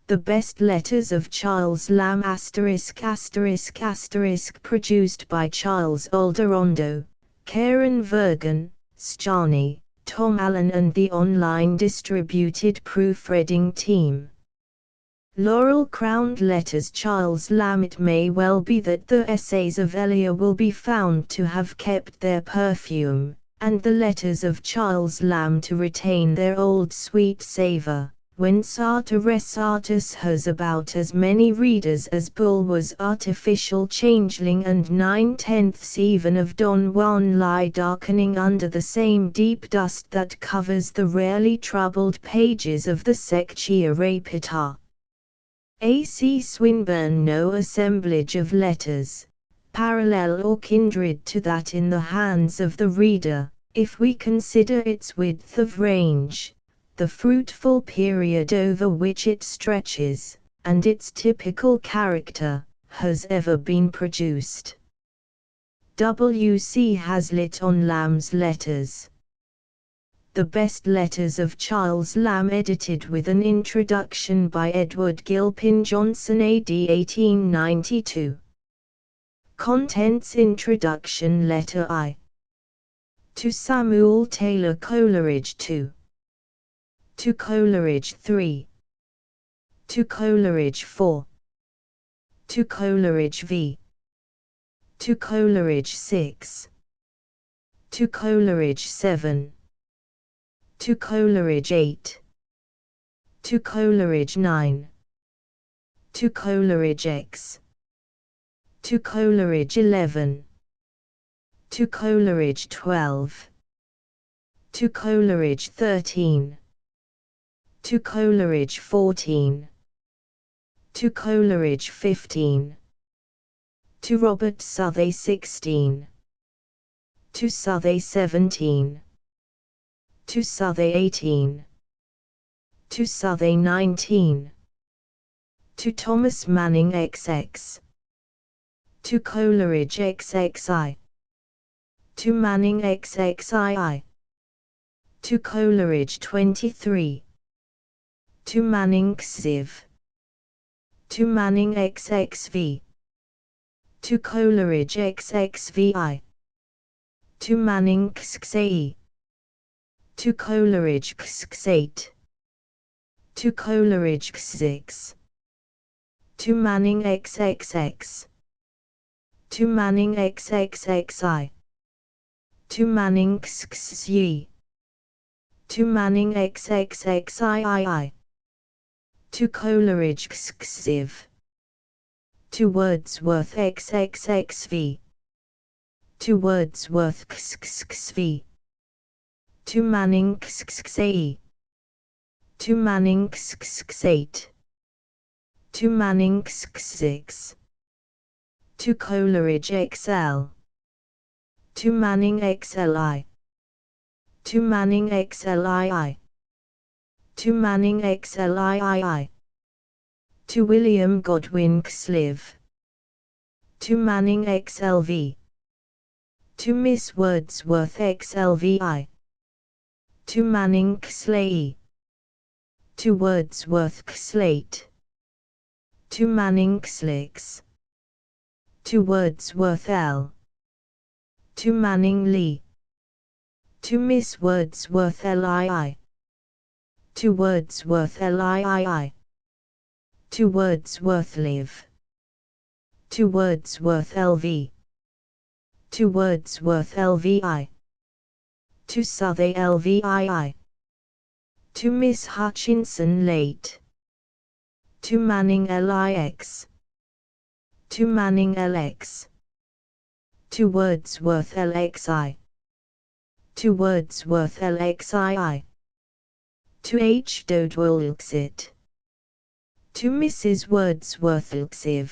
The Best Letters of Charles Lamb **** produced by Charles Alderondo, Karen Vergen, Sjani, Tom Allen and the online distributed proofreading team. Laurel-crowned letters Charles Lamb. It may well be that the essays of Elia will be found to have kept their perfume, and the letters of Charles Lamb to retain their old sweet savor, when Sartor Resartus has about as many readers as Bulwer's artificial changeling and 9/10 even of Don Juan lie darkening under the same deep dust that covers the rarely troubled pages of the Secchia Rapita. A.C. Swinburne. No assemblage of letters, parallel or kindred to that in the hands of the reader, if we consider its width of range, the fruitful period over which it stretches, and its typical character, has ever been produced. W. C. Hazlitt on Lamb's Letters. The Best Letters of Charles Lamb, edited with an introduction by Edward Gilpin Johnson AD 1892. Contents: Introduction. Letter I. To Samuel Taylor Coleridge. 2. To Coleridge. 3. To Coleridge. 4. To Coleridge v. To Coleridge. 6. To Coleridge. 7. To Coleridge. 8. To Coleridge. 9. To Coleridge X. To Coleridge. 11. To Coleridge. 12. To Coleridge. 13. To Coleridge. 14. To Coleridge. 15. To Robert Southey. 16. To Southey. 17. To Southey. 18. To Southey. 19. To Thomas Manning XX. To Coleridge XXI. To Manning XXII. To Coleridge. 23. To Manning XIV. To Manning XXV. To Coleridge XXVI. To Manning XXAE. To Coleridge XXVIII. To Coleridge XXVI. To Manning XXX. To Manning XXXI. To Manning XXY. To Manning XXXIII. To Coleridge XXV. To Wordsworth XXXV. To Wordsworth XXXV. To Manning XXAE. To Manning XXVIII. To Manning XXVI. To Coleridge XL. To Manning XLI. To Manning XLII. To Manning XLIII. To William Godwin Xliv. To Manning XLV. To Miss Wordsworth XLVI. To Manning Xlai. To Wordsworth Xlate. To Manning Xlix. To Wordsworth L. To Manning Lee. To Miss Wordsworth LII. To Wordsworth LIII. To Wordsworth Live. To Wordsworth LV. To Wordsworth LVI. To Southey LVII. To Miss Hutchinson late. To Manning LIX. To Manning LX. To Wordsworth LXI. To Wordsworth LXII. To H. Dodwell Lxit. To Mrs. Wordsworth Lxiv.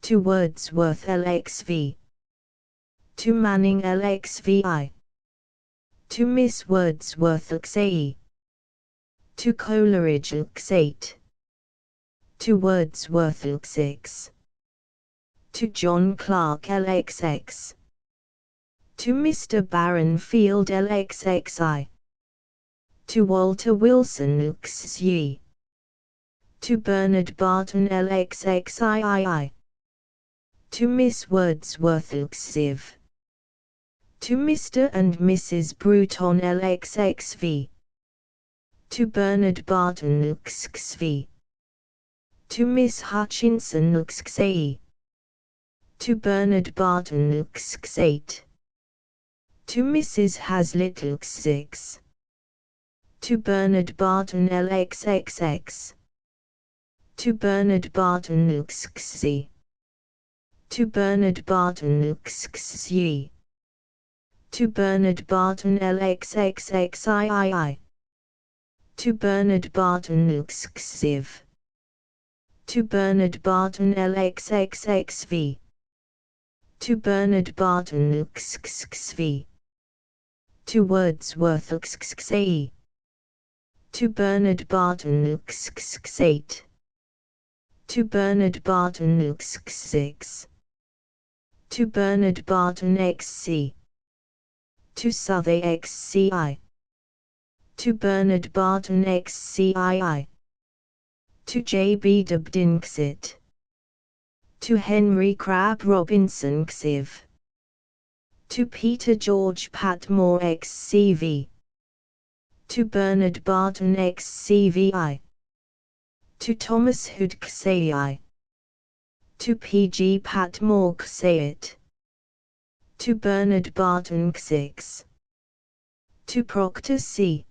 To Wordsworth LXV. To Manning LXVI. To Miss Wordsworth Lxae. To Coleridge Lxate. To Wordsworth Lx6. To John Clarke LXX. To Mr. Barrenfield LXXI. To Walter Wilson Lxy. To Bernard Barton LXXIII. To Miss Wordsworth LXIV. To Mr. and Mrs. Bruton LXXV. To Bernard Barton LXXV. To Miss Hutchinson LXXAE. To Bernard Barton LXXVIII. To Mrs. Hazlitt LXXVI. To Bernard Barton LXXX. To Bernard Barton LXXZ. To Bernard Barton LXXY. To Bernard Barton LXXXIII. To Bernard Barton LXXV. To Bernard Barton LXXXV. To Bernard Barton LXXV. To Wordsworth LXXAE. To Bernard Barton LXXVIII. To Bernard Barton LXXVI. To Bernard Barton XC. To Southey XCI. To Bernard Barton XCII. To J.B. Dubdinxit. To Henry Crabb Robinson XIV. To Peter George Patmore XCV. To Bernard Barton XCVI. To Thomas Hood XAI. To P.G. Patmore XAIT. To Bernard Barton XX. To Proctor C.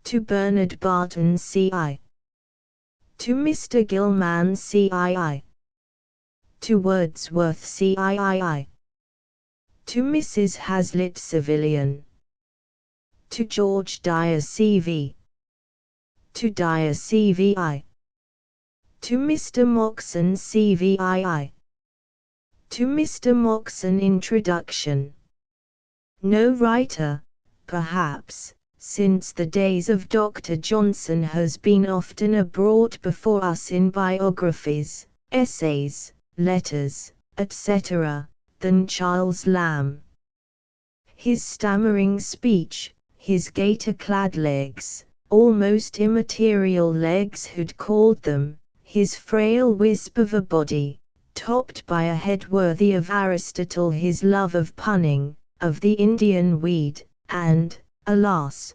To Bernard Barton CI. To Mr. Gilman CII. To Wordsworth CIII. To Mrs. Hazlitt Civilian. To George Dyer CV. To Dyer CVI. To Mr. Moxon CVII. To Mr. Moxon Introduction. No writer, perhaps, since the days of Dr. Johnson has been oftener brought before us in biographies, essays, letters, etc., than Charles Lamb. His stammering speech, his gaiter-clad legs, almost immaterial legs Hood called them, his frail wisp of a body, topped by a head worthy of Aristotle, his love of punning, of the Indian weed, and, alas,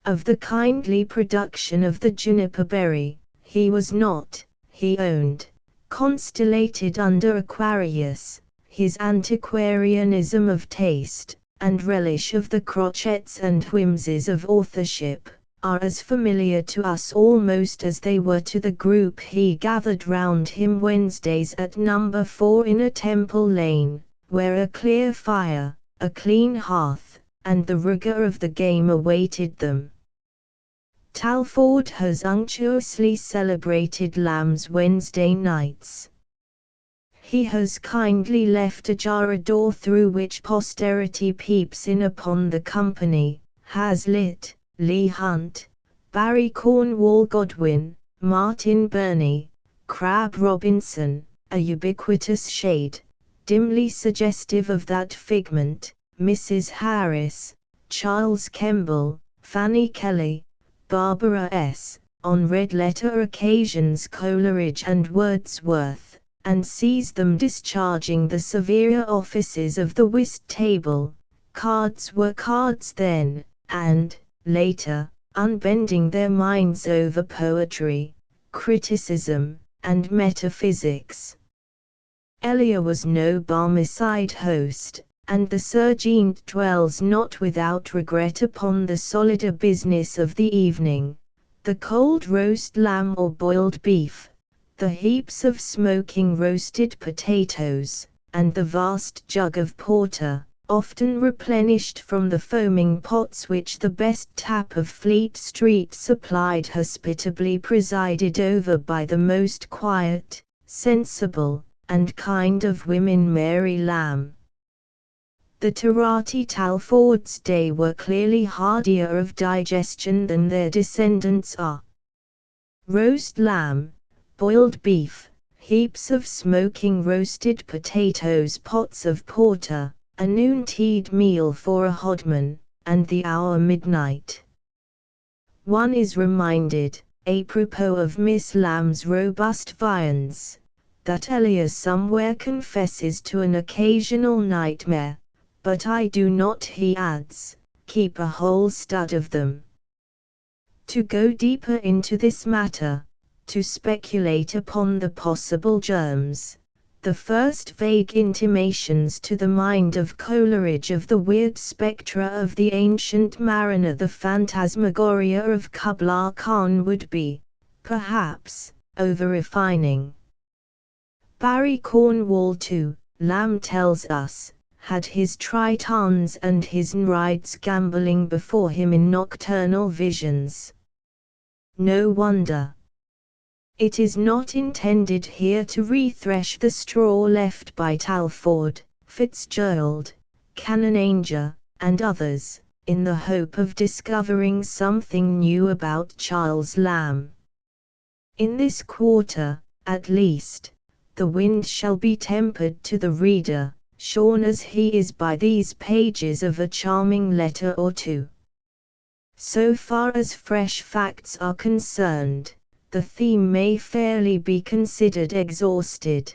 of the kindly production of the juniper berry, he was not, he owned, constellated under Aquarius. His antiquarianism of taste, and relish of the crotchets and whimsies of authorship, are as familiar to us almost as they were to the group he gathered round him Wednesdays at No. 4 in a Temple Lane, where a clear fire, a clean hearth, and the rigour of the game awaited them. Talfourd has unctuously celebrated Lamb's Wednesday nights. He has kindly left ajar a door through which posterity peeps in upon the company, Hazlitt, Leigh Hunt, Barry Cornwall Godwin, Martin Burney, Crabb Robinson, a ubiquitous shade, dimly suggestive of that figment, Mrs. Harris, Charles Kemble, Fanny Kelly, Barbara S., on red-letter occasions Coleridge and Wordsworth, and sees them discharging the severer offices of the whist table. Cards were cards then, and, later, unbending their minds over poetry, criticism, and metaphysics. Elia was no Barmecide host, and the sergeant dwells not without regret upon the solider business of the evening, the cold roast lamb or boiled beef, the heaps of smoking roasted potatoes, and the vast jug of porter, often replenished from the foaming pots which the best tap of Fleet Street supplied, hospitably presided over by the most quiet, sensible, and kind of women, Mary Lamb. The Terati Talfourd's day were clearly hardier of digestion than their descendants are. Roast lamb, boiled beef, heaps of smoking roasted potatoes, pots of porter, a noon-tea'd meal for a hodman, and the hour midnight. One is reminded, apropos of Miss Lamb's robust viands, that Elia somewhere confesses to an occasional nightmare, but I do not, he adds, keep a whole stud of them. To go deeper into this matter, to speculate upon the possible germs, the first vague intimations to the mind of Coleridge of the weird spectra of the ancient mariner, the phantasmagoria of Kubla Khan, would be, perhaps, over-refining. Barry Cornwall too, Lamb tells us, had his tritons and his Nereids gambolling before him in nocturnal visions. No wonder. It is not intended here to rethresh the straw left by Talfourd, Fitzgerald, Canonainger, and others, in the hope of discovering something new about Charles Lamb. In this quarter, at least, the wind shall be tempered to the reader, shorn as he is by these pages of a charming letter or two. So far as fresh facts are concerned, the theme may fairly be considered exhausted.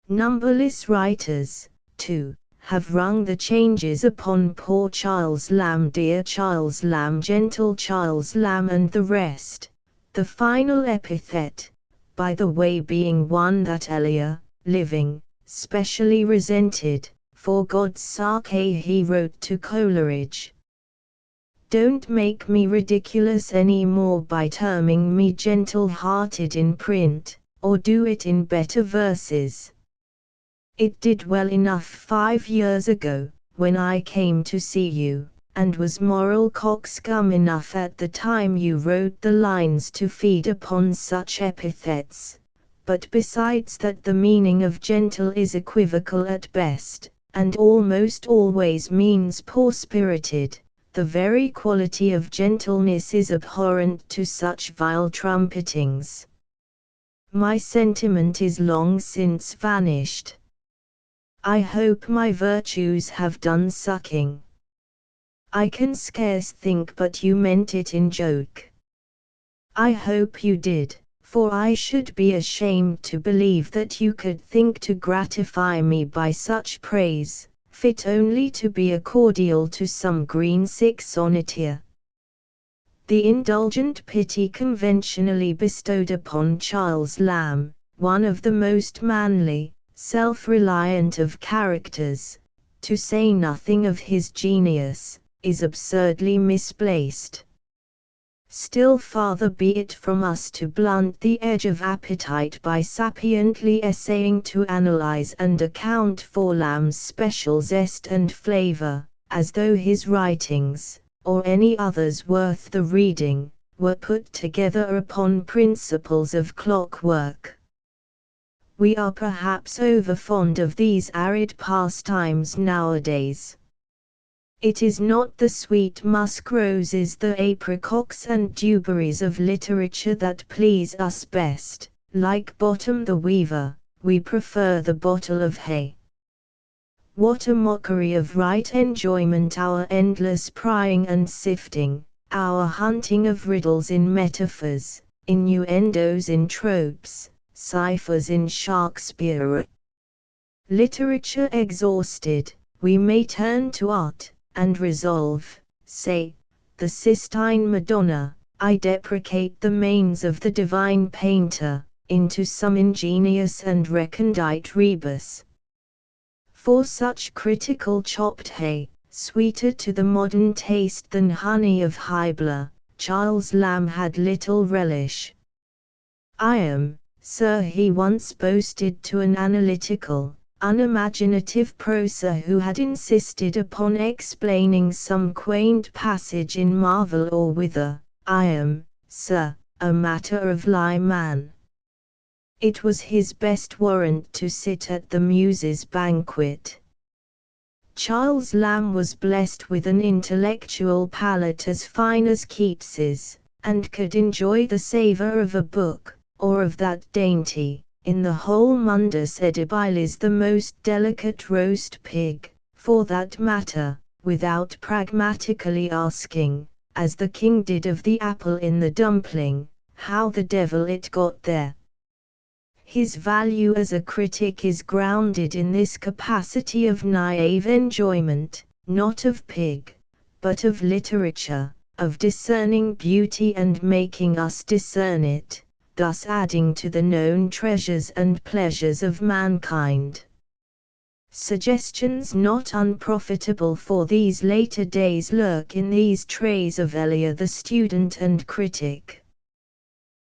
Numberless writers, too, have rung the changes upon poor Charles Lamb, dear Charles Lamb, gentle Charles Lamb, and the rest, the final epithet, by the way, being one that Elia, living, specially resented. For God's sake, he wrote to Coleridge. Don't make me ridiculous any more by terming me gentle-hearted in print, or do it in better verses. It did well enough 5 years ago, when I came to see you, and was moral coxcomb enough at the time you wrote the lines to feed upon such epithets, but besides that the meaning of gentle is equivocal at best, and almost always means poor-spirited. The very quality of gentleness is abhorrent to such vile trumpetings. My sentiment is long since vanished. I hope my virtues have done sucking. I can scarce think but you meant it in joke. I hope you did, for I should be ashamed to believe that you could think to gratify me by such praise, fit only to be a cordial to some green sick sonneteer. The indulgent pity conventionally bestowed upon Charles Lamb, one of the most manly, self-reliant of characters, to say nothing of his genius, is absurdly misplaced. Still farther be it from us to blunt the edge of appetite by sapiently essaying to analyze and account for Lamb's special zest and flavor, as though his writings, or any others worth the reading, were put together upon principles of clockwork. We are perhaps over-fond of these arid pastimes nowadays. It is not the sweet musk roses, the apricots and dewberries of literature that please us best. Like Bottom the Weaver, we prefer the bottle of hay. What a mockery of right enjoyment our endless prying and sifting, our hunting of riddles in metaphors, innuendos in tropes, ciphers in Shakespeare. Literature exhausted, we may turn to art, and resolve, say, the Sistine Madonna, I deprecate the manes of the divine painter, into some ingenious and recondite rebus. For such critical chopped hay, sweeter to the modern taste than honey of Hybla, Charles Lamb had little relish. I am, sir, he once boasted to an analytical, unimaginative proser who had insisted upon explaining some quaint passage in Marvel or Wither, I am, sir, a matter of lie man. It was his best warrant to sit at the Muses' banquet. Charles Lamb was blessed with an intellectual palate as fine as Keats's, and could enjoy the savor of a book, or of that dainty, in the whole mundus edibilis the most delicate roast pig, for that matter, without pragmatically asking, as the king did of the apple in the dumpling, how the devil it got there. His value as a critic is grounded in this capacity of naive enjoyment, not of pig, but of literature, of discerning beauty and making us discern it, thus adding to the known treasures and pleasures of mankind. Suggestions not unprofitable for these later days lurk in these trays of Elia the student and critic.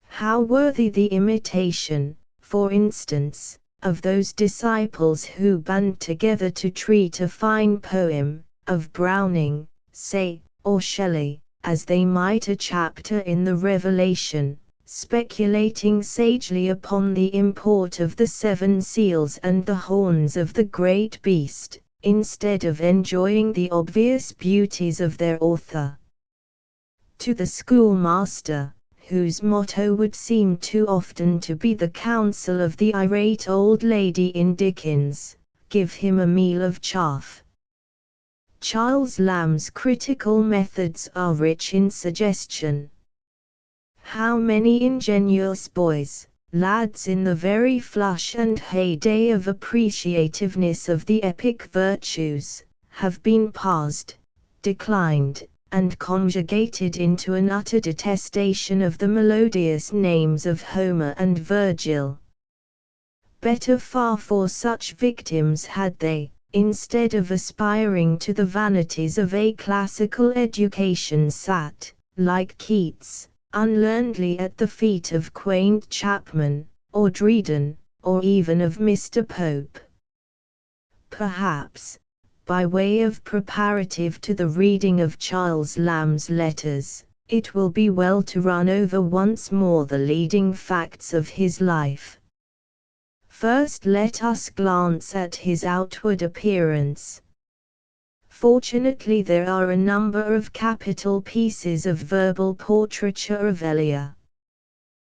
How worthy the imitation, for instance, of those disciples who band together to treat a fine poem, of Browning, say, or Shelley, as they might a chapter in the Revelation, speculating sagely upon the import of the 7 seals and the horns of the great beast, instead of enjoying the obvious beauties of their author. To the schoolmaster, whose motto would seem too often to be the counsel of the irate old lady in Dickens, give him a meal of chaff. Charles Lamb's critical methods are rich in suggestion. How many ingenious boys, lads in the very flush and heyday of appreciativeness of the epic virtues, have been parsed, declined, and conjugated into an utter detestation of the melodious names of Homer and Virgil. Better far for such victims had they, instead of aspiring to the vanities of a classical education, sat, like Keats, unlearnedly at the feet of quaint Chapman, or Dryden, or even of Mr. Pope. Perhaps, by way of preparative to the reading of Charles Lamb's letters, it will be well to run over once more the leading facts of his life. First let us glance at his outward appearance. Fortunately there are a number of capital pieces of verbal portraiture of Elia.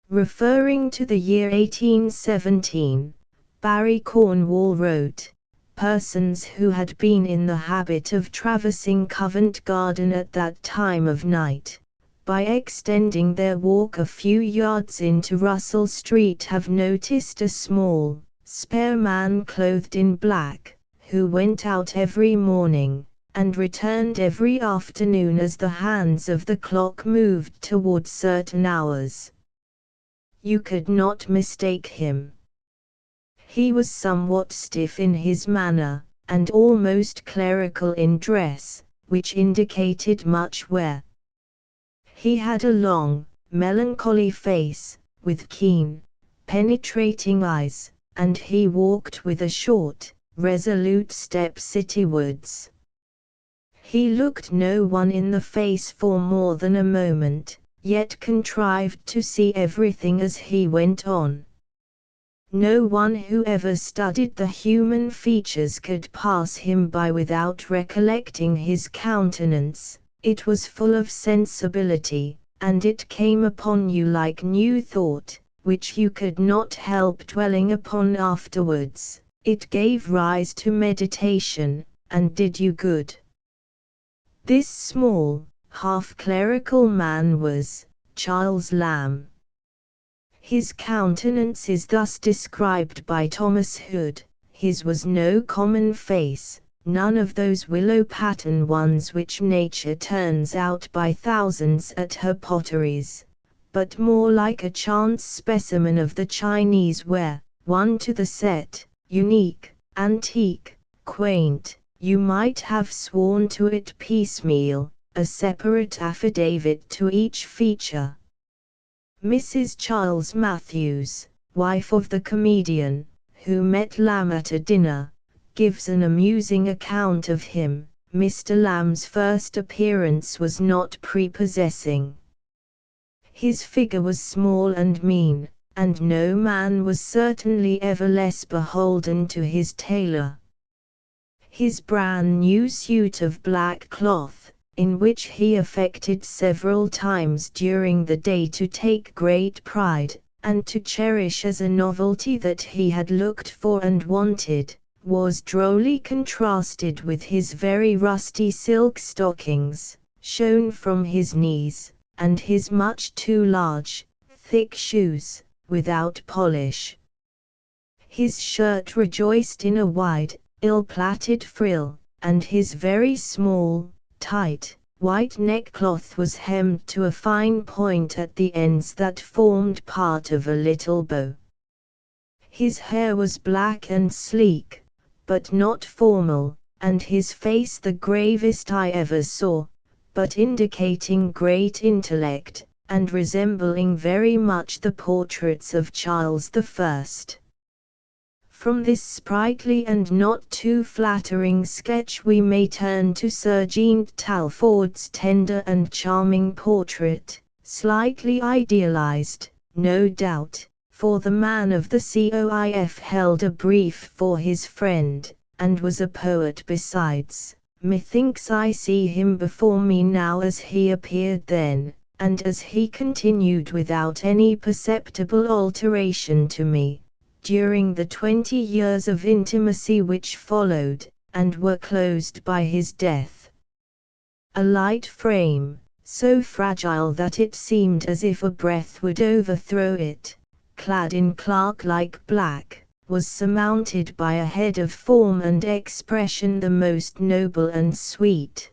Referring to the year 1817, Barry Cornwall wrote, "Persons who had been in the habit of traversing Covent Garden at that time of night, by extending their walk a few yards into Russell Street, have noticed a small, spare man clothed in black, who went out every morning, and returned every afternoon as the hands of the clock moved toward certain hours. You could not mistake him. He was somewhat stiff in his manner, and almost clerical in dress, which indicated much wear. He had a long, melancholy face, with keen, penetrating eyes, and he walked with a short, resolute step citywards. He looked no one in the face for more than a moment, yet contrived to see everything as he went on. No one who ever studied the human features could pass him by without recollecting his countenance. It was full of sensibility, and it came upon you like new thought, which you could not help dwelling upon afterwards. It gave rise to meditation, and did you good." This small, half-clerical man was Charles Lamb. His countenance is thus described by Thomas Hood: "His was no common face, none of those willow-pattern ones which nature turns out by thousands at her potteries, but more like a chance specimen of the Chinese ware, one to the set, unique, antique, quaint. You might have sworn to it piecemeal, a separate affidavit to each feature." Mrs. Charles Matthews, wife of the comedian, who met Lamb at a dinner, gives an amusing account of him. Mr. Lamb's first appearance was not prepossessing. His figure was small and mean, and no man was certainly ever less beholden to his tailor. His brand new suit of black cloth, in which he affected several times during the day to take great pride, and to cherish as a novelty that he had looked for and wanted, was drolly contrasted with his very rusty silk stockings, shown from his knees, and his much too large, thick shoes, without polish. His shirt rejoiced in a wide, ill-plaited frill, and his very small, tight, white neckcloth was hemmed to a fine point at the ends that formed part of a little bow. His hair was black and sleek, but not formal, and his face the gravest I ever saw, but indicating great intellect, and resembling very much the portraits of Charles I. From this sprightly and not too flattering sketch we may turn to Sir Jean Talfourd's tender and charming portrait, slightly idealized, no doubt, for the man of the COIF held a brief for his friend, and was a poet besides. Methinks I see him before me now as he appeared then, and as he continued without any perceptible alteration to me, during the 20 years of intimacy which followed, and were closed by his death. A light frame, so fragile that it seemed as if a breath would overthrow it, clad in clerk-like black, was surmounted by a head of form and expression the most noble and sweet.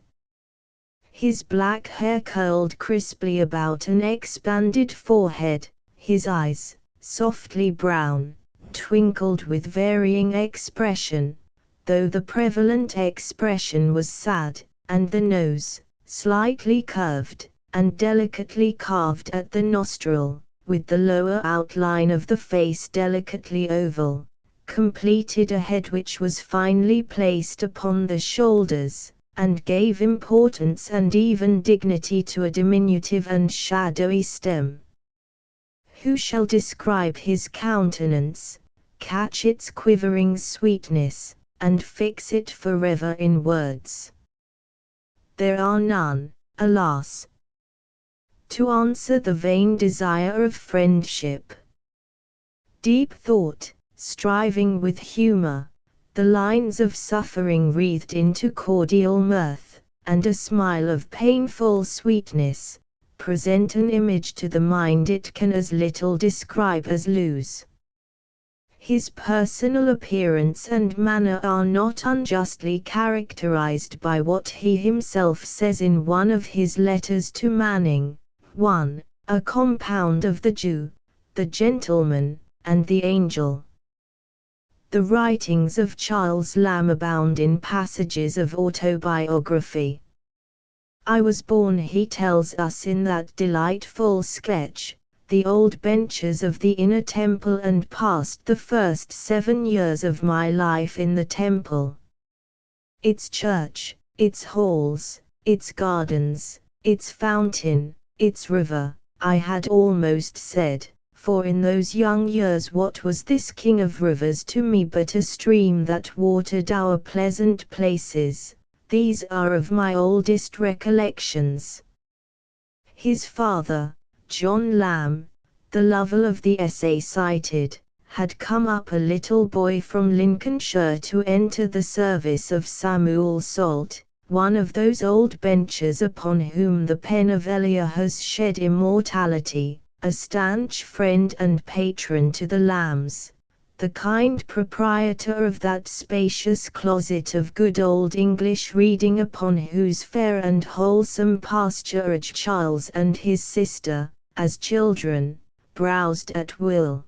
His black hair curled crisply about an expanded forehead, his eyes, softly brown, twinkled with varying expression, though the prevalent expression was sad, and the nose, slightly curved, and delicately carved at the nostril, with the lower outline of the face delicately oval, completed a head which was finely placed upon the shoulders, and gave importance and even dignity to a diminutive and shadowy stem. Who shall describe his countenance, catch its quivering sweetness, and fix it forever in words? There are none, alas, to answer the vain desire of friendship. Deep thought, striving with humor, the lines of suffering wreathed into cordial mirth, and a smile of painful sweetness, present an image to the mind it can as little describe as lose. His personal appearance and manner are not unjustly characterized by what he himself says in one of his letters to Manning, 1, a compound of the Jew, the gentleman, and the angel. The writings of Charles Lamb abound in passages of autobiography. I was born, he tells us in that delightful sketch, the old benches of the Inner Temple, and passed the first 7 years of my life in the Temple. Its church, its halls, its gardens, its fountain, its river, I had almost said, for in those young years what was this king of rivers to me but a stream that watered our pleasant places? These are of my oldest recollections. His father, John Lamb, the Lovell of the essay cited, had come up a little boy from Lincolnshire to enter the service of Samuel Salt, one of those old benchers upon whom the pen of Elia has shed immortality, a stanch friend and patron to the Lambs, the kind proprietor of that spacious closet of good old English reading upon whose fair and wholesome pasturage Charles and his sister, as children, browsed at will.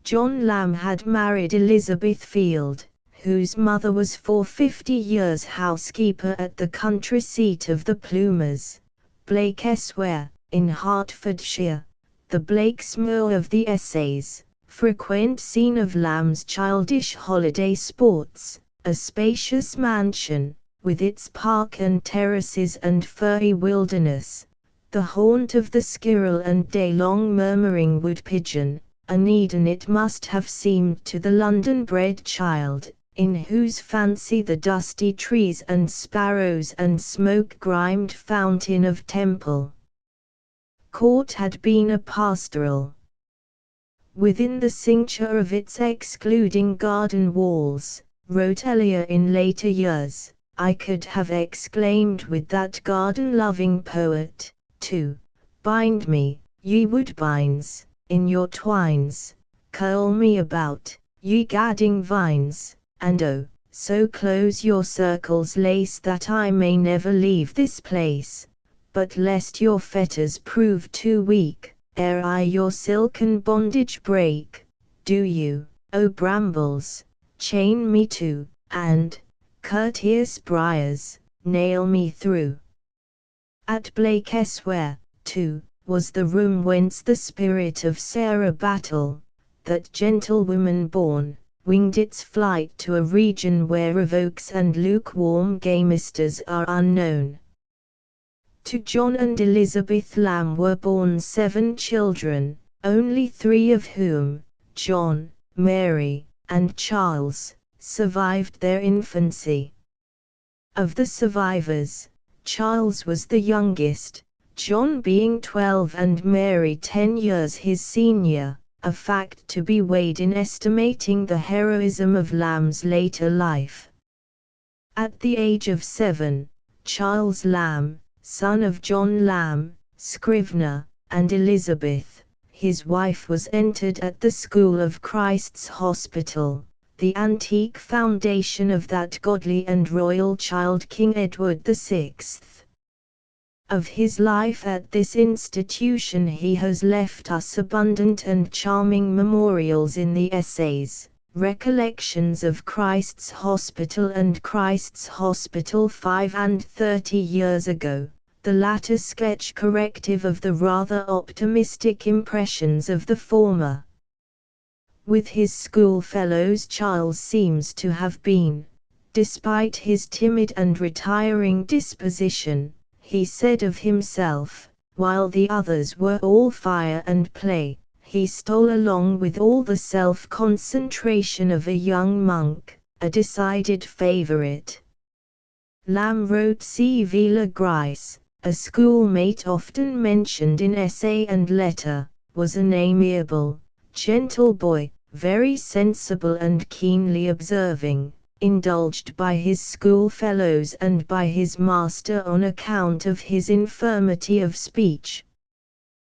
John Lamb had married Elizabeth Field, whose mother was for 50 years housekeeper at the country seat of the Plumers, Blakesware, in Hertfordshire, the Blakesmoor of the essays, frequent scene of Lamb's childish holiday sports, a spacious mansion, with its park and terraces and furry wilderness, the haunt of the squirrel and day-long murmuring wood-pigeon, an Eden it must have seemed to the London-bred child, in whose fancy the dusty trees and sparrows and smoke-grimed fountain of Temple Court had been a pastoral. Within the cincture of its excluding garden walls, wrote Elia in later years, I could have exclaimed with that garden-loving poet, to bind me, ye woodbines, in your twines, curl me about, ye gadding vines, and oh, so close your circles lace that I may never leave this place, but lest your fetters prove too weak, ere I your silken bondage break, do you, O brambles, chain me to, and, courteous briars, nail me through. At Blakesware, too, was the room whence the spirit of Sarah Battle, that gentlewoman born, winged its flight to a region where of oaks and lukewarm gamesters are unknown. To John and Elizabeth Lamb were born 7 children, only 3 of whom, John, Mary, and Charles, survived their infancy. Of the survivors, Charles was the youngest, John being 12 and Mary 10 years his senior, a fact to be weighed in estimating the heroism of Lamb's later life. At the age of 7, Charles Lamb, son of John Lamb, scrivener, and Elizabeth, his wife, was entered at the school of Christ's Hospital, the antique foundation of that godly and royal child King Edward VI. Of his life at this institution he has left us abundant and charming memorials in the essays, Recollections of Christ's Hospital and Christ's Hospital 5 and 30 years ago, the latter sketch corrective of the rather optimistic impressions of the former. With his schoolfellows Charles seems to have been, despite his timid and retiring disposition, he said of himself, while the others were all fire and play, he stole along with all the self-concentration of a young monk, a decided favorite. Lamb wrote C. V. Le Gris, a schoolmate often mentioned in essay and letter, was an amiable, gentle boy, very sensible and keenly observing, indulged by his schoolfellows and by his master on account of his infirmity of speech.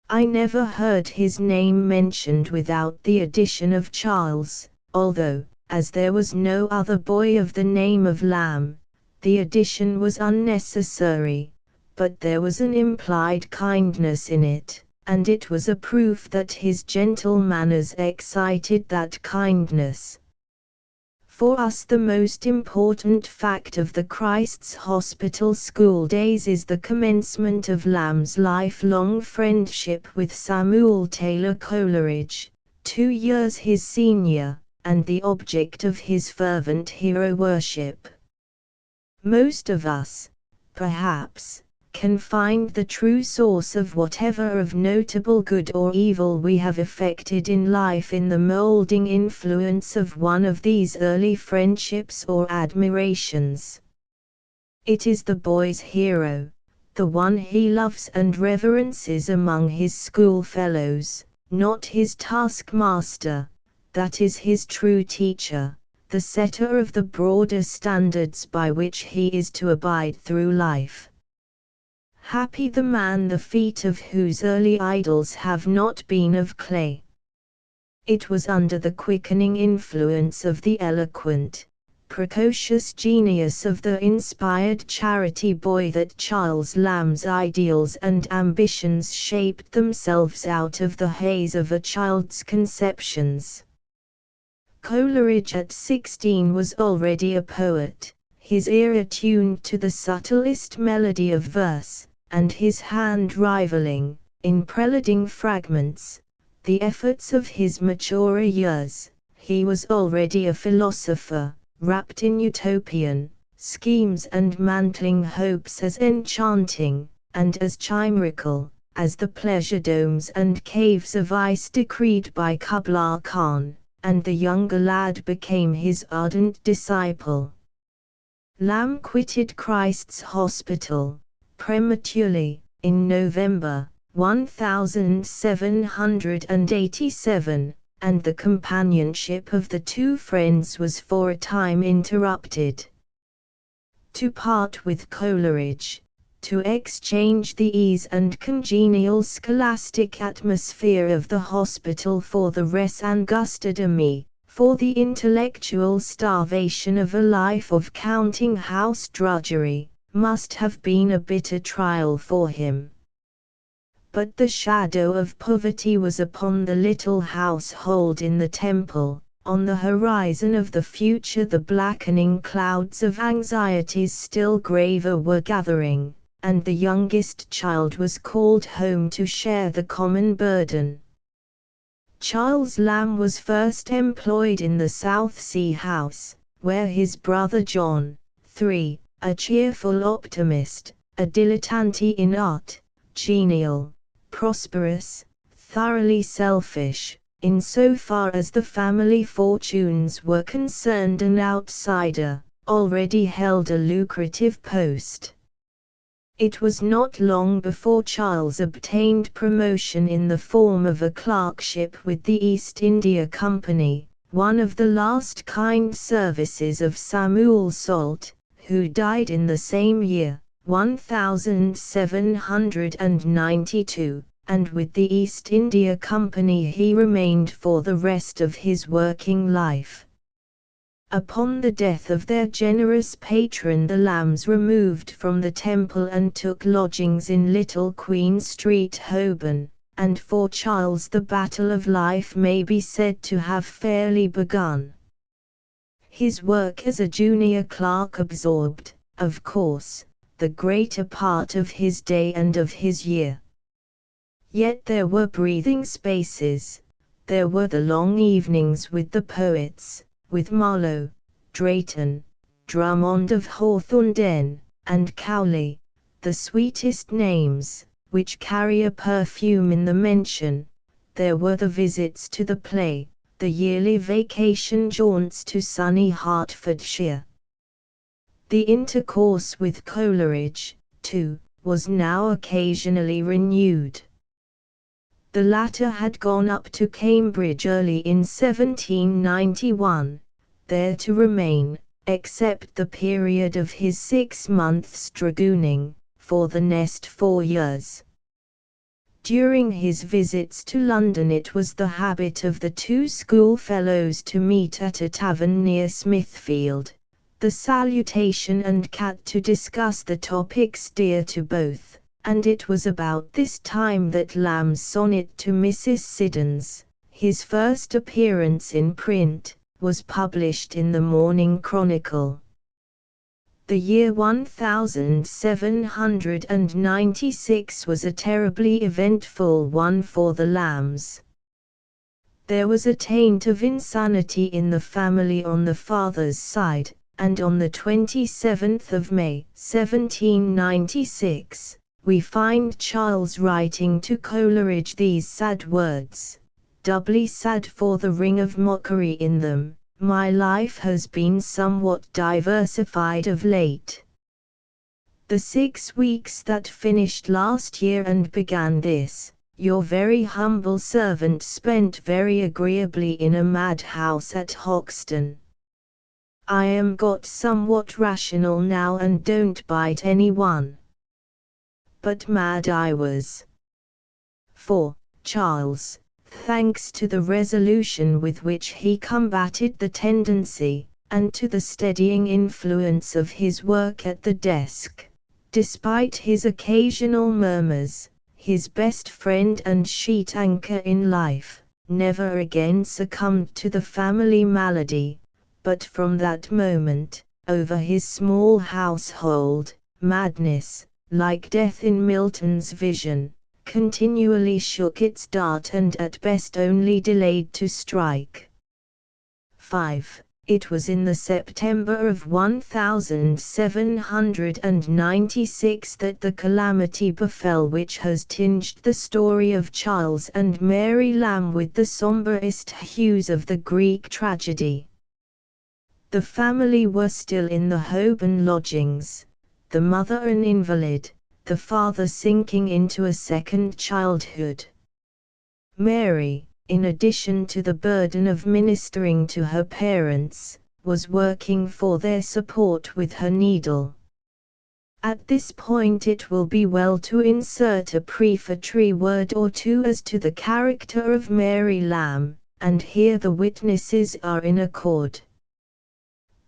I never heard his name mentioned without the addition of Charles, although, as there was no other boy of the name of Lamb, the addition was unnecessary, but there was an implied kindness in it, and it was a proof that his gentle manners excited that kindness. For us the most important fact of the Christ's Hospital school days is the commencement of Lamb's lifelong friendship with Samuel Taylor Coleridge, 2 years his senior, and the object of his fervent hero worship. Most of us, perhaps, can find the true source of whatever of notable good or evil we have effected in life in the moulding influence of one of these early friendships or admirations. It is the boy's hero, the one he loves and reverences among his schoolfellows, not his taskmaster, that is his true teacher, the setter of the broader standards by which he is to abide through life. Happy the man the feet of whose early idols have not been of clay. It was under the quickening influence of the eloquent, precocious genius of the inspired charity boy that Charles Lamb's ideals and ambitions shaped themselves out of the haze of a child's conceptions. Coleridge at 16 was already a poet, his ear attuned to the subtlest melody of verse, and his hand rivaling, in preluding fragments, the efforts of his maturer years. He was already a philosopher, wrapped in utopian schemes and mantling hopes as enchanting, and as chimerical, as the pleasure domes and caves of ice decreed by Kubla Khan, and the younger lad became his ardent disciple. Lamb quitted Christ's Hospital prematurely, in November 1787, and the companionship of the two friends was for a time interrupted. To part with Coleridge, to exchange the ease and congenial scholastic atmosphere of the hospital for the res angusta de me, for the intellectual starvation of a life of counting-house drudgery, must have been a bitter trial for him. But the shadow of poverty was upon the little household in the Temple. On the horizon of the future the blackening clouds of anxieties still graver were gathering, and the youngest child was called home to share the common burden. Charles Lamb was first employed in the South Sea House, where his brother John, 3, a cheerful optimist, a dilettante in art, genial, prosperous, thoroughly selfish, in so far as the family fortunes were concerned an outsider, already held a lucrative post. It was not long before Charles obtained promotion in the form of a clerkship with the East India Company, one of the last kind services of Samuel Salt, who died in the same year, 1792, and with the East India Company he remained for the rest of his working life. Upon the death of their generous patron the Lambs removed from the Temple and took lodgings in Little Queen Street, Holborn, and for Charles the battle of life may be said to have fairly begun. His work as a junior clerk absorbed, of course, the greater part of his day and of his year. Yet there were breathing spaces, there were the long evenings with the poets, with Marlowe, Drayton, Drummond of Hawthornden, and Cowley, the sweetest names, which carry a perfume in the mention. There were the visits to the play, the yearly vacation jaunts to sunny Hertfordshire. The intercourse with Coleridge, too, was now occasionally renewed. The latter had gone up to Cambridge early in 1791, there to remain, except the period of his 6 months' dragooning, for the next 4 years. During his visits to London it was the habit of the two schoolfellows to meet at a tavern near Smithfield, the Salutation and Cat, to discuss the topics dear to both. And it was about this time that Lamb's sonnet to Mrs. Siddons, his first appearance in print, was published in the Morning Chronicle. The year 1796 was a terribly eventful one for the Lambs. There was a taint of insanity in the family on the father's side, and on the 27th of May, 1796, we find Charles writing to Coleridge these sad words, doubly sad for the ring of mockery in them: "My life has been somewhat diversified of late. The 6 weeks that finished last year and began this, your very humble servant spent very agreeably in a madhouse at Hoxton. I am got somewhat rational now and don't bite any one. But mad I was. For, Charles, thanks to the resolution with which he combated the tendency, and to the steadying influence of his work at the desk, despite his occasional murmurs, his best friend and sheet anchor in life, never again succumbed to the family malady, but from that moment, over his small household, madness, like death in Milton's vision, continually shook its dart and at best only delayed to strike." 5. It was in the September of 1796 that the calamity befell which has tinged the story of Charles and Mary Lamb with the somberest hues of the Greek tragedy. The family were still in the Holborn lodgings, the mother an invalid, the father sinking into a second childhood. Mary, in addition to the burden of ministering to her parents, was working for their support with her needle. At this point it will be well to insert a prefatory word or two as to the character of Mary Lamb, and here the witnesses are in accord.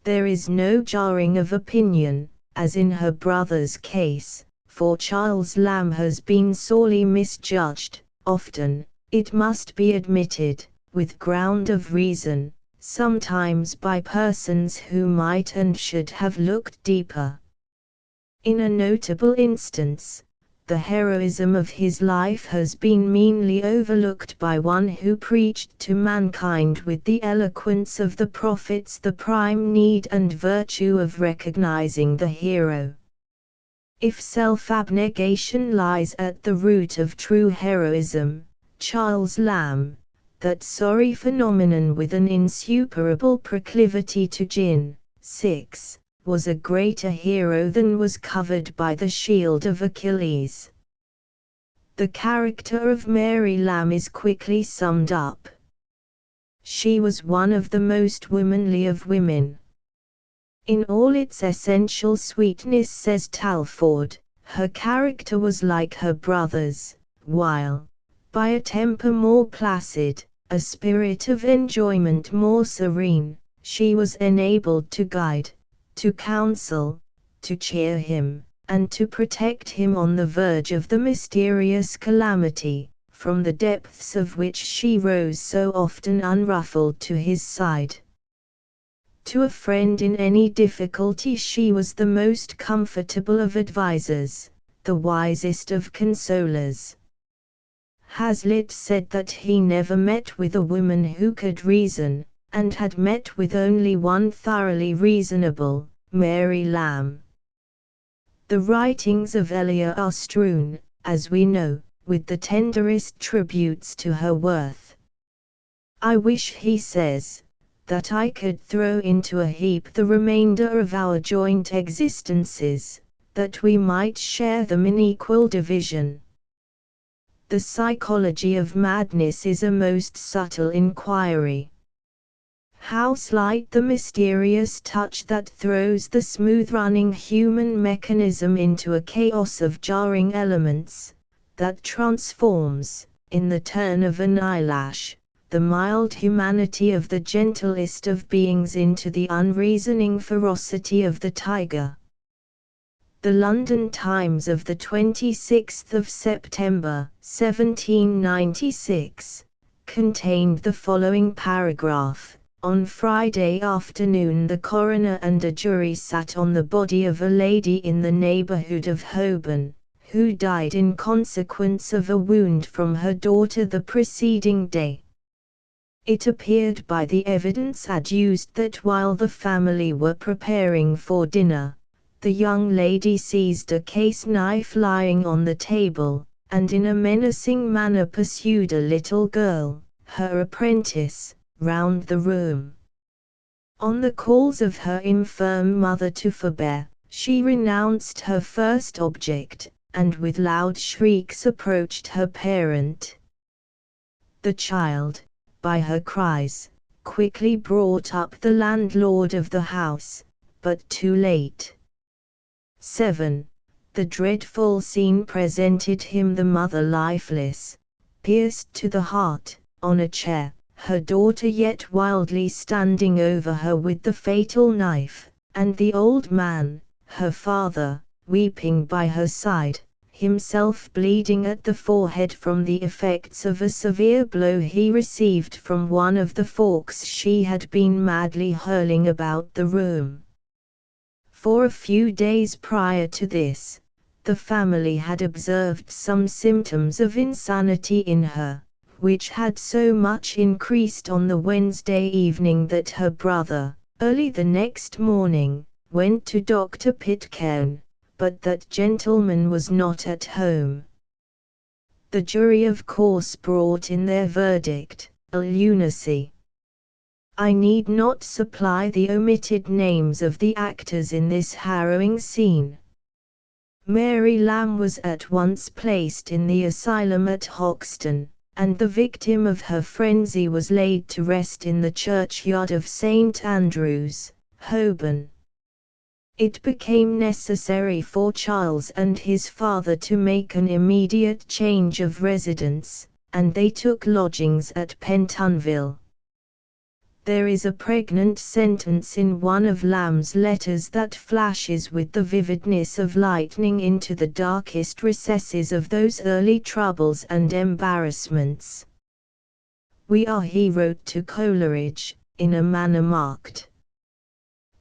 There is no jarring of opinion, as in her brother's case, for Charles Lamb has been sorely misjudged, often, it must be admitted, with ground of reason, sometimes by persons who might and should have looked deeper. In a notable instance, the heroism of his life has been meanly overlooked by one who preached to mankind with the eloquence of the prophets the prime need and virtue of recognizing the hero. If self-abnegation lies at the root of true heroism, Charles Lamb, that sorry phenomenon with an insuperable proclivity to gin, 6, was a greater hero than was covered by the shield of Achilles. The character of Mary Lamb is quickly summed up. She was one of the most womanly of women. In all its essential sweetness, says Talfourd, her character was like her brother's, while, by a temper more placid, a spirit of enjoyment more serene, she was enabled to guide, to counsel, to cheer him, and to protect him on the verge of the mysterious calamity, from the depths of which she rose so often unruffled to his side. To a friend in any difficulty she was the most comfortable of advisers, the wisest of consolers. Hazlitt said that he never met with a woman who could reason, and had met with only one thoroughly reasonable, Mary Lamb. The writings of Elia are strewn, as we know, with the tenderest tributes to her worth. I wish, he says, that I could throw into a heap the remainder of our joint existences, that we might share them in equal division. The psychology of madness is a most subtle inquiry. How slight the mysterious touch that throws the smooth-running human mechanism into a chaos of jarring elements, that transforms, in the turn of an eyelash, the mild humanity of the gentlest of beings into the unreasoning ferocity of the tiger. The London Times of the 26th of September, 1796, contained the following paragraph. On Friday afternoon the coroner and a jury sat on the body of a lady in the neighborhood of Holborn, who died in consequence of a wound from her daughter the preceding day. It appeared by the evidence adduced that while the family were preparing for dinner, the young lady seized a case knife lying on the table, and in a menacing manner pursued a little girl, her apprentice, round the room. On the calls of her infirm mother to forbear, she renounced her first object, and with loud shrieks approached her parent. The child, by her cries, quickly brought up the landlord of the house, but too late. 7. The dreadful scene presented him the mother lifeless, pierced to the heart, on a chair, her daughter yet wildly standing over her with the fatal knife, and the old man, her father, weeping by her side, himself bleeding at the forehead from the effects of a severe blow he received from one of the forks she had been madly hurling about the room. For a few days prior to this, the family had observed some symptoms of insanity in her, which had so much increased on the Wednesday evening that her brother, early the next morning, went to Dr. Pitcairn, but that gentleman was not at home. The jury of course brought in their verdict, a lunacy. I need not supply the omitted names of the actors in this harrowing scene. Mary Lamb was at once placed in the asylum at Hoxton, and the victim of her frenzy was laid to rest in the churchyard of St. Andrews, Holborn. It became necessary for Charles and his father to make an immediate change of residence, and they took lodgings at Pentonville. There is a pregnant sentence in one of Lamb's letters that flashes with the vividness of lightning into the darkest recesses of those early troubles and embarrassments. "We are," he wrote to Coleridge, "in a manner marked."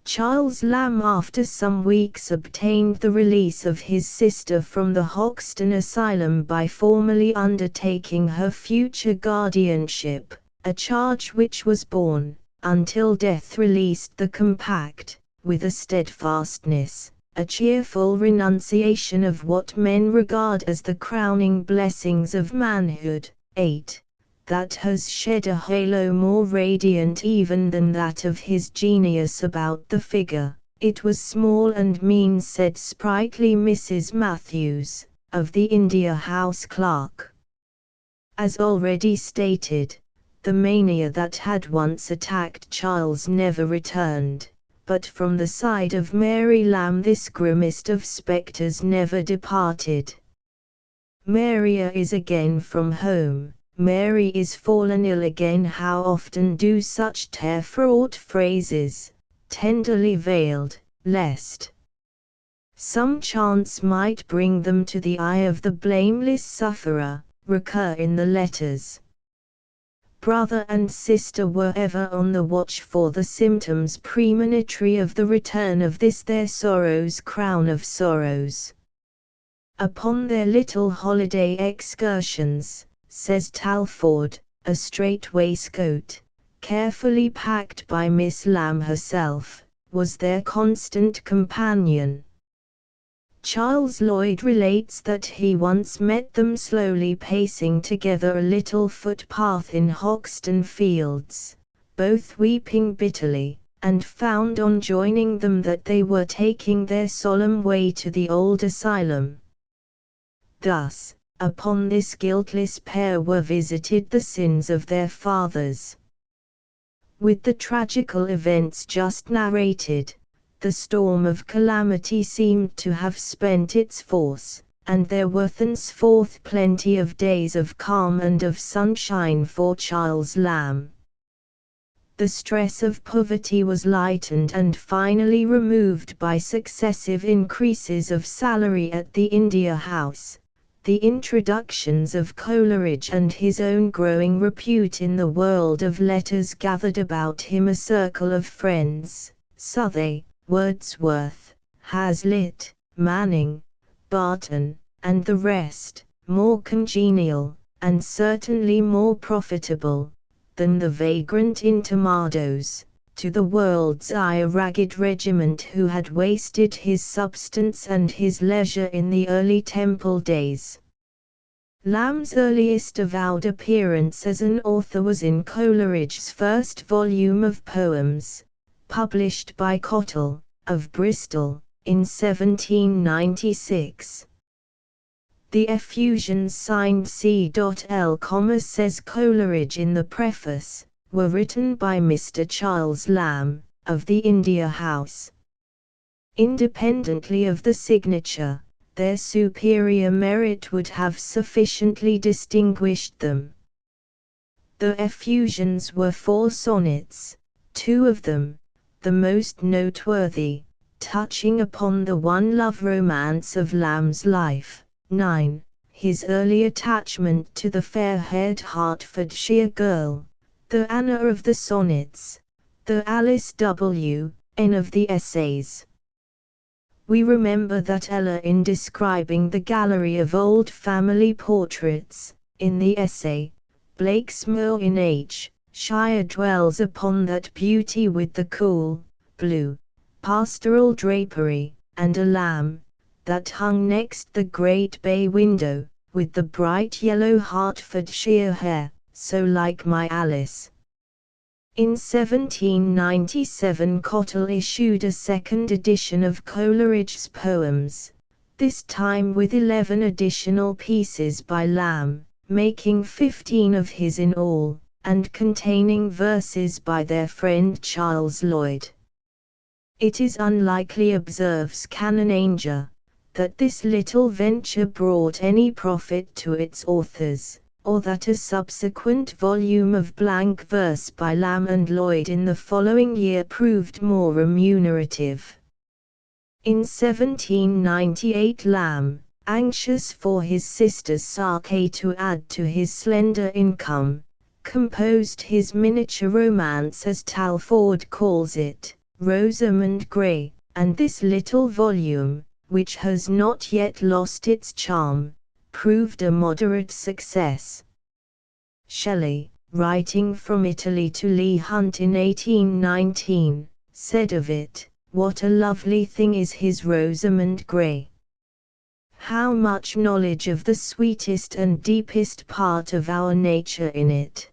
Charles Lamb after some weeks obtained the release of his sister from the Hoxton Asylum by formally undertaking her future guardianship, a charge which was borne, until death released the compact, with a steadfastness, a cheerful renunciation of what men regard as the crowning blessings of manhood, 8. That has shed a halo more radiant even than that of his genius about the figure. "It was small and mean," said sprightly Mrs. Matthews, of the India House clerk. As already stated, the mania that had once attacked Charles never returned, but from the side of Mary Lamb this grimmest of spectres never departed. Maria is again from home. Mary is fallen ill again. How often do such tear-fraught phrases, tenderly veiled, lest some chance might bring them to the eye of the blameless sufferer, recur in the letters. Brother and sister were ever on the watch for the symptoms premonitory of the return of this their sorrow's crown of sorrows. Upon their little holiday excursions, says Talfourd, a strait waistcoat, carefully packed by Miss Lamb herself, was their constant companion. Charles Lloyd relates that he once met them slowly pacing together a little footpath in Hoxton Fields, both weeping bitterly, and found on joining them that they were taking their solemn way to the old asylum. Thus, upon this guiltless pair were visited the sins of their fathers. With the tragical events just narrated, the storm of calamity seemed to have spent its force, and there were thenceforth plenty of days of calm and of sunshine for Charles Lamb. The stress of poverty was lightened and finally removed by successive increases of salary at the India House, the introductions of Coleridge and his own growing repute in the world of letters gathered about him a circle of friends, Southey, Wordsworth, Hazlitt, Manning, Barton, and the rest, more congenial, and certainly more profitable, than the vagrant intermados, to the world's eye a ragged regiment who had wasted his substance and his leisure in the early Temple days. Lamb's earliest avowed appearance as an author was in Coleridge's first volume of poems, published by Cottle, of Bristol, in 1796. The effusions signed C.L., says Coleridge in the preface, were written by Mr. Charles Lamb, of the India House. Independently of the signature, their superior merit would have sufficiently distinguished them. The effusions were 4 sonnets, 2 of them, the most noteworthy, touching upon the one love romance of Lamb's life, 9, his early attachment to the fair-haired Hertfordshire girl, the Anna of the sonnets, the Alice W. N of the essays. We remember that Ella, in describing the gallery of old family portraits, in the essay, Blake's Moor in H. Shire, dwells upon that beauty with the cool, blue, pastoral drapery, and a lamb, that hung next the great bay window, with the bright yellow Hertfordshire hair, so like my Alice. In 1797 Cottle issued a second edition of Coleridge's poems, this time with 11 additional pieces by Lamb, making 15 of his in all, and containing verses by their friend Charles Lloyd. It is unlikely, observes Canon Ainger, that this little venture brought any profit to its authors, or that a subsequent volume of blank verse by Lamb and Lloyd in the following year proved more remunerative. In 1798 Lamb, anxious for his sister's sake to add to his slender income, composed his miniature romance, as Talfourd calls it, Rosamund Grey, and this little volume, which has not yet lost its charm, proved a moderate success. Shelley, writing from Italy to Leigh Hunt in 1819, said of it, "What a lovely thing is his Rosamund Grey! How much knowledge of the sweetest and deepest part of our nature in it!"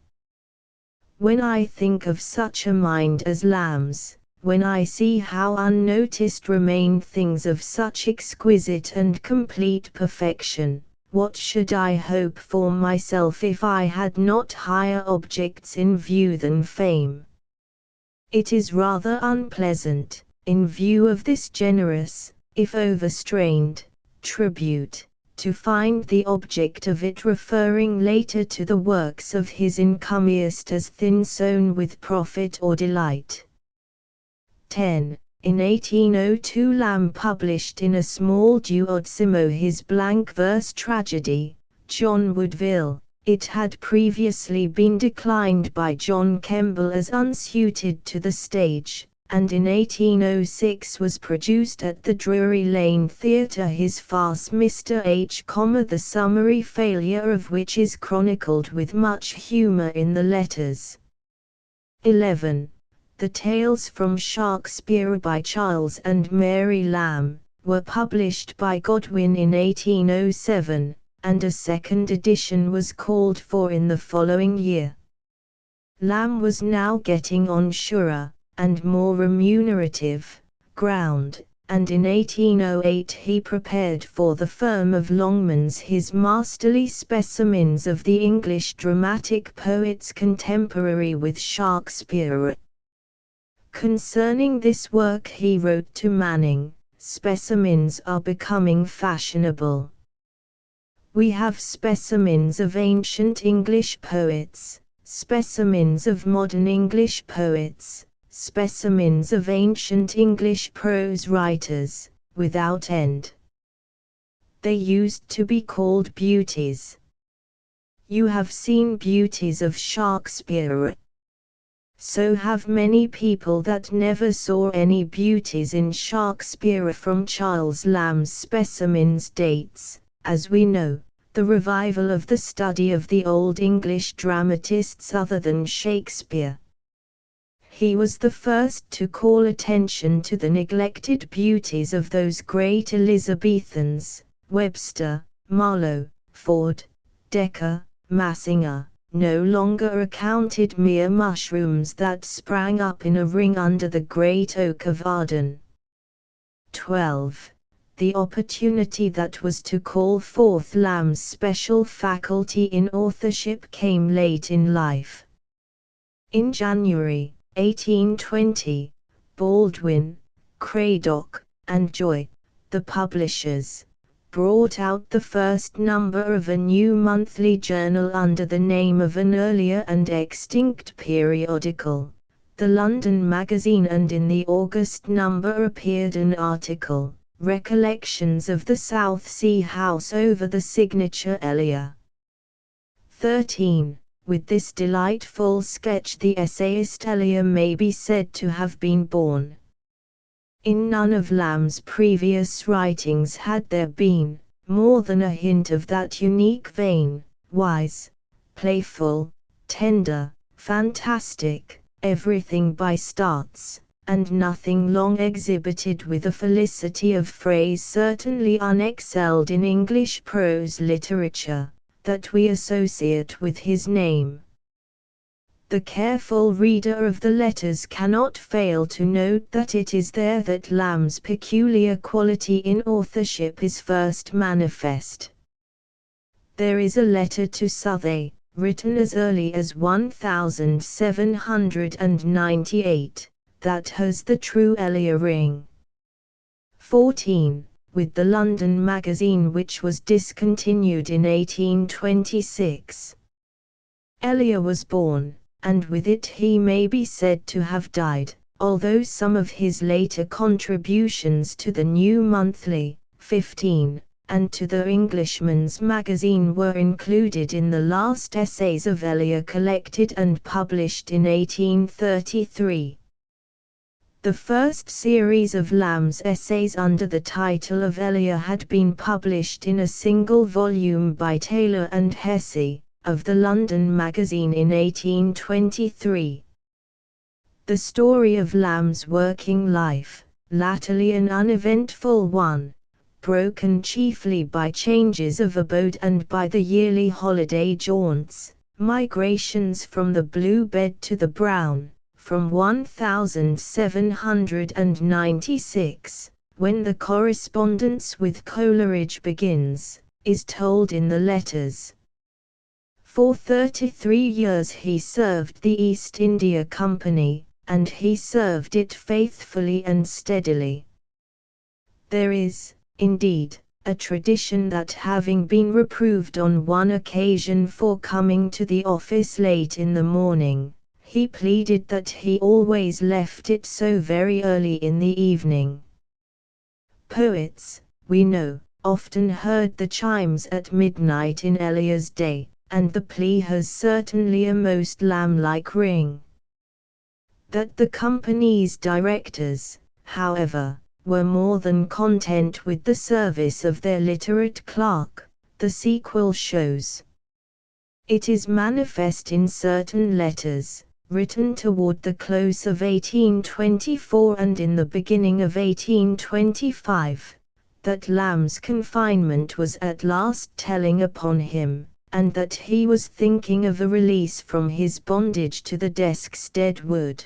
When I think of such a mind as Lamb's, when I see how unnoticed remain things of such exquisite and complete perfection, what should I hope for myself if I had not higher objects in view than fame? It is rather unpleasant, in view of this generous, if overstrained, tribute, to find the object of it referring later to the works of his encomiast as thin sown with profit or delight. 10. In 1802 Lamb published in a small duodecimo his blank verse tragedy, John Woodville. It had previously been declined by John Kemble as unsuited to the stage, and in 1806 was produced at the Drury Lane Theatre his farce Mr. H, the summary failure of which is chronicled with much humour in the letters. 11. The Tales from Shakespeare by Charles and Mary Lamb were published by Godwin in 1807, and a second edition was called for in the following year. Lamb was now getting on surer, and more remunerative, ground, and in 1808 he prepared for the firm of Longmans his masterly specimens of the English dramatic poets contemporary with Shakespeare. Concerning this work he wrote to Manning, "Specimens are becoming fashionable. We have specimens of ancient English poets, specimens of modern English poets, specimens of ancient English prose writers, without end. They used to be called beauties. You have seen beauties of Shakespeare. So have many people that never saw any beauties in Shakespeare." From Charles Lamb's specimens dates, as we know, the revival of the study of the Old English dramatists other than Shakespeare. He was the first to call attention to the neglected beauties of those great Elizabethans, Webster, Marlowe, Ford, Dekker, Massinger, no longer accounted mere mushrooms that sprang up in a ring under the great oak of Arden. 12. The opportunity that was to call forth Lamb's special faculty in authorship came late in life. In January 1820, Baldwin, Cradock, and Joy, the publishers, brought out the first number of a new monthly journal under the name of an earlier and extinct periodical, the London Magazine, and in the August number appeared an article, "Recollections of the South Sea House," over the signature Elia. 13. With this delightful sketch the essayist Elia may be said to have been born. In none of Lamb's previous writings had there been more than a hint of that unique vein, wise, playful, tender, fantastic, everything by starts, and nothing long exhibited with a felicity of phrase certainly unexcelled in English prose literature, that we associate with his name. The careful reader of the letters cannot fail to note that it is there that Lamb's peculiar quality in authorship is first manifest. There is a letter to Southey, written as early as 1798, that has the true Elia ring. 14. With the London magazine, which was discontinued in 1826. Elia was born, and with it he may be said to have died, although some of his later contributions to the New Monthly, 15, and to the Englishman's magazine were included in the last essays of Elia collected and published in 1833. The first series of Lamb's essays under the title of Elia had been published in a single volume by Taylor and Hesse, of the London Magazine in 1823. The story of Lamb's working life, latterly an uneventful one, broken chiefly by changes of abode and by the yearly holiday jaunts, migrations from the blue bed to the brown, from 1796, when the correspondence with Coleridge begins, is told in the letters. For 33 years he served the East India Company, and he served it faithfully and steadily. There is, indeed, a tradition that having been reproved on one occasion for coming to the office late in the morning, he pleaded that he always left it so very early in the evening. Poets, we know, often heard the chimes at midnight in Elia's day, and the plea has certainly a most Lamb-like ring. That the company's directors, however, were more than content with the service of their literate clerk, the sequel shows. It is manifest in certain letters, written toward the close of 1824 and in the beginning of 1825, that Lamb's confinement was at last telling upon him, and that he was thinking of a release from his bondage to the desk-stead wood.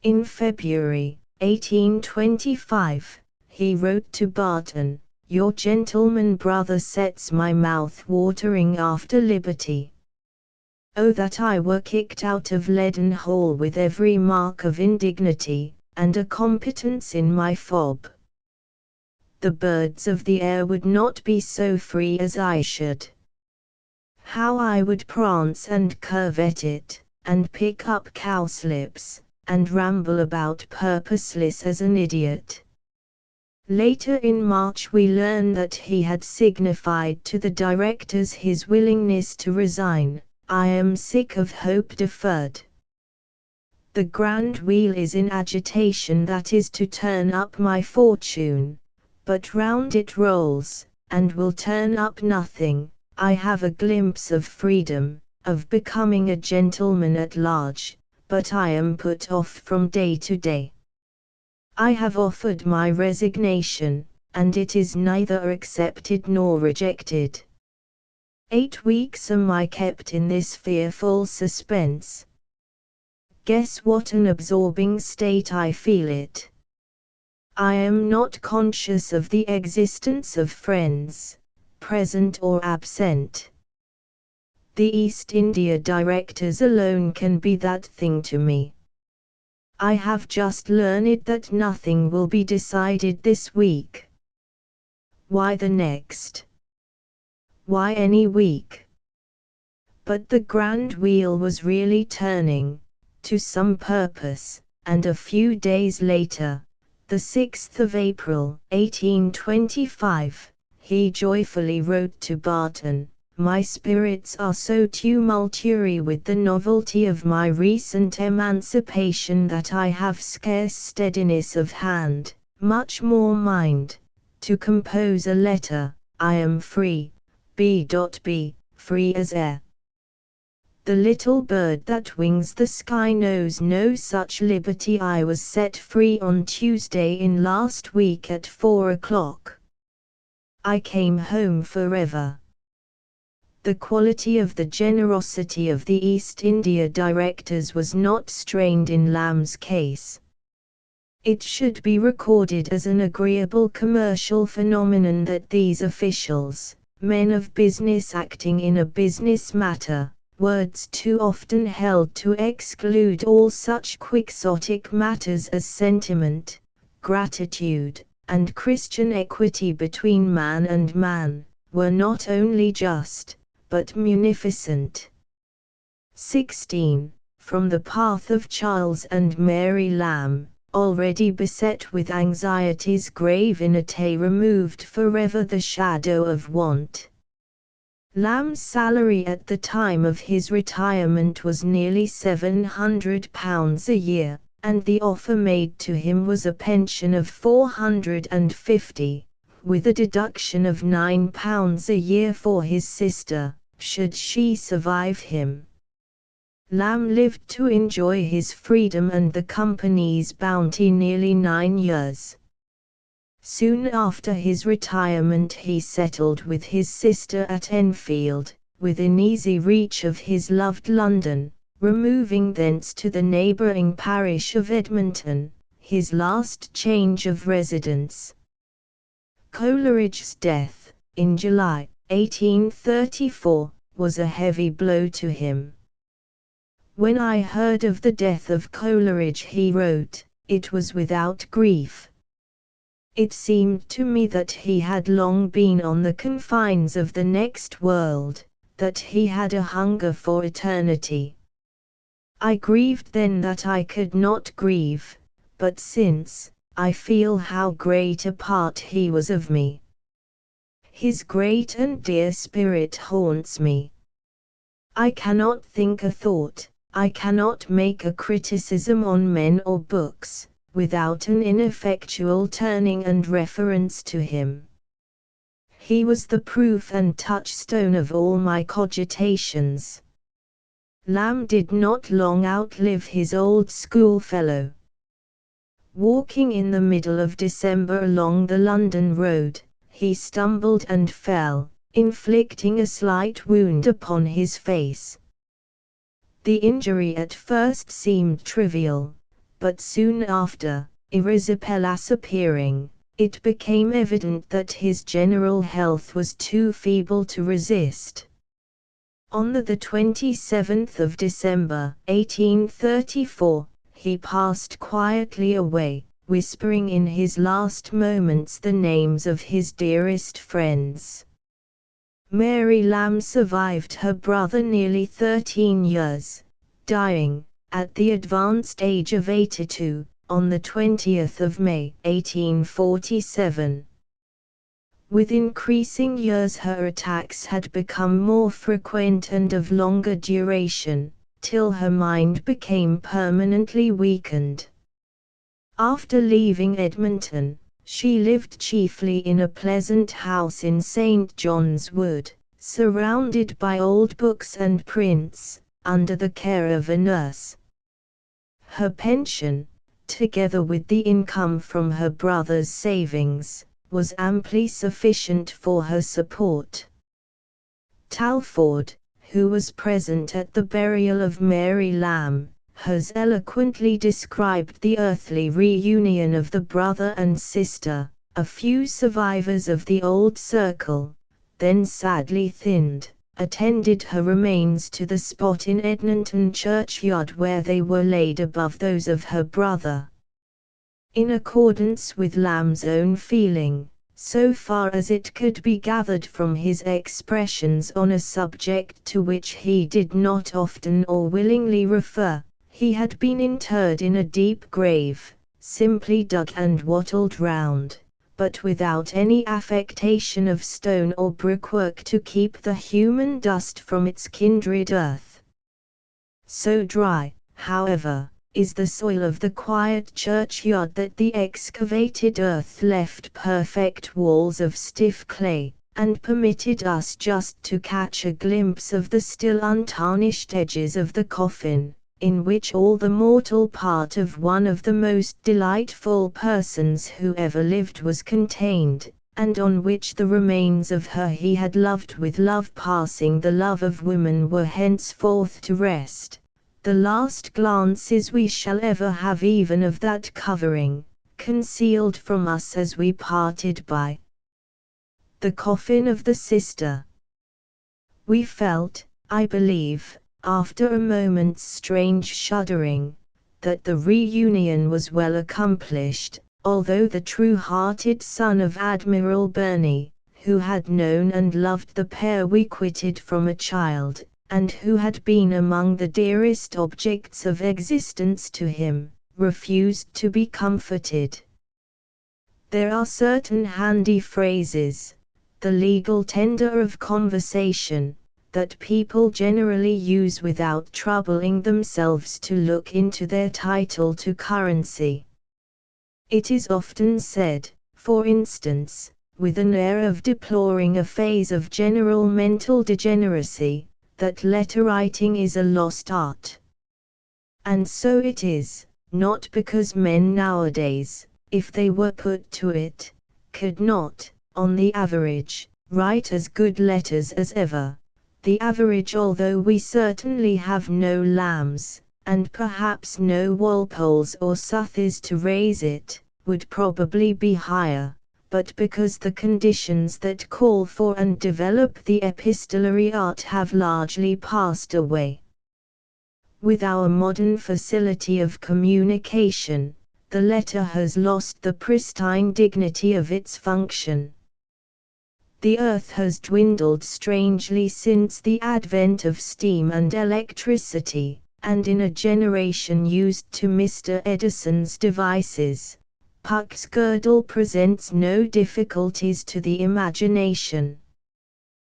In February, 1825, he wrote to Barton, "Your gentleman brother sets my mouth watering after liberty. Oh, that I were kicked out of Leadenhall with every mark of indignity, and a competence in my fob. The birds of the air would not be so free as I should. How I would prance and curvet it, and pick up cowslips, and ramble about purposeless as an idiot." Later in March we learn that he had signified to the directors his willingness to resign. "I am sick of hope deferred. The grand wheel is in agitation that is to turn up my fortune, but round it rolls, and will turn up nothing. I have a glimpse of freedom, of becoming a gentleman at large, but I am put off from day to day. I have offered my resignation, and it is neither accepted nor rejected. 8 weeks am I kept in this fearful suspense. Guess what an absorbing state I feel it. I am not conscious of the existence of friends, present or absent. The East India directors alone can be that thing to me. I have just learned that nothing will be decided this week. Why the next? Why any week?" But the grand wheel was really turning, to some purpose, and a few days later, the 6th of April, 1825, he joyfully wrote to Barton, "My spirits are so tumultuary with the novelty of my recent emancipation that I have scarce steadiness of hand, much more mind, to compose a letter. I am free, B.B., free as air. The little bird that wings the sky knows no such liberty. I was set free on Tuesday in last week at 4 o'clock. I came home forever." The quality of the generosity of the East India directors was not strained in Lamb's case. It should be recorded as an agreeable commercial phenomenon that these officials, men of business acting in a business matter, words too often held to exclude all such quixotic matters as sentiment, gratitude, and Christian equity between man and man, were not only just, but munificent. 16. From the path of Charles and Mary Lamb, already beset with anxieties grave in removed forever the shadow of want. Lamb's salary at the time of his retirement was nearly £700 a year, and the offer made to him was a pension of £450, with a deduction of £9 a year for his sister, should she survive him. Lamb lived to enjoy his freedom and the company's bounty nearly 9 years. Soon after his retirement he settled with his sister at Enfield, within easy reach of his loved London, removing thence to the neighbouring parish of Edmonton, his last change of residence. Coleridge's death, in July, 1834, was a heavy blow to him. When I heard of the death of Coleridge, he wrote, it was without grief. It seemed to me that he had long been on the confines of the next world, that he had a hunger for eternity. I grieved then that I could not grieve, but since, I feel how great a part he was of me. His great and dear spirit haunts me. I cannot think a thought, I cannot make a criticism on men or books, without an ineffectual turning and reference to him. He was the proof and touchstone of all my cogitations. Lamb did not long outlive his old schoolfellow. Walking in the middle of December along the London road, he stumbled and fell, inflicting a slight wound upon his face. The injury at first seemed trivial, but soon after, erysipelas appearing, it became evident that his general health was too feeble to resist. On the 27th of December, 1834, he passed quietly away, whispering in his last moments the names of his dearest friends. Mary Lamb survived her brother nearly 13 years, dying, at the advanced age of 82, on the 20th of May, 1847. With increasing years her attacks had become more frequent and of longer duration, till her mind became permanently weakened. After leaving Edmonton, she lived chiefly in a pleasant house in St. John's Wood, surrounded by old books and prints, under the care of a nurse. Her pension, together with the income from her brother's savings, was amply sufficient for her support. Talfourd, who was present at the burial of Mary Lamb, has eloquently described the earthly reunion of the brother and sister, a few survivors of the old circle, then sadly thinned, attended her remains to the spot in Edmonton churchyard where they were laid above those of her brother. In accordance with Lamb's own feeling, so far as it could be gathered from his expressions on a subject to which he did not often or willingly refer, he had been interred in a deep grave, simply dug and wattled round, but without any affectation of stone or brickwork to keep the human dust from its kindred earth. So dry, however, is the soil of the quiet churchyard that the excavated earth left perfect walls of stiff clay, and permitted us just to catch a glimpse of the still untarnished edges of the coffin, in which all the mortal part of one of the most delightful persons who ever lived was contained, and on which the remains of her he had loved with love passing the love of woman were henceforth to rest, the last glances we shall ever have even of that covering, concealed from us as we parted by the coffin of the sister. We felt, I believe, after a moment's strange shuddering, that the reunion was well accomplished, although the true-hearted son of Admiral Burney, who had known and loved the pair we quitted from a child, and who had been among the dearest objects of existence to him, refused to be comforted. There are certain handy phrases, the legal tender of conversation, that people generally use without troubling themselves to look into their title to currency. It is often said, for instance, with an air of deploring a phase of general mental degeneracy, that letter writing is a lost art. And so it is, not because men nowadays, if they were put to it, could not, on the average, write as good letters as ever. The average, although we certainly have no Lambs, and perhaps no Walpoles or Southys to raise it, would probably be higher, but because the conditions that call for and develop the epistolary art have largely passed away. With our modern facility of communication, the letter has lost the pristine dignity of its function. The earth has dwindled strangely since the advent of steam and electricity, and in a generation used to Mr. Edison's devices, Puck's girdle presents no difficulties to the imagination.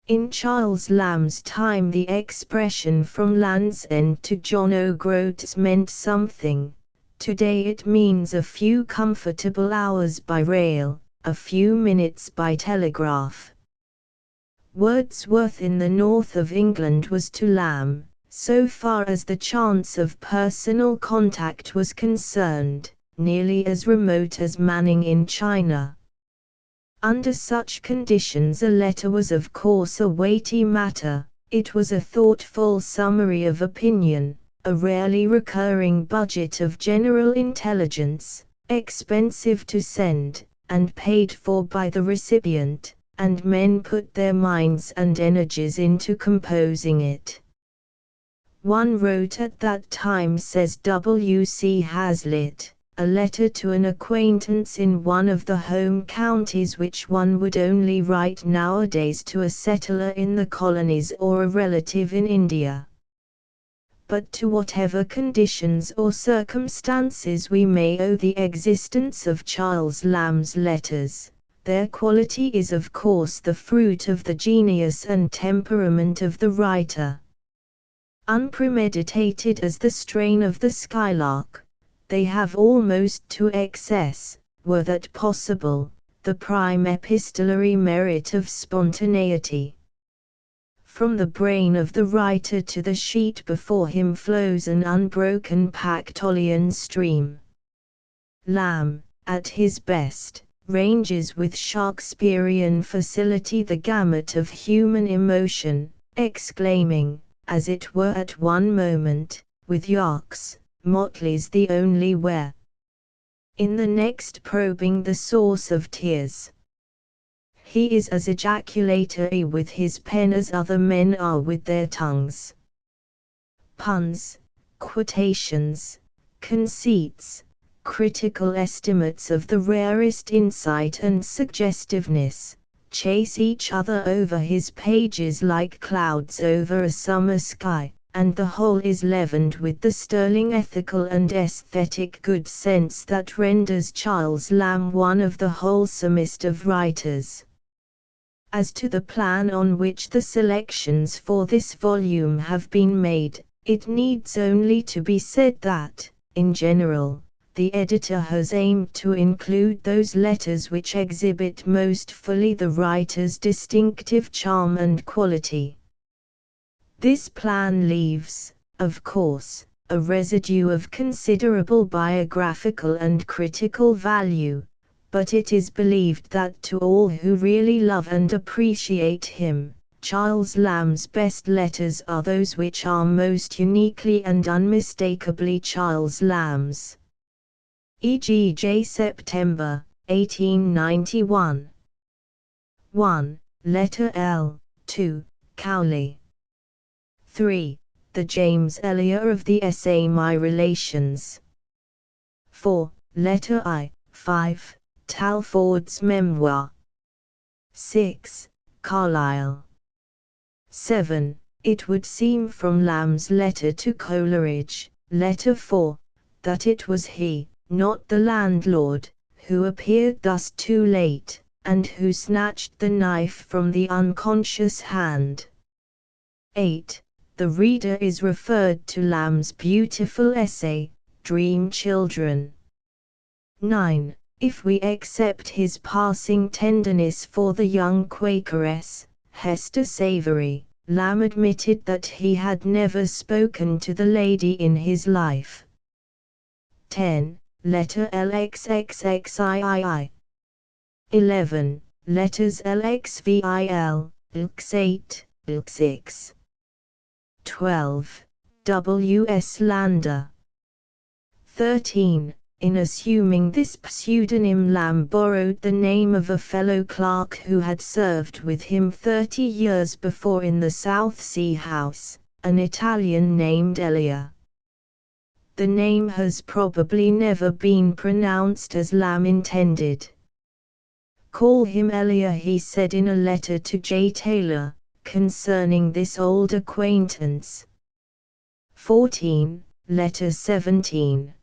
In Charles Lamb's time the expression from Land's End to John O'Groats meant something. Today it means a few comfortable hours by rail, a few minutes by telegraph. Wordsworth in the north of England was to Lamb, so far as the chance of personal contact was concerned, nearly as remote as Manning in China. Under such conditions a letter was of course a weighty matter, it was a thoughtful summary of opinion, a rarely recurring budget of general intelligence, expensive to send, and paid for by the recipient, and men put their minds and energies into composing it. One wrote at that time, says W. C. Hazlitt, a letter to an acquaintance in one of the home counties which one would only write nowadays to a settler in the colonies or a relative in India. But to whatever conditions or circumstances we may owe the existence of Charles Lamb's letters, their quality is of course the fruit of the genius and temperament of the writer. Unpremeditated as the strain of the skylark, they have almost to excess, were that possible, the prime epistolary merit of spontaneity. From the brain of the writer to the sheet before him flows an unbroken Pactolian stream. Lamb, at his best, ranges with Shakespearean facility the gamut of human emotion, exclaiming, as it were at one moment, with Yeats, Motley's the only where. In the next probing the source of tears. He is as ejaculatory with his pen as other men are with their tongues. Puns, quotations, conceits, critical estimates of the rarest insight and suggestiveness, chase each other over his pages like clouds over a summer sky, and the whole is leavened with the sterling ethical and aesthetic good sense that renders Charles Lamb one of the wholesomest of writers. As to the plan on which the selections for this volume have been made, it needs only to be said that, in general, the editor has aimed to include those letters which exhibit most fully the writer's distinctive charm and quality. This plan leaves, of course, a residue of considerable biographical and critical value, but it is believed that to all who really love and appreciate him, Charles Lamb's best letters are those which are most uniquely and unmistakably Charles Lamb's. E.g. J. September, 1891. 1. Letter L. 2. Cowley. 3. the James Elia of the essay My Relations. 4. Letter I. 5. Talfourd's Memoir. 6. Carlyle. 7. It would seem from Lamb's letter to Coleridge, letter 4, that it was he, not the landlord, who appeared thus too late, and who snatched the knife from the unconscious hand. 8. The reader is referred to Lamb's beautiful essay, Dream Children. 9. If we accept his passing tenderness for the young Quakeress, Hester Savoury, Lamb admitted that he had never spoken to the lady in his life. 10. Letter LXXXIII. 11. Letters LXVIL, LX8, LX6. 12. W. S. Lander. 13. In assuming this pseudonym, Lamb borrowed the name of a fellow clerk who had served with him 30 years before in the South Sea House, an Italian named Elia. The name has probably never been pronounced as Lamb intended. Call him Elia, he said in a letter to J. Taylor, concerning this old acquaintance. 14. Letter 17.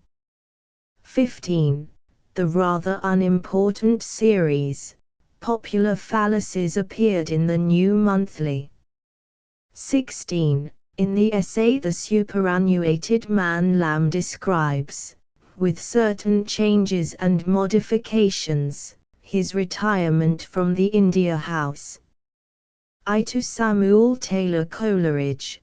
15. The rather unimportant series, Popular Fallacies, appeared in the New Monthly. 16. In the essay The Superannuated Man, Lamb describes, with certain changes and modifications, his retirement from the India House. I to Samuel Taylor Coleridge.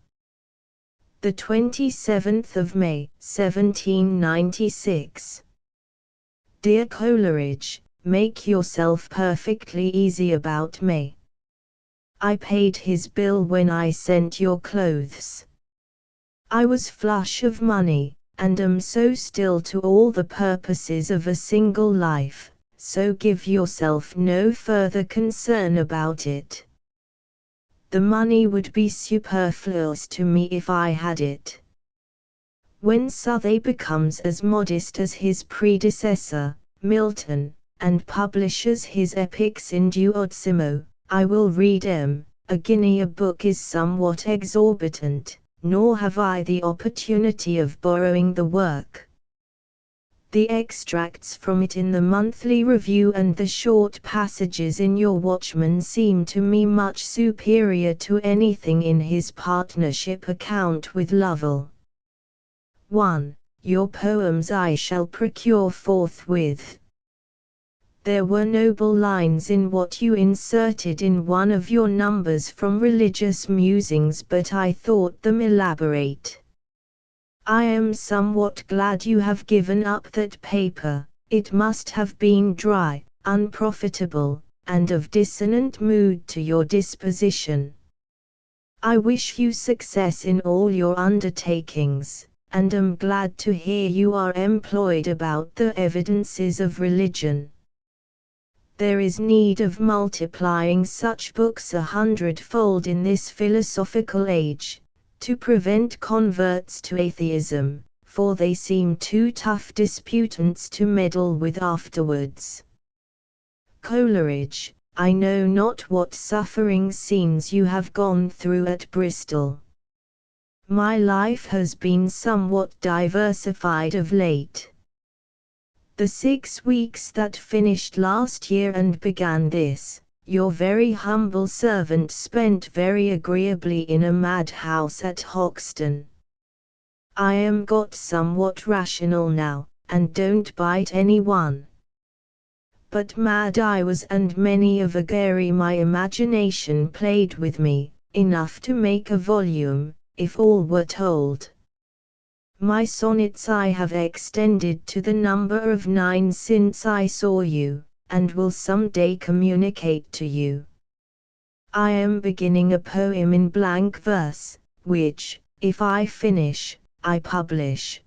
The 27th of May, 1796. Dear Coleridge, make yourself perfectly easy about me. I paid his bill when I sent your clothes. I was flush of money, and am so still to all the purposes of a single life, so give yourself no further concern about it. The money would be superfluous to me if I had it. When Southey becomes as modest as his predecessor, Milton, and publishes his epics in duodecimo, I will read 'em. A guinea a book is somewhat exorbitant, nor have I the opportunity of borrowing the work. The extracts from it in the Monthly Review and the short passages in your Watchman seem to me much superior to anything in his partnership account with Lovell. 1. Your poems I shall procure forthwith. There were noble lines in what you inserted in one of your numbers from Religious Musings, but I thought them elaborate. I am somewhat glad you have given up that paper. It must have been dry, unprofitable, and of dissonant mood to your disposition. I wish you success in all your undertakings, and am glad to hear you are employed about the evidences of religion. There is need of multiplying such books 100-fold in this philosophical age, to prevent converts to atheism, for they seem too tough disputants to meddle with afterwards. Coleridge, I know not what suffering scenes you have gone through at Bristol. My life has been somewhat diversified of late. The 6 weeks that finished last year and began this, your very humble servant spent very agreeably in a madhouse at Hoxton. I am got somewhat rational now, and don't bite any one. But mad I was, and many a vagary my imagination played with me, enough to make a volume, if all were told. My sonnets I have extended to the number of 9 since I saw you, and will some day communicate to you. I am beginning a poem in blank verse, which, if I finish, I publish.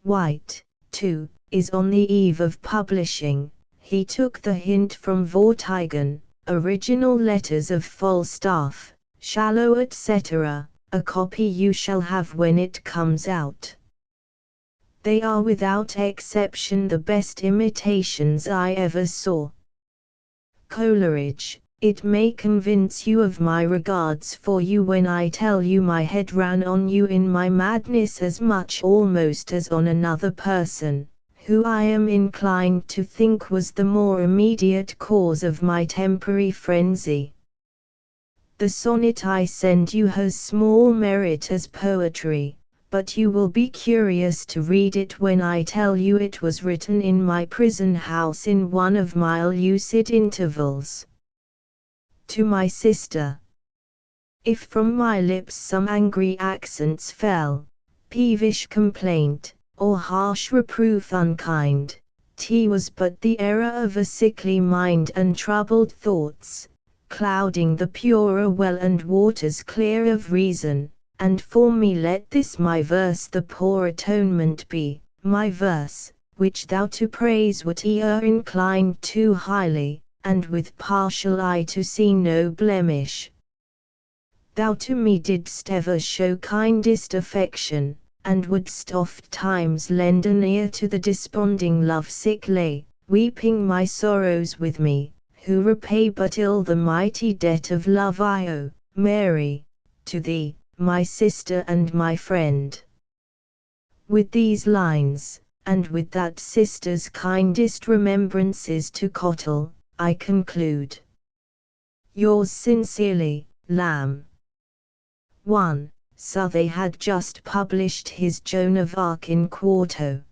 White, too, is on the eve of publishing. He took the hint from Vortigern, Original Letters of Falstaff, Shallow, etc., a copy you shall have when it comes out. They are without exception the best imitations I ever saw. Coleridge. It may convince you of my regards for you when I tell you my head ran on you in my madness as much almost as on another person, who I am inclined to think was the more immediate cause of my temporary frenzy. The sonnet I send you has small merit as poetry, but you will be curious to read it when I tell you it was written in my prison house in one of my lucid intervals. To my sister. If from my lips some angry accents fell, peevish complaint, or harsh reproof unkind, 'twas but the error of a sickly mind and troubled thoughts, clouding the purer well and waters clear of reason, and for me let this my verse the poor atonement be, my verse, which thou to praise wert e'er inclined too highly, and with partial eye to see no blemish. Thou to me didst ever show kindest affection, and wouldst oft times lend an ear to the desponding love-sick lay, weeping my sorrows with me, who repay but ill the mighty debt of love I owe, Mary, to thee, my sister and my friend. With these lines, and with that sister's kindest remembrances to Cottle, I conclude. Yours sincerely, Lamb. 1. Southey had just published his Joan of Arc in quarto.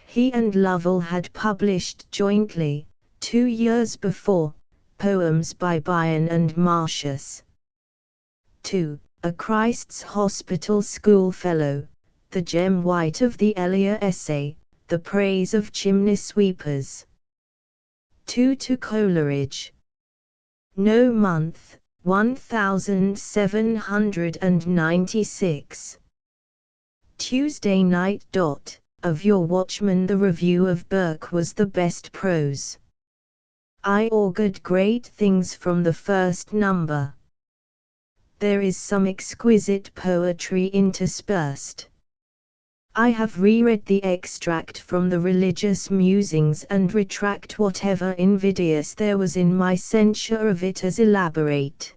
He and Lovell had published jointly, 2 years before, poems by Byron and Martius. 2. A Christ's Hospital schoolfellow, the gem white of the Elia essay, The Praise of Chimney Sweepers. 2. To Coleridge. No month, 1796. Tuesday night. Of your Watchman the review of Burke was the best prose. I augured great things from the first number. There is some exquisite poetry interspersed. I have reread the extract from the Religious Musings and retract whatever invidious there was in my censure of it as elaborate.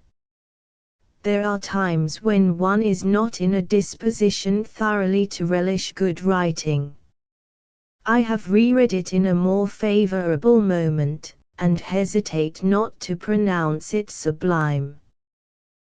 There are times when one is not in a disposition thoroughly to relish good writing. I have reread it in a more favorable moment, and hesitate not to pronounce it sublime.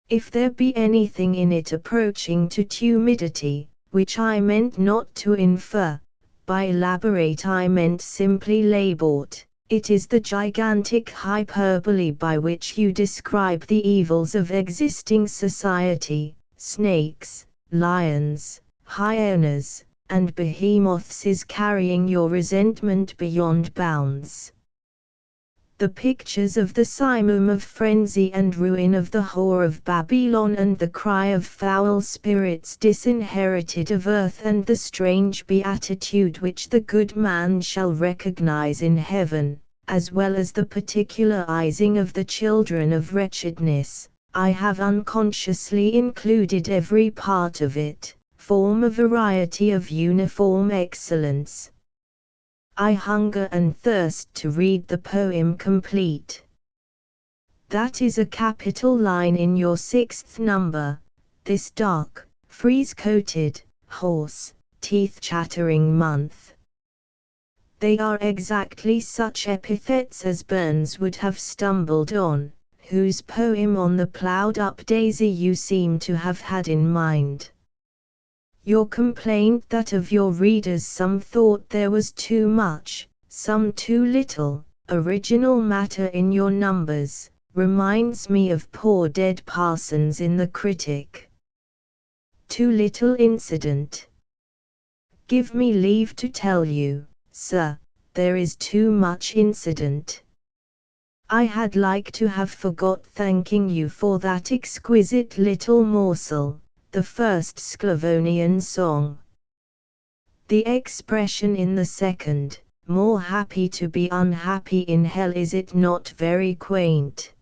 If there be anything in it approaching to tumidity, which I meant not to infer, by elaborate I meant simply labort, it is the gigantic hyperbole by which you describe the evils of existing society, snakes, lions, hyenas, and behemoths is carrying your resentment beyond bounds. The pictures of the Simum of frenzy and ruin of the whore of Babylon and the cry of foul spirits disinherited of earth and the strange beatitude which the good man shall recognize in heaven, as well as the particularizing of the children of wretchedness, I have unconsciously included every part of it, form a variety of uniform excellence. I hunger and thirst to read the poem complete. That is a capital line in your 6th number, this dark, frieze-coated, horse, teeth-chattering month. They are exactly such epithets as Burns would have stumbled on, whose poem on the ploughed-up daisy you seem to have had in mind. Your complaint that of your readers some thought there was too much, some too little, original matter in your numbers, reminds me of poor dead Parsons in the Critic. Too little incident. Give me leave to tell you, sir, there is too much incident. I had like to have forgot thanking you for that exquisite little morsel, the first Sclavonian song. The expression in the second, more happy to be unhappy in hell, is it not very quaint?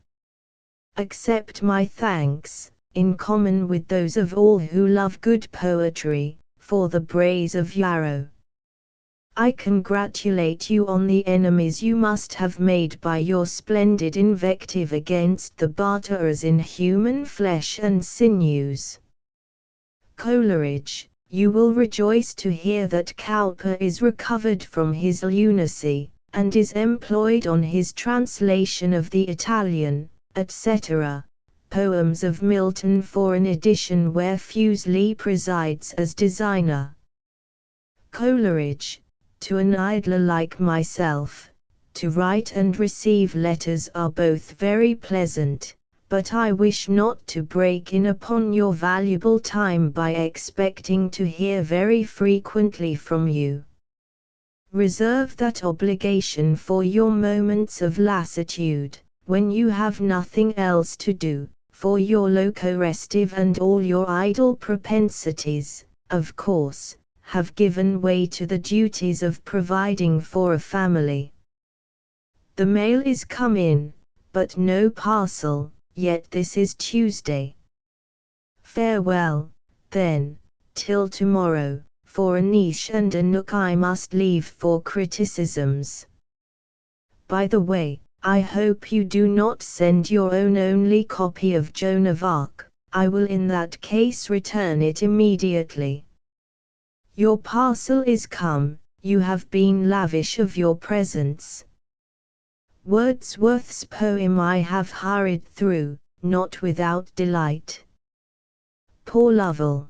Accept my thanks, in common with those of all who love good poetry, for the braes of Yarrow. I congratulate you on the enemies you must have made by your splendid invective against the barterers in human flesh and sinews. Coleridge, you will rejoice to hear that Cowper is recovered from his lunacy, and is employed on his translation of the Italian, etc., poems of Milton for an edition where Fuseli presides as designer. Coleridge, to an idler like myself, to write and receive letters are both very pleasant, but I wish not to break in upon your valuable time by expecting to hear very frequently from you. Reserve that obligation for your moments of lassitude, when you have nothing else to do, for your loco-restive and all your idle propensities, of course, have given way to the duties of providing for a family. The mail is come in, but no parcel, yet this is Tuesday. Farewell, then, till tomorrow, for a niche and a nook I must leave for criticisms. By the way, I hope you do not send your own only copy of Joan of Arc, I will in that case return it immediately. Your parcel is come, you have been lavish of your presents. Wordsworth's poem I have hurried through, not without delight. Poor Lovell!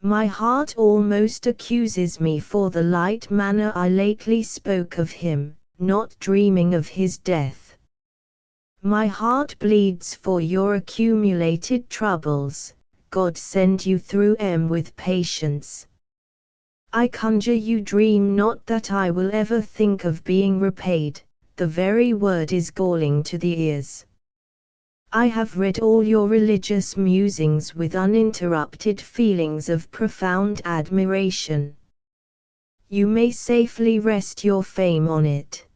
My heart almost accuses me for the light manner I lately spoke of him, not dreaming of his death. My heart bleeds for your accumulated troubles, God send you through with patience. I conjure you dream not that I will ever think of being repaid, the very word is galling to the ears. I have read all your religious musings with uninterrupted feelings of profound admiration. You may safely rest your fame on it.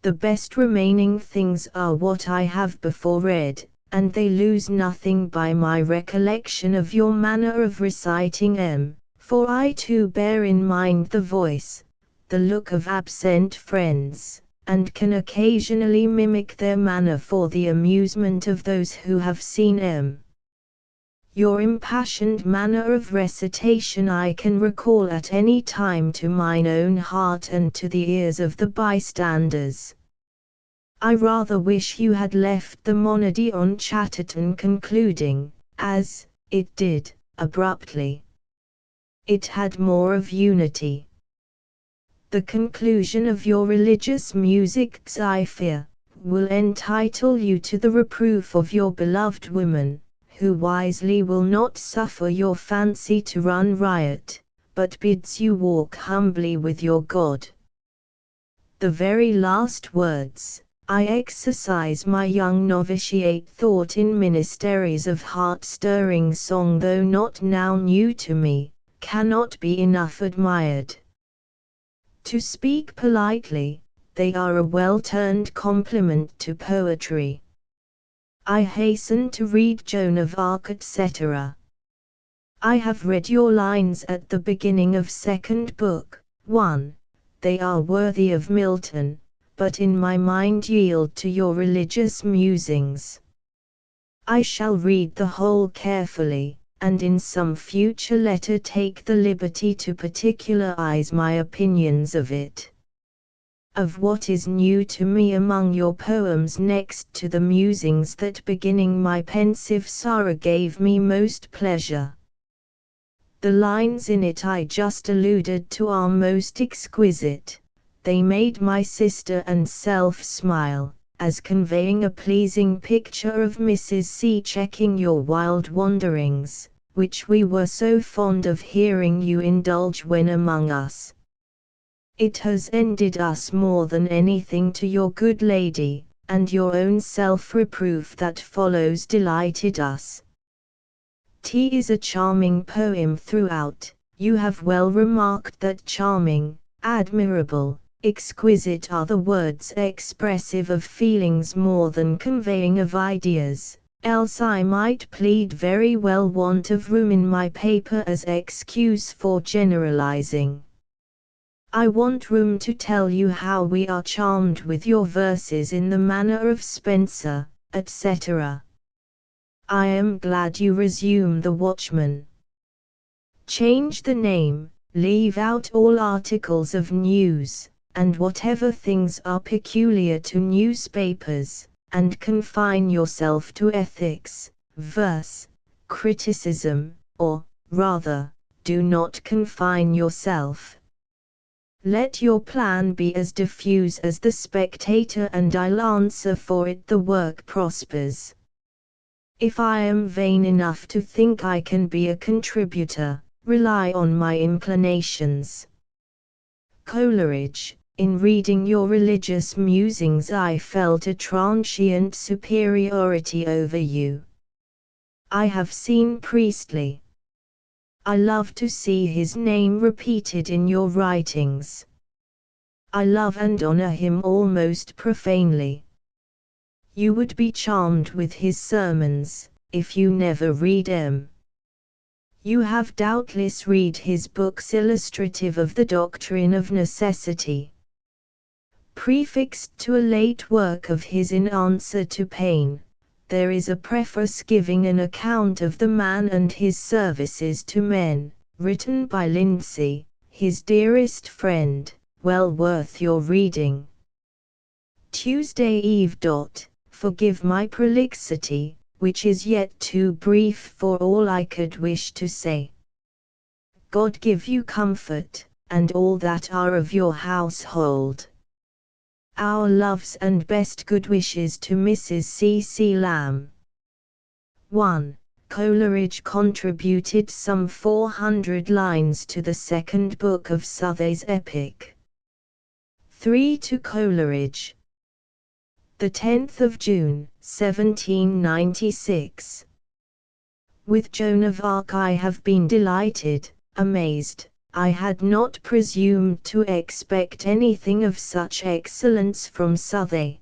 The best remaining things are what I have before read, and they lose nothing by my recollection of your manner of reciting for I too bear in mind the voice, the look of absent friends, and can occasionally mimic their manner for the amusement of those who have seen Your impassioned manner of recitation I can recall at any time to mine own heart and to the ears of the bystanders. I rather wish you had left the monody on Chatterton concluding, as it did, abruptly. It had more of unity. The conclusion of your religious music, I fear, will entitle you to the reproof of your beloved woman, who wisely will not suffer your fancy to run riot, but bids you walk humbly with your God. The very last words, I exercise my young novitiate thought in ministeries of heart-stirring song though not now new to me, cannot be enough admired. To speak politely, they are a well-turned compliment to poetry. I hasten to read Joan of Arc, etc. I have read your lines at the beginning of second book, 1. They are worthy of Milton, but in my mind yield to your religious musings. I shall read the whole carefully, and in some future letter take the liberty to particularize my opinions of it. Of what is new to me among your poems next to the musings that beginning my pensive sorrow gave me most pleasure. The lines in it I just alluded to are most exquisite, they made my sister and self smile, as conveying a pleasing picture of Mrs. C. checking your wild wanderings, which we were so fond of hearing you indulge when among us. It has ended us more than anything to your good lady, and your own self-reproof that follows delighted us. T is a charming poem throughout, you have well remarked that charming, admirable, exquisite are the words expressive of feelings more than conveying of ideas, else I might plead very well want of room in my paper as excuse for generalizing. I want room to tell you how we are charmed with your verses in the manner of Spenser, etc. I am glad you resume the Watchman. Change the name, leave out all articles of news, and whatever things are peculiar to newspapers, and confine yourself to ethics, verse, criticism, or, rather, do not confine yourself. Let your plan be as diffuse as the Spectator, and I'll answer for it the work prospers. If I am vain enough to think I can be a contributor, rely on my inclinations. Coleridge, in reading your religious musings I felt a transient superiority over you. I have seen Priestley. I love to see his name repeated in your writings. I love and honor him almost profanely. You would be charmed with his sermons, if you never read 'em. You have doubtless read his books illustrative of the doctrine of necessity. Prefixed to a late work of his in answer to Paine, there is a preface giving an account of the man and his services to men, written by Lindsay, his dearest friend, well worth your reading. Tuesday Eve. Forgive my prolixity, which is yet too brief for all I could wish to say. God give you comfort, and all that are of your household. Our loves and best good wishes to Mrs. C. C. Lamb. 1. Coleridge contributed some 400 lines to the second book of Southey's epic. 3. To Coleridge. The 10th of June, 1796. With Joan of Arc I have been delighted, amazed. I had not presumed to expect anything of such excellence from Southey.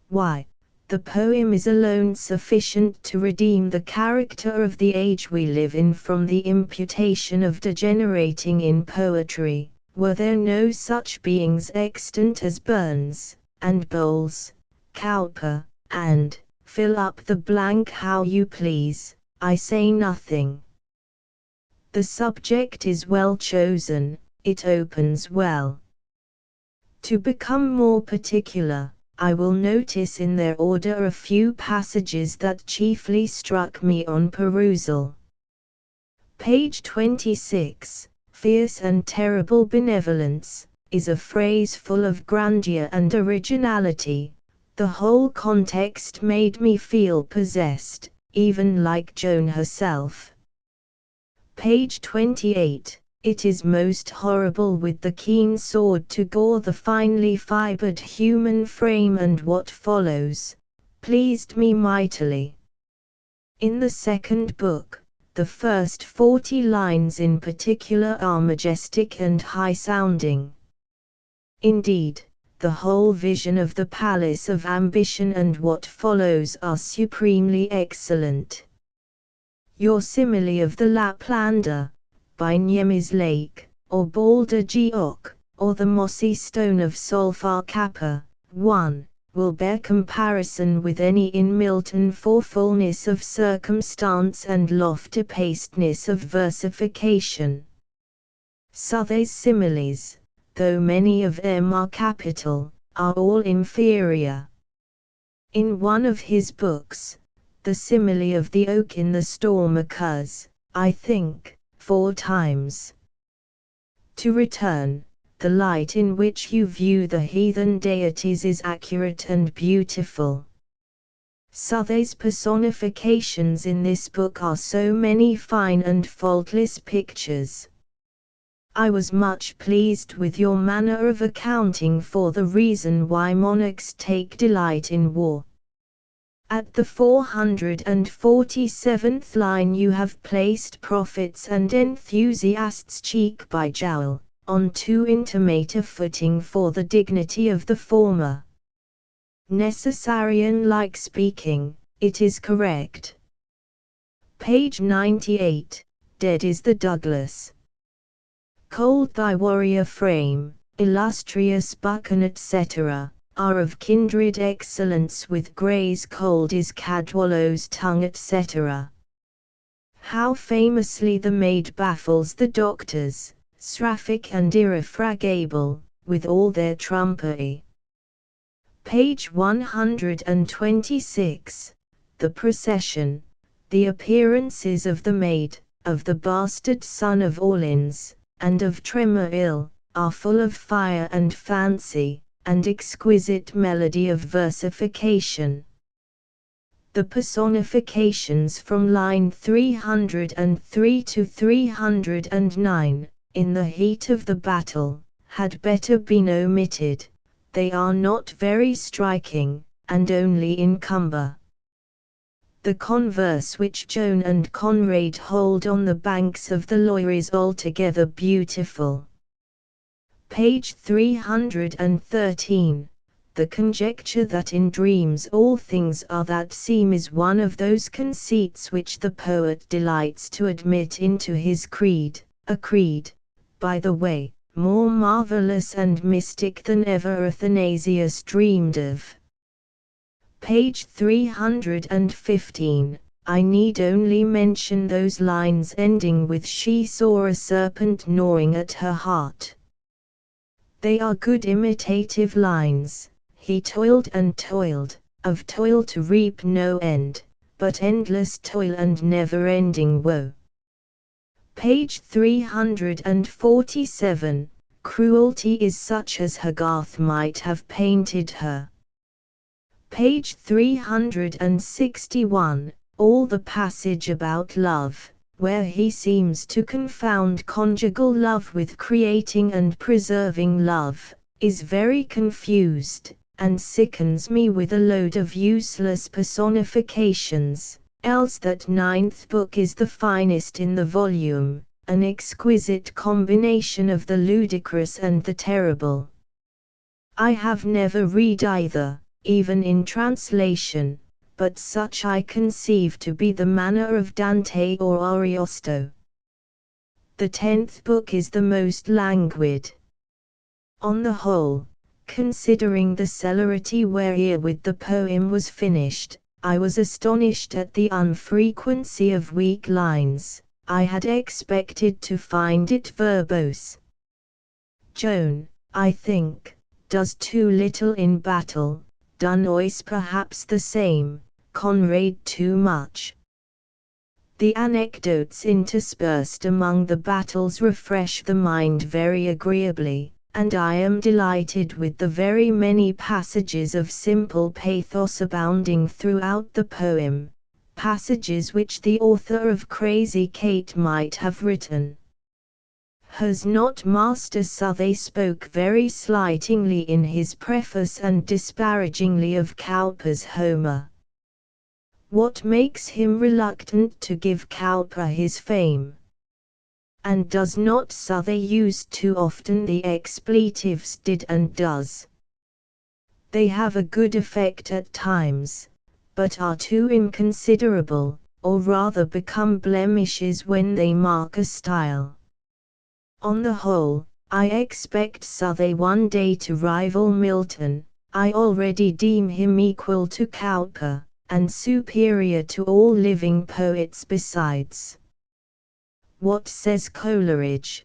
Why, the poem is alone sufficient to redeem the character of the age we live in from the imputation of degenerating in poetry, were there no such beings extant as Burns, and Bowles, Cowper, and, fill up the blank how you please, I say nothing. The subject is well chosen, it opens well. To become more particular, I will notice in their order a few passages that chiefly struck me on perusal. Page 26, Fierce and terrible benevolence, is a phrase full of grandeur and originality. The whole context made me feel possessed, even like Joan herself. Page 28, it is most horrible with the keen sword to gore the finely fibered human frame, and what follows pleased me mightily. In the second book, the first 40 lines in particular are majestic and high-sounding. Indeed, the whole vision of the palace of ambition and what follows are supremely excellent. Your simile of the Laplander, by Niemi's Lake, or Balder Geoch, or the mossy stone of Solfar Kappa, 1, will bear comparison with any in Milton for fullness of circumstance and lofty-pacedness of versification. Southey's similes, though many of them are capital, are all inferior. In one of his books, the simile of the oak in the storm occurs, I think, 4 times. To return, the light in which you view the heathen deities is accurate and beautiful. Southey's personifications in this book are so many fine and faultless pictures. I was much pleased with your manner of accounting for the reason why monarchs take delight in war. At the 447th line you have placed prophets and enthusiasts cheek by jowl, on too intimate a footing for the dignity of the former. Necessarian-like speaking, it is correct. Page 98, dead is the Douglas. Cold thy warrior frame, illustrious Buchan etc., are of kindred excellence with Gray's cold is Cadwallow's tongue etc. How famously the maid baffles the doctors, Sraffic and irrefragable, with all their trumpery. Page 126, the procession, the appearances of the maid, of the bastard son of Orleans, and of Tremoril, are full of fire and fancy, and exquisite melody of versification. The personifications from line 303 to 309, in the heat of the battle, had better been omitted. They are not very striking, and only encumber the converse which Joan and Conrad hold on the banks of the Loire is altogether beautiful. Page 313. The conjecture that in dreams all things are that seem is one of those conceits which the poet delights to admit into his creed, a creed, by the way, more marvelous and mystic than ever Athanasius dreamed of. Page 315. I need only mention those lines ending with she saw a serpent gnawing at her heart. They are good imitative lines. He toiled and toiled, of toil to reap no end, but endless toil and never-ending woe. Page 347. Cruelty is such as Hogarth might have painted her. Page 361. All the passage about love, where he seems to confound conjugal love with creating and preserving love, is very confused, and sickens me with a load of useless personifications, else that 9th book is the finest in the volume, an exquisite combination of the ludicrous and the terrible. I have never read either, even in translation, but such I conceive to be the manner of Dante or Ariosto. The 10th book is the most languid. On the whole, considering the celerity wherewith the poem was finished, I was astonished at the unfrequency of weak lines. I had expected to find it verbose. Joan, I think, does too little in battle, Dunois perhaps the same, Conrad too much. The anecdotes interspersed among the battles refresh the mind very agreeably, and I am delighted with the very many passages of simple pathos abounding throughout the poem, passages which the author of Crazy Kate might have written. Has not Master Southey spoke very slightingly in his preface and disparagingly of Cowper's Homer? What makes him reluctant to give Cowper his fame? And does not Southey use too often the expletives did and does? They have a good effect at times, but are too inconsiderable, or rather become blemishes when they mark a style. On the whole, I expect Southey one day to rival Milton. I already deem him equal to Cowper, and superior to all living poets besides. What says Coleridge?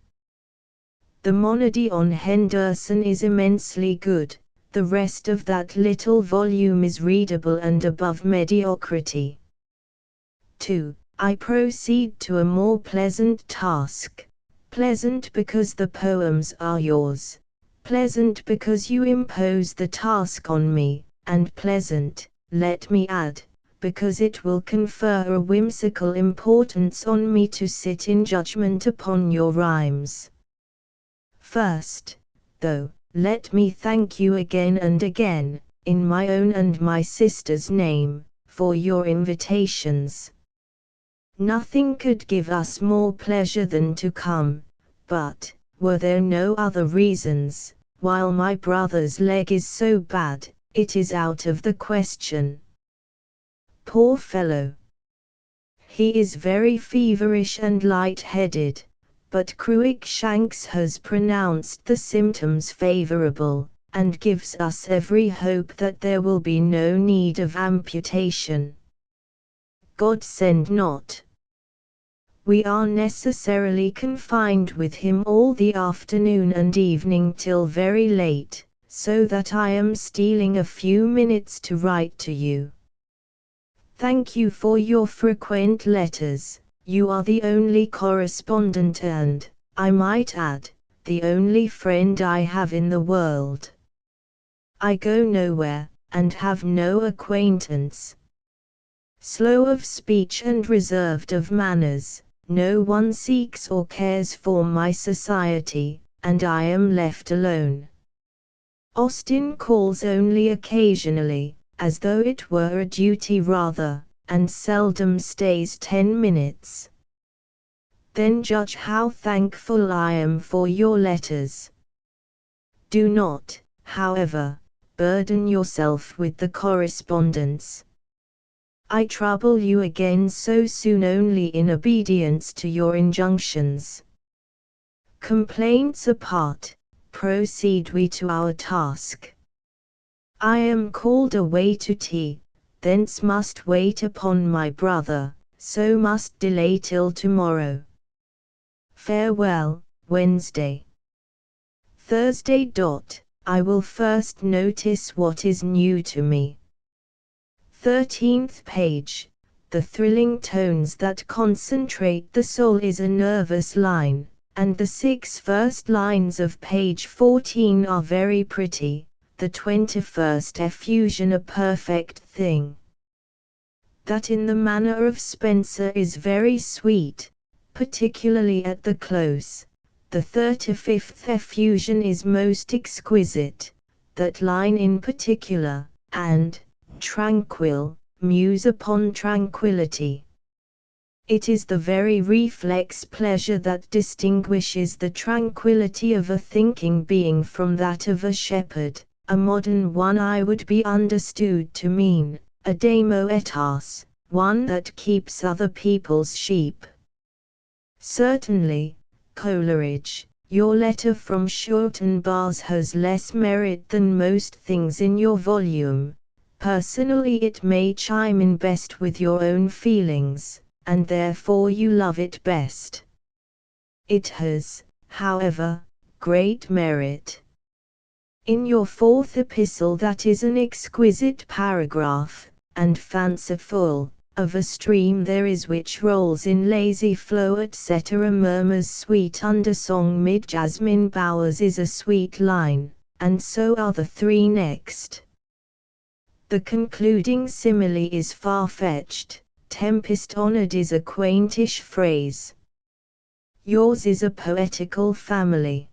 The monody on Henderson is immensely good, the rest of that little volume is readable and above mediocrity. 2. I proceed to a more pleasant task. Pleasant because the poems are yours, pleasant because you impose the task on me, and pleasant, let me add, because it will confer a whimsical importance on me to sit in judgment upon your rhymes. First, though, let me thank you again and again, in my own and my sister's name, for your invitations. Nothing could give us more pleasure than to come, but, were there no other reasons, while my brother's leg is so bad, it is out of the question. Poor fellow! He is very feverish and light-headed, but Cruikshanks has pronounced the symptoms favorable, and gives us every hope that there will be no need of amputation. God send not. We are necessarily confined with him all the afternoon and evening till very late, so that I am stealing a few minutes to write to you. Thank you for your frequent letters. You are the only correspondent and, I might add, the only friend I have in the world. I go nowhere, and have no acquaintance. Slow of speech and reserved of manners, no one seeks or cares for my society, and I am left alone. Austin calls only occasionally, as though it were a duty rather, and seldom stays 10 minutes. Then judge how thankful I am for your letters. Do not, however, burden yourself with the correspondence. I trouble you again so soon only in obedience to your injunctions. Complaints apart, proceed we to our task. I am called away to tea, thence must wait upon my brother, so must delay till tomorrow. Farewell, Wednesday. Thursday. I will first notice what is new to me. 13th page. The thrilling tones that concentrate the soul is a nervous line, and the 6 first lines of page 14 are very pretty, the 21st effusion a perfect thing. That in the manner of Spenser is very sweet, particularly at the close. The 35th effusion is most exquisite, that line in particular, and, tranquil, muse upon tranquillity. It is the very reflex pleasure that distinguishes the tranquillity of a thinking being from that of a shepherd. A modern one I would be understood to mean, a damoetas, one that keeps other people's sheep. Certainly, Coleridge, your letter from Shorten Bars has less merit than most things in your volume. Personally it may chime in best with your own feelings, and therefore you love it best. It has, however, great merit. In your 4th epistle that is an exquisite paragraph, and fanciful, of a stream there is which rolls in lazy flow etc. murmurs sweet undersong mid jasmine bowers is a sweet line, and so are the 3 next. The concluding simile is far-fetched, tempest honoured is a quaintish phrase. Yours is a poetical family.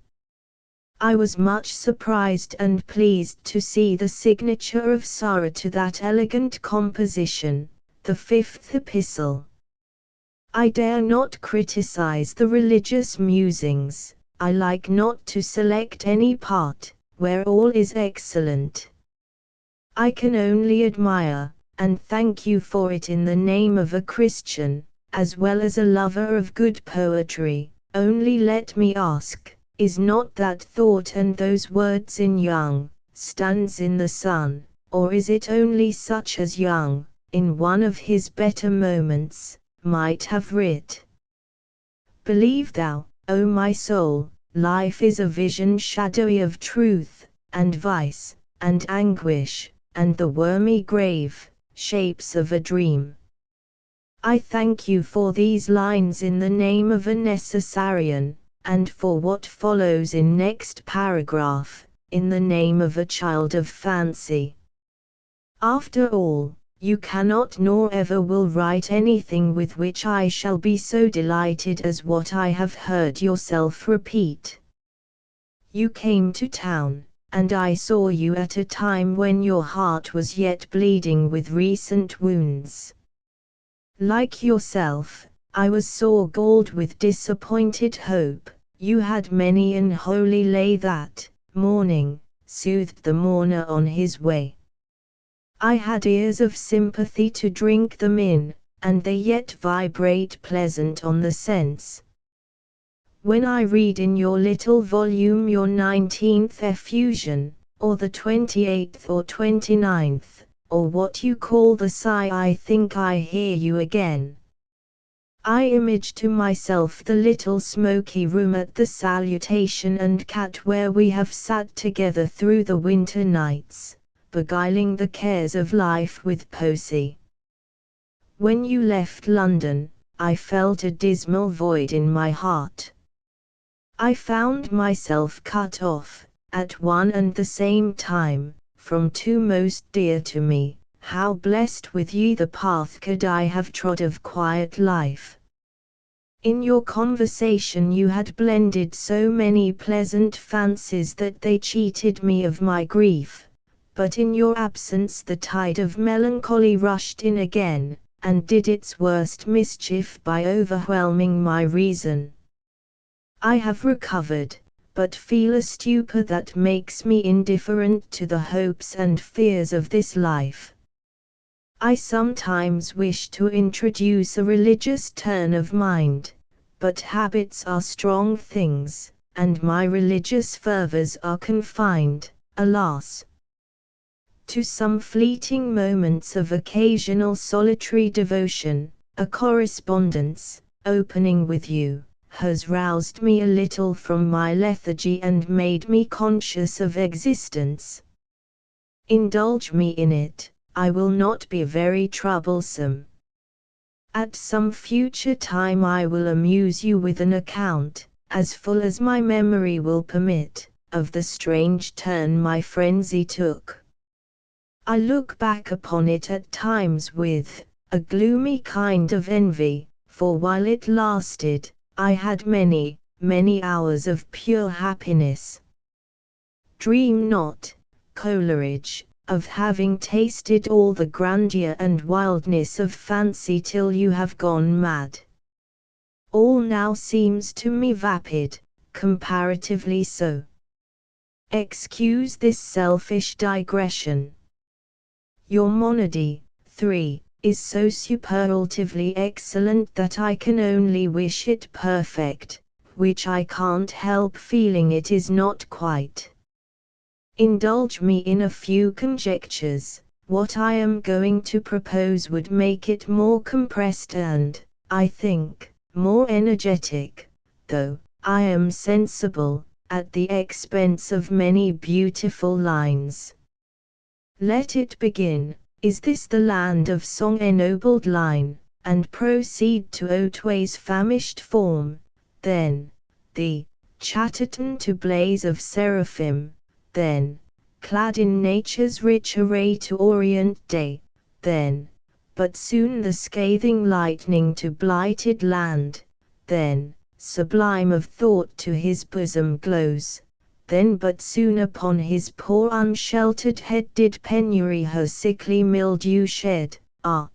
I was much surprised and pleased to see the signature of Sarah to that elegant composition, the 5th epistle. I dare not criticize the religious musings, I like not to select any part, where all is excellent. I can only admire, and thank you for it in the name of a Christian, as well as a lover of good poetry. Only let me ask, is not that thought and those words in Young, Stands in the Sun, or is it only such as Young, in one of his better moments, might have writ? Believe thou, O my soul, life is a vision shadowy of truth, and vice, and anguish, and the wormy grave, shapes of a dream. I thank you for these lines in the name of a necessarian, and for what follows in next paragraph, in the name of a child of fancy. After all, you cannot nor ever will write anything with which I shall be so delighted as what I have heard yourself repeat. You came to town, and I saw you at a time when your heart was yet bleeding with recent wounds. Like yourself, I was sore galled with disappointed hope. You had many an holy lay that morning, soothed the mourner on his way. I had ears of sympathy to drink them in, and they yet vibrate pleasant on the sense. When I read in your little volume your 19th effusion, or the 28th or 29th, or what you call the sigh, I think I hear you again. I image to myself the little smoky room at the Salutation and Cat where we have sat together through the winter nights, beguiling the cares of life with poesy. When you left London, I felt a dismal void in my heart. I found myself cut off, at one and the same time, from two most dear to me. How blessed with ye the path could I have trod of quiet life. In your conversation you had blended so many pleasant fancies that they cheated me of my grief, but in your absence the tide of melancholy rushed in again, and did its worst mischief by overwhelming my reason. I have recovered, but feel a stupor that makes me indifferent to the hopes and fears of this life. I sometimes wish to introduce a religious turn of mind, but habits are strong things, and my religious fervors are confined, alas, to some fleeting moments of occasional solitary devotion. A correspondence, opening with you, has roused me a little from my lethargy and made me conscious of existence. Indulge me in it. I will not be very troublesome. At some future time I will amuse you with an account, as full as my memory will permit, of the strange turn my frenzy took. I look back upon it at times with a gloomy kind of envy, for while it lasted, I had many, many hours of pure happiness. Dream not, Coleridge, of having tasted all the grandeur and wildness of fancy till you have gone mad. All now seems to me vapid, comparatively so. Excuse this selfish digression. Your monody, 3, is so superlatively excellent that I can only wish it perfect, which I can't help feeling it is not quite. Indulge me in a few conjectures. What I am going to propose would make it more compressed and, I think, more energetic, though, I am sensible, at the expense of many beautiful lines. Let it begin. Is this the land of song ennobled line, and proceed to Otway's famished form, then, the Chatterton to blaze of seraphim, then, clad in nature's rich array to orient day, then, but soon the scathing lightning to blighted land, then, sublime of thought to his bosom glows, then but soon upon his poor unsheltered head did penury her sickly mildew shed, ah!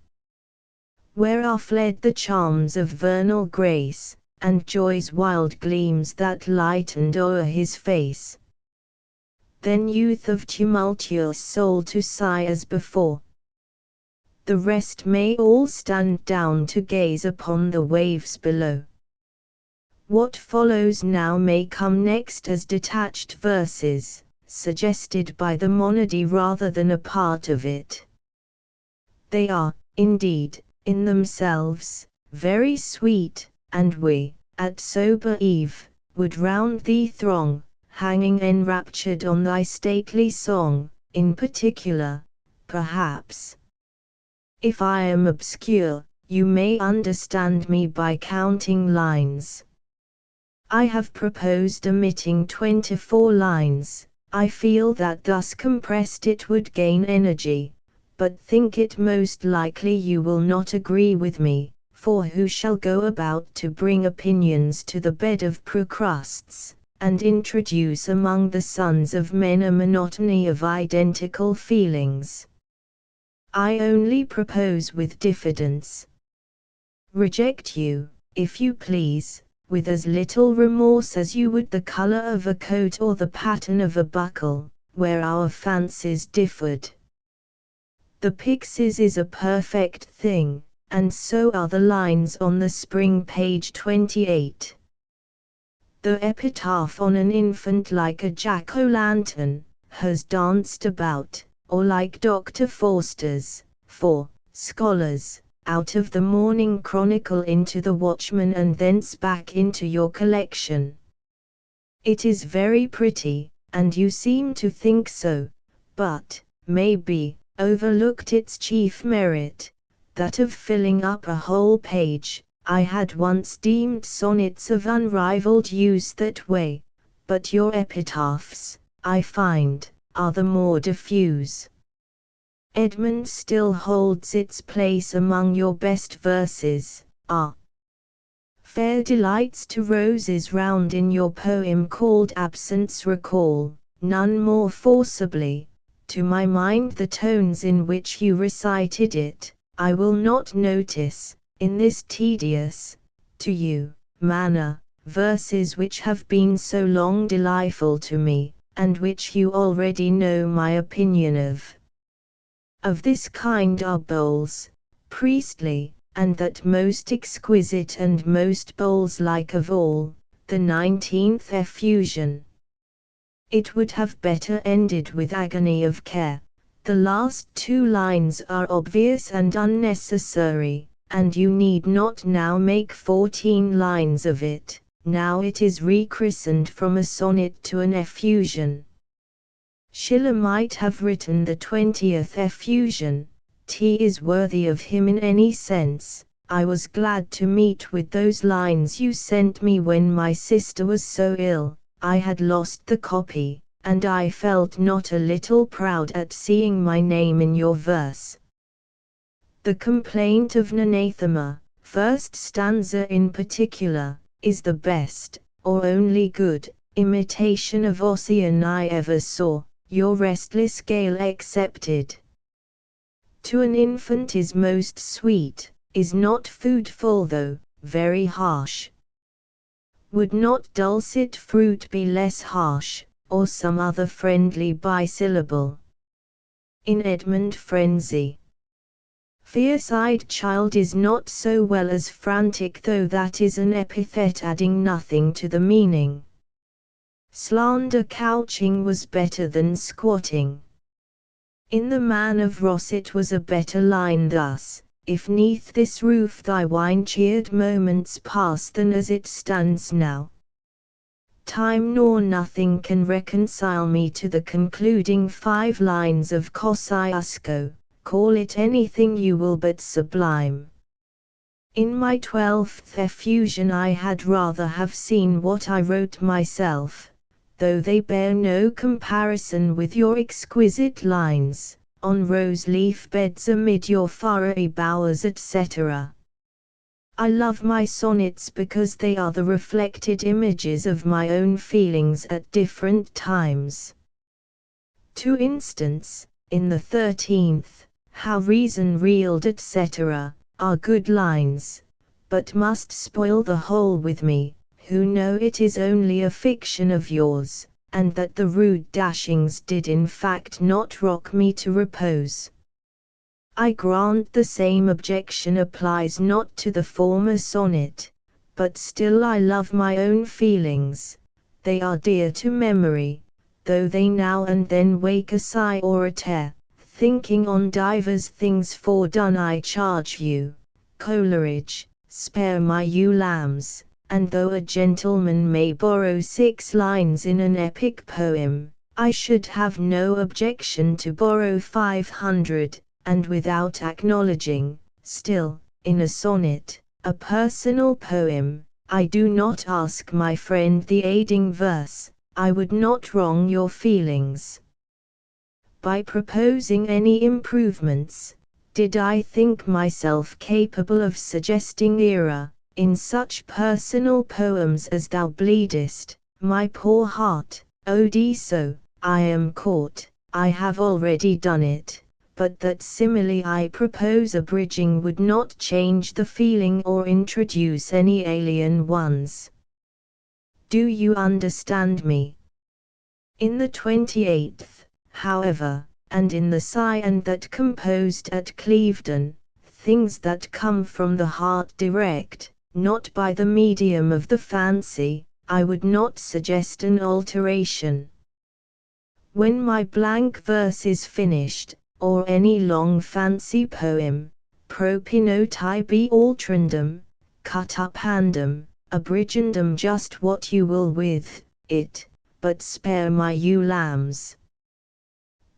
Where are fled the charms of vernal grace, and joy's wild gleams that lightened o'er his face? Then youth of tumultuous soul to sigh as before. The rest may all stand down to gaze upon the waves below. What follows now may come next as detached verses, suggested by the monody rather than a part of it. They are, indeed, in themselves, very sweet, and we, at sober eve, would round thee throng, hanging enraptured on thy stately song, in particular, perhaps. If I am obscure, you may understand me by counting lines. I have proposed omitting 24 lines. I feel that thus compressed it would gain energy, but think it most likely you will not agree with me, for who shall go about to bring opinions to the bed of Procrusts, and introduce among the sons of men a monotony of identical feelings? I only propose with diffidence. Reject you, if you please, with as little remorse as you would the color of a coat or the pattern of a buckle, where our fancies differed. The Pixies is a perfect thing, and so are the lines on the spring page 28. The epitaph on an infant like a jack-o'-lantern has danced about, or like Dr. Forster's, for scholars, out of the Morning Chronicle into the Watchman and thence back into your collection. It is very pretty, and you seem to think so, but, maybe, overlooked its chief merit, that of filling up a whole page. I had once deemed sonnets of unrivaled use that way, but your epitaphs, I find, are the more diffuse. Edmund still holds its place among your best verses. Fair delights to roses round in your poem called Absence recall, none more forcibly, to my mind the tones in which you recited it. I will not notice, in this tedious, to you, manner, verses which have been so long delightful to me, and which you already know my opinion of. Of this kind are bowls, priestly, and that most exquisite and most bowls-like of all, the 19th effusion. It would have better ended with agony of care. The last 2 lines are obvious and unnecessary, and you need not now make 14 lines of it, now it is rechristened from a sonnet to an effusion. Schiller might have written the 20th effusion. T is worthy of him in any sense. I was glad to meet with those lines you sent me when my sister was so ill. I had lost the copy, and I felt not a little proud at seeing my name in your verse. The complaint of Anathema, first stanza in particular, is the best, or only good, imitation of Ossian I ever saw, your restless gale excepted. To an infant is most sweet, is not foodful though very harsh. Would not dulcet fruit be less harsh, or some other friendly bisyllable? In Edmund frenzy. Fierce-eyed child is not so well as frantic, though that is an epithet adding nothing to the meaning. Slander couching was better than squatting. In the Man of Ross it was a better line thus, if neath this roof thy wine-cheered moments pass than as it stands now. Time nor nothing can reconcile me to the concluding 5 lines of Kosciuszko, call it anything you will but sublime. In my 12th effusion I had rather have seen what I wrote myself, though they bear no comparison with your exquisite lines, on rose-leaf beds amid your flowery bowers etc. I love my sonnets because they are the reflected images of my own feelings at different times. To instance, in the 13th, How reason reeled etc., are good lines, but must spoil the whole with me, who know it is only a fiction of yours, and that the rude dashings did in fact not rock me to repose. I grant the same objection applies not to the former sonnet, but still I love my own feelings, they are dear to memory, though they now and then wake a sigh or a tear, thinking on divers things fordone I charge you, Coleridge, spare my ewe lambs. And though a gentleman may borrow 6 lines in an epic poem, I should have no objection to borrow 500, and without acknowledging, still, in a sonnet, a personal poem, I do not ask my friend the aiding verse, I would not wrong your feelings. By proposing any improvements, did I think myself capable of suggesting error? In such personal poems as thou bleedest, my poor heart, Odiso, I am caught, I have already done it, but that simile I propose abridging would not change the feeling or introduce any alien ones. Do you understand me? In the 28th, however, and in the sigh and that composed at Clevedon, things that come from the heart direct, not by the medium of the fancy, I would not suggest an alteration. When my blank verse is finished, or any long fancy poem, propinot tibi altrandum, cut up handum, abridgendum, just what you will with it, but spare my ewe lambs.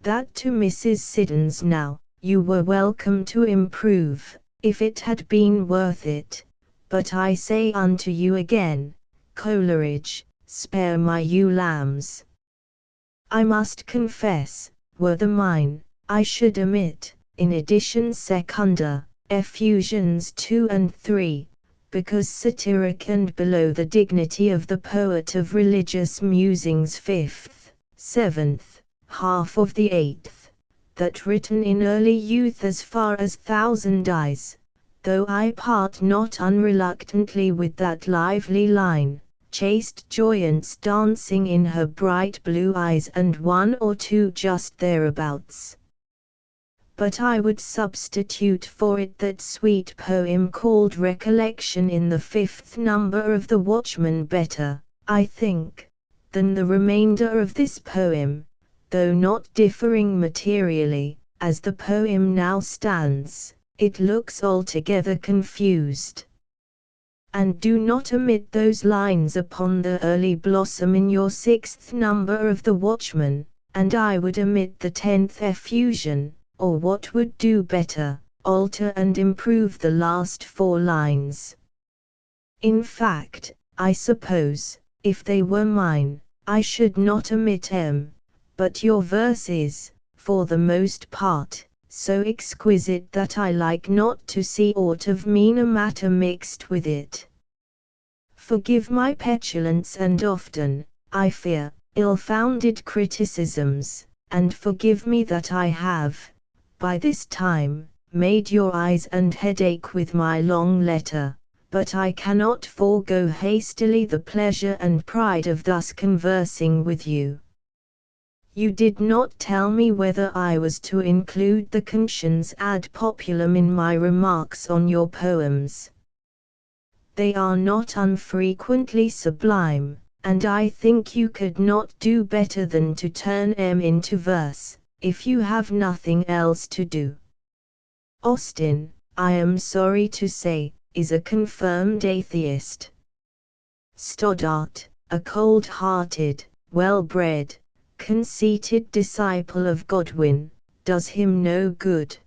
That to Mrs. Siddons now, you were welcome to improve, if it had been worth it, but I say unto you again, Coleridge, spare my ewe lambs. I must confess, were the mine, I should omit, in edition secunda, effusions 2 and 3, because satiric and below the dignity of the poet of religious musings 5th, 7th, half of the 8th, that written in early youth as far as Thousand Eyes, though I part not unreluctantly with that lively line, chaste joyance dancing in her bright blue eyes, and one or two just thereabouts. But I would substitute for it that sweet poem called Recollection in the 5th number of the Watchman, better, I think, than the remainder of this poem, though not differing materially. As the poem now stands, it looks altogether confused. And do not omit those lines upon the early blossom in your 6th number of the Watchman, and I would omit the 10th effusion, or what would do better, alter and improve the last 4 lines. In fact, I suppose, if they were mine, I should not omit M, but your verse is, for the most part, so exquisite that I like not to see aught of meaner matter mixed with it. Forgive my petulance and often, I fear, ill-founded criticisms, and forgive me that I have, by this time, made your eyes and head ache with my long letter, but I cannot forego hastily the pleasure and pride of thus conversing with you. You did not tell me whether I was to include the conscience ad populum in my remarks on your poems. They are not unfrequently sublime, and I think you could not do better than to turn M into verse, if you have nothing else to do. Austin, I am sorry to say, is a confirmed atheist. Stoddart, a cold-hearted, well-bred, conceited disciple of Godwin, does him no good.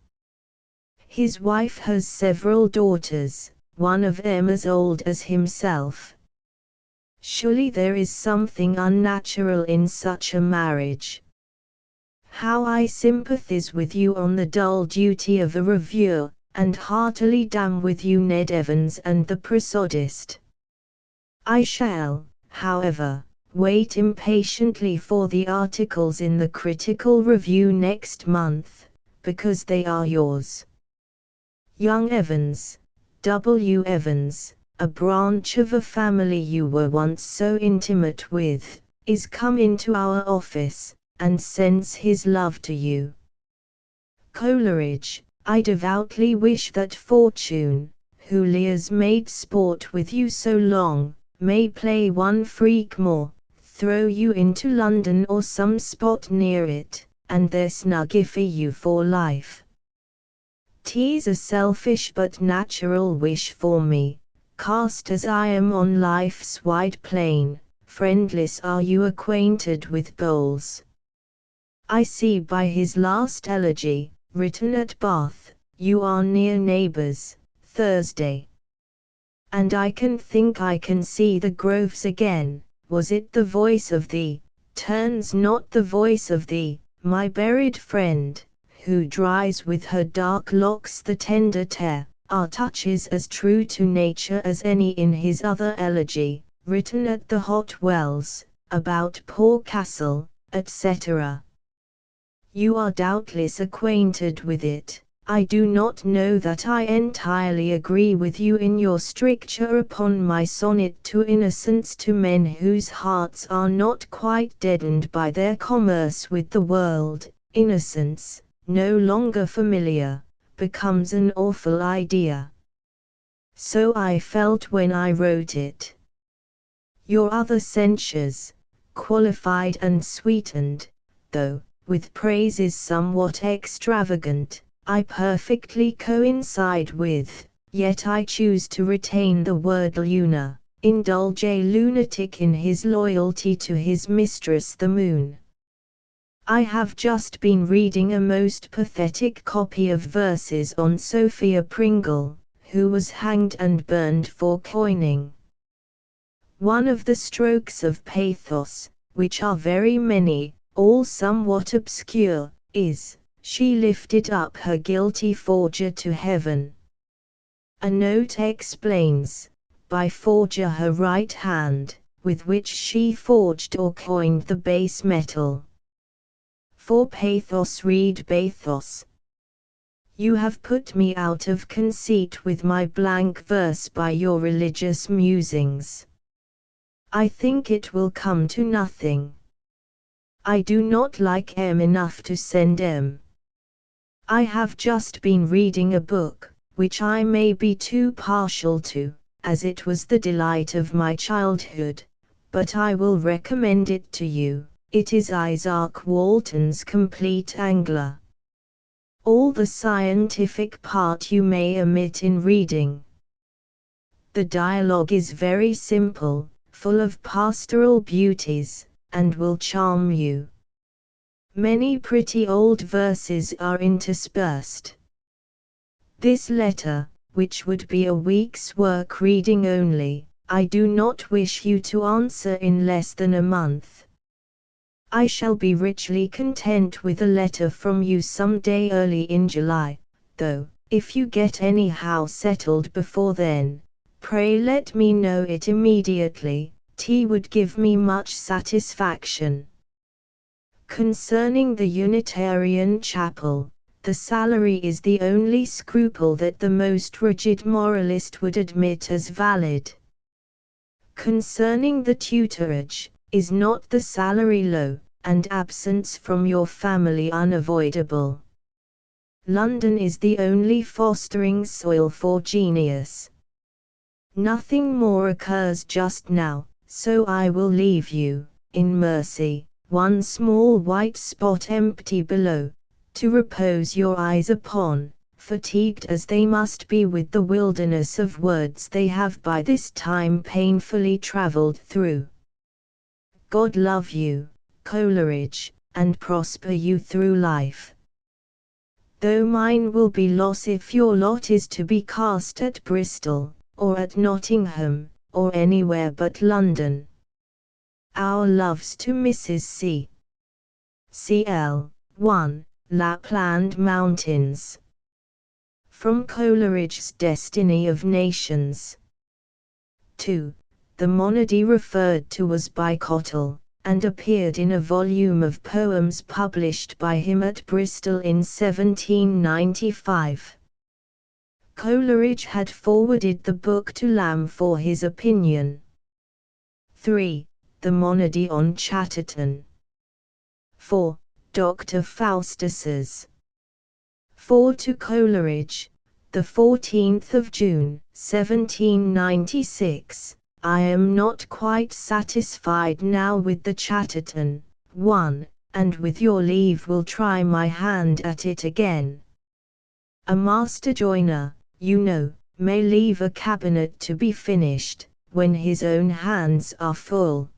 His wife has several daughters, one of them as old as himself. Surely there is something unnatural in such a marriage. How I sympathize with you on the dull duty of a reviewer, and heartily damn with you Ned Evans and the prosodist. I shall, however, wait impatiently for the articles in the Critical Review next month, because they are yours. Young Evans, W. Evans, a branch of a family you were once so intimate with, is come into our office, and sends his love to you. Coleridge, I devoutly wish that Fortune, who has made sport with you so long, may play one freak more, throw you into London or some spot near it, and there snugify you for life. 'Tis a selfish but natural wish for me, cast as I am on life's wide plain. Friendless are you acquainted with Bowles? I see by his last elegy, written at Bath, you are near neighbours, Thursday. And I can think I can see the groves again. Was it the voice of thee, turns not the voice of thee, my buried friend, who dries with her dark locks the tender tear, are touches as true to nature as any in his other elegy, written at the Hot Wells, about Poor Castle, etc. You are doubtless acquainted with it. I do not know that I entirely agree with you in your stricture upon my sonnet to innocence to men whose hearts are not quite deadened by their commerce with the world, innocence, no longer familiar, becomes an awful idea. So I felt when I wrote it. Your other censures, qualified and sweetened, though, with praises somewhat extravagant, I perfectly coincide with, yet I choose to retain the word lunar, indulge a lunatic in his loyalty to his mistress the moon. I have just been reading a most pathetic copy of verses on Sophia Pringle, who was hanged and burned for coining. One of the strokes of pathos, which are very many, all somewhat obscure, is, she lifted up her guilty forger to heaven. A note explains, by forger her right hand, with which she forged or coined the base metal. For pathos read bathos. You have put me out of conceit with my blank verse by your religious musings. I think it will come to nothing. I do not like M enough to send M. I have just been reading a book, which I may be too partial to, as it was the delight of my childhood, but I will recommend it to you. It is Isaac Walton's Complete Angler. All the scientific part you may omit in reading. The dialogue is very simple, full of pastoral beauties, and will charm you. Many pretty old verses are interspersed. This letter, which would be a week's work reading only, I do not wish you to answer in less than a month. I shall be richly content with a letter from you some day early in July, though, if you get anyhow settled before then, pray let me know it immediately. Tea would give me much satisfaction. Concerning the Unitarian Chapel, the salary is the only scruple that the most rigid moralist would admit as valid. Concerning the tutorage, is not the salary low, and absence from your family unavoidable? London is the only fostering soil for genius. Nothing more occurs just now, so I will leave you, in mercy, one small white spot empty below, to repose your eyes upon, fatigued as they must be with the wilderness of words they have by this time painfully travelled through. God love you, Coleridge, and prosper you through life. Though mine will be loss if your lot is to be cast at Bristol, or at Nottingham, or anywhere but London. Our loves to Mrs. C. Cl. 1. Lapland Mountains. From Coleridge's Destiny of Nations. 2. The monody referred to was by Cottle, and appeared in a volume of poems published by him at Bristol in 1795. Coleridge had forwarded the book to Lamb for his opinion. 3. The monody on Chatterton. 4. Dr. Faustus's. 4 to Coleridge, the 14th of June, 1796. I am not quite satisfied now with the Chatterton, 1, and with your leave will try my hand at it again. A master joiner, you know, may leave a cabinet to be finished, when his own hands are full.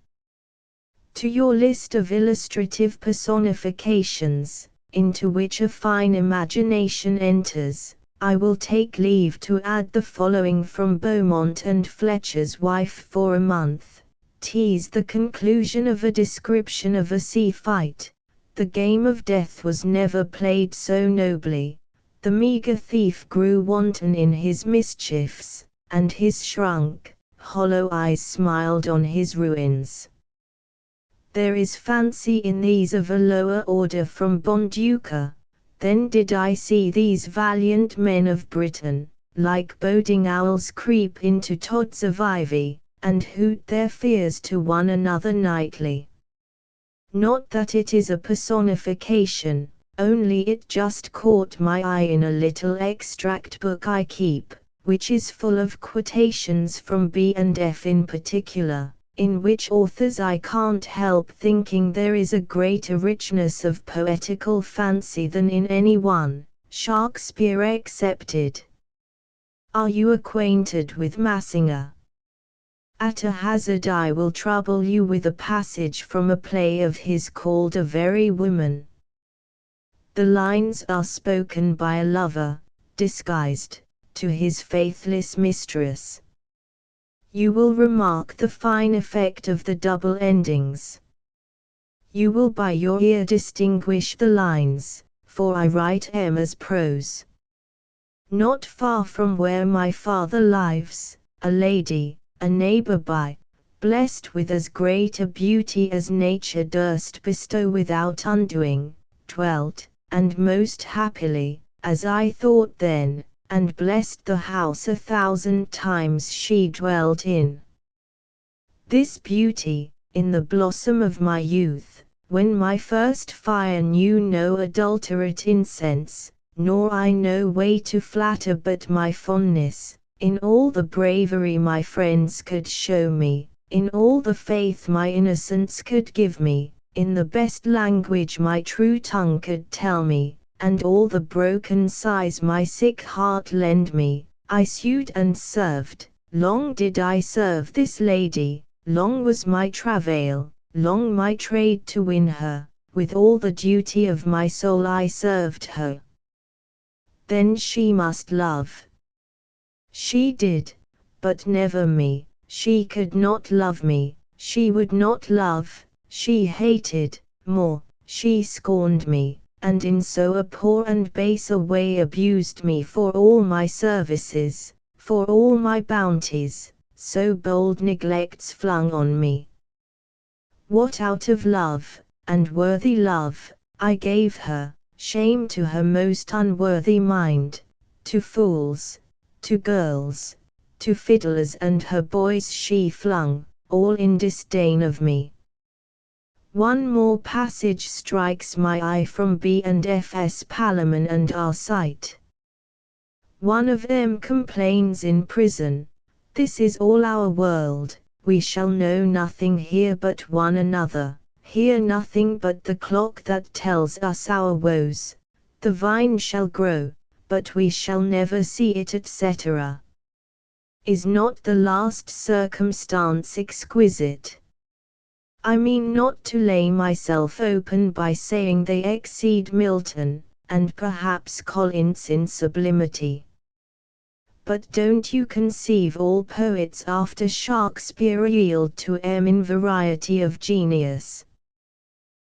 To your list of illustrative personifications, into which a fine imagination enters, I will take leave to add the following from Beaumont and Fletcher's Wife for a month. Tease the conclusion of a description of a sea fight. The game of death was never played so nobly. The meagre thief grew wanton in his mischiefs, and his shrunk, hollow eyes smiled on his ruins. There is fancy in these of a lower order from Bonduca. Then did I see these valiant men of Britain, like boding owls creep into tods of ivy, and hoot their fears to one another nightly. Not that it is a personification, only it just caught my eye in a little extract book I keep, which is full of quotations from B and F in particular, in which authors I can't help thinking there is a greater richness of poetical fancy than in any one, Shakespeare excepted. Are you acquainted with Massinger? At a hazard I will trouble you with a passage from a play of his called A Very Woman. The lines are spoken by a lover, disguised, to his faithless mistress. You will remark the fine effect of the double endings. You will by your ear distinguish the lines, for I write 'em as prose. Not far from where my father lives, a lady, a neighbor by, blessed with as great a beauty as nature durst bestow without undoing, dwelt, and most happily, as I thought then, and blessed the house 1,000 times she dwelt in. This beauty, in the blossom of my youth, when my first fire knew no adulterate incense, nor I no way to flatter but my fondness, in all the bravery my friends could show me, in all the faith my innocence could give me, in the best language my true tongue could tell me, and all the broken sighs my sick heart lend me, I sued and served. Long did I serve this lady, long was my travail, long my trade to win her, with all the duty of my soul I served her. Then she must love. She did, but never me, she could not love me, she would not love, she hated, more, she scorned me, and in so a poor and base a way abused me for all my services, for all my bounties, so bold neglects flung on me. What out of love, and worthy love, I gave her, shame to her most unworthy mind, to fools, to girls, to fiddlers and her boys she flung, all in disdain of me. One more passage strikes my eye from B and F.'s Palamon and Arcite. One of them complains in prison, "This is all our world, we shall know nothing here but one another, hear nothing but the clock that tells us our woes, the vine shall grow, but we shall never see it, etc." Is not the last circumstance exquisite? I mean not to lay myself open by saying they exceed Milton, and perhaps Collins in sublimity. But don't you conceive all poets after Shakespeare yield to em in variety of genius?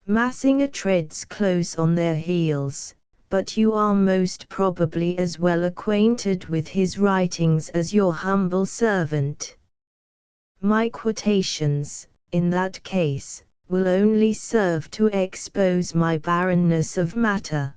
Massinger treads close on their heels, but you are most probably as well acquainted with his writings as your humble servant. My quotations, in that case, will only serve to expose my barrenness of matter.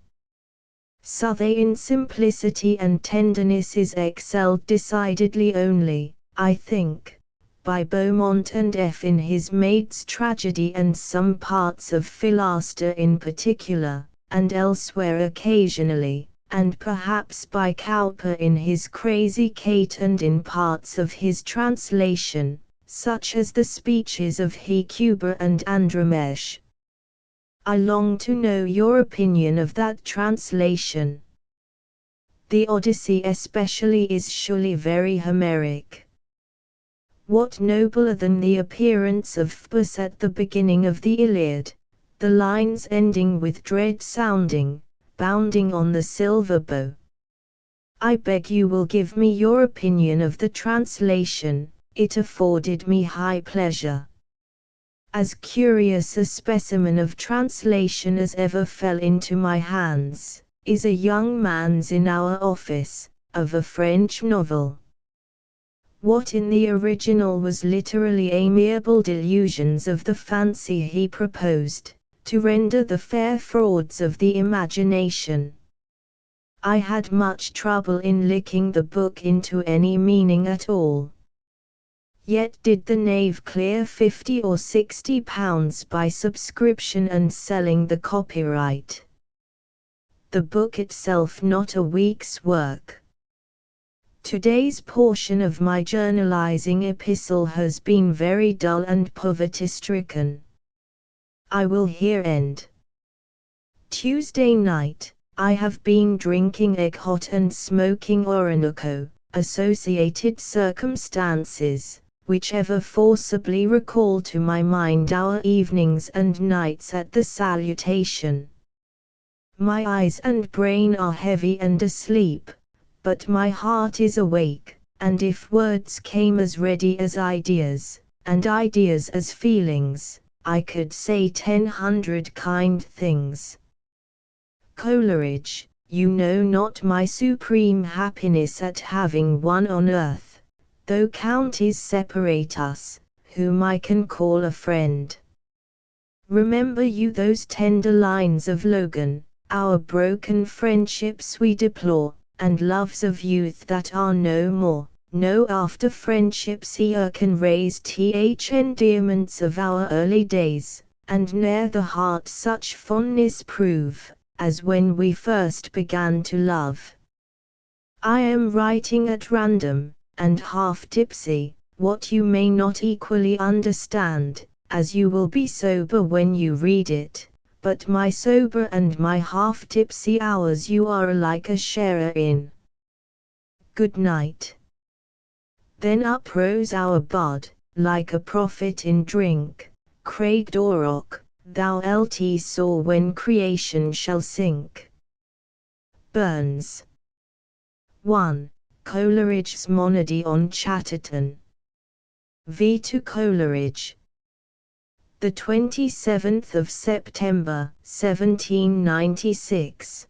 Southey in simplicity and tenderness is excelled decidedly only, I think, by Beaumont and F in his Maid's Tragedy and some parts of Philaster in particular, and elsewhere occasionally, and perhaps by Cowper in his Crazy Kate and in parts of his translation, such as the speeches of Hecuba and Andromache. I long to know your opinion of that translation. The Odyssey especially is surely very Homeric. What nobler than the appearance of Phoebus at the beginning of the Iliad, the lines ending with dread sounding, bounding on the silver bow? I beg you will give me your opinion of the translation, it afforded me high pleasure. As curious a specimen of translation as ever fell into my hands, is a young man's in our office, of a French novel. What in the original was literally amiable delusions of the fancy he proposed, to render the fair frauds of the imagination. I had much trouble in licking the book into any meaning at all. Yet did the knave clear £50 or £60 by subscription and selling the copyright. the book itself not a week's work. Today's portion of my journalizing epistle has been very dull and poverty-stricken. I will here end. Tuesday night, I have been drinking egg hot and smoking Orinoco, associated circumstances, which ever forcibly recall to my mind our evenings and nights at the Salutation. My eyes and brain are heavy and asleep, but my heart is awake, and if words came as ready as ideas, and ideas as feelings, I could say 100 kind things. Coleridge, you know not my supreme happiness at having one on earth, though counties separate us, whom I can call a friend. Remember you those tender lines of Logan, our broken friendships we deplore, and loves of youth that are no more, no after friendships e'er can raise endearments of our early days, and ne'er the heart such fondness prove, as when we first began to love. I am writing at random, and half tipsy, what you may not equally understand, as you will be sober when you read it, but my sober and my half-tipsy hours you are alike a sharer in. Good night. Then uprose our bard, like a prophet in drink, Craig Dorrock, thou lt saw when creation shall sink. Burns. 1. Coleridge's Monody on Chatterton. V. to Coleridge. The 27th of September, 1796.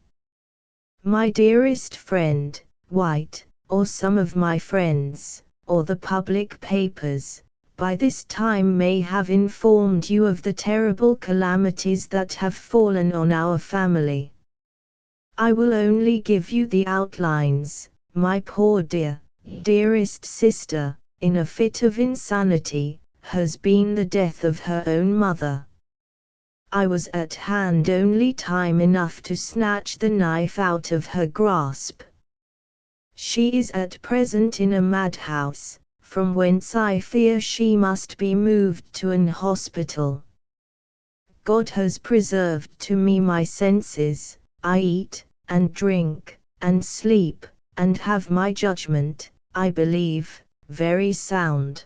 My dearest friend, White, or some of my friends, or the public papers, by this time may have informed you of the terrible calamities that have fallen on our family. I will only give you the outlines. My poor dearest sister, in a fit of insanity, has been the death of her own mother. I was at hand only time enough to snatch the knife out of her grasp. She is at present in a madhouse, from whence I fear she must be moved to an hospital. God has preserved to me my senses, I eat, and drink, and sleep, and have my judgment, I believe, very sound.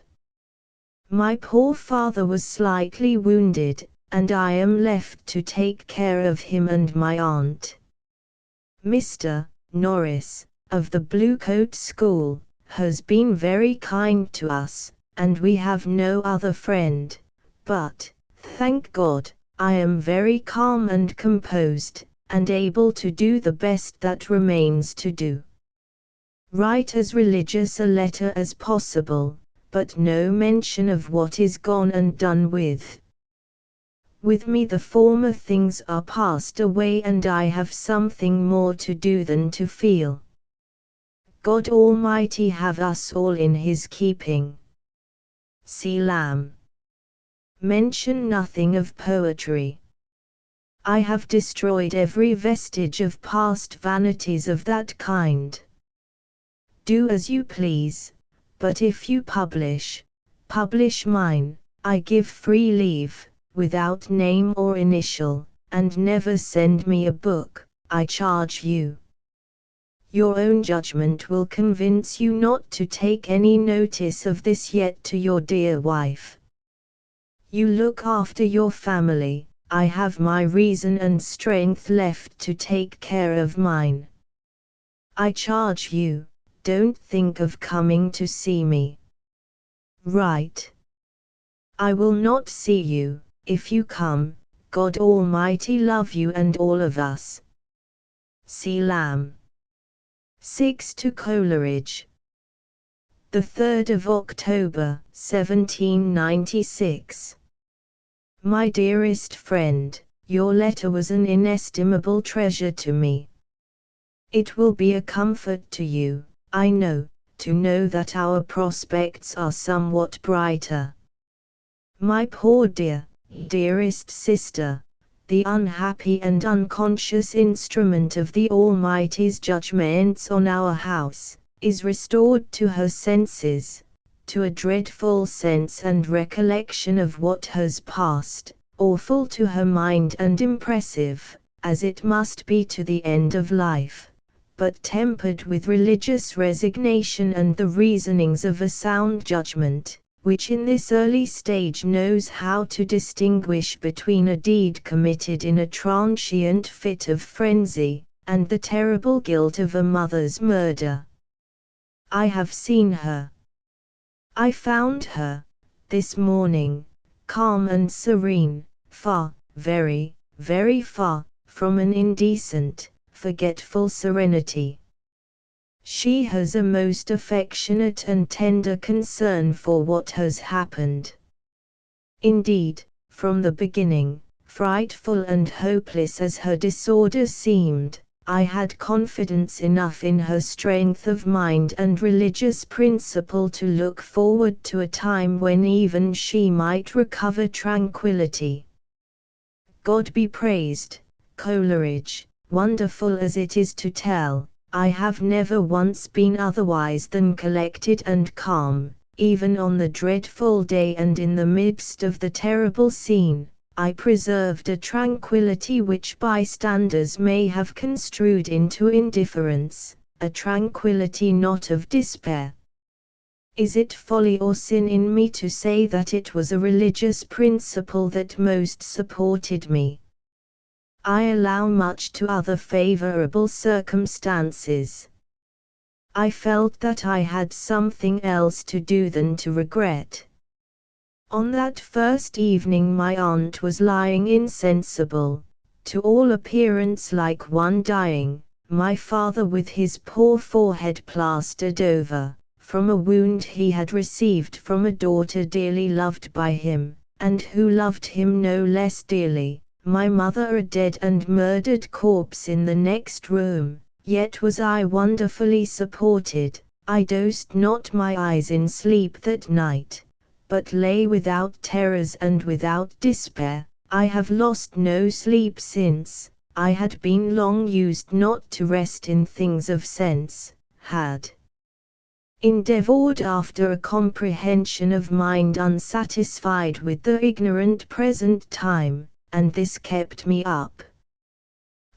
My poor father was slightly wounded, and I am left to take care of him and my aunt. Mr. Norris, of the Bluecoat School, has been very kind to us, and we have no other friend, but, thank God, I am very calm and composed, and able to do the best that remains to do. Write as religious a letter as possible, but no mention of what is gone and done with. With me the former things are passed away and I have something more to do than to feel. God Almighty have us all in His keeping. C. Lamb. Mention nothing of poetry. I have destroyed every vestige of past vanities of that kind. Do as you please. But if you publish mine, I give free leave, without name or initial, and never send me a book, I charge you. Your own judgment will convince you not to take any notice of this yet to your dear wife. You look after your family, I have my reason and strength left to take care of mine. I charge you, don't think of coming to see me. Write. I will not see you, if you come, God Almighty love you and all of us. C. Lamb. 6 to Coleridge. The 3rd of October, 1796. My dearest friend, your letter was an inestimable treasure to me. It will be a comfort to you, I know, to know that our prospects are somewhat brighter. My poor dearest sister, the unhappy and unconscious instrument of the Almighty's judgments on our house, is restored to her senses, to a dreadful sense and recollection of what has passed, awful to her mind and impressive, as it must be to the end of life, but tempered with religious resignation and the reasonings of a sound judgment, which in this early stage knows how to distinguish between a deed committed in a transient fit of frenzy, and the terrible guilt of a mother's murder. I have seen her. I found her, this morning, calm and serene, far, very, very far, from an indecent, forgetful serenity. She has a most affectionate and tender concern for what has happened. Indeed, from the beginning, frightful and hopeless as her disorder seemed, I had confidence enough in her strength of mind and religious principle to look forward to a time when even she might recover tranquillity. God be praised, Coleridge, wonderful as it is to tell, I have never once been otherwise than collected and calm, even on the dreadful day and in the midst of the terrible scene. I preserved a tranquillity which bystanders may have construed into indifference, a tranquillity not of despair. Is it folly or sin in me to say that it was a religious principle that most supported me? I allow much to other favorable circumstances. I felt that I had something else to do than to regret. On that first evening my aunt was lying insensible, to all appearance like one dying, my father with his poor forehead plastered over, from a wound he had received from a daughter dearly loved by him, and who loved him no less dearly. My mother a dead and murdered corpse in the next room, yet was I wonderfully supported. I dosed not my eyes in sleep that night, but lay without terrors and without despair. I have lost no sleep since. I had been long used not to rest in things of sense, had endeavored after a comprehension of mind unsatisfied with the ignorant present time, and this kept me up.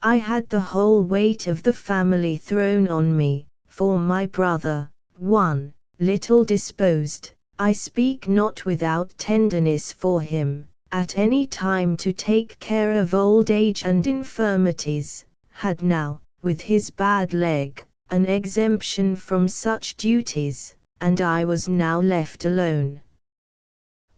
I had the whole weight of the family thrown on me, for my brother, one, little disposed, I speak not without tenderness for him, at any time to take care of old age and infirmities, had now, with his bad leg, an exemption from such duties, and I was now left alone.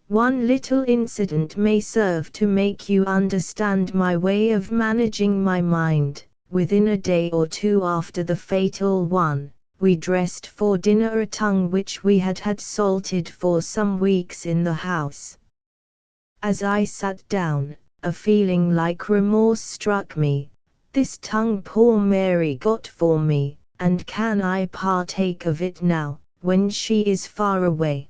One little incident may serve to make you understand my way of managing my mind. Within a day or two after the fatal one, we dressed for dinner a tongue which we had had salted for some weeks in the house. As I sat down, a feeling like remorse struck me. This tongue poor Mary got for me, and can I partake of it now, when she is far away?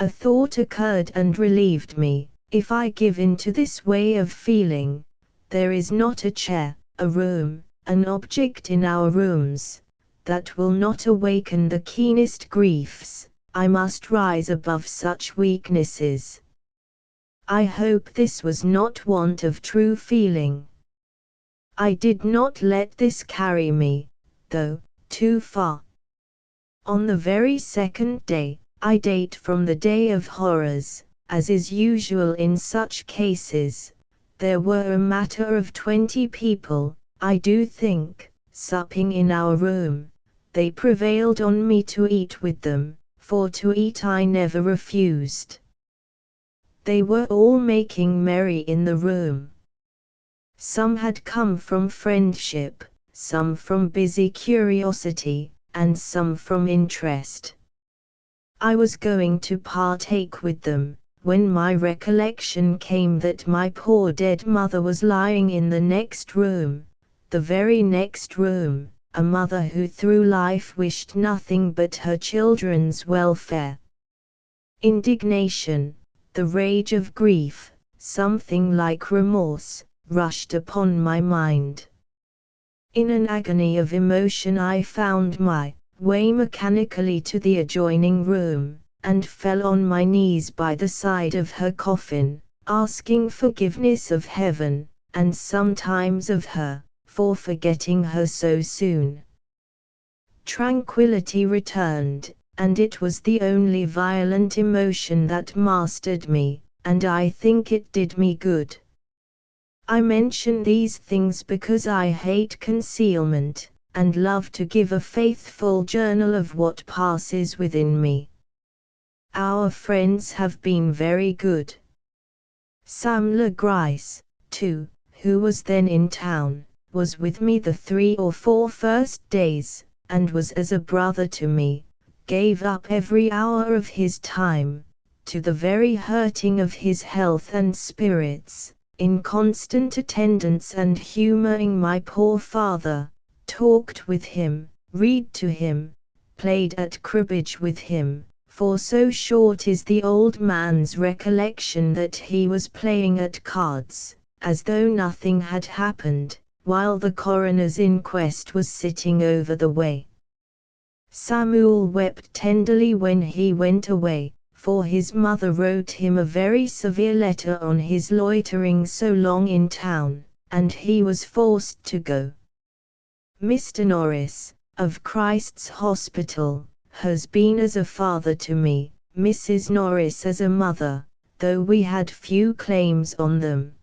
A thought occurred and relieved me. If I give in to this way of feeling, there is not a chair, a room, an object in our rooms, that will not awaken the keenest griefs. I must rise above such weaknesses. I hope this was not want of true feeling. I did not let this carry me, though, too far. On the very second day, I date from the day of horrors, as is usual in such cases. There were a matter of 20 people, I do think, supping in our room. They prevailed on me to eat with them, for to eat I never refused. They were all making merry in the room. Some had come from friendship, some from busy curiosity, and some from interest. I was going to partake with them, when my recollection came that my poor dead mother was lying in the next room, the very next room, a mother who through life wished nothing but her children's welfare. Indignation, the rage of grief, something like remorse, rushed upon my mind. In an agony of emotion I found my way mechanically to the adjoining room, and fell on my knees by the side of her coffin, asking forgiveness of heaven, and sometimes of her, for forgetting her so soon. Tranquility returned, and it was the only violent emotion that mastered me, and I think it did me good. I mention these things because I hate concealment, and love to give a faithful journal of what passes within me. Our friends have been very good. Sam Le Grice, too, who was then in town, was with me the 3 or 4 first days, and was as a brother to me, gave up every hour of his time, to the very hurting of his health and spirits, in constant attendance and humoring my poor father, talked with him, read to him, played at cribbage with him, for so short is the old man's recollection that he was playing at cards, as though nothing had happened, while the coroner's inquest was sitting over the way. Samuel wept tenderly when he went away, for his mother wrote him a very severe letter on his loitering so long in town, and he was forced to go. Mr. Norris, of Christ's Hospital, has been as a father to me, Mrs. Norris as a mother, though we had few claims on them.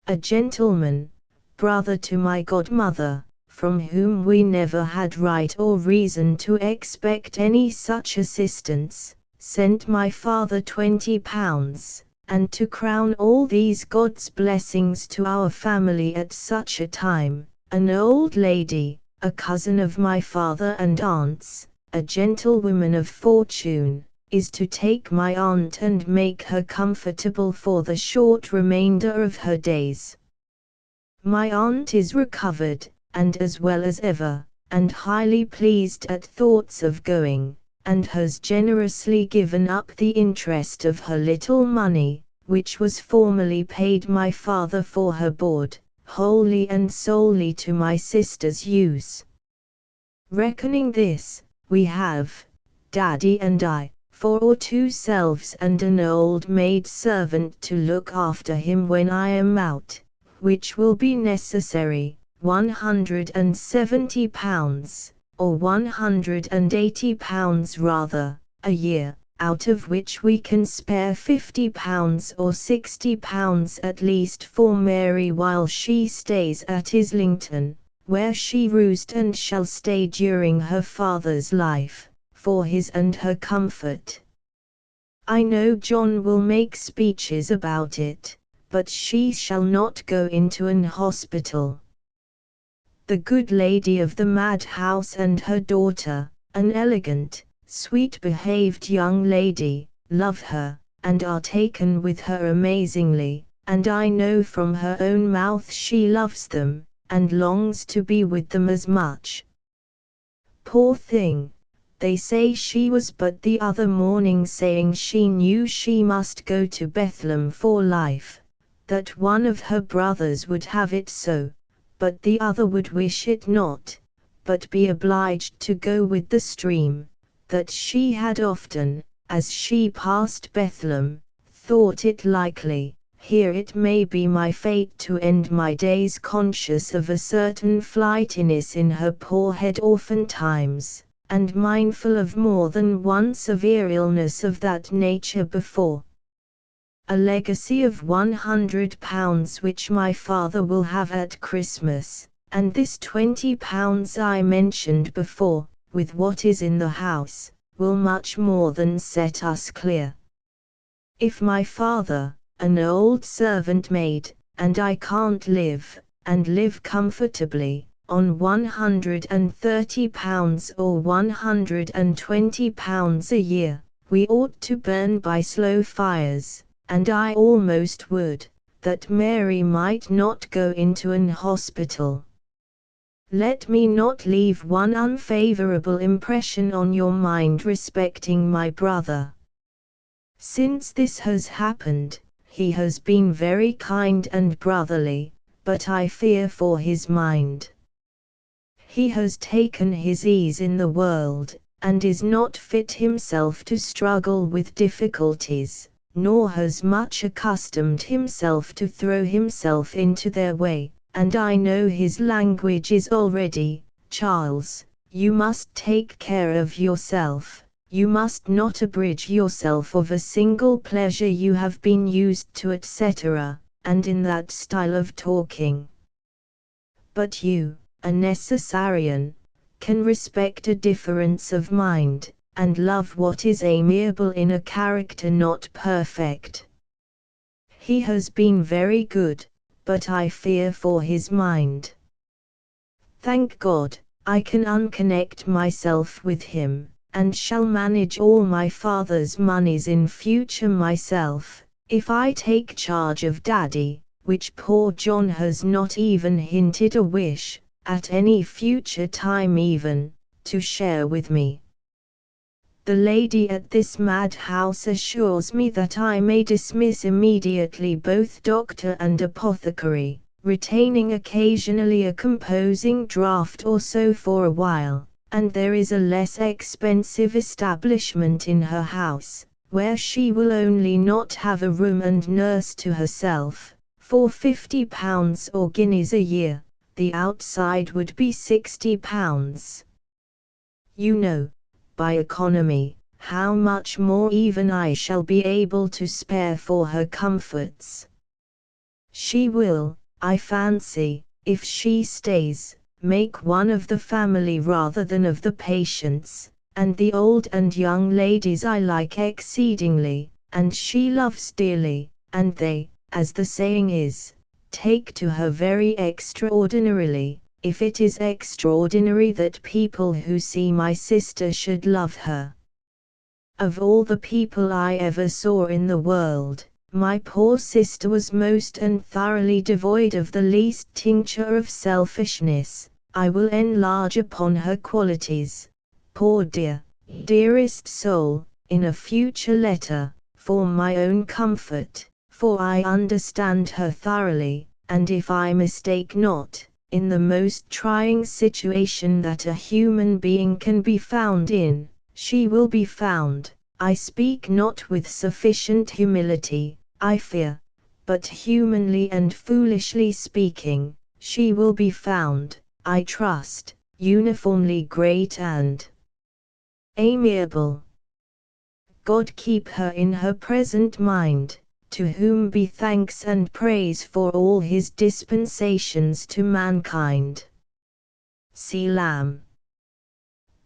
A gentleman, brother to my godmother, from whom we never had right or reason to expect any such assistance, sent my father £20, and to crown all these God's blessings to our family at such a time, an old lady, a cousin of my father and aunt's, a gentlewoman of fortune, is to take my aunt and make her comfortable for the short remainder of her days. My aunt is recovered, and as well as ever, and highly pleased at thoughts of going, and has generously given up the interest of her little money, which was formerly paid my father for her board, wholly and solely to my sister's use. Reckoning this, we have, Daddy and I, 4 or 2 selves and an old maid servant to look after him when I am out, which will be necessary, £170, or £180 rather, a year, out of which we can spare £50 or £60 at least for Mary while she stays at Islington, where she roosed and shall stay during her father's life, for his and her comfort. I know John will make speeches about it, but she shall not go into an hospital. The good lady of the madhouse and her daughter, an elegant, sweet-behaved young lady, love her, and are taken with her amazingly, and I know from her own mouth she loves them, and longs to be with them as much. Poor thing! They say she was but the other morning saying she knew she must go to Bethlehem for life, that one of her brothers would have it so, but the other would wish it not, but be obliged to go with the stream, that she had often, as she passed Bethlehem, thought it likely, here it may be my fate to end my days conscious of a certain flightiness in her poor head oftentimes, and mindful of more than one severe illness of that nature before. A legacy of £100 which my father will have at Christmas, and this £20 I mentioned before, with what is in the house, will much more than set us clear. If my father, an old servant maid, and I can't live, and live comfortably, on £130 or £120 a year, we ought to burn by slow fires, and I almost would, that Mary might not go into an hospital. Let me not leave one unfavorable impression on your mind respecting my brother. Since this has happened, He has been very kind and brotherly, but I fear for his mind. He has taken his ease in the world, and is not fit himself to struggle with difficulties, nor has much accustomed himself to throw himself into their way, and I know his language is already, Charles, you must take care of yourself, you must not abridge yourself of a single pleasure you have been used to, etc., and in that style of talking. But you, a necessarian, can respect a difference of mind, and love what is amiable in a character not perfect. He has been very good, but I fear for his mind. Thank God, I can unconnect myself with him, and shall manage all my father's moneys in future myself, if I take charge of Daddy, which poor John has not even hinted a wish, at any future time even, to share with me. The lady at this madhouse assures me that I may dismiss immediately both doctor and apothecary, retaining occasionally a composing draught or so for a while, and there is a less expensive establishment in her house, where she will only not have a room and nurse to herself, for £50 or guineas a year. The outside would be £60. You know, by economy, how much more even I shall be able to spare for her comforts. She will, I fancy, if she stays, make one of the family rather than of the patients, and the old and young ladies I like exceedingly, and she loves dearly, and they, as the saying is, take to her very extraordinarily, if it is extraordinary that people who see my sister should love her. Of all the people I ever saw in the world, my poor sister was most and thoroughly devoid of the least tincture of selfishness. I will enlarge upon her qualities, poor dear, dearest soul, in a future letter, for my own comfort, for I understand her thoroughly, and if I mistake not, in the most trying situation that a human being can be found in, she will be found. I speak not with sufficient humility, I fear, but humanly and foolishly speaking, she will be found, I trust, uniformly great and amiable. God keep her in her present mind, to whom be thanks and praise for all his dispensations to mankind. See Lamb.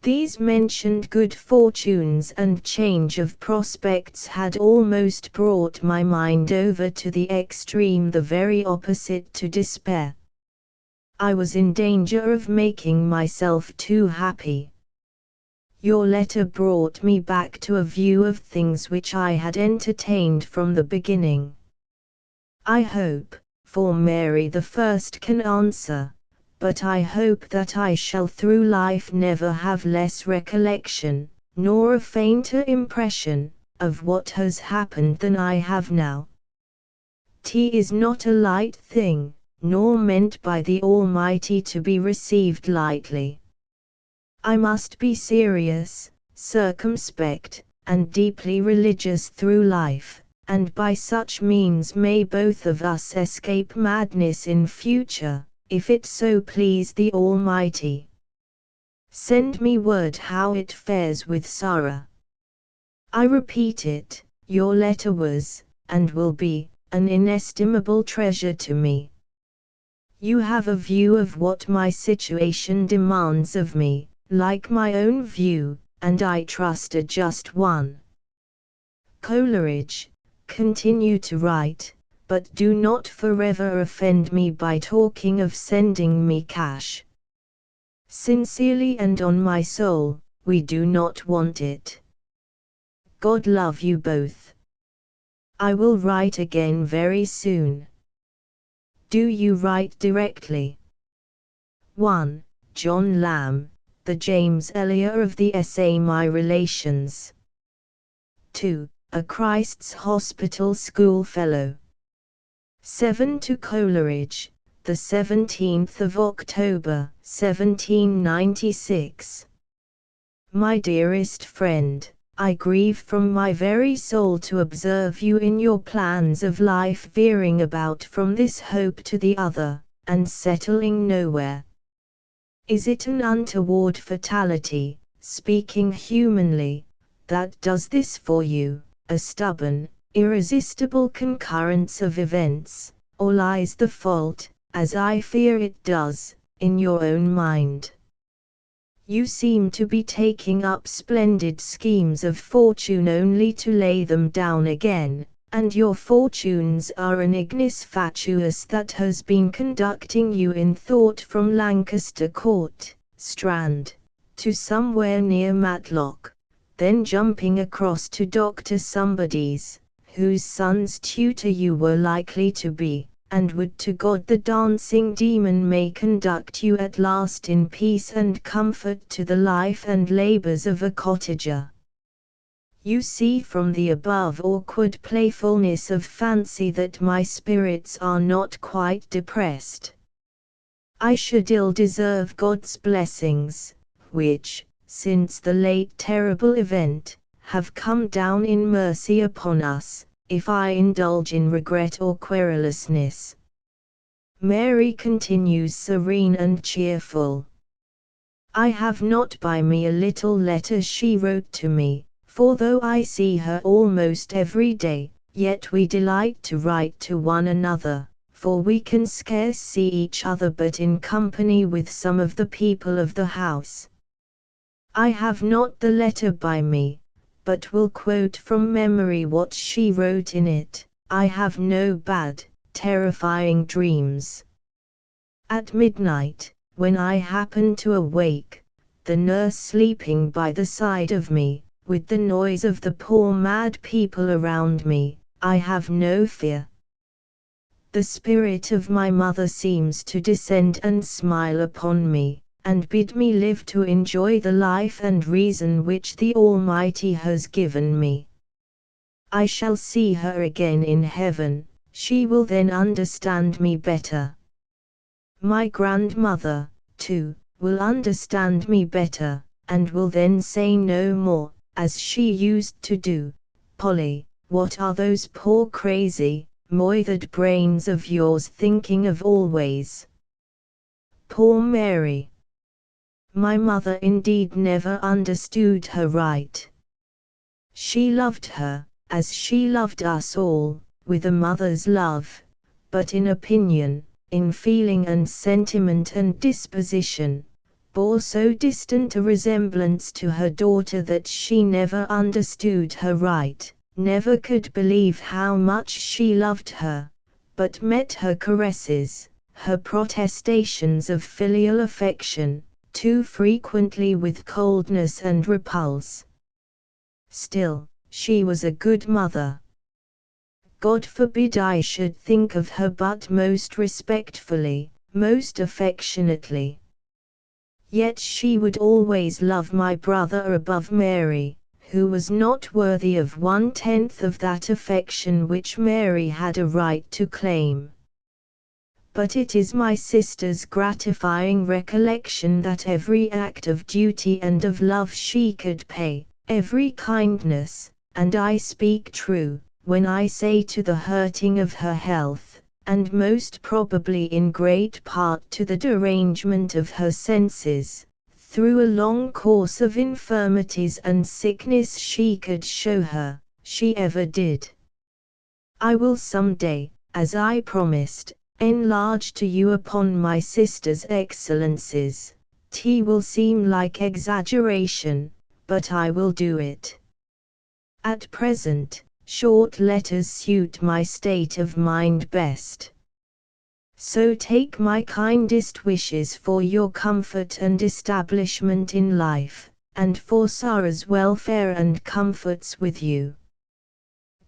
These mentioned good fortunes and change of prospects had almost brought my mind over to the extreme, the very opposite to despair. I was in danger of making myself too happy. Your letter brought me back to a view of things which I had entertained from the beginning. I hope, for Mary the first can answer, but I hope that I shall through life never have less recollection, nor a fainter impression, of what has happened than I have now. Tea is not a light thing, nor meant by the Almighty to be received lightly. I must be serious, circumspect, and deeply religious through life, and by such means may both of us escape madness in future, if it so please the Almighty. Send me word how it fares with Sarah. I repeat it, your letter was, and will be, an inestimable treasure to me. You have a view of what my situation demands of me, like my own view, and I trust a just one. Coleridge, continue to write, but do not forever offend me by talking of sending me cash. Sincerely and on my soul, we do not want it. God love you both. I will write again very soon. Do you write directly? 1. John Lamb, the James Elliot of the essay My Relations. 2. A Christ's Hospital School Fellow. 7 to Coleridge, the 17th of October, 1796. My dearest friend, I grieve from my very soul to observe you in your plans of life veering about from this hope to the other, and settling nowhere. Is it an untoward fatality, speaking humanly, that does this for you, a stubborn, irresistible concurrence of events, or lies the fault, as I fear it does, in your own mind? You seem to be taking up splendid schemes of fortune only to lay them down again, and your fortunes are an ignis fatuus that has been conducting you in thought from Lancaster Court, Strand, to somewhere near Matlock, then jumping across to Dr. Somebody's, whose son's tutor you were likely to be, and would to God the dancing demon may conduct you at last in peace and comfort to the life and labors of a cottager. You see from the above awkward playfulness of fancy that my spirits are not quite depressed. I should ill deserve God's blessings, which, since the late terrible event, have come down in mercy upon us, if I indulge in regret or querulousness. Mary continues serene and cheerful. I have not by me a little letter she wrote to me, for though I see her almost every day, yet we delight to write to one another, for we can scarce see each other but in company with some of the people of the house. I have not the letter by me, but will quote from memory what she wrote in it. I have no bad, terrifying dreams. At midnight, when I happen to awake, the nurse sleeping by the side of me, with the noise of the poor mad people around me, I have no fear. The spirit of my mother seems to descend and smile upon me, and bid me live to enjoy the life and reason which the Almighty has given me. I shall see her again in heaven, she will then understand me better. My grandmother, too, will understand me better, and will then say no more, as she used to do, Polly, what are those poor crazy, moithered brains of yours thinking of always? Poor Mary! My mother indeed never understood her right. She loved her, as she loved us all, with a mother's love, but in opinion, in feeling and sentiment and disposition, bore so distant a resemblance to her daughter that she never understood her right, never could believe how much she loved her, but met her caresses, her protestations of filial affection, too frequently with coldness and repulse. Still, she was a good mother. God forbid I should think of her but most respectfully, most affectionately. Yet she would always love my brother above Mary, who was not worthy of 1/10 of that affection which Mary had a right to claim. But it is my sister's gratifying recollection that every act of duty and of love she could pay, every kindness, and I speak true, when I say to the hurting of her health, and most probably in great part to the derangement of her senses, through a long course of infirmities and sickness she could show her, she ever did. I will some day, as I promised, enlarge to you upon my sister's excellencies. It will seem like exaggeration, but I will do it. At present, short letters suit my state of mind best. So take my kindest wishes for your comfort and establishment in life, and for Sarah's welfare and comforts with you.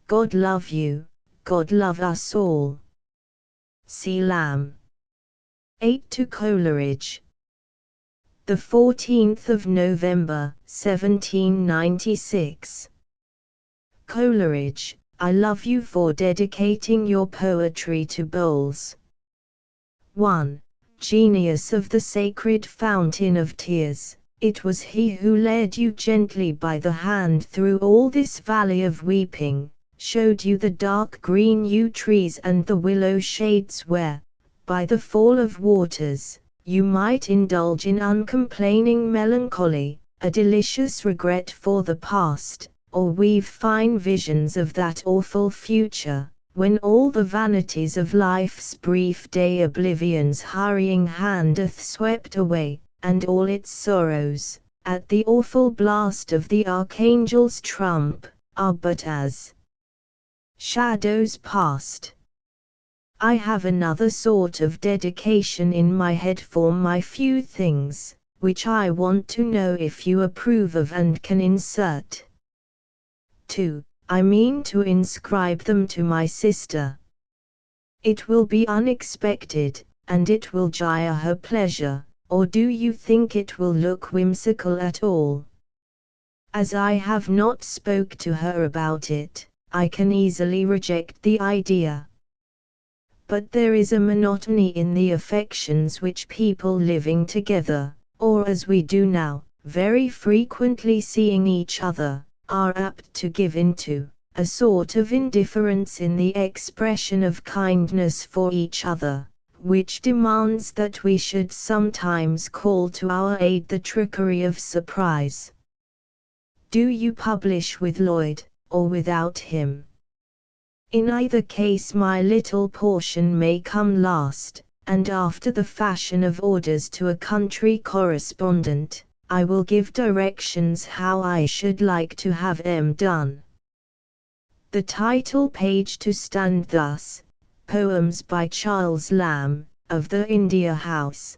God love you, God love us all. C. Lamb. 8 to Coleridge. The 14th of November, 1796. Coleridge, I love you for dedicating your poetry to bowls. 1. Genius of the sacred fountain of tears, it was he who led you gently by the hand through all this valley of weeping, showed you the dark green yew trees and the willow shades where, by the fall of waters, you might indulge in uncomplaining melancholy, a delicious regret for the past, or weave fine visions of that awful future, when all the vanities of life's brief day oblivion's hurrying hand hath swept away, and all its sorrows, at the awful blast of the archangel's trump, are but as shadows past. I have another sort of dedication in my head for my few things, which I want to know if you approve of and can insert. 2. I mean to inscribe them to my sister. It will be unexpected, and it will jar her pleasure, or do you think it will look whimsical at all? As I have not spoke to her about it, I can easily reject the idea. But there is a monotony in the affections which people living together, or as we do now, very frequently seeing each other, are apt to give into, a sort of indifference in the expression of kindness for each other, which demands that we should sometimes call to our aid the trickery of surprise. Do you publish with Lloyd, or without him? In either case my little portion may come last, and after the fashion of orders to a country correspondent, I will give directions how I should like to have them done. The title page to stand thus, Poems by Charles Lamb, of the India House.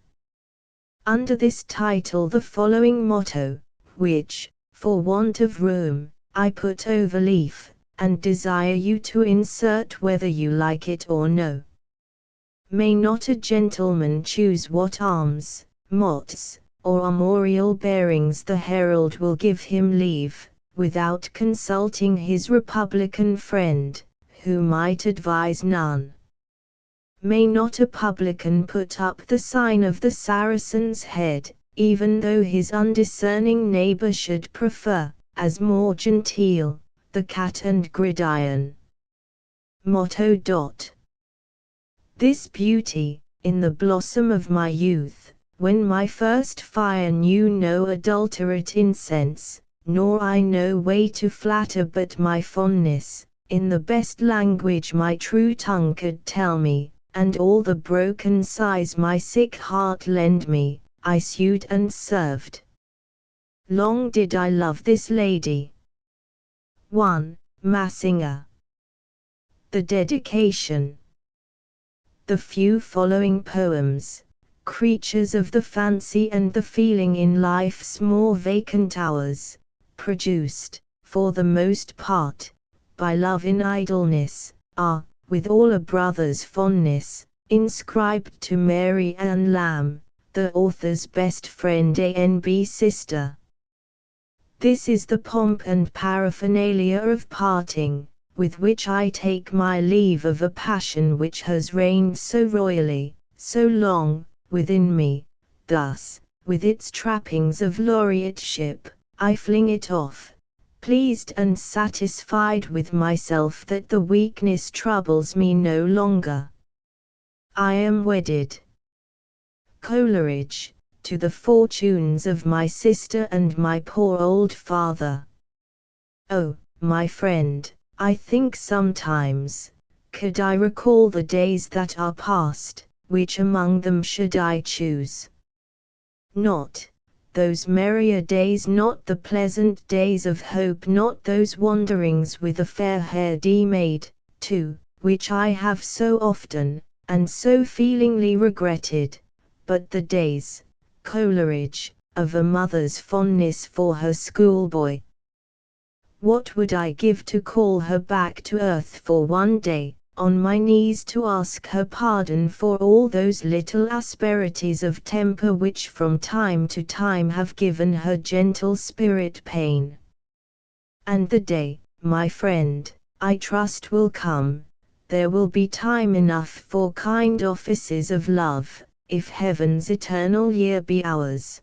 Under this title the following motto, which, for want of room, I put over leaf, and desire you to insert whether you like it or no. May not a gentleman choose what arms, mottes, or armorial bearings the herald will give him leave, without consulting his republican friend, who might advise none? May not a publican put up the sign of the Saracen's Head, even though his undiscerning neighbor should prefer, as more genteel, the Cat and Gridiron? Motto. This beauty, in the blossom of my youth, when my first fire knew no adulterate incense, nor I no way to flatter but my fondness, in the best language my true tongue could tell me, and all the broken sighs my sick heart lend me, I sued and served. Long did I love this lady. 1. Massinger. The dedication. The few following poems, creatures of the fancy and the feeling in life's more vacant hours, produced, for the most part, by love in idleness, are, with all a brother's fondness, inscribed to Mary Ann Lamb, the author's best friend and sister. This is the pomp and paraphernalia of parting, with which I take my leave of a passion which has reigned so royally, so long, within me. Thus, with its trappings of laureateship, I fling it off, pleased and satisfied with myself that the weakness troubles me no longer. I am wedded. Coleridge, to the fortunes of my sister and my poor old father. Oh, my friend, I think sometimes, could I recall the days that are past, which among them should I choose? Not those merrier days, not the pleasant days of hope, not those wanderings with a fair-haired maid, too, which I have so often, and so feelingly regretted, but the days, Coleridge, of a mother's fondness for her schoolboy. What would I give to call her back to earth for one day, on my knees to ask her pardon for all those little asperities of temper which from time to time have given her gentle spirit pain. And the day, my friend, I trust will come. There will be time enough for kind offices of love, if heaven's eternal year be ours.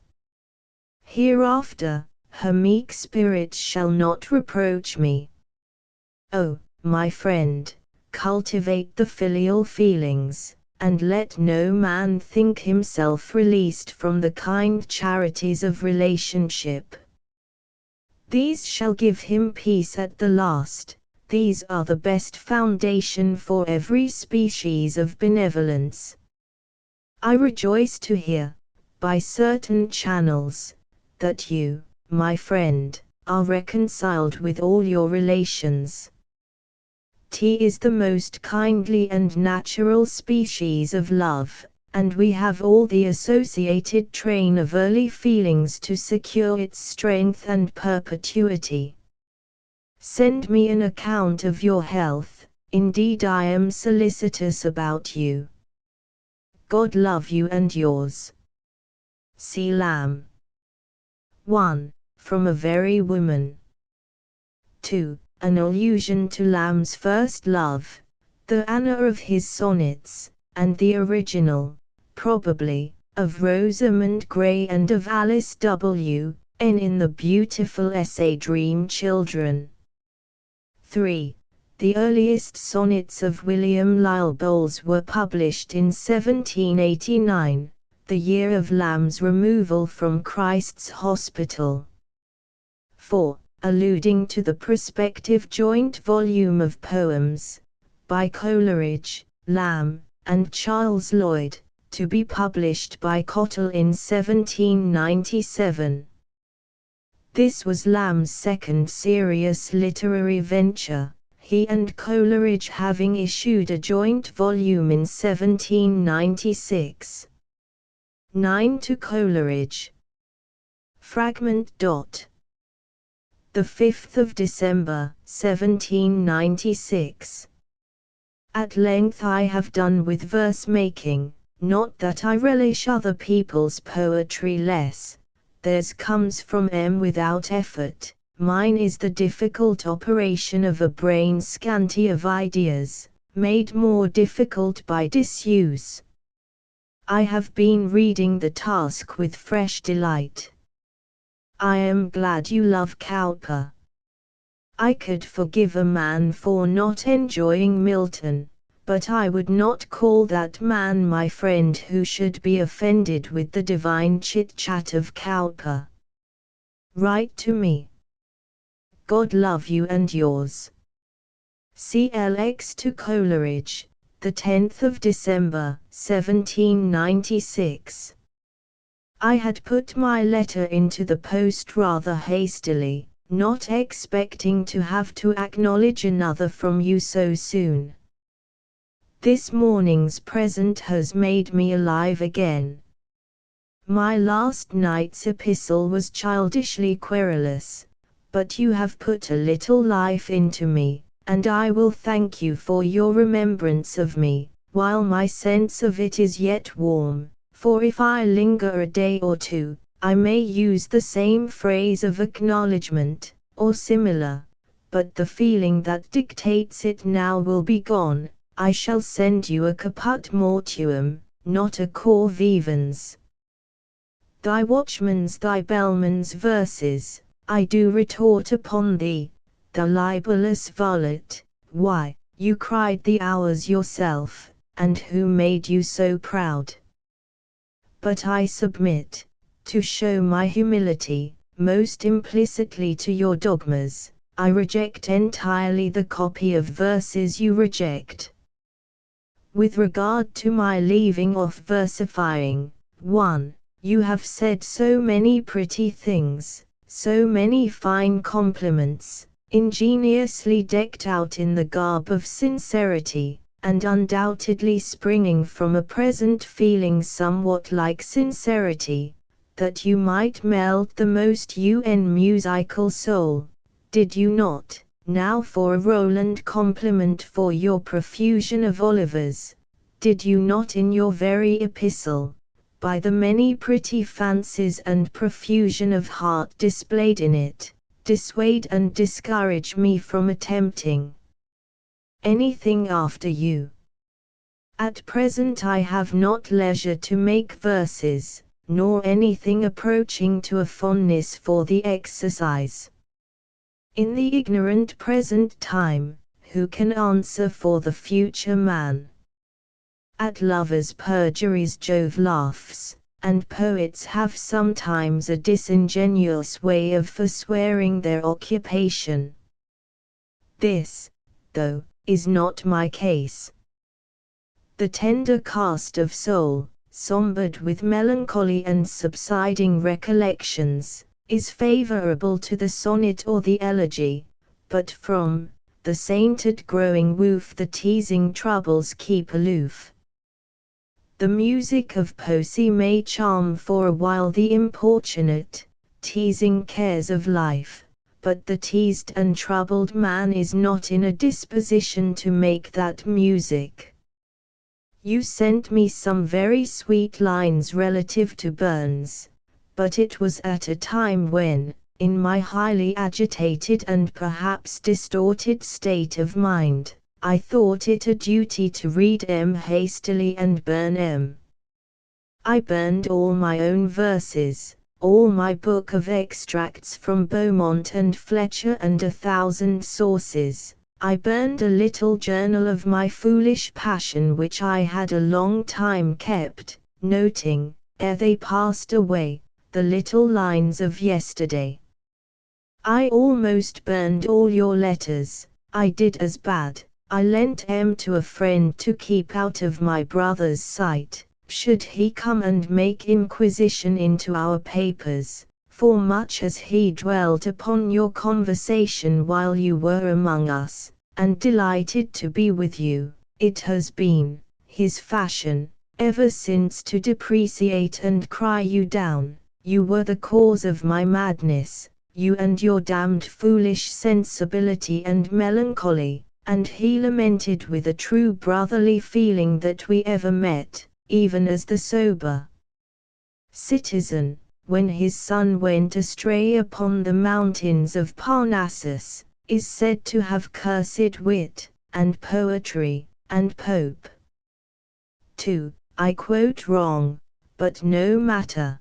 Hereafter, her meek spirit shall not reproach me. Oh, my friend, cultivate the filial feelings, and let no man think himself released from the kind charities of relationship. These shall give him peace at the last. These are the best foundation for every species of benevolence. I rejoice to hear, by certain channels, that you, my friend, are reconciled with all your relations. Tea is the most kindly and natural species of love, and we have all the associated train of early feelings to secure its strength and perpetuity. Send me an account of your health, indeed I am solicitous about you. God love you and yours. C. Lamb. 1. From a very woman. 2. An allusion to Lamb's first love, the Anna of his sonnets, and the original, probably, of Rosamund Gray and of Alice W. N. in the beautiful essay Dream Children. 3. The earliest sonnets of William Lyle Bowles were published in 1789, the year of Lamb's removal from Christ's Hospital. 4. Alluding to the prospective joint volume of poems, by Coleridge, Lamb, and Charles Lloyd, to be published by Cottle in 1797. This was Lamb's second serious literary venture, he and Coleridge having issued a joint volume in 1796. 9 to Coleridge. Fragment. The 5th of December, 1796. At length I have done with verse making, not that I relish other people's poetry less. Theirs comes from them without effort, mine is the difficult operation of a brain scanty of ideas, made more difficult by disuse. I have been reading the task with fresh delight. I am glad you love Cowper. I could forgive a man for not enjoying Milton, but I would not call that man my friend who should be offended with the divine chit-chat of Cowper. Write to me. God love you and yours. CLX to Coleridge, the 10th of December, 1796. I had put my letter into the post rather hastily, not expecting to have to acknowledge another from you so soon. This morning's present has made me alive again. My last night's epistle was childishly querulous, but you have put a little life into me, and I will thank you for your remembrance of me, while my sense of it is yet warm. For if I linger a day or two, I may use the same phrase of acknowledgement, or similar, but the feeling that dictates it now will be gone. I shall send you a caput mortuum, not a cor vivens. Thy watchman's thy bellman's verses, I do retort upon thee, the libellous varlet. Why, you cried the hours yourself, and who made you so proud? But I submit, to show my humility, most implicitly to your dogmas. I reject entirely the copy of verses you reject. With regard to my leaving off versifying, 1. You have said so many pretty things, so many fine compliments, ingeniously decked out in the garb of sincerity, and undoubtedly springing from a present feeling somewhat like sincerity, that you might melt the most musical soul, did you not? Now for a Roland compliment for your profusion of Olivers, did you not in your very epistle, by the many pretty fancies and profusion of heart displayed in it, dissuade and discourage me from attempting, anything after you. At present I have not leisure to make verses, nor anything approaching to a fondness for the exercise. In the ignorant present time, who can answer for the future man? At lovers' perjuries Jove laughs, and poets have sometimes a disingenuous way of forswearing their occupation. This, though, is not my case. The tender cast of soul, sombered with melancholy and subsiding recollections, is favourable to the sonnet or the elegy, but from the sainted growing woof the teasing troubles keep aloof. The music of poesy may charm for a while the importunate, teasing cares of life, but the teased and troubled man is not in a disposition to make that music. You sent me some very sweet lines relative to Burns, but it was at a time when, in my highly agitated and perhaps distorted state of mind, I thought it a duty to read M hastily and burn M. I burned all my own verses, all my book of extracts from Beaumont and Fletcher and 1,000 sources. I burned a little journal of my foolish passion which I had a long time kept, noting, ere they passed away, the little lines of yesterday. I almost burned all your letters. I did as bad. I lent M to a friend to keep out of my brother's sight, should he come and make inquisition into our papers, for much as he dwelt upon your conversation while you were among us, and delighted to be with you, it has been his fashion, ever since to depreciate and cry you down. You were the cause of my madness, you and your damned foolish sensibility and melancholy. And he lamented with a true brotherly feeling that we ever met, even as the sober citizen, when his son went astray upon the mountains of Parnassus, is said to have cursed wit, and poetry, and Pope. 2. I quote wrong, but no matter.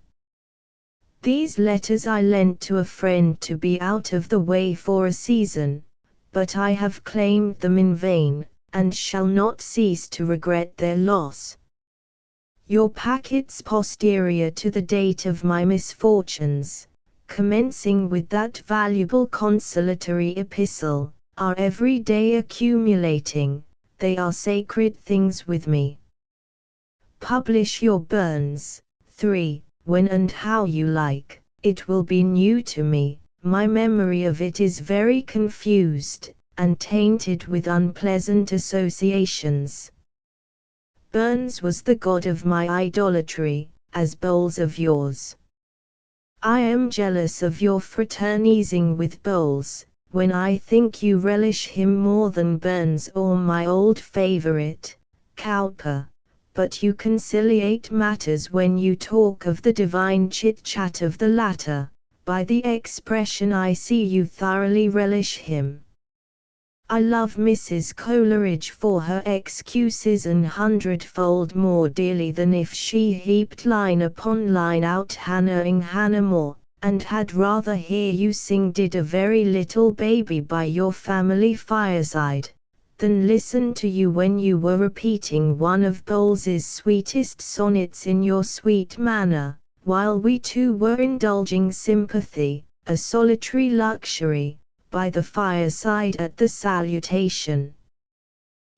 These letters I lent to a friend to be out of the way for a season, but I have claimed them in vain, and shall not cease to regret their loss. Your packets posterior to the date of my misfortunes, commencing with that valuable consolatory epistle, are every day accumulating. They are sacred things with me. Publish your Burns. 3. When and how you like. It will be new to me. My memory of it is very confused, and tainted with unpleasant associations. Burns was the god of my idolatry, as Bowles of yours. I am jealous of your fraternizing with Bowles, when I think you relish him more than Burns or my old favorite, Cowper, but you conciliate matters when you talk of the divine chit-chat of the latter. By the expression I see you thoroughly relish him. I love Mrs. Coleridge for her excuses 100-fold more dearly than if she heaped line upon line out Hannah-ing Hannah More, and had rather hear you sing Did a Very Little Baby by your family fireside, than listen to you when you were repeating one of Bowles's sweetest sonnets in your sweet manner, while we two were indulging sympathy, a solitary luxury, by the fireside at the salutation.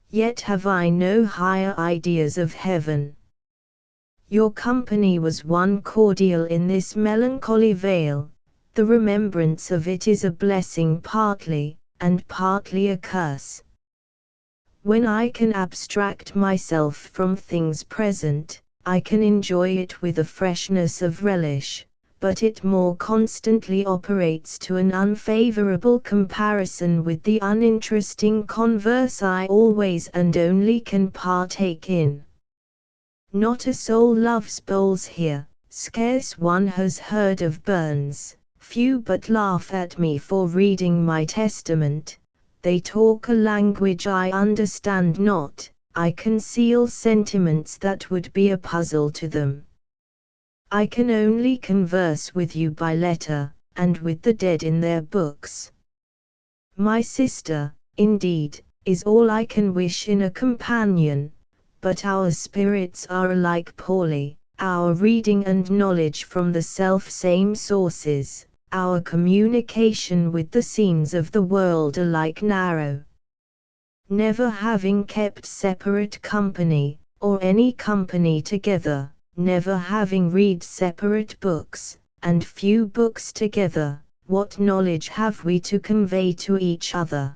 Yet have I no higher ideas of heaven. Your company was one cordial in this melancholy vale. The remembrance of it is a blessing partly, and partly a curse. When I can abstract myself from things present, I can enjoy it with a freshness of relish, but it more constantly operates to an unfavorable comparison with the uninteresting converse I always and only can partake in. Not a soul loves Bowles here, scarce one has heard of Burns, few but laugh at me for reading my Testament, they talk a language I understand not, I conceal sentiments that would be a puzzle to them. I can only converse with you by letter, and with the dead in their books. My sister, indeed, is all I can wish in a companion, but our spirits are alike poorly, our reading and knowledge from the self-same sources, our communication with the scenes of the world alike narrow. Never having kept separate company, or any company together, never having read separate books, and few books together, what knowledge have we to convey to each other?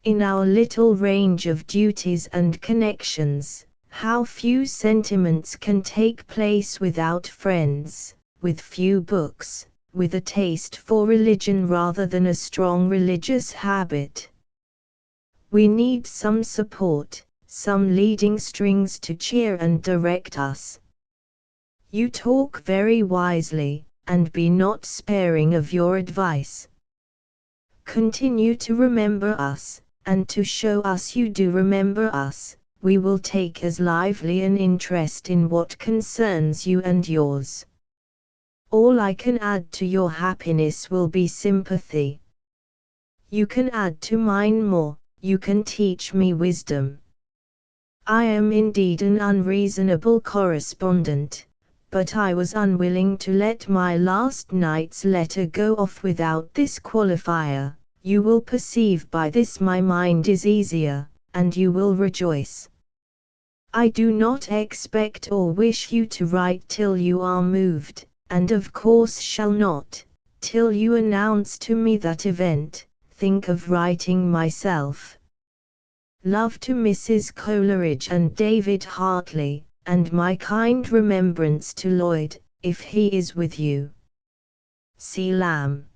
In our little range of duties and connections, how few sentiments can take place without friends, with few books, with a taste for religion rather than a strong religious habit. We need some support, some leading strings to cheer and direct us. You talk very wisely, and be not sparing of your advice. Continue to remember us, and to show us you do remember us, we will take as lively an interest in what concerns you and yours. All I can add to your happiness will be sympathy. You can add to mine more, you can teach me wisdom. I am indeed an unreasonable correspondent, but I was unwilling to let my last night's letter go off without this qualifier. You will perceive by this my mind is easier, and you will rejoice. I do not expect or wish you to write till you are moved, and of course shall not, till you announce to me that event, think of writing myself. Love to Mrs. Coleridge and David Hartley, and my kind remembrance to Lloyd, if he is with you. C. Lamb.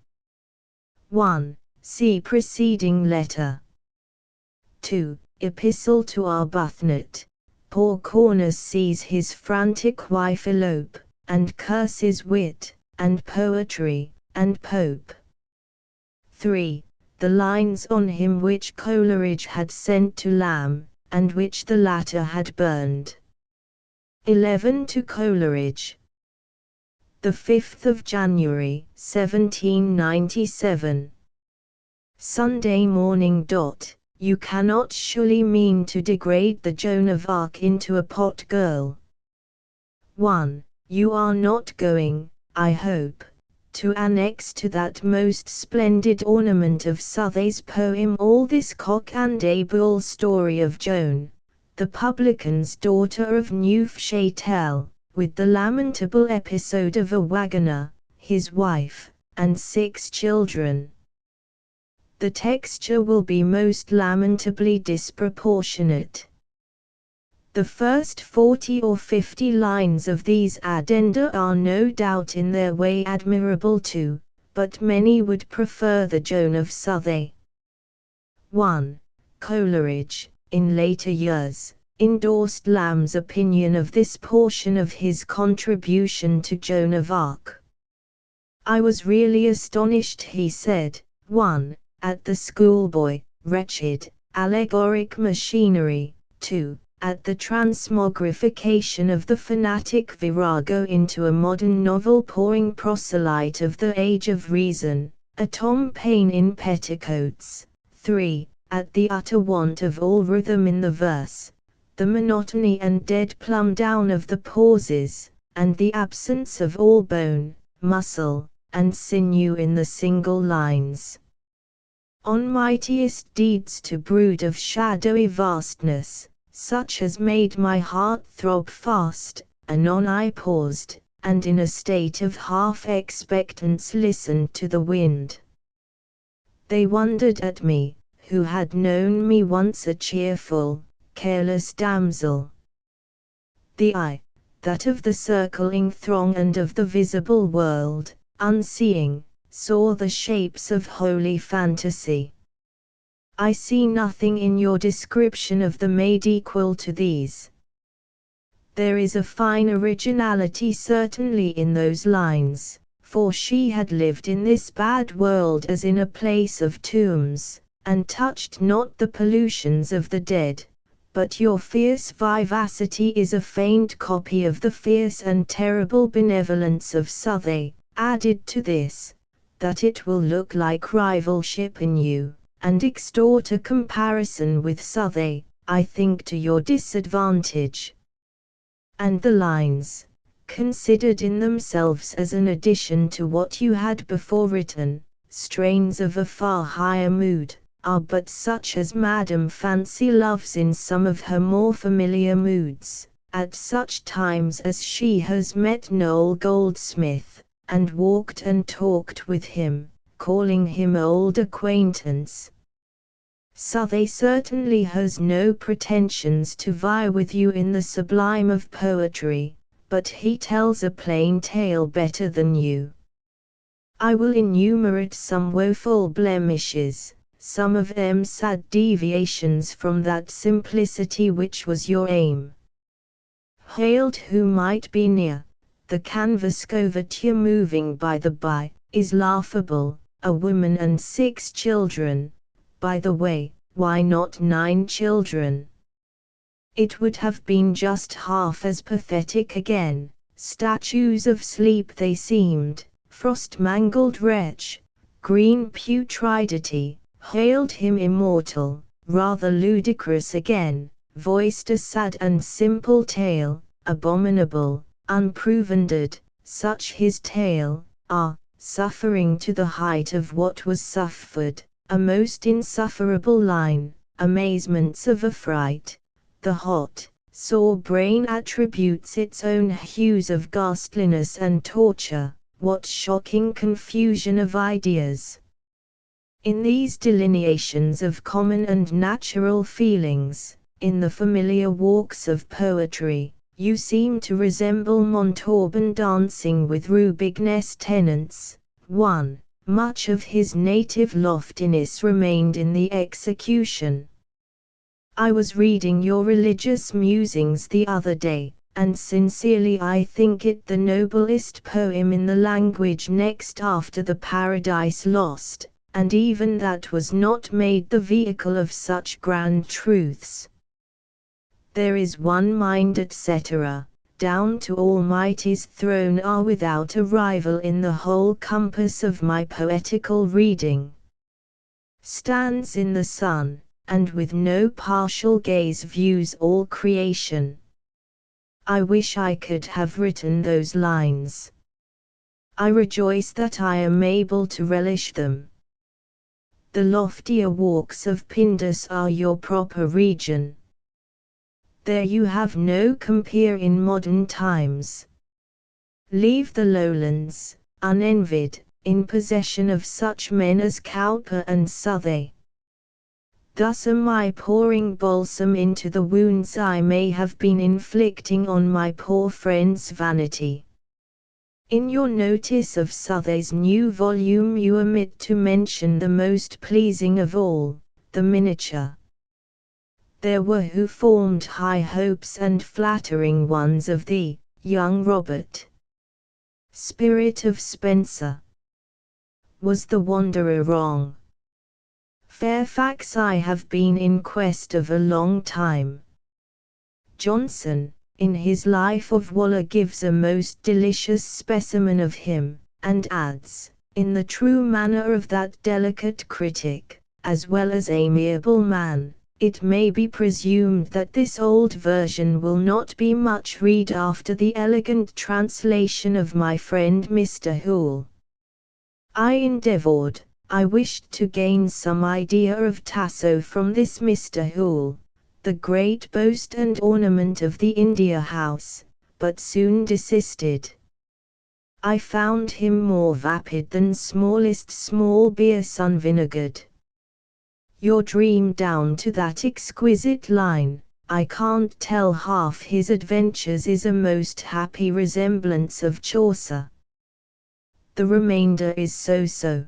1. See preceding letter. 2. Epistle to Arbuthnot. Poor Cornus sees his frantic wife elope, and curses wit, and poetry, and Pope. 3. The lines on him which Coleridge had sent to Lamb, and which the latter had burned. 11 to Coleridge. The 5th of January, 1797. Sunday morning. You cannot surely mean to degrade the Joan of Arc into a pot girl. 1. You are not going, I hope, to annex to that most splendid ornament of Southey's poem all this cock and a bull story of Joan, the publican's daughter of Neufchâtel, with the lamentable episode of a wagoner, his wife, and 6 children. The texture will be most lamentably disproportionate. The first 40 or 50 lines of these addenda are no doubt in their way admirable too, but many would prefer the Joan of Southey. 1. Coleridge, in later years, endorsed Lamb's opinion of this portion of his contribution to Joan of Arc. I was really astonished, he said, 1. At the schoolboy, wretched, allegoric machinery, 2. At the transmogrification of the fanatic virago into a modern novel-pouring proselyte of the age of reason, a Tom Paine in petticoats, 3. At the utter want of all rhythm in the verse, the monotony and dead plumb down of the pauses, and the absence of all bone, muscle, and sinew in the single lines. On mightiest deeds to brood of shadowy vastness, such as made my heart throb fast, anon I paused, and in a state of half-expectance listened to the wind. They wondered at me, who had known me once a cheerful, careless damsel. The eye, that of the circling throng and of the visible world, unseeing, saw the shapes of holy fantasy. I see nothing in your description of the maid equal to these. There is a fine originality certainly in those lines, for she had lived in this bad world as in a place of tombs, and touched not the pollutions of the dead, but your fierce vivacity is a faint copy of the fierce and terrible benevolence of Southey, added to this, that it will look like rivalship in you, and extort a comparison with Southey, I think to your disadvantage. And the lines, considered in themselves as an addition to what you had before written, strains of a far higher mood, are but such as Madame Fancy loves in some of her more familiar moods, at such times as she has met Noel Goldsmith, and walked and talked with him, calling him old acquaintance. Southey certainly has no pretensions to vie with you in the sublime of poetry, but he tells a plain tale better than you. I will enumerate some woeful blemishes, some of them sad deviations from that simplicity which was your aim. Hailed who might be near, the canvas coverture moving by the by, is laughable, a woman and 6 children, by the way, why not 9 children? It would have been just half as pathetic again, statues of sleep they seemed, frost-mangled wretch, green putridity, hailed him immortal, rather ludicrous again, voiced a sad and simple tale, abominable, unproven dead, such his tale, suffering to the height of what was suffered, a most insufferable line, amazements of affright, the hot, sore brain attributes its own hues of ghastliness and torture, what shocking confusion of ideas! In these delineations of common and natural feelings, in the familiar walks of poetry, you seem to resemble Montauban dancing with Rubignyes tenants. 1. Much of his native loftiness remained in the execution. I was reading your religious musings the other day, and sincerely I think it the noblest poem in the language next after the Paradise Lost, and even that was not made the vehicle of such grand truths. There is one mind etc., down to Almighty's throne are without a rival in the whole compass of my poetical reading. Stands in the sun, and with no partial gaze views all creation. I wish I could have written those lines. I rejoice that I am able to relish them. The loftier walks of Pindus are your proper region. There you have no compeer in modern times. Leave the lowlands, unenvied, in possession of such men as Cowper and Southey. Thus am I pouring balsam into the wounds I may have been inflicting on my poor friend's vanity. In your notice of Southey's new volume you omit to mention the most pleasing of all, the miniature. There were who formed high hopes and flattering ones of the young Robert. Spirit of Spenser. Was the wanderer wrong? Fairfax I have been in quest of a long time. Johnson, in his Life of Waller gives a most delicious specimen of him, and adds, in the true manner of that delicate critic, as well as amiable man, it may be presumed that this old version will not be much read after the elegant translation of my friend Mr. Hoole. I endeavoured, I wished to gain some idea of Tasso from this Mr. Hoole, the great boast and ornament of the India House, but soon desisted. I found him more vapid than smallest small beer sun vinegared. Your dream down to that exquisite line, I can't tell half his adventures is a most happy resemblance of Chaucer. The remainder is so-so.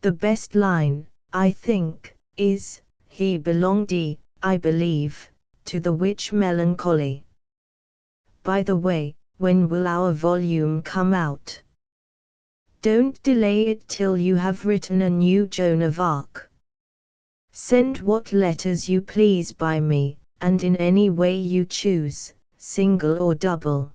The best line, I think, is, he belonged, I believe, to the witch melancholy. By the way, when will our volume come out? Don't delay it till you have written a new Joan of Arc. Send what letters you please by me, and in any way you choose, single or double.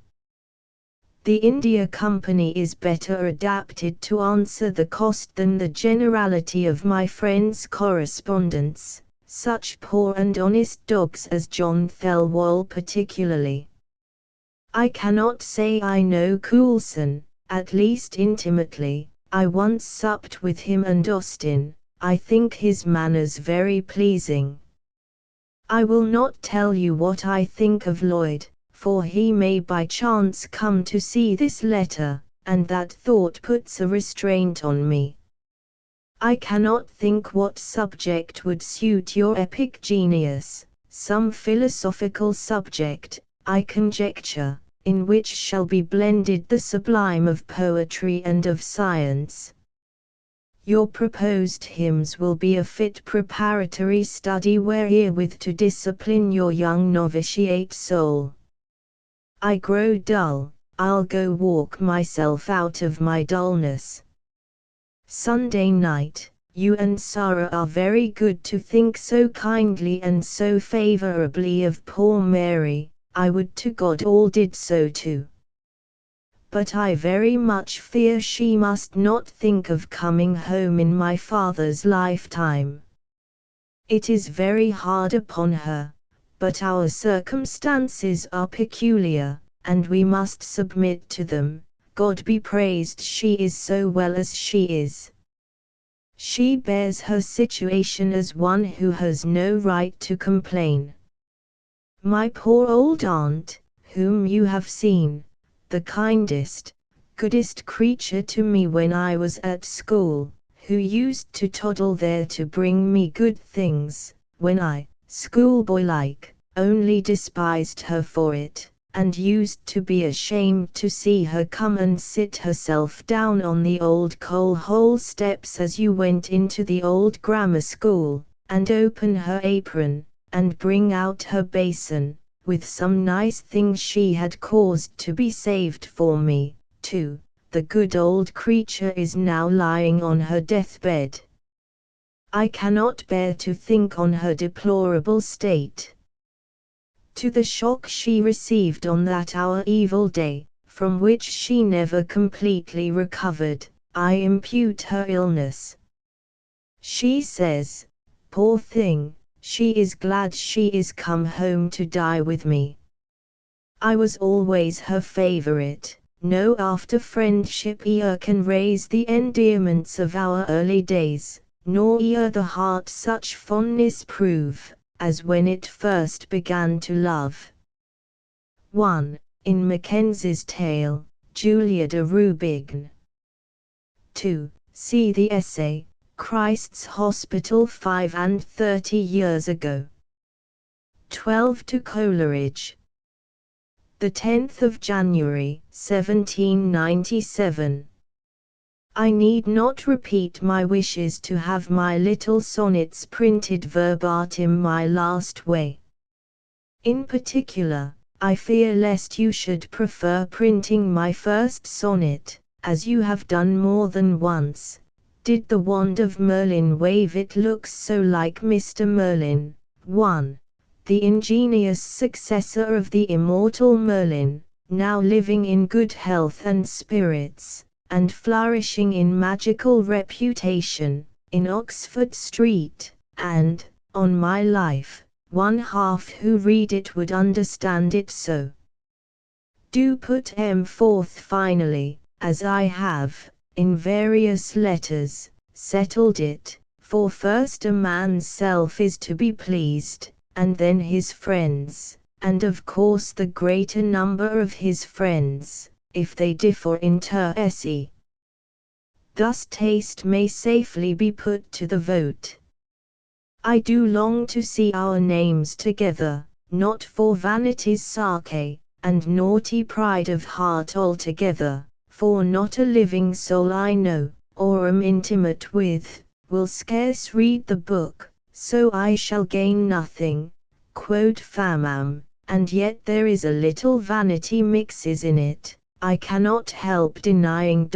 The India Company is better adapted to answer the cost than the generality of my friends' correspondence, such poor and honest dogs as John Thelwall particularly. I cannot say I know Coulson, at least intimately. I once supped with him and Austin. I think his manners very pleasing. I will not tell you what I think of Lloyd, for he may by chance come to see this letter, and that thought puts a restraint on me. I cannot think what subject would suit your epic genius, some philosophical subject, I conjecture, in which shall be blended the sublime of poetry and of science. Your proposed hymns will be a fit preparatory study wherewith to discipline your young novitiate soul. I grow dull, I'll go walk myself out of my dullness. Sunday night, you and Sarah are very good to think so kindly and so favourably of poor Mary. I would to God all did so too. But I very much fear she must not think of coming home in my father's lifetime. It is very hard upon her, but our circumstances are peculiar, and we must submit to them. God be praised she is so well as she is. She bears her situation as one who has no right to complain. My poor old aunt, whom you have seen, the kindest, goodest creature to me when I was at school, who used to toddle there to bring me good things, when I, schoolboy-like, only despised her for it, and used to be ashamed to see her come and sit herself down on the old coal-hole steps as you went into the old grammar school, and open her apron, and bring out her basin, with some nice things she had caused to be saved for me, too. The good old creature is now lying on her deathbed. I cannot bear to think on her deplorable state. To the shock she received on that our evil day, from which she never completely recovered, I impute her illness. She says, poor thing, she is glad she is come home to die with me. I was always her favourite. No after friendship e'er can raise the endearments of our early days, nor e'er the heart such fondness prove, as when it first began to love. 1. In Mackenzie's Tale, Julia de Rubigny. 2. See the essay, Christ's Hospital 35 years ago. 12 to Coleridge. The 10th of January, 1797. I need not repeat my wishes to have my little sonnets printed verbatim my last way. In particular, I fear lest you should prefer printing my first sonnet, as you have done more than once. Did the wand of Merlin wave, it looks so like Mr. Merlin. 1. The ingenious successor of the immortal Merlin, now living in good health and spirits, and flourishing in magical reputation, in Oxford Street, and, on my life, one half who read it would understand it so. Do put M forth finally, as I have, in various letters, settled it, for first a man's self is to be pleased, and then his friends, and of course the greater number of his friends, if they differ inter esse. Thus taste may safely be put to the vote. I do long to see our names together, not for vanity's sake, and naughty pride of heart altogether, for not a living soul I know, or am intimate with, will scarce read the book, so I shall gain nothing, quod famam, and yet there is a little vanity mixes in it, I cannot help denying.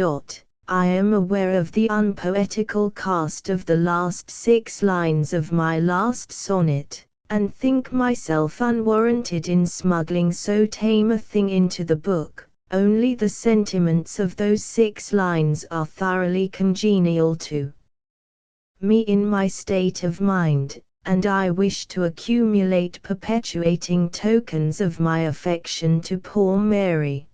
I am aware of the unpoetical cast of the last 6 lines of my last sonnet, and think myself unwarranted in smuggling so tame a thing into the book. Only the sentiments of those 6 lines are thoroughly congenial to me in my state of mind, and I wish to accumulate perpetuating tokens of my affection to poor Mary.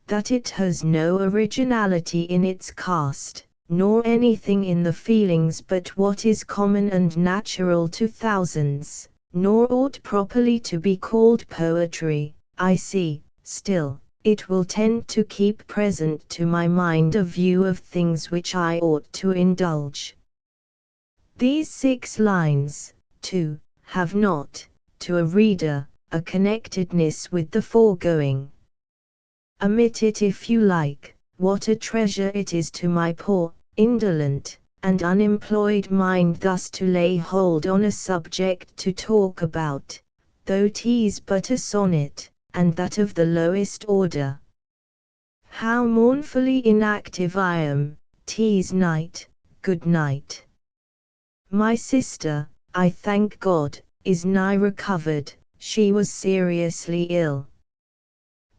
That it has no originality in its cast, nor anything in the feelings but what is common and natural to thousands, nor ought properly to be called poetry, I see. Still, it will tend to keep present to my mind a view of things which I ought to indulge. These 6 lines, too, have not, to a reader, a connectedness with the foregoing. Omit it if you like. What a treasure it is to my poor, indolent, and unemployed mind thus to lay hold on a subject to talk about, though 'tis but a sonnet, and that of the lowest order. How mournfully inactive I am. 'Tis night. Good night. My sister, I thank God, is nigh recovered. She was seriously ill.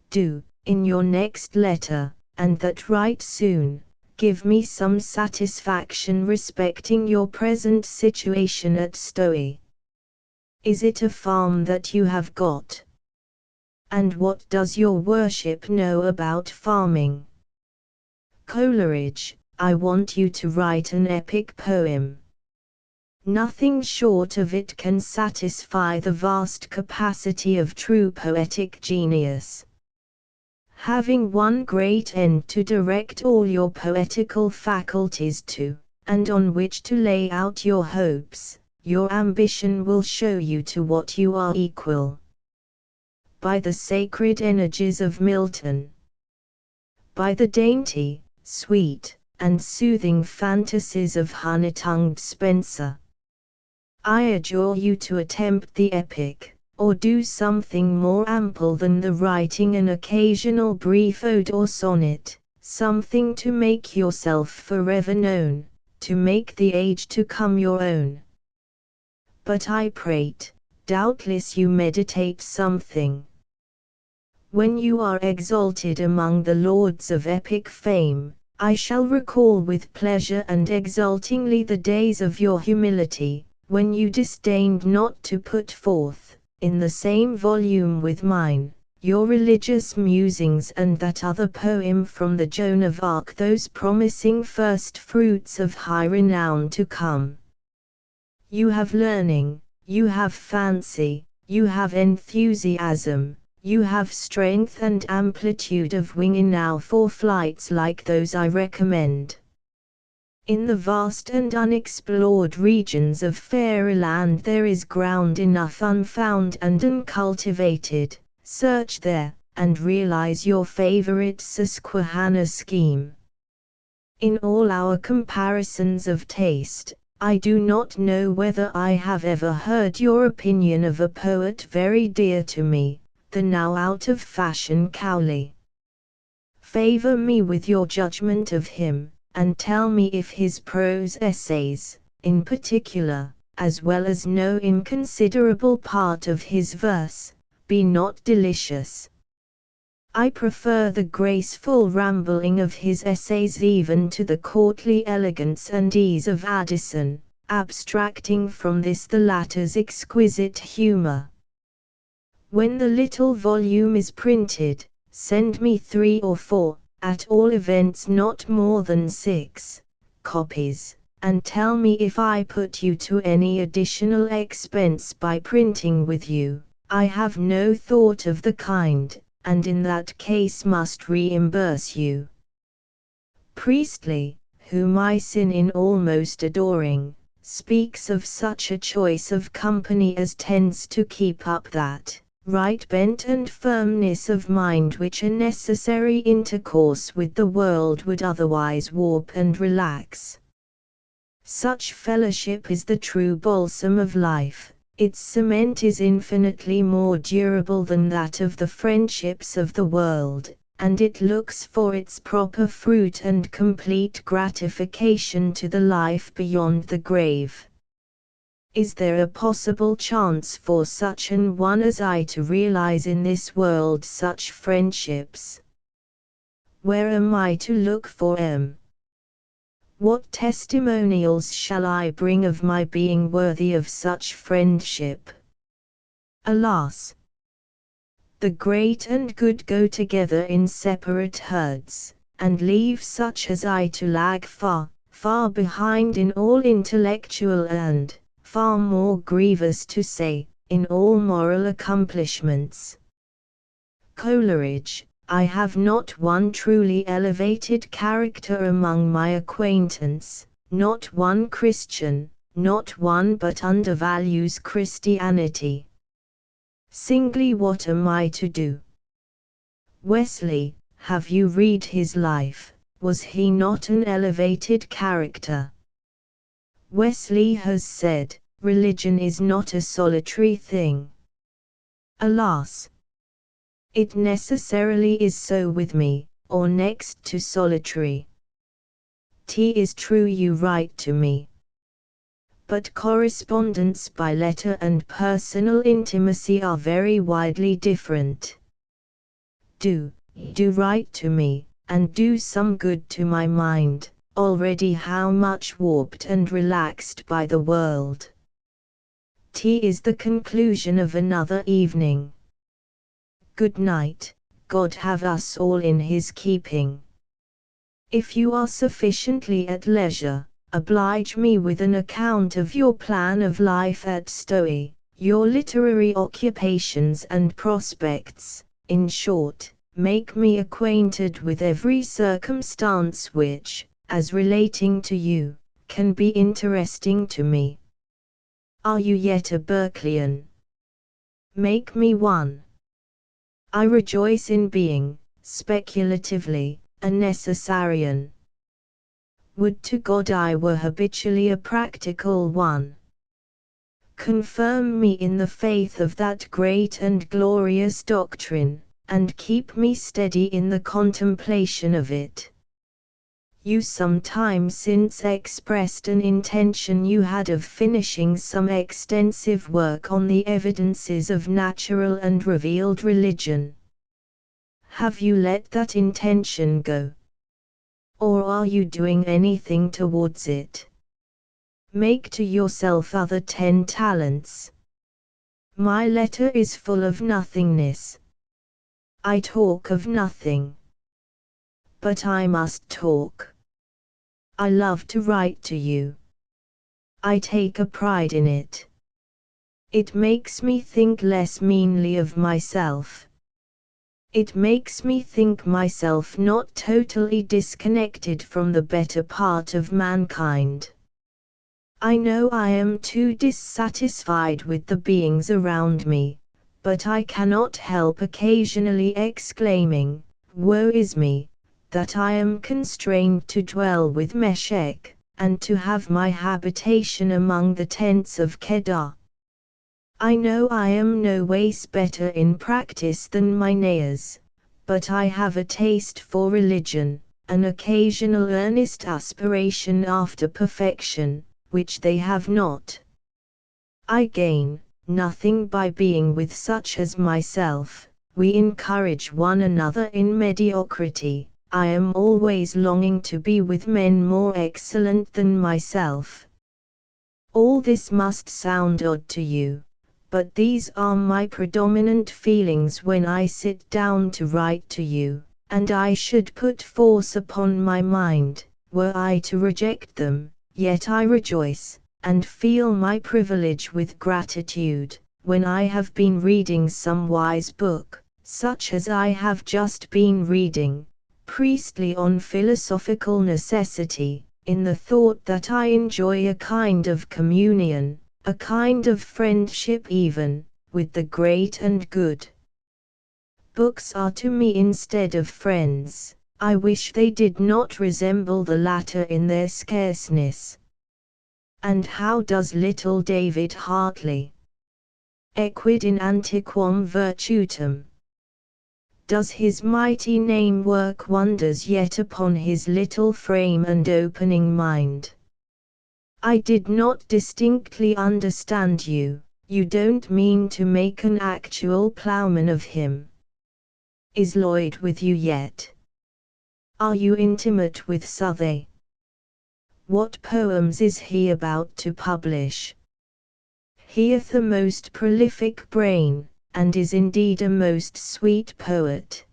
Do, in your next letter, and that right soon, give me some satisfaction respecting your present situation at Stowey. Is it a farm that you have got? And what does your worship know about farming? Coleridge, I want you to write an epic poem. Nothing short of it can satisfy the vast capacity of true poetic genius. Having one great end to direct all your poetical faculties to, and on which to lay out your hopes, your ambition will show you to what you are equal. By the sacred energies of Milton. By the dainty, sweet, and soothing fantasies of honey-tongued Spenser. I adjure you to attempt the epic, or do something more ample than the writing an occasional brief ode or sonnet, something to make yourself forever known, to make the age to come your own. But I prate, doubtless you meditate something. When you are exalted among the lords of epic fame, I shall recall with pleasure and exultingly the days of your humility, when you disdained not to put forth, in the same volume with mine, your religious musings and that other poem from the Joan of Arc, those promising first fruits of high renown to come. You have learning, you have fancy, you have enthusiasm, you have strength and amplitude of wing enow for flights like those I recommend. In the vast and unexplored regions of fairyland there is ground enough unfound and uncultivated. Search there, and realize your favorite Susquehanna scheme. In all our comparisons of taste, I do not know whether I have ever heard your opinion of a poet very dear to me, the now out of fashion Cowley. Favor me with your judgment of him, and tell me if his prose essays, in particular, as well as no inconsiderable part of his verse, be not delicious. I prefer the graceful rambling of his essays even to the courtly elegance and ease of Addison, abstracting from this the latter's exquisite humor. When the little volume is printed, send me 3 or 4, at all events not more than 6, copies, and tell me if I put you to any additional expense by printing with you. I have no thought of the kind, and in that case must reimburse you. Priestley, whom I sin in almost adoring, speaks of such a choice of company as tends to keep up that right bent and firmness of mind which a necessary intercourse with the world would otherwise warp and relax. Such fellowship is the true balsam of life. Its cement is infinitely more durable than that of the friendships of the world, and it looks for its proper fruit and complete gratification to the life beyond the grave. Is there a possible chance for such an one as I to realize in this world such friendships? Where am I to look for them? What testimonials shall I bring of my being worthy of such friendship? Alas! The great and good go together in separate herds, and leave such as I to lag far, far behind in all intellectual and, far more grievous to say, in all moral accomplishments. Coleridge, I have not one truly elevated character among my acquaintance, not one Christian, not one but undervalues Christianity. Singly, what am I to do? Wesley, have you read his life? Was he not an elevated character? Wesley has said, religion is not a solitary thing. Alas! It necessarily is so with me, or next to solitary. 'Tis true you write to me. But correspondence by letter and personal intimacy are very widely different. Do write to me, and do some good to my mind, already how much warped and relaxed by the world. Tea is the conclusion of another evening. Good night, God have us all in his keeping. If you are sufficiently at leisure, oblige me with an account of your plan of life at Stowe, your literary occupations and prospects, in short, make me acquainted with every circumstance which, as relating to you, can be interesting to me. Are you yet a Berkeleyan? Make me one. I rejoice in being, speculatively, a necessarian. Would to God I were habitually a practical one. Confirm me in the faith of that great and glorious doctrine, and keep me steady in the contemplation of it. You some time since expressed an intention you had of finishing some extensive work on the evidences of natural and revealed religion. Have you let that intention go? Or are you doing anything towards it? Make to yourself other 10 talents. My letter is full of nothingness. I talk of nothing. But I must talk. I love to write to you. I take a pride in it. It makes me think less meanly of myself. It makes me think myself not totally disconnected from the better part of mankind. I know I am too dissatisfied with the beings around me, but I cannot help occasionally exclaiming, "Woe is me, that I am constrained to dwell with Meshech, and to have my habitation among the tents of Kedar." I know I am no ways better in practice than my neighbors, but I have a taste for religion, an occasional earnest aspiration after perfection, which they have not. I gain nothing by being with such as myself. We encourage one another in mediocrity. I am always longing to be with men more excellent than myself. All this must sound odd to you, but these are my predominant feelings when I sit down to write to you, and I should put force upon my mind, were I to reject them, yet I rejoice, and feel my privilege with gratitude, when I have been reading some wise book, such as I have just been reading, Priestley on Philosophical Necessity, in the thought that I enjoy a kind of communion, a kind of friendship even, with the great and good. Books are to me instead of friends. I wish they did not resemble the latter in their scarceness. And how does little David Hartley? Equid in antiquam virtutum. Does his mighty name work wonders yet upon his little frame and opening mind? I did not distinctly understand you. You don't mean to make an actual plowman of him? Is Lloyd with you yet? Are you intimate with Southey? What poems is he about to publish? He hath a most prolific brain, and is indeed a most sweet poet.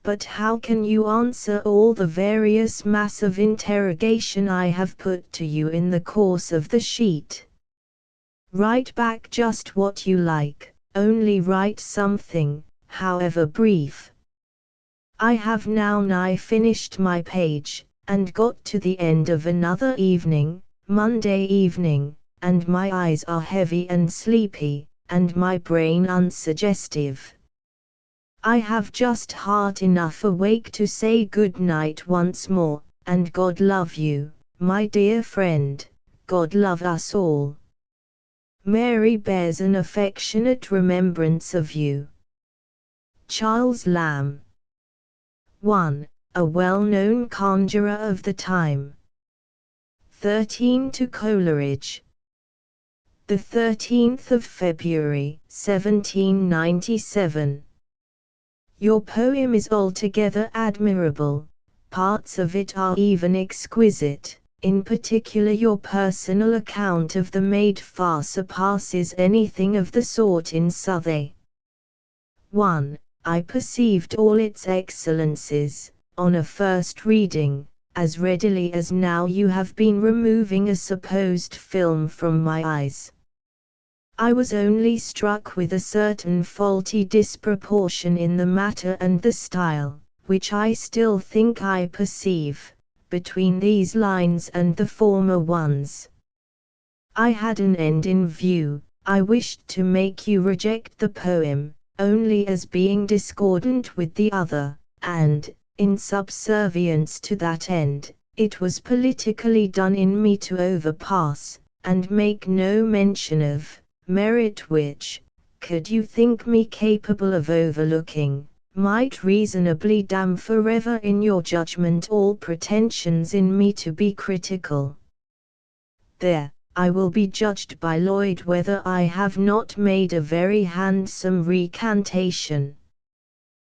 But how can you answer all the various mass of interrogation I have put to you in the course of the sheet? Write back just what you like, only write something, however brief. I have now nigh finished my page, and got to the end of another evening, Monday evening, and my eyes are heavy and sleepy, and my brain unsuggestive. I have just heart enough awake to say good night once more, and God love you, my dear friend, God love us all. Mary bears an affectionate remembrance of you. Charles Lamb. 1. A well-known conjurer of the time. 13 to Coleridge. The 13th of February, 1797. Your poem is altogether admirable, parts of it are even exquisite, in particular your personal account of the Maid far surpasses anything of the sort in Southey. 1. I perceived all its excellences, on a first reading, as readily as now you have been removing a supposed film from my eyes. I was only struck with a certain faulty disproportion in the matter and the style, which I still think I perceive, between these lines and the former ones. I had an end in view. I wished to make you reject the poem, only as being discordant with the other, and, in subservience to that end, it was politically done in me to overpass, and make no mention of, merit which, could you think me capable of overlooking, might reasonably damn forever in your judgment all pretensions in me to be critical. There, I will be judged by Lloyd whether I have not made a very handsome recantation.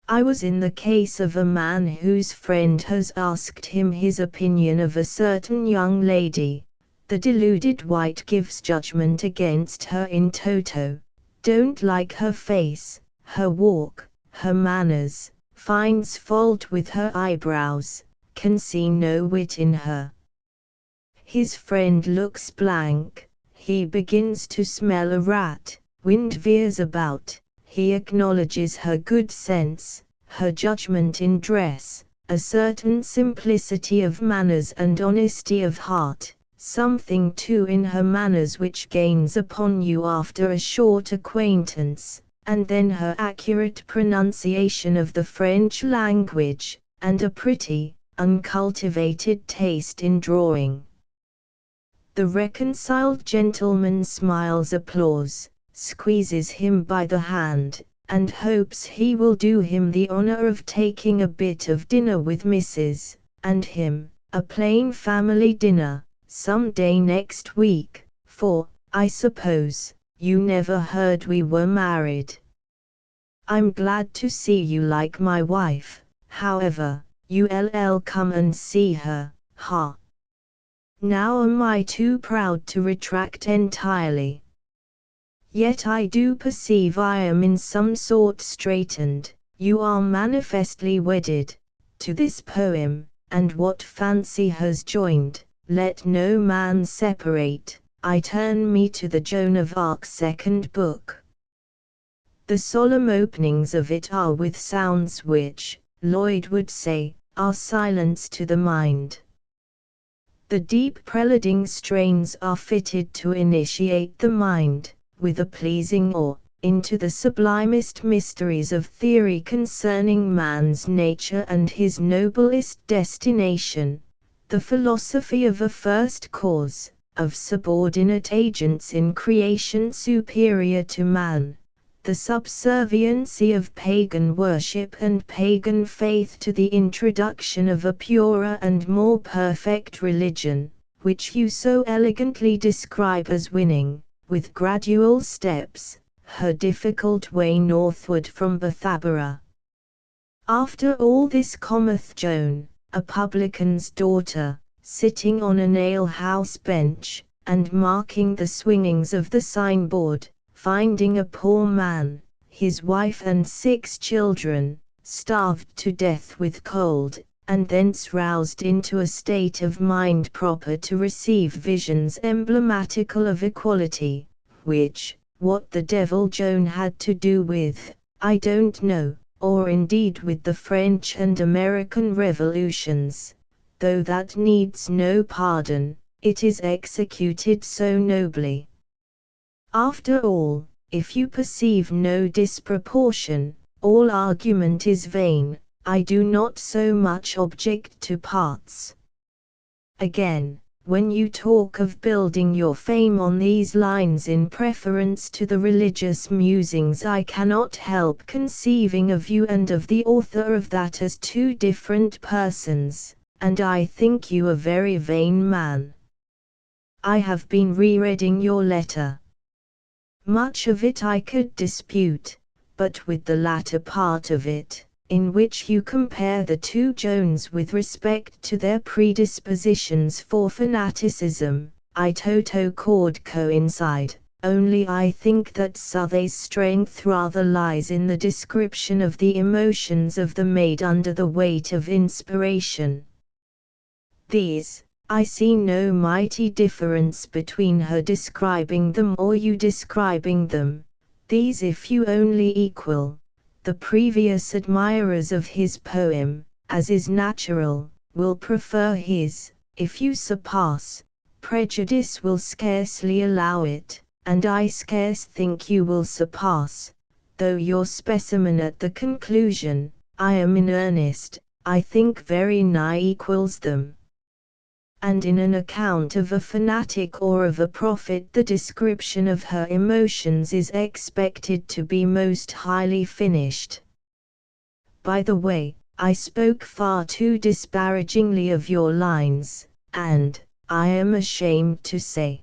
I was in the case of a man whose friend has asked him his opinion of a certain young lady. The deluded wight gives judgment against her in toto, don't like her face, her walk, her manners, finds fault with her eyebrows, can see no wit in her. His friend looks blank, he begins to smell a rat, wind veers about, he acknowledges her good sense, her judgment in dress, a certain simplicity of manners and honesty of heart. Something too in her manners which gains upon you after a short acquaintance, and then her accurate pronunciation of the French language, and a pretty, uncultivated taste in drawing. The reconciled gentleman smiles applause, squeezes him by the hand, and hopes he will do him the honor of taking a bit of dinner with Mrs. and him, a plain family dinner, some day next week, for, I suppose, you never heard we were married. I'm glad to see you like my wife, however, you'll come and see her, ha. Now am I too proud to retract entirely. Yet I do perceive I am in some sort straitened, you are manifestly wedded, to this poem, and what fancy has joined, let no man separate. I turn me to the Joan of Arc's second book. The solemn openings of it are with sounds which, Lloyd would say, are silence to the mind. The deep preluding strains are fitted to initiate the mind, with a pleasing awe, into the sublimest mysteries of theory concerning man's nature and his noblest destination, the philosophy of a first cause, of subordinate agents in creation superior to man, the subserviency of pagan worship and pagan faith to the introduction of a purer and more perfect religion, which you so elegantly describe as winning, with gradual steps, her difficult way northward from Bethabara. After all this cometh Joan, a publican's daughter, sitting on an alehouse bench, and marking the swingings of the signboard, finding a poor man, his wife and 6 children, starved to death with cold, and thence roused into a state of mind proper to receive visions emblematical of equality, which, what the devil Joan had to do with, I don't know, or indeed with the French and American revolutions, though that needs no pardon, it is executed so nobly. After all, if you perceive no disproportion, all argument is vain. I do not so much object to parts. Again, when you talk of building your fame on these lines in preference to the religious musings, I cannot help conceiving of you and of the author of that as 2 different persons, and I think you a very vain man. I have been rereading your letter. Much of it I could dispute, but with the latter part of it, in which you compare the 2 Joans with respect to their predispositions for fanaticism, I toto cord coincide, only I think that Southey's strength rather lies in the description of the emotions of the maid under the weight of inspiration. These, I see no mighty difference between her describing them or you describing them, these if you only equal. The previous admirers of his poem, as is natural, will prefer his, if you surpass, prejudice will scarcely allow it, and I scarce think you will surpass, though your specimen at the conclusion, I am in earnest, I think very nigh equals them. And in an account of a fanatic or of a prophet the description of her emotions is expected to be most highly finished. By the way, I spoke far too disparagingly of your lines, and, I am ashamed to say,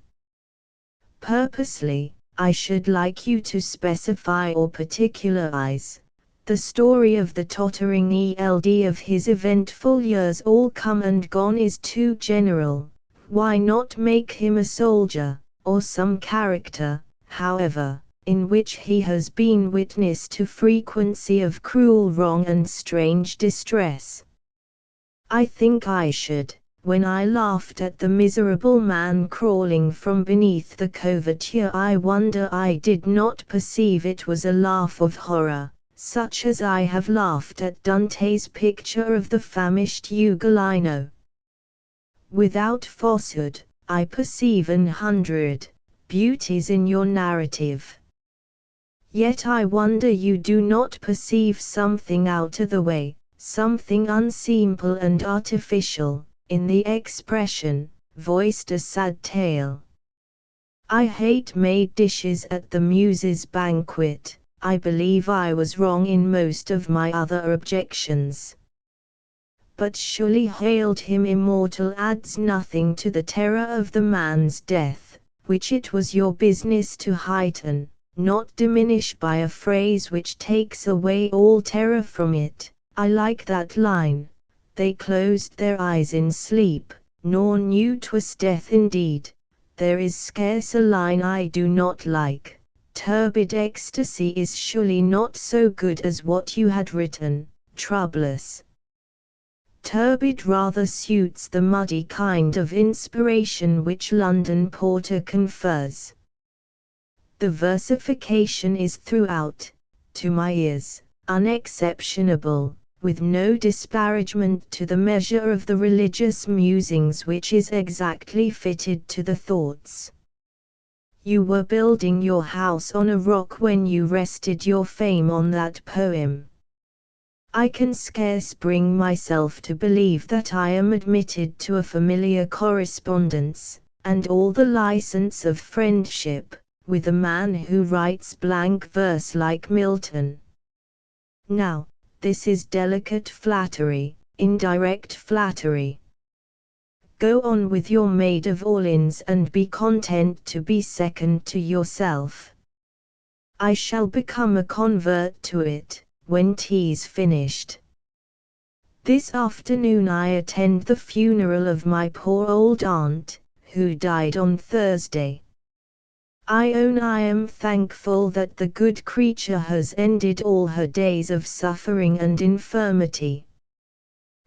purposely, I should like you to specify or particularize. The story of the tottering eld of his eventful years all come and gone is too general. Why not make him a soldier, or some character, however, in which he has been witness to frequency of cruel wrong and strange distress? I think I should, when I laughed at the miserable man crawling from beneath the coverture. I wonder I did not perceive it was a laugh of horror, such as I have laughed at Dante's picture of the famished Ugolino. Without falsehood, I perceive 100 beauties in your narrative. Yet I wonder you do not perceive something out of the way, something unseemly and artificial, in the expression, voiced a sad tale. I hate made dishes at the Muses' banquet. I believe I was wrong in most of my other objections. But surely hailed him immortal adds nothing to the terror of the man's death, which it was your business to heighten, not diminish by a phrase which takes away all terror from it. I like that line. They closed their eyes in sleep, nor knew 'twas death indeed. There is scarce a line I do not like. Turbid ecstasy is surely not so good as what you had written, troublous. Turbid rather suits the muddy kind of inspiration which London porter confers. The versification is throughout, to my ears, unexceptionable, with no disparagement to the measure of the religious musings which is exactly fitted to the thoughts. You were building your house on a rock when you rested your fame on that poem. I can scarce bring myself to believe that I am admitted to a familiar correspondence, and all the license of friendship, with a man who writes blank verse like Milton. Now, this is delicate flattery, indirect flattery. Go on with your maid of Orleans and be content to be second to yourself. I shall become a convert to it, when tea's finished. This afternoon I attend the funeral of my poor old aunt, who died on Thursday. I own I am thankful that the good creature has ended all her days of suffering and infirmity.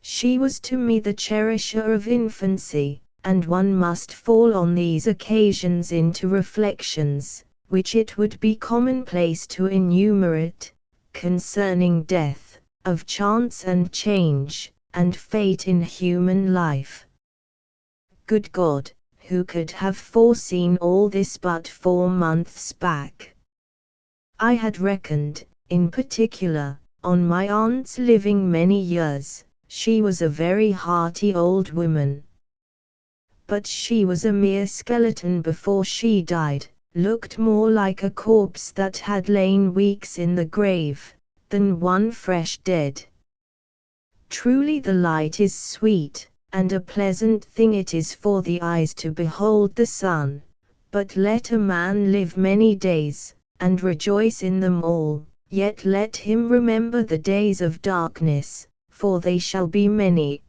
She was to me the cherisher of infancy, and one must fall on these occasions into reflections, which it would be commonplace to enumerate, concerning death, of chance and change, and fate in human life. Good God, who could have foreseen all this but 4 months back? I had reckoned, in particular, on my aunt's living many years. She was a very hearty old woman. But she was a mere skeleton before she died, looked more like a corpse that had lain weeks in the grave, than one fresh dead. Truly the light is sweet, and a pleasant thing it is for the eyes to behold the sun, but let a man live many days, and rejoice in them all, yet let him remember the days of darkness, for they shall be many.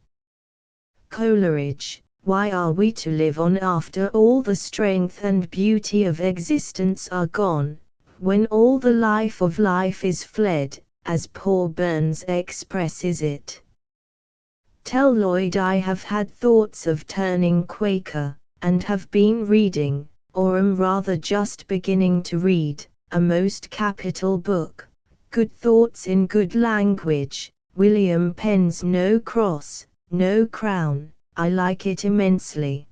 Coleridge, why are we to live on after all the strength and beauty of existence are gone, when all the life of life is fled, as poor Burns expresses it? Tell Lloyd I have had thoughts of turning Quaker, and have been reading, or am rather just beginning to read, a most capital book, Good Thoughts in Good Language, William Penn's No Cross, No Crown. I like it immensely.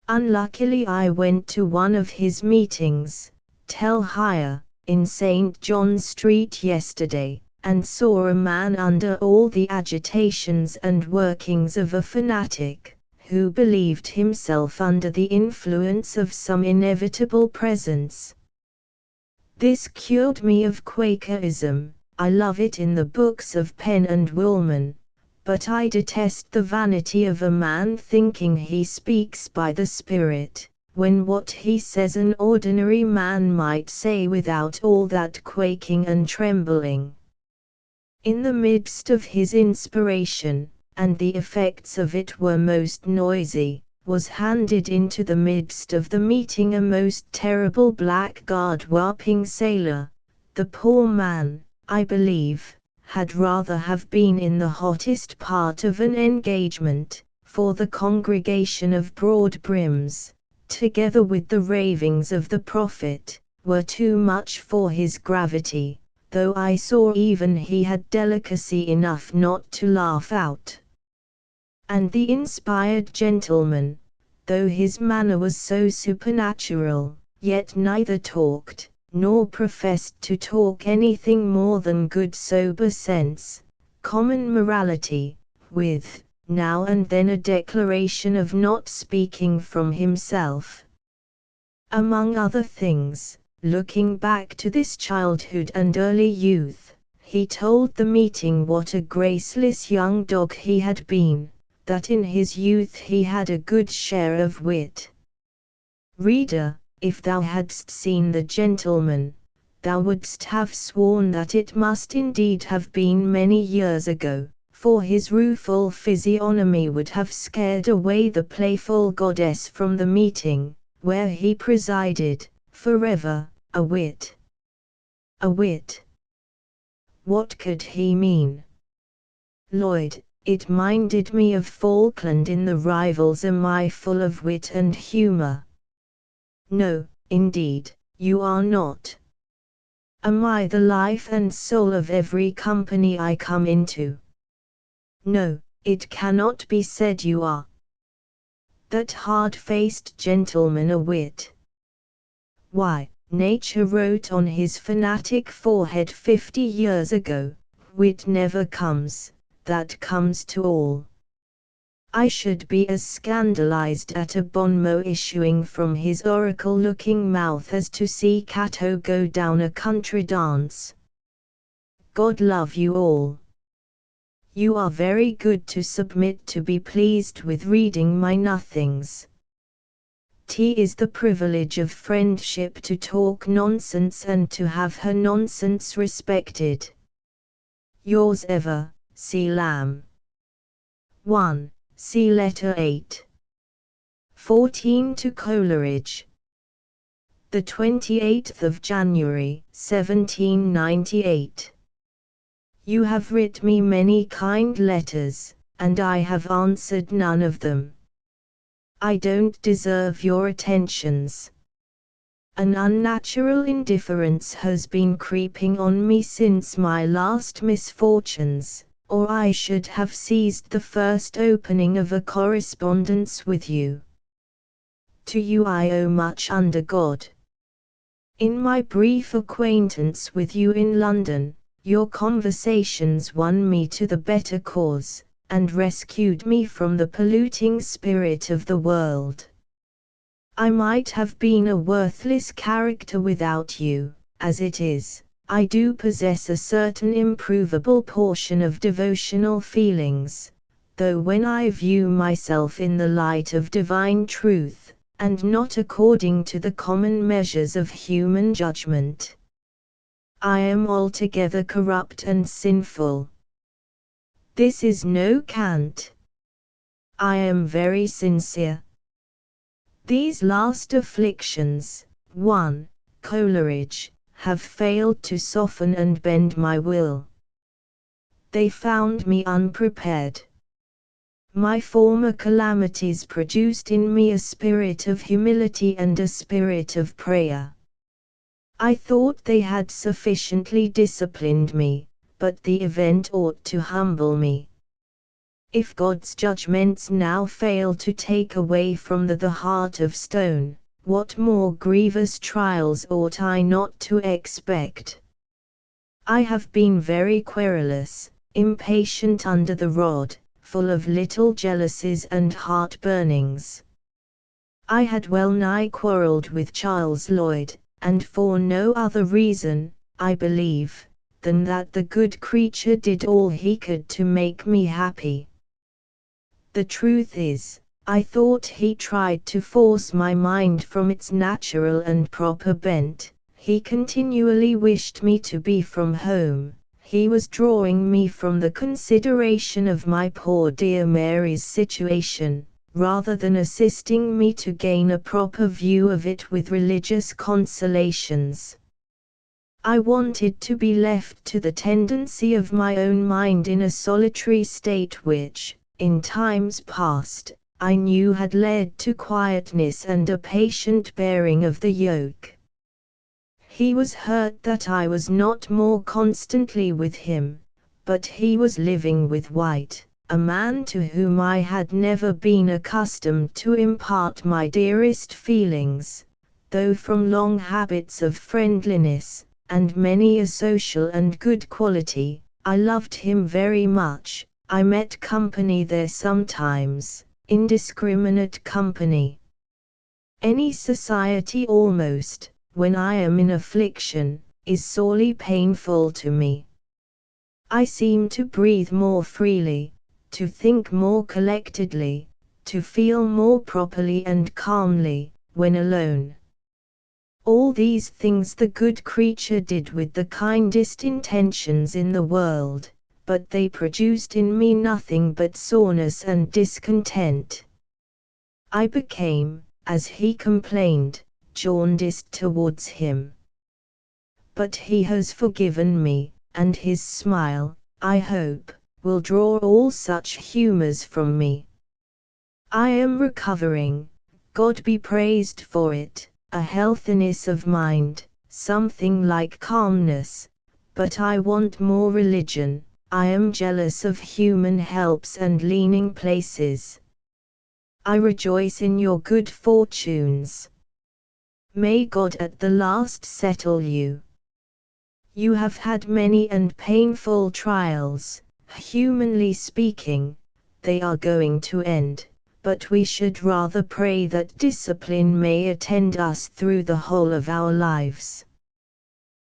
Unluckily I went to one of his meetings, Tell Higher, in St. John Street yesterday, and saw a man under all the agitations and workings of a fanatic, who believed himself under the influence of some inevitable presence. This cured me of Quakerism. I love it in the books of Penn and Woolman, but I detest the vanity of a man thinking he speaks by the Spirit, when what he says an ordinary man might say without all that quaking and trembling. In the midst of his inspiration, and the effects of it were most noisy, was handed into the midst of the meeting a most terrible blackguard whopping sailor. The poor man, I believe, had rather have been in the hottest part of an engagement, for the congregation of broad brims, together with the ravings of the prophet, were too much for his gravity, though I saw even he had delicacy enough not to laugh out. And the inspired gentleman, though his manner was so supernatural, yet neither talked, nor professed to talk anything more than good sober sense, common morality, with, now and then a declaration of not speaking from himself. Among other things, looking back to this childhood and early youth, he told the meeting what a graceless young dog he had been, that in his youth he had a good share of wit. Reader, if thou hadst seen the gentleman, thou wouldst have sworn that it must indeed have been many years ago, for his rueful physiognomy would have scared away the playful goddess from the meeting, where he presided, forever. A wit. A wit. What could he mean? Lloyd, it minded me of Falkland in The Rivals. Am I full of wit and humour? No, indeed, you are not. Am I the life and soul of every company I come into? No, it cannot be said you are. That hard-faced gentleman a wit? Why, Nature wrote on his fanatic forehead 50 years ago, wit never comes, that comes to all. I should be as scandalized at a bon mot issuing from his oracle-looking mouth as to see Cato go down a country dance. God love you all. You are very good to submit to be pleased with reading my nothings. 'Tis the privilege of friendship to talk nonsense and to have her nonsense respected. Yours ever, C. Lamb. 1. See letter 8. 14 to Coleridge. The 28th of January, 1798. You have writ me many kind letters, and I have answered none of them. I don't deserve your attentions. An unnatural indifference has been creeping on me since my last misfortunes, or I should have seized the first opening of a correspondence with you. To you I owe much under God. In my brief acquaintance with you in London, your conversations won me to the better cause, and rescued me from the polluting spirit of the world. I might have been a worthless character without you. As it is, I do possess a certain improvable portion of devotional feelings, though when I view myself in the light of divine truth, and not according to the common measures of human judgment, I am altogether corrupt and sinful. This is no cant. I am very sincere. These last afflictions, 1. Coleridge, have failed to soften and bend my will. They found me unprepared. My former calamities produced in me a spirit of humility and a spirit of prayer. I thought they had sufficiently disciplined me, but the event ought to humble me. If God's judgments now fail to take away from the heart of stone, what more grievous trials ought I not to expect? I have been very querulous, impatient under the rod, full of little jealousies and heart-burnings. I had well nigh quarrelled with Charles Lloyd, and for no other reason, I believe, than that the good creature did all he could to make me happy. The truth is, I thought he tried to force my mind from its natural and proper bent. He continually wished me to be from home. He was drawing me from the consideration of my poor dear Mary's situation, rather than assisting me to gain a proper view of it with religious consolations. I wanted to be left to the tendency of my own mind in a solitary state which, in times past, I knew had led to quietness and a patient bearing of the yoke. He was hurt that I was not more constantly with him, but he was living with White, a man to whom I had never been accustomed to impart my dearest feelings, though from long habits of friendliness, and many a social and good quality, I loved him very much. I met company there sometimes, indiscriminate company. Any society almost, when I am in affliction, is sorely painful to me. I seem to breathe more freely, to think more collectedly, to feel more properly and calmly, when alone. All these things the good creature did with the kindest intentions in the world, but they produced in me nothing but soreness and discontent. I became, as he complained, jaundiced towards him. But he has forgiven me, and his smile, I hope, will draw all such humours from me. I am recovering, God be praised for it, a healthiness of mind, something like calmness, but I want more religion. I am jealous of human helps and leaning places. I rejoice in your good fortunes. May God at the last settle you. You have had many and painful trials, humanly speaking, they are going to end, but we should rather pray that discipline may attend us through the whole of our lives.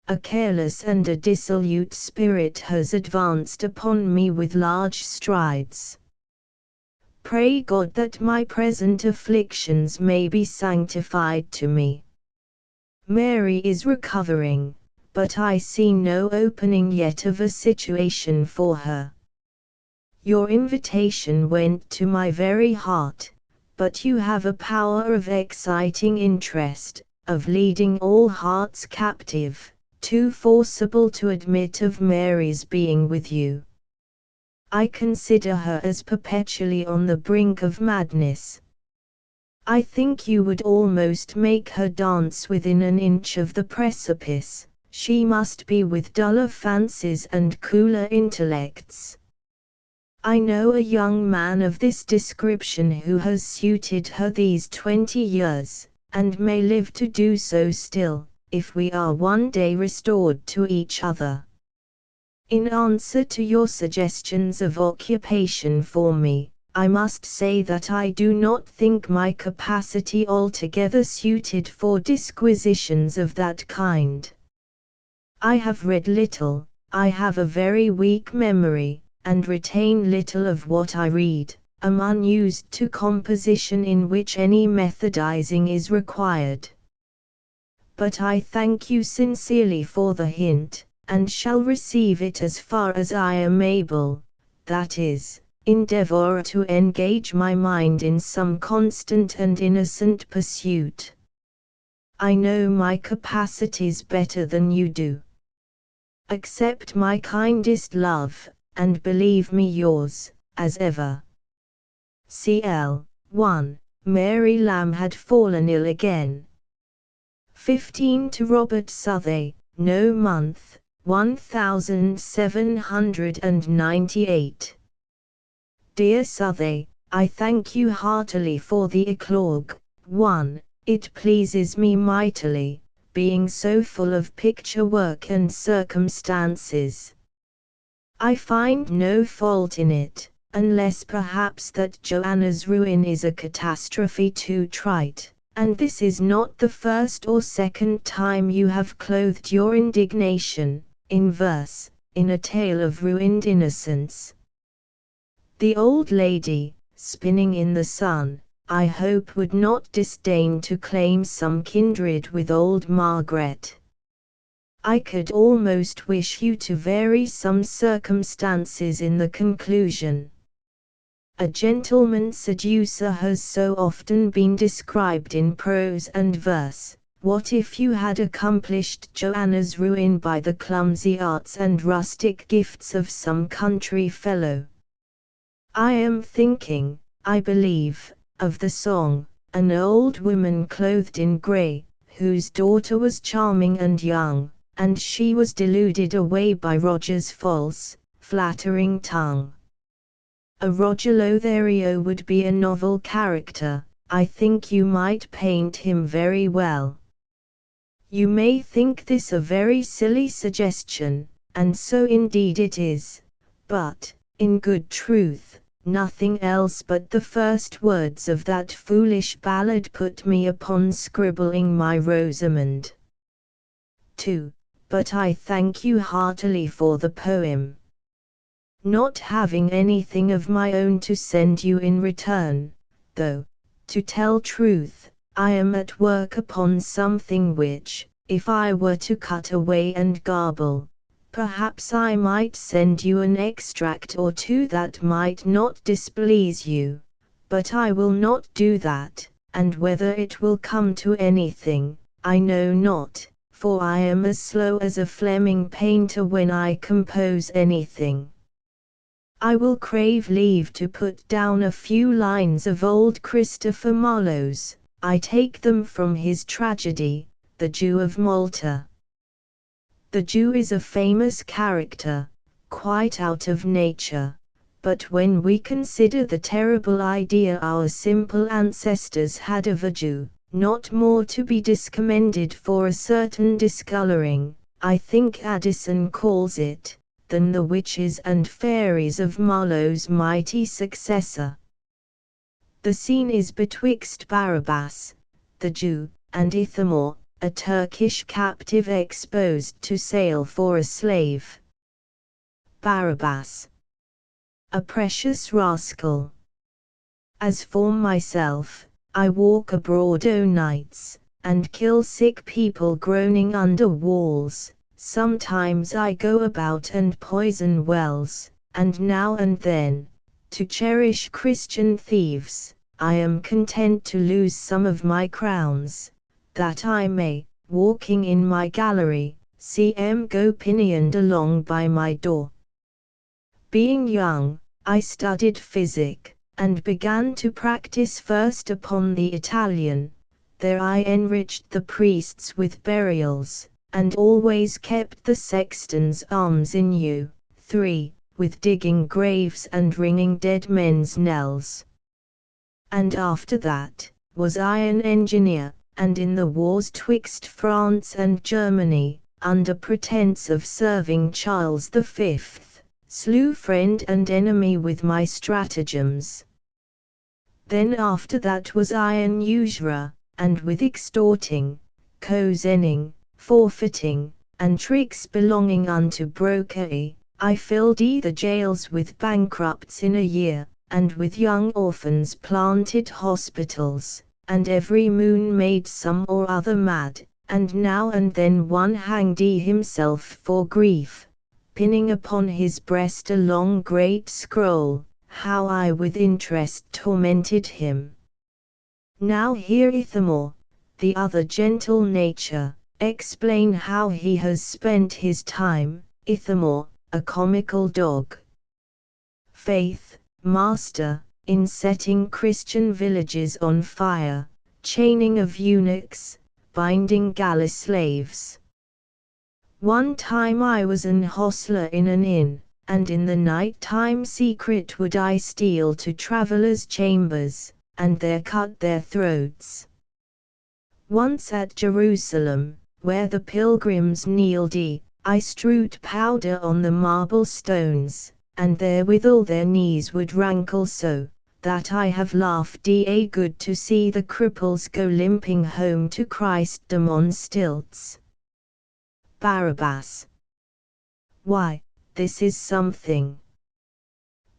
A careless and a dissolute spirit has advanced upon me with large strides. Pray God that my present afflictions may be sanctified to me. Mary is recovering, but I see no opening yet of a situation for her. Your invitation went to my very heart, but you have a power of exciting interest, of leading all hearts captive, too forcible to admit of Mary's being with you. I consider her as perpetually on the brink of madness. I think you would almost make her dance within an inch of the precipice. She must be with duller fancies and cooler intellects. I know a young man of this description who has suited her these 20 years, and may live to do so still, if we are one day restored to each other. In answer to your suggestions of occupation for me, I must say that I do not think my capacity altogether suited for disquisitions of that kind. I have read little, I have a very weak memory, and retain little of what I read, am unused to composition in which any methodizing is required. But I thank you sincerely for the hint, and shall receive it as far as I am able, that is, endeavor to engage my mind in some constant and innocent pursuit. I know my capacities better than you do. Accept my kindest love, and believe me yours, as ever. CL. 1. Mary Lamb had fallen ill again. 15 to Robert Southey, No month, 1798. Dear Southey, I thank you heartily for the eclogue. 1. It pleases me mightily, being so full of picture work and circumstances. I find no fault in it, unless perhaps that Joanna's ruin is a catastrophe too trite, and this is not the first or second time you have clothed your indignation, in verse, in a tale of ruined innocence. The old lady, spinning in the sun, I hope would not disdain to claim some kindred with old Margaret. I could almost wish you to vary some circumstances in the conclusion. A gentleman seducer has so often been described in prose and verse. What if you had accomplished Joanna's ruin by the clumsy arts and rustic gifts of some country fellow? I am thinking, I believe, of the song, An Old Woman Clothed in Grey, whose daughter was charming and young, and she was deluded away by Roger's false, flattering tongue. A Roger Lothario would be a novel character. I think you might paint him very well. You may think this a very silly suggestion, and so indeed it is, but, in good truth, nothing else but the first words of that foolish ballad put me upon scribbling my Rosamond. 2. But I thank you heartily for the poem. Not having anything of my own to send you in return, though, to tell truth, I am at work upon something which, if I were to cut away and garble, perhaps I might send you an extract or two that might not displease you, but I will not do that, and whether it will come to anything, I know not, for I am as slow as a Fleming painter when I compose anything. I will crave leave to put down a few lines of old Christopher Marlowe's. I take them from his tragedy, The Jew of Malta. The Jew is a famous character, quite out of nature, but when we consider the terrible idea our simple ancestors had of a Jew, not more to be discommended for a certain discoloring, I think Addison calls it, than the witches and fairies of Marlowe's mighty successor. The scene is betwixt Barabbas, the Jew, and Ithamor, a Turkish captive exposed to sale for a slave. Barabbas. A precious rascal. As for myself, I walk abroad o' nights, and kill sick people groaning under walls. Sometimes I go about and poison wells, and now and then, to cherish Christian thieves, I am content to lose some of my crowns, that I may, walking in my gallery, see 'em go pinioned along by my door. Being young, I studied physic, and began to practice first upon the Italian. There I enriched the priests with burials, and always kept the sexton's arms in U. 3, with digging graves and ringing dead men's knells. And after that, was I an engineer, and in the wars twixt France and Germany, under pretence of serving Charles V, slew friend and enemy with my stratagems. Then after that was I an usurer, and with extorting, cozening, forfeiting, and tricks belonging unto brokery, I filled the jails with bankrupts in a year, and with young orphans planted hospitals, and every moon made some or other mad, and now and then one hanged himself for grief, pinning upon his breast a long great scroll. How I with interest tormented him. Now hear Ithamor, the other gentle nature, explain how he has spent his time. Ithamor, a comical dog. Faith, master, in setting Christian villages on fire, chaining of eunuchs, binding galley slaves. One time I was an hostler in an inn, and in the night time secret would I steal to travellers' chambers, and there cut their throats. Once at Jerusalem, where the pilgrims kneeled, I strewed powder on the marble stones, and therewithal their knees would rankle so, that I have laughed good to see the cripples go limping home to Christdom on stilts. Barabbas. Why, this is something.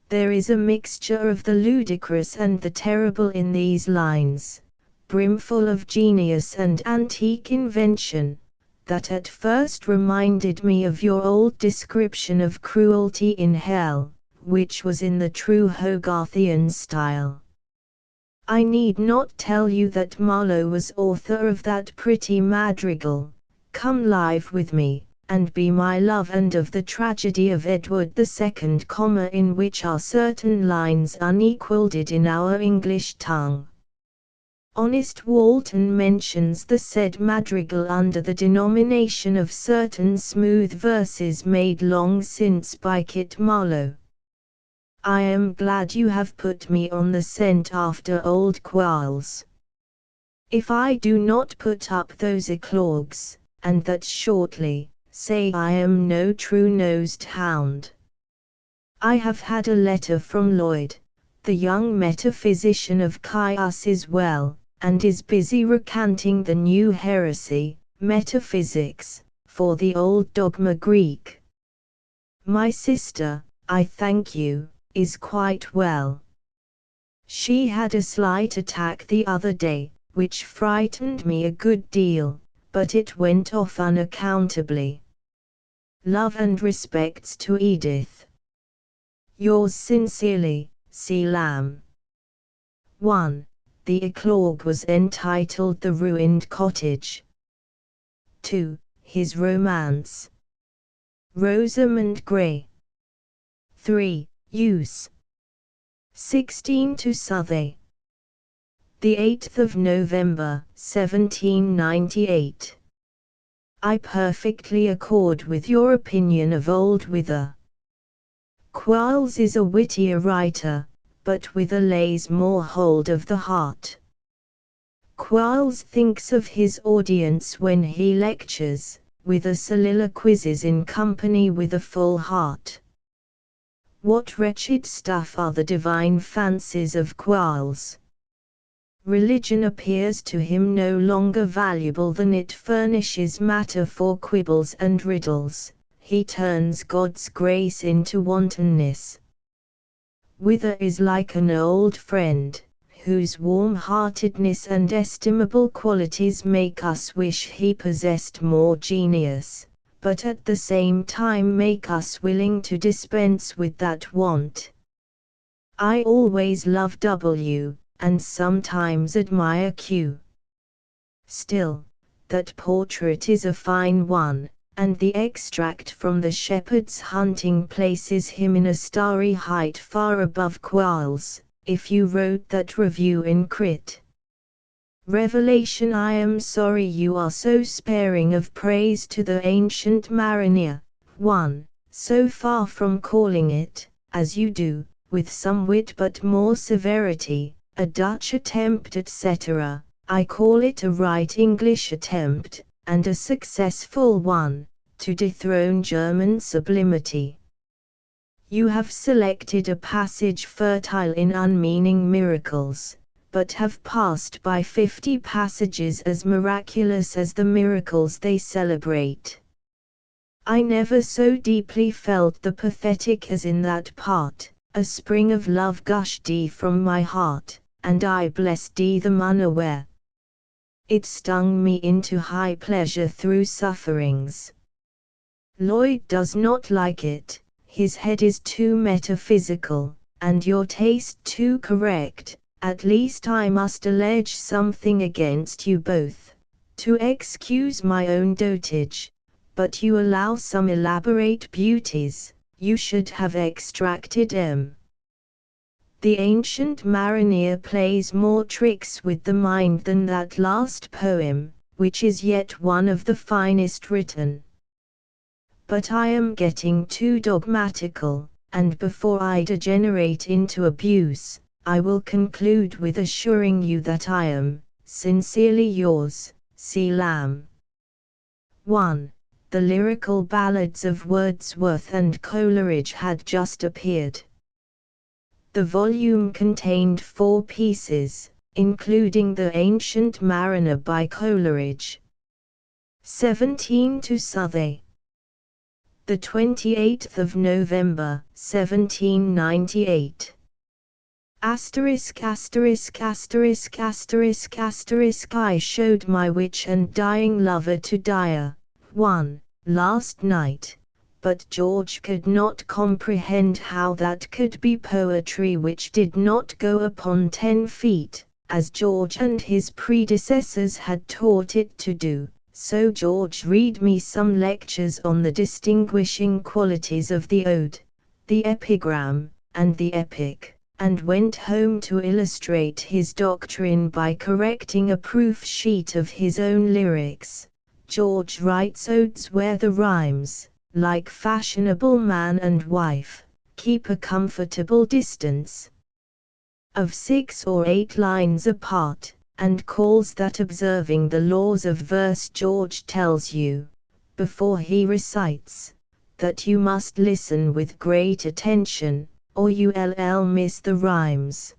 There is a mixture of the ludicrous and the terrible in these lines, brimful of genius and antique invention, that at first reminded me of your old description of cruelty in hell, which was in the true Hogarthian style. I need not tell you that Marlowe was author of that pretty madrigal, Come Live With Me, and Be My Love, and of the tragedy of Edward II, in which are certain lines unequalled in our English tongue. Honest Walton mentions the said madrigal under the denomination of certain smooth verses made long since by Kit Marlowe. I am glad you have put me on the scent after old Quarles. If I do not put up those eclogues, and that shortly, say I am no true-nosed hound. I have had a letter from Lloyd, the young metaphysician of Chios is well, and is busy recanting the new heresy, metaphysics, for the old dogma Greek. My sister, I thank you, is quite well. She had a slight attack the other day, which frightened me a good deal, but it went off unaccountably. Love and respects to Edith. Yours sincerely, C. Lamb. 1. The eclogue was entitled The Ruined Cottage. 2. His Romance. Rosamund Gray. 3. Use. 16 to Southey. The 8th of November, 1798. I perfectly accord with your opinion of old Wither. Quarles is a wittier writer, but Wither lays more hold of the heart. Quarles thinks of his audience when he lectures, with a soliloquizes in company with a full heart. What wretched stuff are the divine fancies of Quarles! Religion appears to him no longer valuable than it furnishes matter for quibbles and riddles. He turns God's grace into wantonness. Wither is like an old friend, whose warm-heartedness and estimable qualities make us wish he possessed more genius, but at the same time make us willing to dispense with that want. I always love W, and sometimes admire Q. Still, that portrait is a fine one, and the extract from the shepherd's hunting places him in a starry height far above Quarles. If you wrote that review in Crit. Revelation, I am sorry you are so sparing of praise to the ancient Mariner. 1. So far from calling it, as you do, with some wit but more severity, a Dutch attempt etc., I call it a right English attempt, and a successful one, to dethrone German sublimity. You have selected a passage fertile in unmeaning miracles, but have passed by 50 passages as miraculous as the miracles they celebrate. I never so deeply felt the pathetic as in that part. A spring of love gushed from my heart, and I blessed them unaware. It stung me into high pleasure through sufferings. Lloyd does not like it. His head is too metaphysical, and your taste too correct. At least I must allege something against you both, to excuse my own dotage, but you allow some elaborate beauties. You should have extracted M. The ancient Mariner plays more tricks with the mind than that last poem, which is yet one of the finest written. But I am getting too dogmatical, and before I degenerate into abuse, I will conclude with assuring you that I am, sincerely yours, C. Lamb. 1. The lyrical ballads of Wordsworth and Coleridge had just appeared. The volume contained 4 pieces, including The Ancient Mariner by Coleridge. 17 to Southey. The 28th of November, 1798. Asterisk asterisk asterisk asterisk asterisk I showed my witch and dying lover to Dyer. 1. Last night, but George could not comprehend how that could be poetry which did not go upon 10 feet, as George and his predecessors had taught it to do. So George read me some lectures on the distinguishing qualities of the ode, the epigram, and the epic, and went home to illustrate his doctrine by correcting a proof sheet of his own lyrics. George writes odes where the rhymes, like fashionable man and wife, keep a comfortable distance of 6 or 8 lines apart, and calls that observing the laws of verse. George tells you, before he recites, that you must listen with great attention, or you'll miss the rhymes.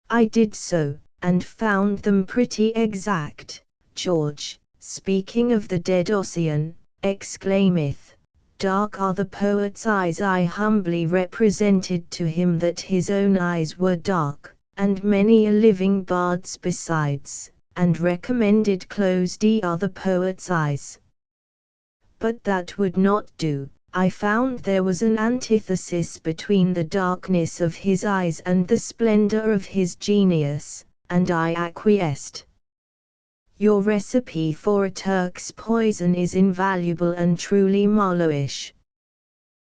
I did so, and found them pretty exact. George, speaking of the dead Ossian, exclaimeth, "Dark are the poet's eyes." I humbly represented to him that his own eyes were dark, and many a living bard's besides, and recommended closed are the poet's eyes. But that would not do. I found there was an antithesis between the darkness of his eyes and the splendor of his genius, and I acquiesced. Your recipe for a Turk's poison is invaluable and truly Marlowish.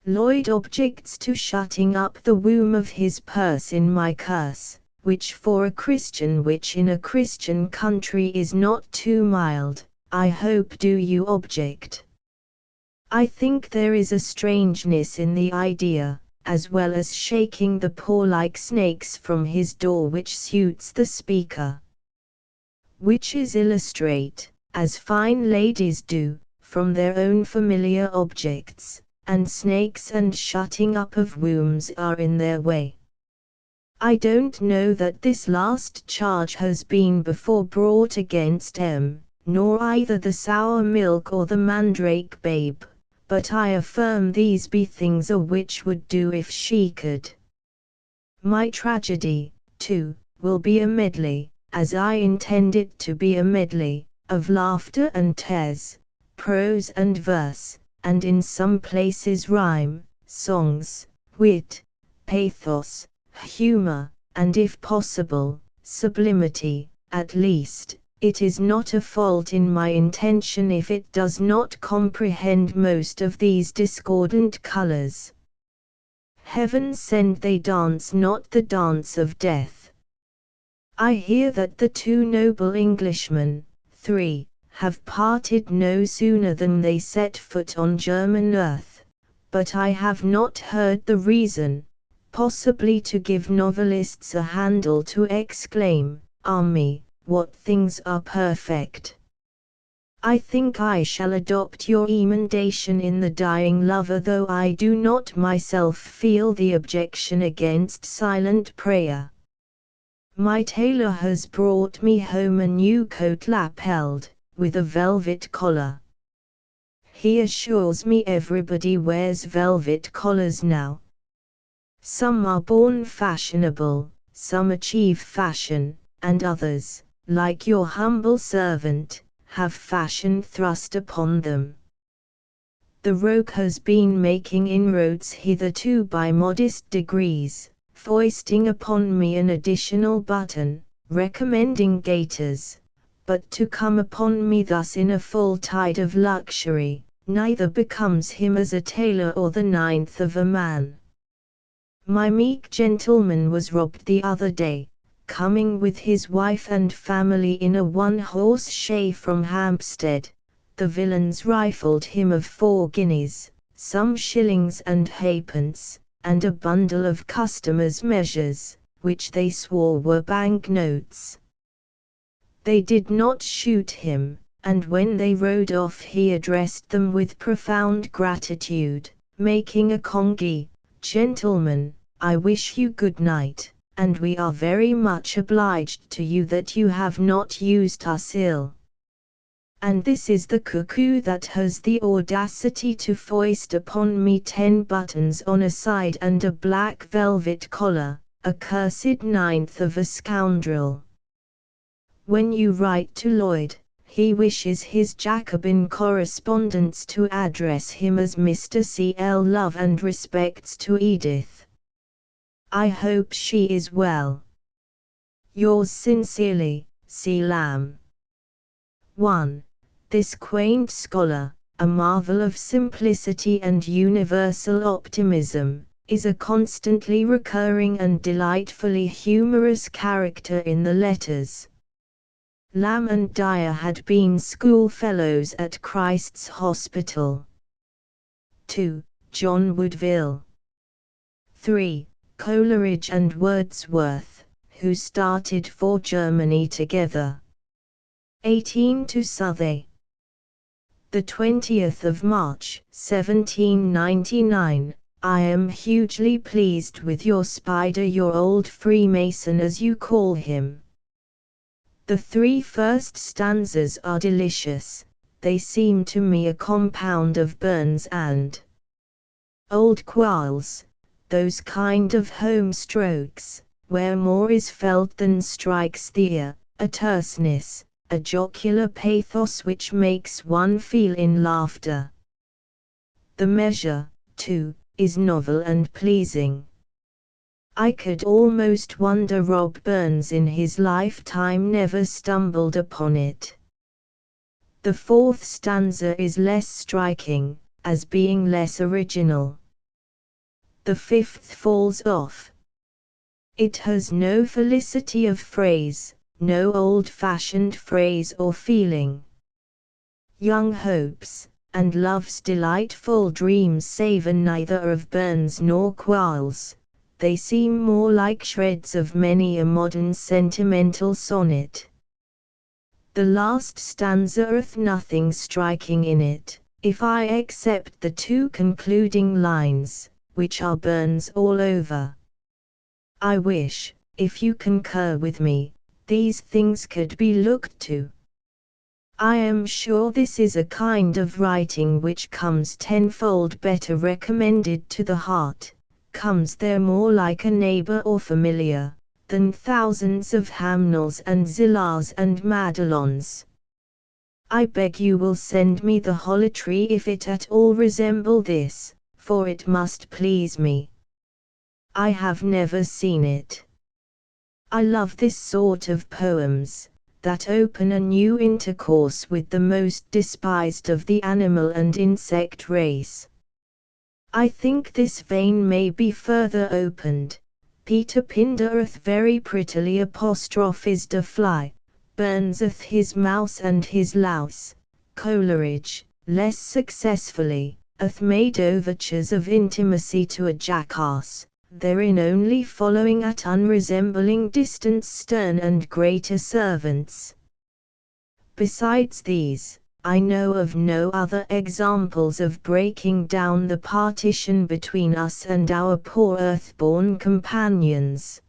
Lloyd objects to shutting up the womb of his purse in my curse, which for a Christian which in a Christian country is not too mild. I hope do you object? I think there is a strangeness in the idea, as well as shaking the poor like snakes from his door, which suits the speaker. Witches illustrate, as fine ladies do, from their own familiar objects, and snakes and shutting up of wombs are in their way. I don't know that this last charge has been before brought against M, nor either the sour milk or the mandrake babe, but I affirm these be things a witch would do if she could. My tragedy, too, will be a medley, as I intend it to be a medley, of laughter and tears, prose and verse, and in some places rhyme, songs, wit, pathos, humor, and if possible, sublimity. At least, it is not a fault in my intention if it does not comprehend most of these discordant colors. Heaven send they dance not the dance of death. I hear that the two noble Englishmen, 3, have parted no sooner than they set foot on German earth, but I have not heard the reason, possibly to give novelists a handle to exclaim, "Ah me, what things are perfect!" I think I shall adopt your emendation in The Dying Lover, though I do not myself feel the objection against silent prayer. My tailor has brought me home a new coat lapelled, with a velvet collar. He assures me everybody wears velvet collars now. Some are born fashionable, some achieve fashion, and others, like your humble servant, have fashion thrust upon them. The rogue has been making inroads hitherto by modest degrees, foisting upon me an additional button, recommending gaiters, but to come upon me thus in a full tide of luxury, neither becomes him as a tailor or the 9th of a man. My meek gentleman was robbed the other day, coming with his wife and family in a 1-horse shay from Hampstead. The villains rifled him of 4 guineas, some shillings and halfpence, and a bundle of customers' measures, which they swore were bank notes. They did not shoot him, and when they rode off he addressed them with profound gratitude, making a congy, "Gentlemen, I wish you good night, and we are very much obliged to you that you have not used us ill. And this is the cuckoo that has the audacity to foist upon me 10 buttons on a side and a black velvet collar, a cursed 9th of a scoundrel. When you write to Lloyd, he wishes his Jacobin correspondents to address him as Mr. C. L. Love and respects to Edith. I hope she is well. Yours sincerely, C. Lamb. 1. This quaint scholar, a marvel of simplicity and universal optimism, is a constantly recurring and delightfully humorous character in the letters. Lamb and Dyer had been schoolfellows at Christ's Hospital. 2. John Woodville. 3. Coleridge and Wordsworth, who started for Germany together. 18 to Southey. The 20th of March, 1799. I am hugely pleased with your Spider, your old Freemason as you call him. The 3 first stanzas are delicious. They seem to me a compound of Burns and Old Quarles, those kind of home strokes, where more is felt than strikes the ear, a terseness, a jocular pathos which makes one feel in laughter. The measure, too, is novel and pleasing. I could almost wonder Rob Burns in his lifetime never stumbled upon it. The 4th stanza is less striking, as being less original. The 5th falls off. It has no felicity of phrase, no old-fashioned phrase or feeling. Young hopes, and love's delightful dreams savour neither of Burns nor Quarles. They seem more like shreds of many a modern sentimental sonnet. The last stanza hath nothing striking in it, if I accept the two concluding lines, which are Burns all over. I wish, if you concur with me, these things could be looked to. I am sure this is a kind of writing which comes tenfold better recommended to the heart, comes there more like a neighbor or familiar, than thousands of Hamnels and Zillahs and Madelons. I beg you will send me the Holitry if it at all resemble this, for it must please me. I have never seen it. I love this sort of poems, that open a new intercourse with the most despised of the animal and insect race. I think this vein may be further opened. Peter Pindareth very prettily apostrophes the fly, Burnseth his mouse and his louse. Coleridge, less successfully, hath made overtures of intimacy to a jackass, therein only following at unresembling distance stern and greater servants. Besides these, I know of no other examples of breaking down the partition between us and our poor earth-born companions.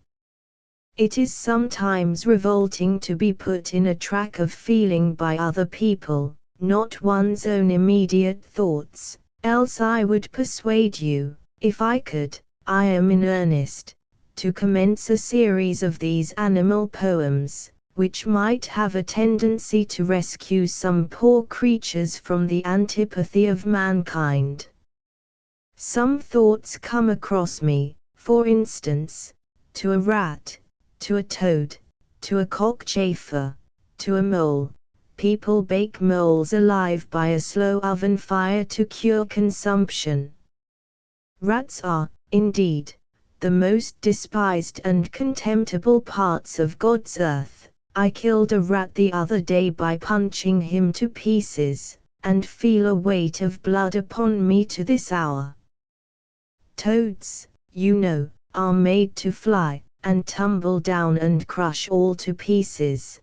It is sometimes revolting to be put in a track of feeling by other people, not one's own immediate thoughts, else I would persuade you, if I could, I am in earnest, to commence a series of these animal poems, which might have a tendency to rescue some poor creatures from the antipathy of mankind. Some thoughts come across me, for instance, to a rat, to a toad, to a cockchafer, to a mole. People bake moles alive by a slow oven fire to cure consumption. Rats are, indeed, the most despised and contemptible parts of God's earth. I killed a rat the other day by punching him to pieces, and feel a weight of blood upon me to this hour. Toads, you know, are made to fly, and tumble down and crush all to pieces.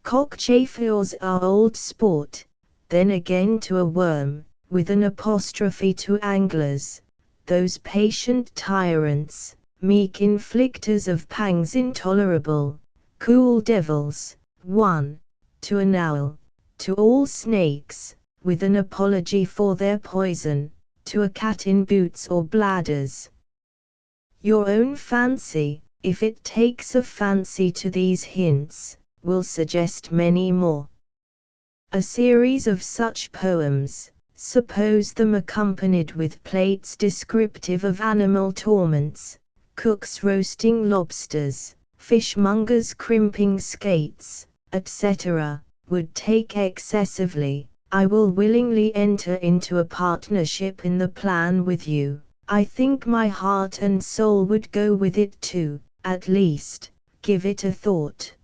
Cockchafers are old sport. Then again to a worm, with an apostrophe to anglers, those patient tyrants, meek inflictors of pangs intolerable, cool devils. 1. To an owl, to all snakes, with an apology for their poison, to a cat in boots or bladders. Your own fancy, if it takes a fancy to these hints, will suggest many more. A series of such poems, suppose them accompanied with plates descriptive of animal torments, cooks roasting lobsters, fishmongers crimping skates, etc., would take excessively. I will willingly enter into a partnership in the plan with you. I think my heart and soul would go with it too, at least, give it a thought.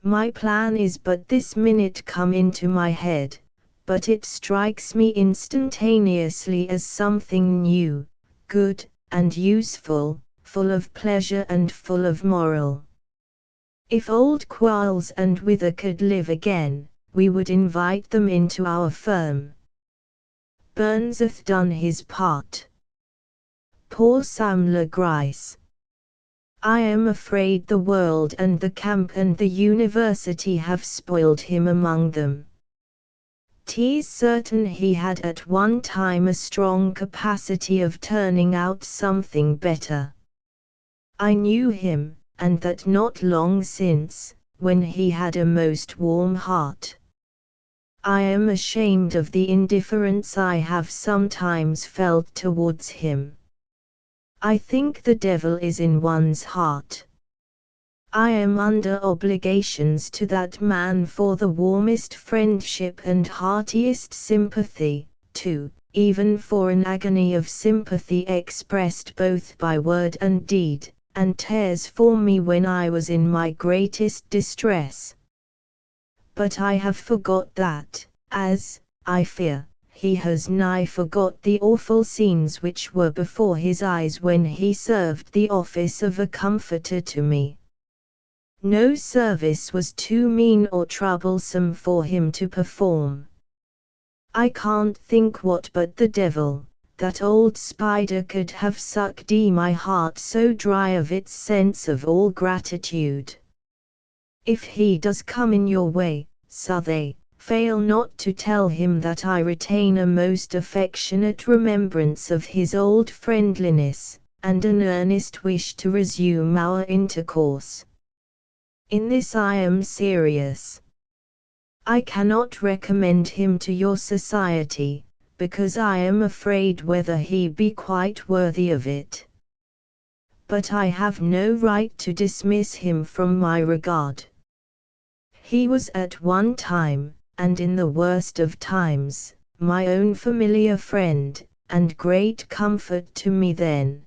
My plan is but this minute come into my head, but it strikes me instantaneously as something new, good, and useful, full of pleasure and full of moral. If old Quarles and Wither could live again, we would invite them into our firm. Burns hath done his part. Poor Sam Le Gris. I am afraid the world and the camp and the university have spoiled him among them. 'Tis certain he had at one time a strong capacity of turning out something better. I knew him, and that not long since, when he had a most warm heart. I am ashamed of the indifference I have sometimes felt towards him. I think the devil is in one's heart. I am under obligations to that man for the warmest friendship and heartiest sympathy, too, even for an agony of sympathy expressed both by word and deed, and tears for me when I was in my greatest distress. But I have forgot that, as, I fear, he has nigh forgot the awful scenes which were before his eyes when he served the office of a comforter to me. No service was too mean or troublesome for him to perform. I can't think what but the devil, that old spider could have sucked my heart so dry of its sense of all gratitude. If he does come in your way, Southey, fail not to tell him that I retain a most affectionate remembrance of his old friendliness, and an earnest wish to resume our intercourse. In this I am serious. I cannot recommend him to your society, because I am afraid whether he be quite worthy of it. But I have no right to dismiss him from my regard. He was at one time, and in the worst of times, my own familiar friend, and great comfort to me then.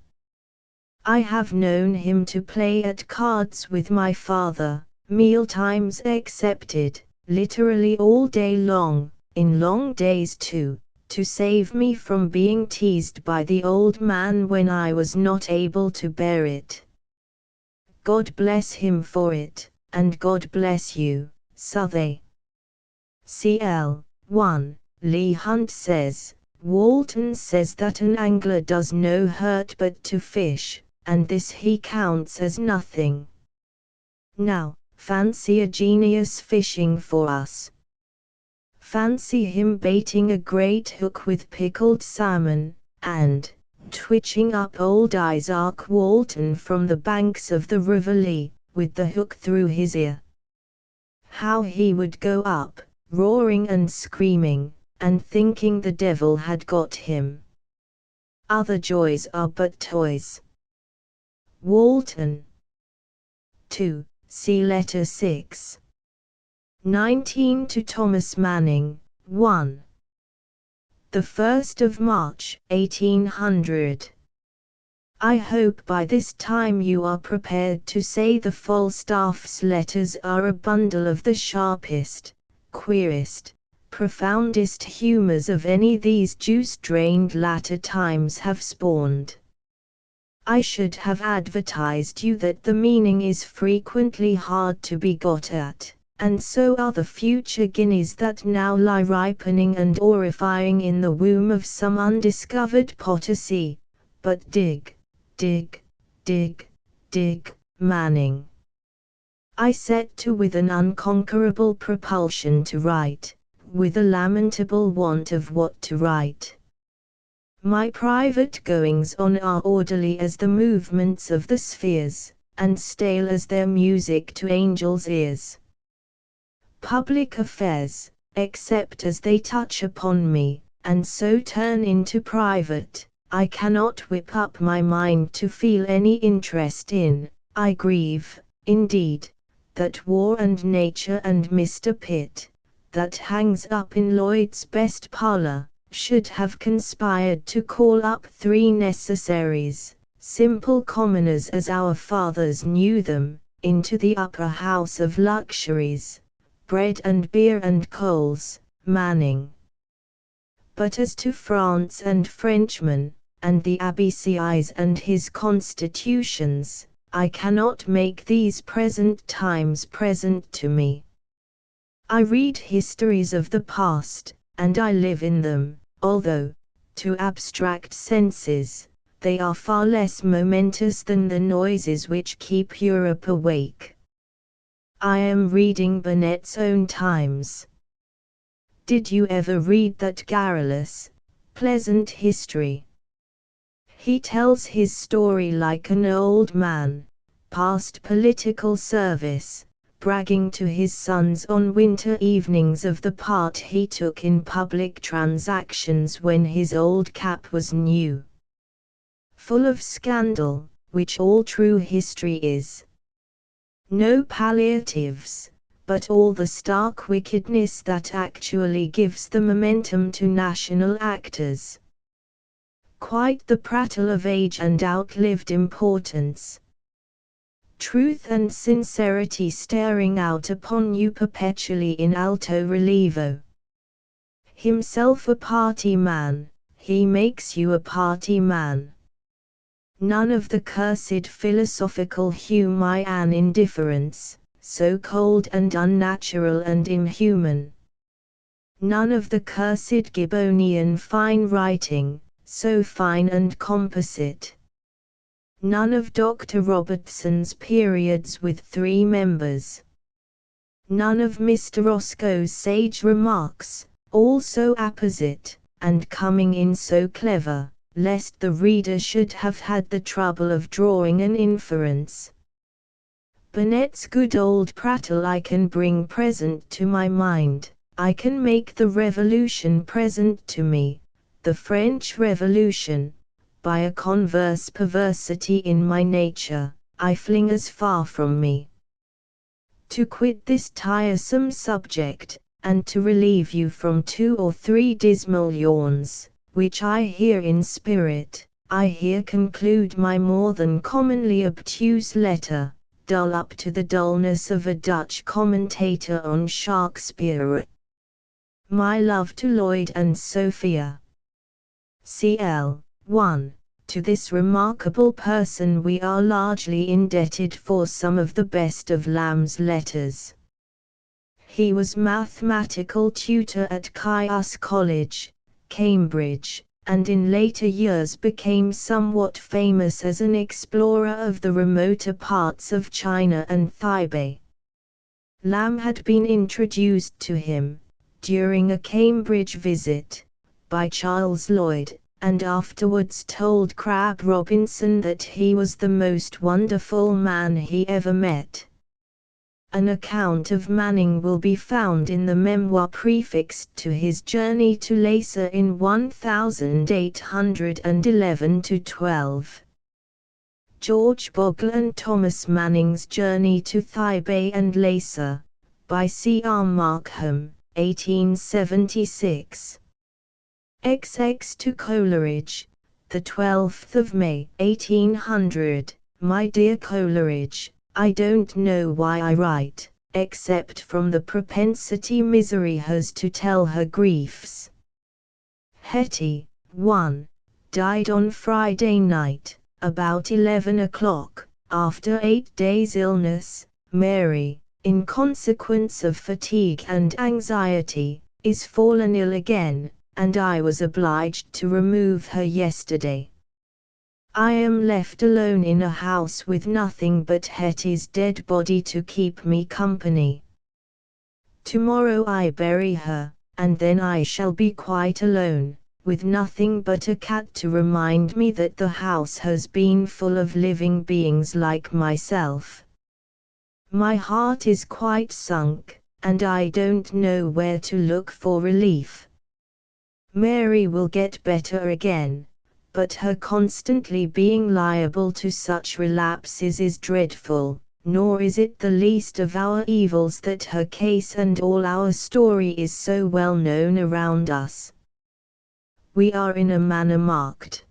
I have known him to play at cards with my father, mealtimes excepted, literally all day long, in long days too, to save me from being teased by the old man when I was not able to bear it. God bless him for it, and God bless you, Southey. CL. 1. Leigh Hunt says, Walton says that an angler does no hurt but to fish, and this he counts as nothing. Now, fancy a genius fishing for us. Fancy him baiting a great hook with pickled salmon, and twitching up old Isaac Walton from the banks of the River Lee, with the hook through his ear. How he would go up, roaring and screaming, and thinking the devil had got him. Other joys are but toys. Walton. 2. See Letter 6. 19 to Thomas Manning, 1. The 1st of March, 1800. I hope by this time you are prepared to say the Falstaff's letters are a bundle of the sharpest, queerest, profoundest humours of any these juice-drained latter times have spawned. I should have advertised you that the meaning is frequently hard to be got at, and so are the future guineas that now lie ripening and orifying in the womb of some undiscovered potassy. But dig, dig, dig, dig, Manning. I set to with an unconquerable propulsion to write, with a lamentable want of what to write. My private goings-on are orderly as the movements of the spheres, and stale as their music to angels' ears. Public affairs, except as they touch upon me, and so turn into private, I cannot whip up my mind to feel any interest in. I grieve, indeed, that War and Nature and Mr. Pitt, that hangs up in Lloyd's best parlour, should have conspired to call up three necessaries, simple commoners as our fathers knew them, into the upper house of luxuries, bread and beer and coals, Manning. But as to France and Frenchmen, and the ABCIs and his constitutions, I cannot make these present times present to me. I read histories of the past, and I live in them, although, to abstract senses, they are far less momentous than the noises which keep Europe awake. I am reading Burnet's Own Times. Did you ever read that garrulous, pleasant history? He tells his story like an old man, past political service, bragging to his sons on winter evenings of the part he took in public transactions when his old cap was new. Full of scandal, which all true history is. No palliatives, but all the stark wickedness that actually gives the momentum to national actors. Quite the prattle of age and outlived importance. Truth and sincerity staring out upon you perpetually in alto relievo. Himself a party man, he makes you a party man. None of the cursed philosophical Humean indifference, so cold and unnatural and inhuman. None of the cursed Gibbonian fine writing, so fine and composite. None of Dr. Robertson's periods with 3 members. None of Mr. Roscoe's sage remarks, all so apposite, and coming in so clever, lest the reader should have had the trouble of drawing an inference. Burnet's good old prattle I can bring present to my mind, I can make the Revolution present to me, the French Revolution, by a converse perversity in my nature, I fling as far from me. To quit this tiresome subject, and to relieve you from 2 or 3 dismal yawns, which I hear in spirit, I here conclude my more than commonly obtuse letter, dull up to the dullness of a Dutch commentator on Shakespeare. My love to Lloyd and Sophia. CL. 1. To this remarkable person we are largely indebted for some of the best of Lamb's letters. He was mathematical tutor at Caius College, Cambridge, and in later years became somewhat famous as an explorer of the remoter parts of China and Tibet. Lamb had been introduced to him, during a Cambridge visit, by Charles Lloyd, and afterwards told Crabb Robinson that he was the most wonderful man he ever met. An account of Manning will be found in the memoir prefixed to his journey to Lhasa in 1811-12. George Bogle and Thomas Manning's Journey to Tibet and Lhasa, by C. R. Markham, 1876. XX to Coleridge, the 12th of May, 1800. My dear Coleridge, I don't know why I write, except from the propensity misery has to tell her griefs. Hetty, 1, died on Friday night, about 11 o'clock, after 8 days' illness. Mary, in consequence of fatigue and anxiety, is fallen ill again, and I was obliged to remove her yesterday. I am left alone in a house with nothing but Hetty's dead body to keep me company. Tomorrow I bury her, and then I shall be quite alone, with nothing but a cat to remind me that the house has been full of living beings like myself. My heart is quite sunk, and I don't know where to look for relief. Mary will get better again, but her constantly being liable to such relapses is dreadful, nor is it the least of our evils that her case and all our story is so well known around us. We are in a manner marked.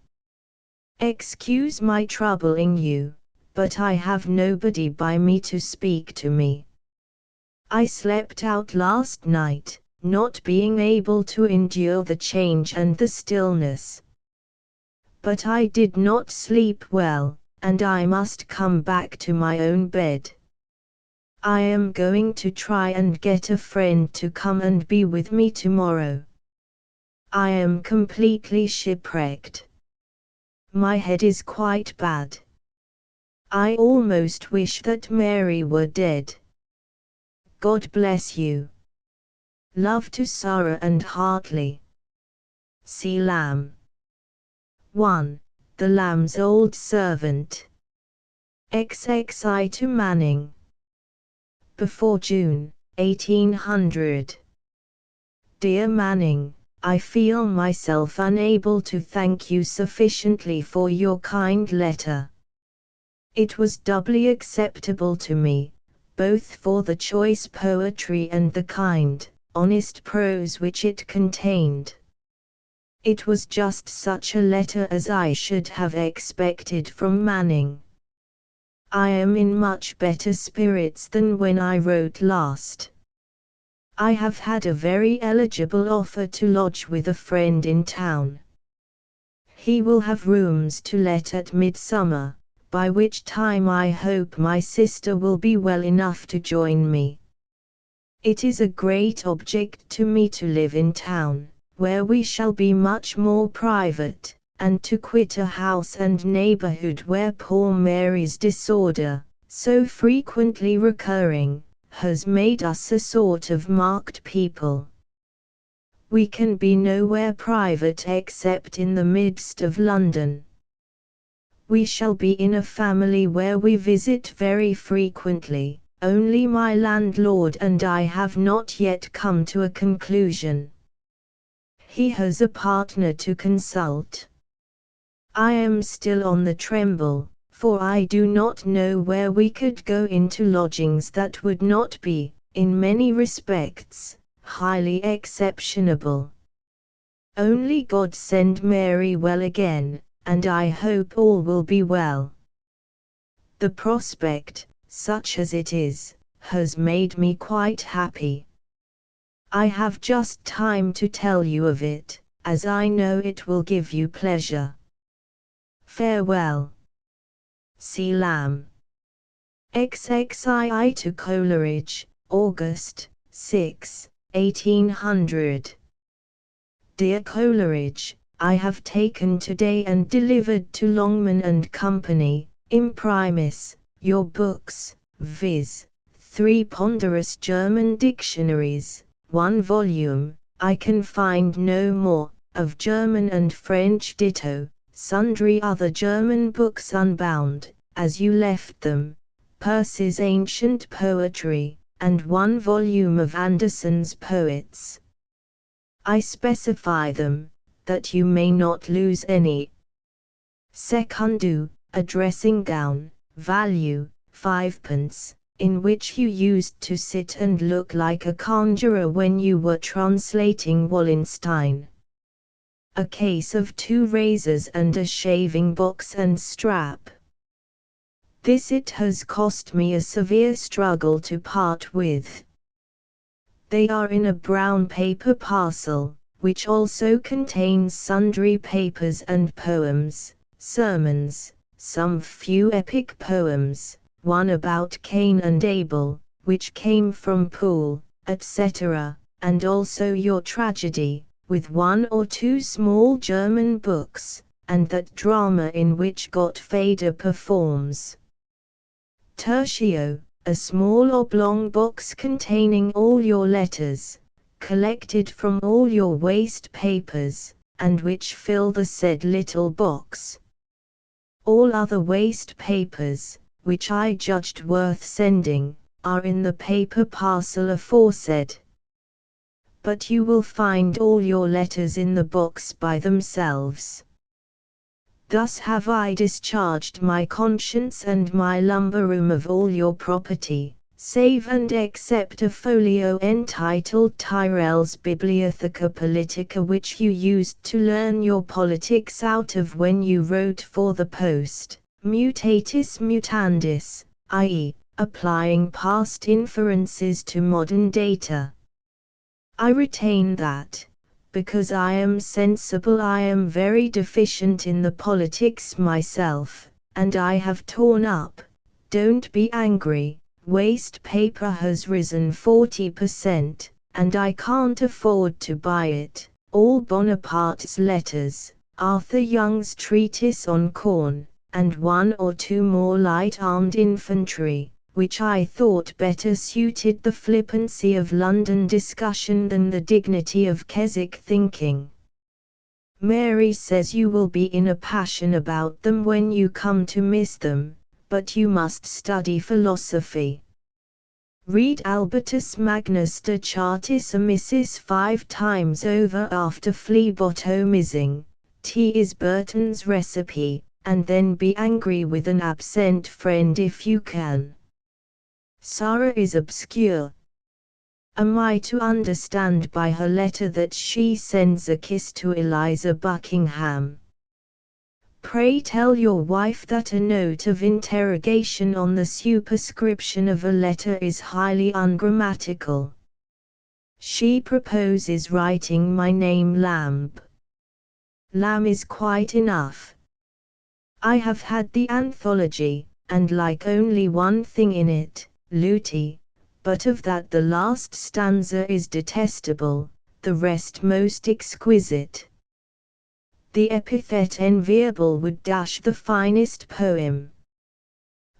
Excuse my troubling you, but I have nobody by me to speak to me. I slept out last night, not being able to endure the change and the stillness. But I did not sleep well, and I must come back to my own bed. I am going to try and get a friend to come and be with me tomorrow. I am completely shipwrecked. My head is quite bad. I almost wish that Mary were dead. God bless you. Love to Sarah and Hartley. C. Lamb. 1. The Lamb's old servant. XXI to Manning. Before June, 1800. Dear Manning, I feel myself unable to thank you sufficiently for your kind letter. It was doubly acceptable to me, both for the choice poetry and the kind, honest prose which it contained. It was just such a letter as I should have expected from Manning. I am in much better spirits than when I wrote last. I have had a very eligible offer to lodge with a friend in town. He will have rooms to let at midsummer, by which time I hope my sister will be well enough to join me. It is a great object to me to live in town, where we shall be much more private, and to quit a house and neighborhood where poor Mary's disorder, so frequently recurring, has made us a sort of marked people. We can be nowhere private except in the midst of London. We shall be in a family where we visit very frequently, only my landlord and I have not yet come to a conclusion. He has a partner to consult. I am still on the tremble, for I do not know where we could go into lodgings that would not be, in many respects, highly exceptionable. Only God send Mary well again, and I hope all will be well. The prospect, such as it is, has made me quite happy. I have just time to tell you of it, as I know it will give you pleasure. Farewell. C. Lamb. XXII to Coleridge, August 6, 1800. Dear Coleridge, I have taken today and delivered to Longman and Company, imprimis, your books, viz., 3 ponderous German dictionaries, 1 volume, I can find no more, of German and French ditto, sundry other German books unbound, as you left them, Percy's Ancient Poetry, and 1 volume of Anderson's Poets. I specify them, that you may not lose any. Secundu, a dressing gown, value, 5d, in which you used to sit and look like a conjurer when you were translating Wallenstein. A case of 2 razors and a shaving box and strap. This it has cost me a severe struggle to part with. They are in a brown paper parcel, which also contains sundry papers and poems, sermons, some few epic poems, one about Cain and Abel, which came from Poole, etc., and also your tragedy, with 1 or 2 small German books, and that drama in which Gottfeder performs. Tertio, a small oblong box containing all your letters, collected from all your waste papers, and which fill the said little box. All other waste papers, which I judged worth sending, are in the paper parcel aforesaid. But you will find all your letters in the box by themselves. Thus have I discharged my conscience and my lumber room of all your property, save and except a folio entitled Tyrrell's Bibliotheca Politica, which you used to learn your politics out of when you wrote for the Post, mutatis mutandis, i.e., applying past inferences to modern data. I retain that, because I am sensible I am very deficient in the politics myself, and I have torn up, don't be angry, waste paper has risen 40%, and I can't afford to buy it, all Bonaparte's letters, Arthur Young's treatise on corn, and 1 or 2 more light-armed infantry, which I thought better suited the flippancy of London discussion than the dignity of Keswick thinking. Mary says you will be in a passion about them when you come to miss them, but you must study philosophy. Read Albertus Magnus de Chartis Amicis 5 times over after phlebotomizing, T is Burton's recipe, and then be angry with an absent friend if you can. Sarah is obscure. Am I to understand by her letter that she sends a kiss to Eliza Buckingham? Pray tell your wife that a note of interrogation on the superscription of a letter is highly ungrammatical. She proposes writing my name Lamb. Lamb is quite enough. I have had the anthology, and like only one thing in it, Looty, but of that the last stanza is detestable, the rest most exquisite. The epithet enviable would dash the finest poem.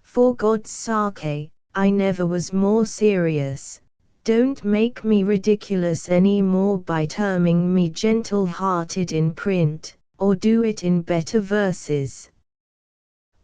For God's sake, I never was more serious. Don't make me ridiculous any more by terming me gentle-hearted in print, or do it in better verses.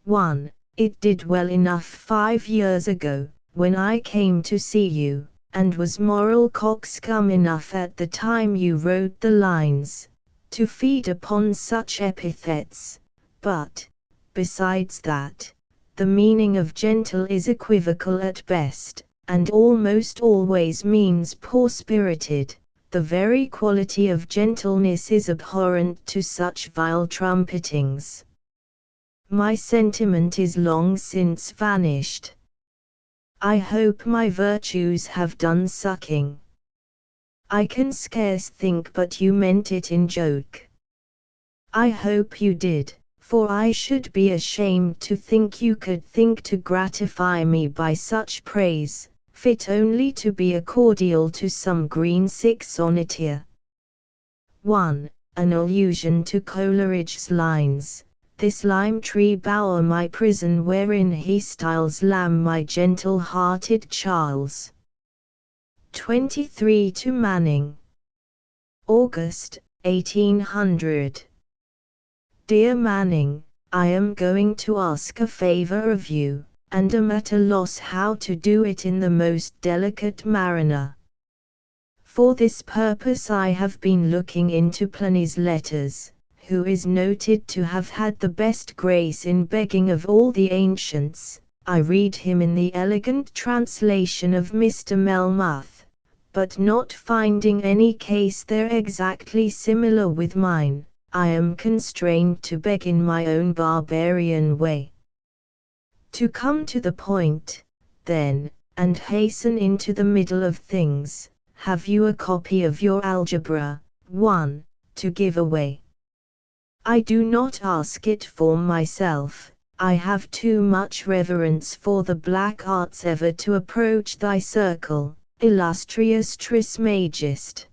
1. It did well enough 5 years ago, when I came to see you, and was moral coxcomb enough at the time you wrote the lines, to feed upon such epithets, but, besides that, the meaning of gentle is equivocal at best, and almost always means poor-spirited. The very quality of gentleness is abhorrent to such vile trumpetings. My sentiment is long since vanished. I hope my virtues have done sucking. I can scarce think but you meant it in joke. I hope you did, for I should be ashamed to think you could think to gratify me by such praise, fit only to be a cordial to some green sick sonneteer. 1. An allusion to Coleridge's lines. This lime tree bower my prison wherein he styles Lamb my gentle-hearted Charles. 23 to Manning. August, 1800. Dear Manning, I am going to ask a favor of you, and am at a loss how to do it in the most delicate manner. For this purpose I have been looking into Pliny's letters, who is noted to have had the best grace in begging of all the ancients. I read him in the elegant translation of Mr. Melmoth, but not finding any case there exactly similar with mine, I am constrained to beg in my own barbarian way. To come to the point, then, and hasten into the middle of things, have you a copy of your Algebra, 1, to give away? I do not ask it for myself, I have too much reverence for the black arts ever to approach thy circle, illustrious Trismegist.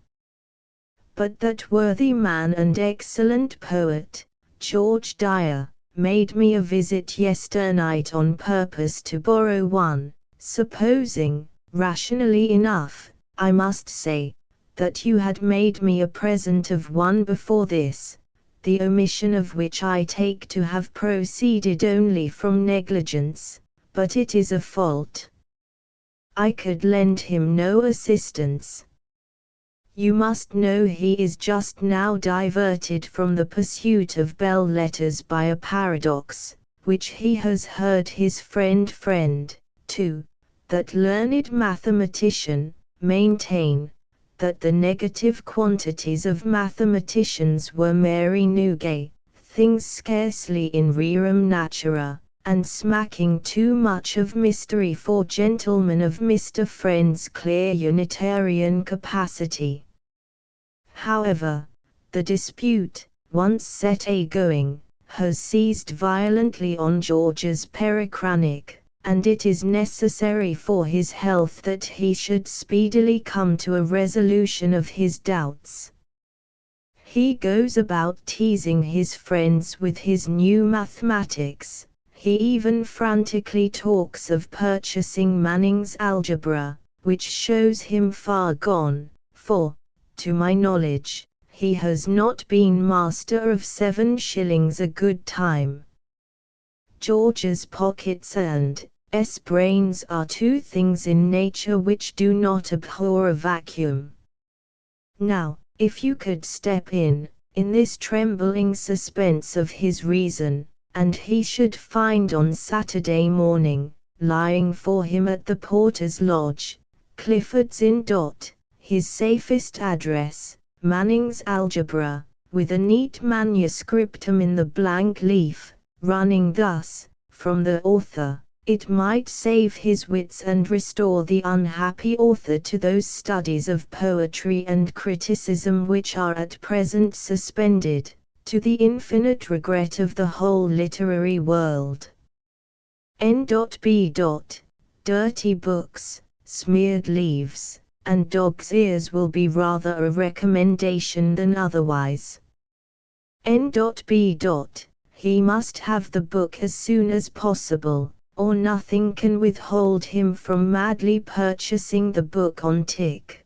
But that worthy man and excellent poet, George Dyer, made me a visit yesternight on purpose to borrow one, supposing, rationally enough, I must say, that you had made me a present of one before this, the omission of which I take to have proceeded only from negligence, but it is a fault. I could lend him no assistance. You must know he is just now diverted from the pursuit of belles-lettres by a paradox, which he has heard his friend, too, that learned mathematician, maintain, that the negative quantities of mathematicians were mere nugae, things scarcely in rerum natura, and smacking too much of mystery for gentlemen of Mr. Friend's clear Unitarian capacity. However, the dispute, once set a-going, has seized violently on George's pericranic, and it is necessary for his health that he should speedily come to a resolution of his doubts. He goes about teasing his friends with his new mathematics. He even frantically talks of purchasing Manning's Algebra, which shows him far gone, for, to my knowledge, he has not been master of 7 shillings a good time. George's pockets and brains are two things in nature which do not abhor a vacuum. Now, if you could step in this trembling suspense of his reason, and he should find on Saturday morning, lying for him at the porter's lodge, Clifford's Inn. His safest address, Manning's Algebra, with a neat manuscriptum in the blank leaf, running thus, from the author, it might save his wits and restore the unhappy author to those studies of poetry and criticism which are at present suspended, to the infinite regret of the whole literary world. N.B. Dirty Books, smeared leaves, and dog's ears will be rather a recommendation than otherwise. N.B. He must have the book as soon as possible, or nothing can withhold him from madly purchasing the book on tick.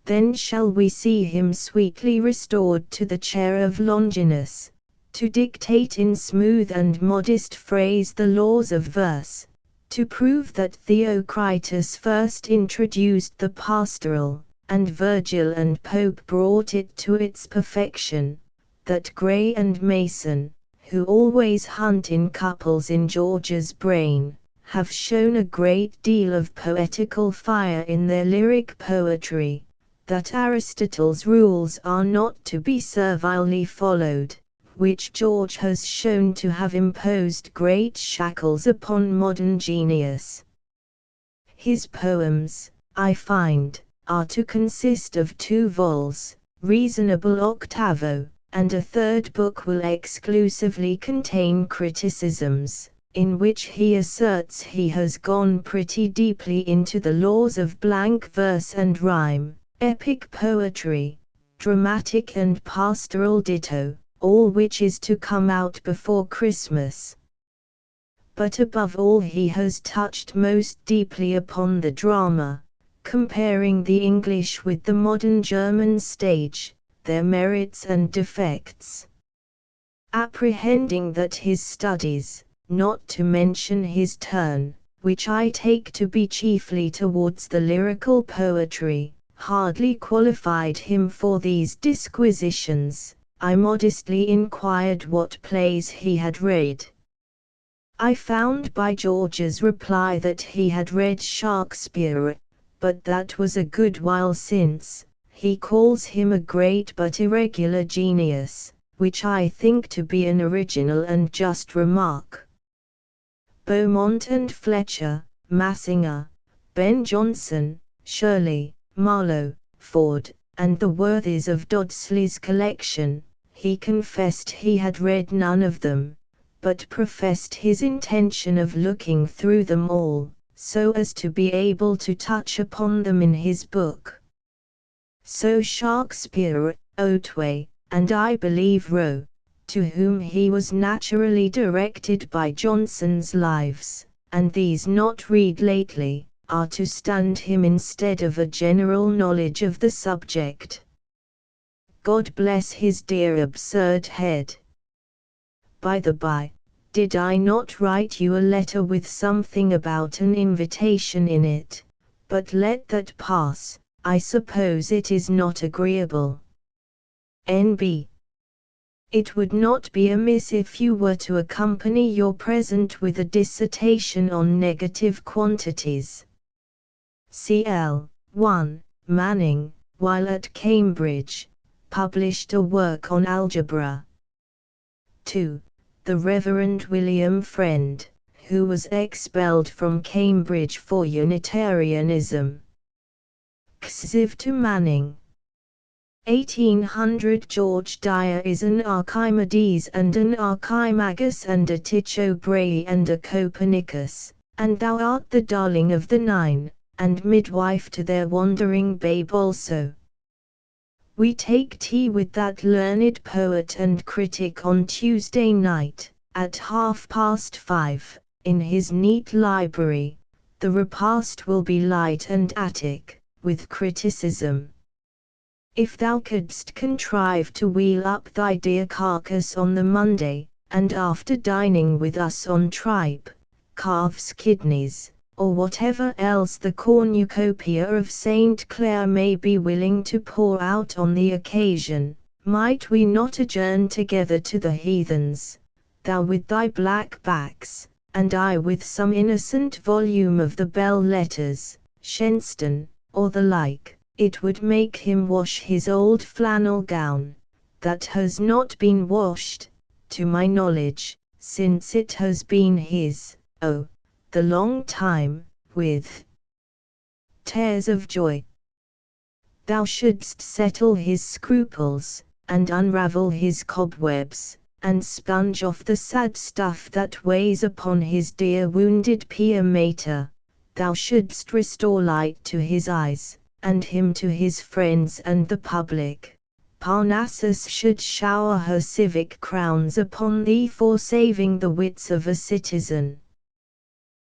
Then shall we see him sweetly restored to the chair of Longinus, to dictate in smooth and modest phrase the laws of verse, to prove that Theocritus first introduced the pastoral, and Virgil and Pope brought it to its perfection, that Gray and Mason, who always hunt in couples in George's brain, have shown a great deal of poetical fire in their lyric poetry, that Aristotle's rules are not to be servilely followed, which George has shown to have imposed great shackles upon modern genius. His poems, I find, are to consist of 2 vols, reasonable octavo, and a 3rd book will exclusively contain criticisms, in which he asserts he has gone pretty deeply into the laws of blank verse and rhyme, epic poetry, dramatic and pastoral ditto, all which is to come out before Christmas. But above all he has touched most deeply upon the drama, comparing the English with the modern German stage, their merits and defects. Apprehending that his studies, not to mention his turn, which I take to be chiefly towards the lyrical poetry, hardly qualified him for these disquisitions, I modestly inquired what plays he had read. I found by George's reply that he had read Shakespeare, but that was a good while since. He calls him a great but irregular genius, which I think to be an original and just remark. Beaumont and Fletcher, Massinger, Ben Jonson, Shirley, Marlowe, Ford, and the worthies of Dodsley's collection, he confessed he had read none of them, but professed his intention of looking through them all, so as to be able to touch upon them in his book. So Shakespeare, Otway, and I believe Rowe, to whom he was naturally directed by Jonson's Lives, and these not read lately, are to stand him instead of a general knowledge of the subject. God bless his dear absurd head. By the by, did I not write you a letter with something about an invitation in it? But let that pass, I suppose it is not agreeable. N.B. It would not be amiss if you were to accompany your present with a dissertation on negative quantities. C.L. 1. Manning, while at Cambridge, published a work on algebra. 2. The Reverend William Friend, who was expelled from Cambridge for Unitarianism. Xiv to Manning. 1800 George Dyer is an Archimedes and an Archimagus and a Tycho Brahe and a Copernicus, and thou art the darling of the 9, and midwife to their wandering babe also. We take tea with that learned poet and critic on Tuesday night, at 5:30, in his neat library. The repast will be light and Attic, with criticism. If thou couldst contrive to wheel up thy dear carcass on the Monday, and after dining with us on tripe, calves' kidneys, or whatever else the cornucopia of St. Clair may be willing to pour out on the occasion, might we not adjourn together to the heathens, thou with thy black backs, and I with some innocent volume of the bell letters, Shenstone, or the like? It would make him wash his old flannel gown, that has not been washed, to my knowledge, since it has been his, the long time, with tears of joy. Thou shouldst settle his scruples, and unravel his cobwebs, and sponge off the sad stuff that weighs upon his dear wounded pia mater, thou shouldst restore light to his eyes, and him to his friends and the public. Parnassus should shower her civic crowns upon thee for saving the wits of a citizen.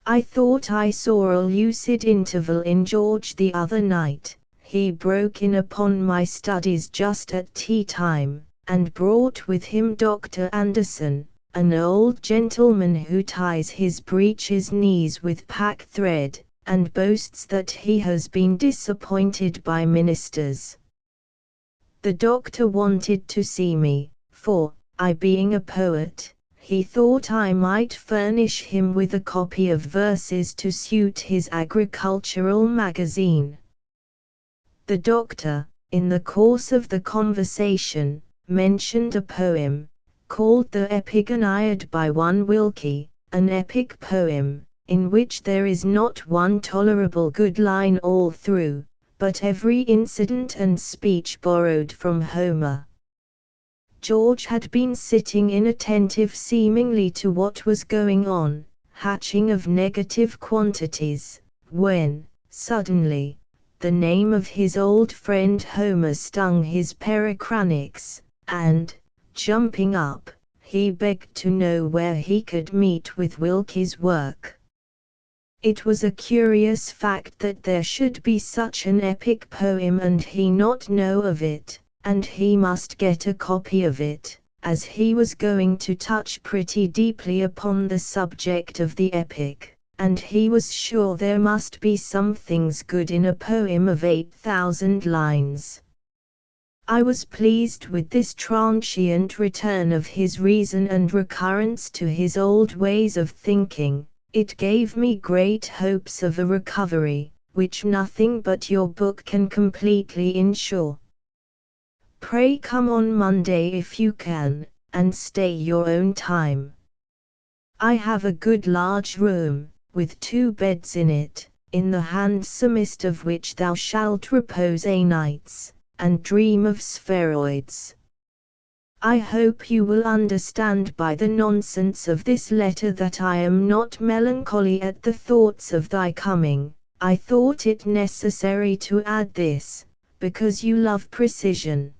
I thought I saw a lucid interval in George the other night. He broke in upon my studies just at tea time, and brought with him Dr. Anderson, an old gentleman who ties his breeches knees with pack thread, and boasts that he has been disappointed by ministers. The doctor wanted to see me, for, I being a poet, he thought I might furnish him with a copy of verses to suit his agricultural magazine. The doctor, in the course of the conversation, mentioned a poem, called the Epigoniad by one Wilkie, an epic poem, in which there is not one tolerable good line all through, but every incident and speech borrowed from Homer. George had been sitting inattentive seemingly to what was going on, hatching of negative quantities, when, suddenly, the name of his old friend Homer stung his pericranics, and, jumping up, he begged to know where he could meet with Wilkie's work. It was a curious fact that there should be such an epic poem and he not know of it, and he must get a copy of it, as he was going to touch pretty deeply upon the subject of the epic, and he was sure there must be some things good in a poem of 8,000 lines. I was pleased with this transient return of his reason and recurrence to his old ways of thinking. It gave me great hopes of a recovery, which nothing but your book can completely ensure. Pray come on Monday if you can, and stay your own time. I have a good large room, with 2 beds in it, in the handsomest of which thou shalt repose a nights, and dream of spheroids. I hope you will understand by the nonsense of this letter that I am not melancholy at the thoughts of thy coming. I thought it necessary to add this, because you love precision.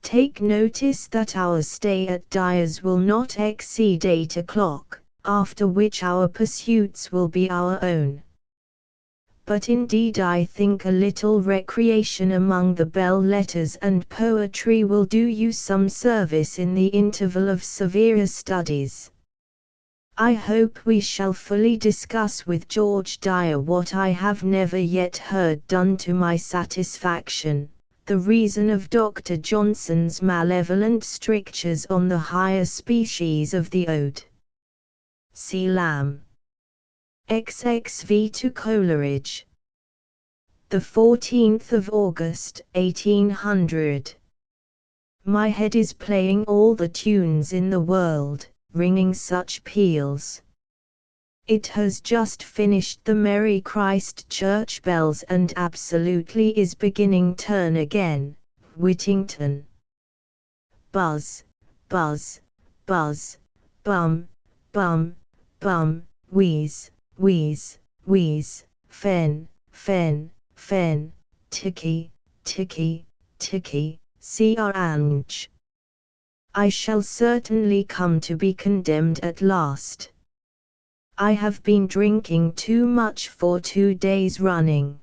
Take notice that our stay at Dyer's will not exceed 8 o'clock, after which our pursuits will be our own. But indeed I think a little recreation among the belles letters and poetry will do you some service in the interval of severer studies. I hope we shall fully discuss with George Dyer what I have never yet heard done to my satisfaction, the reason of Dr. Johnson's malevolent strictures on the higher species of the ode. See Lamb. XXV to Coleridge. The 14th of August, 1800. My head is playing all the tunes in the world, ringing such peals. It has just finished the Merry Christ Church bells and absolutely is beginning turn again, Whittington. Buzz, buzz, buzz, bum, bum, bum, wheeze, wheeze, wheeze, fen, fen, fen, ticky, ticky, ticky, cranch. I shall certainly come to be condemned at last. I have been drinking too much for 2 days running.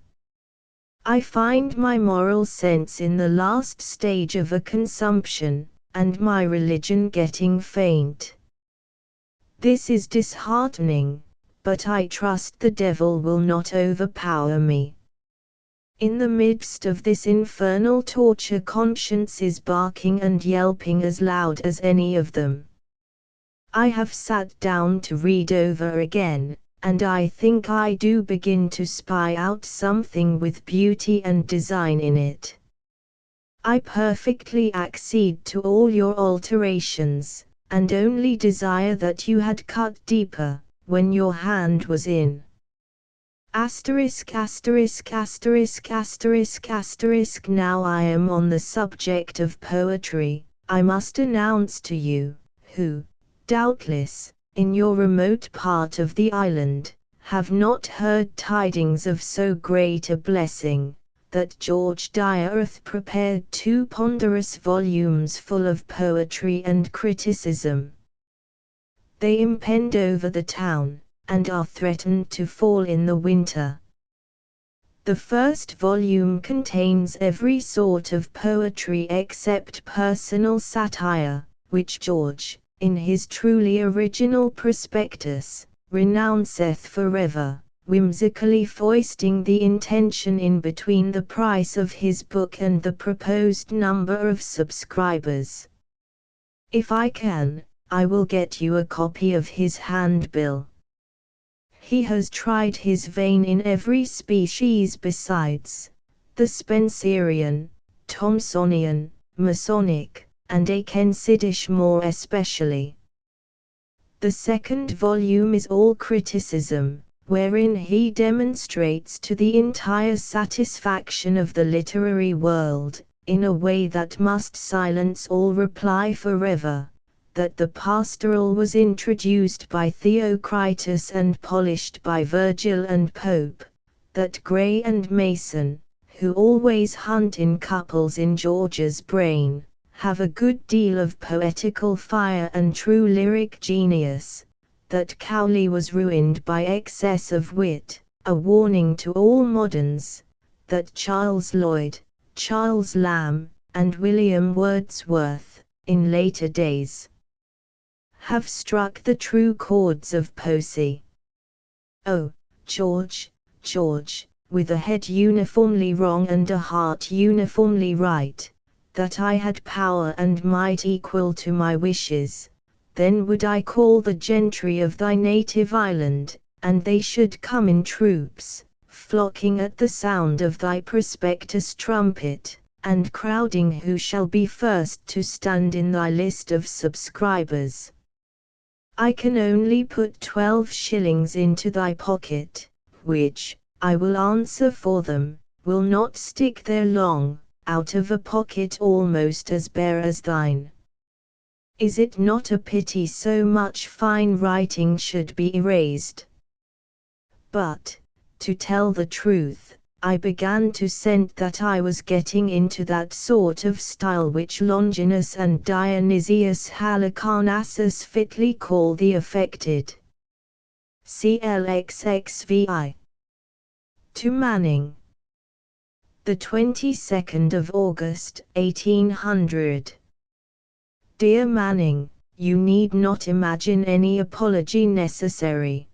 I find my moral sense in the last stage of a consumption, and my religion getting faint. This is disheartening, but I trust the devil will not overpower me. In the midst of this infernal torture conscience is barking and yelping as loud as any of them. I have sat down to read over again, and I think I do begin to spy out something with beauty and design in it. I perfectly accede to all your alterations, and only desire that you had cut deeper, when your hand was in. Asterisk asterisk asterisk asterisk asterisk. Now I am on the subject of poetry, I must announce to you, who, doubtless, in your remote part of the island, have not heard tidings of so great a blessing, that George Dyer hath prepared 2 ponderous volumes full of poetry and criticism. They impend over the town, and are threatened to fall in the winter. The first volume contains every sort of poetry except personal satire, which George, in his truly original prospectus, renounceth forever, whimsically foisting the intention in between the price of his book and the proposed number of subscribers. If I can, I will get you a copy of his handbill. He has tried his vein in every species besides the Spenserian, Thomsonian, Masonic, and Akensidish more especially. The second volume is all criticism, wherein he demonstrates to the entire satisfaction of the literary world, in a way that must silence all reply forever, that the pastoral was introduced by Theocritus and polished by Virgil and Pope, that Gray and Mason, who always hunt in couples in George's brain, have a good deal of poetical fire and true lyric genius, that Cowley was ruined by excess of wit, a warning to all moderns, that Charles Lloyd, Charles Lamb, and William Wordsworth, in later days, have struck the true chords of poesy. Oh, George, George, with a head uniformly wrong and a heart uniformly right, that I had power and might equal to my wishes, then would I call the gentry of thy native island, and they should come in troops, flocking at the sound of thy prospectus trumpet, and crowding who shall be first to stand in thy list of subscribers. I can only put 12 shillings into thy pocket, which, I will answer for them, will not stick there long, out of a pocket almost as bare as thine. Is it not a pity so much fine writing should be erased? But, to tell the truth, I began to scent that I was getting into that sort of style which Longinus and Dionysius Halicarnassus fitly call the affected. CLXXVI. To Manning. The 22nd of August, 1800. Dear Manning, you need not imagine any apology necessary.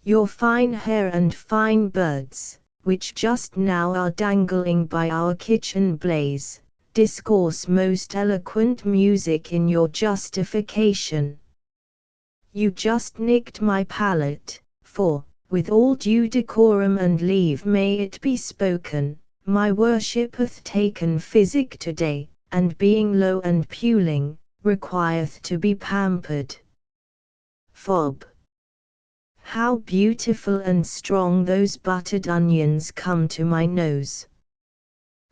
Your fine hair and fine birds, which just now are dangling by our kitchen blaze, discourse most eloquent music in your justification. You just nicked my palate, for, with all due decorum and leave may it be spoken, my worship hath taken physic today, and being low and puling, requireth to be pampered. Fob. How beautiful and strong those buttered onions come to my nose!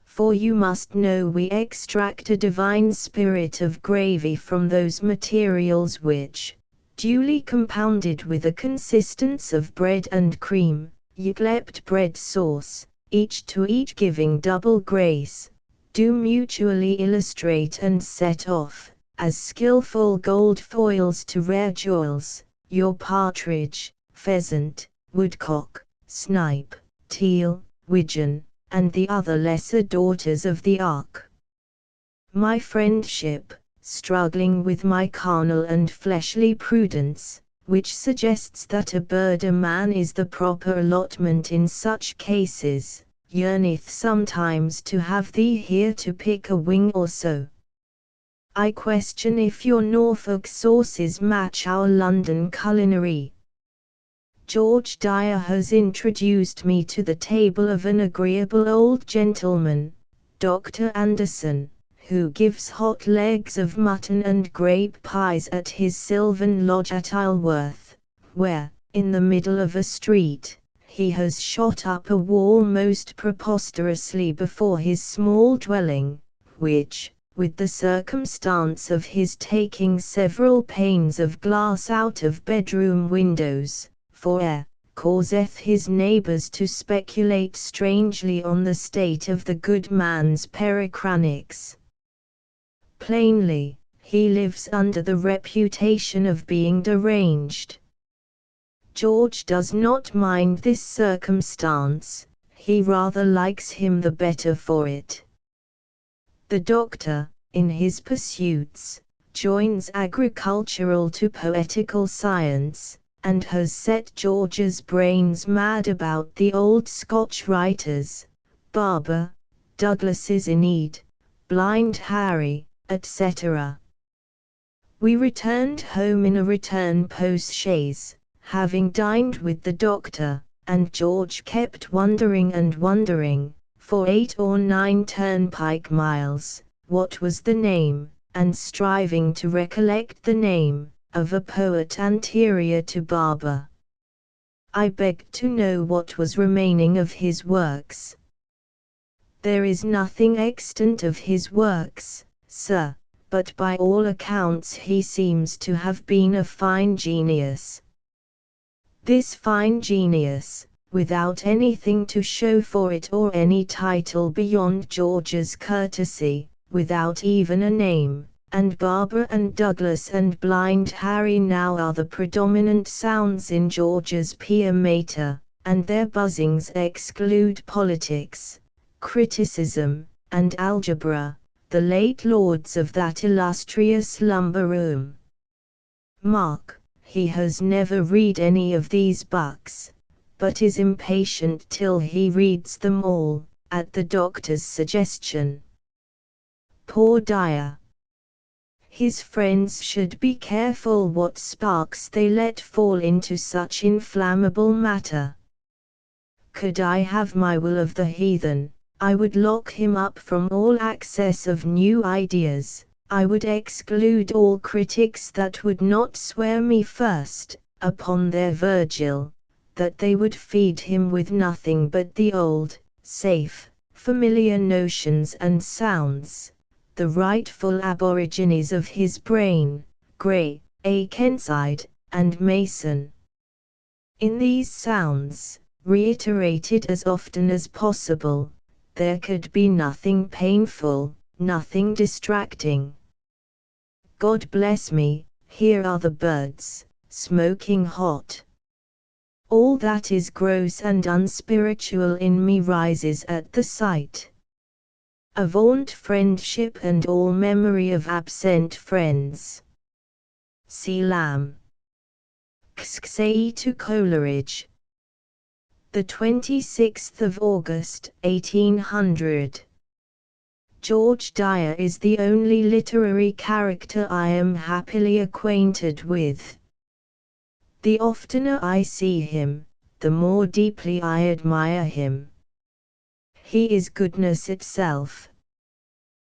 For you must know we extract a divine spirit of gravy from those materials which, duly compounded with a consistence of bread and cream, yclept bread sauce, each to each giving double grace, do mutually illustrate and set off, as skilful gold foils to rare jewels, your partridge, pheasant, woodcock, snipe, teal, widgeon, and the other lesser daughters of the ark. My friendship, struggling with my carnal and fleshly prudence, which suggests that a bird a man is the proper allotment in such cases, yearneth sometimes to have thee here to pick a wing or so. I question if your Norfolk sauces match our London culinary. George Dyer has introduced me to the table of an agreeable old gentleman, Dr. Anderson, who gives hot legs of mutton and grape pies at his sylvan lodge at Isleworth, where, in the middle of a street, he has shot up a wall most preposterously before his small dwelling, which, with the circumstance of his taking several panes of glass out of bedroom windows, for air, causeth his neighbours to speculate strangely on the state of the good man's pericranics. Plainly, he lives under the reputation of being deranged. George does not mind this circumstance, he rather likes him the better for it. The doctor, in his pursuits, joins agricultural to poetical science, and has set George's brains mad about the old Scotch writers, Barbour, Douglas's Aeneid, Blind Harry, etc. We returned home in a return post-chaise, having dined with the doctor, and George kept wondering and wondering, for 8 or 9 turnpike miles, what was the name, and striving to recollect the name, of a poet anterior to Barbour. I begged to know what was remaining of his works. There is nothing extant of his works, sir, but by all accounts he seems to have been a fine genius. This fine genius, without anything to show for it or any title beyond George's courtesy, without even a name, and Barbour and Douglas and Blind Harry now are the predominant sounds in George's pia mater, and their buzzings exclude politics, criticism, and algebra, the late lords of that illustrious lumber room. Mark, he has never read any of these books, but is impatient till he reads them all, at the doctor's suggestion. Poor Dyer! His friends should be careful what sparks they let fall into such inflammable matter. Could I have my will of the heathen, I would lock him up from all access of new ideas. I would exclude all critics that would not swear me first, upon their Virgil, that they would feed him with nothing but the old, safe, familiar notions and sounds, the rightful aborigines of his brain, Gray, Akenside, and Mason. In these sounds, reiterated as often as possible, there could be nothing painful, nothing distracting. God bless me, here are the birds, smoking hot. All that is gross and unspiritual in me rises at the sight. Avaunt friendship and all memory of absent friends. See Lamb. Xxei to Coleridge. The 26th of August, 1800. George Dyer is the only literary character I am happily acquainted with. The oftener I see him, the more deeply I admire him. He is goodness itself.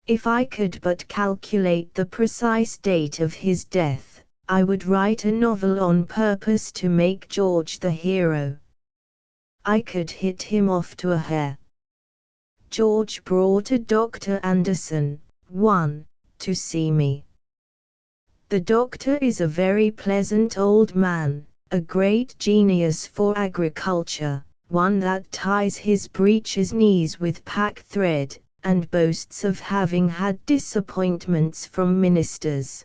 If I could but calculate the precise date of his death, I would write a novel on purpose to make George the hero. I could hit him off to a hair. George brought a Dr. Anderson, to see me. The doctor is a very pleasant old man, a great genius for agriculture, one that ties his breeches knees with pack thread, and boasts of having had disappointments from ministers.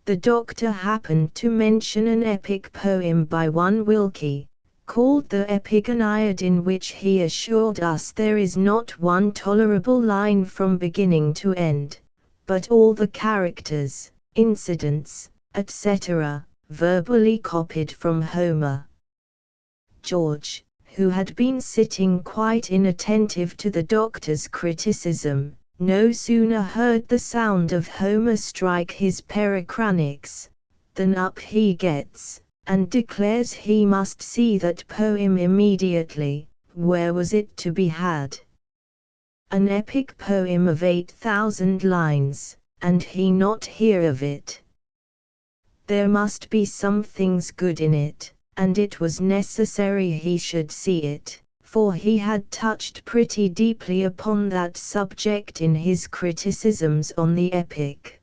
The doctor happened to mention an epic poem by one Wilkie, called the Epigoniad, in which he assured us there is not one tolerable line from beginning to end, but all the characters, incidents, etc., verbally copied from Homer. George, who had been sitting quite inattentive to the doctor's criticism, no sooner heard the sound of Homer strike his pericranics, than up he gets, and declares he must see that poem immediately. Where was it to be had? An epic poem of 8,000 lines, and he not hear of it? There must be some things good in it, and it was necessary he should see it, for he had touched pretty deeply upon that subject in his criticisms on the epic.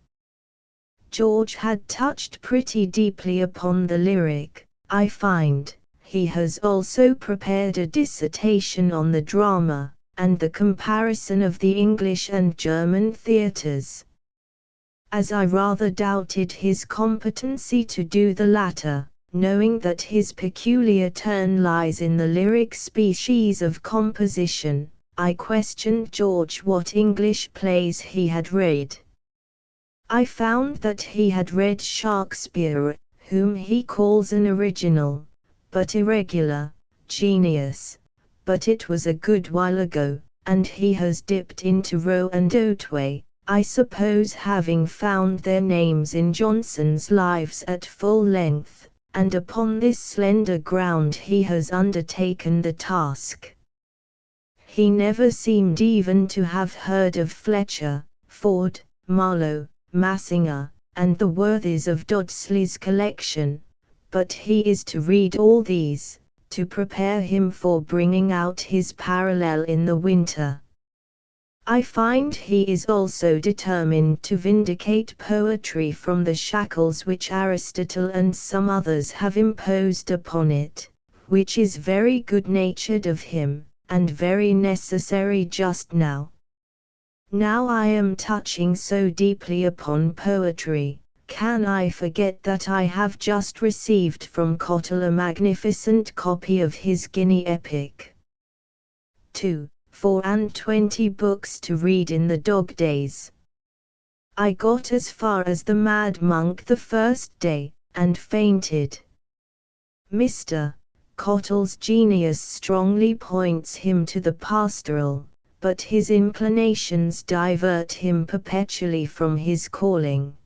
George had touched pretty deeply upon the lyric, I find. he has also prepared a dissertation on the drama, and the comparison of the English and German theatres. As I rather doubted his competency to do the latter, knowing that his peculiar turn lies in the lyric species of composition, I questioned George what English plays he had read. I found that he had read Shakespeare, whom he calls an original, but irregular, genius, but it was a good while ago, and he has dipped into Rowe and Otway, I suppose having found their names in Johnson's Lives at full length, and upon this slender ground he has undertaken the task. He never seemed even to have heard of Fletcher, Ford, Marlowe, Massinger, and the worthies of Dodsley's collection, but he is to read all these, to prepare him for bringing out his parallel in the winter. I find he is also determined to vindicate poetry from the shackles which Aristotle and some others have imposed upon it, which is very good-natured of him, and very necessary just now. Now I am touching so deeply upon poetry, can I forget that I have just received from Cottle a magnificent copy of his Guinea epic. 4 and 20 books to read in the dog days. I got as far as the Mad Monk the first day, and fainted. Mr. Cottle's genius strongly points him to the pastoral, but his inclinations divert him perpetually from his calling.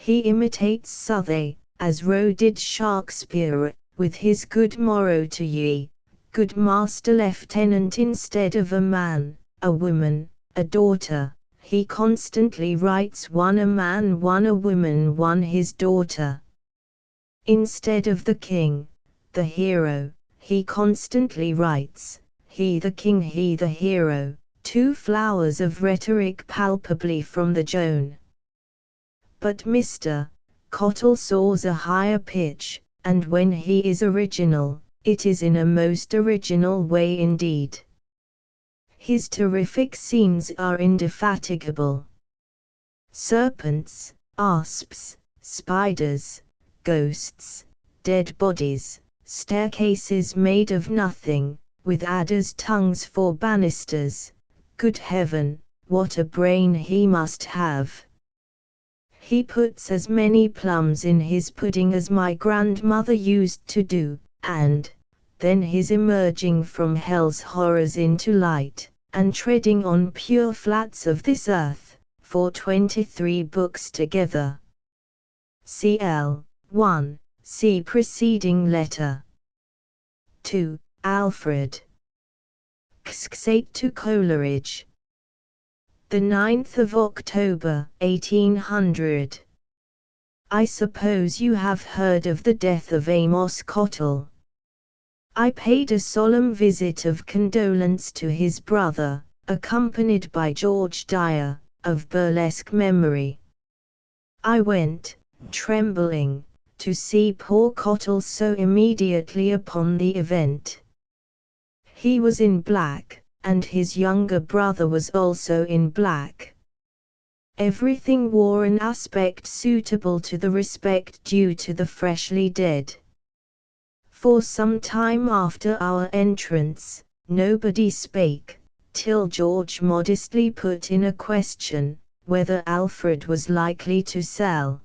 He imitates Southey, as Rowe did Shakespeare, with his good morrow to ye, good master lieutenant instead of a man, a woman, a daughter. He constantly writes one a man, one a woman, one his daughter. Instead of the king, the hero, he constantly writes, he the king, he the hero, two flowers of rhetoric palpably from the Joan. But Mr. Cottle soars a higher pitch, and when he is original, it is in a most original way indeed. His terrific scenes are indefatigable. Serpents, asps, spiders, ghosts, dead bodies, staircases made of nothing, with adders' tongues for banisters. Good heaven, what a brain he must have! He puts as many plums in his pudding as my grandmother used to do, and then his emerging from hell's horrors into light, and treading on pure flats of this earth, for 23 books together. Cl. 1. See preceding letter. 2. Alfred. Xxate to Coleridge. The 9th of October, 1800. I suppose you have heard of the death of Amos Cottle. I paid a solemn visit of condolence to his brother, accompanied by George Dyer, of burlesque memory. I went, trembling, to see poor Cottle so immediately upon the event. He was in black, and his younger brother was also in black. Everything wore an aspect suitable to the respect due to the freshly dead. For some time after our entrance, nobody spake, till George modestly put in a question, whether Alfred was likely to sell.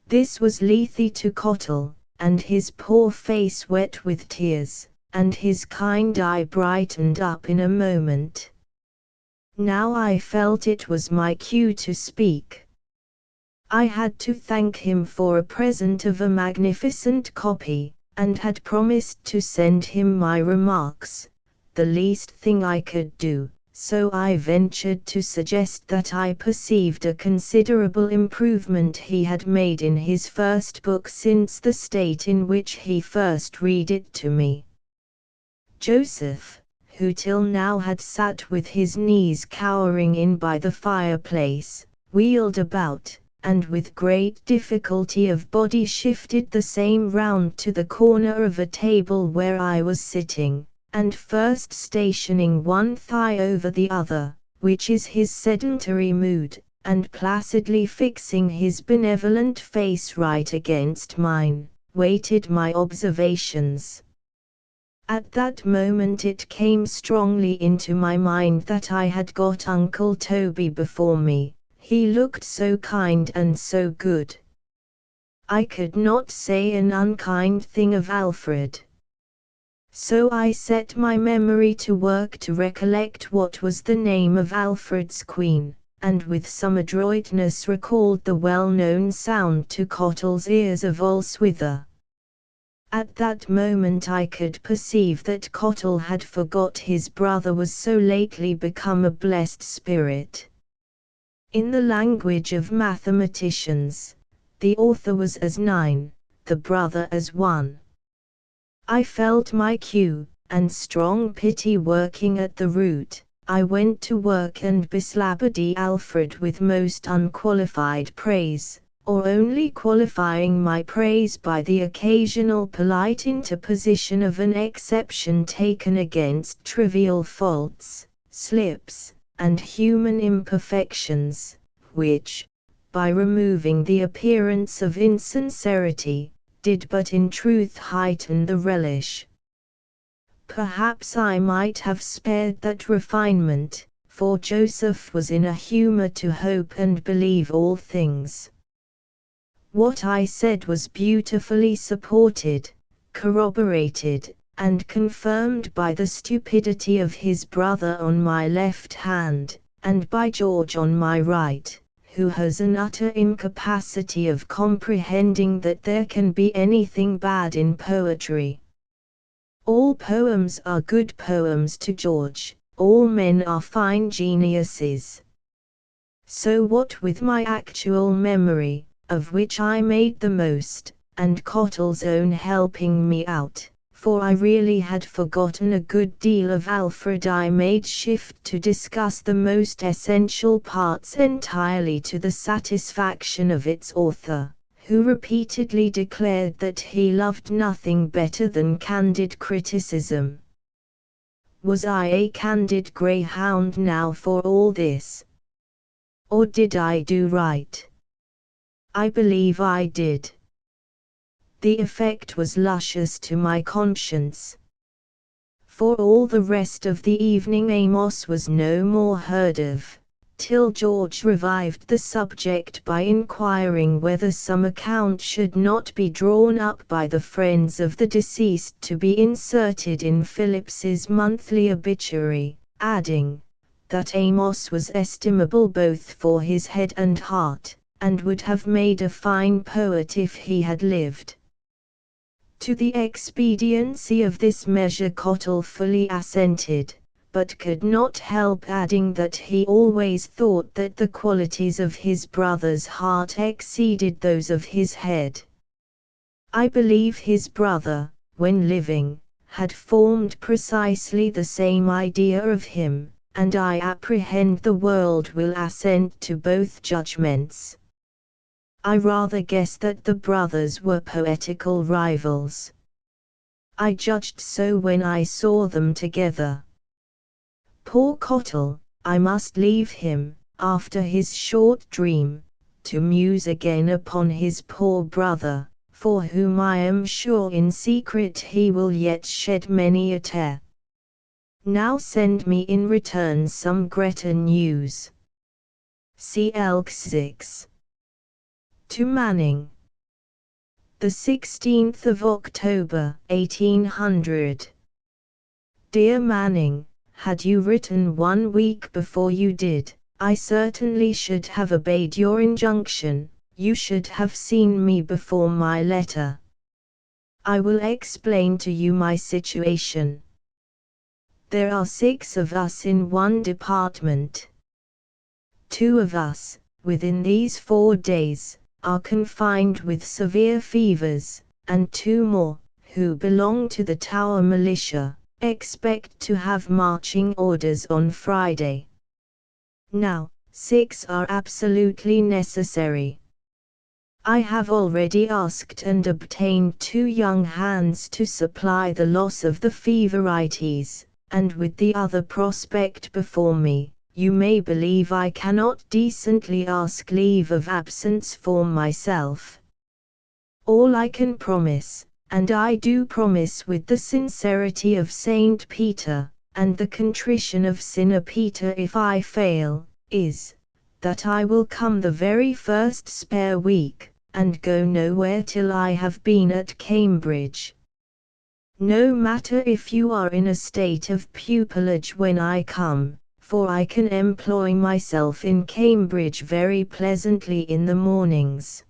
This was Lethe to Cottle, and his poor face wet with tears, and his kind eye brightened up in a moment. Now I felt it was my cue to speak. I had to thank him for a present of a magnificent copy, and had promised to send him my remarks, the least thing I could do, so I ventured to suggest that I perceived a considerable improvement he had made in his first book since the state in which he first read it to me. Joseph, who till now had sat with his knees cowering in by the fireplace, wheeled about, and with great difficulty of body shifted the same round to the corner of a table where I was sitting, and first stationing one thigh over the other, which is his sedentary mood, and placidly fixing his benevolent face right against mine, waited my observations. At that moment it came strongly into my mind that I had got Uncle Toby before me, he looked so kind and so good. I could not say an unkind thing of Alfred. So I set my memory to work to recollect what was the name of Alfred's queen, and with some adroitness recalled the well-known sound to Cottle's ears of Alswitha. At that moment I could perceive that Cottle had forgot his brother was so lately become a blessed spirit. In the language of mathematicians, the author was as 9, the brother as 1. I felt my cue, and strong pity working at the root, I went to work and beslabbered Alfred with most unqualified praise, or only qualifying my praise by the occasional polite interposition of an exception taken against trivial faults, slips, and human imperfections, which, by removing the appearance of insincerity, did but in truth heighten the relish. Perhaps I might have spared that refinement, for Joseph was in a humor to hope and believe all things. What I said was beautifully supported, corroborated, and confirmed by the stupidity of his brother on my left hand, and by George on my right, who has an utter incapacity of comprehending that there can be anything bad in poetry. All poems are good poems to George, all men are fine geniuses. So what with my actual memory, of which I made the most, and Cottle's own helping me out, for I really had forgotten a good deal of Alfred, I made shift to discuss the most essential parts entirely to the satisfaction of its author, who repeatedly declared that he loved nothing better than candid criticism. Was I a candid greyhound now for all this? Or did I do right? I believe I did. The effect was luscious to my conscience. For all the rest of the evening Amos was no more heard of, till George revived the subject by inquiring whether some account should not be drawn up by the friends of the deceased to be inserted in Phillips's monthly obituary, adding, that Amos was estimable both for his head and heart, and would have made a fine poet if he had lived. To the expediency of this measure Cottle fully assented, but could not help adding that he always thought that the qualities of his brother's heart exceeded those of his head. I believe his brother, when living, had formed precisely the same idea of him, and I apprehend the world will assent to both judgments. I rather guess that the brothers were poetical rivals. I judged so when I saw them together. Poor Cottle, I must leave him, after his short dream, to muse again upon his poor brother, for whom I am sure in secret he will yet shed many a tear. Now send me in return some Greta news. C. Elx. To Manning. The 16th of October, 1800. Dear Manning, had you written 1 week before you did, I certainly should have obeyed your injunction. You should have seen me before my letter. I will explain to you my situation. There are 6 of us in one department. 2 of us, within these 4 days, are confined with severe fevers, and 2 more, who belong to the Tower Militia, expect to have marching orders on Friday. Now, 6 are absolutely necessary, I have already asked and obtained 2 young hands to supply the loss of the feverities, and with the other prospect before me, you may believe I cannot decently ask leave of absence for myself. All I can promise, and I do promise with the sincerity of Saint Peter, and the contrition of sinner Peter if I fail, is, that I will come the very first spare week, and go nowhere till I have been at Cambridge. No matter if you are in a state of pupillage when I come, for I can employ myself in Cambridge very pleasantly in the mornings.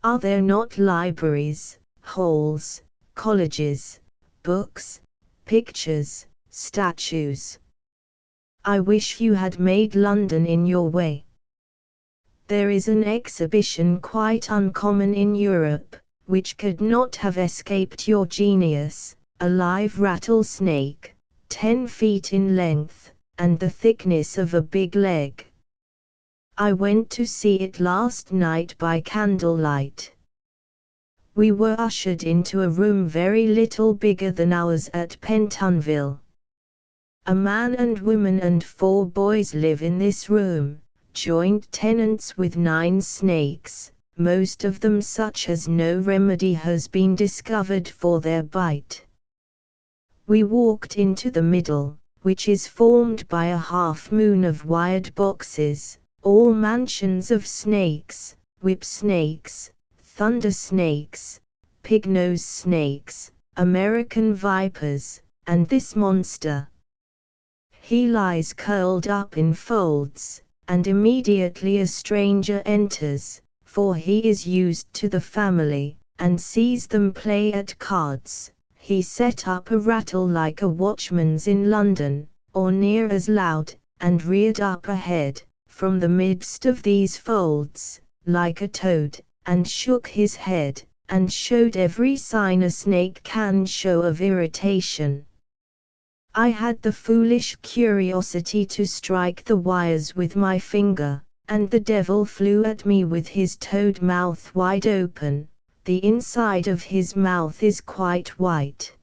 Are there not libraries, halls, colleges, books, pictures, statues? I wish you had made London in your way. There is an exhibition quite uncommon in Europe, which could not have escaped your genius, a live rattlesnake, 10 feet in length, and the thickness of a big leg. I went to see it last night by candlelight. We were ushered into a room very little bigger than ours at Pentonville. A man and woman and 4 boys live in this room, joint tenants with 9 snakes, most of them such as no remedy has been discovered for their bite. We walked into the middle, which is formed by a half-moon of wired boxes, all mansions of snakes, whip snakes, thunder snakes, pig-nose snakes, American vipers, and this monster. He lies curled up in folds, and immediately a stranger enters, for he is used to the family, and sees them play at cards, he set up a rattle like a watchman's in London, or near as loud, and reared up a head, from the midst of these folds, like a toad, and shook his head, and showed every sign a snake can show of irritation. I had the foolish curiosity to strike the wires with my finger, and the devil flew at me with his toad mouth wide open. The inside of his mouth is quite white.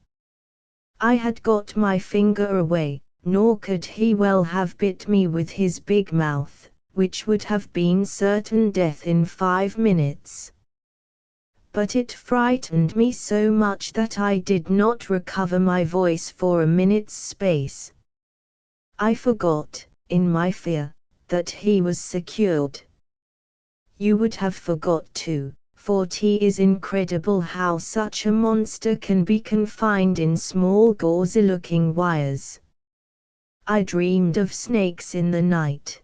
I had got my finger away, nor could he well have bit me with his big mouth, which would have been certain death in 5 minutes. But it frightened me so much that I did not recover my voice for a minute's space. I forgot, in my fear, that he was secured. You would have forgot too, for 'tis incredible how such a monster can be confined in small gauzy-looking wires. I dreamed of snakes in the night.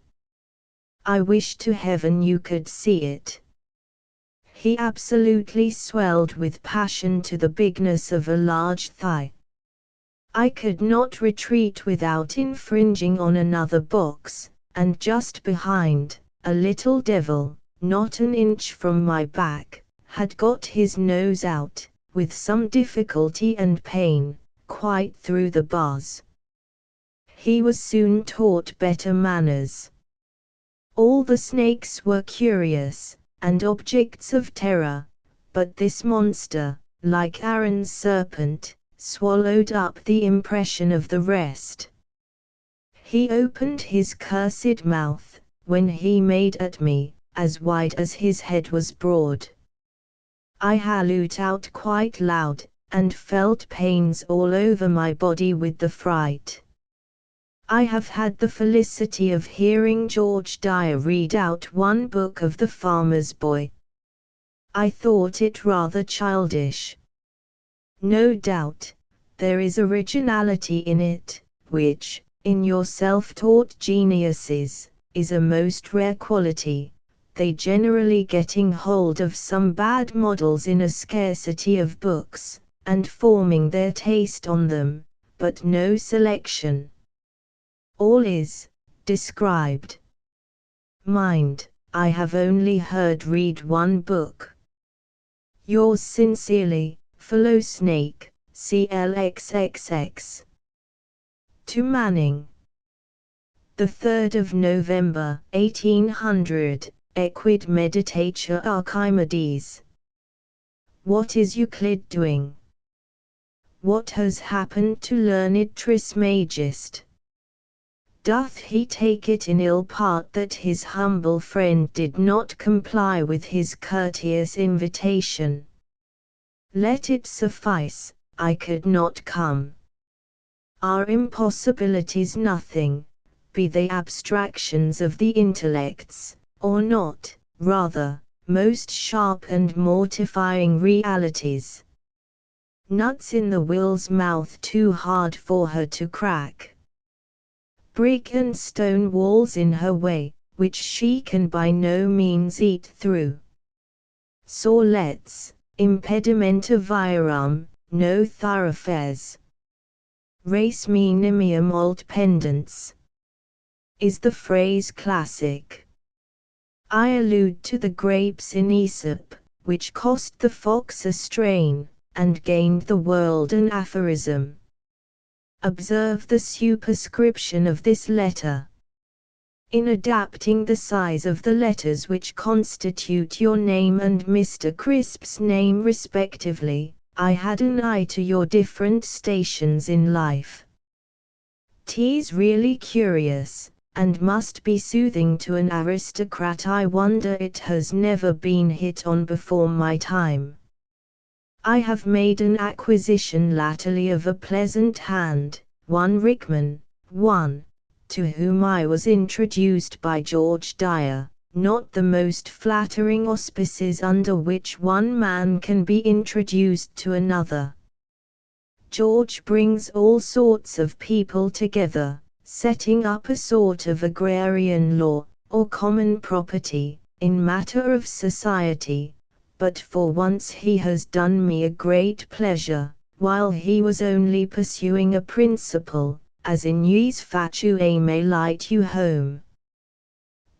I wish to heaven you could see it. He absolutely swelled with passion to the bigness of a large thigh. I could not retreat without infringing on another box, and just behind, a little devil, not an inch from my back, had got his nose out, with some difficulty and pain, quite through the bars. He was soon taught better manners. All the snakes were curious, and objects of terror, but this monster, like Aaron's serpent, swallowed up the impression of the rest. He opened his cursed mouth, when he made at me, as wide as his head was broad. I hallooed out quite loud, and felt pains all over my body with the fright. I have had the felicity of hearing George Dyer read out one book of The Farmer's Boy. I thought it rather childish. No doubt, there is originality in it, which, in your self-taught geniuses, is a most rare quality, they generally getting hold of some bad models in a scarcity of books, and forming their taste on them, but no selection. All is described. Mind, I have only heard read one book. Yours sincerely, Fellow Snake, CLXXX. To Manning. The 3rd of November, 1800. Equid meditatio Archimedes. What is Euclid doing? What has happened to learned Trismegist? Doth he take it in ill part that his humble friend did not comply with his courteous invitation? Let it suffice, I could not come. Are impossibilities nothing, be they abstractions of the intellects, or not, rather, most sharp and mortifying realities? Nuts in the will's mouth too hard for her to crack. Brick and stone walls in her way, which she can by no means eat through. Soletes, impedimenta viarum, no thoroughfares. Res me nimium old pendants, is the phrase classic. I allude to the grapes in Aesop, which cost the fox a strain, and gained the world an aphorism. Observe the superscription of this letter. In adapting the size of the letters which constitute your name and Mr. Crisp's name respectively, I had an eye to your different stations in life. 'Tis really curious, and must be soothing to an aristocrat. I wonder it has never been hit on before my time. I have made an acquisition latterly of a pleasant hand, one Rickman, to whom I was introduced by George Dyer, not the most flattering auspices under which one man can be introduced to another. George brings all sorts of people together, setting up a sort of agrarian law, or common property, in matter of society, but for once he has done me a great pleasure, while he was only pursuing a principle, as in Ius fatue may light you home.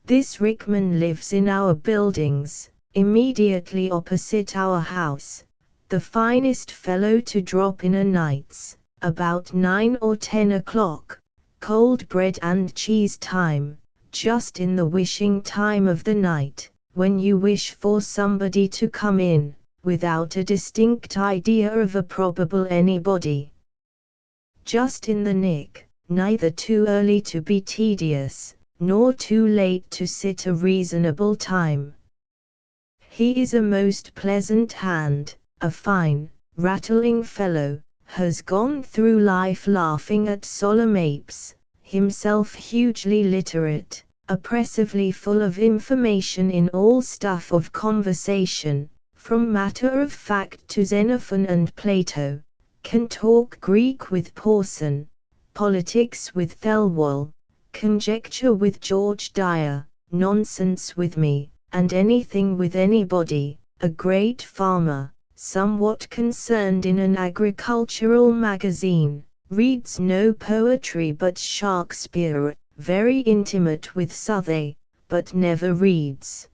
This Rickman lives in our buildings, immediately opposite our house, the finest fellow to drop in o' nights, about 9 or 10 o'clock, cold bread and cheese time, just in the wishing time of the night, when you wish for somebody to come in, without a distinct idea of a probable anybody. Just in the nick, neither too early to be tedious, nor too late to sit a reasonable time. He is a most pleasant hand, a fine, rattling fellow, has gone through life laughing at solemn apes, himself hugely literate, oppressively full of information in all stuff of conversation, from matter of fact to Xenophon and Plato, can talk Greek with Porson, politics with Thelwall, conjecture with George Dyer, nonsense with me, and anything with anybody, a great farmer, somewhat concerned in an agricultural magazine, reads no poetry but Shakespeare, very intimate with Southey, but never reads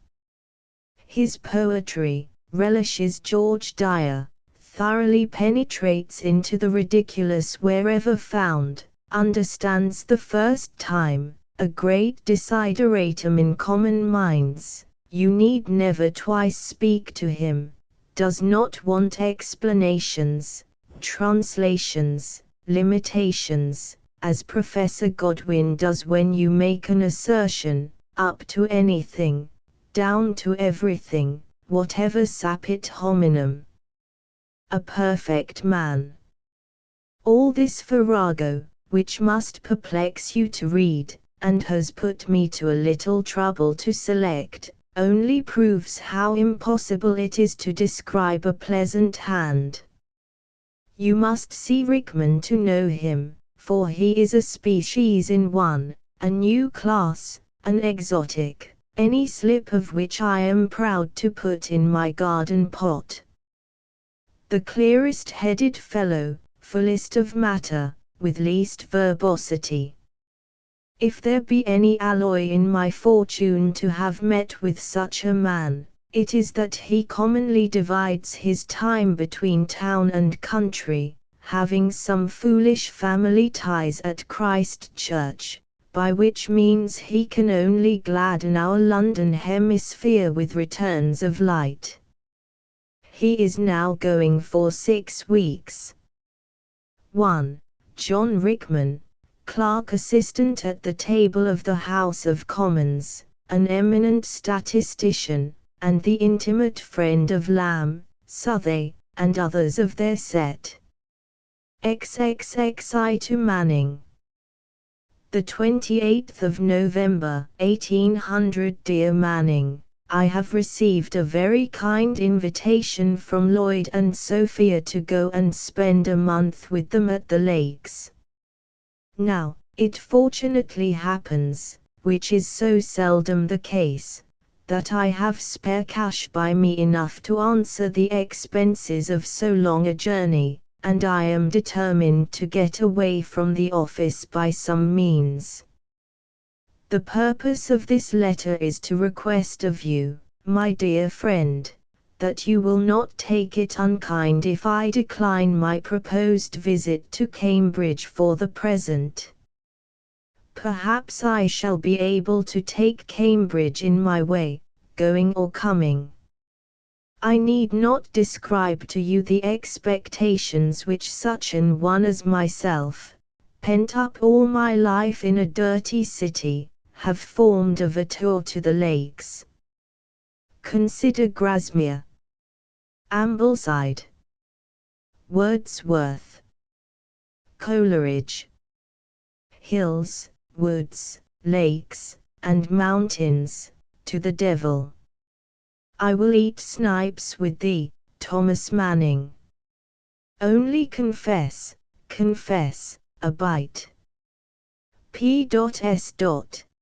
his poetry, relishes George Dyer, thoroughly penetrates into the ridiculous wherever found, understands the first time, a great desideratum in common minds, you need never twice speak to him, does not want explanations, translations, limitations, as Professor Godwin does when you make an assertion, up to anything, down to everything, whatever sapit hominum. A perfect man. All this farrago, which must perplex you to read, and has put me to a little trouble to select, only proves how impossible it is to describe a pleasant hand. You must see Rickman to know him, for he is a species in one, a new class, an exotic, any slip of which I am proud to put in my garden pot. The clearest headed fellow, fullest of matter, with least verbosity. If there be any alloy in my fortune to have met with such a man, it is that he commonly divides his time between town and country, having some foolish family ties at Christ Church, by which means he can only gladden our London hemisphere with returns of light. He is now going for 6 weeks. 1. John Rickman, Clerk Assistant at the table of the House of Commons, an eminent statistician, and the intimate friend of Lamb, Southey, and others of their set. XXXI to Manning. The 28th of November, 1800. Dear Manning, I have received a very kind invitation from Lloyd and Sophia to go and spend a month with them at the Lakes. Now, it fortunately happens, which is so seldom the case, that I have spare cash by me enough to answer the expenses of so long a journey, and I am determined to get away from the office by some means. The purpose of this letter is to request of you, my dear friend, that you will not take it unkind if I decline my proposed visit to Cambridge for the present. Perhaps I shall be able to take Cambridge in my way, going or coming. I need not describe to you the expectations which such an one as myself, pent up all my life in a dirty city, have formed of a tour to the Lakes. Consider Grasmere, Ambleside, Wordsworth, Coleridge, hills, woods, lakes, and mountains, to the devil. I will eat snipes with thee, Thomas Manning. Only confess, a bite. P.S.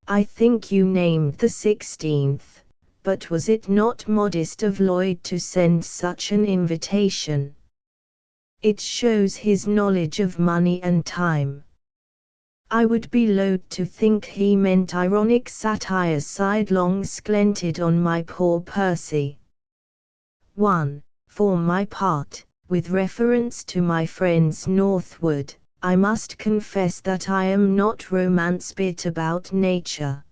I think you named the 16th, but was it not modest of Lloyd to send such an invitation? It shows his knowledge of money and time. I would be loath to think he meant ironic satire sidelong slanted on my poor Percy. 1. For my part, with reference to my friends northward, I must confess that I am not romance bit about nature.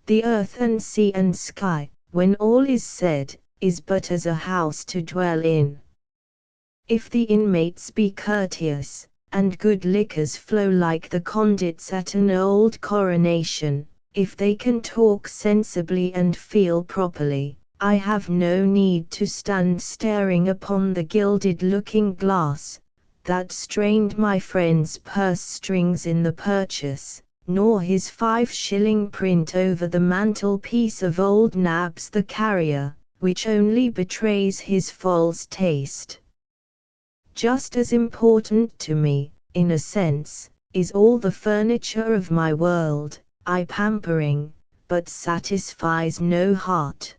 The earth and sea and sky, when all is said, is but as a house to dwell in. If the inmates be courteous, and good liquors flow like the conduits at an old coronation, if they can talk sensibly and feel properly, I have no need to stand staring upon the gilded looking-glass, that strained my friend's purse strings in the purchase, nor his 5-shilling print over the mantelpiece of old Nabs the carrier, which only betrays his false taste. Just as important to me, in a sense, is all the furniture of my world, pampering, but satisfies no heart.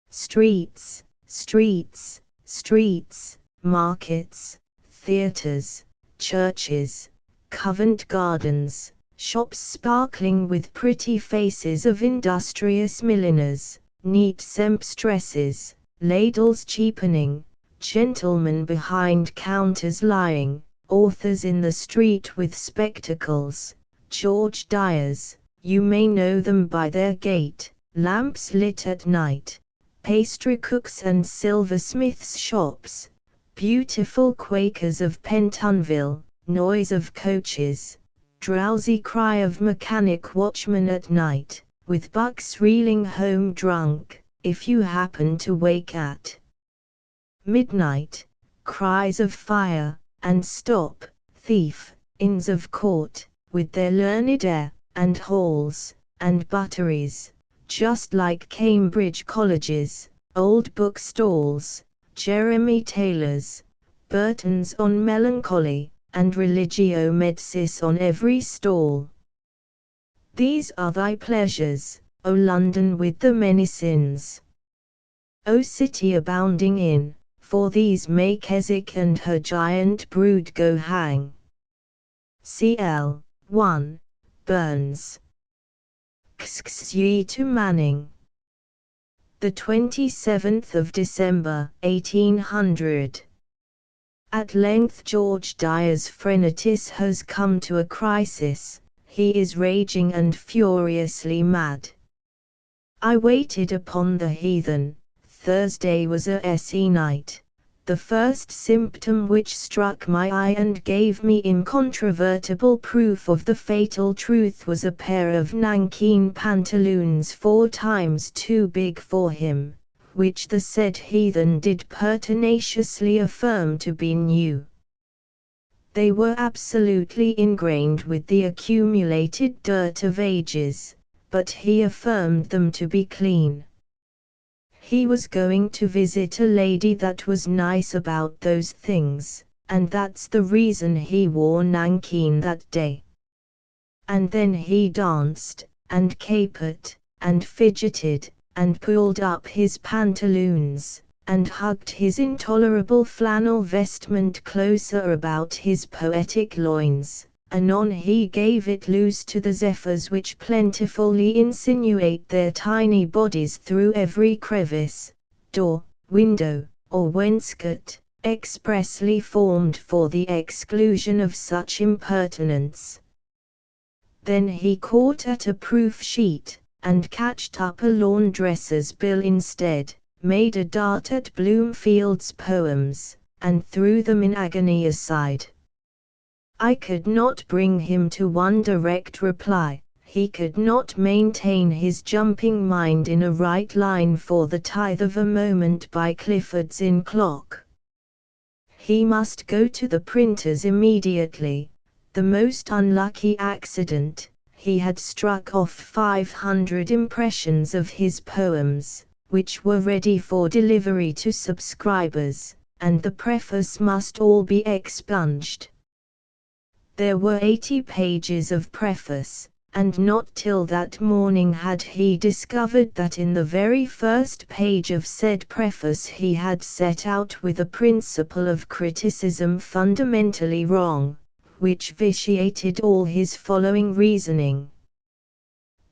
Streets, streets, streets, markets, theatres, churches, Covent Gardens, shops sparkling with pretty faces of industrious milliners, neat sempstresses, ladles cheapening, gentlemen behind counters lying, authors in the street with spectacles, George Dyers, you may know them by their gait, lamps lit at night, pastrycooks and silversmiths' shops, beautiful Quakers of Pentonville, noise of coaches, drowsy cry of mechanic watchmen at night, with bucks reeling home drunk, if you happen to wake at midnight, cries of fire, and stop, thief, inns of court, with their learned air, and halls, and butteries, just like Cambridge colleges, old bookstalls, Jeremy Taylor's, Burton's on melancholy, and Religio Medicis on every stall. These are thy pleasures, O London with the many sins. O city abounding in, for these may Keswick and her giant brood go hang. CL. 1. Burns. XXI to Manning. The 27th of December, 1800. At length George Dyer's phrenitis has come to a crisis. he is raging and furiously mad. I waited upon the heathen. Thursday was a se night. The first symptom which struck my eye and gave me incontrovertible proof of the fatal truth was a pair of nankeen pantaloons 4 times too big for him, which the said heathen did pertinaciously affirm to be new. They were absolutely ingrained with the accumulated dirt of ages, but he affirmed them to be clean. He was going to visit a lady that was nice about those things, and that's the reason he wore nankeen that day. And then he danced, and capered, and fidgeted, and pulled up his pantaloons, and hugged his intolerable flannel vestment closer about his poetic loins. Anon he gave it loose to the zephyrs which plentifully insinuate their tiny bodies through every crevice, door, window, or wainscot, expressly formed for the exclusion of such impertinence. Then he caught at a proof sheet, and catched up a laundress's bill instead, made a dart at Bloomfield's poems, and threw them in agony aside. I could not bring him to one direct reply. He could not maintain his jumping mind in a right line for the tithe of a moment by Clifford's Inn clock. He must go to the printers immediately. The most unlucky accident, he had struck off 500 impressions of his poems, which were ready for delivery to subscribers, and the preface must all be expunged. There were 80 pages of preface, and not till that morning had he discovered that in the very first page of said preface he had set out with a principle of criticism fundamentally wrong, which vitiated all his following reasoning.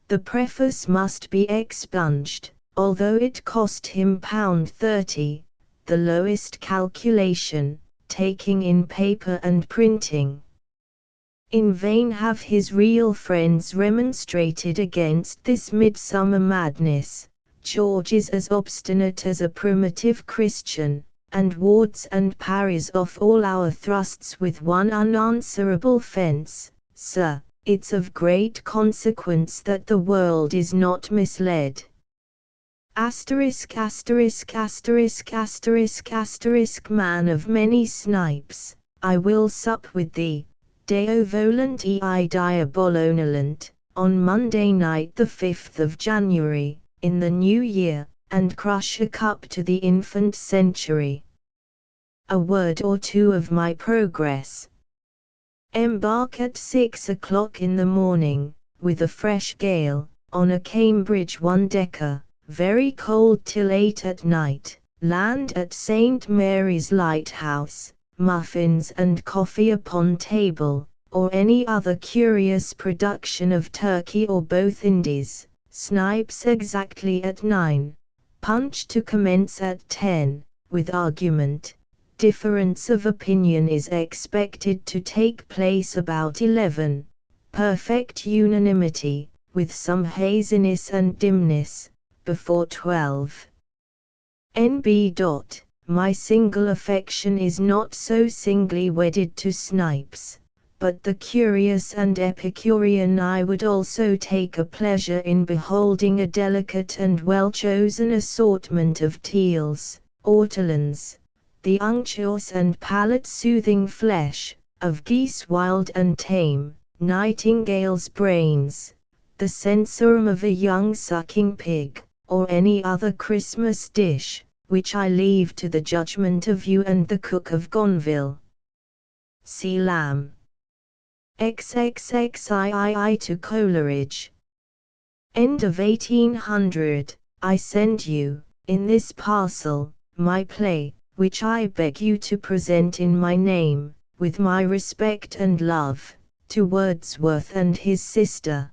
The preface must be expunged, although it cost him £30, the lowest calculation, taking in paper and printing. In vain have his real friends remonstrated against this midsummer madness. George is as obstinate as a primitive Christian, and wards and parries off all our thrusts with one unanswerable fence. Sir, it's of great consequence that the world is not misled. ******** Man of many snipes, I will sup with thee, Deo volant ei diabolonolent, on Monday night the 5th of January, in the new year, and crush a cup to the infant century. A word or two of my progress. Embark at 6 o'clock in the morning, with a fresh gale, on a Cambridge one-decker, very cold till 8 at night, land at St. Mary's Lighthouse, muffins and coffee upon table, or any other curious production of Turkey or both Indies, snipes exactly at 9, punch to commence at 10, with argument. Difference of opinion is expected to take place about 11, perfect unanimity, with some haziness and dimness, before 12. N.B. My single affection is not so singly wedded to snipes, but the curious and epicurean I would also take a pleasure in beholding a delicate and well-chosen assortment of teals, ortolans, the unctuous and palate-soothing flesh, of geese wild and tame, nightingales' brains, the sensorum of a young sucking pig, or any other Christmas dish, which I leave to the judgment of you and the cook of Gonville. See Lamb. XXXII to Coleridge. End of 1800. I send you, in this parcel, my play, which I beg you to present in my name, with my respect and love, to Wordsworth and his sister.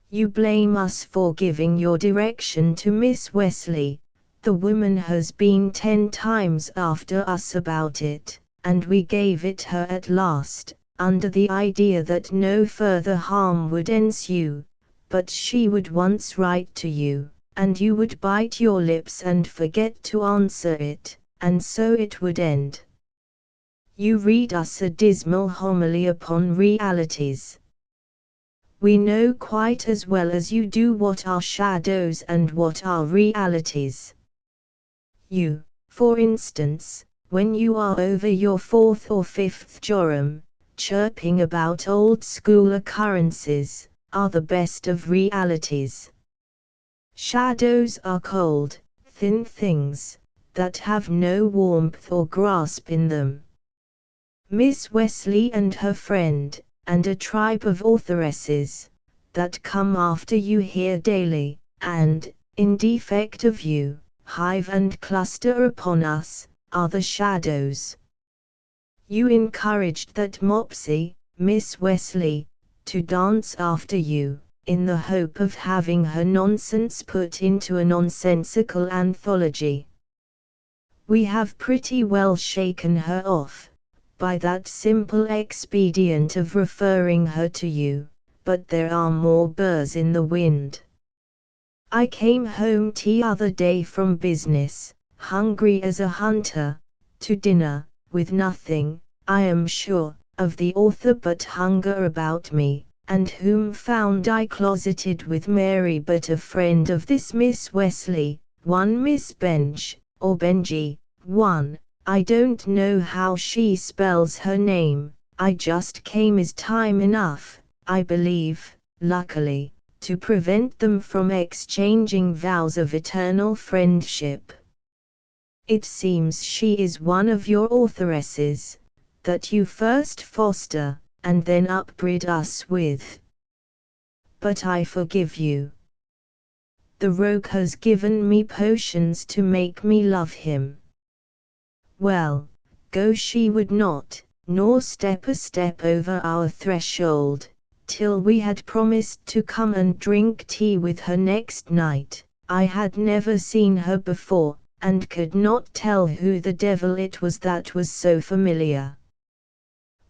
You blame us for giving your direction to Miss Wesley. The woman has been 10 times after us about it, and we gave it her at last, under the idea that no further harm would ensue, but she would once write to you, and you would bite your lips and forget to answer it, and so it would end. You read us a dismal homily upon realities. We know quite as well as you do what are shadows and what are realities. You, for instance, when you are over your 4th or 5th jorum, chirping about old school occurrences, are the best of realities. Shadows are cold, thin things, that have no warmth or grasp in them. Miss Wesley and her friend, and a tribe of authoresses, that come after you here daily, and, in defect of you, hive and cluster upon us, are the shadows. You encouraged that Mopsy, Miss Wesley, to dance after you, in the hope of having her nonsense put into a nonsensical anthology. We have pretty well shaken her off, by that simple expedient of referring her to you, but there are more burrs in the wind. I came home the other day from business, hungry as a hunter, to dinner, with nothing, I am sure, of the author but hunger about me, and whom found I closeted with Mary but a friend of this Miss Wesley, one Miss Benj, or Benji, one, I don't know how she spells her name, I just came as time enough, I believe, luckily, to prevent them from exchanging vows of eternal friendship. It seems she is one of your authoresses, that you first foster, and then upbraid us with. But I forgive you. The rogue has given me potions to make me love him. Well, go she would not, nor step a step over our threshold, till we had promised to come and drink tea with her next night. I had never seen her before, and could not tell who the devil it was that was so familiar.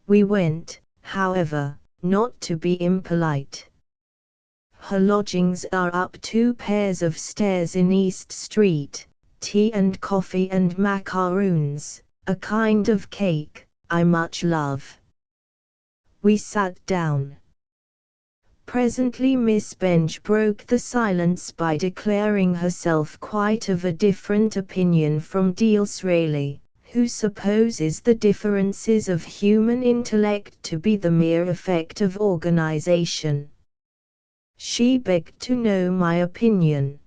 We went, however, not to be impolite. Her lodgings are up 2 pairs of stairs in East Street, tea and coffee and macaroons, a kind of cake, I much love. We sat down. Presently Miss Benj broke the silence by declaring herself quite of a different opinion from Disraeli, who supposes the differences of human intellect to be the mere effect of organization. She begged to know my opinion.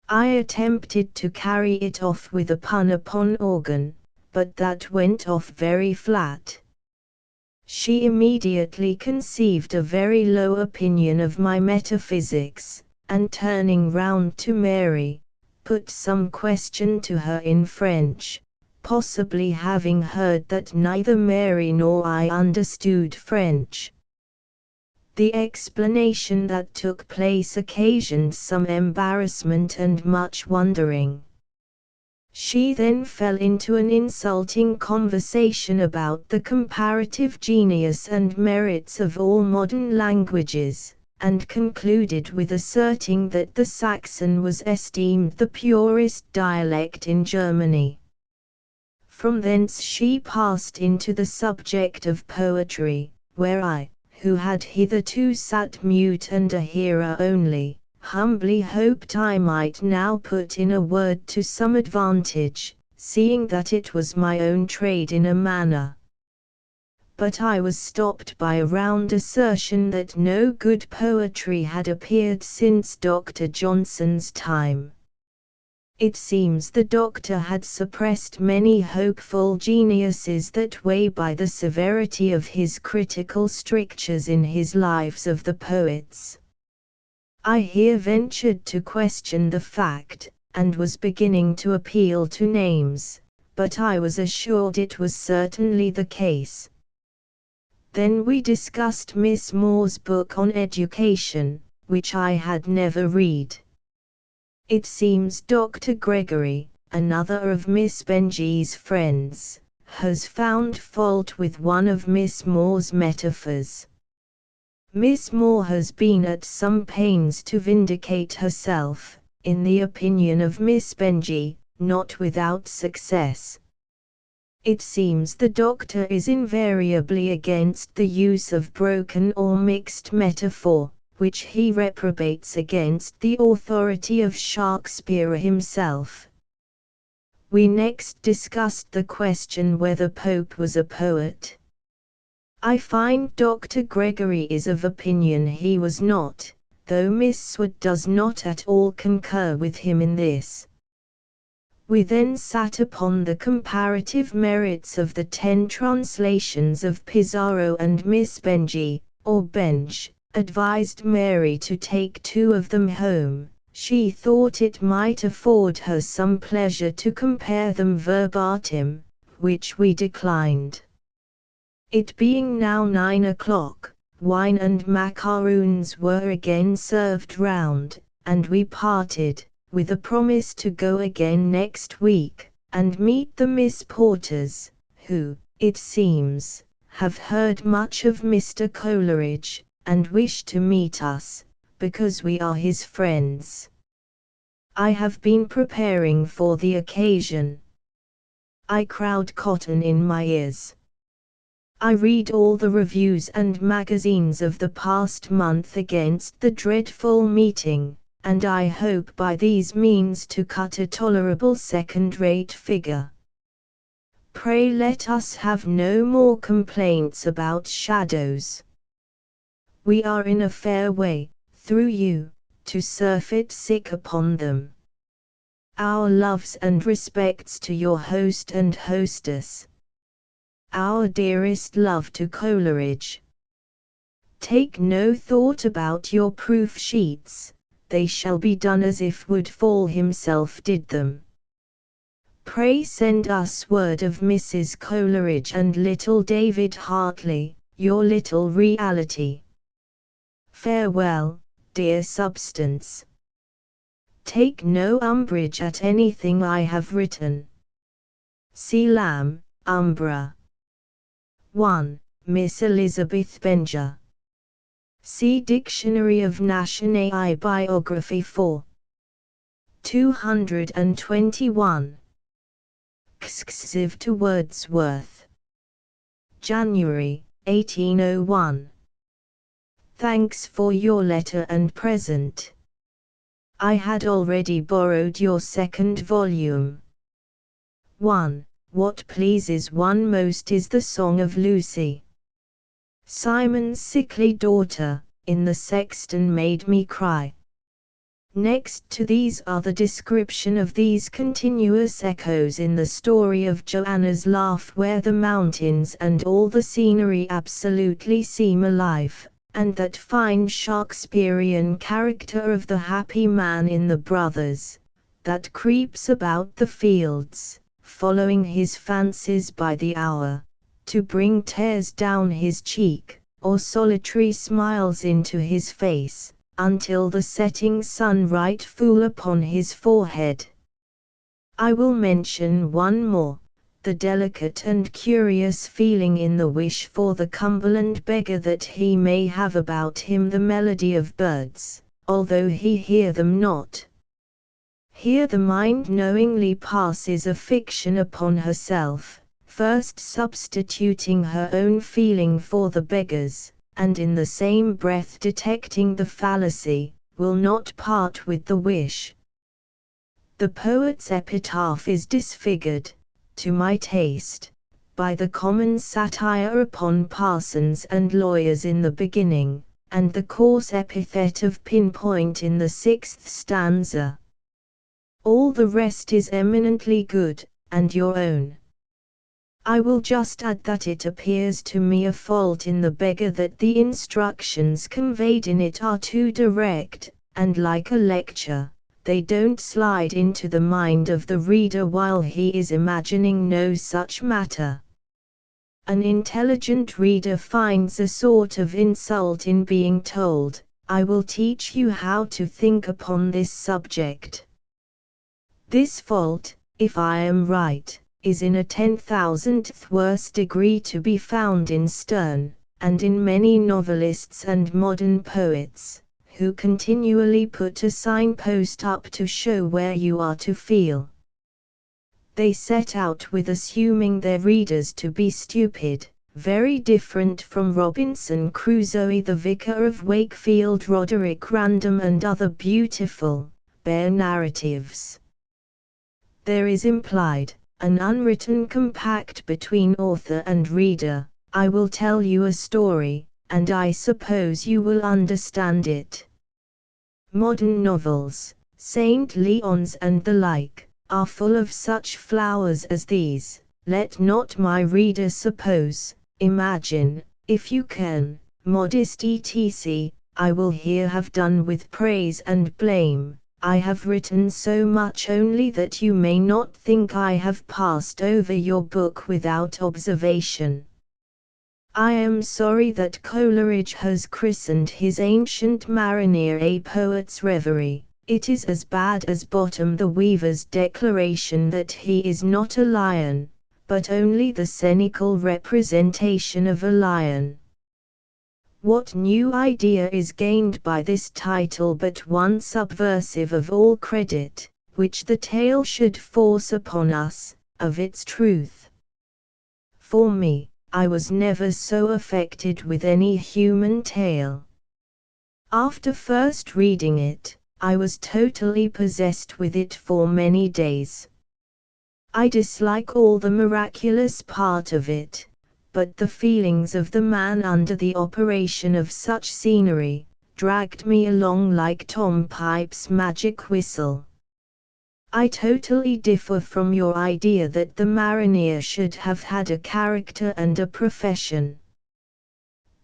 I attempted to carry it off with a pun upon organ, but that went off very flat. She immediately conceived a very low opinion of my metaphysics, and turning round to Mary, put some question to her in French, possibly having heard that neither Mary nor I understood French. The explanation that took place occasioned some embarrassment and much wondering. She then fell into an insulting conversation about the comparative genius and merits of all modern languages, and concluded with asserting that the Saxon was esteemed the purest dialect in Germany. From thence she passed into the subject of poetry, where I, who had hitherto sat mute and a hearer only, humbly hoped I might now put in a word to some advantage, seeing that it was my own trade in a manner. But I was stopped by a round assertion that no good poetry had appeared since Dr. Johnson's time. It seems the doctor had suppressed many hopeful geniuses that way by the severity of his critical strictures in his lives of the poets. I here ventured to question the fact, and was beginning to appeal to names, but I was assured it was certainly the case. Then we discussed Miss Moore's book on education, which I had never read. It seems Dr. Gregory, another of Miss Benjy's friends, has found fault with one of Miss Moore's metaphors. Miss Moore has been at some pains to vindicate herself, in the opinion of Miss Benjy, not without success. It seems the Doctor is invariably against the use of broken or mixed metaphor, which he reprobates against the authority of Shakespeare himself. We next discussed the question whether Pope was a poet. I find Dr. Gregory is of opinion he was not, though Miss Sword does not at all concur with him in this. We then sat upon the comparative merits of the 10 translations of Pizarro, and Miss Benjy, or Benj, advised Mary to take 2 of them home. She thought it might afford her some pleasure to compare them verbatim, which we declined. It being now 9 o'clock, wine and macaroons were again served round, and we parted, with a promise to go again next week, and meet the Miss Porters, who, it seems, have heard much of Mr. Coleridge, and wish to meet us, because we are his friends. I have been preparing for the occasion. I crowd cotton in my ears. I read all the reviews and magazines of the past month against the dreadful meeting, and I hope by these means to cut a tolerable second-rate figure. Pray let us have no more complaints about shadows. We are in a fair way, through you, to surfeit sick upon them. Our loves and respects to your host and hostess. Our dearest love to Coleridge. Take no thought about your proof sheets, they shall be done as if Woodfall himself did them. Pray send us word of Mrs. Coleridge and little David Hartley, your little reality. Farewell, dear Substance. Take no umbrage at anything I have written. C. Lamb, Umbra. 1. Miss Elizabeth Benger. See Dictionary of Nationae Biography 4. 221. Xxiv to Wordsworth. January, 1801. Thanks for your letter and present. I had already borrowed your second volume. 1. What pleases one most is the Song of Lucy. Simon's sickly daughter, in the Sexton made me cry. Next to these are the description of these continuous echoes in the story of Joanna's laugh, where the mountains and all the scenery absolutely seem alive, and that fine Shakespearean character of the happy man in the Brothers, that creeps about the fields, following his fancies by the hour, to bring tears down his cheek, or solitary smiles into his face, until the setting sun right full upon his forehead. I will mention one more, the delicate and curious feeling in the wish for the Cumberland beggar that he may have about him the melody of birds, although he hear them not. Here the mind knowingly passes a fiction upon herself, first substituting her own feeling for the beggar's, and in the same breath detecting the fallacy, will not part with the wish. The poet's epitaph is disfigured, to my taste, by the common satire upon parsons and lawyers in the beginning, and the coarse epithet of pinpoint in the 6th stanza. All the rest is eminently good, and your own. I will just add that it appears to me a fault in the beggar that the instructions conveyed in it are too direct, and like a lecture, they don't slide into the mind of the reader while he is imagining no such matter. An intelligent reader finds a sort of insult in being told, I will teach you how to think upon this subject. This fault, if I am right, is in a 10,000th worse degree to be found in Sterne, and in many novelists and modern poets, who continually put a signpost up to show where you are to feel. They set out with assuming their readers to be stupid, very different from Robinson Crusoe, The Vicar of Wakefield, Roderick Random, and other beautiful, bare narratives. There is implied an unwritten compact between author and reader. I will tell you a story, and I suppose you will understand it. Modern novels, St. Leon's and the like, are full of such flowers as these. Let not my reader suppose, imagine, if you can, modest etc. I will here have done with praise and blame. I have written so much only that you may not think I have passed over your book without observation. I am sorry that Coleridge has christened his Ancient Mariner a poet's reverie. It is as bad as Bottom the Weaver's declaration that he is not a lion, but only the cynical representation of a lion. What new idea is gained by this title but one subversive of all credit, which the tale should force upon us, of its truth? For me, I was never so affected with any human tale. After first reading it, I was totally possessed with it for many days. I dislike all the miraculous part of it, but the feelings of the man under the operation of such scenery, dragged me along like Tom Pipe's magic whistle. I totally differ from your idea that the mariner should have had a character and a profession.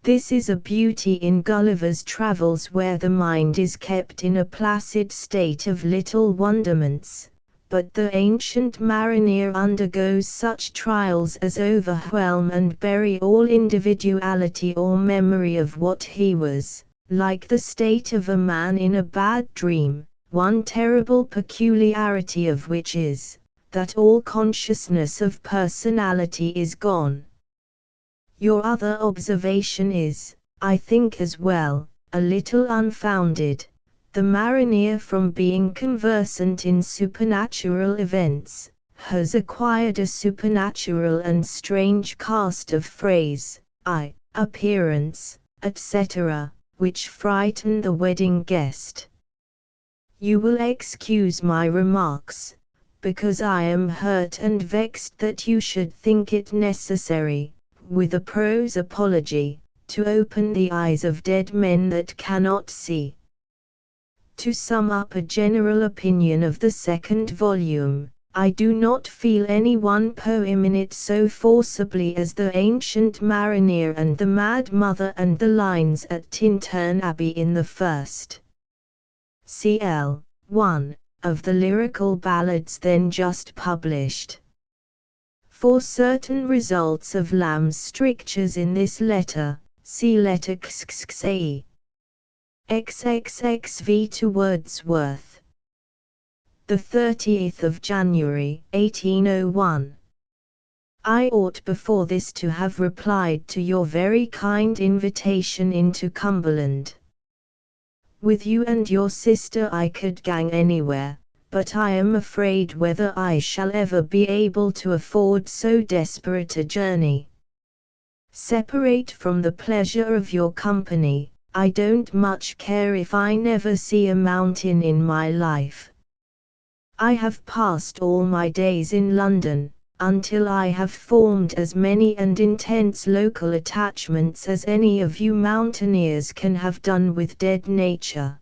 This is a beauty in Gulliver's Travels, where the mind is kept in a placid state of little wonderments, but the Ancient Mariner undergoes such trials as overwhelm and bury all individuality or memory of what he was, like the state of a man in a bad dream, one terrible peculiarity of which is, that all consciousness of personality is gone. Your other observation is, I think as well, a little unfounded. The mariner, from being conversant in supernatural events, has acquired a supernatural and strange cast of phrase, appearance, etc., which frighten the wedding guest. You will excuse my remarks, because I am hurt and vexed that you should think it necessary, with a prose apology, to open the eyes of dead men that cannot see. To sum up a general opinion of the second volume, I do not feel any one poem in it so forcibly as the Ancient Mariner and the Mad Mother and the lines at Tintern Abbey in the first. Cl. 1, of the lyrical ballads then just published. For certain results of Lamb's strictures in this letter, see letter XXXAE. XXXV to Wordsworth. The 30th of January, 1801. I ought before this to have replied to your very kind invitation into Cumberland. With you and your sister I could gang anywhere, but I am afraid whether I shall ever be able to afford so desperate a journey. Separate from the pleasure of your company, I don't much care if I never see a mountain in my life. I have passed all my days in London, until I have formed as many and intense local attachments as any of you mountaineers can have done with dead nature.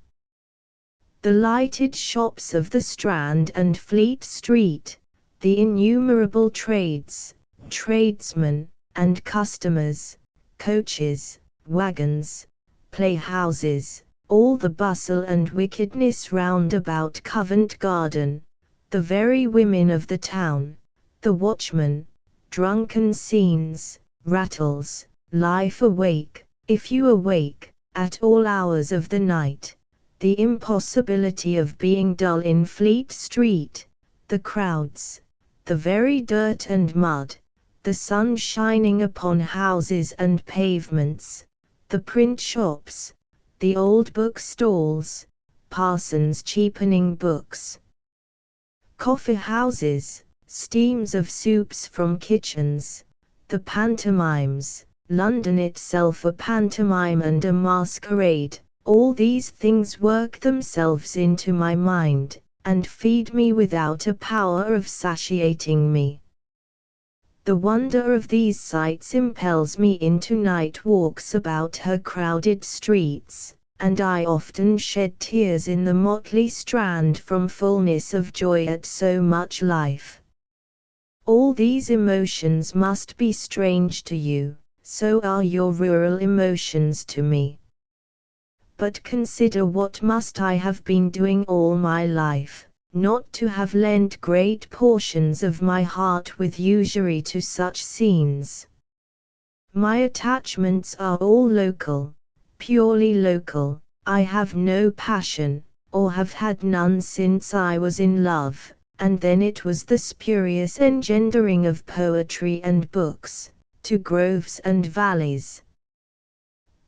The lighted shops of the Strand and Fleet Street, the innumerable trades, tradesmen, and customers, coaches, wagons, playhouses, all the bustle and wickedness round about Covent Garden, the very women of the town, the watchmen, drunken scenes, rattles, life awake, if you awake, at all hours of the night, the impossibility of being dull in Fleet Street, the crowds, the very dirt and mud, the sun shining upon houses and pavements, the print shops, the old book stalls, parsons cheapening books, coffee houses, steams of soups from kitchens, the pantomimes, London itself a pantomime and a masquerade, all these things work themselves into my mind, and feed me without a power of satiating me. The wonder of these sights impels me into night walks about her crowded streets, and I often shed tears in the motley Strand from fullness of joy at so much life. All these emotions must be strange to you, so are your rural emotions to me. But consider what must I have been doing all my life, not to have lent great portions of my heart with usury to such scenes. My attachments are all local, purely local. I have no passion, or have had none since I was in love, and then it was the spurious engendering of poetry and books, to groves and valleys.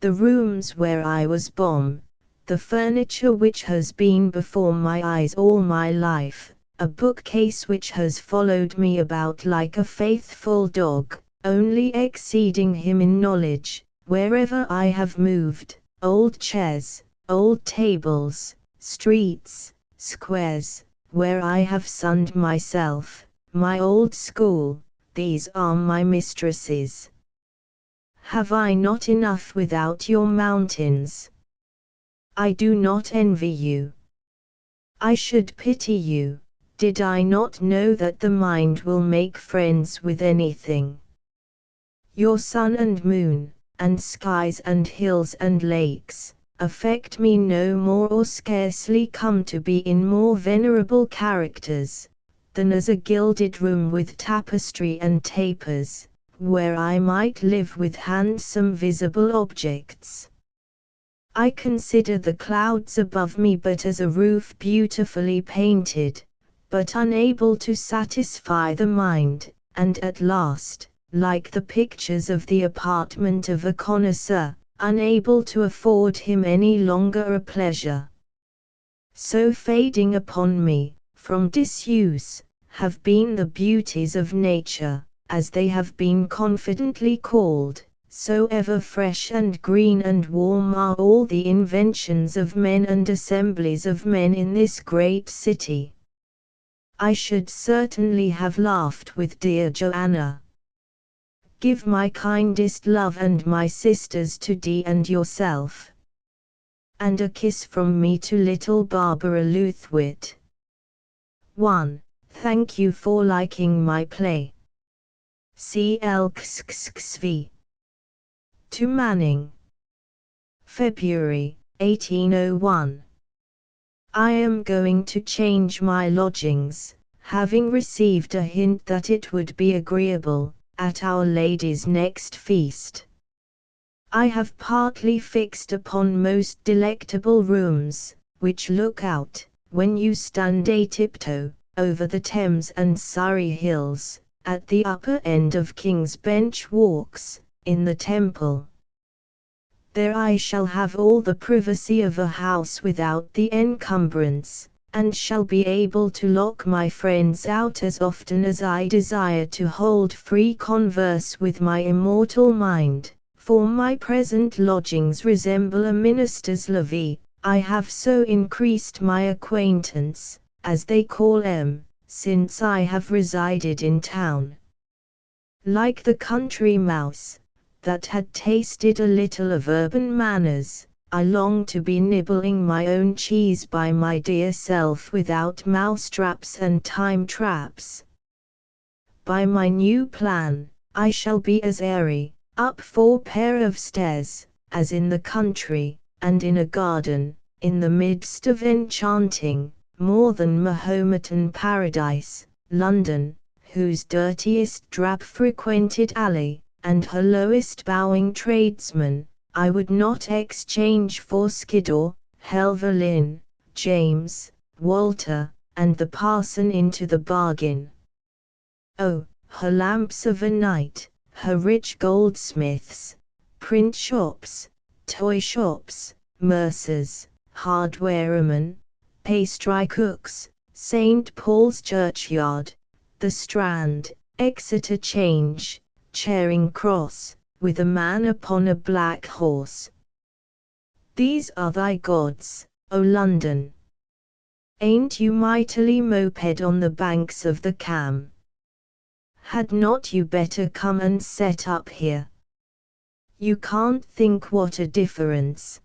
The rooms where I was born, the furniture which has been before my eyes all my life, a bookcase which has followed me about like a faithful dog, only exceeding him in knowledge, wherever I have moved, old chairs, old tables, streets, squares, where I have sunned myself, my old school, these are my mistresses. Have I not enough without your mountains? I do not envy you. I should pity you, did I not know that the mind will make friends with anything. Your sun and moon, and skies and hills and lakes, affect me no more or scarcely come to be in more venerable characters, than as a gilded room with tapestry and tapers, where I might live with handsome visible objects. I consider the clouds above me but as a roof beautifully painted, but unable to satisfy the mind, and at last, like the pictures of the apartment of a connoisseur, unable to afford him any longer a pleasure. So fading upon me, from disuse, have been the beauties of nature, as they have been confidently called, so ever fresh and green and warm are all the inventions of men and assemblies of men in this great city. I should certainly have laughed with dear Joanna. Give my kindest love and my sisters to Dee and yourself. And a kiss from me to little Barbara Luthwit. 1. Thank you for liking my play. C.L. XXXV. To Manning. February, 1801. I am going to change my lodgings, having received a hint that it would be agreeable, at Our Lady's next feast. I have partly fixed upon most delectable rooms, which look out, when you stand a tiptoe, over the Thames and Surrey hills, at the upper end of King's Bench Walks, in the Temple. There I shall have all the privacy of a house without the encumbrance, and shall be able to lock my friends out as often as I desire to hold free converse with my immortal mind, for my present lodgings resemble a minister's levee. I have so increased my acquaintance, as they call since I have resided in town. Like the country mouse, that had tasted a little of urban manners, I long to be nibbling my own cheese by my dear self without mousetraps and time traps. By my new plan, I shall be as airy, up 4 pair of stairs, as in the country, and in a garden, in the midst of enchanting, more than Mahometan paradise, London, whose dirtiest drab-frequented alley, and her lowest bowing tradesman, I would not exchange for Skiddaw, Helvellyn, James, Walter, and the parson into the bargain. Oh, her lamps of a night, her rich goldsmiths, print shops, toy shops, mercers, hardwaremen, pastry cooks, St. Paul's Churchyard, the Strand, Exeter Change, Charing Cross, with a man upon a black horse. These are thy gods, O London. Ain't you mightily moped on the banks of the Cam? Had not you better come and set up here? You can't think what a difference.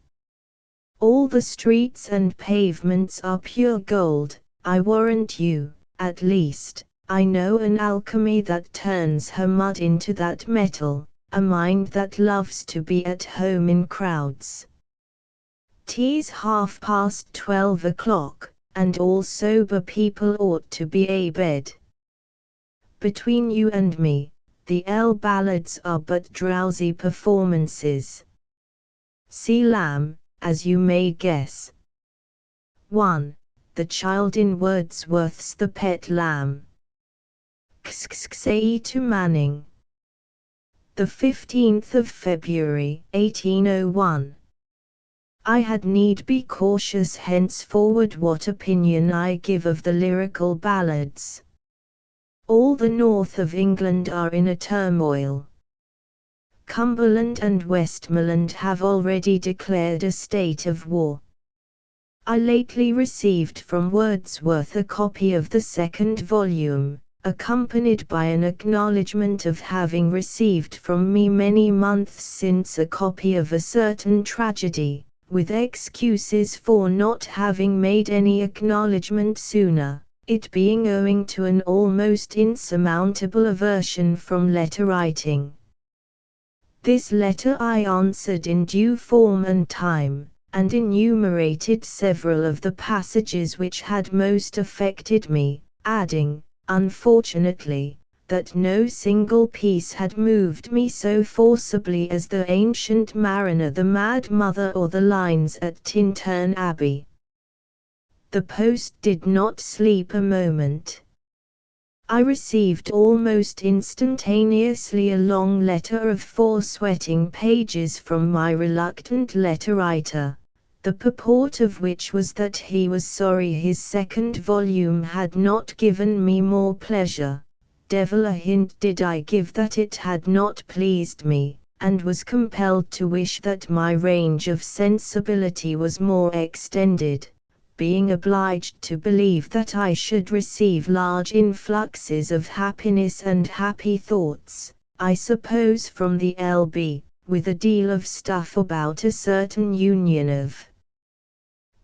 All the streets and pavements are pure gold, I warrant you. At least, I know an alchemy that turns her mud into that metal, a mind that loves to be at home in crowds. 'Tis 12:30 o'clock, and all sober people ought to be abed. Between you and me, the ballads are but drowsy performances. See Lamb, as you may guess. 1. The child in Wordsworth's The Pet Lamb. Xxxae to Manning. The 15th of February, 1801. I had need be cautious henceforward what opinion I give of the lyrical ballads. All the north of England are in a turmoil. Cumberland and Westmoreland have already declared a state of war. I lately received from Wordsworth a copy of the second volume, accompanied by an acknowledgment of having received from me many months since a copy of a certain tragedy, with excuses for not having made any acknowledgment sooner, it being owing to an almost insurmountable aversion from letter writing. This letter I answered in due form and time, and enumerated several of the passages which had most affected me, adding, unfortunately, that no single piece had moved me so forcibly as the Ancient Mariner, the Mad Mother, or the lines at Tintern Abbey. The post did not sleep a moment. I received almost instantaneously a long letter of 4 sweating pages from my reluctant letter writer, the purport of which was that he was sorry his second volume had not given me more pleasure. Devil a hint did I give that it had not pleased me, and was compelled to wish that my range of sensibility was more extended, being obliged to believe that I should receive large influxes of happiness and happy thoughts, I suppose from the L.B., with a deal of stuff about a certain union of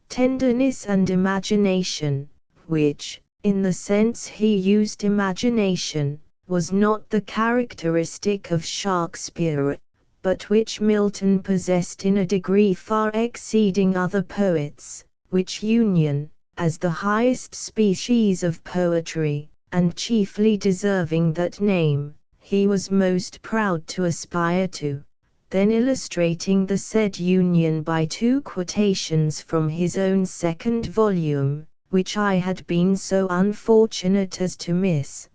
tenderness and imagination, which, in the sense he used imagination, was not the characteristic of Shakespeare, but which Milton possessed in a degree far exceeding other poets, which union, as the highest species of poetry, and chiefly deserving that name, he was most proud to aspire to. Then illustrating the said union by 2 quotations from his own second volume, which I had been so unfortunate as to miss.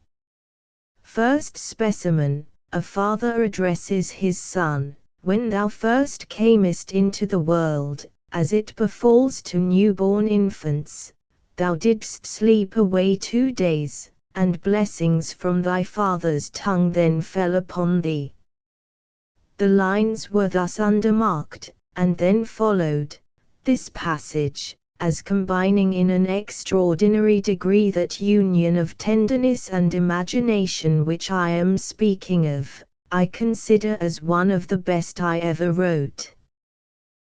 First specimen, a father addresses his son, when thou first camest into the world, as it befalls to newborn infants, thou didst sleep away 2 days, and blessings from thy father's tongue then fell upon thee. The lines were thus undermarked, and then followed this passage, as combining in an extraordinary degree that union of tenderness and imagination which I am speaking of, I consider as one of the best I ever wrote.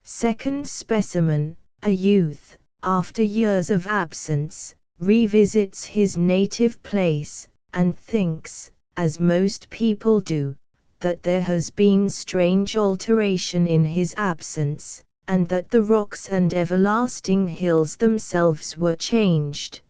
Second specimen, a youth, after years of absence, revisits his native place, and thinks, as most people do, that there has been strange alteration in his absence, and that the rocks and everlasting hills themselves were changed.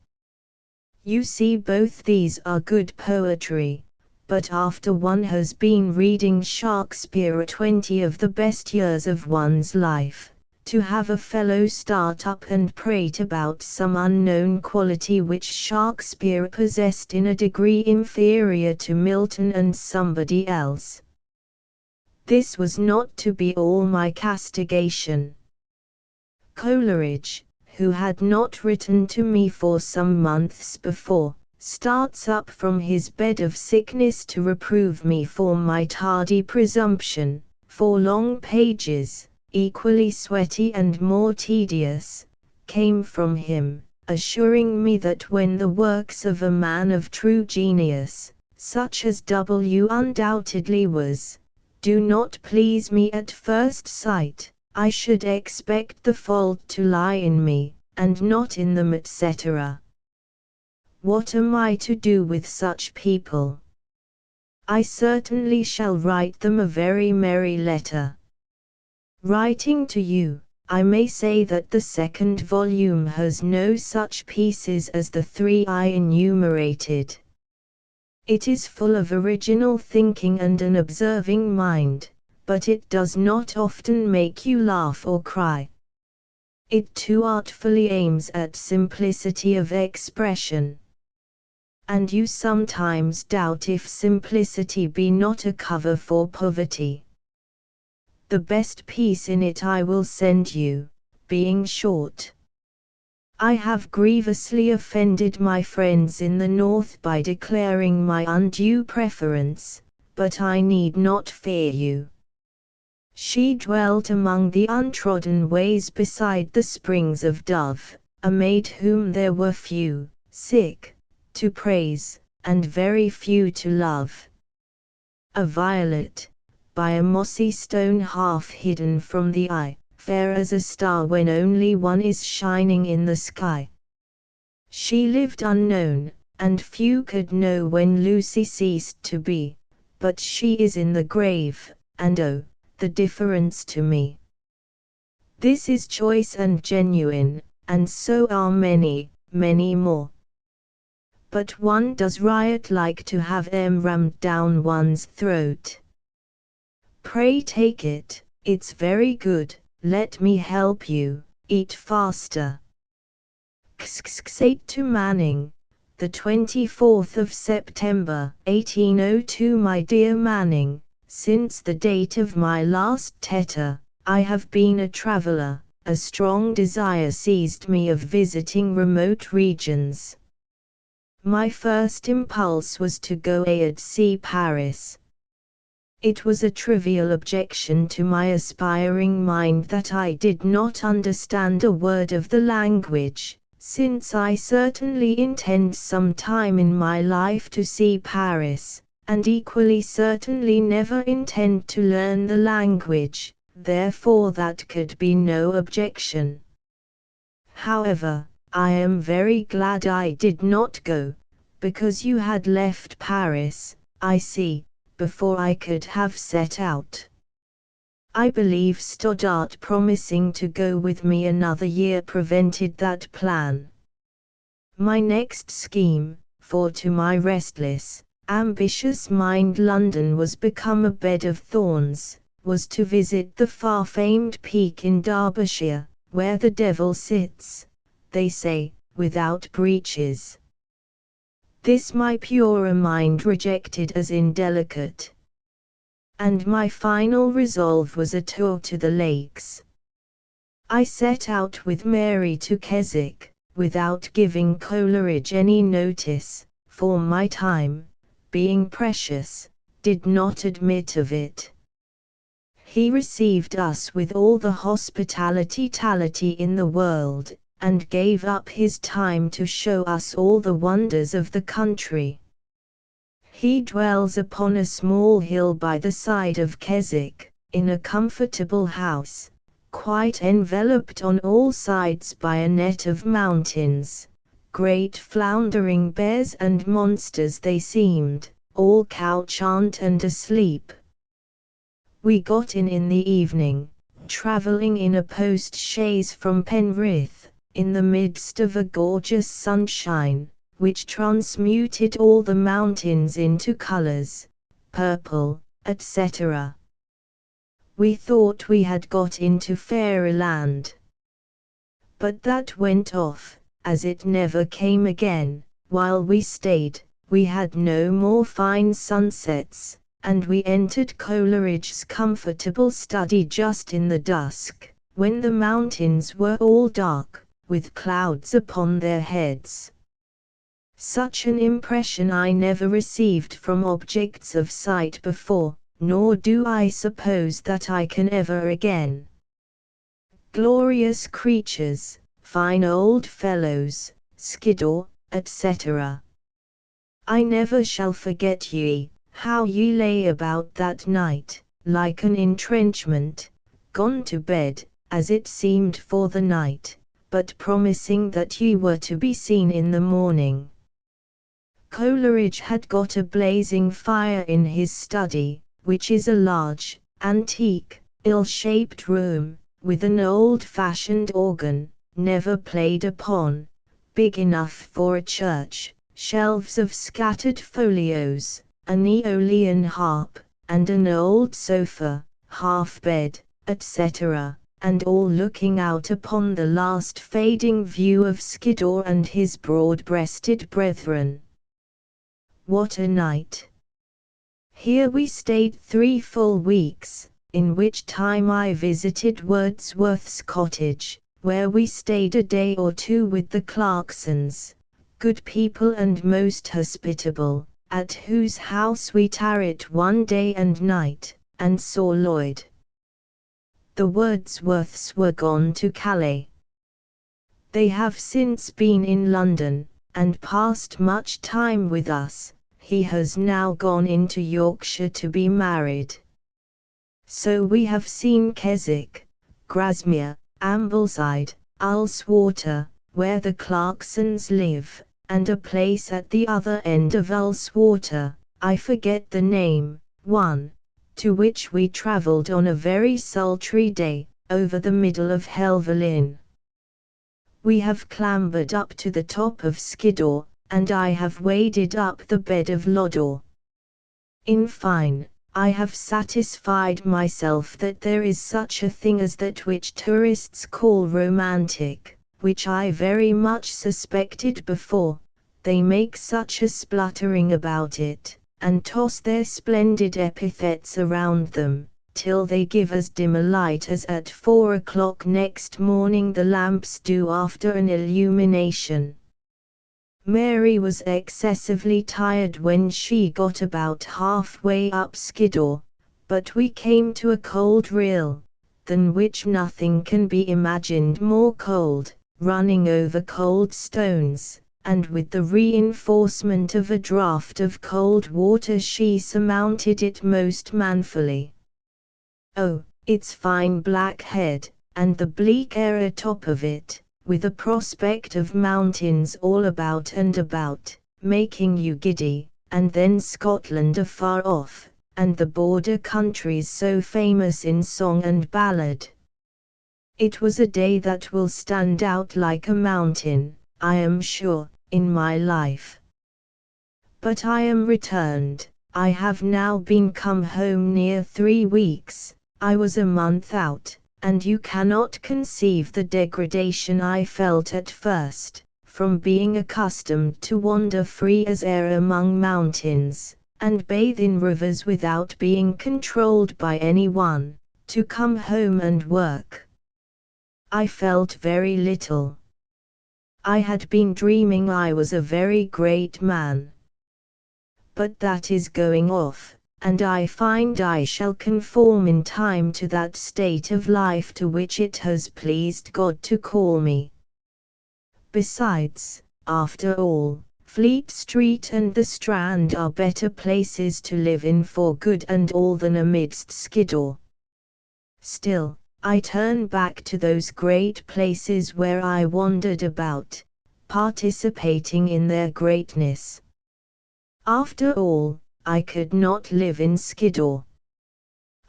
You see, both these are good poetry, but after one has been reading Shakespeare 20 of the best years of one's life, to have a fellow start up and prate about some unknown quality which Shakespeare possessed in a degree inferior to Milton and somebody else. This was not to be all my castigation. Coleridge, who had not written to me for some months before, starts up from his bed of sickness to reprove me for my tardy presumption. 4 long pages, equally sweaty and more tedious, came from him, assuring me that when the works of a man of true genius, such as W undoubtedly was, do not please me at first sight, I should expect the fault to lie in me, and not in them, etc. What am I to do with such people? I certainly shall write them a very merry letter. Writing to you, I may say that the second volume has no such pieces as the 3 I enumerated. It is full of original thinking and an observing mind, but it does not often make you laugh or cry. It too artfully aims at simplicity of expression. And you sometimes doubt if simplicity be not a cover for poverty. The best piece in it I will send you, being short. I have grievously offended my friends in the North by declaring my undue preference, but I need not fear you. She dwelt among the untrodden ways beside the springs of Dove, a maid whom there were few, to praise, and very few to love. A violet, by a mossy stone half hidden from the eye, fair as a star when only one is shining in the sky. She lived unknown, and few could know when Lucy ceased to be, but she is in the grave, and oh, the difference to me. This is choice and genuine, and so are many, many more. But one does riot like to have them rammed down one's throat. Pray take it, it's very good, let me help you, eat faster. 8 to Manning, the 24th of September, 1802. My dear Manning, since the date of my last letter, I have been a traveler. A strong desire seized me of visiting remote regions. My first impulse was to go and see Paris. It was a trivial objection to my aspiring mind that I did not understand a word of the language, since I certainly intend some time in my life to see Paris, and equally certainly never intend to learn the language, therefore that could be no objection. However, I am very glad I did not go, because you had left Paris, I see, before I could have set out. I believe Stoddart promising to go with me another year prevented that plan. My next scheme, for to my restless, ambitious mind London was become a bed of thorns, was to visit the far-famed peak in Derbyshire, where the devil sits, they say, without breeches. This my purer mind rejected as indelicate. And my final resolve was a tour to the lakes. I set out with Mary to Keswick, without giving Coleridge any notice, for my time, being precious, did not admit of it. He received us with all the hospitality in the world, and gave up his time to show us all the wonders of the country. He dwells upon a small hill by the side of Keswick, in a comfortable house, quite enveloped on all sides by a net of mountains. Great floundering bears and monsters they seemed, all couchant and asleep. We got in the evening, travelling in a post-chaise from Penrith, in the midst of a gorgeous sunshine, which transmuted all the mountains into colours, purple, etc. We thought we had got into fairyland. But that went off, as it never came again. While we stayed, we had no more fine sunsets, and we entered Coleridge's comfortable study just in the dusk, when the mountains were all dark, with clouds upon their heads. Such an impression I never received from objects of sight before, nor do I suppose that I can ever again. Glorious creatures, fine old fellows, Skiddaw, etc. I never shall forget ye, how ye lay about that night, like an entrenchment, gone to bed, as it seemed for the night, but promising that ye were to be seen in the morning. Coleridge had got a blazing fire in his study, which is a large, antique, ill-shaped room, with an old-fashioned organ, never played upon, big enough for a church, shelves of scattered folios, an Aeolian harp, and an old sofa, half-bed, etc., and all looking out upon the last fading view of Skiddaw and his broad-breasted brethren. What a night! Here we stayed 3 full weeks, in which time I visited Wordsworth's cottage, where we stayed a day or 2 with the Clarksons, good people and most hospitable, at whose house we tarried one day and night, and saw Lloyd. The Wordsworths were gone to Calais. They have since been in London, and passed much time with us. He has now gone into Yorkshire to be married. So we have seen Keswick, Grasmere, Ambleside, Ullswater, where the Clarksons live, and a place at the other end of Ullswater, I forget the name, to which we travelled on a very sultry day, over the middle of Helvellyn. We have clambered up to the top of Skiddaw, and I have waded up the bed of Loddor. In fine, I have satisfied myself that there is such a thing as that which tourists call romantic, which I very much suspected before. They make such a spluttering about it, and toss their splendid epithets around them, till they give as dim a light as at 4 o'clock next morning the lamps do after an illumination. Mary was excessively tired when she got about half-way up Skiddaw, but we came to a cold rill, than which nothing can be imagined more cold, running over cold stones, and with the reinforcement of a draught of cold water she surmounted it most manfully. Oh, its fine black head, and the bleak air atop of it, with a prospect of mountains all about and about, making you giddy, and then Scotland afar off, and the border countries so famous in song and ballad. It was a day that will stand out like a mountain, I am sure, in my life. But I am returned. I have now been come home near 3 weeks. I was a month out, and you cannot conceive the degradation I felt at first, from being accustomed to wander free as air among mountains, and bathe in rivers without being controlled by any one, to come home and work. I felt very little. I had been dreaming I was a very great man. But that is going off, and I find I shall conform in time to that state of life to which it has pleased God to call me. Besides, after all, Fleet Street and the Strand are better places to live in for good and all than amidst Skiddaw. Still, I turn back to those great places where I wandered about, participating in their greatness. After all, I could not live in Skiddaw.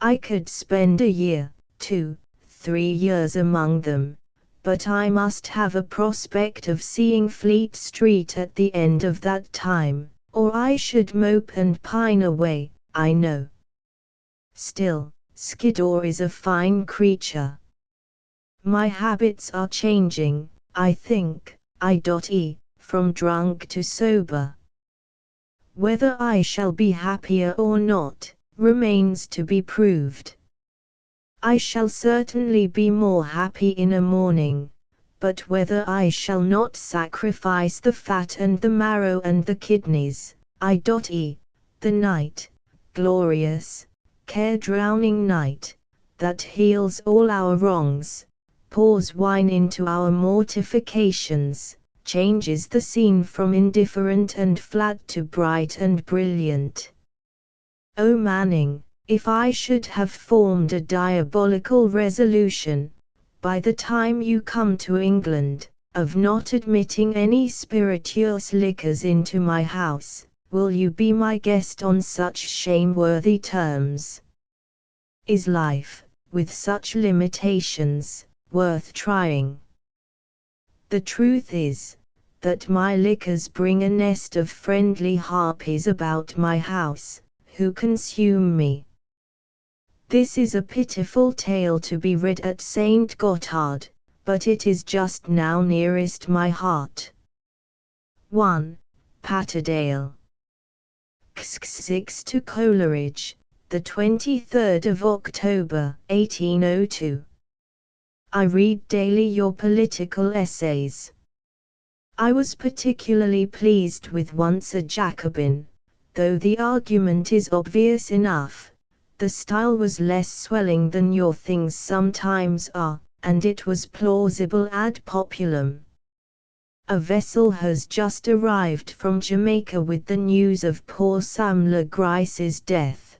I could spend a year, 2, 3 years among them, but I must have a prospect of seeing Fleet Street at the end of that time, or I should mope and pine away, I know. Still, Skiddaw is a fine creature. My habits are changing, I think, from drunk to sober. Whether I shall be happier or not, remains to be proved. I shall certainly be more happy in a morning, but whether I shall not sacrifice the fat and the marrow and the kidneys, the night, glorious, care-drowning night, that heals all our wrongs, pours wine into our mortifications, changes the scene from indifferent and flat to bright and brilliant. O Manning, if I should have formed a diabolical resolution, by the time you come to England, of not admitting any spirituous liquors into my house, will you be my guest on such shameworthy terms? Is life, with such limitations, worth trying? The truth is, that my liquors bring a nest of friendly harpies about my house, who consume me. This is a pitiful tale to be read at St. Gothard, but it is just now nearest my heart. 1. Patterdale. 6 to Coleridge, the 23rd of October, 1802. I read daily your political essays. I was particularly pleased with Once a Jacobin, though the argument is obvious enough. The style was less swelling than your things sometimes are, and it was plausible ad populum. A vessel has just arrived from Jamaica with the news of poor Sam Le Grice's death.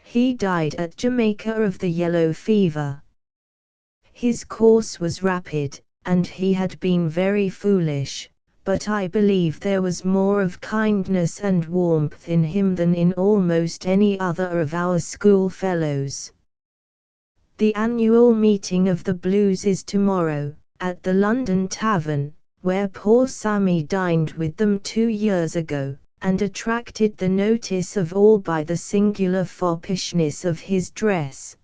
He died at Jamaica of the yellow fever. His course was rapid, and he had been very foolish, but I believe there was more of kindness and warmth in him than in almost any other of our schoolfellows. The annual meeting of the Blues is tomorrow, at the London Tavern, where poor Sammy dined with them 2 years ago, and attracted the notice of all by the singular foppishness of his dress.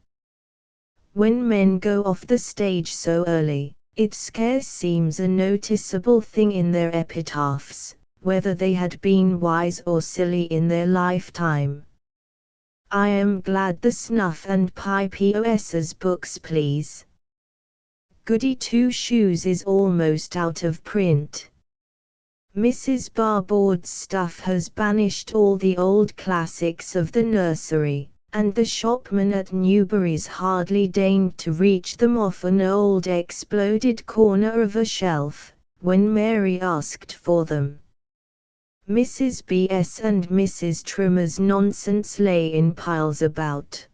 When men go off the stage so early, it scarce seems a noticeable thing in their epitaphs, whether they had been wise or silly in their lifetime. I am glad the Snuff and Pie POS's books please. Goody Two Shoes is almost out of print. Mrs. Barbauld's stuff has banished all the old classics of the nursery, and the shopman at Newbury's hardly deigned to reach them off an old exploded corner of a shelf, when Mary asked for them. Mrs. B.S. and Mrs. Trimmer's nonsense lay in piles about.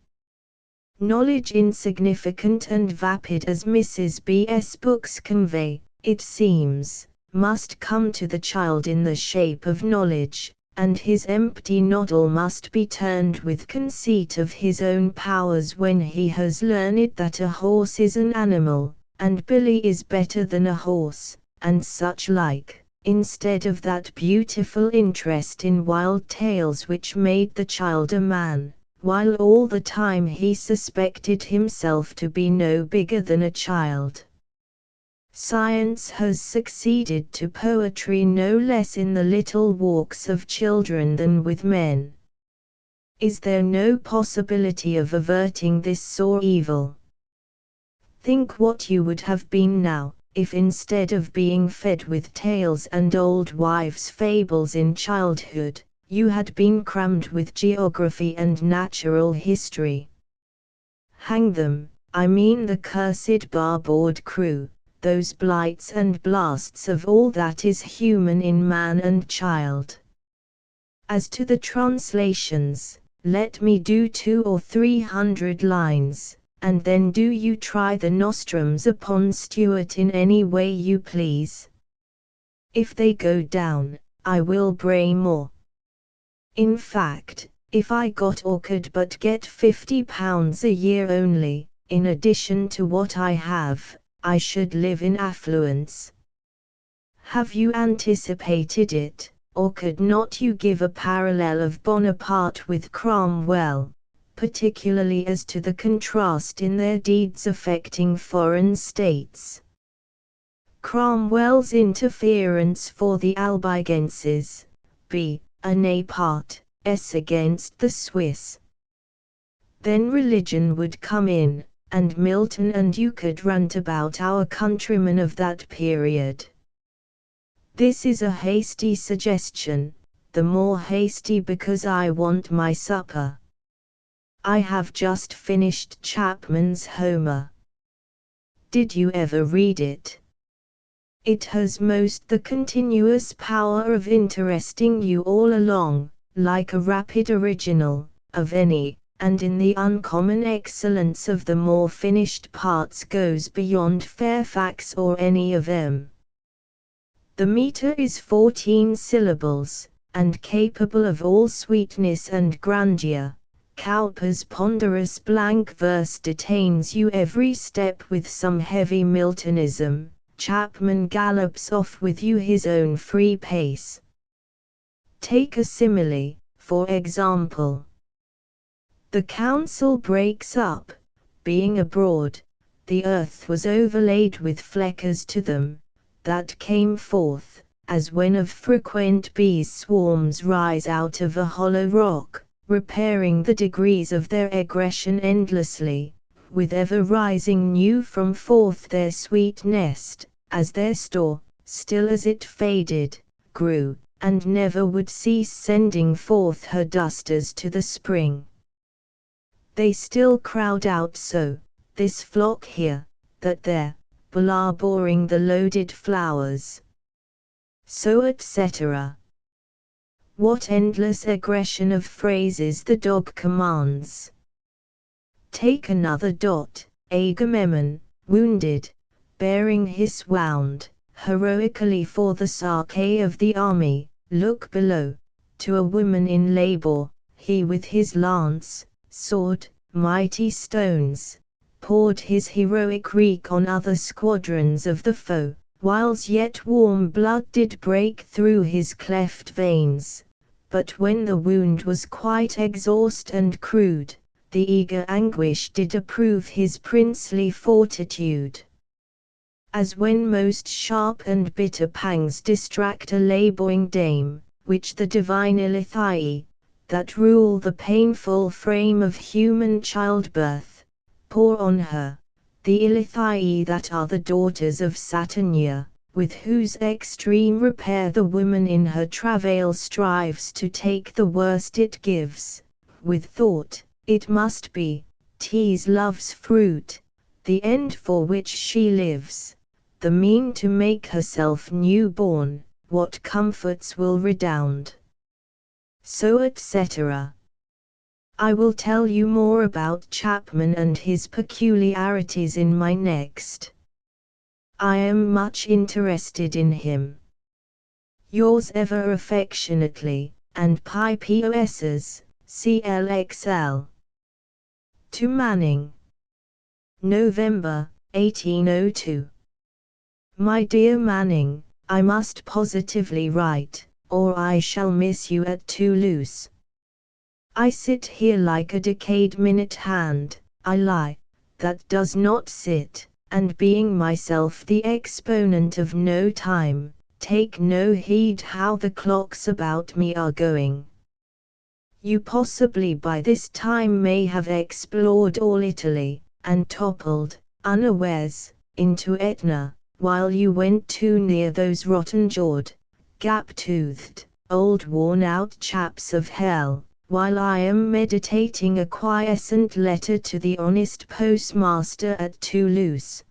Knowledge insignificant and vapid as Mrs. B.S. books convey, it seems, must come to the child in the shape of knowledge, and his empty noddle must be turned with conceit of his own powers when he has learned that a horse is an animal, and Billy is better than a horse, and such like, instead of that beautiful interest in wild tales which made the child a man, while all the time he suspected himself to be no bigger than a child. Science has succeeded to poetry no less in the little walks of children than with men. Is there no possibility of averting this sore evil? Think what you would have been now, if instead of being fed with tales and old wives' fables in childhood, you had been crammed with geography and natural history. Hang them, I mean the cursed Barbauld crew, those blights and blasts of all that is human in man and child. As to the translations, let me do 200 or 300 lines, and then do you try the nostrums upon Stuart in any way you please. If they go down, I will bray more. In fact, if I got or could but get £50 a year only, in addition to what I have, I should live in affluence. Have you anticipated it, or could not you give a parallel of Bonaparte with Cromwell, particularly as to the contrast in their deeds affecting foreign states. Cromwell's interference for the Albigenses, b. a Napart, s. against the Swiss. Then religion would come in, and Milton and you could rant about our countrymen of that period. This is a hasty suggestion, the more hasty because I want my supper. I have just finished Chapman's Homer. Did you ever read it? It has most the continuous power of interesting you all along, like a rapid original, of any, and in the uncommon excellence of the more finished parts goes beyond Fairfax or any of them. The meter is 14 syllables, and capable of all sweetness and grandeur. Cowper's ponderous blank verse detains you every step with some heavy Miltonism. Chapman gallops off with you his own free pace. Take a simile, for example. The council breaks up, being abroad, the earth was overlaid with fleckers to them, that came forth, as when of frequent bees swarms rise out of a hollow rock, repairing the degrees of their egression endlessly, with ever rising new from forth their sweet nest, as their store, still as it faded, grew, and never would cease sending forth her dusters to the spring. They still crowd out so, this flock here, that there, boring the loaded flowers. So etc. What endless aggression of phrases the dog commands. Take another dot, Agamemnon, wounded, bearing his wound, heroically for the Sarche of the army, look below, to a woman in labor, he with his lance, sword, mighty stones, poured his heroic wreak on other squadrons of the foe, whiles yet warm blood did break through his cleft veins, but when the wound was quite exhaust and crude, the eager anguish did approve his princely fortitude. As when most sharp and bitter pangs distract a laboring dame, which the divine Ilithyie, that rule the painful frame of human childbirth, pour on her, the Ilithyie that are the daughters of Saturnia, with whose extreme repair the woman in her travail strives to take the worst it gives, with thought, it must be, tease love's fruit, the end for which she lives, the mean to make herself new born, what comforts will redound. So etc. I will tell you more about Chapman and his peculiarities in my next. I am much interested in him. Yours ever affectionately, and POS's, CLXL. To Manning. November, 1802. My dear Manning, I must positively write, or I shall miss you at Toulouse. I sit here like a decayed minute hand, I lie, that does not sit, and being myself the exponent of no time, take no heed how the clocks about me are going. You possibly by this time may have explored all Italy, and toppled, unawares, into Etna, while you went too near those rotten-jawed, gap-toothed, old worn-out chaps of hell, while I am meditating a quiescent letter to the honest postmaster at Toulouse.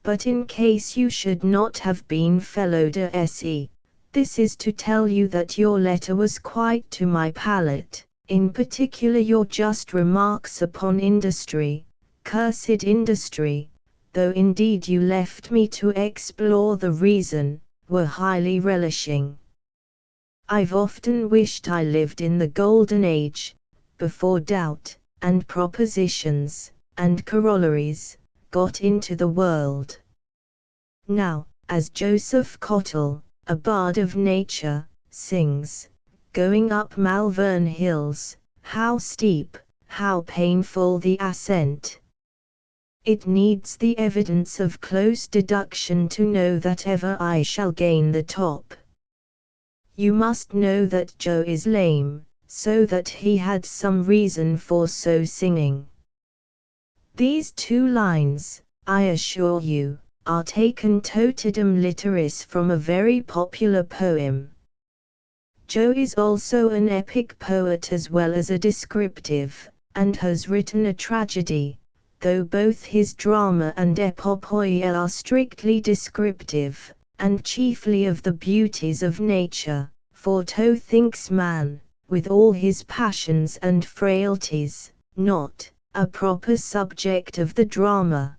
But in case you should not have been fellowed a se, this is to tell you that your letter was quite to my palate, in particular your just remarks upon industry, cursed industry, though indeed you left me to explore the reason, were highly relishing. I've often wished I lived in the golden age, before doubt, and propositions, and corollaries, got into the world. Now, as Joseph Cottle, a bard of nature, sings, going up Malvern hills, how steep, how painful the ascent. It needs the evidence of close deduction to know that ever I shall gain the top. You must know that Joe is lame, so that he had some reason for so singing. These 2 lines, I assure you, are taken totidem literis from a very popular poem. Joe is also an epic poet as well as a descriptive, and has written a tragedy, though both his drama and epopœa are strictly descriptive, and chiefly of the beauties of nature, for Joe thinks man, with all his passions and frailties, not a proper subject of the drama.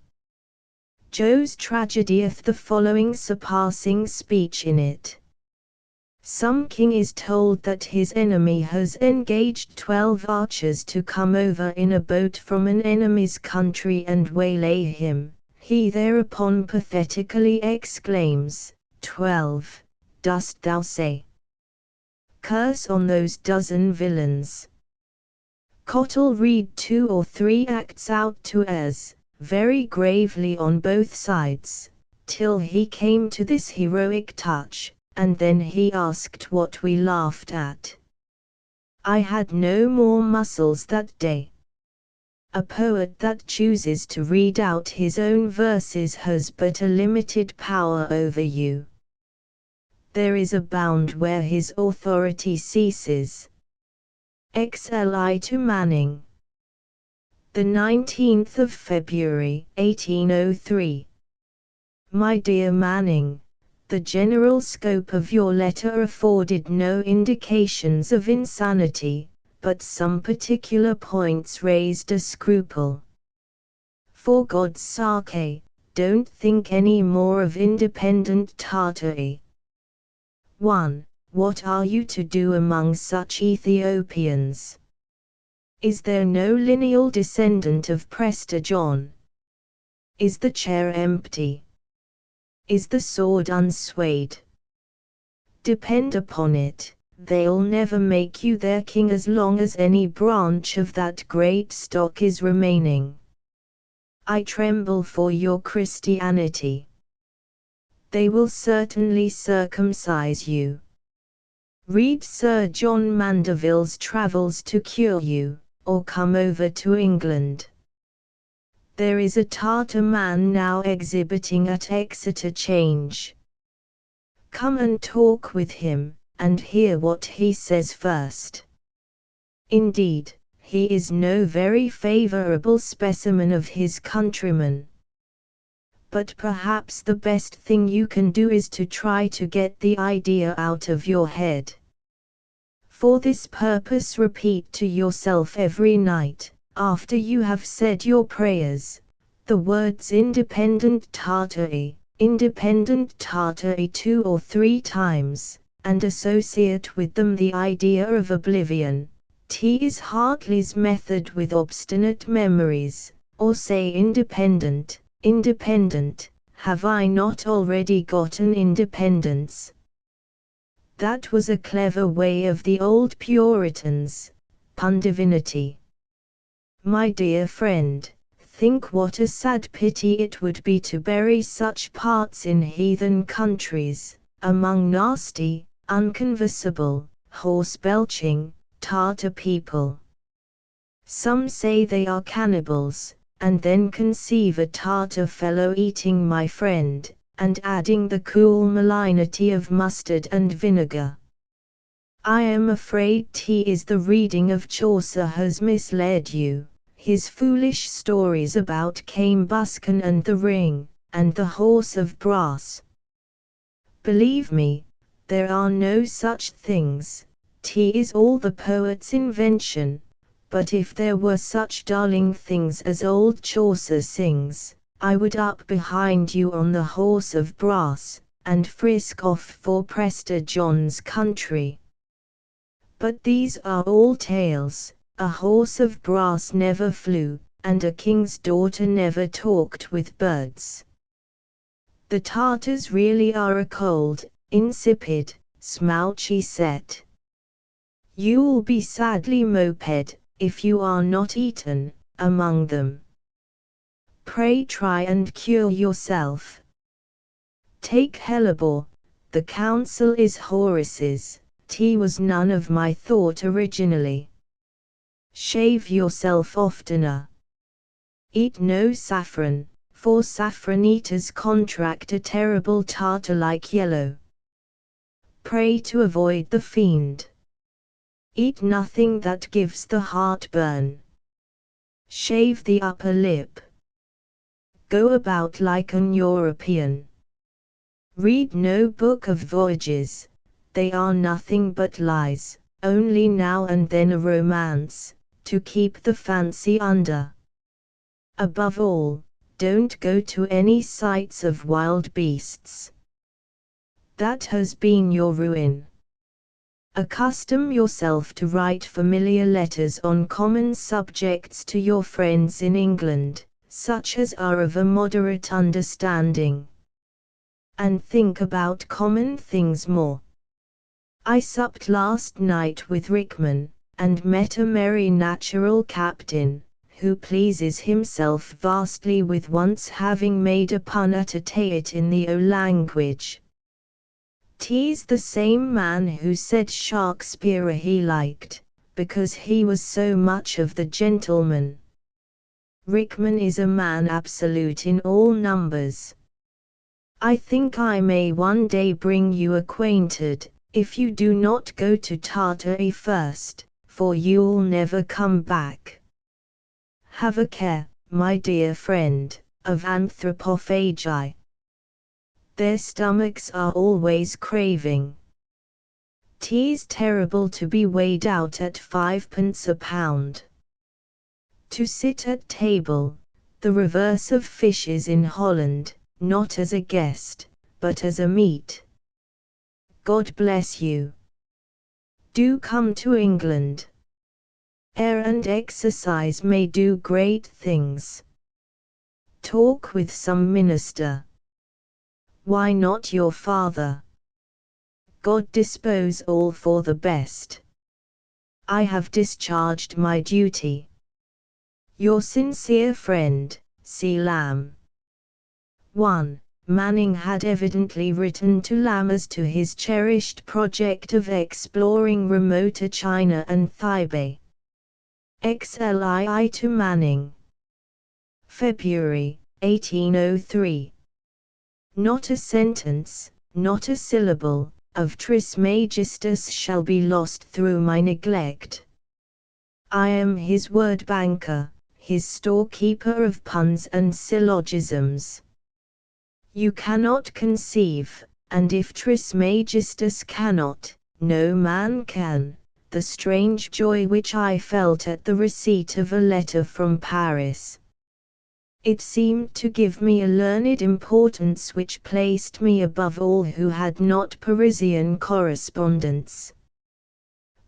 Joe's tragedy hath the following surpassing speech in it. Some king is told that his enemy has engaged 12 archers to come over in a boat from an enemy's country and waylay him. He thereupon pathetically exclaims, 12, dost thou say? Curse on those dozen villains. Cottle read 2 or 3 acts out to us, very gravely on both sides, till he came to this heroic touch, and then he asked what we laughed at. I had no more muscles that day. A poet that chooses to read out his own verses has but a limited power over you. There is a bound where his authority ceases. XLI to Manning. The 19th of February, 1803. My dear Manning, the general scope of your letter afforded no indications of insanity, but some particular points raised a scruple. For God's sake, don't think any more of independent Tartary. 1. What are you to do among such Ethiopians? Is there no lineal descendant of Prester John? Is the chair empty? Is the sword unswayed? Depend upon it, they'll never make you their king as long as any branch of that great stock is remaining. I tremble for your Christianity. They will certainly circumcise you. Read Sir John Mandeville's Travels to cure you, or come over to England. There is a Tartar man now exhibiting at Exeter Change. Come and talk with him, and hear what he says first. Indeed, he is no very favourable specimen of his countrymen. But perhaps the best thing you can do is to try to get the idea out of your head. For this purpose repeat to yourself every night, after you have said your prayers, the words independent Tartary 2 or 3 times, and associate with them the idea of oblivion. T is Hartley's method with obstinate memories, or say independent, have I not already gotten independence? That was a clever way of the old Puritans, pun divinity. My dear friend, think what a sad pity it would be to bury such parts in heathen countries, among nasty, unconversable, horse-belching, Tartar people. Some say they are cannibals, and then conceive a Tartar fellow eating my friend, and adding the cool malignity of mustard and vinegar. I am afraid 'tis the reading of Chaucer has misled you. His foolish stories about Cambuscan and the ring, and the horse of brass. Believe me, there are no such things. 'Tis all the poet's invention. But if there were such darling things as old Chaucer sings, I would up behind you on the horse of brass, and frisk off for Prester John's country. But these are all tales. A horse of brass never flew, and a king's daughter never talked with birds. The Tartars really are a cold, insipid, smouchy set. You'll be sadly moped, if you are not eaten among them. Pray try and cure yourself. Take hellebore, the counsel is Horace's, tea was none of my thought originally. Shave yourself oftener. Eat no saffron, for saffron eaters contract a terrible tartar-like yellow. Pray to avoid the fiend. Eat nothing that gives the heartburn. Shave the upper lip. Go about like an European. Read no book of voyages, they are nothing but lies, only now and then a romance, to keep the fancy under. Above all, don't go to any sights of wild beasts. That has been your ruin. Accustom yourself to write familiar letters on common subjects to your friends in England, such as are of a moderate understanding. And think about common things more. I supped last night with Rickman, and met a merry natural captain, who pleases himself vastly with once having made a pun at a teit in the O language. 'Tis the same man who said Shakespeare he liked, because he was so much of the gentleman. Rickman is a man absolute in all numbers. I think I may one day bring you acquainted, if you do not go to Tartary first, for you'll never come back. Have a care, my dear friend, of anthropophagi. Their stomachs are always craving. 'Tis terrible to be weighed out at 5d. a pound. To sit at table, the reverse of fishes in Holland, not as a guest, but as a meat. God bless you. Do come to England. Air and exercise may do great things. Talk with some minister. Why not your father? God dispose all for the best. I have discharged my duty. Your sincere friend, C. Lamb. 1. Manning had evidently written to Lamb as to his cherished project of exploring remoter China and Thibet. XLII to Manning. February, 1803. Not a sentence, not a syllable, of Trismegistus shall be lost through my neglect. I am his word banker, his storekeeper of puns and syllogisms. You cannot conceive, and if Trismegistus cannot, no man can, the strange joy which I felt at the receipt of a letter from Paris. It seemed to give me a learned importance which placed me above all who had not Parisian correspondence.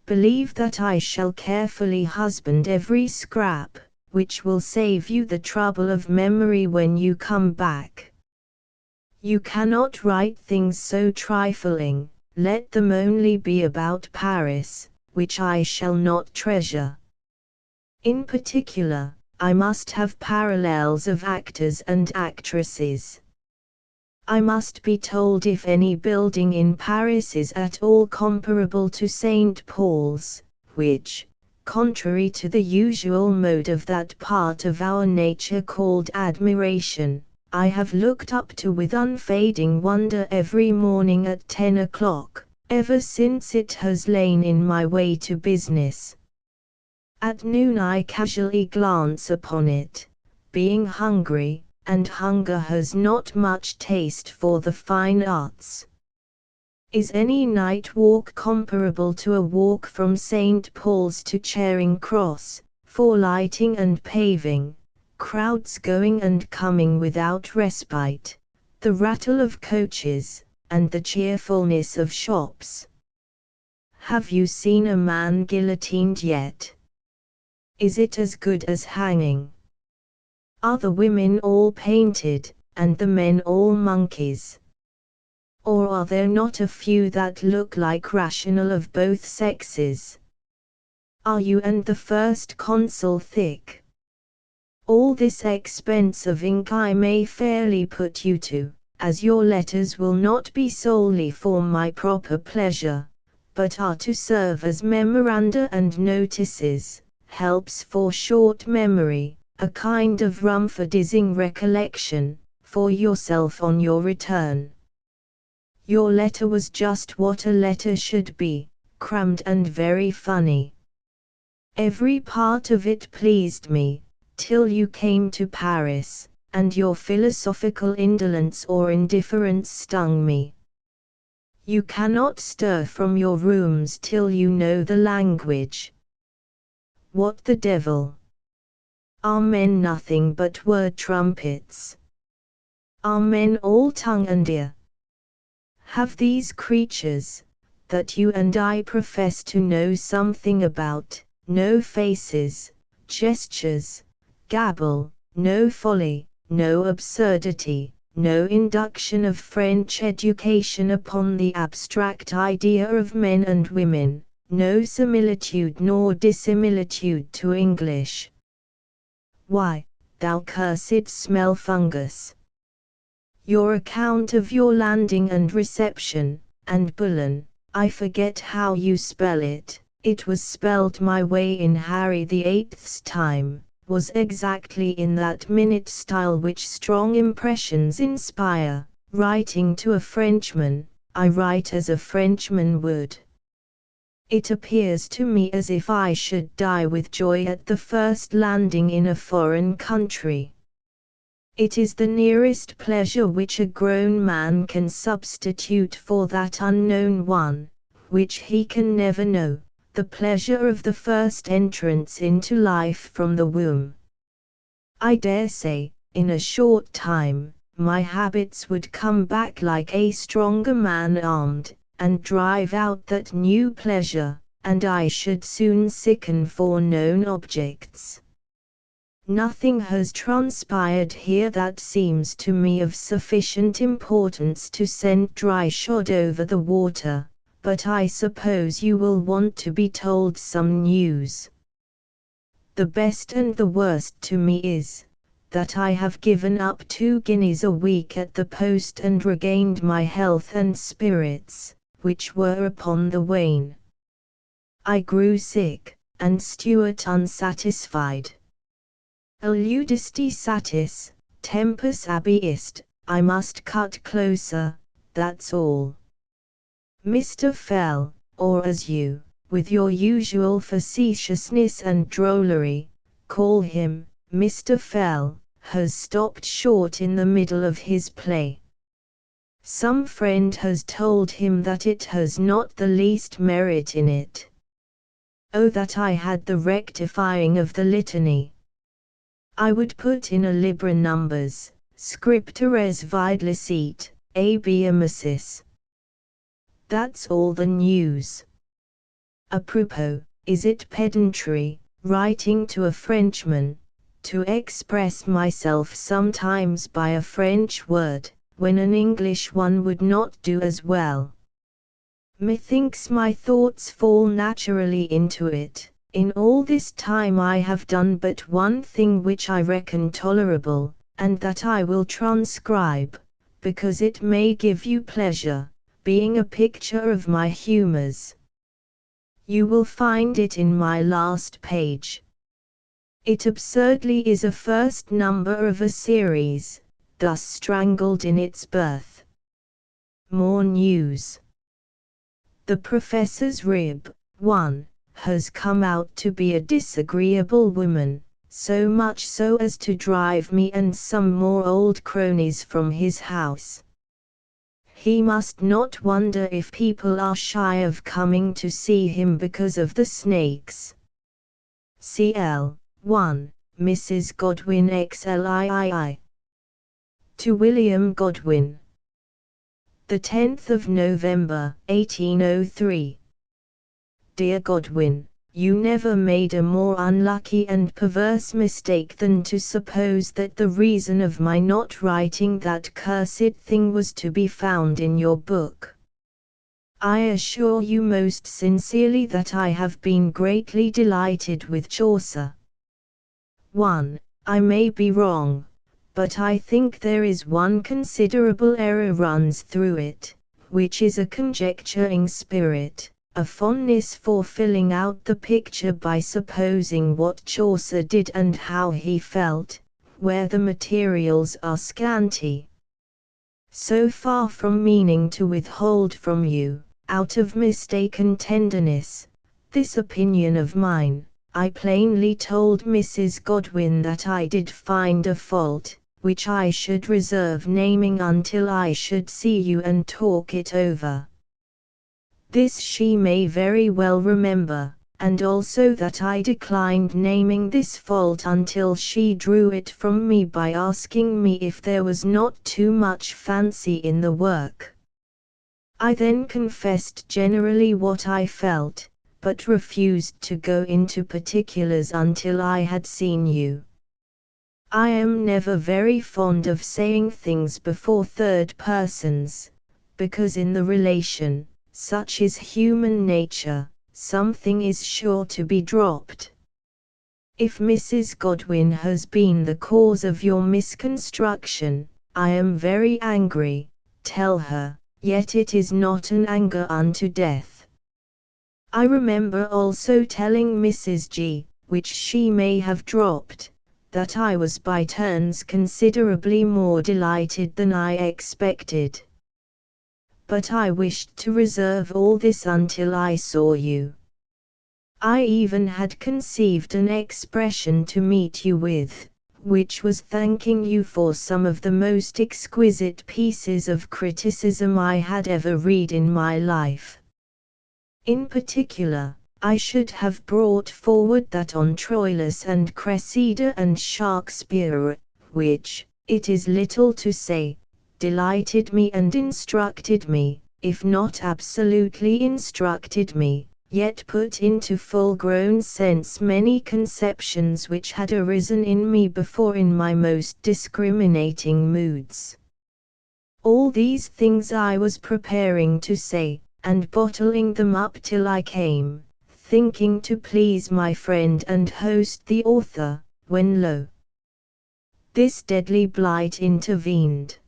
Believe that I shall carefully husband every scrap, which will save you the trouble of memory when you come back. You cannot write things so trifling, let them only be about Paris, which I shall not treasure. In particular, I must have parallels of actors and actresses. I must be told if any building in Paris is at all comparable to St. Paul's, which, contrary to the usual mode of that part of our nature called admiration, I have looked up to with unfading wonder every morning at 10 o'clock, ever since it has lain in my way to business. At noon I casually glance upon it, being hungry, and hunger has not much taste for the fine arts. Is any night walk comparable to a walk from St. Paul's to Charing Cross, for lighting and paving, crowds going and coming without respite, the rattle of coaches, and the cheerfulness of shops? Have you seen a man guillotined yet? Is it as good as hanging? Are the women all painted, and the men all monkeys? Or are there not a few that look like rational of both sexes? Are you and the First Consul thick? All this expense of ink I may fairly put you to, as your letters will not be solely for my proper pleasure, but are to serve as memoranda and notices, helps for short memory, a kind of Rumfordising recollection, for yourself on your return. Your letter was just what a letter should be, crammed and very funny. Every part of it pleased me, till you came to Paris, and your philosophical indolence or indifference stung me. You cannot stir from your rooms till you know the language. What the devil? Are men nothing but word trumpets? Are men all tongue and ear? Have these creatures, that you and I profess to know something about, no faces, gestures, gabble, no folly, no absurdity, no induction of French education upon the abstract idea of men and women, no similitude nor dissimilitude to English? Why, thou cursed smell fungus! Your account of your landing and reception, and Boulogne, I forget how you spell it, it was spelled my way in Harry the Eighth's time, was exactly in that minute style which strong impressions inspire. Writing to a Frenchman, I write as a Frenchman would. It appears to me as if I should die with joy at the first landing in a foreign country. It is the nearest pleasure which a grown man can substitute for that unknown one, which he can never know, the pleasure of the first entrance into life from the womb. I dare say, in a short time, my habits would come back like a stronger man armed, and drive out that new pleasure, and I should soon sicken for known objects. Nothing has transpired here that seems to me of sufficient importance to send dry shod over the water, but I suppose you will want to be told some news. The best and the worst to me is, that I have given up 2 guineas a week at the post and regained my health and spirits, which were upon the wane. I grew sick, and Stuart unsatisfied. Eludisti satis, tempus abiist, I must cut closer, that's all. Mr. Fell, or as you, with your usual facetiousness and drollery, call him, Mr. Fell, has stopped short in the middle of his play. Some friend has told him that it has not the least merit in it. Oh, that I had the rectifying of the litany! I would put in a libra numbers, scriptures vide licet, abiamesis. That's all the news. Apropos, is it pedantry, writing to a Frenchman, to express myself sometimes by a French word, when an English one would not do as well? Methinks my thoughts fall naturally into it. In all this time I have done but one thing which I reckon tolerable, and that I will transcribe, because it may give you pleasure, being a picture of my humours. You will find it in my last page. It absurdly is a first number of a series, thus strangled in its birth. More news. The Professor's rib, 1. Has come out to be a disagreeable woman, so much so as to drive me and some more old cronies from his house. He must not wonder if people are shy of coming to see him because of the snakes. CL. 1. Mrs. Godwin XLIII. To William Godwin. The 10th of November, 1803. Dear Godwin, you never made a more unlucky and perverse mistake than to suppose that the reason of my not writing that cursed thing was to be found in your book. I assure you most sincerely that I have been greatly delighted with Chaucer. 1. I may be wrong, but I think there is one considerable error runs through it, which is a conjecturing spirit, a fondness for filling out the picture by supposing what Chaucer did and how he felt, where the materials are scanty. So far from meaning to withhold from you, out of mistaken tenderness, this opinion of mine, I plainly told Mrs. Godwin that I did find a fault, which I should reserve naming until I should see you and talk it over. This she may very well remember, and also that I declined naming this fault until she drew it from me by asking me if there was not too much fancy in the work. I then confessed generally what I felt, but refused to go into particulars until I had seen you. I am never very fond of saying things before third persons, because in the relation, such is human nature, something is sure to be dropped. If Mrs. Godwin has been the cause of your misconstruction, I am very angry, tell her, yet it is not an anger unto death. I remember also telling Mrs. G, which she may have dropped, that I was by turns considerably more delighted than I expected. But I wished to reserve all this until I saw you. I even had conceived an expression to meet you with, which was thanking you for some of the most exquisite pieces of criticism I had ever read in my life. In particular, I should have brought forward that on Troilus and Cressida and Shakespeare, which, it is little to say, delighted me and instructed me, if not absolutely instructed me, yet put into full-grown sense many conceptions which had arisen in me before in my most discriminating moods. All these things I was preparing to say, and bottling them up till I came, thinking to please my friend and host the author, when lo! This deadly blight intervened.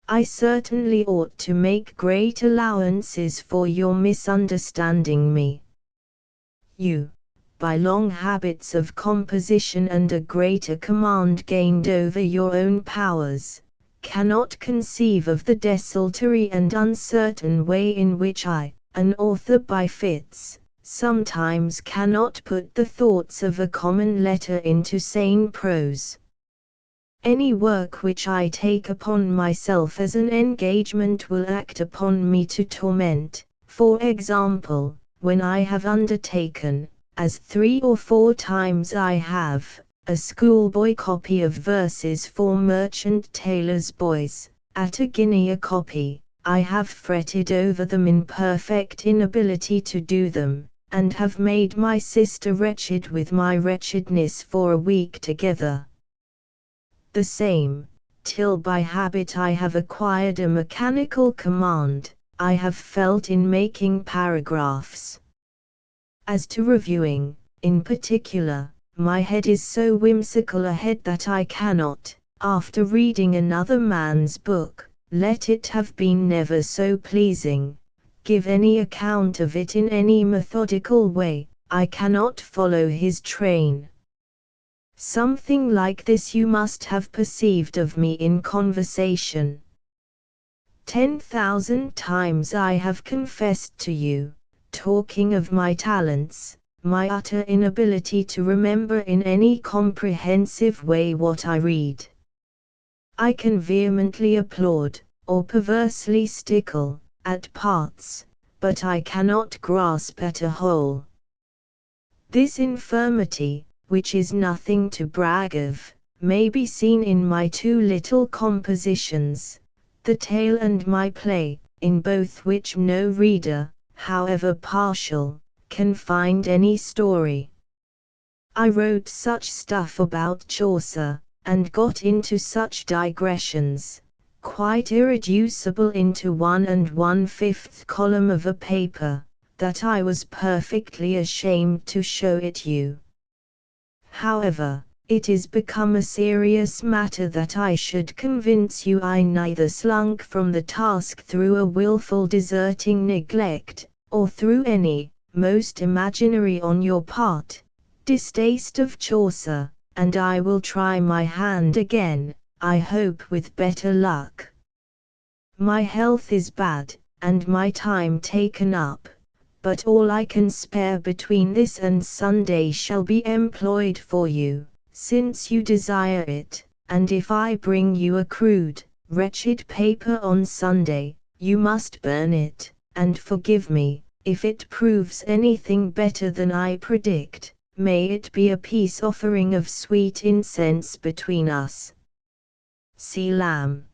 I certainly ought to make great allowances for your misunderstanding me. You, by long habits of composition and a greater command gained over your own powers, cannot conceive of the desultory and uncertain way in which I, an author by fits, sometimes cannot put the thoughts of a common letter into sane prose. Any work which I take upon myself as an engagement will act upon me to torment, for example, when I have undertaken, as 3 or 4 times I have, a schoolboy copy of verses for merchant tailors' boys, at a guinea a copy, I have fretted over them in perfect inability to do them, and have made my sister wretched with my wretchedness for a week together. The same, till by habit I have acquired a mechanical command, I have felt in making paragraphs. As to reviewing, in particular, my head is so whimsical a head that I cannot, after reading another man's book, let it have been never so pleasing, give any account of it in any methodical way, I cannot follow his train. Something like this you must have perceived of me in conversation. 10,000 times I have confessed to you, talking of my talents, my utter inability to remember in any comprehensive way what I read. I can vehemently applaud, or perversely stickle, at parts, but I cannot grasp at a whole. This infirmity, which is nothing to brag of, may be seen in my 2 little compositions, The Tale and my play, in both which no reader, however partial, can find any story. I wrote such stuff about Chaucer, and got into such digressions, quite irreducible into 1 1/5 column of a paper, that I was perfectly ashamed to show it you. However, it is become a serious matter that I should convince you I neither slunk from the task through a wilful deserting neglect, or through any, most imaginary on your part, distaste of Chaucer, and I will try my hand again, I hope with better luck. My health is bad, and my time taken up, but all I can spare between this and Sunday shall be employed for you, since you desire it, and if I bring you a crude, wretched paper on Sunday, you must burn it, and forgive me, if it proves anything better than I predict, may it be a peace offering of sweet incense between us. C. Lamb.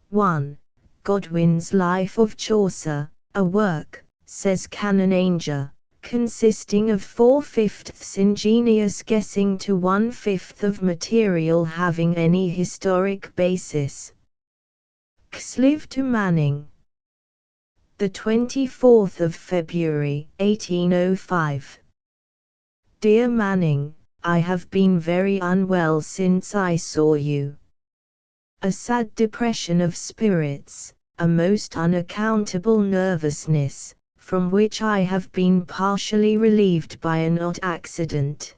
1. Godwin's Life of Chaucer, a work, says Canon Ainger, consisting of 4/5 ingenious guessing to 1/5 of material having any historic basis. Xliv to Manning. The 24th of February, 1805. Dear Manning, I have been very unwell since I saw you. A sad depression of spirits, a most unaccountable nervousness, from which I have been partially relieved by an odd accident.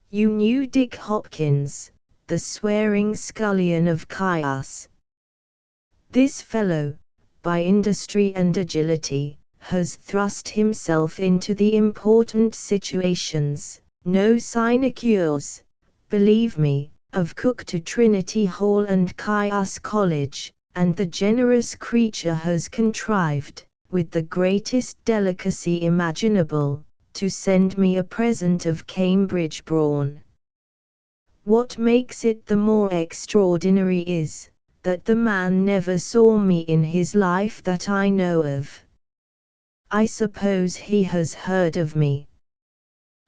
You knew Dick Hopkins, the swearing scullion of Caius. This fellow, by industry and agility, has thrust himself into the important situations, no sinecures, believe me, of Cook to Trinity Hall and Caius College, and the generous creature has contrived, with the greatest delicacy imaginable, to send me a present of Cambridge brawn. What makes it the more extraordinary is, that the man never saw me in his life that I know of. I suppose he has heard of me.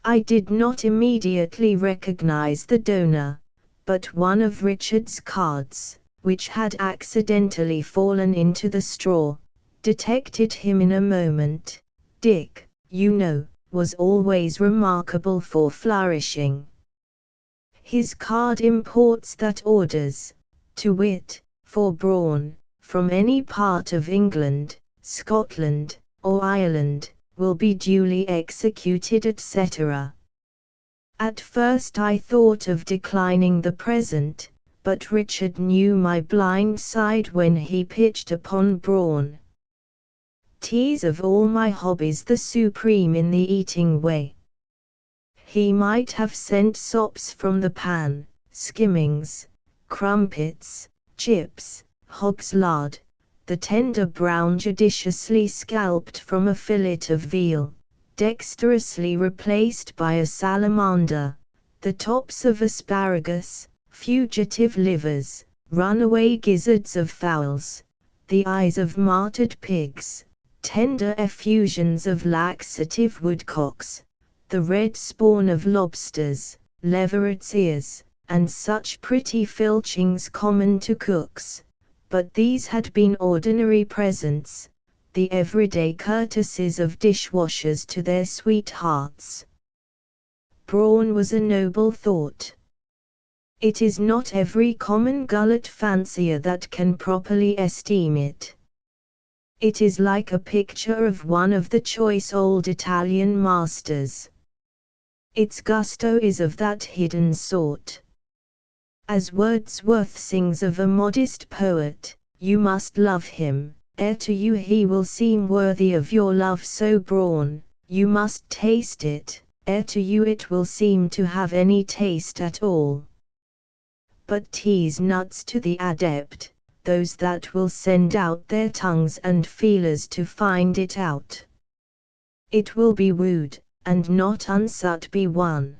I did not immediately recognize the donor, but one of Richard's cards, which had accidentally fallen into the straw, detected him in a moment. Dick, you know, was always remarkable for flourishing. His card imports that orders, to wit, for brawn, from any part of England, Scotland, or Ireland, will be duly executed, etc. At first I thought of declining the present, but Richard knew my blind side when he pitched upon brawn. Tea's of all my hobbies the supreme in the eating way. He might have sent sops from the pan, skimmings, crumpets, chips, hog's lard, the tender brown judiciously scalped from a fillet of veal, dexterously replaced by a salamander, the tops of asparagus, fugitive livers, runaway gizzards of fowls, the eyes of martyred pigs, tender effusions of laxative woodcocks, the red spawn of lobsters, leveret's ears, and such pretty filchings common to cooks, but these had been ordinary presents, the everyday courtesies of dishwashers to their sweethearts. Brawn was a noble thought. It is not every common gullet fancier that can properly esteem it. It is like a picture of one of the choice old Italian masters. Its gusto is of that hidden sort. As Wordsworth sings of a modest poet, you must love him, ere to you he will seem worthy of your love. So brawn, you must taste it, ere to you it will seem to have any taste at all. But tease nuts to the adept, those that will send out their tongues and feelers to find it out. It will be wooed, and not unsut be won.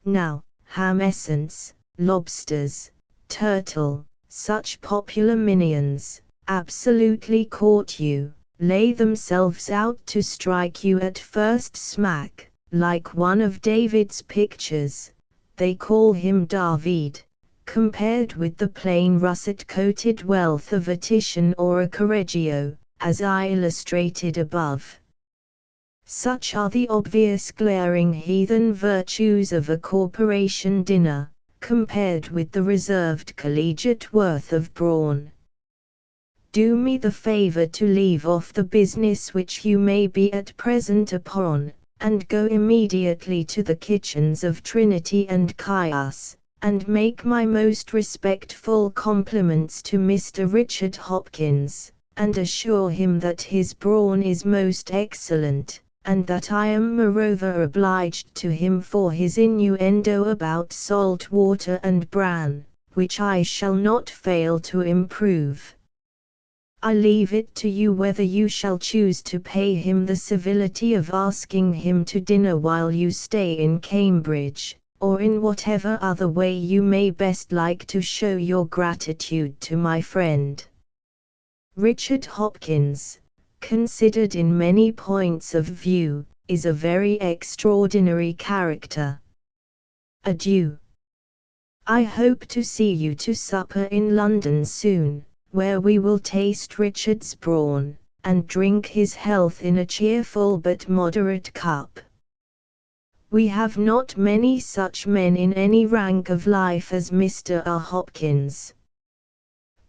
Now, ham essence, lobsters, turtle, such popular minions, absolutely court you, lay themselves out to strike you at first smack, like one of David's pictures. They call him David, compared with the plain russet-coated wealth of a Titian or a Correggio, as I illustrated above. Such are the obvious glaring heathen virtues of a corporation dinner, compared with the reserved collegiate worth of brawn. Do me the favor to leave off the business which you may be at present upon, and go immediately to the kitchens of Trinity and Caius, and make my most respectful compliments to Mr. Richard Hopkins, and assure him that his brawn is most excellent, and that I am moreover obliged to him for his innuendo about salt water and bran, which I shall not fail to improve. I leave it to you whether you shall choose to pay him the civility of asking him to dinner while you stay in Cambridge, or in whatever other way you may best like to show your gratitude to my friend. Richard Hopkins, considered in many points of view, is a very extraordinary character. Adieu. I hope to see you to supper in London soon, where we will taste Richard's brawn, and drink his health in a cheerful but moderate cup. We have not many such men in any rank of life as Mr. R. Hopkins.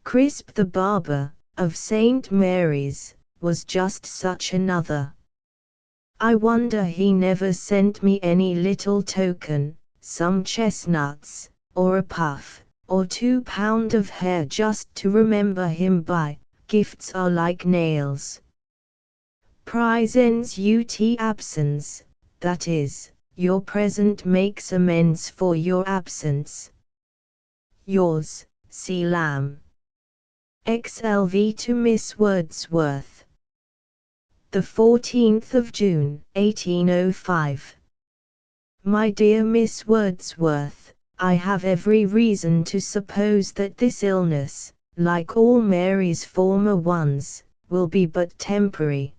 Crisp the barber, of St. Mary's, was just such another. I wonder he never sent me any little token, some chestnuts, or a puff, or 2 pound of hair just to remember him by. Gifts are like nails. Praesens ut absens, that is, your present makes amends for your absence. Yours, C. Lamb. XLV to Miss Wordsworth. The 14th of June, 1805. My dear Miss Wordsworth, I have every reason to suppose that this illness, like all Mary's former ones, will be but temporary.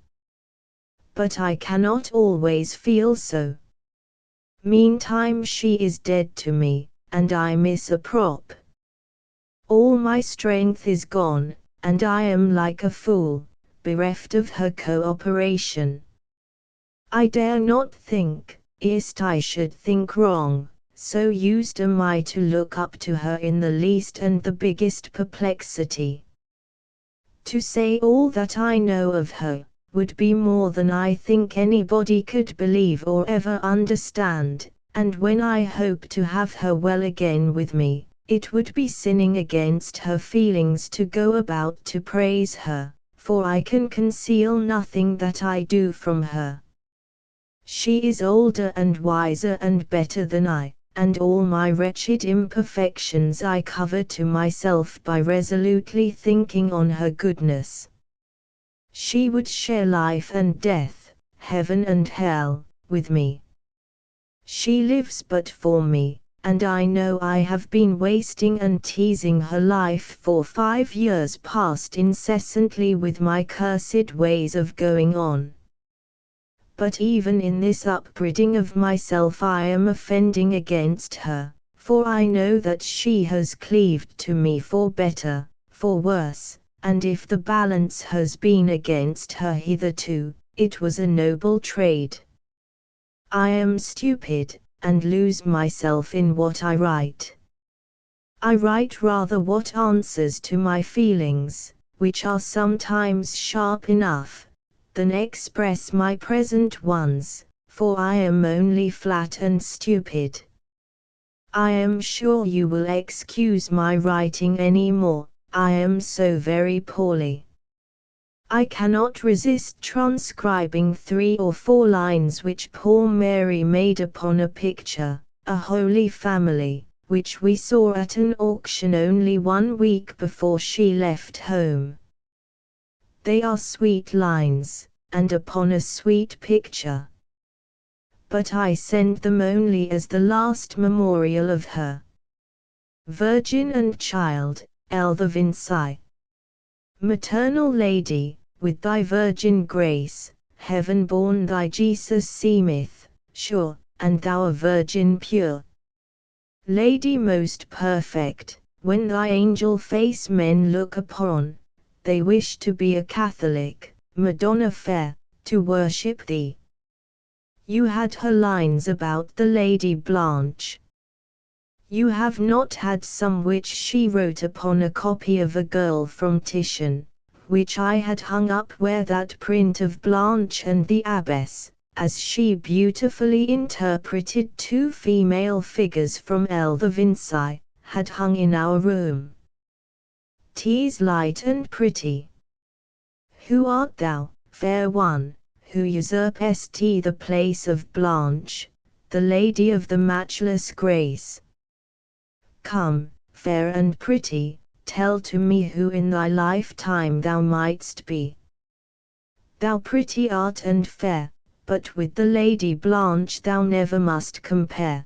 But I cannot always feel so. Meantime she is dead to me, and I miss a prop. All my strength is gone, and I am like a fool, bereft of her co-operation. I dare not think, lest I should think wrong, so used am I to look up to her in the least and the biggest perplexity. To say all that I know of her, would be more than I think anybody could believe or ever understand, and when I hope to have her well again with me, it would be sinning against her feelings to go about to praise her, for I can conceal nothing that I do from her. She is older and wiser and better than I, and all my wretched imperfections I cover to myself by resolutely thinking on her goodness. She would share life and death, heaven and hell, with me. She lives but for me, and I know I have been wasting and teasing her life for 5 years past incessantly with my cursed ways of going on. But even in this upbraiding of myself I am offending against her, for I know that she has cleaved to me for better, for worse, and if the balance has been against her hitherto, it was a noble trade. I am stupid, and lose myself in what I write. I write rather what answers to my feelings, which are sometimes sharp enough, than express my present ones, for I am only flat and stupid. I am sure you will excuse my writing any more, I am so very poorly. I cannot resist transcribing 3 or 4 lines which poor Mary made upon a picture, a Holy Family, which we saw at an auction only 1 week before she left home. They are sweet lines, and upon a sweet picture. But I send them only as the last memorial of her. Virgin and Child, L. the Vinci. Maternal Lady, with thy virgin grace, heaven-born thy Jesus seemeth, sure, and thou a virgin pure. Lady most perfect, when thy angel face men look upon, they wish to be a Catholic, Madonna fair, to worship thee. You had her lines about the Lady Blanche. You have not had some which she wrote upon a copy of a girl from Titian, which I had hung up where that print of Blanche and the Abbess, as she beautifully interpreted two female figures from El the Vinci, had hung in our room. 'Tis light and pretty. Who art thou, fair one, who usurpest the place of Blanche, the lady of the matchless grace? Come, fair and pretty, tell to me who in thy lifetime thou mightst be. Thou pretty art and fair, but with the Lady Blanche thou never must compare.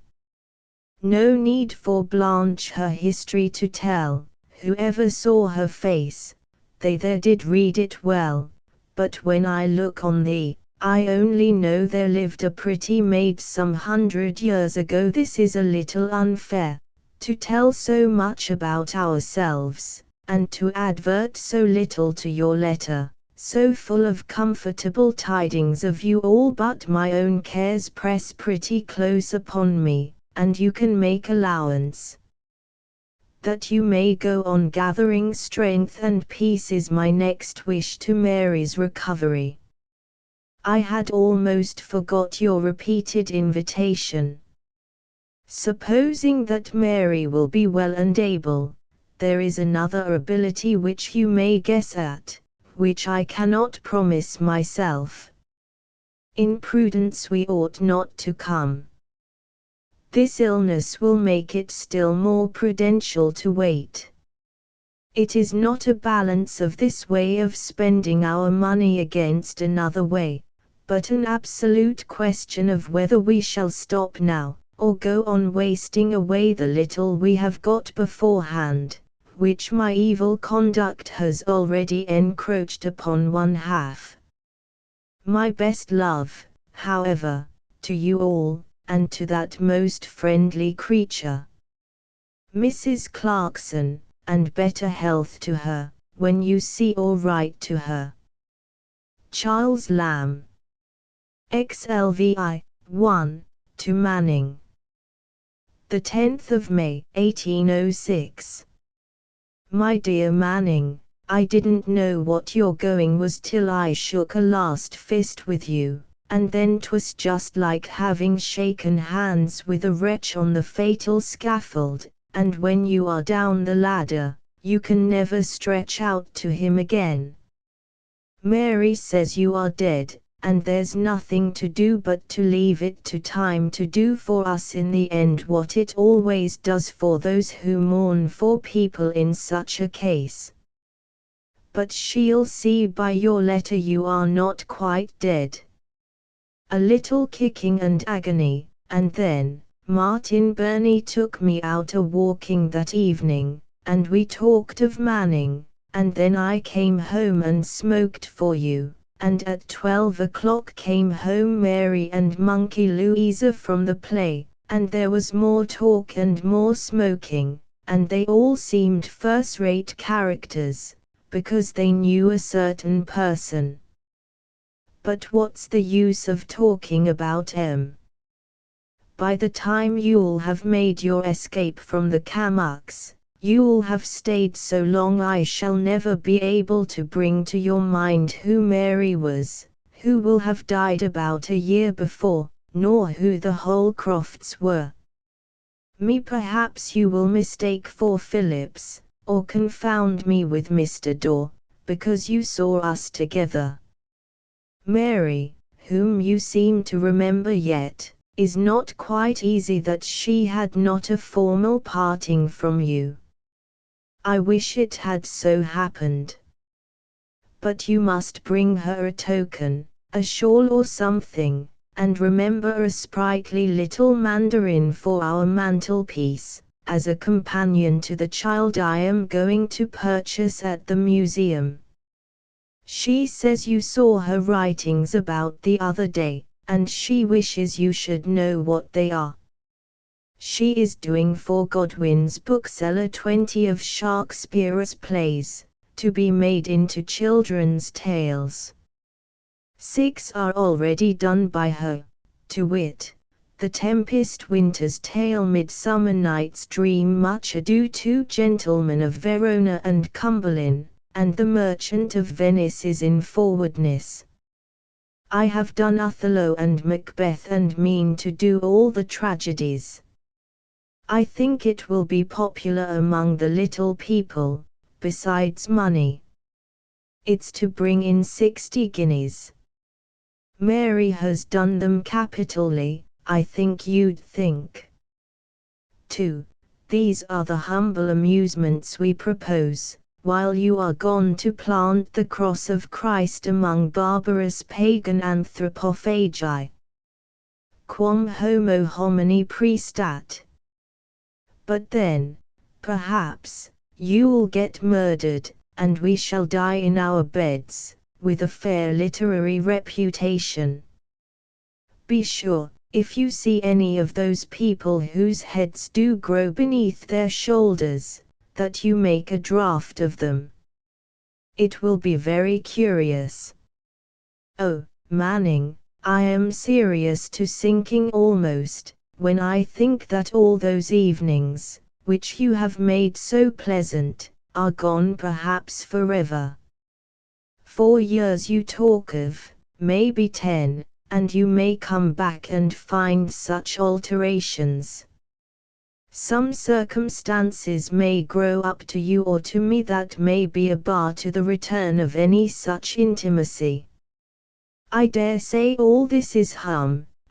No need for Blanche her history to tell, whoever saw her face, they there did read it well, but when I look on thee, I only know there lived a pretty maid some 100 years ago. This is a little unfair, to tell so much about ourselves, and to advert so little to your letter, so full of comfortable tidings of you all, but my own cares press pretty close upon me, and you can make allowance that you may go on gathering strength and peace is my next wish to Mary's recovery. I had almost forgot your repeated invitation. Supposing that Mary will be well and able, there is another ability which you may guess at, which I cannot promise myself. In prudence we ought not to come. This illness will make it still more prudential to wait. It is not a balance of this way of spending our money against another way, but an absolute question of whether we shall stop now, or go on wasting away the little we have got beforehand, which my evil conduct has already encroached upon one half. My best love, however, to you all, and to that most friendly creature, Mrs. Clarkson, and better health to her, when you see or write to her. Charles Lamb. XLVI, 1, to Manning. The 10th of May, 1806. My dear Manning, I didn't know what your going was till I shook a last fist with you, and then 'twas just like having shaken hands with a wretch on the fatal scaffold, and when you are down the ladder, you can never stretch out to him again. Mary says you are dead, and there's nothing to do but to leave it to time to do for us in the end what it always does for those who mourn for people in such a case. But she'll see by your letter you are not quite dead. A little kicking and agony, and then, Martin Burney took me out a walking that evening, and we talked of Manning, and then I came home and smoked for you. And at 12 o'clock came home Mary and Monkey Louisa from the play, and there was more talk and more smoking, and they all seemed first-rate characters, because they knew a certain person. But what's the use of talking about M? By the time you'll have made your escape from the Canucks, you'll have stayed so long I shall never be able to bring to your mind who Mary was, who will have died about a year before, nor who the Holcrofts were. Me perhaps you will mistake for Phillips, or confound me with Mr. Daw, because you saw us together. Mary, whom you seem to remember yet, is not quite easy that she had not a formal parting from you. I wish it had so happened. But you must bring her a token, a shawl or something, and remember a sprightly little mandarin for our mantelpiece, as a companion to the child I am going to purchase at the museum. She says you saw her writings about the other day, and she wishes you should know what they are. She is doing for Godwin's bookseller 20 of Shakespeare's plays, to be made into children's tales. 6 are already done by her, to wit, The Tempest, Winter's Tale, Midsummer Night's Dream, Much Ado, Two Gentlemen of Verona and Cumberland, and The Merchant of Venice is in forwardness. I have done Othello and Macbeth and mean to do all the tragedies. I think it will be popular among the little people, besides money. It's to bring in 60 guineas. Mary has done them capitally, I think you'd think. 2. These are the humble amusements we propose, while you are gone to plant the cross of Christ among barbarous pagan anthropophagi. Quam homo homini prestat. But then, perhaps, you'll get murdered, and we shall die in our beds, with a fair literary reputation. Be sure, if you see any of those people whose heads do grow beneath their shoulders, that you make a draft of them. It will be very curious. Oh, Manning, I am serious to sinking almost, when I think that all those evenings, which you have made so pleasant, are gone perhaps forever. 4 years you talk of, maybe 10, and you may come back and find such alterations. Some circumstances may grow up to you or to me that may be a bar to the return of any such intimacy. I dare say all this is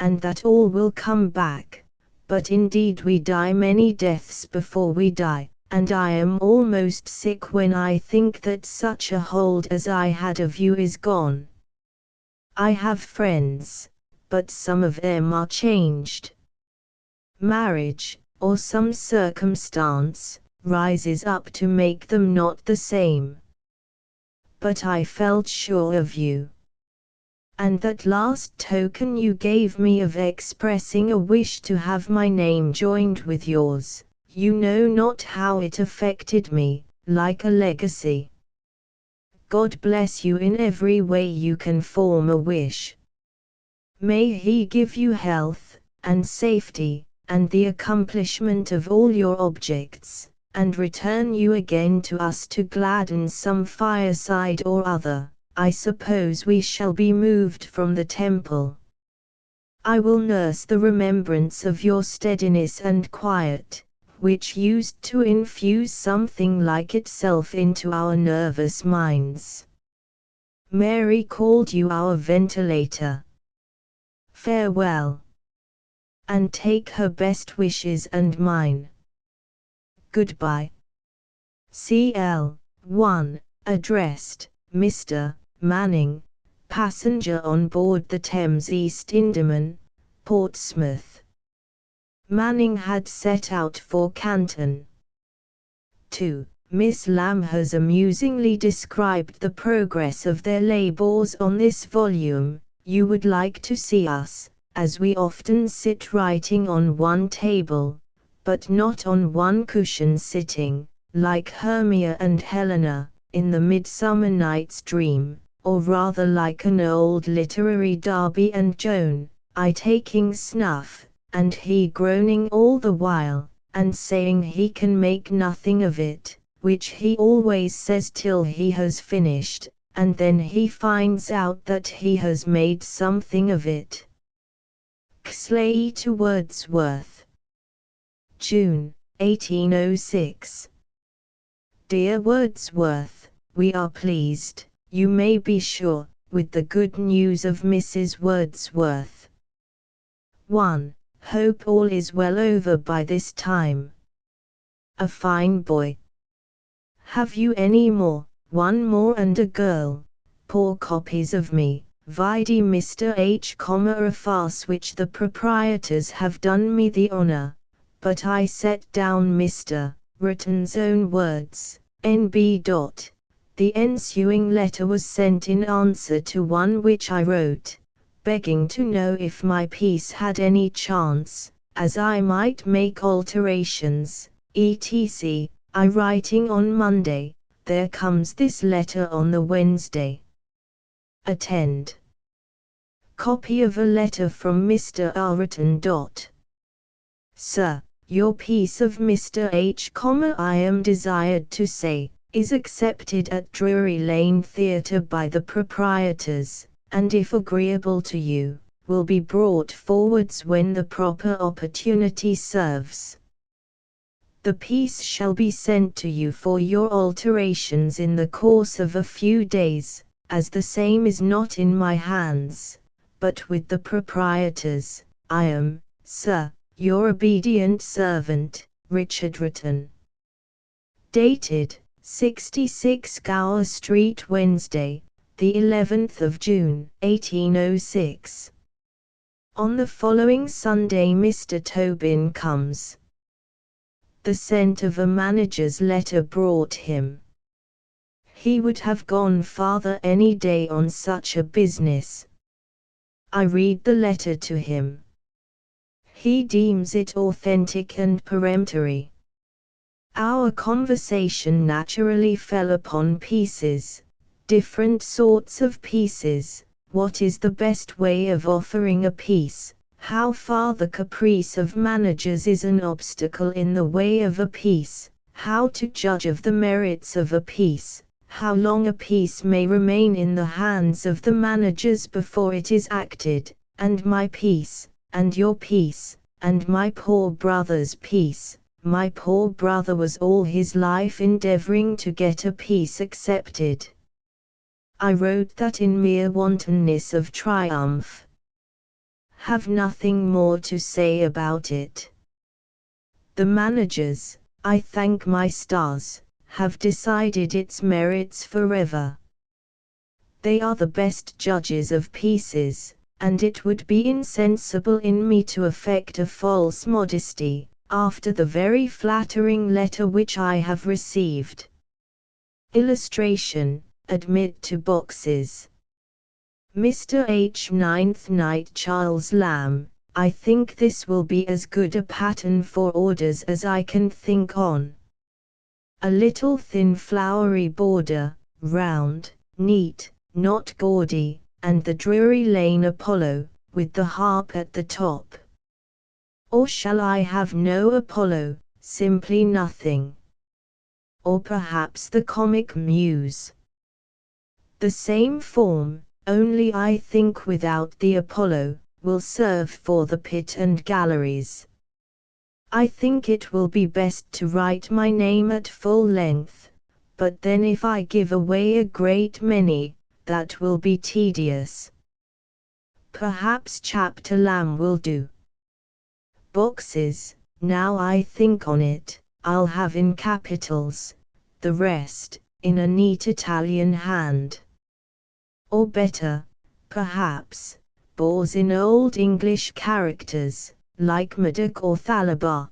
and that all will come back, but indeed we die many deaths before we die, and I am almost sick when I think that such a hold as I had of you is gone. I have friends, but some of them are changed. Marriage, or some circumstance, rises up to make them not the same. But I felt sure of you. And that last token you gave me of expressing a wish to have my name joined with yours, you know not how it affected me, like a legacy. God bless you in every way you can form a wish. May He give you health, and safety, and the accomplishment of all your objects, and return you again to us to gladden some fireside or other. I suppose we shall be moved from the temple. I will nurse the remembrance of your steadiness and quiet, which used to infuse something like itself into our nervous minds. Mary called you our ventilator. Farewell. And take her best wishes and mine. Goodbye. CL. 1. Addressed, Mr. Manning, passenger on board the Thames East Indiaman, Portsmouth. Manning had set out for Canton. 2. Miss Lamb has amusingly described the progress of their labors on this volume. You would like to see us, as we often sit writing on one table, but not on one cushion sitting, like Hermia and Helena, in the Midsummer Night's Dream, or rather like an old literary Darby and Joan, I taking snuff, and he groaning all the while, and saying he can make nothing of it, which he always says till he has finished, and then he finds out that he has made something of it. Kingsley to Wordsworth. June, 1806. Dear Wordsworth, we are pleased, you may be sure, with the good news of Mrs. Wordsworth. 1. Hope all is well over by this time. A fine boy. Have you any more? One more and a girl. Poor copies of me, vide Mr. H. a farce which the proprietors have done me the honor, but I set down Mr. Written's own words, N.B. The ensuing letter was sent in answer to one which I wrote, begging to know if my piece had any chance, as I might make alterations, etc. I writing on Monday, there comes this letter on the Wednesday. Attend. Copy of a letter from Mr. Arreton. Sir, your piece of Mr. H, I am desired to say, is accepted at Drury Lane Theatre by the proprietors, and if agreeable to you, will be brought forwards when the proper opportunity serves. The piece shall be sent to you for your alterations in the course of a few days, as the same is not in my hands, but with the proprietors. I am, Sir, your obedient servant, Richard Retton. Dated, 66 Gower Street, Wednesday, the 11th of June, 1806. On the following Sunday Mr. Tobin comes. The scent of a manager's letter brought him. He would have gone farther any day on such a business. I read the letter to him. He deems it authentic and peremptory. Our conversation naturally fell upon pieces, different sorts of pieces, what is the best way of offering a piece, how far the caprice of managers is an obstacle in the way of a piece, how to judge of the merits of a piece, how long a piece may remain in the hands of the managers before it is acted, and my piece, and your piece, and my poor brother's piece. My poor brother was all his life endeavoring to get a piece accepted. I wrote that in mere wantonness of triumph. Have nothing more to say about it. The managers, I thank my stars, have decided its merits forever. They are the best judges of pieces, and it would be insensible in me to affect a false modesty, after the very flattering letter which I have received. Illustration, admit to boxes. Mr. H. 9th Knight Charles Lamb, I think this will be as good a pattern for orders as I can think on. A little thin flowery border, round, neat, not gaudy, and the Drury Lane Apollo, with the harp at the top. Or shall I have no Apollo, simply nothing? Or perhaps the Comic Muse? The same form, only I think without the Apollo, will serve for the pit and galleries. I think it will be best to write my name at full length, but then if I give away a great many, that will be tedious. Perhaps Chapter Lamb will do. Boxes, now I think on it, I'll have in capitals, the rest, in a neat Italian hand. Or better, perhaps, bores in old English characters, like Madoc or Thalabar.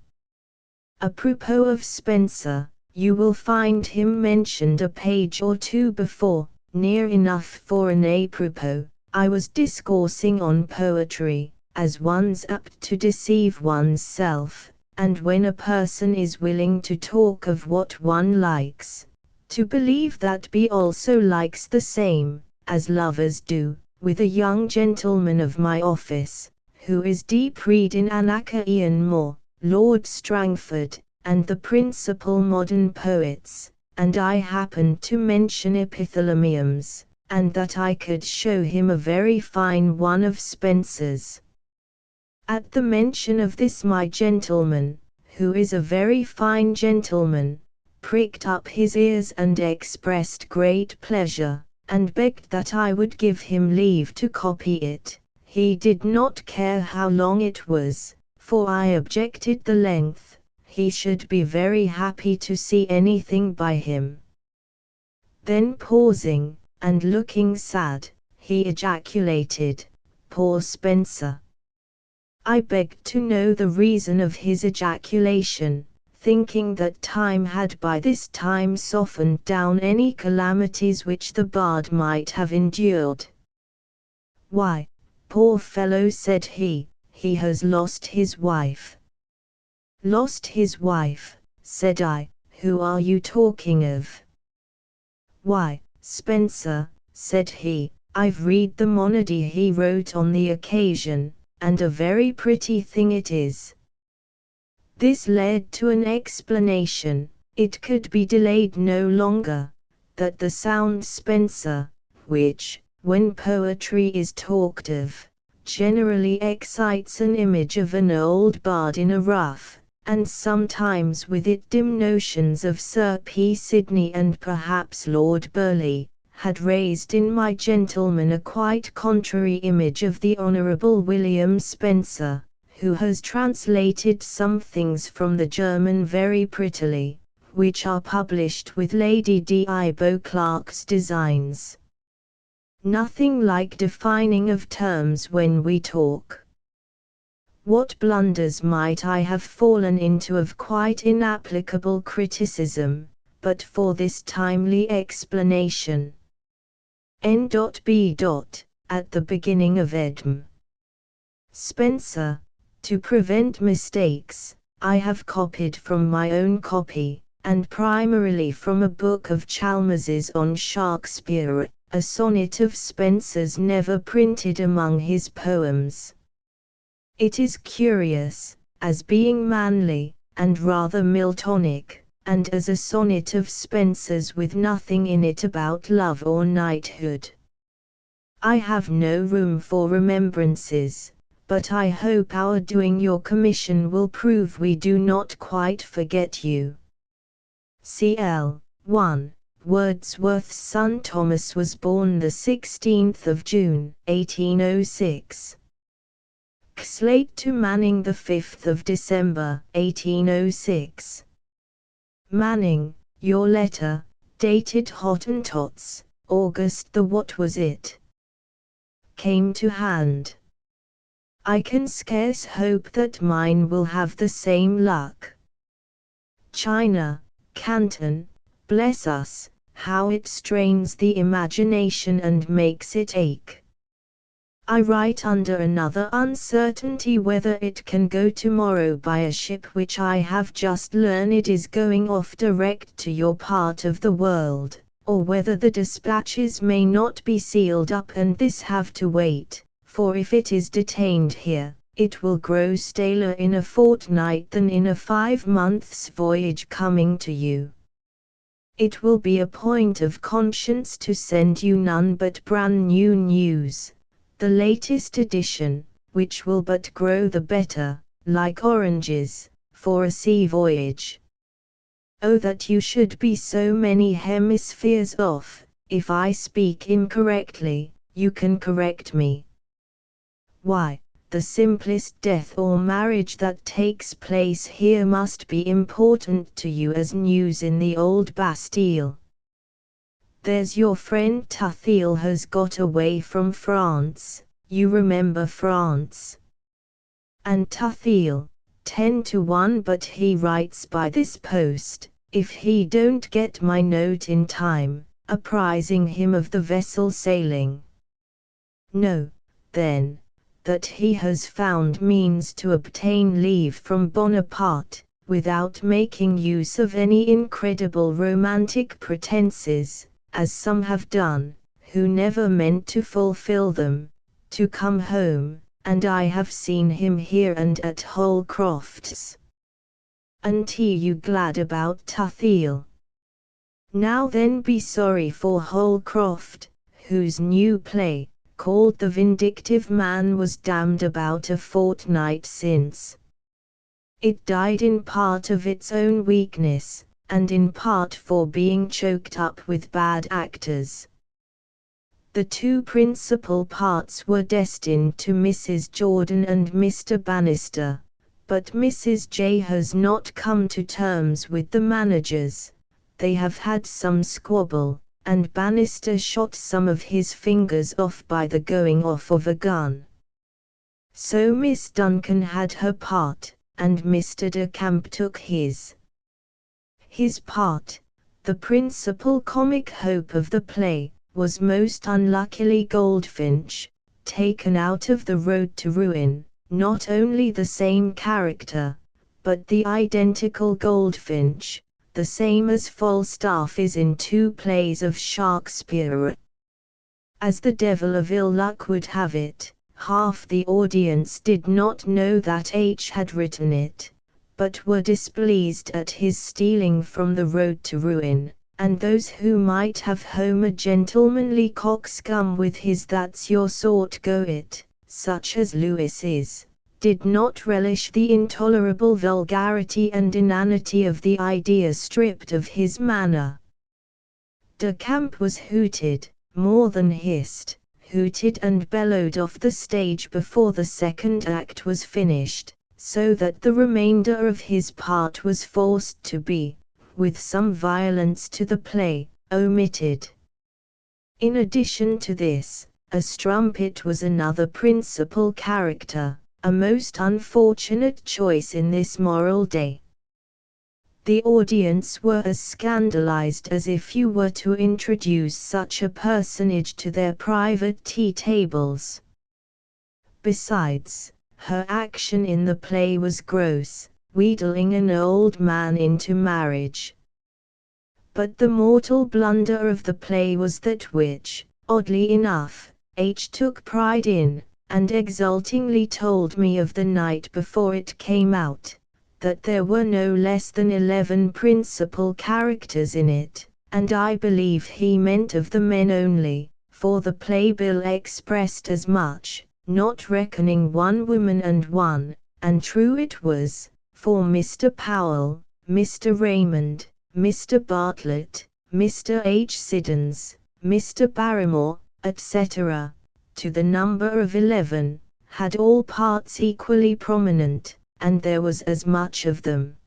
Apropos of Spenser, you will find him mentioned a page or two before, near enough for an apropos. I was discoursing on poetry, as one's apt to deceive one's self, and when a person is willing to talk of what one likes, to believe that B also likes the same, as lovers do, with a young gentleman of my office, who is deep read in Annika Ian Moore, Lord Strangford, and the principal modern poets, and I happened to mention epithalamiums, and that I could show him a very fine one of Spenser's. At the mention of this my gentleman, who is a very fine gentleman, pricked up his ears and expressed great pleasure, and begged that I would give him leave to copy it. He did not care how long it was, for I objected the length. He should be very happy to see anything by him. Then pausing, and looking sad, he ejaculated, "Poor Spenser!" I begged to know the reason of his ejaculation, thinking that time had by this time softened down any calamities which the bard might have endured. "Why, poor fellow," said he has lost his wife, Lost his wife, said I. Who are you talking of? Why, Spencer, said he. I've read the monody he wrote on the occasion, and a very pretty thing it is. This led to an explanation. It could be delayed no longer, that the sound Spencer, which, when poetry is talked of, generally excites an image of an old bard in a ruff, and sometimes with it dim notions of Sir P. Sidney and perhaps Lord Burleigh, had raised in my gentleman a quite contrary image of the Honourable William Spencer, who has translated some things from the German very prettily, which are published with Lady D. I. Beauclerk's designs. Nothing like defining of terms when we talk. What blunders might I have fallen into of quite inapplicable criticism, but for this timely explanation. N.B. At the beginning of Edm. Spencer. To prevent mistakes, I have copied from my own copy, and primarily from a book of Chalmers's on Shakespeare, a sonnet of Spencer's never printed among his poems. It is curious, as being manly, and rather Miltonic, and as a sonnet of Spencer's with nothing in it about love or knighthood. I have no room for remembrances, but I hope our doing your commission will prove we do not quite forget you. Cl. 1. Wordsworth's son Thomas was born the 16th of June, 1806. Slate to Manning the 5th of December, 1806. Manning, your letter, dated Hottentots, August the what was it? Came to hand. I can scarce hope that mine will have the same luck. China, Canton, bless us, how it strains the imagination and makes it ache. I write under another uncertainty whether it can go tomorrow by a ship which I have just learned is going off direct to your part of the world, or whether the dispatches may not be sealed up and this have to wait, for if it is detained here, it will grow staler in a fortnight than in a 5 months' voyage coming to you. It will be a point of conscience to send you none but brand new news. The latest edition, which will but grow the better, like oranges, for a sea voyage. Oh, that you should be so many hemispheres off! If I speak incorrectly, you can correct me. Why, the simplest death or marriage that takes place here must be important to you as news in the old Bastille. There's your friend Tuthiel has got away from France, you remember France. And Tuthiel, 10 to 1, but he writes by this post, if he don't get my note in time, apprising him of the vessel sailing. Know, then, that he has found means to obtain leave from Bonaparte, without making use of any incredible romantic pretenses, as some have done, who never meant to fulfill them, to come home, and I have seen him here and at Holcroft's. Aren't you glad about Tuthiel? Now then be sorry for Holcroft, whose new play, called The Vindictive Man, was damned about a fortnight since. It died in part of its own weakness, and in part for being choked up with bad actors. The two principal parts were destined to Mrs. Jordan and Mr. Bannister, but Mrs. J has not come to terms with the managers. They have had some squabble, and Bannister shot some of his fingers off by the going off of a gun. So Miss Duncan had her part, and Mr. de Camp took his. His part, the principal comic hope of the play, was most unluckily Goldfinch, taken out of The Road to Ruin, not only the same character, but the identical Goldfinch, the same as Falstaff is in 2 plays of Shakespeare. As the devil of ill luck would have it, half the audience did not know that H had written it, but were displeased at his stealing from the road to ruin, and those who might have home a gentlemanly coxcomb with his "That's your sort, go it," such as Lewis is, did not relish the intolerable vulgarity and inanity of the idea stripped of his manner. De Camp was hooted, more than hissed, hooted and bellowed off the stage before the second act was finished, so that the remainder of his part was forced to be, with some violence to the play, omitted. In addition to this, a strumpet was another principal character, a most unfortunate choice in this moral day. The audience were as scandalized as if you were to introduce such a personage to their private tea tables. Besides, her action in the play was gross, wheedling an old man into marriage. But the mortal blunder of the play was that which, oddly enough, H took pride in, and exultingly told me of the night before it came out, that there were no less than 11 principal characters in it, and I believe he meant of the men only, for the playbill expressed as much, not reckoning 1 woman and true it was, for Mr. Powell, Mr. Raymond, Mr. Bartlett, Mr. H. Siddons, Mr. Barrymore, etc., to the number of 11, had all parts equally prominent, and there was as much of them,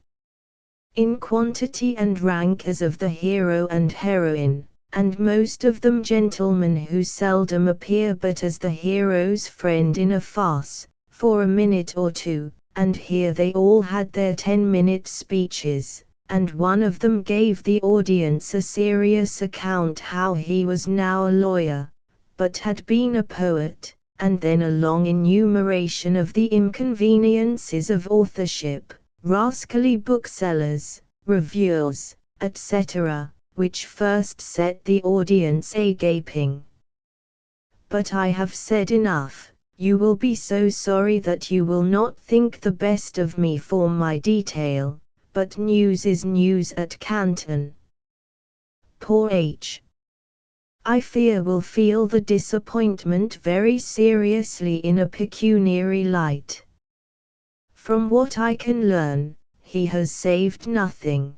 in quantity and rank, as of the hero and heroine, and most of them gentlemen who seldom appear but as the hero's friend in a farce, for a minute or two, and here they all had their 10-minute speeches, and one of them gave the audience a serious account how he was now a lawyer, but had been a poet, and then a long enumeration of the inconveniences of authorship, rascally booksellers, reviewers, etc., which first set the audience a-gaping. But I have said enough. You will be so sorry that you will not think the best of me for my detail, but news is news at Canton. Poor H. I fear will feel the disappointment very seriously in a pecuniary light. From what I can learn, he has saved nothing.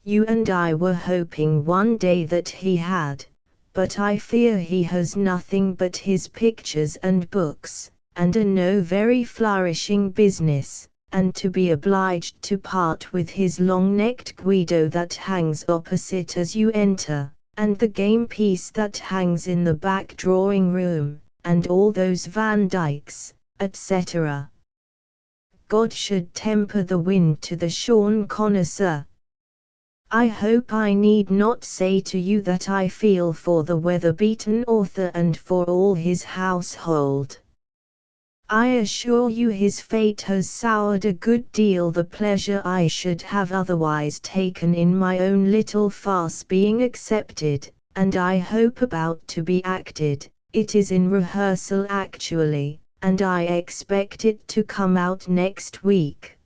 You and I were hoping one day that he had, but I fear he has nothing but his pictures and books, and a no very flourishing business, and to be obliged to part with his long-necked Guido that hangs opposite as you enter, and the game piece that hangs in the back drawing-room, and all those Van Dykes, etc. God should temper the wind to the shorn connoisseur. I hope I need not say to you that I feel for the weather-beaten author and for all his household. I assure you his fate has soured a good deal the pleasure I should have otherwise taken in my own little farce being accepted, and I hope about to be acted. It is in rehearsal actually, and I expect it to come out next week.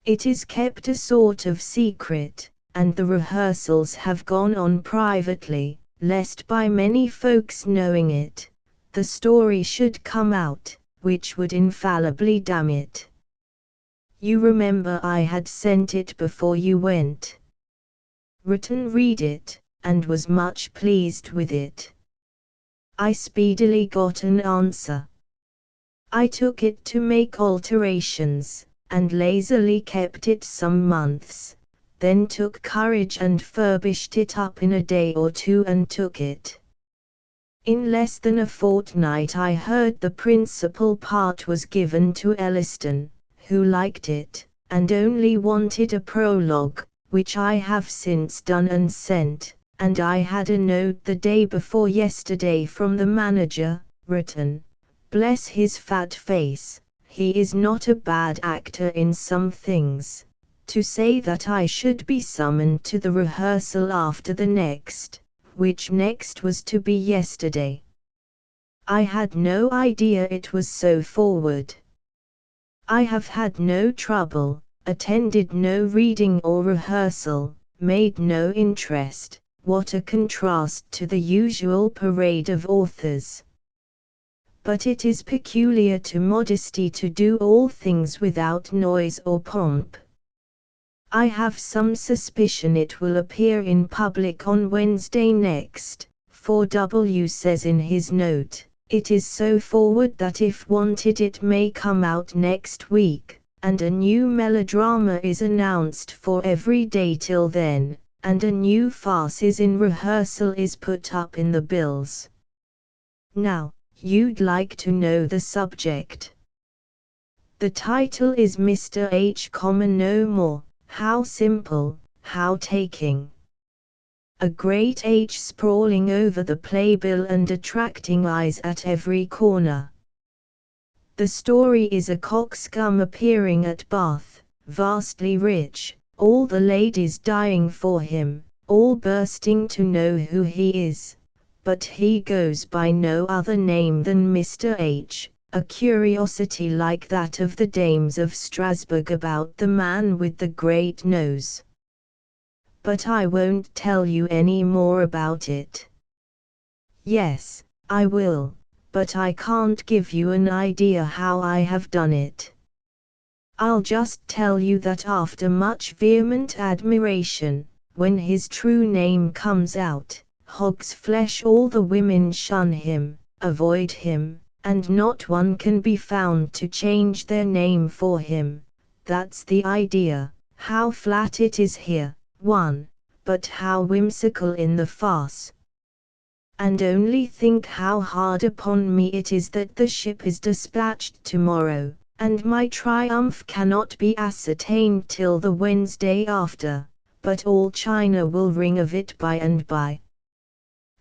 It is kept a sort of secret, and the rehearsals have gone on privately, lest by many folks knowing it, the story should come out, which would infallibly damn it. You remember I had sent it before you went. Written read it, and was much pleased with it. I speedily got an answer. I took it to make alterations, and lazily kept it some months, then took courage and furbished it up in a day or two and took it. In less than a fortnight I heard the principal part was given to Elliston, who liked it, and only wanted a prologue, which I have since done and sent, and I had a note the day before yesterday from the manager, written, bless his fat face, he is not a bad actor in some things. To say that I should be summoned to the rehearsal after the next, which next was to be yesterday. I had no idea it was so forward. I have had no trouble, attended no reading or rehearsal, made no interest. What a contrast to the usual parade of authors. But it is peculiar to modesty to do all things without noise or pomp. I have some suspicion it will appear in public on Wednesday next, for W says in his note, it is so forward that if wanted it may come out next week, and a new melodrama is announced for every day till then, and a new farce is in rehearsal is put up in the bills. Now, you'd like to know the subject. The title is Mr. H, no more. How simple, how taking. A great H sprawling over the playbill and attracting eyes at every corner. The story is a coxcomb appearing at Bath, vastly rich, all the ladies dying for him, all bursting to know who he is, but he goes by no other name than Mr. H. A curiosity like that of the dames of Strasbourg about the man with the great nose. But I won't tell you any more about it. Yes, I will, but I can't give you an idea how I have done it. I'll just tell you that after much vehement admiration, when his true name comes out, hog's flesh all the women shun him, avoid him, and not one can be found to change their name for him. That's the idea. How flat it is here, one, but how whimsical in the farce. And only think how hard upon me it is that the ship is dispatched tomorrow, and my triumph cannot be ascertained till the Wednesday after, but all China will ring of it by and by.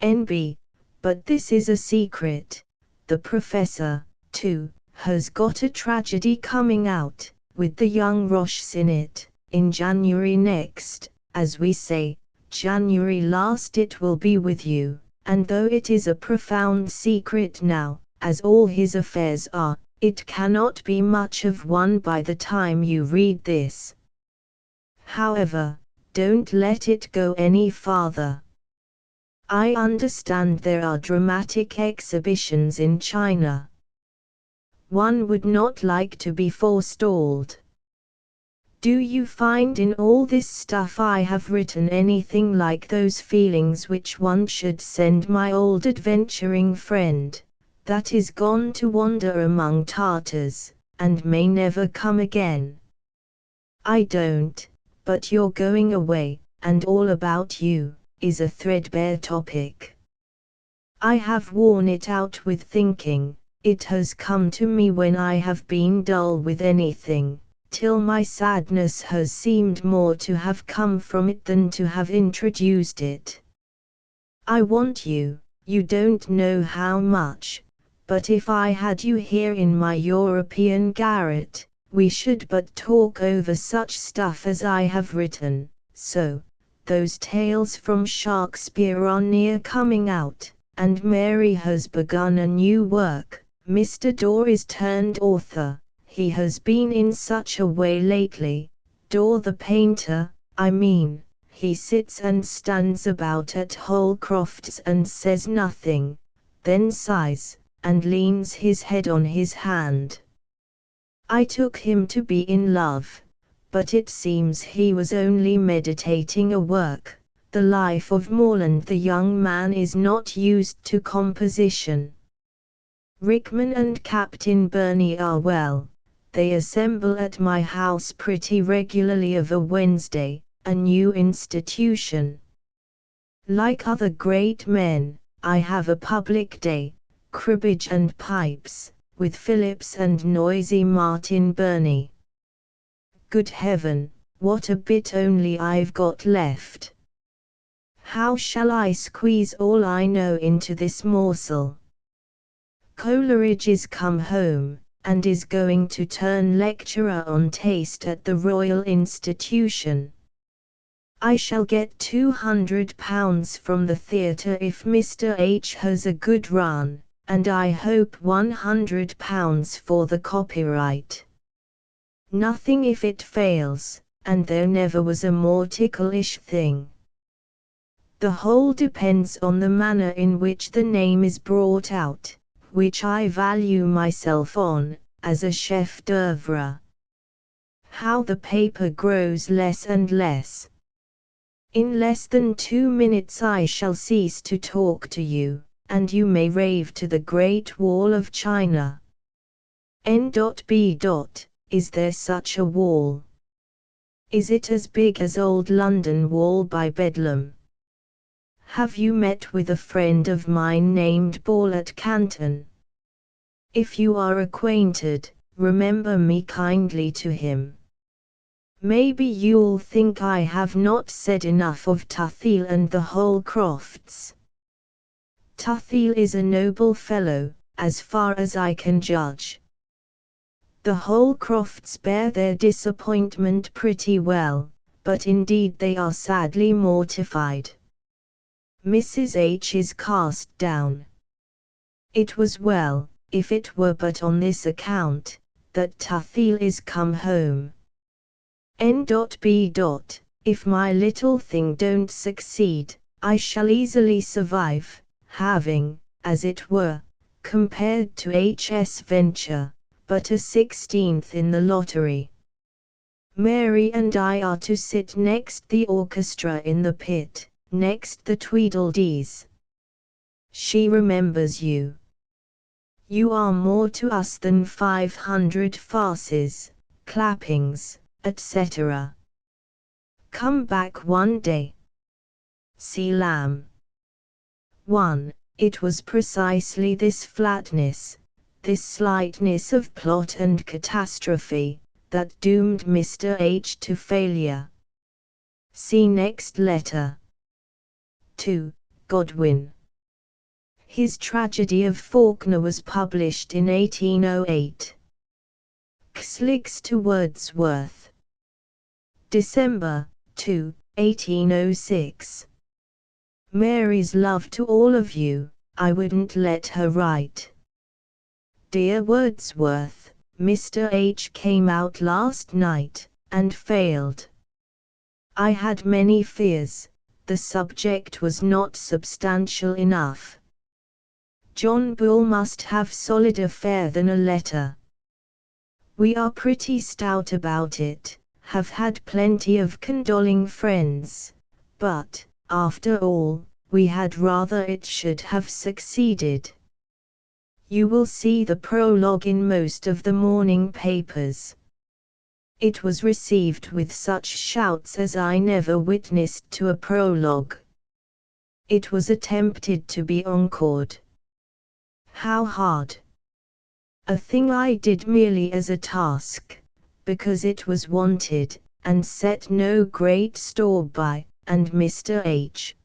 N.B. But this is a secret. The professor, too, has got a tragedy coming out, with the young Roches in it, in January next, as we say, January last it will be with you, and though it is a profound secret now, as all his affairs are, it cannot be much of one by the time you read this. However, don't let it go any farther. I understand there are dramatic exhibitions in China. One would not like to be forestalled. Do you find in all this stuff I have written anything like those feelings which one should send my old adventuring friend, that is gone to wander among Tartars, and may never come again? I don't, but you're going away, and all about you is a threadbare topic. I have worn it out with thinking, it has come to me when I have been dull with anything, till my sadness has seemed more to have come from it than to have introduced it. I want you, you don't know how much, but if I had you here in my European garret, we should but talk over such stuff as I have written, so. Those tales from Shakespeare are near coming out, and Mary has begun a new work. Mr. Dorr is turned author, he has been in such a way lately. Dorr the painter, I mean, he sits and stands about at Holcroft's and says nothing, then sighs, and leans his head on his hand. I took him to be in love. But it seems he was only meditating a work. The life of Morland the young man is not used to composition. Rickman and Captain Burney are well. They assemble at my house pretty regularly of a Wednesday, a new institution. Like other great men, I have a public day, cribbage and pipes, with Phillips and noisy Martin Burney. Good heaven, what a bit only I've got left. How shall I squeeze all I know into this morsel? Coleridge is come home, and is going to turn lecturer on taste at the Royal Institution. I shall get £200 from the theatre if Mr. H has a good run, and I hope £100 for the copyright. Nothing if it fails, and there never was a more ticklish thing. The whole depends on the manner in which the name is brought out, which I value myself on, as a chef d'oeuvre. How the paper grows less and less. In less than 2 minutes I shall cease to talk to you, and you may rave to the Great Wall of China. N.B. Is there such a wall? Is it as big as old London Wall by Bedlam? Have you met with a friend of mine named Ball at Canton? If you are acquainted, remember me kindly to him. Maybe you'll think I have not said enough of Tuthill and the Holcrofts. Tuthill is a noble fellow, as far as I can judge. The Holcrofts bear their disappointment pretty well, but indeed they are sadly mortified. Mrs. H is cast down. It was well, if it were but on this account, that Tuthill is come home. N.B. If my little thing don't succeed, I shall easily survive, having, as it were, compared to H.S. Venture, but a 16th in the lottery. Mary and I are to sit next the orchestra in the pit, next the Tweedledees. She remembers you. You are more to us than 500 farces, clappings, etc. Come back one day. C. Lamb. 1. It was precisely this flatness, this slightness of plot and catastrophe, that doomed Mr. H to failure. See next letter. 2. Godwin. His tragedy of Faulkner was published in 1808. Xliggs to Wordsworth. December 2, 1806. Mary's love to all of you, I wouldn't let her write. Dear Wordsworth, Mr. H came out last night, and failed. I had many fears, the subject was not substantial enough. John Bull must have solider fare than a letter. We are pretty stout about it, have had plenty of condoling friends, but, after all, we had rather it should have succeeded. You will see the prologue in most of the morning papers. It was received with such shouts as I never witnessed to a prologue. It was attempted to be encored. How hard! A thing I did merely as a task, because it was wanted, and set no great store by, and Mr. H.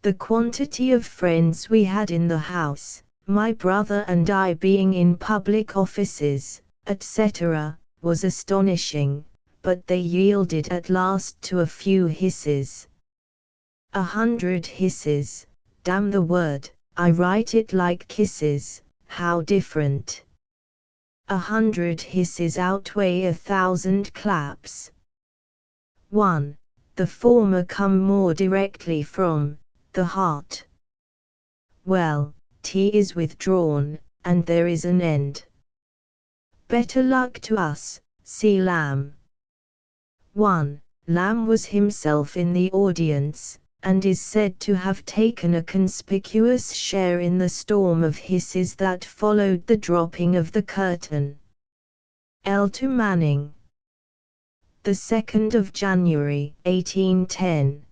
The quantity of friends we had in the house, my brother and I being in public offices, etc., was astonishing, but they yielded at last to a few hisses. 100 hisses, damn the word, I write it like kisses, how different. 100 hisses outweigh 1,000 claps. 1. The former come more directly from the heart. Well, tea is withdrawn, and there is an end. Better luck to us, C. Lamb. 1. Lamb was himself in the audience, and is said to have taken a conspicuous share in the storm of hisses that followed the dropping of the curtain. L. to Manning. The 2nd of January, 1810.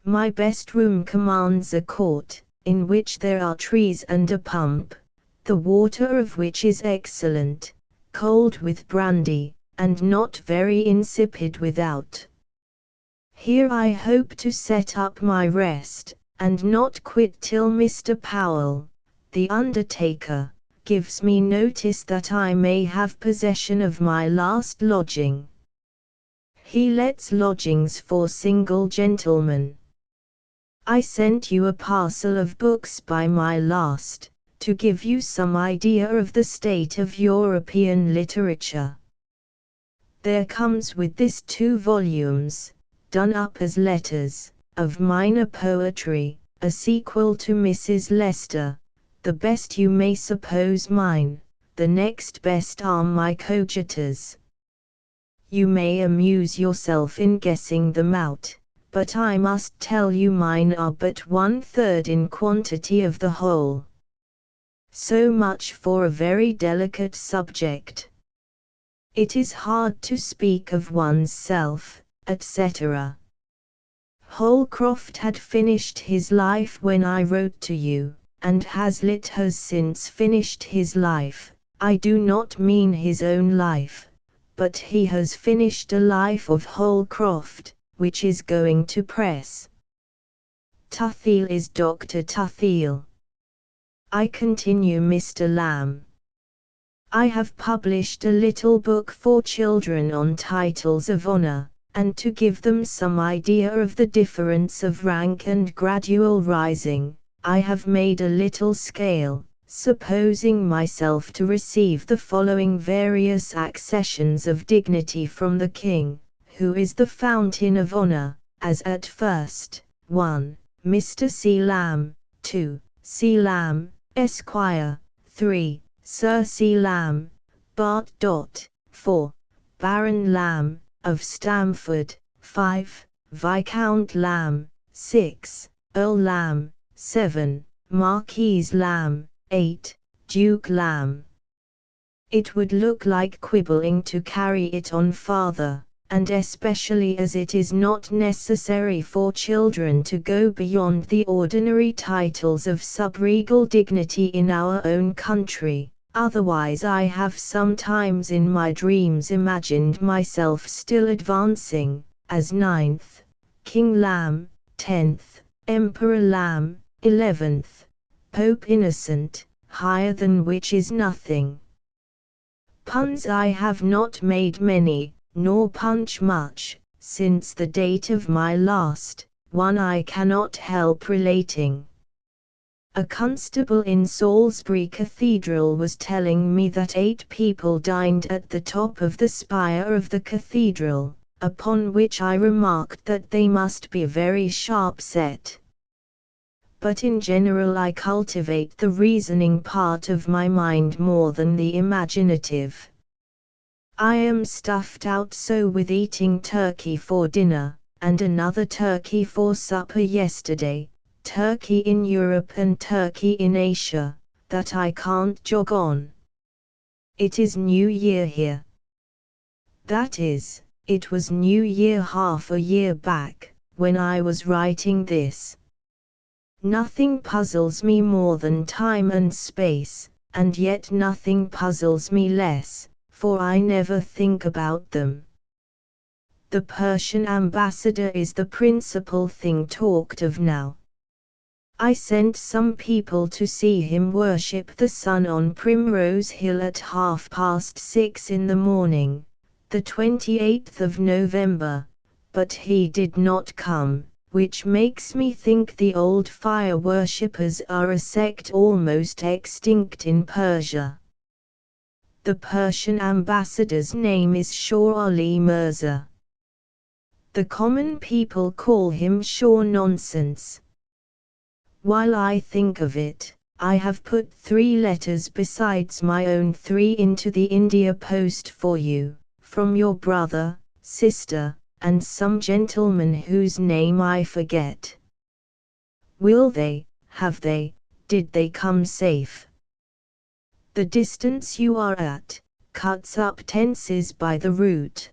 My best room commands a court, in which there are trees and a pump, the water of which is excellent, cold with brandy, and not very insipid without. Here I hope to set up my rest, and not quit till Mr. Powell, the undertaker, gives me notice that I may have possession of my last lodging. He lets lodgings for single gentlemen. I sent you a parcel of books by my last, to give you some idea of the state of European literature. There comes with this 2 volumes, done up as letters, of minor poetry, a sequel to Mrs. Lester, the best you may suppose mine, the next best are my coadjutors. You may amuse yourself in guessing them out, but I must tell you mine are but 1/3 in quantity of the whole. So much for a very delicate subject. It is hard to speak of one's self, etc. Holcroft had finished his life when I wrote to you, and Hazlitt has since finished his life. I do not mean his own life, but he has finished a life of Holcroft, which is going to press. Tuthill is Dr. Tuthill. I continue Mr. Lamb. I have published a little book for children on titles of honor, and to give them some idea of the difference of rank and gradual rising, I have made a little scale, supposing myself to receive the following various accessions of dignity from the king, who is the fountain of honor, as at first, 1. Mr. C. Lamb, 2. C. Lamb, Esquire, 3. Sir C. Lamb, Bart. 4. Baron Lamb, of Stamford, 5. Viscount Lamb, 6. Earl Lamb, 7. Marquis Lamb, 8. Duke Lamb. It would look like quibbling to carry it on farther, and especially as it is not necessary for children to go beyond the ordinary titles of subregal dignity in our own country. Otherwise I have sometimes in my dreams imagined myself still advancing, as 9th, King Lamb, 10th, Emperor Lamb, 11th, Pope Innocent, higher than which is nothing. Puns I have not made many, nor punch much, since the date of my last, one I cannot help relating. A constable in Salisbury Cathedral was telling me that 8 people dined at the top of the spire of the cathedral, upon which I remarked that they must be very sharp set. But in general I cultivate the reasoning part of my mind more than the imaginative. I am stuffed out so with eating turkey for dinner, and another turkey for supper yesterday, turkey in Europe and turkey in Asia, that I can't jog on. It is New Year here. That is, it was New Year half a year back, when I was writing this. Nothing puzzles me more than time and space, and yet nothing puzzles me less, for I never think about them. The Persian ambassador is the principal thing talked of now. I sent some people to see him worship the sun on Primrose Hill at 6:30 in the morning, the 28th of November, but he did not come, which makes me think the old fire worshippers are a sect almost extinct in Persia. The Persian ambassador's name is Shah Ali Mirza. The common people call him Shah Nonsense. While I think of it, I have put 3 letters besides my own 3 into the India post for you, from your brother, sister, and some gentleman whose name I forget. Will they, have they, did they come safe? The distance you are at, cuts up tenses by the root.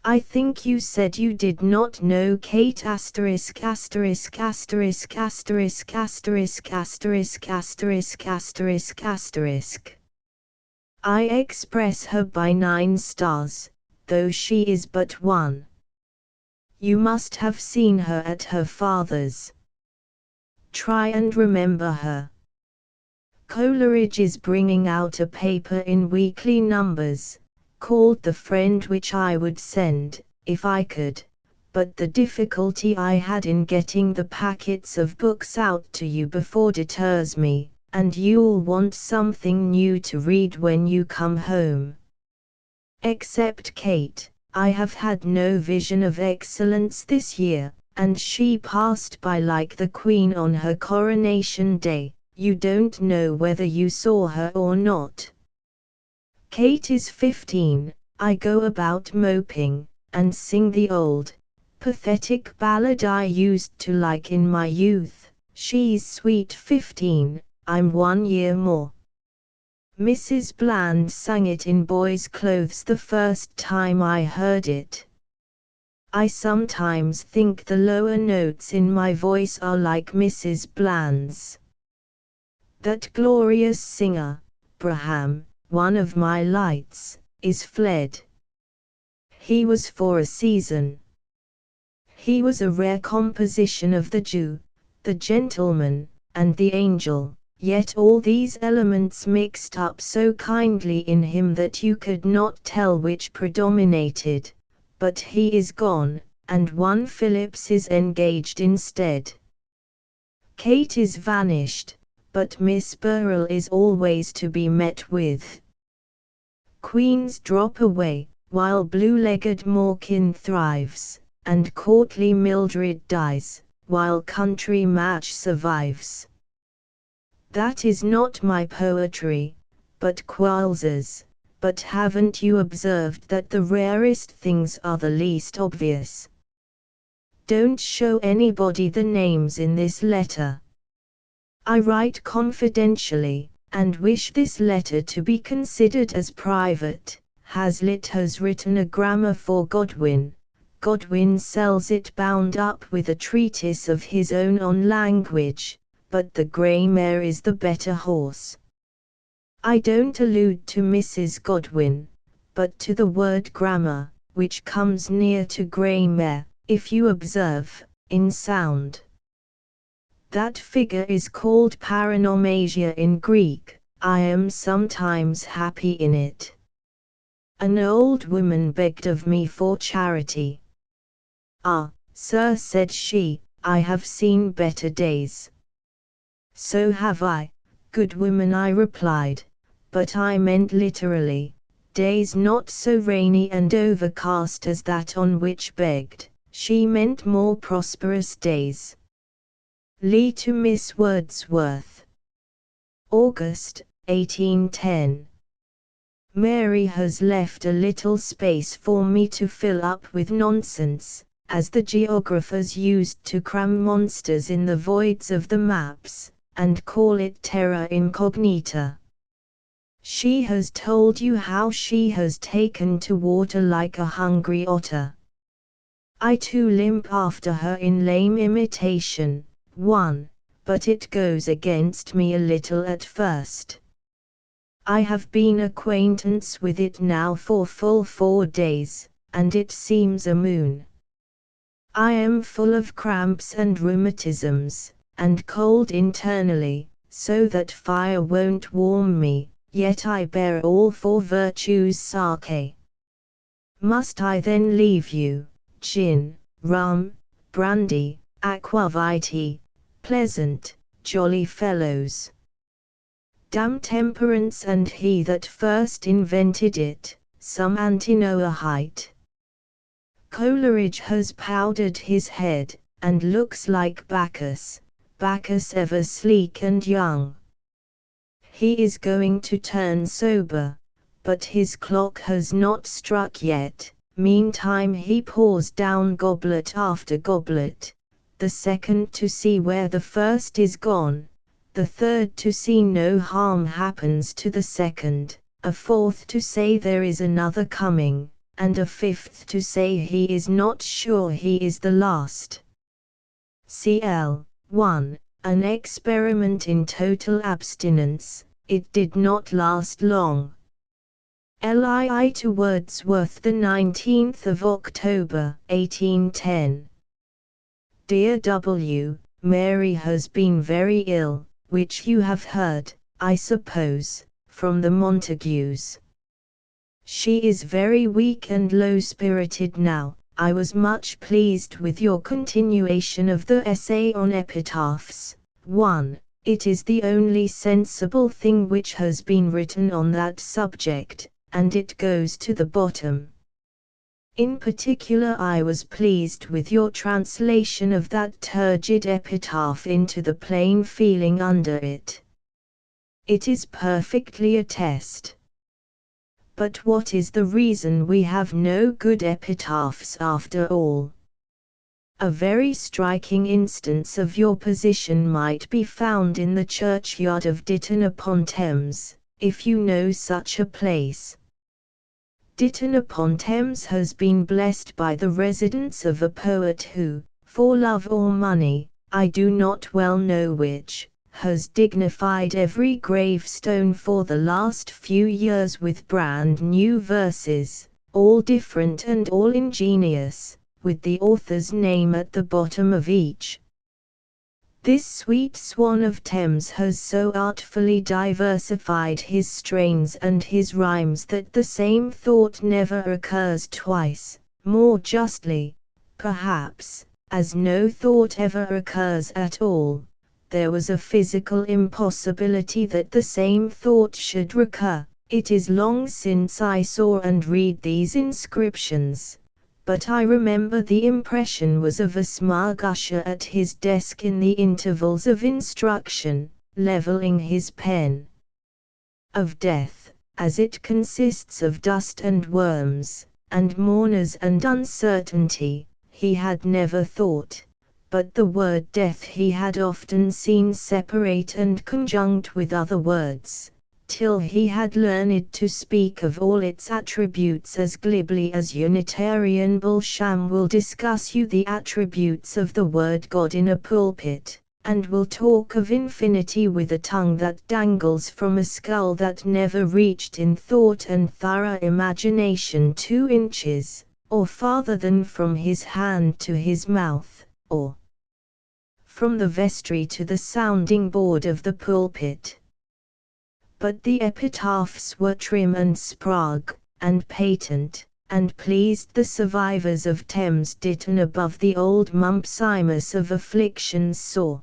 I think you said you did not know Kate asterisk asterisk asterisk asterisk asterisk asterisk asterisk asterisk asterisk. I express her by 9 stars, though she is but 1. You must have seen her at her father's. Try and remember her. Coleridge is bringing out a paper in weekly numbers, called The Friend, which I would send, if I could, but the difficulty I had in getting the packets of books out to you before deters me, and you'll want something new to read when you come home. Except Kate, I have had no vision of excellence this year, and she passed by like the Queen on her coronation day. You don't know whether you saw her or not. Kate is 15, I go about moping, and sing the old, pathetic ballad I used to like in my youth. She's sweet 15, I'm 1 year more. Mrs. Bland sang it in boy's clothes the first time I heard it. I sometimes think the lower notes in my voice are like Mrs. Bland's. That glorious singer, Braham, one of my lights, is fled. He was for a season. He was a rare composition of the Jew, the gentleman, and the angel, yet all these elements mixed up so kindly in him that you could not tell which predominated, but he is gone, and one Phillips is engaged instead. Kate is vanished, but Miss Burrell is always to be met with. Queens drop away, while blue-legged Morkin thrives, and courtly Mildred dies, while country match survives. That is not my poetry, but Quarles's, but haven't you observed that the rarest things are the least obvious? Don't show anybody the names in this letter. I write confidentially, and wish this letter to be considered as private. Hazlitt has written a grammar for Godwin. Godwin sells it bound up with a treatise of his own on language, but the grey mare is the better horse. I don't allude to Mrs. Godwin, but to the word grammar, which comes near to grey mare, if you observe, in sound. That figure is called paranomasia in Greek. I am sometimes happy in it. An old woman begged of me for charity. Ah, sir, said she, I have seen better days. So have I, good woman, I replied, but I meant literally, days not so rainy and overcast as that on which begged. She meant more prosperous days. Lee to Miss Wordsworth. August, 1810. Mary has left a little space for me to fill up with nonsense, as the geographers used to cram monsters in the voids of the maps, and call it terra incognita. She has told you how she has taken to water like a hungry otter. I too limp after her in lame imitation. 1, but it goes against me a little at first. I have been acquaintance with it now for full 4 days, and it seems a moon. I am full of cramps and rheumatisms, and cold internally, so that fire won't warm me, yet I bear all for virtue's sake. Must I then leave you, gin, rum, brandy, aquavitae, pleasant, jolly fellows? Damn temperance and he that first invented it, some Antinoahite. Coleridge has powdered his head, and looks like Bacchus, Bacchus ever sleek and young. He is going to turn sober, but his clock has not struck yet. Meantime he pours down goblet after goblet, the second to see where the first is gone, the third to see no harm happens to the second, a fourth to say there is another coming, and a fifth to say he is not sure he is the last. Cl. 1. An experiment in total abstinence. It did not last long. Lii to Wordsworth, the 19th of October, 1810. Dear W., Mary has been very ill, which you have heard, I suppose, from the Montagues. She is very weak and low-spirited now. I was much pleased with your continuation of the essay on epitaphs. 1. It is the only sensible thing which has been written on that subject, and it goes to the bottom. In particular, I was pleased with your translation of that turgid epitaph into the plain feeling under it. It is perfectly a test. But what is the reason we have no good epitaphs after all? A very striking instance of your position might be found in the churchyard of Ditton upon Thames, if you know such a place. Ditton upon Thames has been blessed by the residence of a poet who, for love or money, I do not well know which, has dignified every gravestone for the last few years with brand new verses, all different and all ingenious, with the author's name at the bottom of each. This sweet swan of Thames has so artfully diversified his strains and his rhymes that the same thought never occurs twice, more justly, perhaps, as no thought ever occurs at all. There was a physical impossibility that the same thought should recur. It is long since I saw and read these inscriptions, but I remember the impression was of a smug usher at his desk in the intervals of instruction, levelling his pen. Of death, as it consists of dust and worms, and mourners and uncertainty, he had never thought. But the word death he had often seen separate and conjunct with other words, till he had learned to speak of all its attributes as glibly as Unitarian Balsham will discuss you the attributes of the word God in a pulpit, and will talk of infinity with a tongue that dangles from a skull that never reached in thought and thorough imagination 2 inches, or farther than from his hand to his mouth, or from the vestry to the sounding board of the pulpit. But the epitaphs were trim and sprague, and patent, and pleased the survivors of Thames Ditton above the old Mumpsimus of afflictions sore.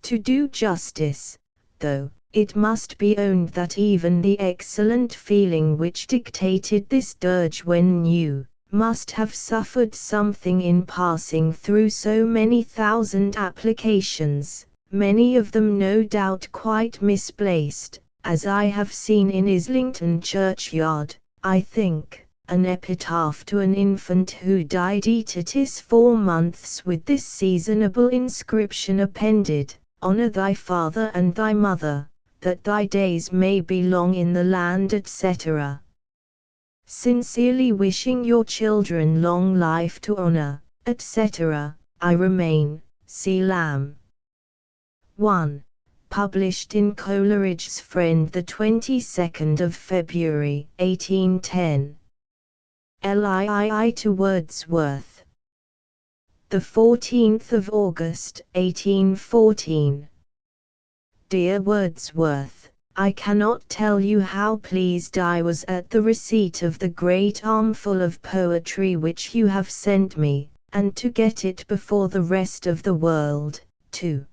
To do justice, though, it must be owned that even the excellent feeling which dictated this dirge when new, must have suffered something in passing through so many thousand applications, many of them no doubt quite misplaced, as I have seen in Islington churchyard, I think, an epitaph to an infant who died aetatis 4 months with this seasonable inscription appended, Honour thy father and thy mother, that thy days may be long in the land, etc. Sincerely wishing your children long life to honor, etc., I remain, C. Lamb. 1. Published in Coleridge's Friend the 22nd of February, 1810. LIII to Wordsworth. The 14th of August, 1814. Dear Wordsworth, I cannot tell you how pleased I was at the receipt of the great armful of poetry which you have sent me, and to get it before the rest of the world, too.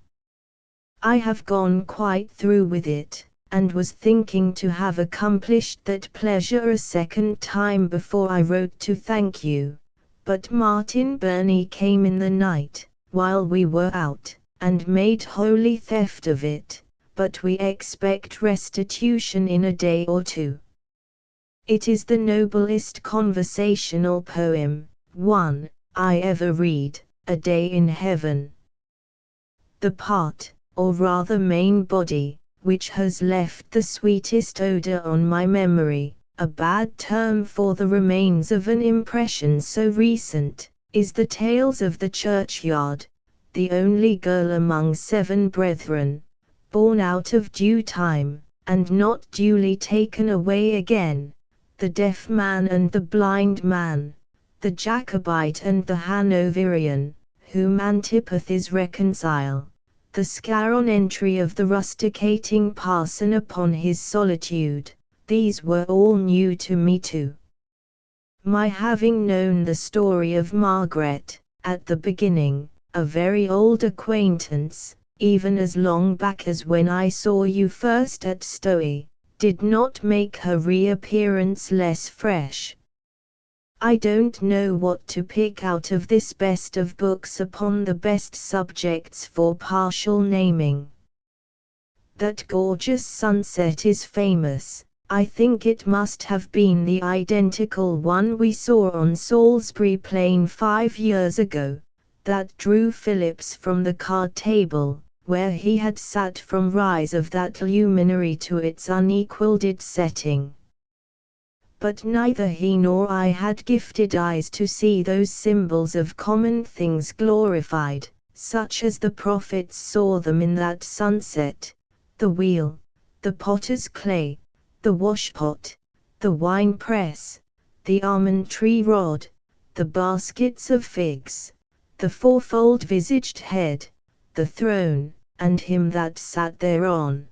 I have gone quite through with it, and was thinking to have accomplished that pleasure a second time before I wrote to thank you, but Martin Burney came in the night, while we were out, and made holy theft of it. But we expect restitution in a day or 2. It is the noblest conversational poem, I ever read, A Day in Heaven. The part, or rather main body, which has left the sweetest odor on my memory, a bad term for the remains of an impression so recent, is the Tales of the Churchyard, the only girl among 7 brethren, born out of due time, and not duly taken away again, the deaf man and the blind man, the Jacobite and the Hanoverian, whom antipathies reconcile, the scaron entry of the rusticating parson upon his solitude, these were all new to me too. My having known the story of Margaret, at the beginning, a very old acquaintance, even as long back as when I saw you first at Stowey, did not make her reappearance less fresh. I don't know what to pick out of this best of books upon the best subjects for partial naming. That gorgeous sunset is famous. I think it must have been the identical one we saw on Salisbury Plain 5 years ago, that drew Phillips from the card table, where he had sat from rise of that luminary to its unequalled setting. But neither he nor I had gifted eyes to see those symbols of common things glorified, such as the prophets saw them in that sunset, the wheel, the potter's clay, the washpot, the wine-press, the almond-tree rod, the baskets of figs, the fourfold-visaged head, the throne, and him that sat thereon.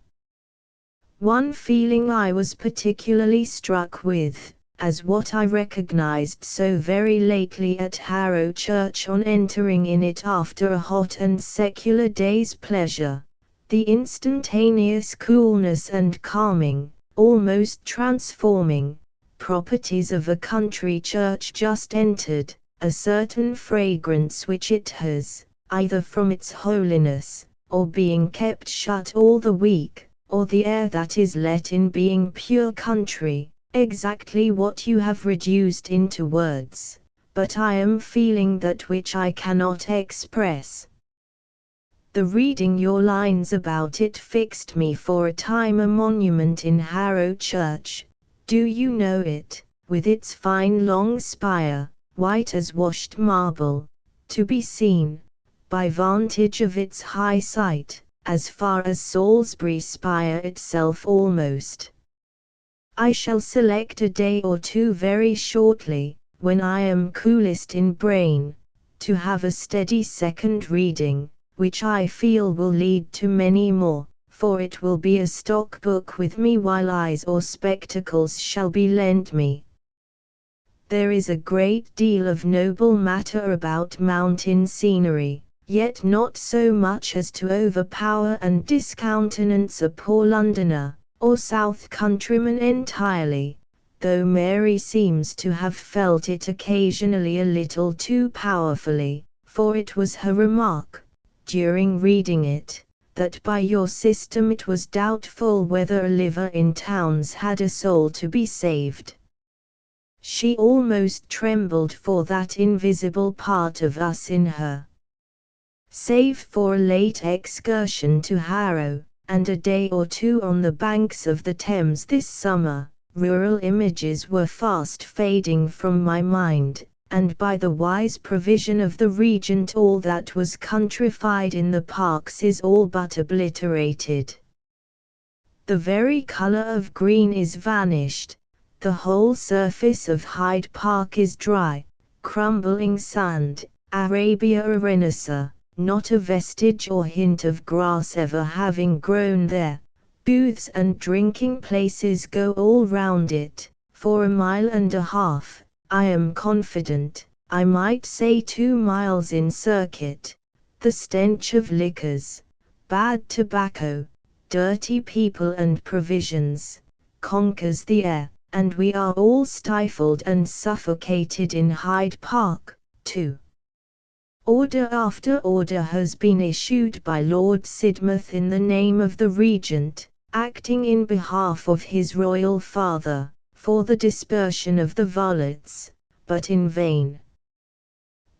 One feeling I was particularly struck with, as what I recognized so very lately at Harrow Church on entering in it after a hot and secular day's pleasure, the instantaneous coolness and calming, almost transforming, properties of a country church just entered, a certain fragrance which it has, either from its holiness, or being kept shut all the week, or the air that is let in being pure country, exactly what you have reduced into words, but I am feeling that which I cannot express. The reading your lines about it fixed me for a time a monument in Harrow Church. Do you know it, with its fine long spire, white as washed marble, to be seen, by vantage of its high site, as far as Salisbury Spire itself almost. I shall select a day or two very shortly, when I am coolest in brain, to have a steady second reading, which I feel will lead to many more, for it will be a stock book with me while eyes or spectacles shall be lent me. There is a great deal of noble matter about mountain scenery, yet not so much as to overpower and discountenance a poor Londoner, or South Countryman entirely, though Mary seems to have felt it occasionally a little too powerfully, for it was her remark, during reading it, that by your system it was doubtful whether a liver in towns had a soul to be saved. She almost trembled for that invisible part of us in her. Save for a late excursion to Harrow, and a day or two on the banks of the Thames this summer, rural images were fast fading from my mind, and by the wise provision of the Regent all that was countrified in the parks is all but obliterated. The very colour of green is vanished, the whole surface of Hyde Park is dry, crumbling sand, Arabia arenacea, not a vestige or hint of grass ever having grown there. Booths and drinking places go all round it, for 1.5 miles, I am confident, I might say 2 miles in circuit. The stench of liquors, bad tobacco, dirty people and provisions, conquers the air, and we are all stifled and suffocated in Hyde Park, too. Order after order has been issued by Lord Sidmouth in the name of the Regent, acting in behalf of his royal father, for the dispersion of the varlets, but in vain.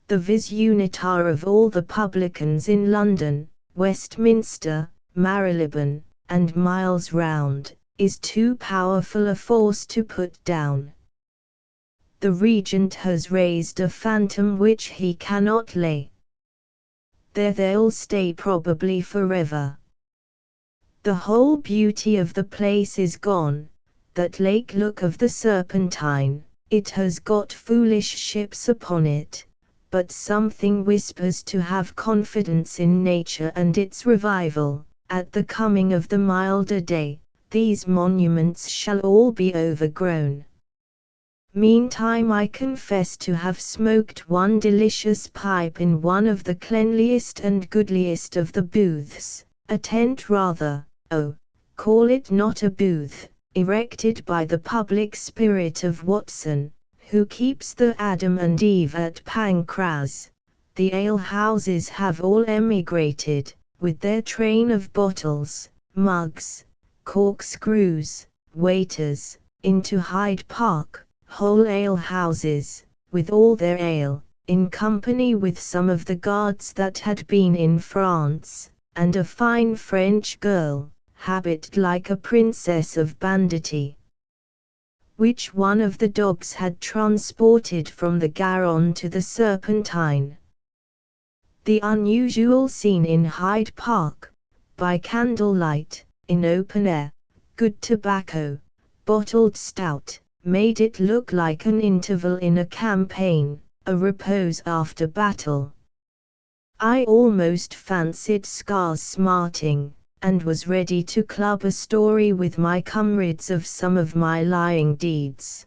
The vis unitar of all the publicans in London, Westminster, Marylebone, and miles round, is too powerful a force to put down. The Regent has raised a phantom which he cannot lay. There they'll stay probably forever. The whole beauty of the place is gone, that lake look of the Serpentine, it has got foolish ships upon it, but something whispers to have confidence in nature and its revival. At the coming of the milder day, these monuments shall all be overgrown. Meantime I confess to have smoked one delicious pipe in one of the cleanliest and goodliest of the booths, a tent rather, oh, call it not a booth, erected by the public spirit of Watson, who keeps the Adam and Eve at Pancras. The ale-houses have all emigrated, with their train of bottles, mugs, corkscrews, waiters, into Hyde Park, whole ale-houses, with all their ale, in company with some of the guards that had been in France, and a fine French girl, habited like a princess of banditti, which one of the dogs had transported from the Garonne to the Serpentine. The unusual scene in Hyde Park, by candlelight, in open air, good tobacco, bottled stout, made it look like an interval in a campaign, a repose after battle. I almost fancied scars smarting, and was ready to club a story with my comrades of some of my lying deeds.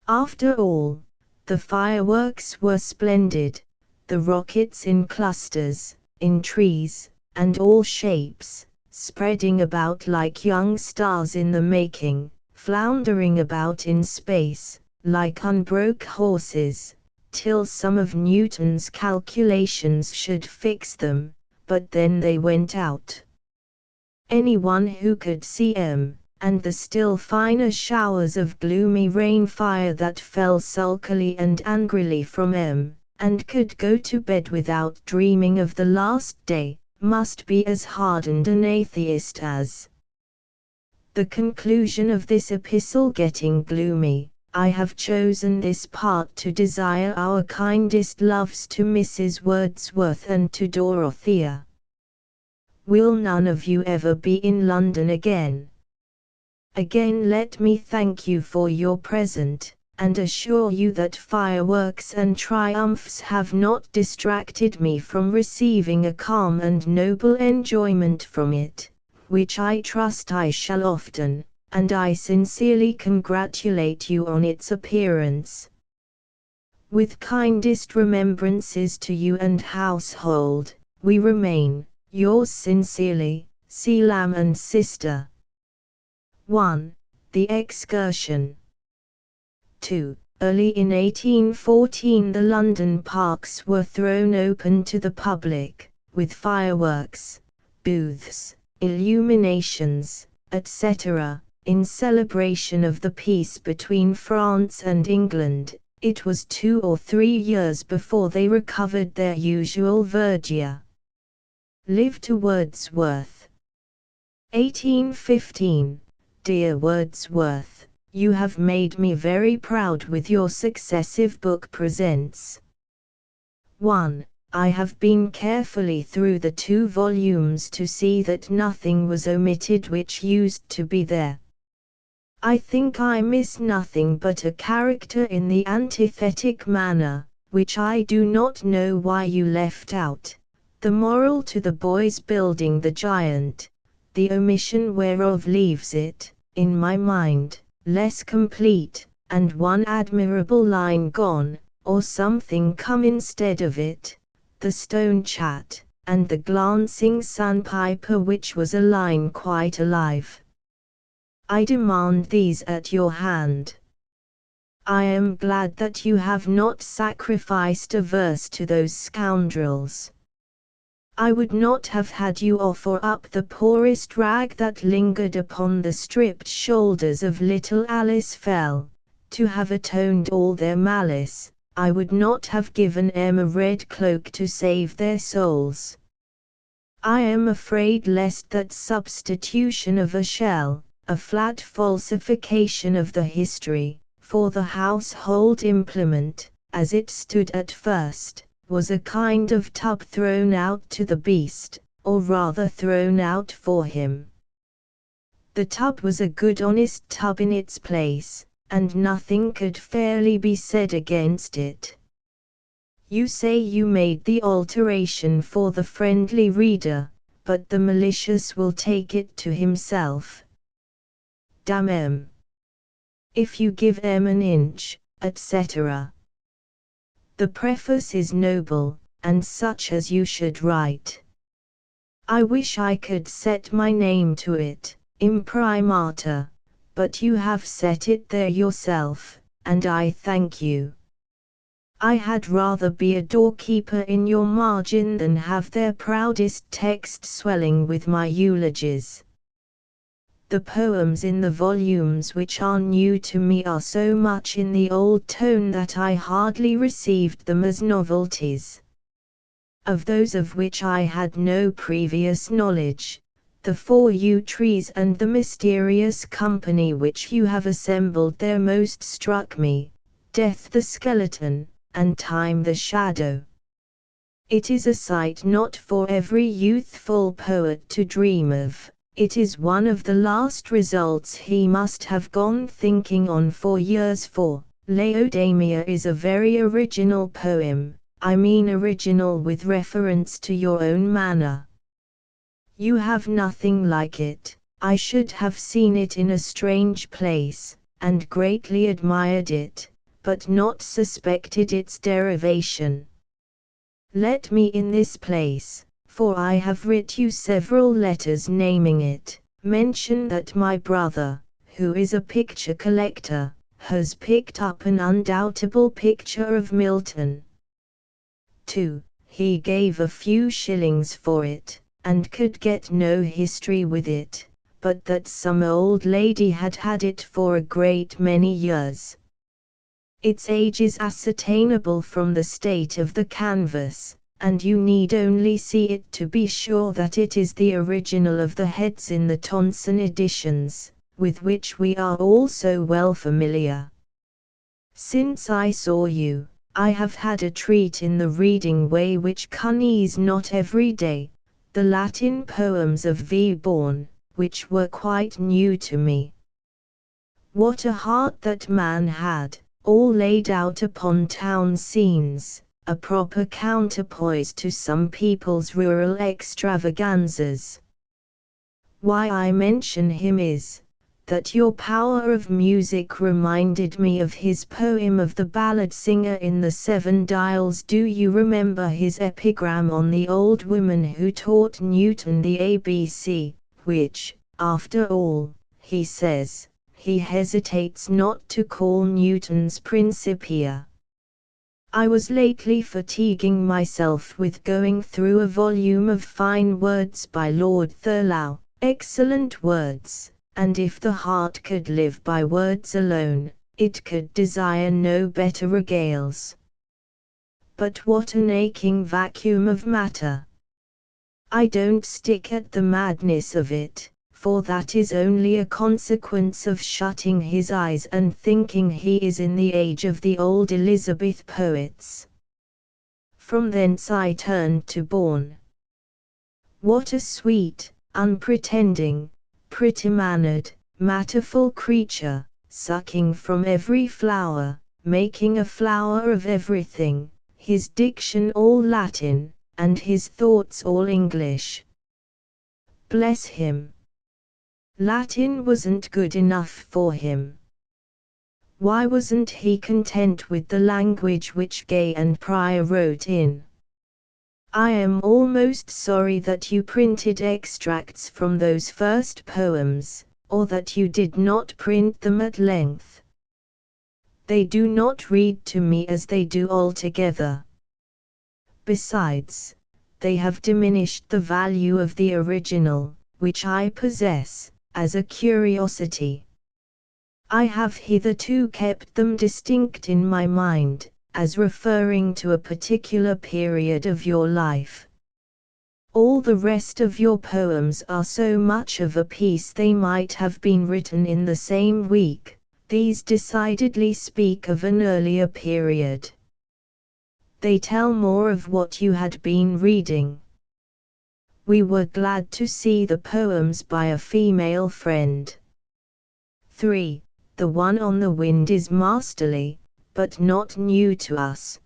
After all, the fireworks were splendid, the rockets in clusters, in trees, and all shapes, spreading about like young stars in the making, floundering about in space, like unbroke horses, till some of Newton's calculations should fix them, but then they went out. Anyone who could see M, and the still finer showers of gloomy rain-fire that fell sulkily and angrily from M, and could go to bed without dreaming of the last day, must be as hardened an atheist as. The conclusion of this epistle getting gloomy, I have chosen this part to desire our kindest loves to Mrs. Wordsworth and to Dorothea. Will none of you ever be in London again? Again let me thank you for your present, and assure you that fireworks and triumphs have not distracted me from receiving a calm and noble enjoyment from it, which I trust I shall often, and I sincerely congratulate you on its appearance. With kindest remembrances to you and household, we remain, yours sincerely, C. Lamb and sister. 1. The Excursion. 2. Early in 1814 the London parks were thrown open to the public, with fireworks, booths, illuminations, etc., in celebration of the peace between France and England. It was 2 or 3 years before they recovered their usual verdure. Live to Wordsworth. 1815. Dear Wordsworth, you have made me very proud with your successive book presents. 1. I have been carefully through the 2 volumes to see that nothing was omitted which used to be there. I think I miss nothing but a character in the antithetic manner, which I do not know why you left out, the moral to the boys building the giant, the omission whereof leaves it, in my mind, less complete, and one admirable line gone, or something come instead of it, the stone chat, and the glancing sandpiper which was a line quite alive. I demand these at your hand. I am glad that you have not sacrificed a verse to those scoundrels. I would not have had you offer up the poorest rag that lingered upon the stripped shoulders of little Alice Fell, to have atoned all their malice. I would not have given them a red cloak to save their souls. I am afraid lest that substitution of a shell, a flat falsification of the history, for the household implement, as it stood at first, was a kind of tub thrown out to the beast, or rather thrown out for him. The tub was a good honest tub in its place, and nothing could fairly be said against it. You say you made the alteration for the friendly reader, but the malicious will take it to himself. Damn 'em. If you give 'em an inch, etc. The preface is noble, and such as you should write. I wish I could set my name to it, imprimatur, but you have set it there yourself, and I thank you. I had rather be a doorkeeper in your margin than have their proudest text swelling with my eulogies. The poems in the volumes which are new to me are so much in the old tone that I hardly received them as novelties. Of those of which I had no previous knowledge, the 4 yew trees and the mysterious company which you have assembled there most struck me, Death the skeleton, and Time the shadow. It is a sight not for every youthful poet to dream of. It is one of the last results he must have gone thinking on for years, for Laodamia is a very original poem, I mean original with reference to your own manner. You have nothing like it. I should have seen it in a strange place, and greatly admired it, but not suspected its derivation. Let me in this place, for I have writ you several letters naming it, mention that my brother, who is a picture collector, has picked up an undoubtable picture of Milton. 2. He gave a few shillings for it, and could get no history with it, but that some old lady had had it for a great many years. Its age is ascertainable from the state of the canvas, and you need only see it to be sure that it is the original of the heads in the Tonson editions, with which we are all so well familiar. Since I saw you, I have had a treat in the reading way which comes not every day, the Latin poems of V. Bourne, which were quite new to me. What a heart that man had, all laid out upon town scenes, a proper counterpoise to some people's rural extravaganzas. Why I mention him is, that your power of music reminded me of his poem of the ballad singer in the 7 Dials. Do you remember his epigram on the old woman who taught Newton the ABC, which, after all, he says, he hesitates not to call Newton's Principia? I was lately fatiguing myself with going through a volume of fine words by Lord Thurlow, excellent words, and if the heart could live by words alone, it could desire no better regales. But what an aching vacuum of matter! I don't stick at the madness of it, for that is only a consequence of shutting his eyes and thinking he is in the age of the old Elizabeth poets. From thence I turned to Bourne. What a sweet, unpretending, pretty-mannered, matterful creature, sucking from every flower, making a flower of everything, his diction all Latin, and his thoughts all English. Bless him! Latin wasn't good enough for him. Why wasn't he content with the language which Gay and Prior wrote in? I am almost sorry that you printed extracts from those first poems, or that you did not print them at length. They do not read to me as they do altogether. Besides, they have diminished the value of the original, which I possess, as a curiosity. I have hitherto kept them distinct in my mind, as referring to a particular period of your life. All the rest of your poems are so much of a piece they might have been written in the same week. These decidedly speak of an earlier period. They tell more of what you had been reading. We were glad to see the poems by a female friend. 3. The one on the wind is masterly, but not new to us.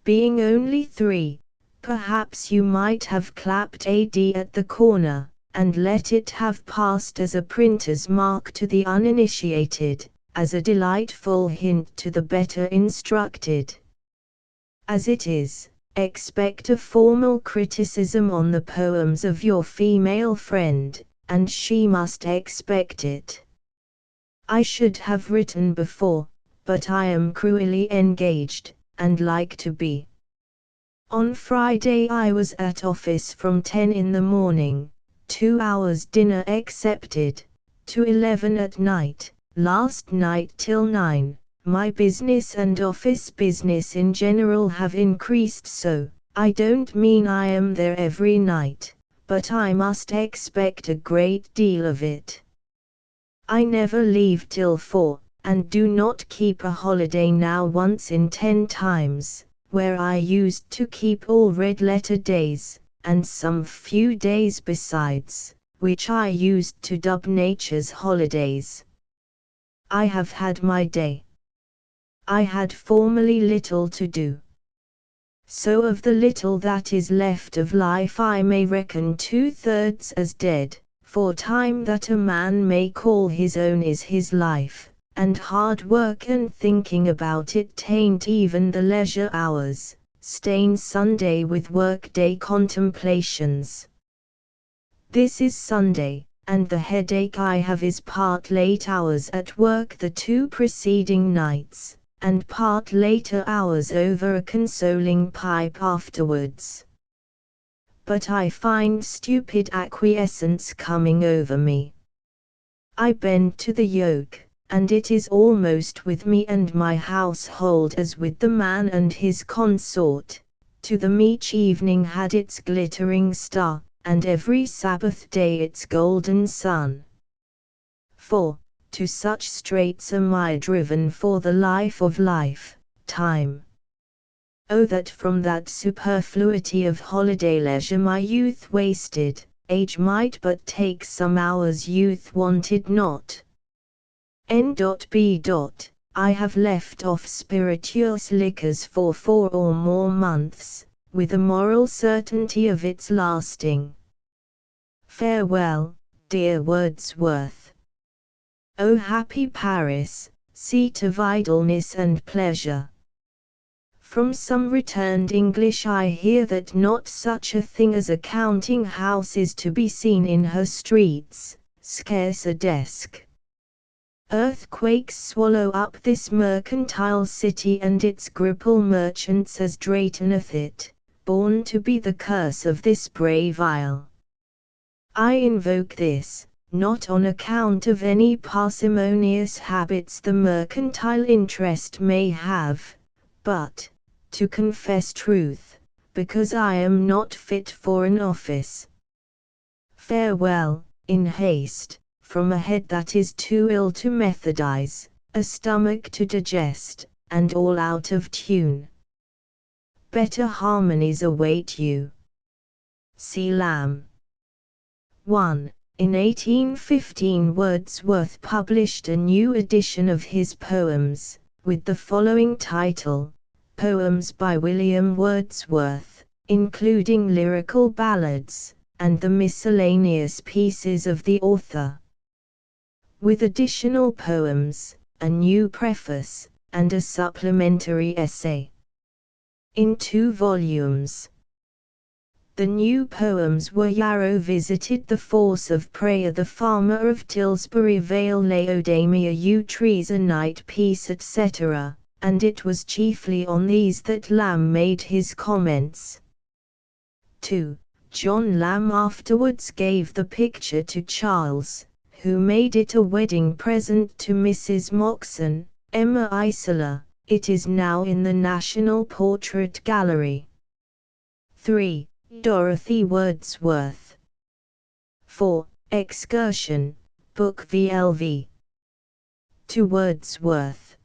Being only 3, perhaps you might have clapped AD at the corner, and let it have passed as a printer's mark to the uninitiated, as a delightful hint to the better instructed. As it is, expect a formal criticism on the poems of your female friend, and she must expect it. I should have written before, but I am cruelly engaged, and like to be. On Friday I was at office from 10 in the morning, 2 hours dinner excepted, to 11 at night, last night till 9. My business and office business in general have increased so, I don't mean I am there every night, but I must expect a great deal of it. I never leave till 4, and do not keep a holiday now once in 10 times, where I used to keep all red-letter days, and some few days besides, which I used to dub nature's holidays. I have had my day. I had formerly little to do. So of the little that is left of life I may reckon 2/3 as dead, for time that a man may call his own is his life, and hard work and thinking about it taint even the leisure hours, stain Sunday with work-day contemplations. This is Sunday, and the headache I have is part late hours at work the 2 preceding nights, and part later hours over a consoling pipe afterwards. But I find stupid acquiescence coming over me. I bend to the yoke, and it is almost with me and my household as with the man and his consort. To them each evening had its glittering star, and every Sabbath day its golden sun. For, to such straits am I driven for the life of life, time. Oh, that from that superfluity of holiday leisure my youth wasted, age might but take some hours youth wanted not. N.B. I have left off spirituous liquors for 4 or more months, with a moral certainty of its lasting. Farewell, dear Wordsworth. O happy Paris, seat of idleness and pleasure! From some returned English I hear that not such a thing as a counting house is to be seen in her streets, scarce a desk. Earthquakes swallow up this mercantile city and its gripple merchants as draytoneth it, born to be the curse of this brave isle. I invoke this, not on account of any parsimonious habits the mercantile interest may have, but, to confess truth, because I am not fit for an office. Farewell, in haste, from a head that is too ill to methodize, a stomach to digest, and all out of tune. Better harmonies await you. C. Lamb. 1. In 1815 Wordsworth published a new edition of his poems, with the following title, Poems by William Wordsworth, including lyrical ballads, and the miscellaneous pieces of the author. With additional poems, a new preface, and a supplementary essay. In 2 volumes. The new poems were Yarrow visited the force of Prayer, the farmer of Tilsbury Vale Laodamia yew trees, a night piece, etc., and it was chiefly on these that Lamb made his comments. 2. John Lamb afterwards gave the picture to Charles, who made it a wedding present to Mrs. Moxon, Emma Isola. It is now in the National Portrait Gallery. 3. Dorothy Wordsworth. 4. Excursion, Book VLV. To Wordsworth.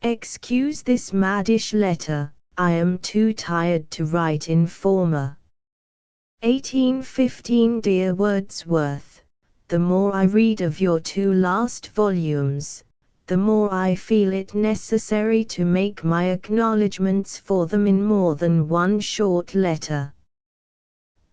Excuse this maddish letter, I am too tired to write in former. 1815. Dear Wordsworth, the more I read of your 2 last volumes, the more I feel it necessary to make my acknowledgments for them in more than one short letter.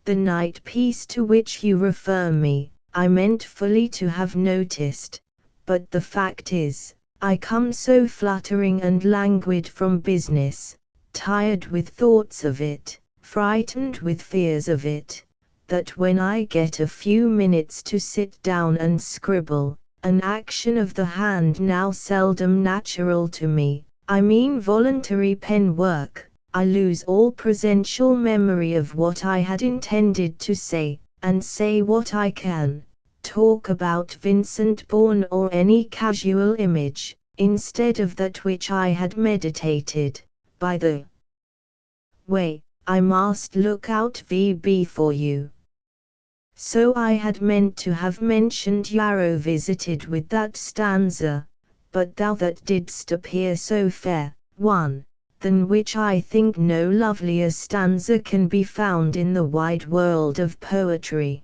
The night piece to which you refer me, I meant fully to have noticed, but the fact is, I come so fluttering and languid from business, tired with thoughts of it, frightened with fears of it, that when I get a few minutes to sit down and scribble, an action of the hand now seldom natural to me, I mean voluntary pen work, I lose all presential memory of what I had intended to say, and say what I can, talk about Vincent Bourne or any casual image, instead of that which I had meditated. By the way, I must look out VB for you. So I had meant to have mentioned Yarrow visited with that stanza, but thou that didst appear so fair, one, than which I think no lovelier stanza can be found in the wide world of poetry.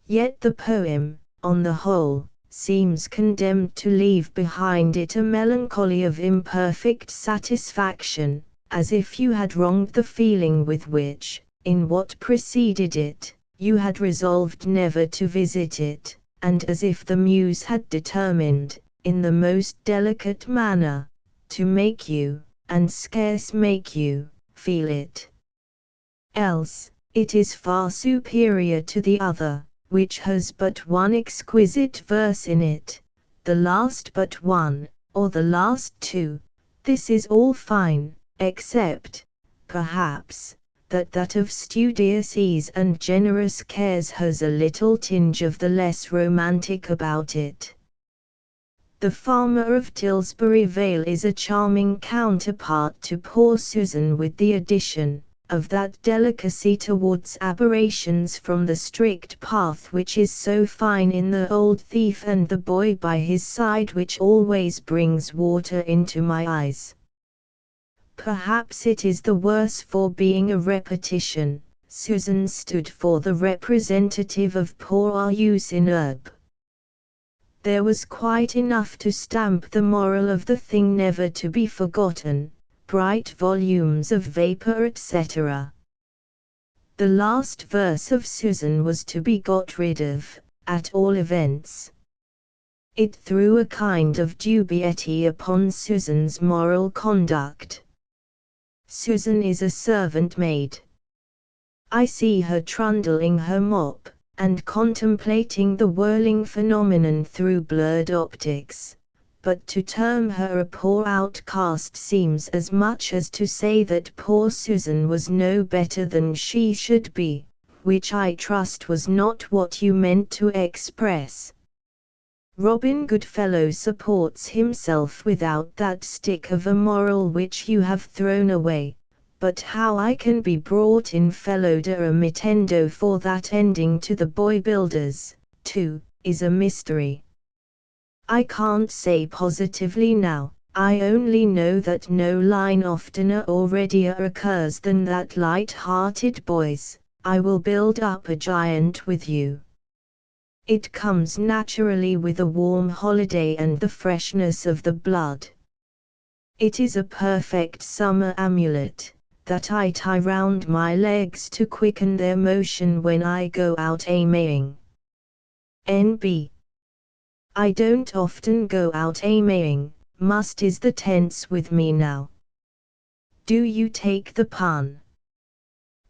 Yet the poem, on the whole, seems condemned to leave behind it a melancholy of imperfect satisfaction, as if you had wronged the feeling with which, in what preceded it, you had resolved never to visit it, and as if the muse had determined, in the most delicate manner, to make you, and scarce make you, feel it. Else, it is far superior to the other, which has but one exquisite verse in it, the last but one, or the last two. This is all fine, except, perhaps, that of studious ease and generous cares has a little tinge of the less romantic about it. The Farmer of Tilsbury Vale is a charming counterpart to poor Susan, with the addition of that delicacy towards aberrations from the strict path which is so fine in the old thief and the boy by his side, which always brings water into my eyes. Perhaps it is the worse for being a repetition. Susan stood for the representative of poor use in herb. There was quite enough to stamp the moral of the thing never to be forgotten, bright volumes of vapour, etc. The last verse of Susan was to be got rid of, at all events. It threw a kind of dubiety upon Susan's moral conduct. Susan is a servant maid. I see her trundling her mop, and contemplating the whirling phenomenon through blurred optics, but to term her a poor outcast seems as much as to say that poor Susan was no better than she should be, which I trust was not what you meant to express. Robin Goodfellow supports himself without that stick of a moral which you have thrown away, but how I can be brought in fellow de remittendo for that ending to the boy builders, too, is a mystery. I can't say positively now. I only know that no line oftener or readier occurs than that light-hearted boy's, I will build up a giant with you. It comes naturally with a warm holiday and the freshness of the blood. It is a perfect summer amulet, that I tie round my legs to quicken their motion when I go out a-maying. N.B. I don't often go out a-maying, must is the tense with me now. Do you take the pun?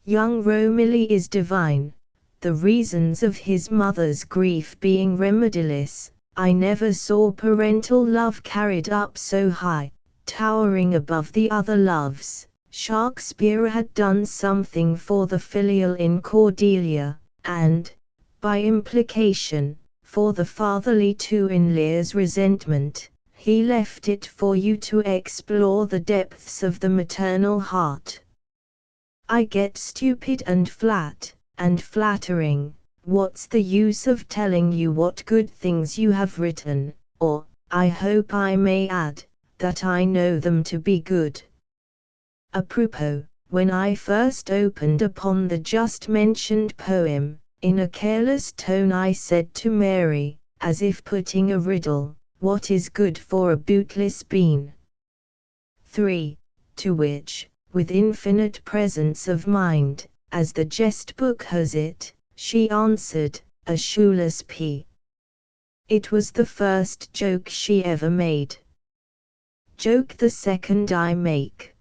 Young Romilly is divine. The reasons of his mother's grief being remediless, I never saw parental love carried up so high, towering above the other loves. Shakespeare had done something for the filial in Cordelia, and, by implication, for the fatherly too in Lear's resentment. He left it for you to explore the depths of the maternal heart. I get stupid and flat, and flattering. What's the use of telling you what good things you have written, or, I hope I may add, that I know them to be good. Apropos, when I first opened upon the just mentioned poem, in a careless tone I said to Mary, as if putting a riddle, what is good for a bootless bean? 3. To which, with infinite presence of mind, as the jest book has it, she answered, a shoeless pea. It was the first joke she ever made. Joke the second I make.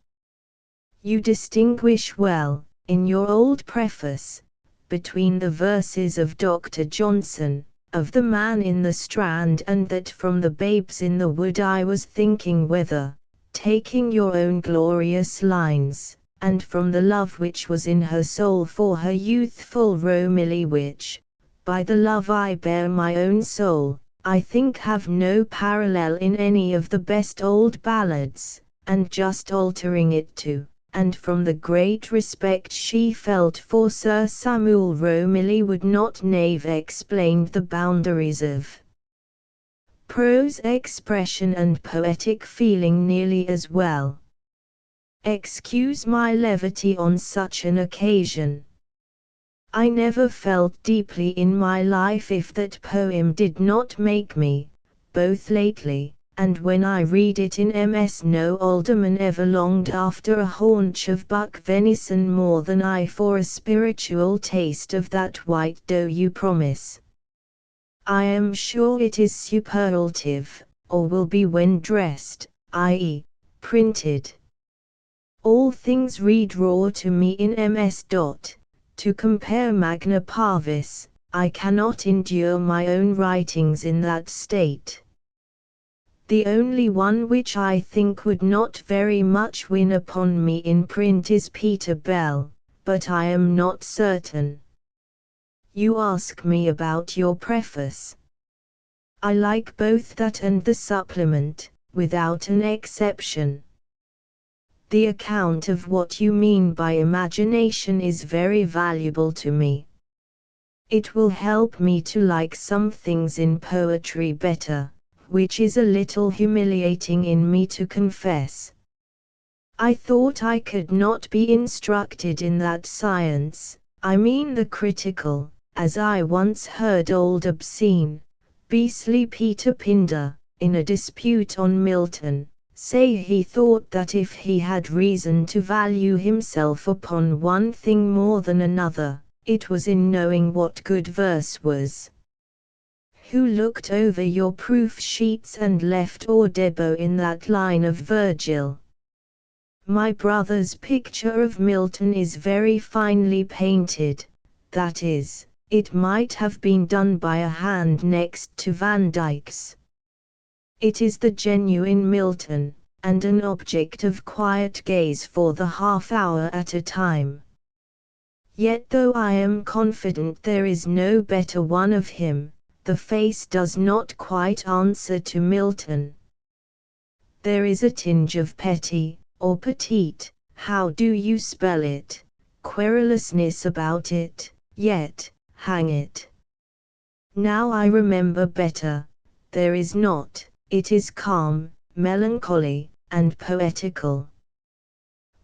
You distinguish well, in your old preface, between the verses of Dr. Johnson, of the man in the Strand, and that from the Babes in the Wood I was thinking whether, taking your own glorious lines, and from the love which was in her soul for her youthful Romilly, which, by the love I bear my own soul, I think have no parallel in any of the best old ballads, and just altering it to, and from the great respect she felt for Sir Samuel Romilly, would not Knave explained the boundaries of prose expression and poetic feeling nearly as well. Excuse my levity on such an occasion. I never felt deeply in my life if that poem did not make me, both lately, and when I read it in MS, no alderman ever longed after a haunch of buck venison more than I for a spiritual taste of that white dough you promise. I am sure it is superlative, or will be when dressed, i.e., printed. All things read raw to me in MS. To compare Magna Parvis, I cannot endure my own writings in that state. The only one which I think would not very much win upon me in print is Peter Bell, but I am not certain. You ask me about your preface. I like both that and the supplement, without an exception. The account of what you mean by imagination is very valuable to me. It will help me to like some things in poetry better, which is a little humiliating in me to confess. I thought I could not be instructed in that science, I mean the critical, as I once heard old obscene, beastly Peter Pinder, in a dispute on Milton, say he thought that if he had reason to value himself upon one thing more than another, it was in knowing what good verse was. Who looked over your proof sheets and left Ordebo in that line of Virgil? My brother's picture of Milton is very finely painted, that is, it might have been done by a hand next to Van Dyck's. It is the genuine Milton, and an object of quiet gaze for the half hour at a time. Yet though I am confident there is no better one of him, the face does not quite answer to Milton. There is a tinge of petty, or petite, how do you spell it, querulousness about it, yet, hang it. Now I remember better, there is not. It is calm, melancholy, and poetical.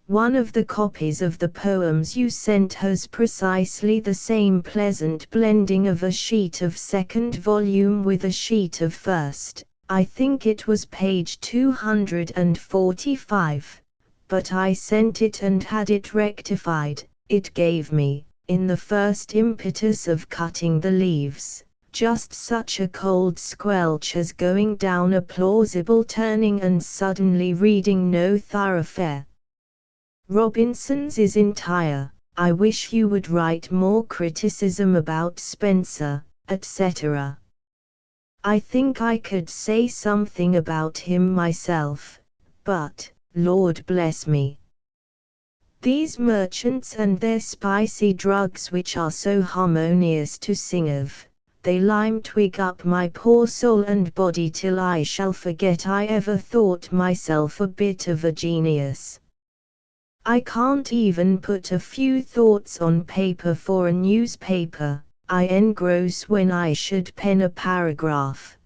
One of the copies of the poems you sent has precisely the same pleasant blending of a sheet of second volume with a sheet of first. I think it was page 245, but I sent it and had it rectified. It gave me, in the first impetus of cutting the leaves, just such a cold squelch as going down a plausible turning and suddenly reading no thoroughfare. Robinson's is entire. I wish you would write more criticism about Spenser, etc. I think I could say something about him myself, but, Lord bless me. These merchants and their spicy drugs which are so harmonious to sing of, they lime twig up my poor soul and body till I shall forget I ever thought myself a bit of a genius. I can't even put a few thoughts on paper for a newspaper, I engross when I should pen a paragraph.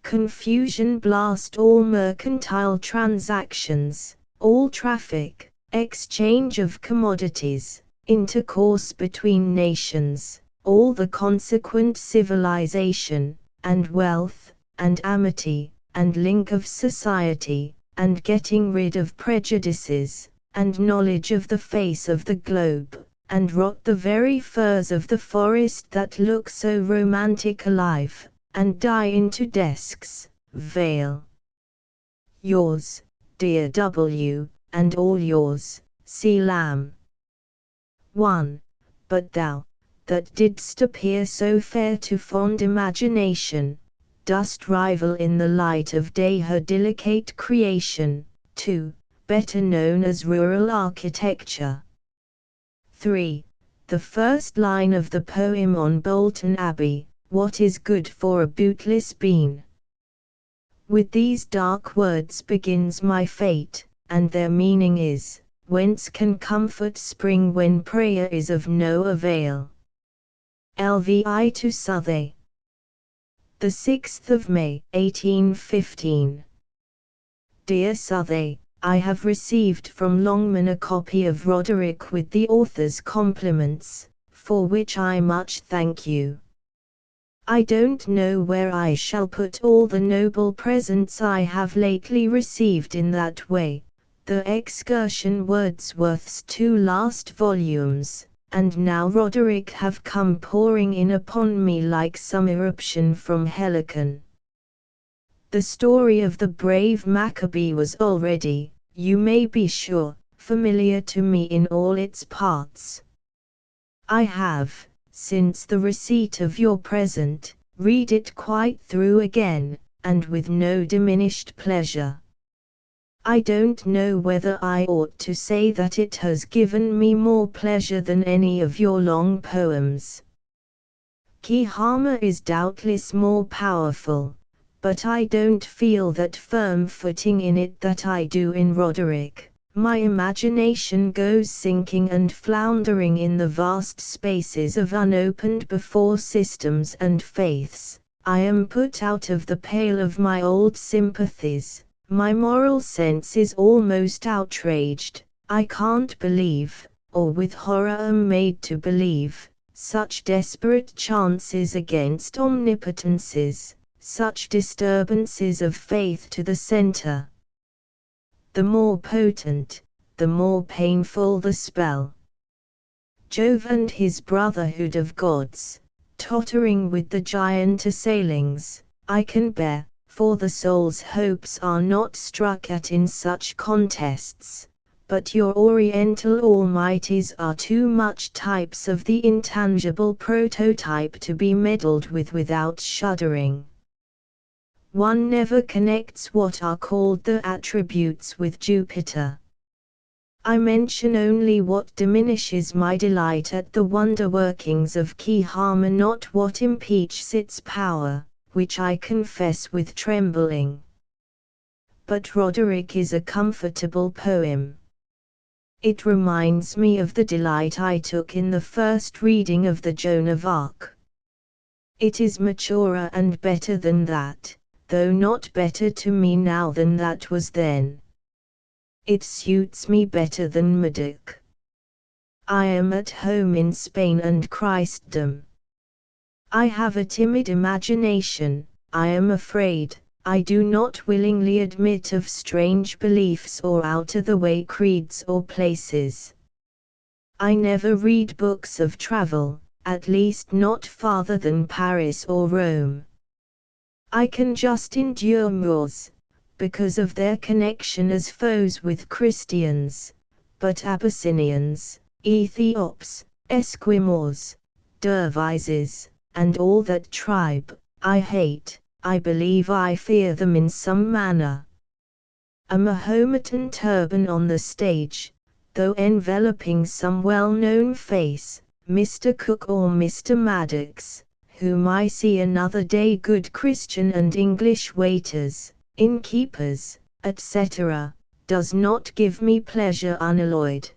Confusion blast all mercantile transactions, all traffic, exchange of commodities, intercourse between nations, all the consequent civilization, and wealth, and amity, and link of society, and getting rid of prejudices, and knowledge of the face of the globe, and rot the very firs of the forest that look so romantic alive, and die into desks, Vale. Yours, dear W., and all yours, C. Lamb. 1. But thou, that didst appear so fair to fond imagination, dost rival in the light of day her delicate creation. 2. Better known as rural architecture. 3. The first line of the poem on Bolton Abbey, what is good for a bootless bean? With these dark words begins my fate, and their meaning is, whence can comfort spring when prayer is of no avail? LVI to Southey. The 6th of May, 1815. Dear Southey, I have received from Longman a copy of Roderick with the author's compliments, for which I much thank you. I don't know where I shall put all the noble presents I have lately received in that way, the Excursion Wordsworth's 2 last volumes, and now Roderick have come pouring in upon me like some eruption from Helicon. The story of the brave Maccabee was already, you may be sure, familiar to me in all its parts. I have, since the receipt of your present, read it quite through again, and with no diminished pleasure. I don't know whether I ought to say that it has given me more pleasure than any of your long poems. Kehama is doubtless more powerful, but I don't feel that firm footing in it that I do in Roderick. My imagination goes sinking and floundering in the vast spaces of unopened before systems and faiths. I am put out of the pale of my old sympathies, my moral sense is almost outraged, I can't believe, or with horror am made to believe, such desperate chances against omnipotences, such disturbances of faith to the center. The more potent, the more painful the spell. Jove and his brotherhood of gods, tottering with the giant assailings, I can bear, for the soul's hopes are not struck at in such contests, but your oriental almighties are too much types of the intangible prototype to be meddled with without shuddering. One never connects what are called the attributes with Jupiter. I mention only what diminishes my delight at the wonder-workings of Kehama, not what impeaches its power, which I confess with trembling. But Roderick is a comfortable poem. It reminds me of the delight I took in the first reading of the Joan of Arc. It is maturer and better than that, though not better to me now than that was then. It suits me better than Medoc. I am at home in Spain and Christendom. I have a timid imagination, I am afraid, I do not willingly admit of strange beliefs or out-of-the-way creeds or places. I never read books of travel, at least not farther than Paris or Rome. I can just endure Moors, because of their connection as foes with Christians, but Abyssinians, Ethiops, Esquimaux, Dervises, and all that tribe, I hate. I believe I fear them in some manner. A Mahometan turban on the stage, though enveloping some well-known face, Mr. Cook or Mr. Maddox, whom I see another day, good Christian and English waiters, innkeepers, etc., does not give me pleasure unalloyed.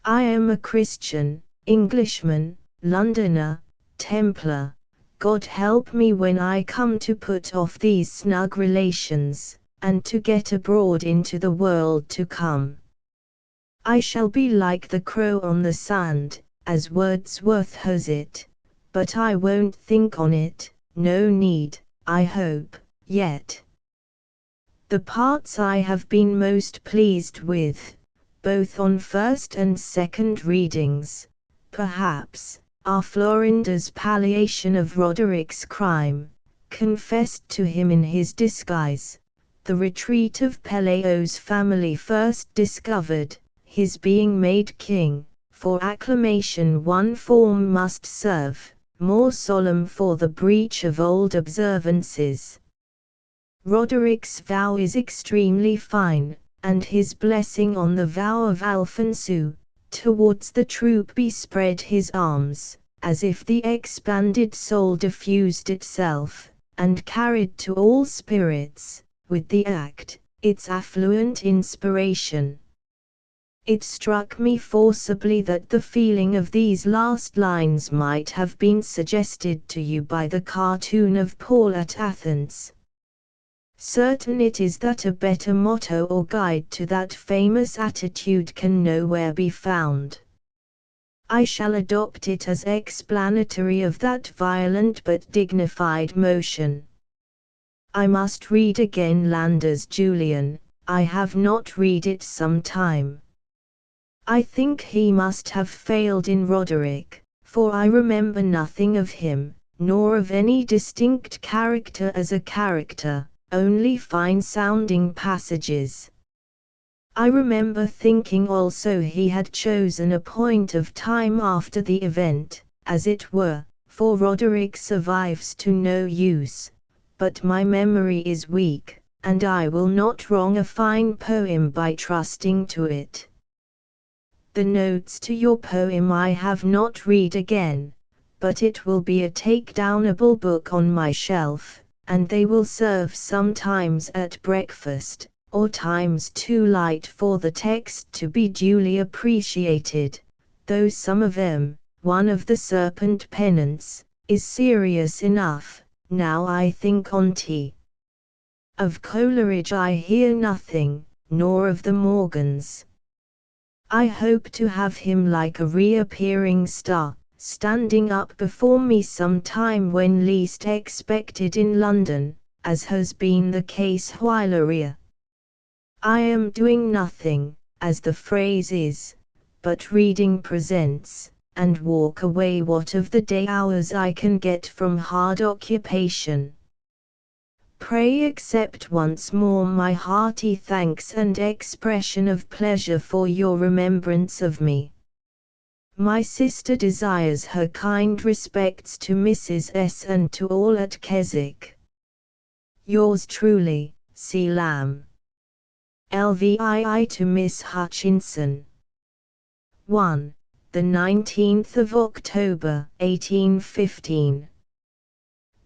I am a Christian, Englishman, Londoner, Templar. God help me when I come to put off these snug relations, and to get abroad into the world to come. I shall be like the crow on the sand, as Wordsworth has it, but I won't think on it, no need, I hope, yet. The parts I have been most pleased with, both on first and second readings, perhaps, are Florinda's palliation of Roderick's crime, confessed to him in his disguise, the retreat of Peleo's family first discovered, his being made king, for acclamation one form must serve, more solemn for the breach of old observances. Roderick's vow is extremely fine, and his blessing on the vow of Alfonso, towards the troop bespread his arms, as if the expanded soul diffused itself, and carried to all spirits, with the act, its affluent inspiration. It struck me forcibly that the feeling of these last lines might have been suggested to you by the cartoon of Paul at Athens. Certain it is that a better motto or guide to that famous attitude can nowhere be found. I shall adopt it as explanatory of that violent but dignified motion. I must read again Landa's Julian, I have not read it some time. I think he must have failed in Roderick, for I remember nothing of him, nor of any distinct character as a character, only fine-sounding passages. I remember thinking also he had chosen a point of time after the event, as it were, for Roderick survives to no use, but my memory is weak, and I will not wrong a fine poem by trusting to it. The notes to your poem I have not read again, but it will be a take-downable book on my shelf, and they will serve sometimes at breakfast, or times too light for the text to be duly appreciated, though some of them, one of the Serpent Penance, is serious enough, now I think on't. Of Coleridge I hear nothing, nor of the Morgans. I hope to have him like a reappearing star, standing up before me some time when least expected in London, as has been the case whilere. I am doing nothing, as the phrase is, but reading presents, and walk away what of the day hours I can get from hard occupation. Pray accept once more my hearty thanks and expression of pleasure for your remembrance of me. My sister desires her kind respects to Mrs. S. and to all at Keswick. Yours truly, C. Lamb. LVII to Miss Hutchinson. 1. The 19th of October, 1815.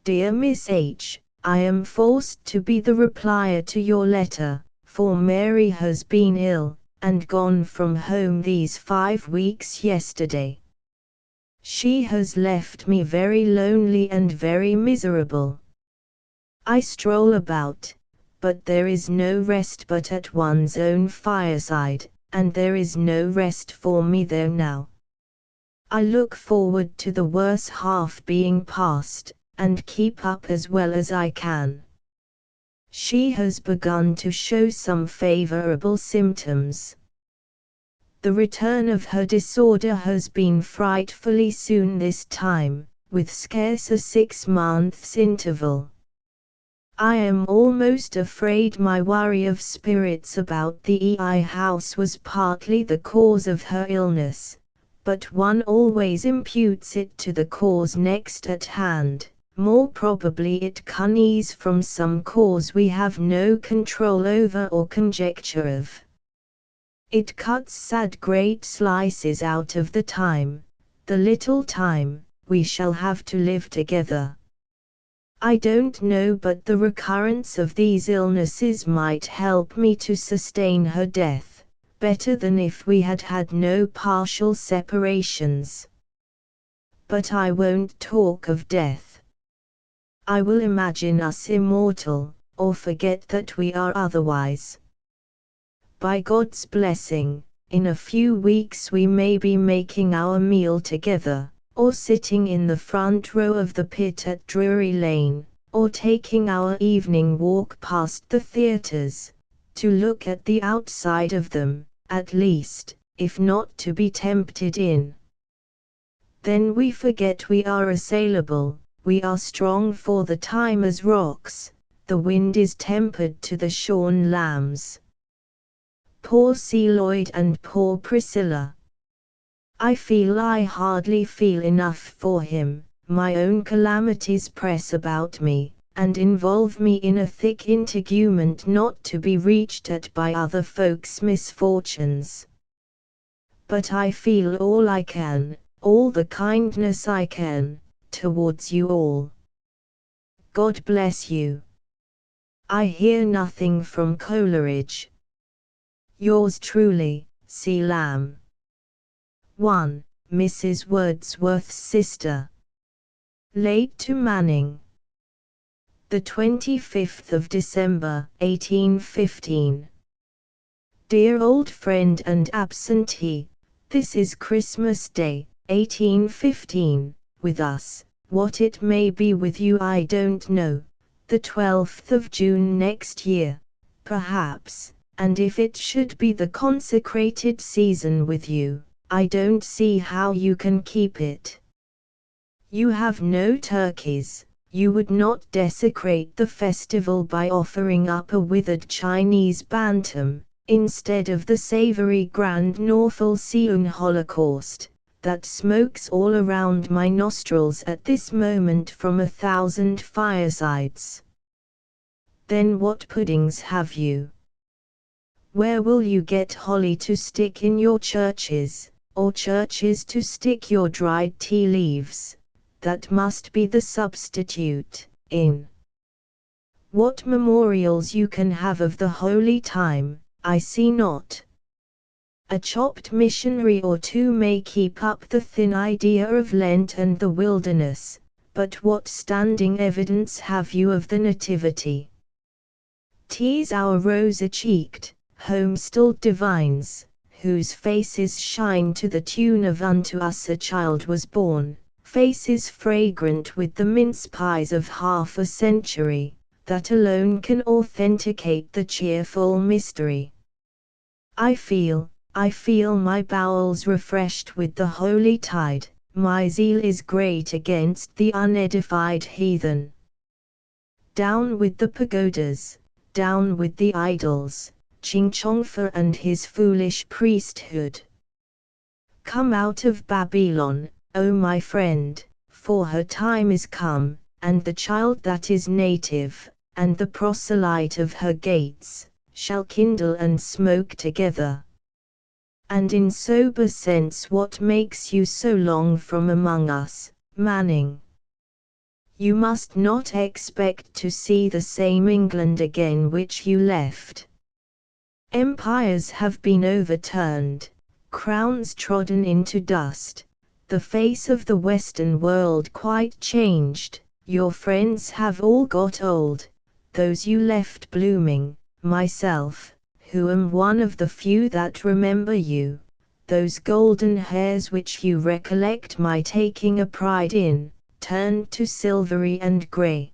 Dear Miss H., I am forced to be the replier to your letter, for Mary has been ill, and gone from home these 5 weeks yesterday. She has left me very lonely and very miserable. I stroll about, but there is no rest but at one's own fireside, and there is no rest for me there now. I look forward to the worse half being past, and keep up as well as I can. She has begun to show some favorable symptoms. The return of her disorder has been frightfully soon this time, with scarce a 6 months' interval. I am almost afraid my worry of spirits about the EI house was partly the cause of her illness, but one always imputes it to the cause next at hand. More probably it comes from some cause we have no control over or conjecture of. It cuts sad great slices out of the time, the little time, we shall have to live together. I don't know but the recurrence of these illnesses might help me to sustain her death, better than if we had had no partial separations. But I won't talk of death. I will imagine us immortal, or forget that we are otherwise. By God's blessing, in a few weeks we may be making our meal together, or sitting in the front row of the pit at Drury Lane, or taking our evening walk past the theaters, to look at the outside of them, at least, if not to be tempted in. Then we forget we are assailable, we are strong for the time as rocks, the wind is tempered to the shorn lambs. Poor Celoid and poor Priscilla. I feel I hardly feel enough for him, my own calamities press about me, and involve me in a thick integument not to be reached at by other folks' misfortunes. But I feel all I can, all the kindness I can, towards you all. God bless you. I hear nothing from Coleridge. Yours truly, C. Lamb. 1. Mrs. Wordsworth's sister. Late to Manning. The 25th of December, 1815. Dear old friend and absentee, this is Christmas Day, 1815, with us. What it may be with you I don't know. The 12th of June next year, perhaps, and if it should be the consecrated season with you, I don't see how you can keep it. You have no turkeys, you would not desecrate the festival by offering up a withered Chinese bantam, instead of the savory Grand Norfolk Seun Holocaust, that smokes all around my nostrils at this moment from 1,000 firesides. Then what puddings have you? Where will you get holly to stick in your churches, or churches to stick your dried tea leaves? That must be the substitute, in what memorials you can have of the holy time, I see not. A chopped missionary or two may keep up the thin idea of Lent and the wilderness, but what standing evidence have you of the Nativity? Tease our rosy-cheeked, home-stilled divines, whose faces shine to the tune of Unto us a child was born, faces fragrant with the mince pies of half a century, that alone can authenticate the cheerful mystery. I feel my bowels refreshed with the holy tide, my zeal is great against the unedified heathen. Down with the pagodas, down with the idols, Ching Chongfa and his foolish priesthood. Come out of Babylon, O my friend, for her time is come, and the child that is native, and the proselyte of her gates, shall kindle and smoke together. And in sober sense what makes you so long from among us, Manning? You must not expect to see the same England again which you left. Empires have been overturned, crowns trodden into dust, the face of the Western world quite changed, your friends have all got old, those you left blooming, myself, who am one of the few that remember you, those golden hairs which you recollect my taking a pride in, turned to silvery and grey.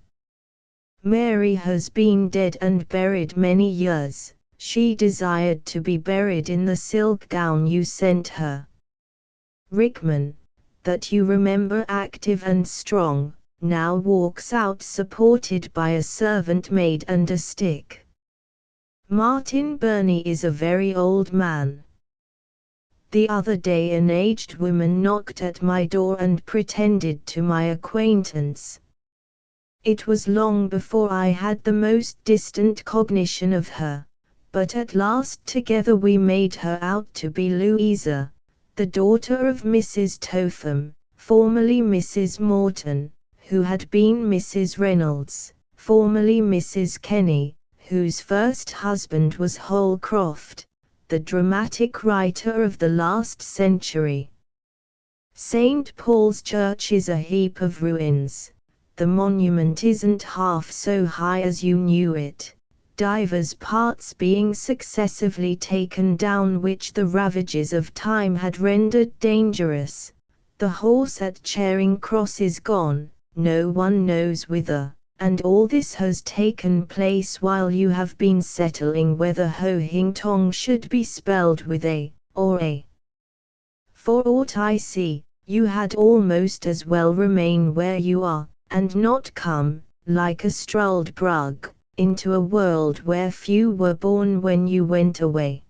Mary has been dead and buried many years, she desired to be buried in the silk gown you sent her. Rickman, that you remember active and strong, now walks out supported by a servant maid and a stick. Martin Burney is a very old man. The other day an aged woman knocked at my door and pretended to my acquaintance. It was long before I had the most distant cognition of her, but at last together we made her out to be Louisa, the daughter of Mrs. Topham, formerly Mrs. Morton, who had been Mrs. Reynolds, formerly Mrs. Kenny, whose first husband was Holcroft, the dramatic writer of the last century. St. Paul's Church is a heap of ruins. The monument isn't half so high as you knew it, divers parts being successively taken down which the ravages of time had rendered dangerous. The horse at Charing Cross is gone, no one knows whither. and all this has taken place while you have been settling whether Ho Hing Tong should be spelled with a, or a. For aught I see, you had almost as well remain where you are, and not come, like a Struldbrug, into a world where few were born when you went away.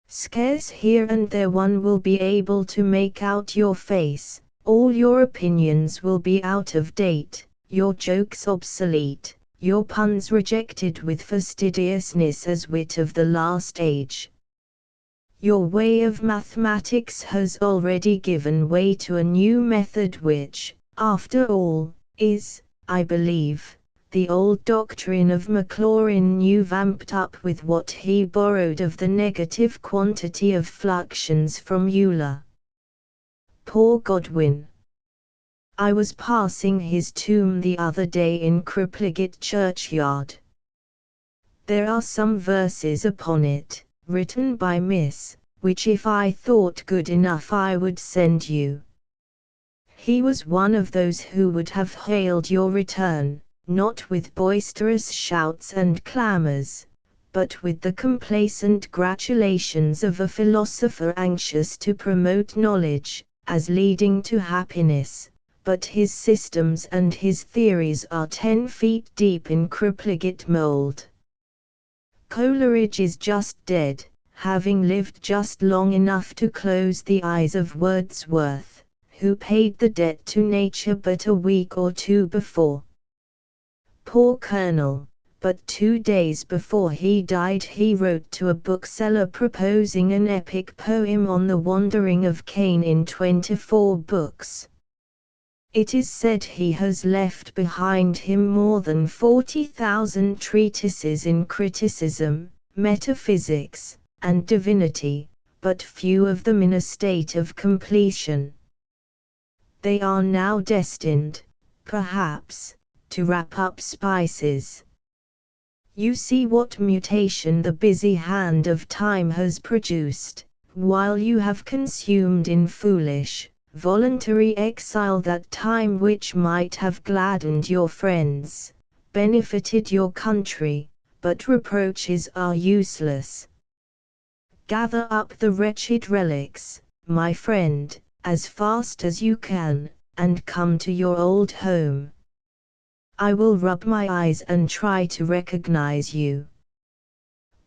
Scarce here and there one will be able to make out your face, all your opinions will be out of date, your jokes obsolete, your puns rejected with fastidiousness as wit of the last age. Your way of mathematics has already given way to a new method which, after all, is, I believe, the old doctrine of Maclaurin new vamped up with what he borrowed of the negative quantity of fluxions from Euler. Poor Godwin! I was passing his tomb the other day in Cripplegate churchyard. There are some verses upon it, written by Miss, which if I thought good enough I would send you. He was one of those who would have hailed your return, not with boisterous shouts and clamors, but with the complacent gratulations of a philosopher anxious to promote knowledge, as leading to happiness. But his systems and his theories are 10 feet deep in Cripplegate mold. Coleridge is just dead, having lived just long enough to close the eyes of Wordsworth, who paid the debt to nature but a week or two before. Poor Colonel, but 2 days before he died he wrote to a bookseller proposing an epic poem on the wandering of Cain in 24 books. It is said he has left behind him more than 40,000 treatises in criticism, metaphysics, and divinity, but few of them in a state of completion. They are now destined, perhaps, to wrap up spices. You see what mutation the busy hand of time has produced, while you have consumed in foolish, voluntary exile that time which might have gladdened your friends, benefited your country, but reproaches are useless. Gather up the wretched relics, my friend, as fast as you can, and come to your old home. I will rub my eyes and try to recognize you.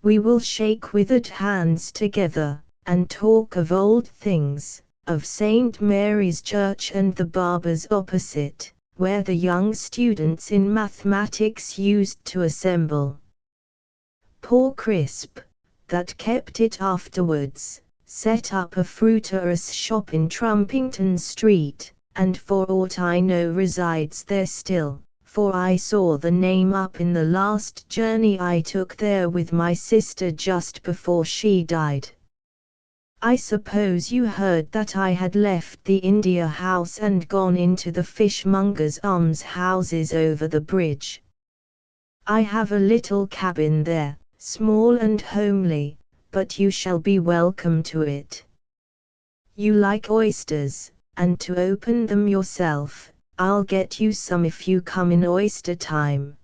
We will shake withered hands together, and talk of old things, of St. Mary's Church and the Barbers opposite, where the young students in mathematics used to assemble. Poor Crisp, that kept it afterwards, set up a fruiterer's shop in Trumpington Street, and for aught I know resides there still, for I saw the name up in the last journey I took there with my sister just before she died. I suppose you heard that I had left the India House and gone into the fishmongers' almshouses over the bridge. I have a little cabin there, small and homely, but you shall be welcome to it. You like oysters, and to open them yourself, I'll get you some if you come in oyster time.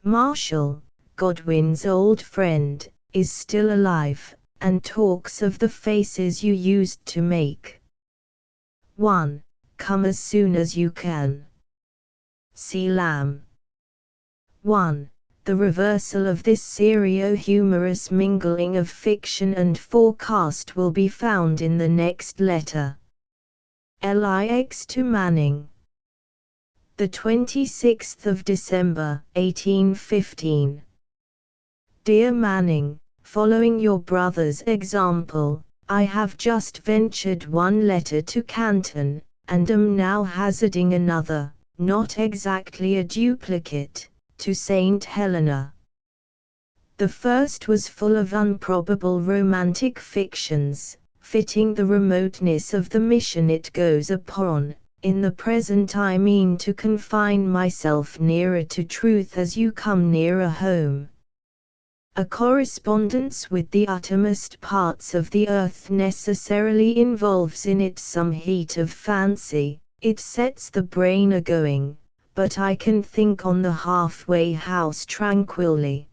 Marshall, Godwin's old friend, is still alive, and talks of the faces you used to make. 1. Come as soon as you can. C. Lamb. 1. The reversal of this serio-humorous mingling of fiction and forecast will be found in the next letter. LIX to Manning. The 26th of December, 1815. Dear Manning, following your brother's example, I have just ventured one letter to Canton, and am now hazarding another, not exactly a duplicate, to St. Helena. The first was full of improbable romantic fictions, fitting the remoteness of the mission it goes upon. In the present I mean to confine myself nearer to truth as you come nearer home. A correspondence with the uttermost parts of the earth necessarily involves in it some heat of fancy, it sets the brain a-going, but I can think on the halfway house tranquilly.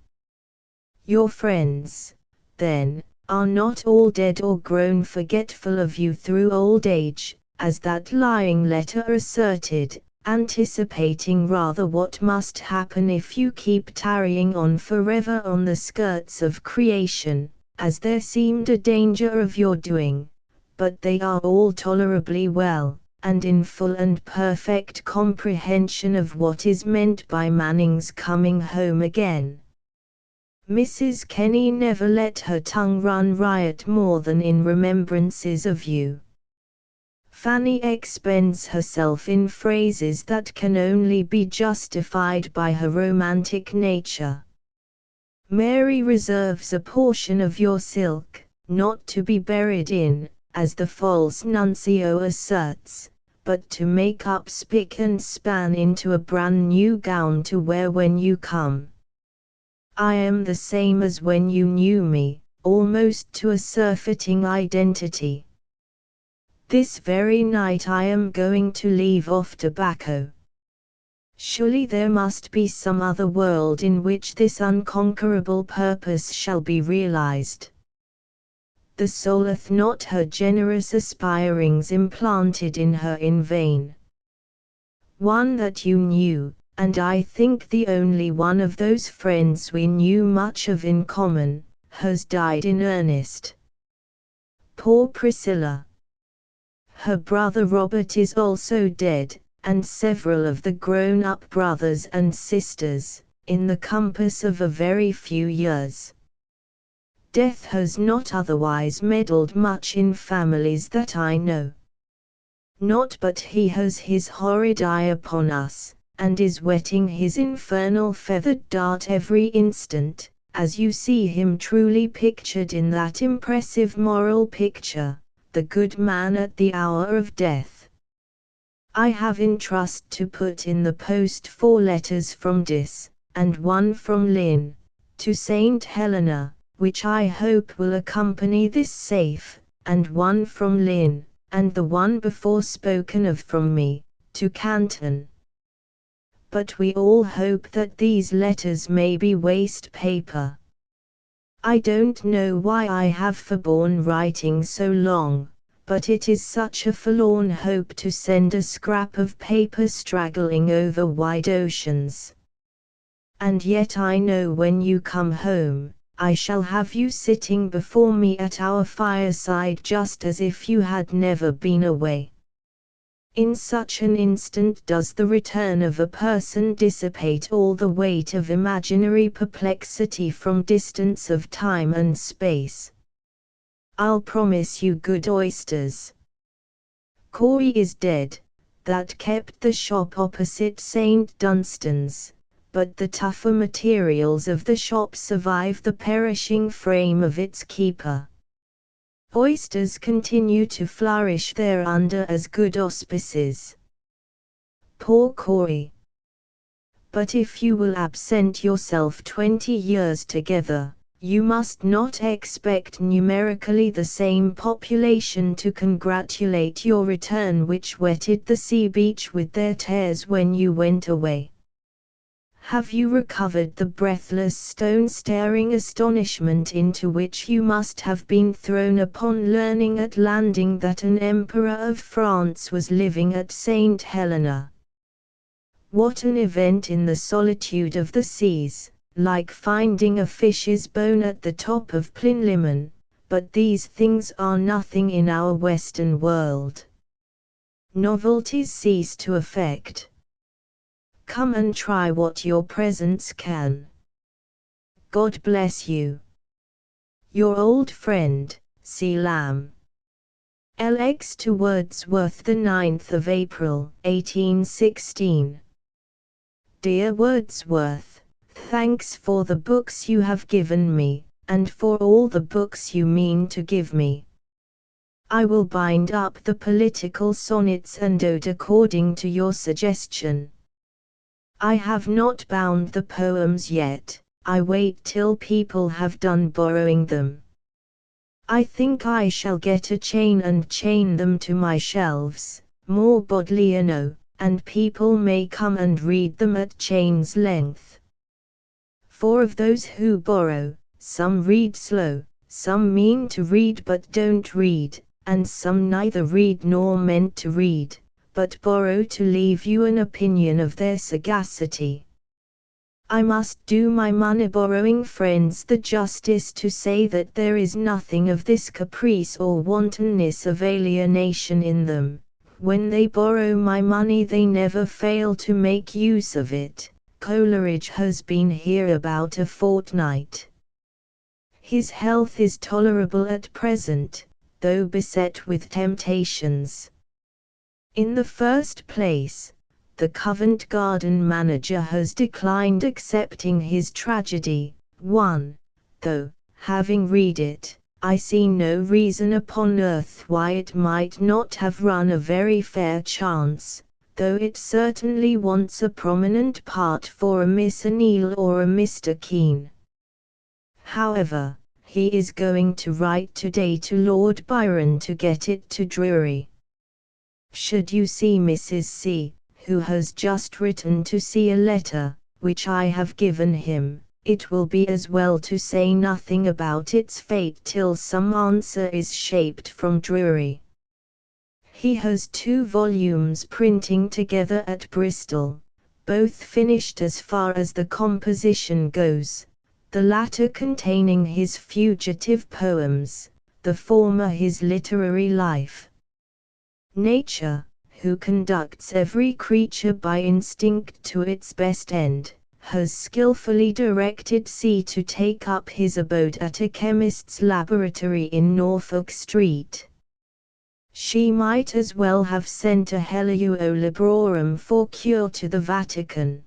Your friends, then, are not all dead or grown forgetful of you through old age, as that lying letter asserted, anticipating rather what must happen if you keep tarrying on forever on the skirts of creation, as there seemed a danger of your doing, but they are all tolerably well, and in full and perfect comprehension of what is meant by Manning's coming home again. Mrs. Kenny never let her tongue run riot more than in remembrances of you. Fanny expends herself in phrases that can only be justified by her romantic nature. Mary reserves a portion of your silk, not to be buried in, as the false nuncio asserts, but to make up spick and span into a brand new gown to wear when you come. I am the same as when you knew me, almost to a surfeiting identity. This very night I am going to leave off tobacco. Surely there must be some other world in which this unconquerable purpose shall be realized. The soul hath not her generous aspirings implanted in her in vain. One that you knew, and I think the only one of those friends we knew much of in common, has died in earnest. Poor Priscilla! Her brother Robert is also dead, and several of the grown-up brothers and sisters, in the compass of a very few years. Death has not otherwise meddled much in families that I know. Not but he has his horrid eye upon us, and is whetting his infernal feathered dart every instant, as you see him truly pictured in that impressive moral picture, The Good Man at the Hour of Death. I have in trust to put in the post 4 letters from Dis, and 1 from Lynn, to St. Helena, which I hope will accompany this safe, and 1 from Lynn, and the one before spoken of from me, to Canton. But we all hope that these letters may be waste paper. I don't know why I have forborne writing so long, but it is such a forlorn hope to send a scrap of paper straggling over wide oceans. And yet I know when you come home, I shall have you sitting before me at our fireside just as if you had never been away. In such an instant does the return of a person dissipate all the weight of imaginary perplexity from distance of time and space. I'll promise you good oysters. Corey is dead, that kept the shop opposite St. Dunstan's, but the tougher materials of the shop survive the perishing frame of its keeper. Oysters continue to flourish thereunder as good auspices. Poor Corey! But if you will absent yourself 20 years together, you must not expect numerically the same population to congratulate your return which wetted the sea beach with their tears when you went away. Have you recovered the breathless stone-staring astonishment into which you must have been thrown upon learning at landing that an Emperor of France was living at St. Helena? What an event in the solitude of the seas, like finding a fish's bone at the top of Plinlimmon, but these things are nothing in our Western world. Novelties cease to affect. Come and try what your presence can. God bless you. Your old friend, C. Lamb. LX to Wordsworth, the 9th of April, 1816. Dear Wordsworth, thanks for the books you have given me, and for all the books you mean to give me. I will bind up the political sonnets and ode according to your suggestion. I have not bound the poems yet, I wait till people have done borrowing them. I think I shall get a chain and chain them to my shelves, more bodily and people may come and read them at chain's length. For of those who borrow, some read slow, some mean to read but don't read, and some neither read nor meant to read, but borrow to leave you an opinion of their sagacity. I must do my money-borrowing friends the justice to say that there is nothing of this caprice or wantonness of alienation in them. When they borrow my money they never fail to make use of it. Coleridge has been here about a fortnight. His health is tolerable at present, though beset with temptations. In the first place, the Covent Garden manager has declined accepting his tragedy. 1. Though, having read it, I see no reason upon earth why it might not have run a very fair chance, though it certainly wants a prominent part for a Miss O'Neill or a Mr. Kean. However, he is going to write today to Lord Byron to get it to Drury. Should you see Mrs. C., who has just written to see a letter, which I have given him, it will be as well to say nothing about its fate till some answer is shaped from Drury. He has 2 volumes printing together at Bristol, both finished as far as the composition goes, the latter containing his fugitive poems, the former his literary life. Nature, who conducts every creature by instinct to its best end, has skillfully directed C to take up his abode at a chemist's laboratory in Norfolk Street. She might as well have sent a Helio Librorum for cure to the Vatican.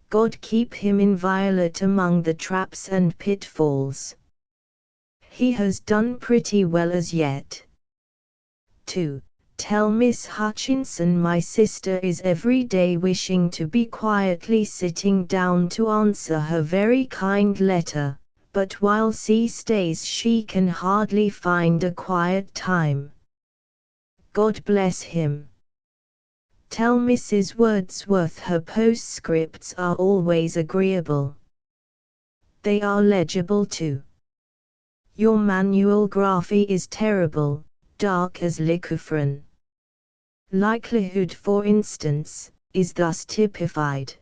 God keep him inviolate among the traps and pitfalls. He has done pretty well as yet. 2. Tell Miss Hutchinson my sister is every day wishing to be quietly sitting down to answer her very kind letter, but while C stays she can hardly find a quiet time. God bless him. Tell Mrs. Wordsworth her postscripts are always agreeable. They are legible too. Your manualgraphy is terrible, dark as Lycophron. Likelihood, for instance, is thus typified.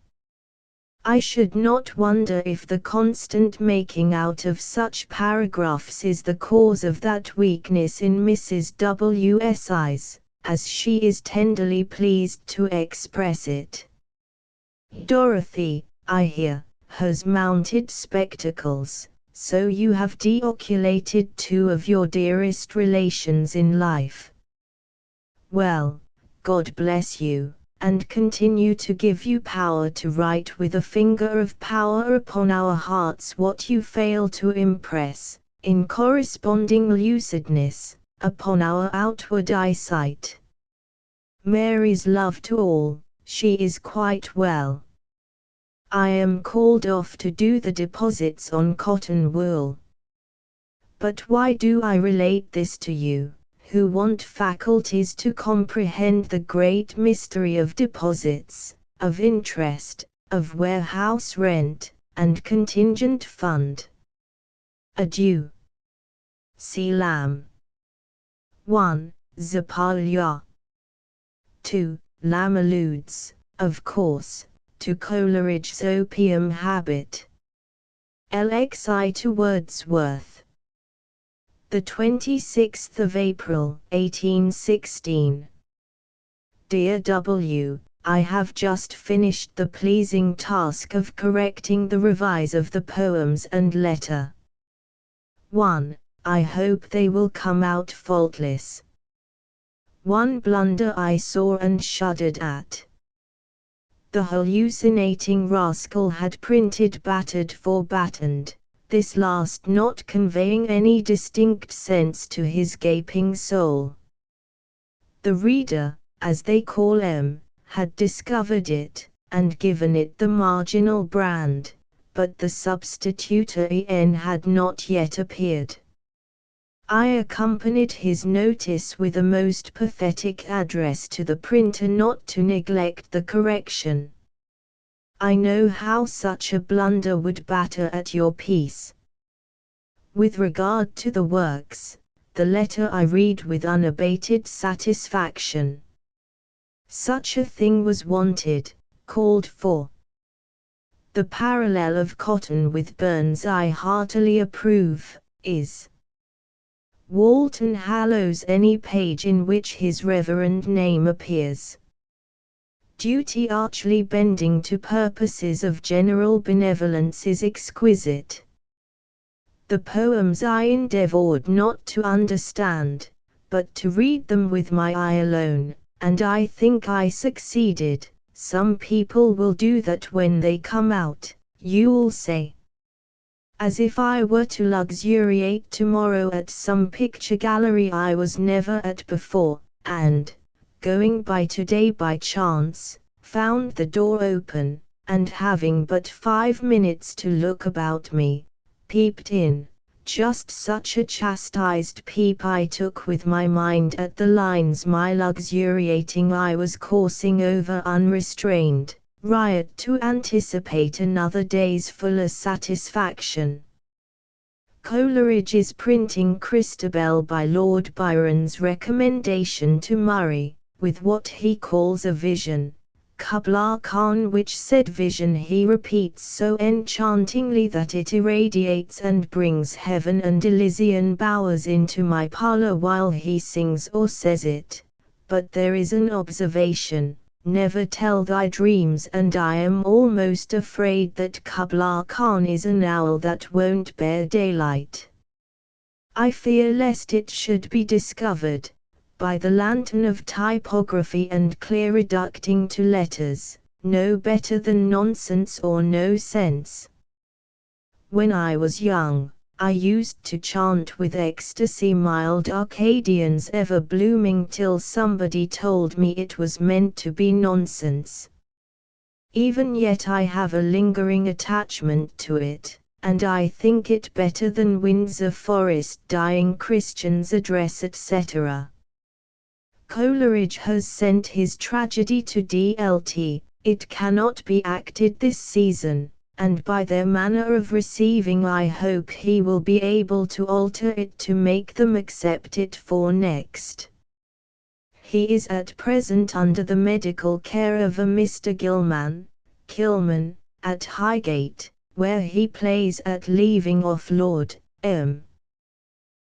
I should not wonder if the constant making out of such paragraphs is the cause of that weakness in Mrs. W.'s eyes, as she is tenderly pleased to express it. Dorothy, I hear, has mounted spectacles, so you have deoculated 2 of your dearest relations in life. Well, God bless you, and continue to give you power to write with a finger of power upon our hearts what you fail to impress, in corresponding lucidness, upon our outward eyesight. Mary's love to all, she is quite well. I am called off to do the deposits on cotton wool. But why do I relate this to you, who want faculties to comprehend the great mystery of deposits, of interest, of warehouse rent, and contingent fund? Adieu. C. Lamb. 1. Zapaglia. 2. Lamb alludes, of course, to Coleridge's opium habit. LXI to Wordsworth. The 26th of April, 1816. Dear W., I have just finished the pleasing task of correcting the revise of the poems and letter. 1. I hope they will come out faultless. One blunder I saw and shuddered at. The hallucinating rascal had printed battered for battened, this last not conveying any distinct sense to his gaping soul. The reader, as they call M, had discovered it, and given it the marginal brand, but the substitutory N had not yet appeared. I accompanied his notice with a most pathetic address to the printer not to neglect the correction. I know how such a blunder would batter at your peace. With regard to the works, the letter I read with unabated satisfaction. Such a thing was wanted, called for. The parallel of Cotton with Burns I heartily approve, is. Walton hallows any page in which his reverend name appears. Duty archly bending to purposes of general benevolence is exquisite. The poems I endeavored not to understand, but to read them with my eye alone, and I think I succeeded. Some people will do that when they come out, you'll say. As if I were to luxuriate tomorrow at some picture gallery I was never at before, and, going by today by chance, found the door open, and having but 5 minutes to look about me, peeped in. Just such a chastised peep I took with my mind at the lines my luxuriating eye was coursing over unrestrained, riot to anticipate another day's fuller satisfaction. Coleridge is printing Christabel by Lord Byron's recommendation to Murray, with what he calls a vision. Kubla Khan, which said vision he repeats so enchantingly that it irradiates and brings heaven and Elysian bowers into my parlor while he sings or says it. But there is an observation, never tell thy dreams, and I am almost afraid that Kubla Khan is an owl that won't bear daylight. I fear lest it should be discovered, by the lantern of typography and clear reducting to letters, no better than nonsense or no sense. When I was young, I used to chant with ecstasy mild Arcadians ever blooming till somebody told me it was meant to be nonsense. Even yet I have a lingering attachment to it, and I think it better than Windsor Forest Dying Christians Address etc. Coleridge has sent his tragedy to DLT, it cannot be acted this season, and by their manner of receiving I hope he will be able to alter it to make them accept it for next. He is at present under the medical care of a Mr. Kilman, at Highgate, where he plays at leaving off Lord M.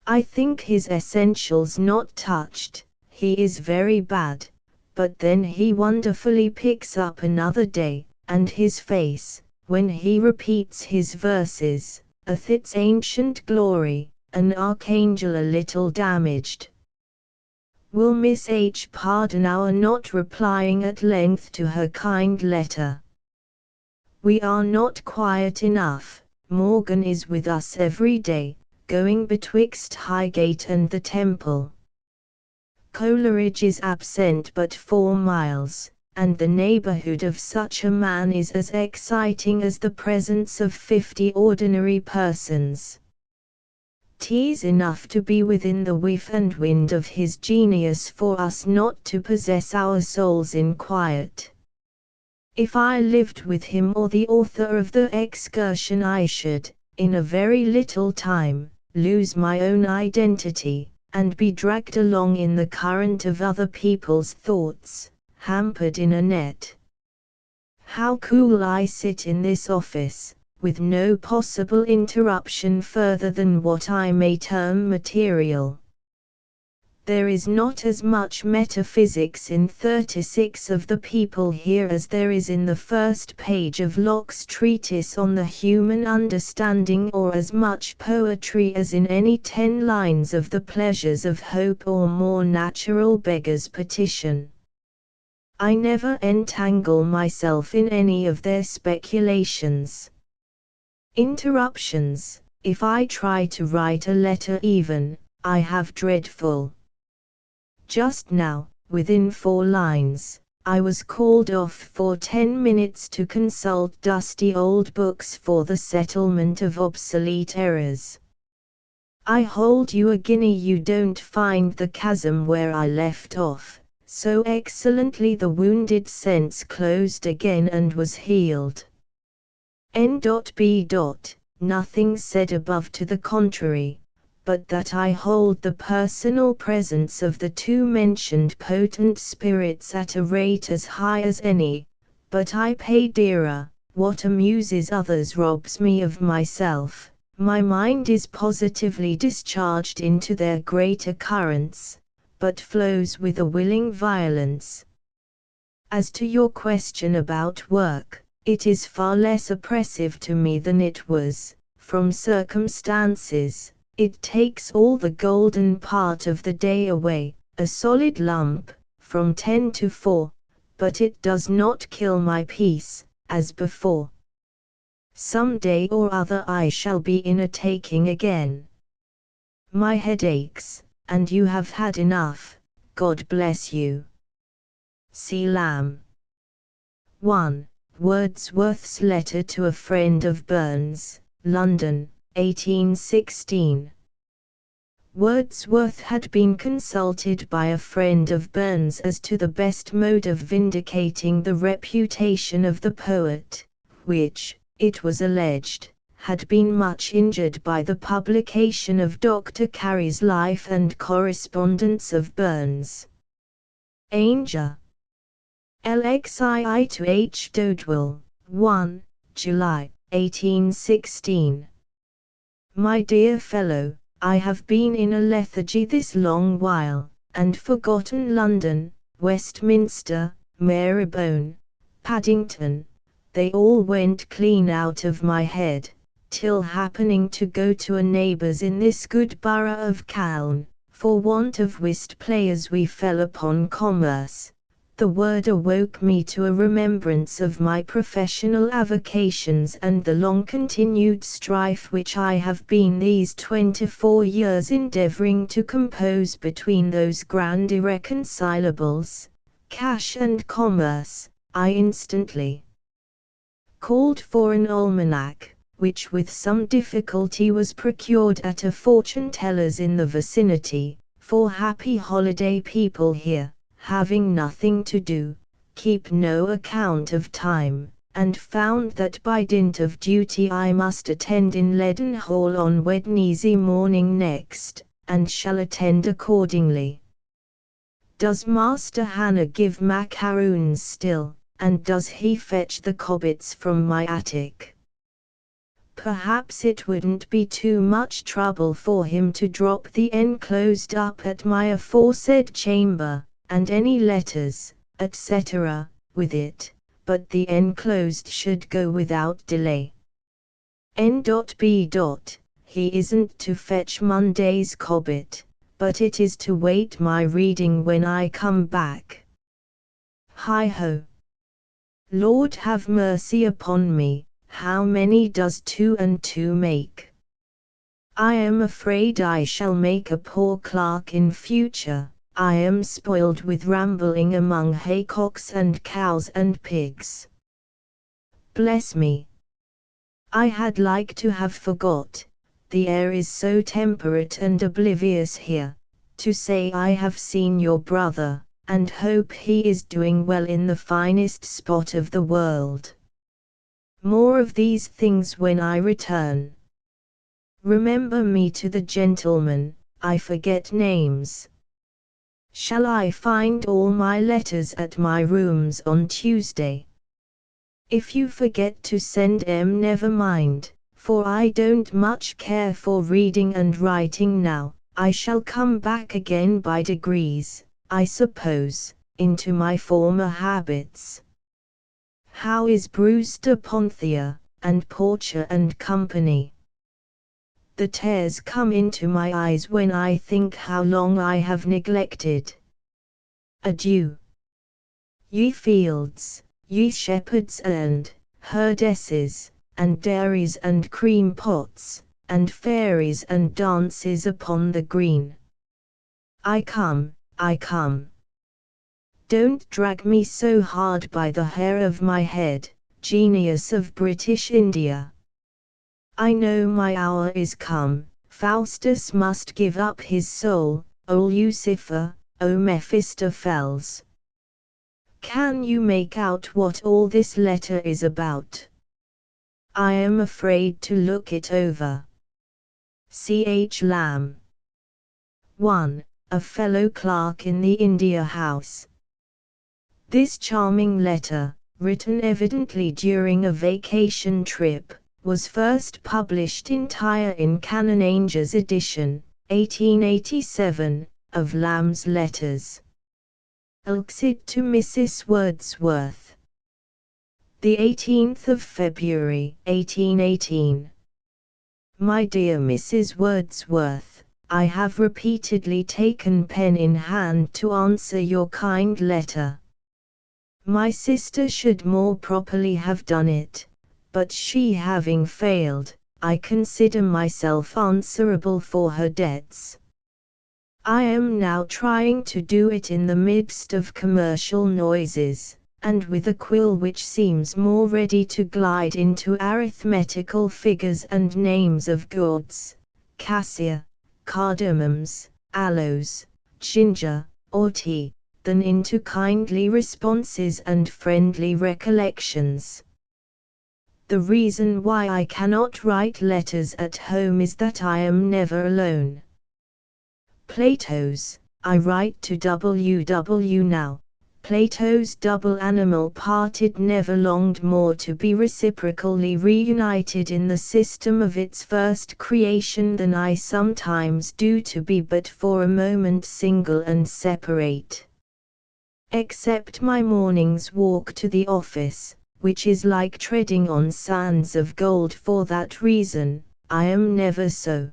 I think his essentials not touched. He is very bad, but then he wonderfully picks up another day, and his face, when he repeats his verses, hath its ancient glory, an archangel a little damaged. Will Miss H. pardon our not replying at length to her kind letter? We are not quiet enough. Morgan is with us every day, going betwixt Highgate and the Temple. Coleridge is absent but 4 miles, and the neighborhood of such a man is as exciting as the presence of 50 ordinary persons. 'Tis enough to be within the whiff and wind of his genius for us not to possess our souls in quiet. If I lived with him or the author of the excursion I should, in a very little time, lose my own identity, and be dragged along in the current of other people's thoughts, hampered in a net. How cool I sit in this office, with no possible interruption further than what I may term material. There is not as much metaphysics in 36 of the people here as there is in the first page of Locke's treatise on the human understanding, or as much poetry as in any 10 lines of the pleasures of hope or more natural beggar's petition. I never entangle myself in any of their speculations. Interruptions, if I try to write a letter even, I have dreadful. Just now, within 4 lines, I was called off for 10 minutes to consult dusty old books for the settlement of obsolete errors. I hold you a guinea you don't find the chasm where I left off. So excellently the wounded sense closed again and was healed. N.B. Nothing said above to the contrary, but that I hold the personal presence of the two mentioned potent spirits at a rate as high as any, but I pay dearer. What amuses others robs me of myself. My mind is positively discharged into their greater currents, but flows with a willing violence. As to your question about work, it is far less oppressive to me than it was, from circumstances. It takes all the golden part of the day away, a solid lump, from 10 to 4, but it does not kill my peace, as before. Some day or other I shall be in a taking again. My head aches, and you have had enough, God bless you. C. Lamb. 1. Wordsworth's Letter to a Friend of Burns, London, 1816. Wordsworth had been consulted by a friend of Burns as to the best mode of vindicating the reputation of the poet, which, it was alleged, had been much injured by the publication of Dr. Carey's Life and Correspondence of Burns. Ainger. LXII to H. Dodwell, 1, July, 1816. My dear fellow, I have been in a lethargy this long while, and forgotten London, Westminster, Marylebone, Paddington. They all went clean out of my head, till happening to go to a neighbour's in this good borough of Calne, for want of whist players we fell upon commerce. The word awoke me to a remembrance of my professional avocations and the long-continued strife which I have been these 24 years endeavouring to compose between those grand irreconcilables, cash and commerce. I instantly called for an almanac, which with some difficulty was procured at a fortune-teller's in the vicinity, for happy holiday people here, having nothing to do, keep no account of time, and found that by dint of duty I must attend in Leadenhall on Wednesday morning next, and shall attend accordingly. Does Master Hannah give macaroons still, and does he fetch the cobbets from my attic? Perhaps it wouldn't be too much trouble for him to drop the enclosed up at my aforesaid chamber, and any letters, etc., with it, but the enclosed should go without delay. N.B. He isn't to fetch Monday's cobbet, but it is to wait my reading when I come back. Hi-ho! Lord have mercy upon me, how many does 2 and 2 make? I am afraid I shall make a poor clerk in future. I am spoiled with rambling among haycocks and cows and pigs. Bless me! I had like to have forgot, the air is so temperate and oblivious here, to say I have seen your brother, and hope he is doing well in the finest spot of the world. More of these things when I return. Remember me to the gentleman, I forget names. Shall I find all my letters at my rooms on Tuesday? If you forget to send them, never mind, for I don't much care for reading and writing now. I shall come back again by degrees, I suppose, into my former habits. How is Brewster Ponthia, and Porcher and Company? The tears come into my eyes when I think how long I have neglected. Adieu. Ye fields, ye shepherds and herdesses, and dairies and cream pots, and fairies and dances upon the green. I come, I come. Don't drag me so hard by the hair of my head, genius of British India. I know my hour is come, Faustus must give up his soul, O Lucifer, O Mephistopheles. Can you make out what all this letter is about? I am afraid to look it over. C.H. Lamb. 1. A fellow clerk in the India House. This charming letter, written evidently during a vacation trip, was first published entire in Canon Ainger's edition, 1887, of Lamb's Letters. Ilksted to Mrs. Wordsworth. The 18th of February, 1818. My dear Mrs. Wordsworth, I have repeatedly taken pen in hand to answer your kind letter. My sister should more properly have done it, but she having failed, I consider myself answerable for her debts. I am now trying to do it in the midst of commercial noises, and with a quill which seems more ready to glide into arithmetical figures and names of gourds, cassia, cardamoms, aloes, ginger, or tea, than into kindly responses and friendly recollections. The reason why I cannot write letters at home is that I am never alone. Plato's, I write to W.W. now. Plato's double animal parted never longed more to be reciprocally reunited in the system of its first creation than I sometimes do to be but for a moment single and separate. Except my morning's walk to the office, which is like treading on sands of gold for that reason, I am never so.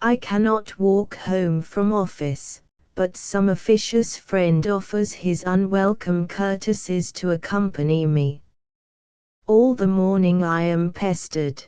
I cannot walk home from office, but some officious friend offers his unwelcome courtesies to accompany me. All the morning I am pestered.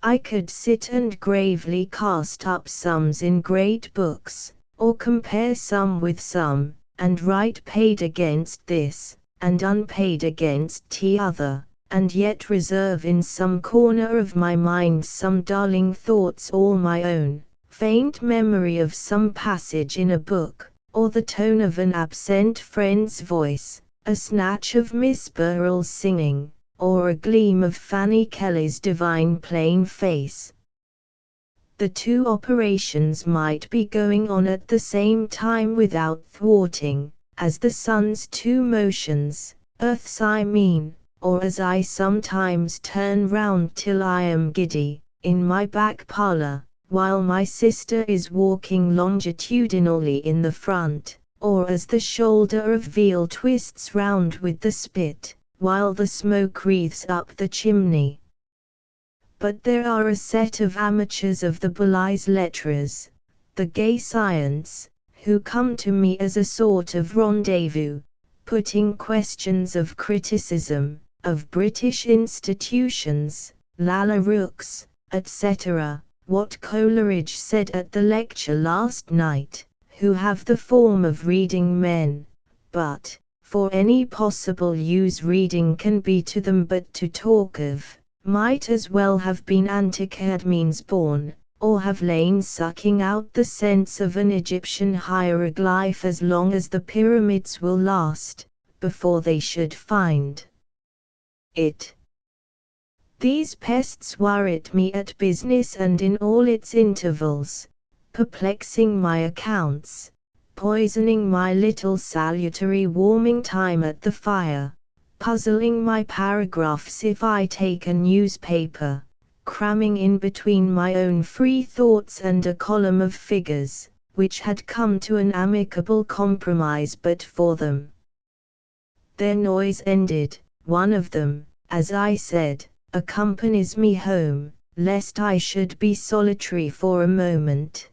I could sit and gravely cast up sums in great books, or compare some with some, and write paid against this, and unpaid against t'other, and yet reserve in some corner of my mind some darling thoughts all my own, faint memory of some passage in a book, or the tone of an absent friend's voice, a snatch of Miss Burrell's singing, or a gleam of Fanny Kelly's divine plain face. The two operations might be going on at the same time without thwarting, as the sun's two motions, earth's I mean, or as I sometimes turn round till I am giddy, in my back parlour, while my sister is walking longitudinally in the front, or as the shoulder of veal twists round with the spit, while the smoke wreathes up the chimney. But there are a set of amateurs of the belles lettres, the gay science, who come to me as a sort of rendezvous, putting questions of criticism, of British institutions, Lalla Rookes, etc., what Coleridge said at the lecture last night, who have the form of reading men, but, for any possible use reading can be to them but to talk of, might as well have been Antiquedmeans born, or have lain sucking out the sense of an Egyptian hieroglyph as long as the pyramids will last, before they should find it. These pests worried me at business and in all its intervals, perplexing my accounts, poisoning my little salutary warming time at the fire, puzzling my paragraphs if I take a newspaper, cramming in between my own free thoughts and a column of figures, which had come to an amicable compromise but for them. Their noise ended, one of them, as I said, accompanies me home, lest I should be solitary for a moment.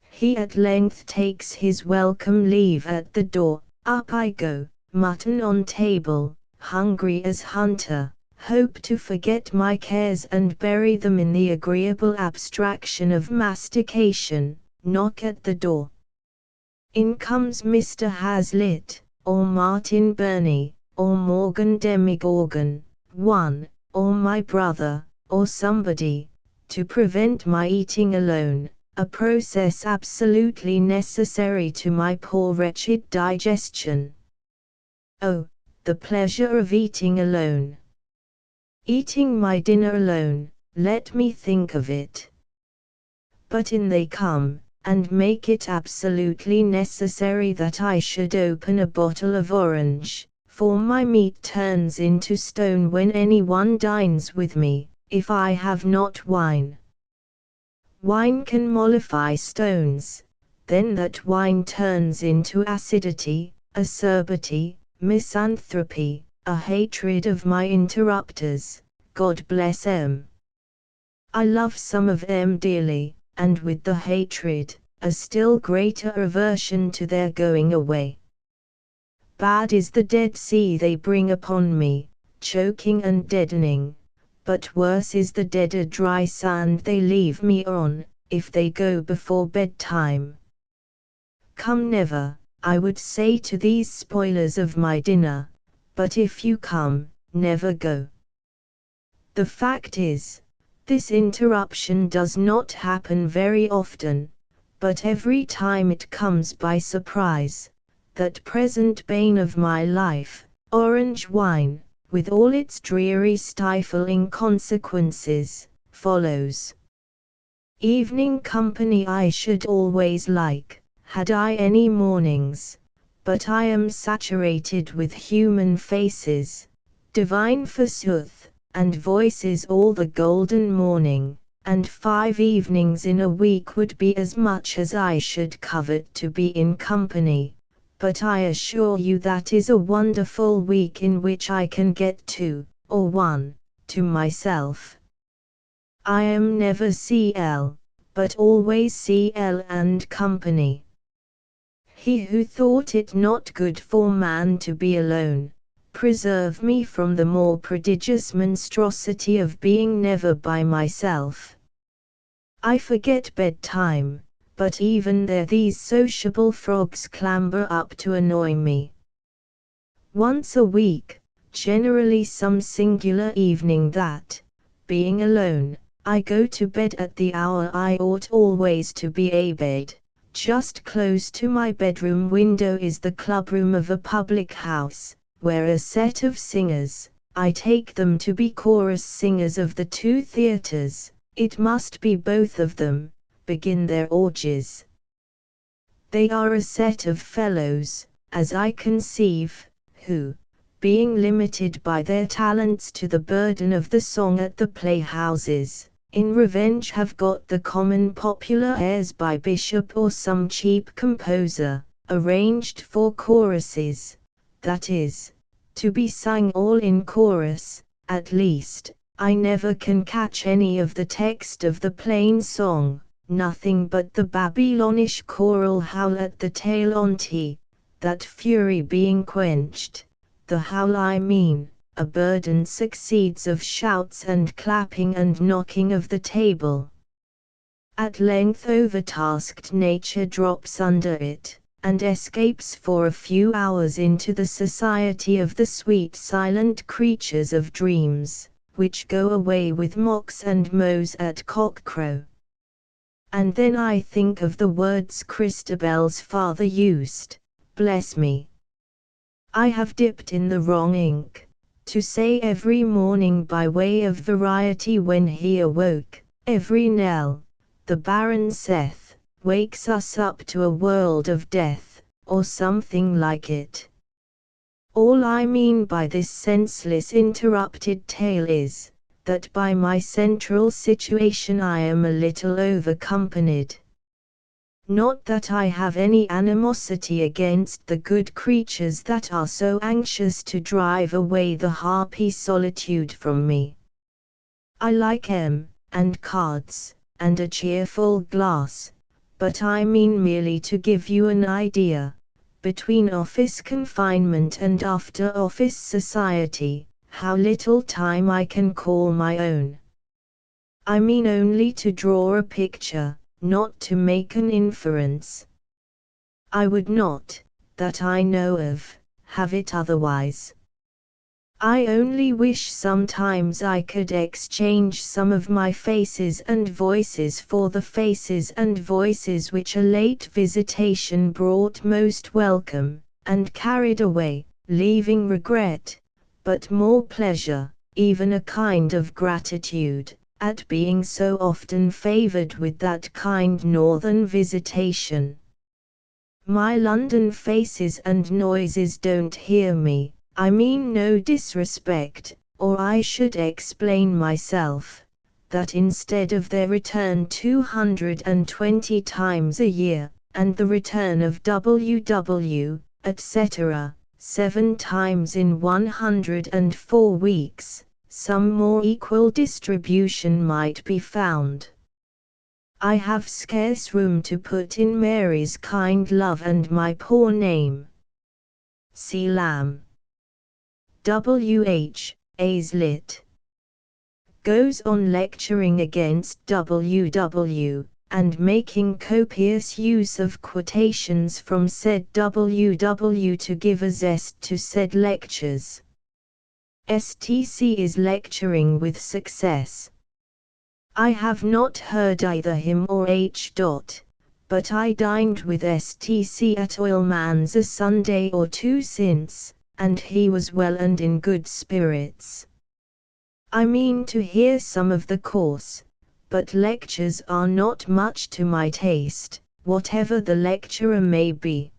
He at length takes his welcome leave at the door, up I go, mutton on table, hungry as hunter, hope to forget my cares and bury them in the agreeable abstraction of mastication, knock at the door. In comes Mr. Hazlitt, or Martin Burney, or Morgan Demigorgon, one, or my brother, or somebody, to prevent my eating alone, a process absolutely necessary to my poor wretched digestion. Oh, the pleasure of eating alone! Eating my dinner alone, let me think of it. But in they come, and make it absolutely necessary that I should open a bottle of orange, for my meat turns into stone when anyone dines with me, if I have not wine. Wine can mollify stones, then that wine turns into acidity, acerbity, misanthropy, a hatred of my interrupters, God bless 'em. I love some of 'em dearly, and with the hatred, a still greater aversion to their going away. Bad is the Dead Sea they bring upon me, choking and deadening, but worse is the deader dry sand they leave me on, if they go before bedtime. Come never, I would say to these spoilers of my dinner, but if you come, never go. The fact is, this interruption does not happen very often, but every time it comes by surprise. That present bane of my life, orange wine, with all its dreary stifling consequences, follows. Evening company I should always like, had I any mornings, but I am saturated with human faces, divine forsooth, and voices all the golden morning, and 5 evenings in a week would be as much as I should covet to be in company. But I assure you that is a wonderful week in which I can get 2, or 1, to myself. I am never CL, but always CL and company. He who thought it not good for man to be alone, preserve me from the more prodigious monstrosity of being never by myself. I forget bedtime. But even there these sociable frogs clamber up to annoy me. Once a week, generally some singular evening that, being alone, I go to bed at the hour I ought always to be abed. Just close to my bedroom window is the clubroom of a public house, where a set of singers, I take them to be chorus singers of the 2 theatres, it must be both of them, begin their orgies. They are a set of fellows, as I conceive, who, being limited by their talents to the burden of the song at the playhouses, in revenge have got the common popular airs by Bishop or some cheap composer, arranged for choruses, that is, to be sung all in chorus. At least, I never can catch any of the text of the plain song. Nothing but the Babylonish choral howl at the tail on't, that fury being quenched, the howl I mean, a burden succeeds of shouts and clapping and knocking of the table. At length overtasked nature drops under it, and escapes for a few hours into the society of the sweet silent creatures of dreams, which go away with mocks and mows at cockcrow. And then I think of the words Christabel's father used, bless me. I have dipped in the wrong ink, to say every morning by way of variety when he awoke, every knell, the barren Seth, wakes us up to a world of death, or something like it. All I mean by this senseless interrupted tale is, that by my central situation I am a little overcompanied. Not that I have any animosity against the good creatures that are so anxious to drive away the harpy solitude from me. I like 'em, and cards, and a cheerful glass, but I mean merely to give you an idea, between office confinement and after office society, how little time I can call my own. I mean only to draw a picture, not to make an inference. I would not, that I know of, have it otherwise. I only wish sometimes I could exchange some of my faces and voices for the faces and voices which a late visitation brought most welcome, and carried away, leaving regret, but more pleasure, even a kind of gratitude, at being so often favored with that kind northern visitation. My London faces and noises don't hear me. I mean no disrespect, or I should explain myself, that instead of their return 220 times a year, and the return of WW, etc., 7 times in 104 weeks, some more equal distribution might be found. I have scarce room to put in Mary's kind love and my poor name. C. Lamb. W.H. Hazlitt goes on lecturing against W.W., and making copious use of quotations from said W.W. to give a zest to said lectures. STC is lecturing with success. I have not heard either him or H. But I dined with STC at Oilman's a Sunday or two since, and he was well and in good spirits. I mean to hear some of the course, but lectures are not much to my taste, whatever the lecturer may be.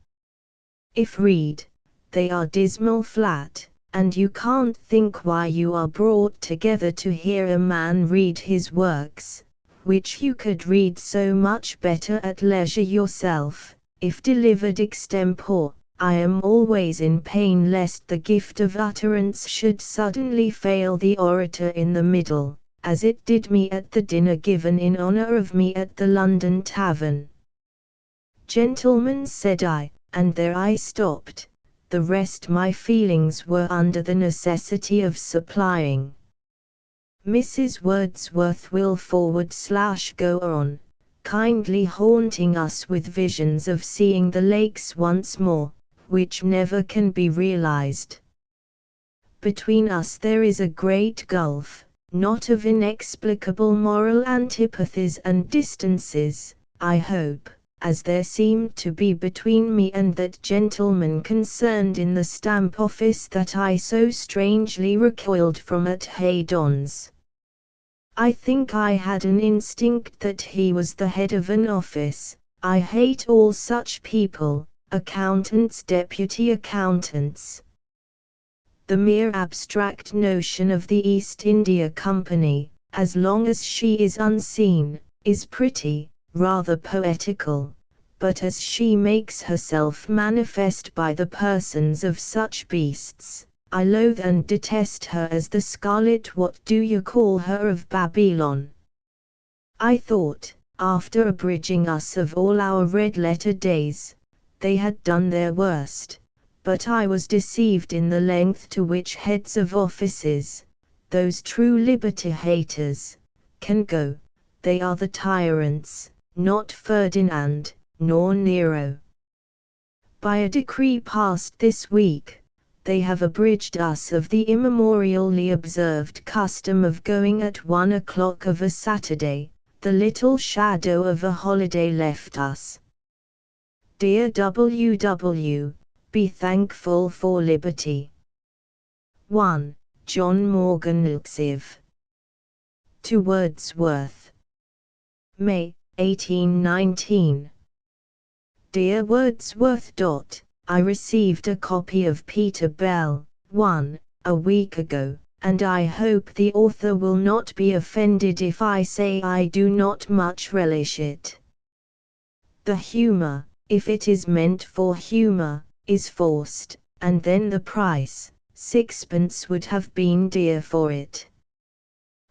If read, they are dismal flat, and you can't think why you are brought together to hear a man read his works, which you could read so much better at leisure yourself, if delivered extempore. I am always in pain lest the gift of utterance should suddenly fail the orator in the middle, as it did me at the dinner given in honor of me at the London Tavern. Gentlemen, said I, and there I stopped. The rest my feelings were under the necessity of supplying. Mrs. Wordsworth will /go on, kindly haunting us with visions of seeing the lakes once more, which never can be realized. Between us there is a great gulf, not of inexplicable moral antipathies and distances, I hope, as there seemed to be between me and that gentleman concerned in the stamp office that I so strangely recoiled from at Haydon's. I think I had an instinct that he was the head of an office. I hate all such people, accountants, deputy accountants. The mere abstract notion of the East India Company, as long as she is unseen, is pretty, rather poetical, but as she makes herself manifest by the persons of such beasts, I loathe and detest her as the scarlet what do you call her of Babylon. I thought, after abridging us of all our red-letter days, they had done their worst, but I was deceived in the length to which heads of offices, those true liberty haters, can go. They are the tyrants, not Ferdinand, nor Nero. By a decree passed this week, they have abridged us of the immemorially observed custom of going at 1 o'clock of a Saturday, the little shadow of a holiday left us. Dear W.W., be thankful for liberty. 1. John Morgan Lxiv. To Wordsworth. May, 1819. Dear Wordsworth. I received a copy of Peter Bell, 1, a week ago, and I hope the author will not be offended if I say I do not much relish it. The humor, if it is meant for humor, is forced, and then the price, 6pence, would have been dear for it.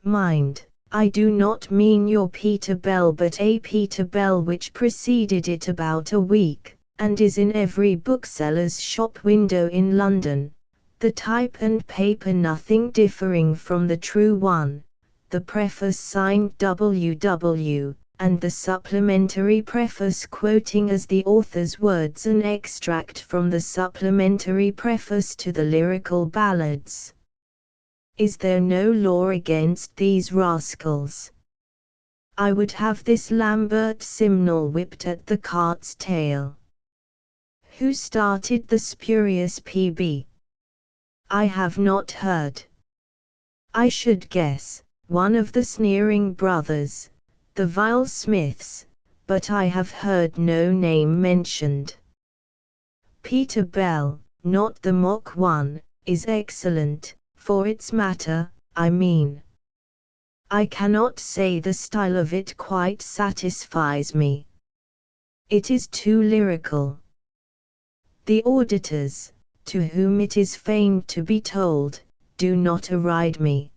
Mind, I do not mean your Peter Bell but a Peter Bell which preceded it about a week, and is in every bookseller's shop window in London, the type and paper nothing differing from the true one, the preface signed W.W., and the supplementary preface quoting as the author's words an extract from the supplementary preface to the Lyrical Ballads. Is there no law against these rascals? I would have this Lambert Simnel whipped at the cart's tail. Who started the spurious PB? I have not heard. I should guess, one of the sneering brothers, the vile Smiths, but I have heard no name mentioned. Peter Bell, not the mock one, is excellent, for its matter, I mean. I cannot say the style of it quite satisfies me. It is too lyrical. The auditors, to whom it is feigned to be told, do not aride me.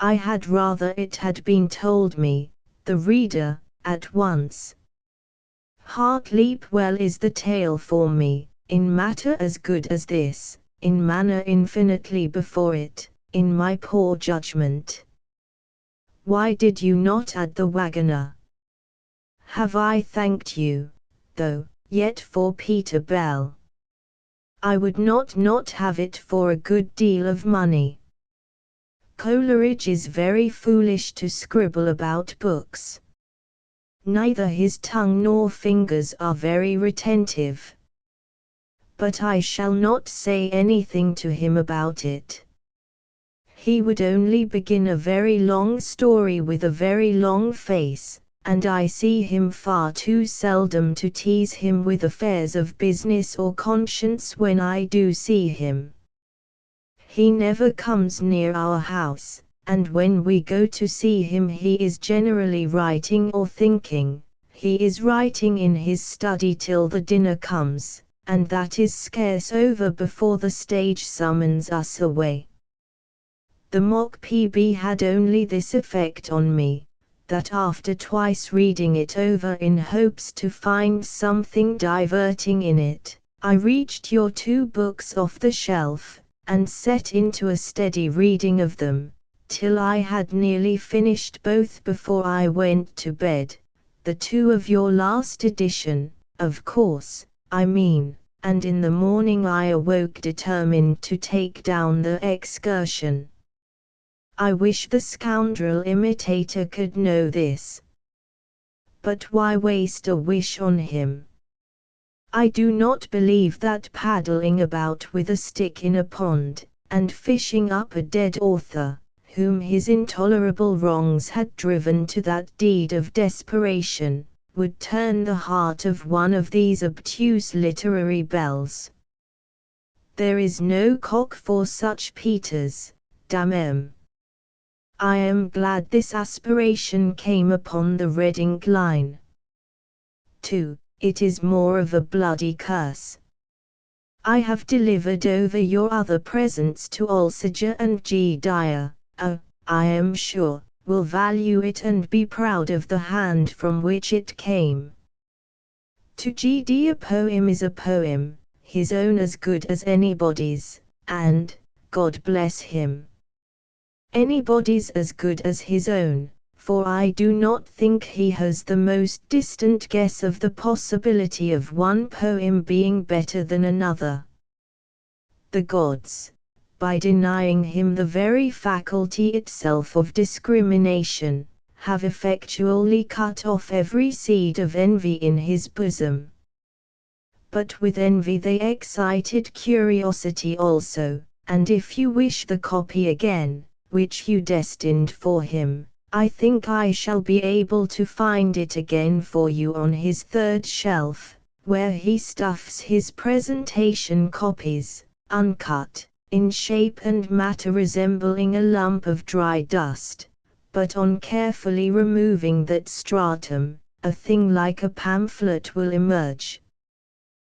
I had rather it had been told me, the reader, at once. Heartleap well is the tale for me, in matter as good as this, in manner infinitely before it, in my poor judgment. Why did you not add the Wagoner? Have I thanked you, though, yet for Peter Bell? I would not have it for a good deal of money. Coleridge is very foolish to scribble about books. Neither his tongue nor fingers are very retentive. But I shall not say anything to him about it. He would only begin a very long story with a very long face, and I see him far too seldom to tease him with affairs of business or conscience when I do see him. He never comes near our house, and when we go to see him he is generally writing or thinking. He is writing in his study till the dinner comes, and that is scarce over before the stage summons us away. The mock PB had only this effect on me, that after twice reading it over in hopes to find something diverting in it, I reached your 2 books off the shelf, and set into a steady reading of them, till I had nearly finished both before I went to bed. The 2 of your last edition, of course, I mean, and in the morning I awoke determined to take down the Excursion. I wish the scoundrel imitator could know this. But why waste a wish on him? I do not believe that paddling about with a stick in a pond, and fishing up a dead author, whom his intolerable wrongs had driven to that deed of desperation, would turn the heart of one of these obtuse literary belles. There is no cock for such Peters, damn. I am glad this aspiration came upon the red ink line. 2. It is more of a bloody curse. I have delivered over your other presents to Alsager and G. Dyer, I am sure, will value it and be proud of the hand from which it came. To G. D. a poem is a poem, his own as good as anybody's, and, God bless him, anybody's as good as his own, for I do not think he has the most distant guess of the possibility of one poem being better than another. The gods, by denying him the very faculty itself of discrimination, have effectually cut off every seed of envy in his bosom. But with envy they excited curiosity also, and if you wish the copy again, which you destined for him, I think I shall be able to find it again for you on his 3rd shelf, where he stuffs his presentation copies, uncut, in shape and matter resembling a lump of dry dust, but on carefully removing that stratum, a thing like a pamphlet will emerge.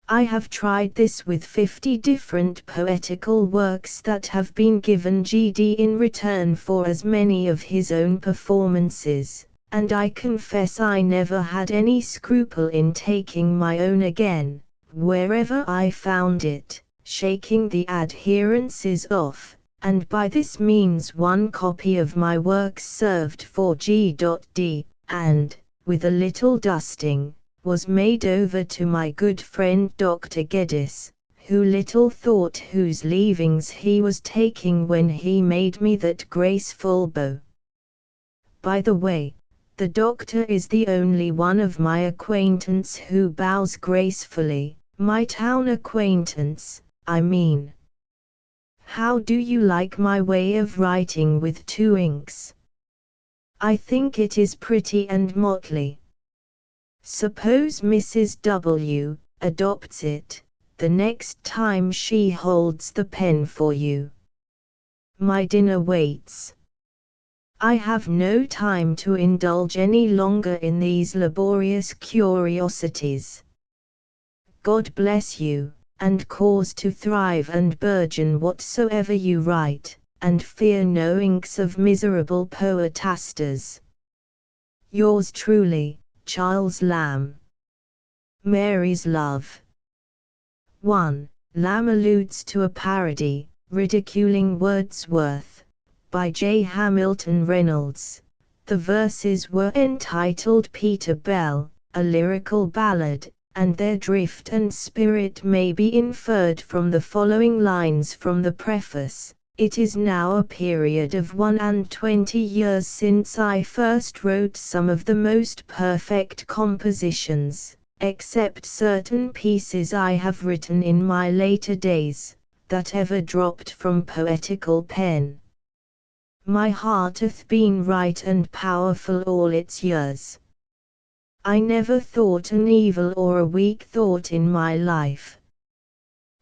I have tried this with 50 different poetical works that have been given G.D. in return for as many of his own performances, and I confess I never had any scruple in taking my own again, wherever I found it, shaking the adherences off, and by this means one copy of my works served for G.D., and, with a little dusting, was made over to my good friend Dr. Geddes, who little thought whose leavings he was taking when he made me that graceful bow. By the way, the doctor is the only one of my acquaintance who bows gracefully, my town acquaintance, I mean. How do you like my way of writing with 2 inks? I think it is pretty and motley. Suppose Mrs. W. adopts it, the next time she holds the pen for you. My dinner waits. I have no time to indulge any longer in these laborious curiosities. God bless you, and cause to thrive and burgeon whatsoever you write, and fear no inks of miserable poetasters. Yours truly, Charles Lamb. Mary's Love. 1. Lamb alludes to a parody, ridiculing Wordsworth, by J. Hamilton Reynolds. The verses were entitled Peter Bell, a lyrical ballad, and their drift and spirit may be inferred from the following lines from the preface. It is now a period of 21 years since I first wrote some of the most perfect compositions, except certain pieces I have written in my later days, that ever dropped from poetical pen. My heart hath been right and powerful all its years. I never thought an evil or a weak thought in my life.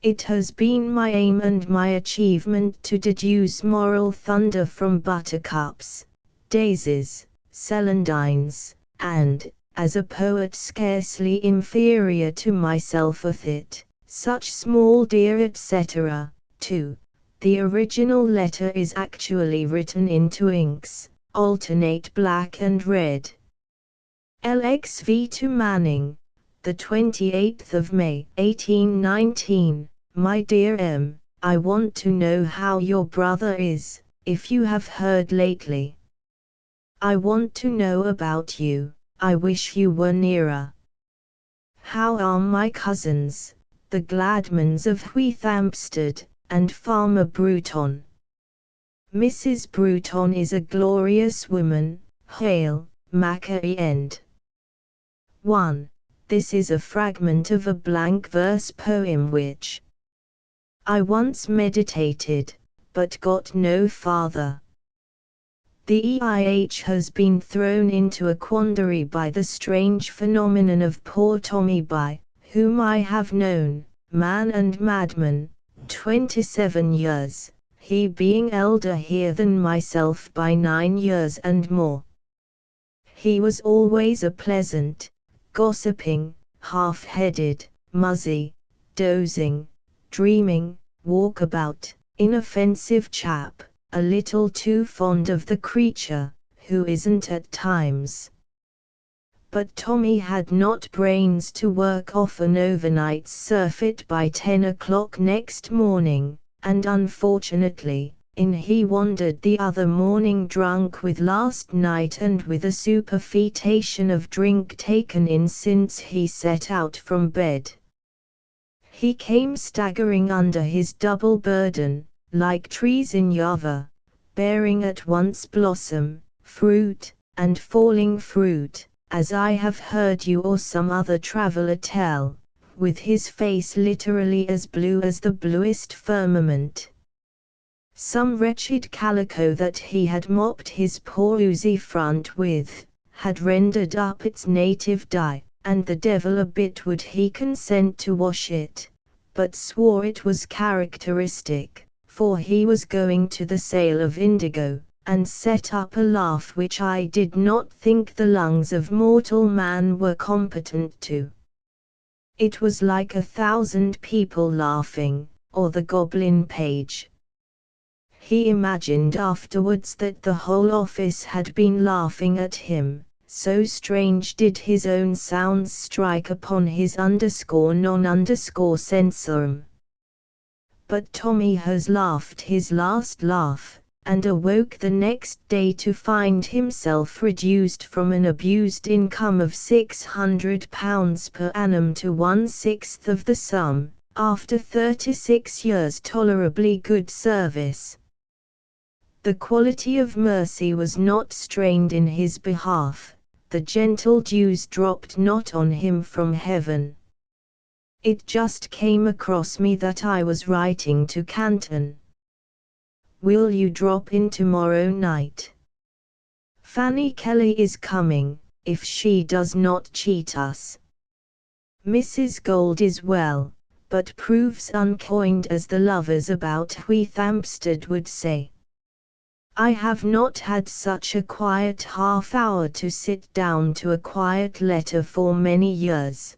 It has been my aim and my achievement to deduce moral thunder from buttercups, daisies, celandines, and, as a poet scarcely inferior to myself of it, such small deer etc. 2. The original letter is actually written in 2 inks, alternate black and red. LXV to Manning, the 28th of May, 1819. My dear M., I want to know how your brother is, if you have heard lately. I want to know about you, I wish you were nearer. How are my cousins, the Gladmans of Wheathampstead, and Farmer Bruton? Mrs. Bruton is a glorious woman, hail, Macquarie End. 1. This is a fragment of a blank verse poem which I once meditated, but got no farther. The EIH has been thrown into a quandary by the strange phenomenon of poor Tommy by, whom I have known, man and madman, 27 years, he being elder here than myself by 9 years and more. He was always a pleasant, gossiping, half-headed, muzzy, dozing, dreaming, walkabout, inoffensive chap, a little too fond of the creature, who isn't at times. But Tommy had not brains to work off an overnight surfeit by 10 o'clock next morning, and unfortunately, in he wandered the other morning drunk with last night and with a superfetation of drink taken in since he set out from bed. He came staggering under his double burden, like trees in Java, bearing at once blossom, fruit, and falling fruit, as I have heard you or some other traveller tell, with his face literally as blue as the bluest firmament. Some wretched calico that he had mopped his poor oozy front with, had rendered up its native dye, and the devil a bit would he consent to wash it, but swore it was characteristic, for he was going to the sale of indigo, and set up a laugh which I did not think the lungs of mortal man were competent to. It was like 1,000 people laughing, or the Goblin Page. He imagined afterwards that the whole office had been laughing at him, so strange did his own sounds strike upon his _non_sensorum. But Tommy has laughed his last laugh, and awoke the next day to find himself reduced from an abused income of £600 per annum to 1/6 of the sum, after 36 years' tolerably good service. The quality of mercy was not strained in his behalf, the gentle dews dropped not on him from heaven. It just came across me that I was writing to Canton. Will you drop in tomorrow night? Fanny Kelly is coming, if she does not cheat us. Mrs. Gold is well, but proves uncoined, as the lovers about Wheathampstead would say. I have not had such a quiet half-hour to sit down to a quiet letter for many years.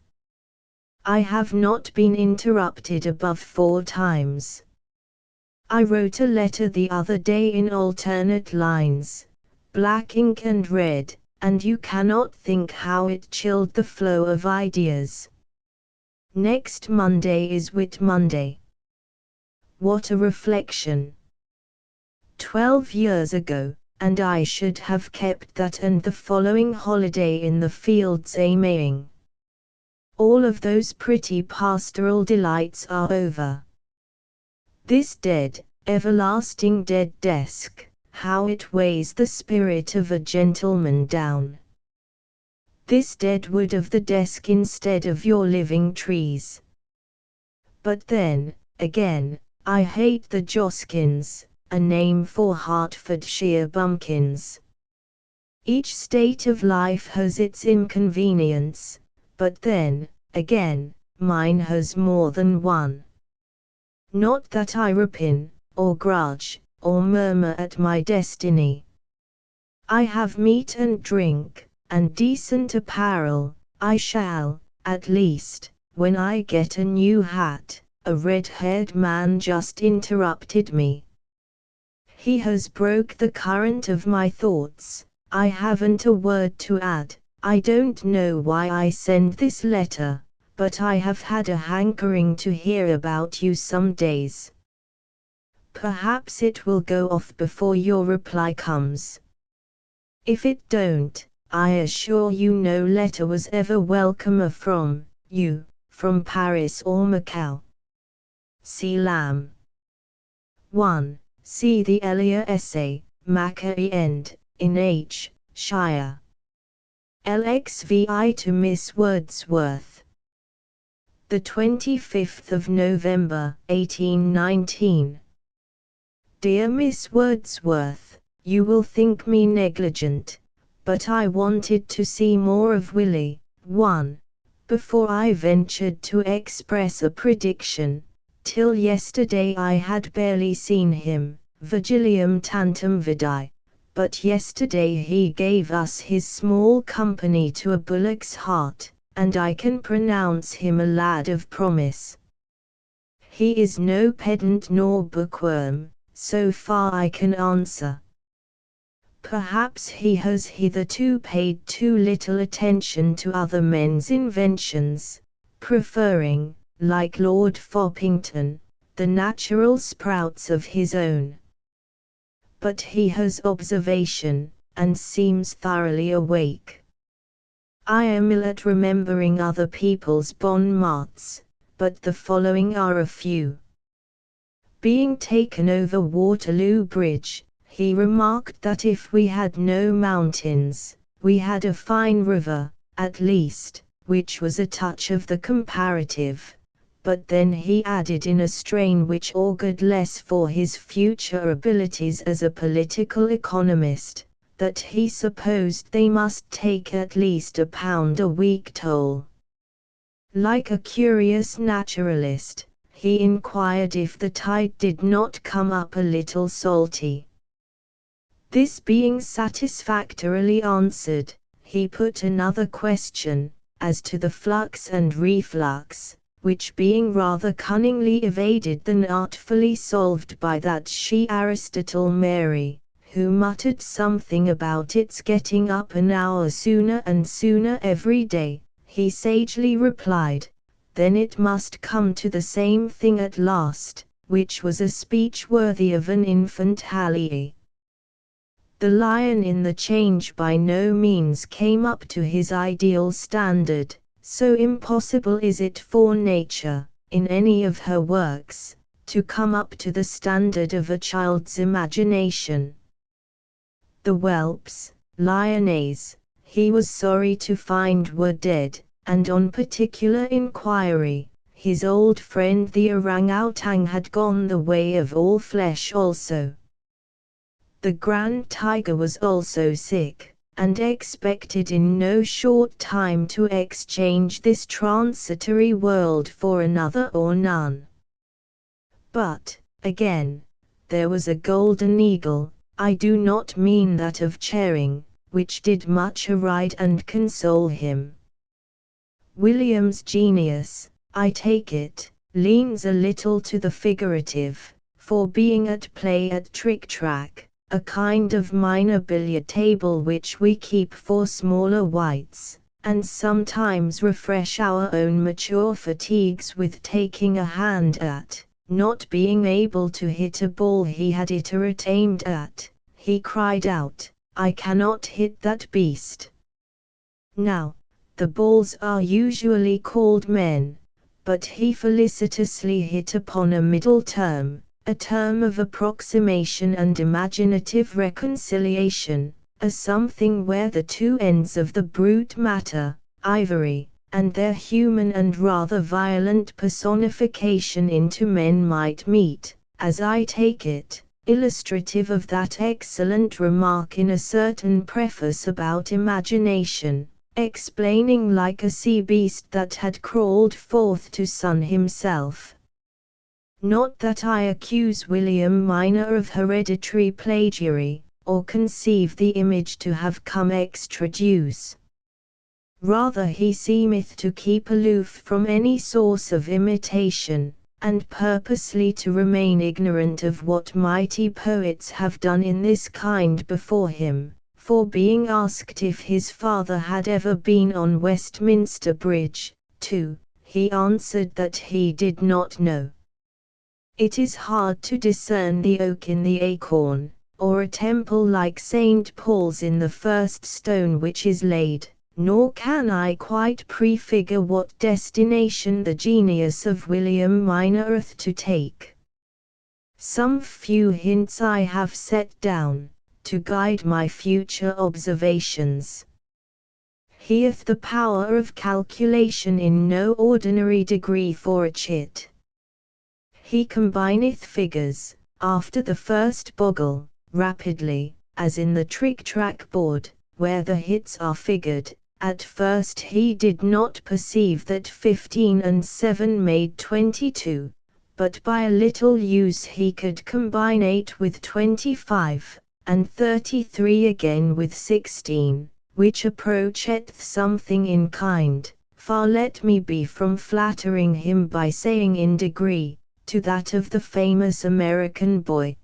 I have not been interrupted above 4 times. I wrote a letter the other day in alternate lines, black ink and red, and you cannot think how it chilled the flow of ideas. Next Monday is Whit Monday. What a reflection! 12 years ago, and I should have kept that and the following holiday in the fields a-maying. All of those pretty pastoral delights are over. This dead, everlasting dead desk, how it weighs the spirit of a gentleman down. This dead wood of the desk instead of your living trees. But then, again, I hate the Joskins, a name for Hertfordshire bumpkins. Each state of life has its inconvenience, but then, again, mine has more than one. Not that I repine, or grudge, or murmur at my destiny. I have meat and drink, and decent apparel. I shall, at least, when I get a new hat. A red-haired man just interrupted me. He has broke the current of my thoughts. I haven't a word to add. I don't know why I send this letter, but I have had a hankering to hear about you some days. Perhaps it will go off before your reply comes. If it don't, I assure you no letter was ever welcomer from you, from Paris or Macau. See Lamb. 1. See the Elia essay, Macquarie End, in H. Shire. LXVI to Miss Wordsworth. The 25th of November, 1819. Dear Miss Wordsworth, you will think me negligent, but I wanted to see more of Willie, 1, before I ventured to express a prediction. Till yesterday I had barely seen him, Virgilium tantum vidi, but yesterday he gave us his small company to a bullock's heart, and I can pronounce him a lad of promise. He is no pedant nor bookworm, so far I can answer. Perhaps he has hitherto paid too little attention to other men's inventions, preferring, like Lord Foppington, the natural sprouts of his own. But he has observation, and seems thoroughly awake. I am ill at remembering other people's bon mots, but the following are a few. Being taken over Waterloo Bridge, he remarked that if we had no mountains, we had a fine river, at least, which was a touch of the comparative. But then he added in a strain which augured less for his future abilities as a political economist, that he supposed they must take at least £1 a week toll. Like a curious naturalist, he inquired if the tide did not come up a little salty. This being satisfactorily answered, he put another question, as to the flux and reflux, which being rather cunningly evaded than artfully solved by that she Aristotle Mary, who muttered something about its getting up an hour sooner and sooner every day, he sagely replied, then it must come to the same thing at last, which was a speech worthy of an infant Halley. The lion in the change by no means came up to his ideal standard. So impossible is it for nature, in any of her works, to come up to the standard of a child's imagination. The whelps, lioness, he was sorry to find were dead, and on particular inquiry, his old friend the orangutan had gone the way of all flesh also. The grand tiger was also sick, and expected in no short time to exchange this transitory world for another or none. But, again, there was a golden eagle, I do not mean that of Charing, which did much aright and console him. William's genius, I take it, leans a little to the figurative, for being at play at trick-track, a kind of minor billiard table which we keep for smaller wights, and sometimes refresh our own mature fatigues with taking a hand at, not being able to hit a ball he had iterate aimed at, he cried out, I cannot hit that beast. Now, the balls are usually called men, but he felicitously hit upon a middle term, a term of approximation and imaginative reconciliation, a something where the two ends of the brute matter, ivory, and their human and rather violent personification into men might meet, as I take it, illustrative of that excellent remark in a certain preface about imagination, explaining like a sea beast that had crawled forth to sun himself. Not that I accuse William Minor of hereditary plagiary, or conceive the image to have come extra juice. Rather he seemeth to keep aloof from any source of imitation, and purposely to remain ignorant of what mighty poets have done in this kind before him, for being asked if his father had ever been on Westminster Bridge, too, he answered that he did not know. It is hard to discern the oak in the acorn, or a temple like St. Paul's in the first stone which is laid, nor can I quite prefigure what destination the genius of William Minor hath to take. Some few hints I have set down, to guide my future observations. He hath the power of calculation in no ordinary degree for a chit. He combineth figures, after the first boggle, rapidly, as in the trick-track board, where the hits are figured. At first he did not perceive that 15 and 7 made 22, but by a little use he could combine 8 with 25, and 33 again with 16, which approacheth something in kind, far let me be from flattering him by saying in degree, to that of the famous American boy.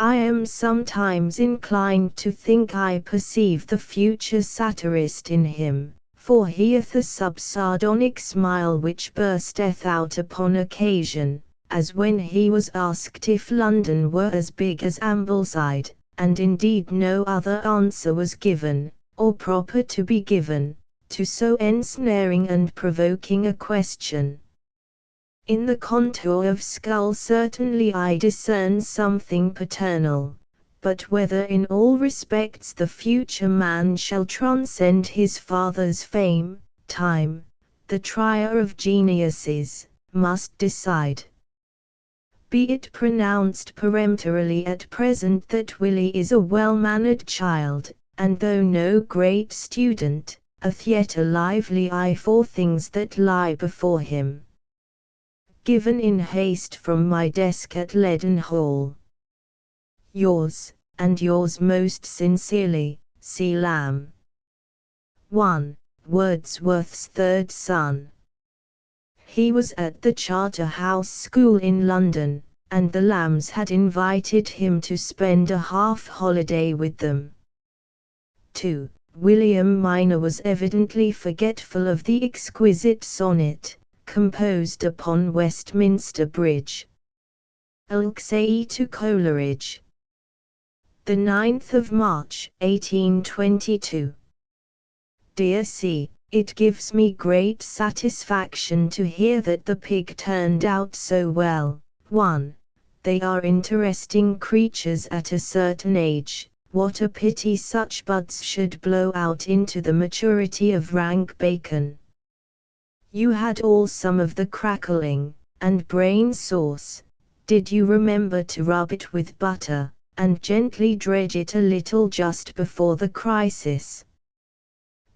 I am sometimes inclined to think I perceive the future satirist in him, for he hath a sardonic smile which bursteth out upon occasion, as when he was asked if London were as big as Ambleside, and indeed no other answer was given, or proper to be given, to so ensnaring and provoking a question. In the contour of skull certainly I discern something paternal, but whether in all respects the future man shall transcend his father's fame, time, the trier of geniuses, must decide. Be it pronounced peremptorily at present that Willie is a well-mannered child, and though no great student, hath yet a lively eye for things that lie before him. Given in haste from my desk at Leadenhall. Yours, and yours most sincerely, C. Lamb. 1. Wordsworth's third son. He was at the Charterhouse School in London, and the Lambs had invited him to spend a half-holiday with them. 2. William Minor was evidently forgetful of the exquisite sonnet, composed upon Westminster Bridge. Alexei to Coleridge. The 9th of March, 1822. Dear C. It gives me great satisfaction to hear that the pig turned out so well. 1. They are interesting creatures at a certain age. What a pity such buds should blow out into the maturity of rank bacon. You had all some of the crackling and brain sauce. Did you remember to rub it with butter, and gently dredge it a little just before the crisis?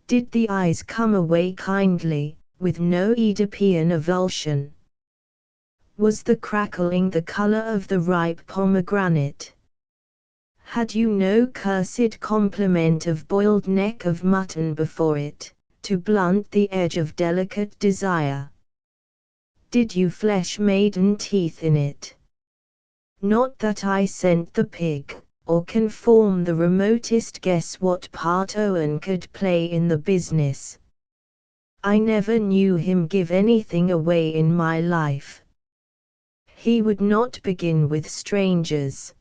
Did the eyes come away kindly, with no Oedipian avulsion? Was the crackling the color of the ripe pomegranate? Had you no cursed compliment of boiled neck of mutton before it, to blunt the edge of delicate desire? Did you flesh maiden teeth in it? Not that I scent the pig, or can form the remotest guess what part Owen could play in the business. I never knew him give anything away in my life. He would not begin with strangers.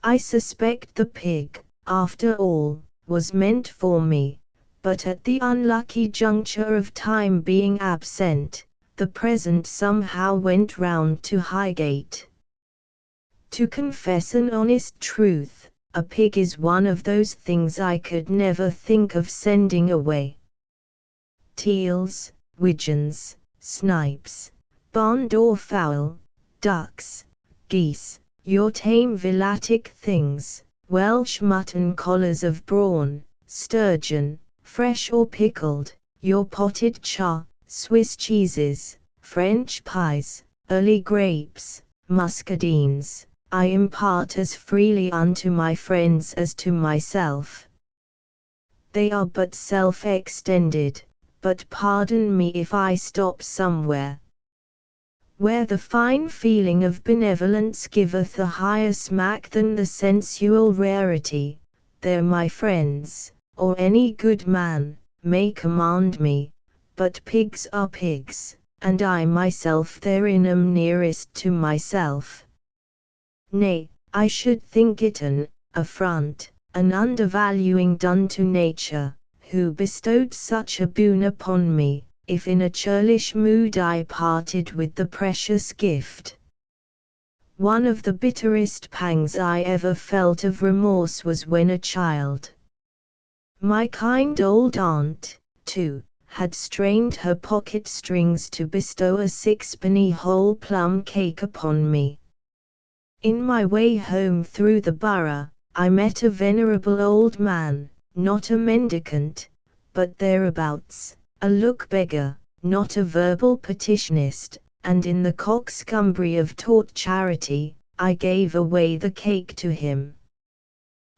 I suspect the pig, after all, was meant for me, but at the unlucky juncture of time being absent, the present somehow went round to Highgate. To confess an honest truth, a pig is one of those things I could never think of sending away. Teals, widgeons, snipes, barn-door fowl, ducks, geese, your tame villatic things, Welsh mutton collars of brawn, sturgeon, fresh or pickled, your potted char, Swiss cheeses, French pies, early grapes, muscadines, I impart as freely unto my friends as to myself. They are but self-extended, but pardon me if I stop somewhere where the fine feeling of benevolence giveth a higher smack than the sensual rarity, there my friends, or any good man, may command me, but pigs are pigs, and I myself therein am nearest to myself. Nay, I should think it an affront, an undervaluing done to nature, who bestowed such a boon upon me, if in a churlish mood I parted with the precious gift. One of the bitterest pangs I ever felt of remorse was when a child. My kind old aunt, too, had strained her pocket strings to bestow a sixpenny whole plum cake upon me. In my way home through the borough, I met a venerable old man, not a mendicant, but thereabouts, a look beggar, not a verbal petitionist, and in the coxcombry of taught charity, I gave away the cake to him.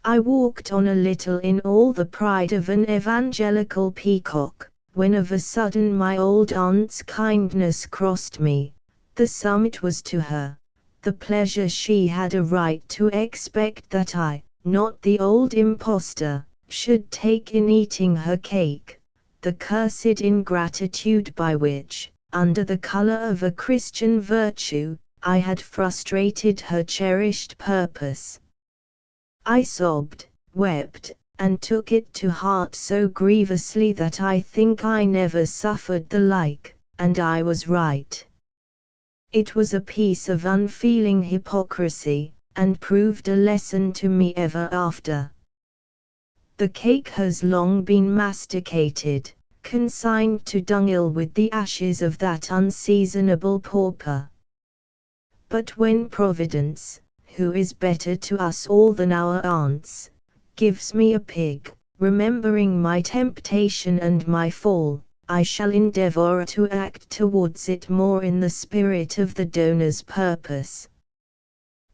I walked on a little in all the pride of an evangelical peacock, when of a sudden my old aunt's kindness crossed me. The sum it was to her, the pleasure she had a right to expect that I, not the old impostor, should take in eating her cake, the cursed ingratitude by which, under the color of a Christian virtue, I had frustrated her cherished purpose. I sobbed, wept, and took it to heart so grievously that I think I never suffered the like, and I was right. It was a piece of unfeeling hypocrisy, and proved a lesson to me ever after. The cake has long been masticated, consigned to dunghill with the ashes of that unseasonable pauper. But when Providence, who is better to us all than our aunts, gives me a pig, remembering my temptation and my fall, I shall endeavor to act towards it more in the spirit of the donor's purpose.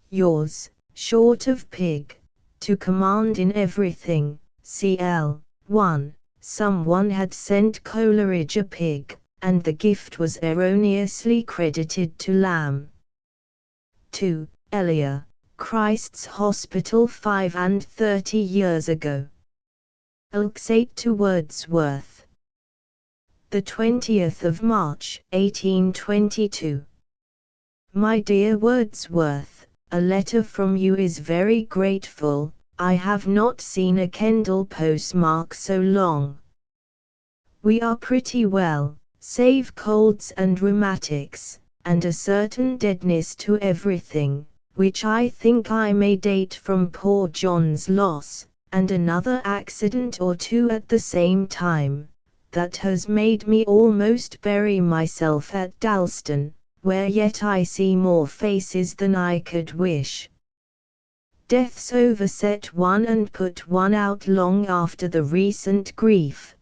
Yours, short of pig, to command in everything, cl. 1. Someone had sent Coleridge a pig, and the gift was erroneously credited to Lamb. 2. Elia, Christ's Hospital 35 years ago. Alexate to Wordsworth. The 20th of March, 1822. My dear Wordsworth, a letter from you is very grateful. I have not seen a Kendal postmark so long. We are pretty well, save colds and rheumatics, and a certain deadness to everything, which I think I may date from poor John's loss, and another accident or two at the same time, that has made me almost bury myself at Dalston, where yet I see more faces than I could wish. Death's overset one and put one out long after the recent grief.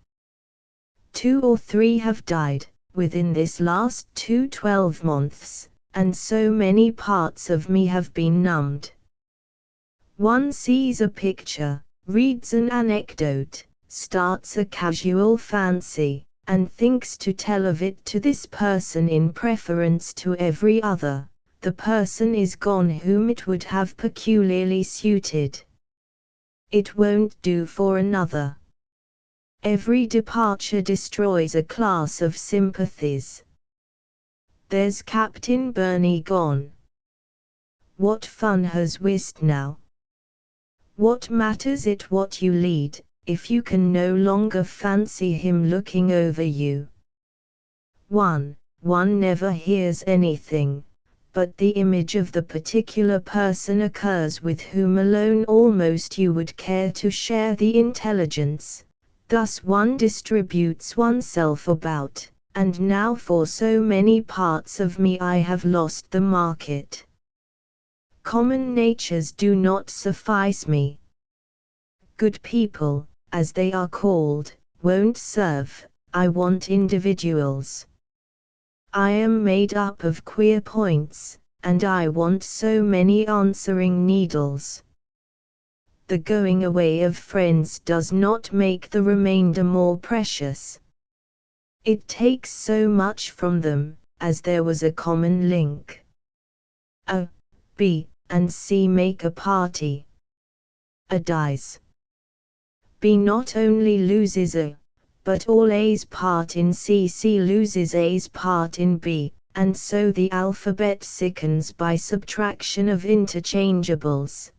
2 or 3 have died, within this last 12 months, and so many parts of me have been numbed. One sees a picture, reads an anecdote, starts a casual fancy, and thinks to tell of it to this person in preference to every other. The person is gone whom it would have peculiarly suited. It won't do for another. Every departure destroys a class of sympathies. There's Captain Burney gone. What fun has whist now? What matters it what you lead, if you can no longer fancy him looking over you? One never hears anything, but the image of the particular person occurs with whom alone almost you would care to share the intelligence. Thus one distributes oneself about, and now for so many parts of me I have lost the market. Common natures do not suffice me. Good people, as they are called, won't serve, I want individuals. I am made up of queer points, and I want so many answering needles. The going away of friends does not make the remainder more precious. It takes so much from them, as there was a common link. A, B, and C make a party. A dies. B not only loses A, but all A's part in C. C loses A's part in B, and so the alphabet sickens by subtraction of interchangeables.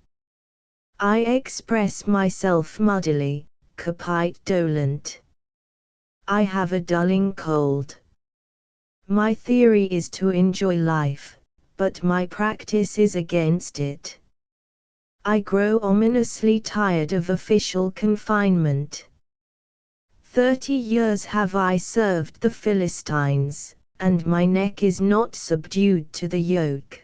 I express myself muddily, quite dolent. I have a dulling cold. My theory is to enjoy life, but my practice is against it. I grow ominously tired of official confinement. 30 years have I served the Philistines, and my neck is not subdued to the yoke.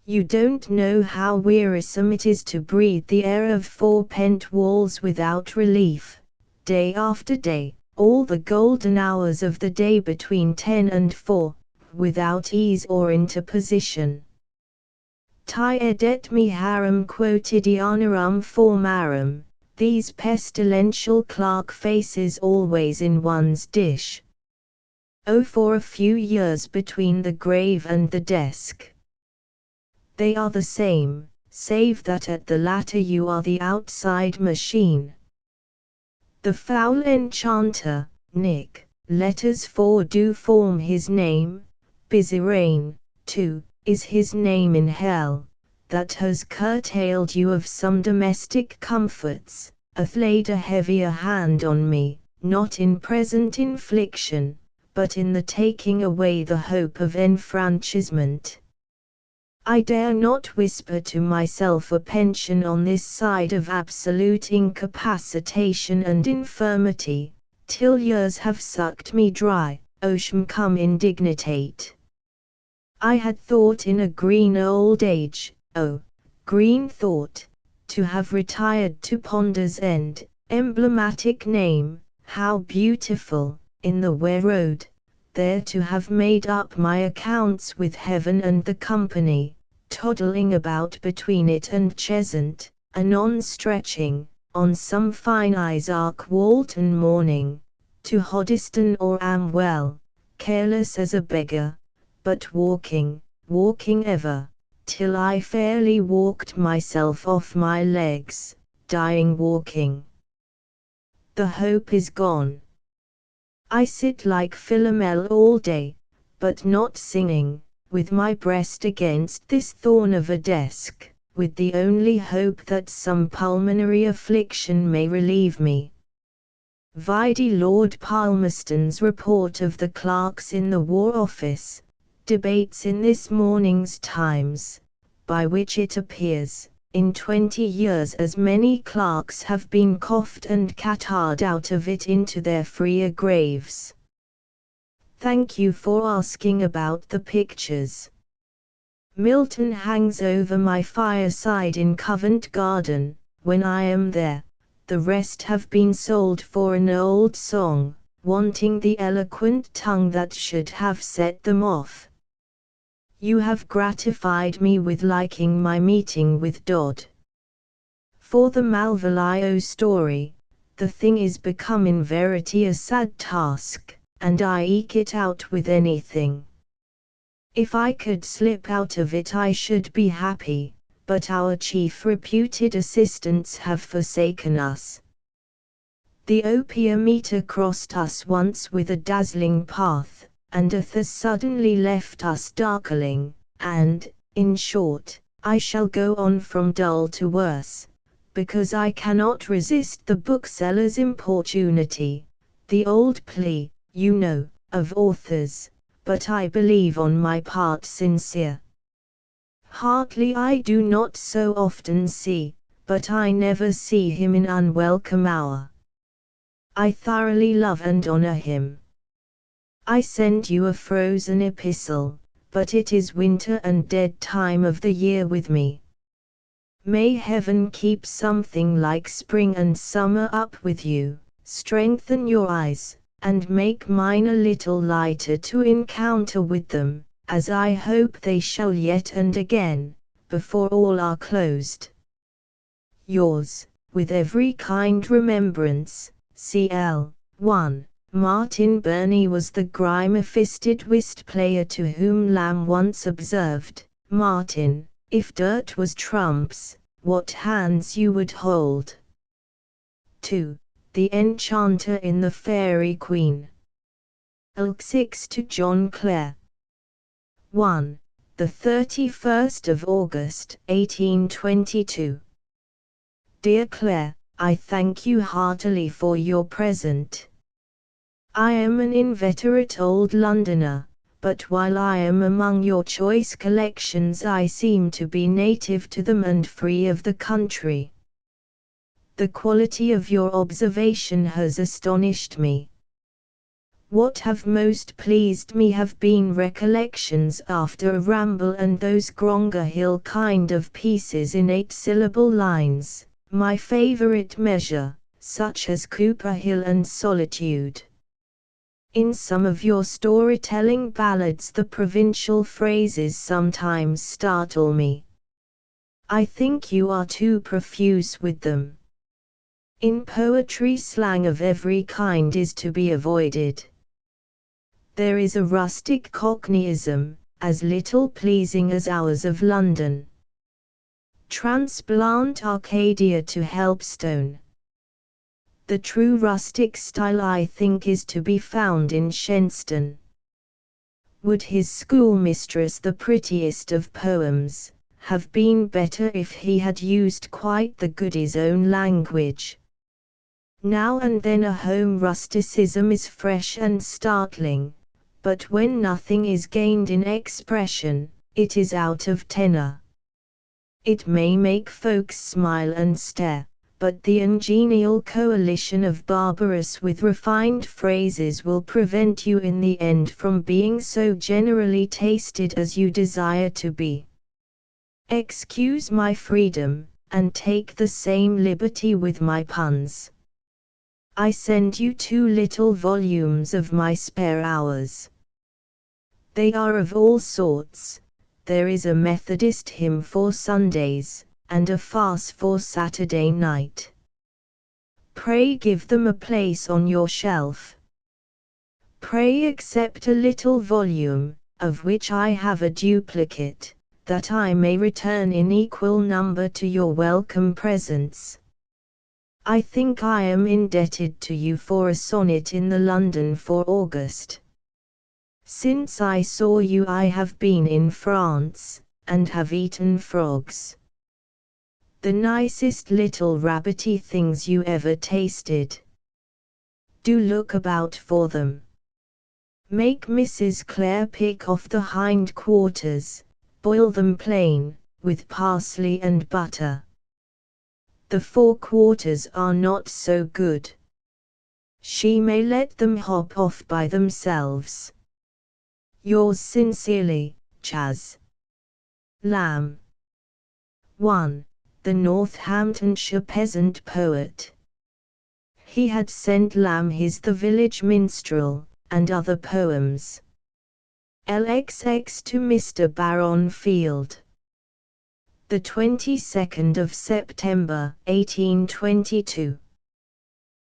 You don't know how wearisome it is to breathe the air of 4-pent walls without relief, day after day, all the golden hours of the day between 10 and 4, without ease or interposition. Tiedet me harum quotidianarum formarum, these pestilential clerk faces always in one's dish. Oh, for a few years between the grave and the desk. They are the same, save that at the latter you are the outside machine. The foul enchanter, Nick, letters 4 do form his name, Bizarane, too, is his name in hell, that has curtailed you of some domestic comforts, hath laid a heavier hand on me, not in present infliction, but in the taking away the hope of enfranchisement. I dare not whisper to myself a pension on this side of absolute incapacitation and infirmity, till years have sucked me dry, ocean come indignitate. I had thought in a green old age, oh, green thought, to have retired to Ponder's End, emblematic name, how beautiful, in the Ware Road, there to have made up my accounts with heaven and the company, toddling about between it and Cheshunt, anon stretching, on some fine Isaac Walton morning, to Hoddesdon or Amwell, careless as a beggar, but walking ever, till I fairly walked myself off my legs, dying walking. The hope is gone. I sit like Philomel all day, but not singing, with my breast against this thorn of a desk, with the only hope that some pulmonary affliction may relieve me. Vide Lord Palmerston's report of the clerks in the War Office, debates in this morning's Times, by which it appears, in 20 years as many clerks have been coughed and catarrhed out of it into their freer graves. Thank you for asking about the pictures. Milton hangs over my fireside in Covent Garden, when I am there. The rest have been sold for an old song, wanting the eloquent tongue that should have set them off. You have gratified me with liking my meeting with Dodd. For the Malvolio story, the thing is become in verity a sad task, and I eke it out with anything. If I could slip out of it I should be happy, but our chief reputed assistants have forsaken us. The opium eater crossed us once with a dazzling path, and has suddenly left us darkling, and, in short, I shall go on from dull to worse, because I cannot resist the bookseller's importunity, the old plea, you know, of authors, but I believe on my part sincere. Hartley I do not so often see, but I never see him in unwelcome hour. I thoroughly love and honor him. I send you a frozen epistle, but it is winter and dead time of the year with me. May heaven keep something like spring and summer up with you, strengthen your eyes, and make mine a little lighter to encounter with them, as I hope they shall yet and again, before all are closed. Yours, with every kind remembrance, C.L. 1. Martin Burney was the grime-fisted whist-player to whom Lamb once observed, Martin, if dirt was trumps, what hands you would hold. 2. The Enchanter in the Fairy Queen. L6 to John Clare. 1. The 31st of August, 1822. Dear Clare, I thank you heartily for your present. I am an inveterate old Londoner, but while I am among your choice collections I seem to be native to them and free of the country. The quality of your observation has astonished me. What have most pleased me have been recollections after a ramble and those Gronga Hill kind of pieces in 8-syllable lines, my favourite measure, such as Cooper Hill and Solitude. In some of your storytelling ballads the provincial phrases sometimes startle me. I think you are too profuse with them. In poetry slang of every kind is to be avoided. There is a rustic cockneyism, as little pleasing as ours of London. Transplant Arcadia to Helpstone. The true rustic style I think is to be found in Shenstone. Would his schoolmistress, the prettiest of poems, have been better if he had used quite the goodie's own language? Now and then a home rusticism is fresh and startling, but when nothing is gained in expression, it is out of tenor. It may make folks smile and stare, but the ungenial coalition of barbarous with refined phrases will prevent you in the end from being so generally tasted as you desire to be. Excuse my freedom, and take the same liberty with my puns. I send you 2 little volumes of my spare hours. They are of all sorts. There is a Methodist hymn for Sundays, and a farce for Saturday night. Pray give them a place on your shelf. Pray accept a little volume, of which I have a duplicate, that I may return in equal number to your welcome presents. I think I am indebted to you for a sonnet in the London for August. Since I saw you I have been in France, and have eaten frogs. The nicest little rabbity things you ever tasted. Do look about for them. Make Mrs. Clare pick off the hind quarters, boil them plain, with parsley and butter. The fore quarters are not so good. She may let them hop off by themselves. Yours sincerely, Chas. Lamb. 1. The Northamptonshire peasant poet. He had sent Lamb his The Village Minstrel, and other poems. LXX to Mr. Baron Field. The 22nd of September, 1822.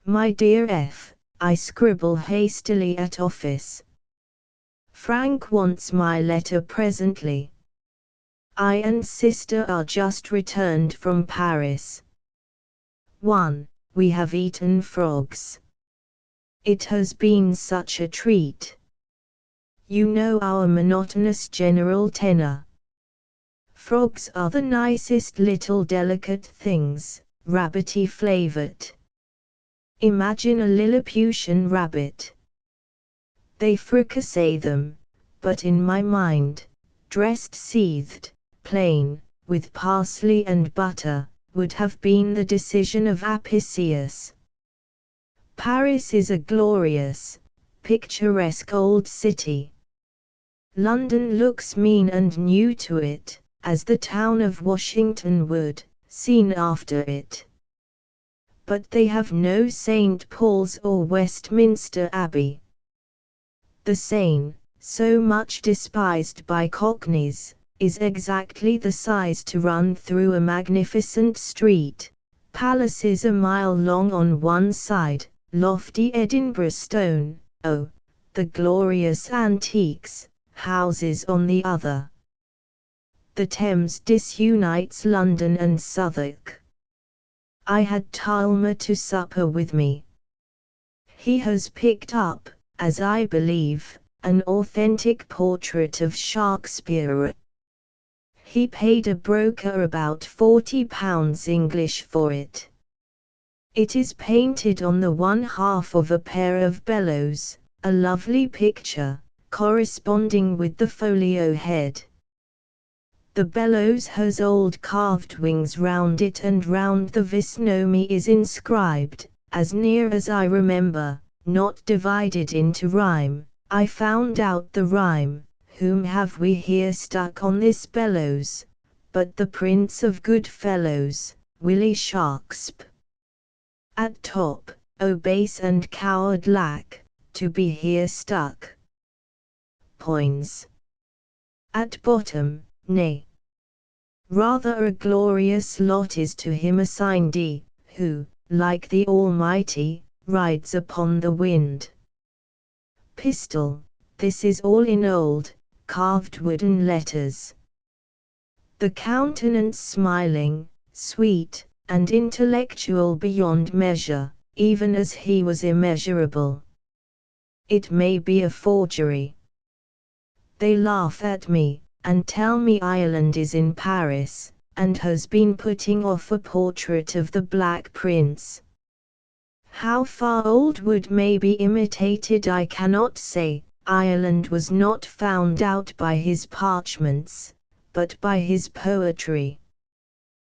My dear F., I scribble hastily at office. Frank wants my letter presently. I and sister are just returned from Paris. 1. We have eaten frogs. It has been such a treat. You know our monotonous general tenor. Frogs are the nicest little delicate things, rabbity flavored. Imagine a Lilliputian rabbit. They fricassee them, but in my mind, dressed seethed, plain, with parsley and butter, would have been the decision of Apicius. Paris is a glorious, picturesque old city. London looks mean and new to it, as the town of Washington would, seen after it. But they have no St. Paul's or Westminster Abbey. The Seine, so much despised by Cockneys, is exactly the size to run through a magnificent street, palaces a mile long on one side, lofty Edinburgh stone, oh, the glorious antiques, houses on the other. The Thames disunites London and Southwark. I had Talma to supper with me. He has picked up, as I believe, an authentic portrait of Shakespeare. He paid a broker about £40 English for it. It is painted on the one half of a pair of bellows, a lovely picture, corresponding with the folio head. The bellows has old carved wings round it, and round the visnomy is inscribed, as near as I remember, not divided into rhyme. I found out the rhyme, whom have we here stuck on this bellows, but the Prince of Good Fellows, Willie Sharksp. At top, O base and coward lack, to be here stuck. Poins. At bottom, nay. Rather a glorious lot is to him assigned, who, like the Almighty, rides upon the wind. Pistol, this is all in old, carved wooden letters. The countenance smiling, sweet, and intellectual beyond measure, even as he was immeasurable. It may be a forgery. They laugh at me, and tell me Ireland is in Paris, and has been putting off a portrait of the Black Prince. How far old wood may be imitated I cannot say. Ireland was not found out by his parchments, but by his poetry.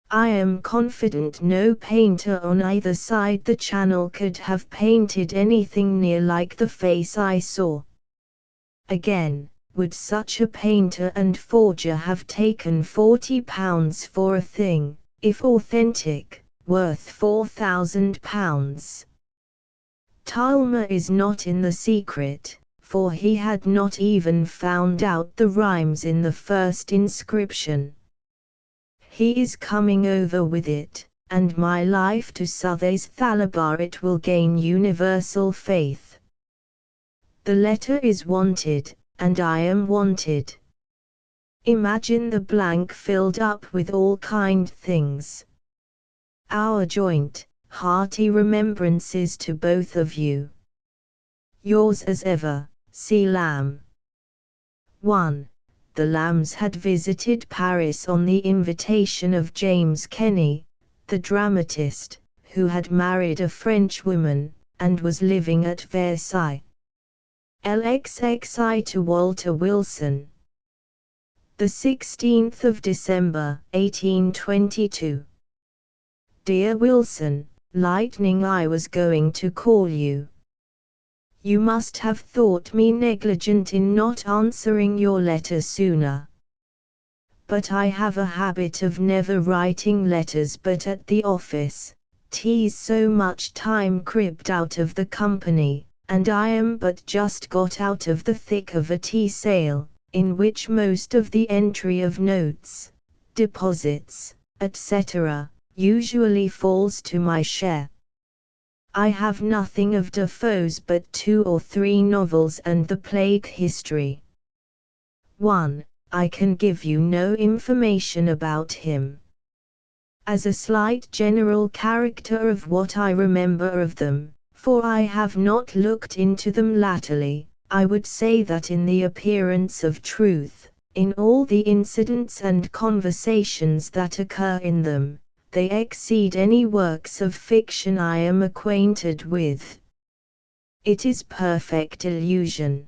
I am confident no painter on either side the Channel could have painted anything near like the face I saw. Again, would such a painter and forger have taken £40 for a thing, if authentic, worth £4,000? Talma is not in the secret, for he had not even found out the rhymes in the first inscription. He is coming over with it, and my life to Southey's Thalabar it will gain universal faith. The letter is wanted, and I am wanted. Imagine the blank filled up with all kind things. Our joint, hearty remembrances to both of you. Yours as ever, C. Lamb. 1. The Lambs had visited Paris on the invitation of James Kenny, the dramatist, who had married a Frenchwoman, and was living at Versailles. LXXI to Walter Wilson. The 16th of December, 1822. Dear Wilson, lightning, I was going to call you. You must have thought me negligent in not answering your letter sooner. But I have a habit of never writing letters but at the office. 'Tis so much time cribbed out of the company, and I am but just got out of the thick of a tea sale, in which most of the entry of notes, deposits, etc., usually falls to my share. I have nothing of Defoe's but 2 or 3 novels and the Plague History. 1. I can give you no information about him. As a slight general character of what I remember of them, for I have not looked into them latterly, I would say that in the appearance of truth, in all the incidents and conversations that occur in them, they exceed any works of fiction I am acquainted with. It is perfect illusion.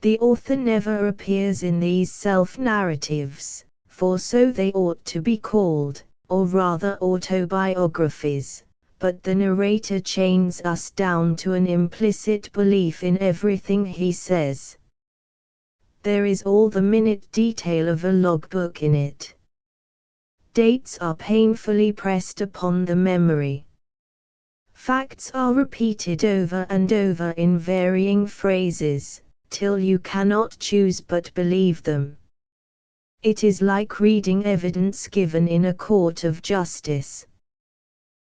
The author never appears in these self-narratives, for so they ought to be called, or rather autobiographies, but the narrator chains us down to an implicit belief in everything he says. There is all the minute detail of a logbook in it. Dates are painfully pressed upon the memory. Facts are repeated over and over in varying phrases, till you cannot choose but believe them. It is like reading evidence given in a court of justice.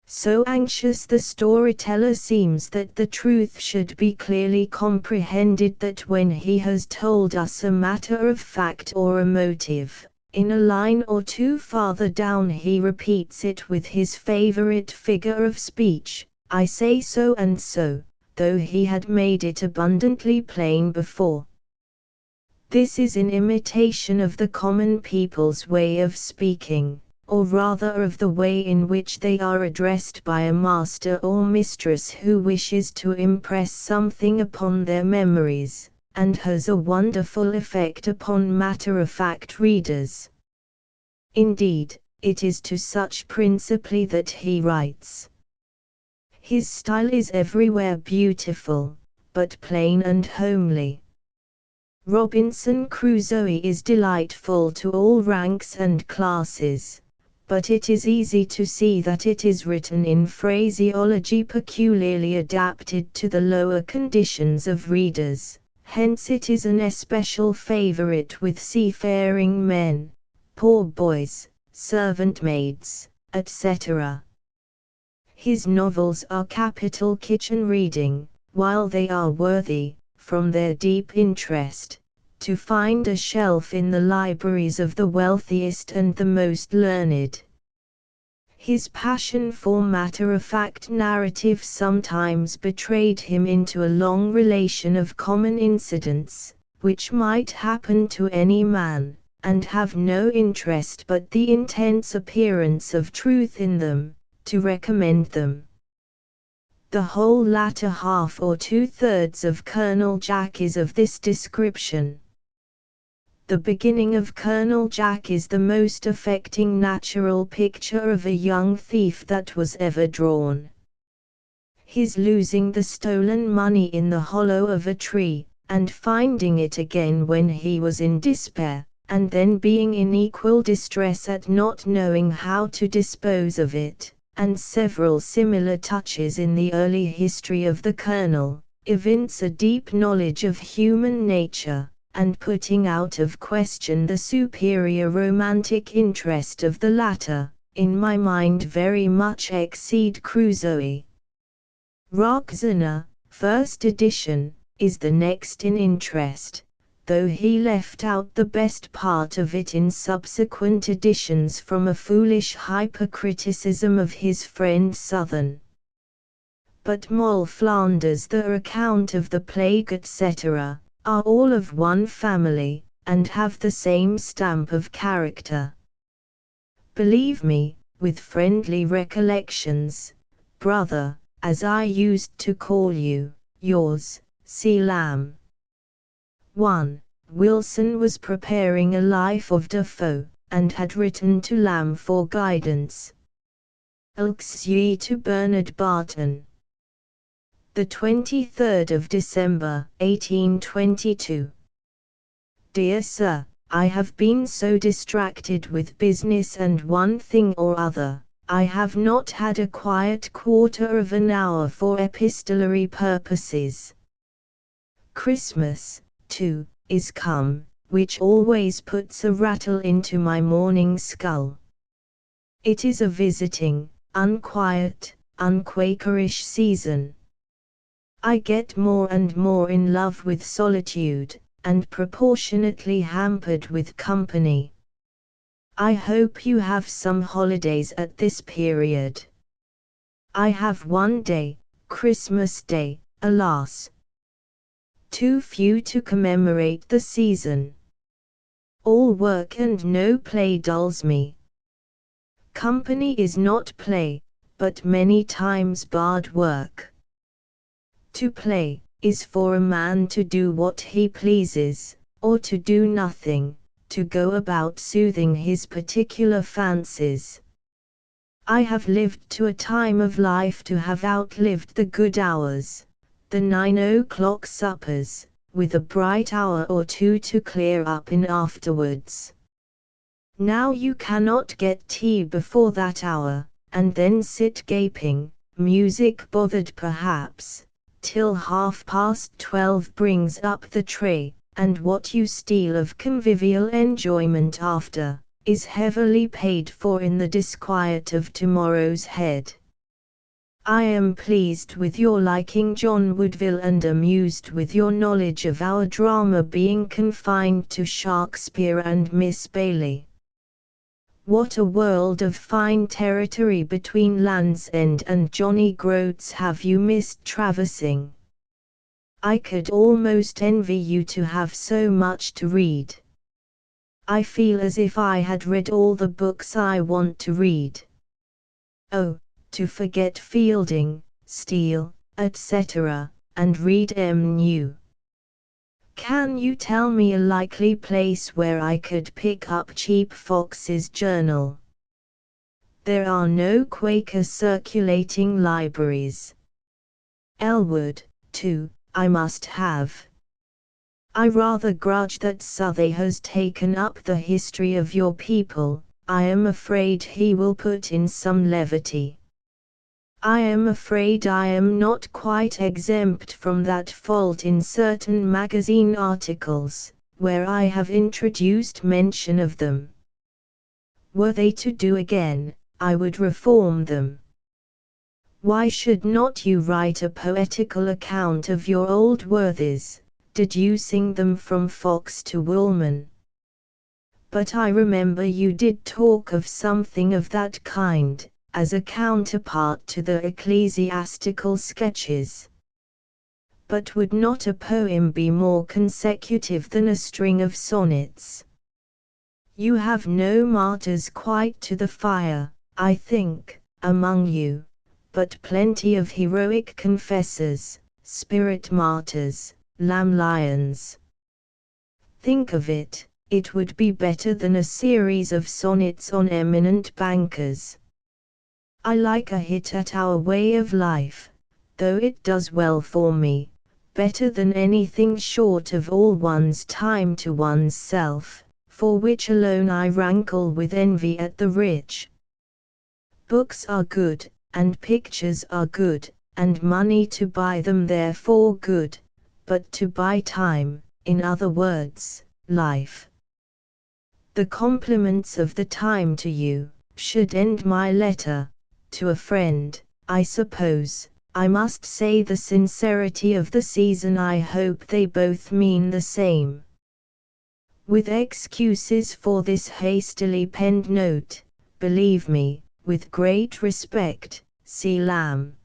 So anxious the storyteller seems that the truth should be clearly comprehended that when he has told us a matter of fact or a motive, in a line or 2 farther down he repeats it with his favorite figure of speech, I say so and so, though he had made it abundantly plain before. This is in imitation of the common people's way of speaking, or rather of the way in which they are addressed by a master or mistress who wishes to impress something upon their memories, and has a wonderful effect upon matter-of-fact readers. Indeed, it is to such principally that he writes. His style is everywhere beautiful, but plain and homely. Robinson Crusoe is delightful to all ranks and classes, but it is easy to see that it is written in phraseology peculiarly adapted to the lower conditions of readers, hence it is an especial favorite with seafaring men, poor boys, servant maids, etc. His novels are capital kitchen reading, while they are worthy, from their deep interest, to find a shelf in the libraries of the wealthiest and the most learned. His passion for matter-of-fact narrative sometimes betrayed him into a long relation of common incidents, which might happen to any man, and have no interest but the intense appearance of truth in them, to recommend them. The whole latter half or 2/3 of Colonel Jack is of this description. The beginning of Colonel Jack is the most affecting natural picture of a young thief that was ever drawn. His losing the stolen money in the hollow of a tree, and finding it again when he was in despair, and then being in equal distress at not knowing how to dispose of it, and several similar touches in the early history of the Colonel, evince a deep knowledge of human nature, and putting out of question the superior romantic interest of the latter, in my mind very much exceed Crusoe. Roxana, first edition, is the next in interest, though he left out the best part of it in subsequent editions from a foolish hypercriticism of his friend Southern. But Moll Flanders, the account of the plague, etc., are all of one family, and have the same stamp of character. Believe me, with friendly recollections, brother, as I used to call you, yours, C. Lamb. 1. Wilson was preparing a life of Defoe, and had written to Lamb for guidance. Ilksye to Bernard Barton. The 23rd of December, 1822. Dear Sir, I have been so distracted with business and one thing or other, I have not had a quiet quarter of an hour for epistolary purposes. Christmas, too, is come, which always puts a rattle into my morning skull. It is a visiting, unquiet, unquakerish season. I get more and more in love with solitude, and proportionately hampered with company. I hope you have some holidays at this period. I have one day, Christmas Day, alas! Too few to commemorate the season. All work and no play dulls me. Company is not play, but many times barred work. To play, is for a man to do what he pleases, or to do nothing, to go about soothing his particular fancies. I have lived to a time of life to have outlived the good hours, the 9 o'clock suppers, with a bright hour or two to clear up in afterwards. Now you cannot get tea before that hour, and then sit gaping, music bothered perhaps, till 12:30 brings up the tray, and what you steal of convivial enjoyment after, is heavily paid for in the disquiet of tomorrow's head. I am pleased with your liking John Woodville and amused with your knowledge of our drama being confined to Shakespeare and Miss Bailey. What a world of fine territory between Land's End and Johnny Groats have you missed traversing. I could almost envy you to have so much to read. I feel as if I had read all the books I want to read. Oh, to forget Fielding, Steele, etc., and read M. New. Can you tell me a likely place where I could pick up cheap Fox's Journal? There are no Quaker circulating libraries. Elwood, too, I must have. I rather grudge that Southey has taken up the history of your people. I am afraid he will put in some levity. I am afraid I am not quite exempt from that fault in certain magazine articles, where I have introduced mention of them. Were they to do again, I would reform them. Why should not you write a poetical account of your old worthies, deducing them from Fox to Woolman? But I remember you did talk of something of that kind, as a counterpart to the ecclesiastical sketches. But would not a poem be more consecutive than a string of sonnets? You have no martyrs quite to the fire, I think, among you, but plenty of heroic confessors, spirit martyrs, lamb lions. Think of it, it would be better than a series of sonnets on eminent bankers. I like a hit at our way of life, though it does well for me, better than anything short of all one's time to one's self, for which alone I rankle with envy at the rich. Books are good, and pictures are good, and money to buy them therefore good, but to buy time, in other words, life. The compliments of the time to you, should end my letter. To a friend, I suppose, I must say the sincerity of the season. I hope they both mean the same. With excuses for this hastily penned note, believe me, with great respect, C. Lamb.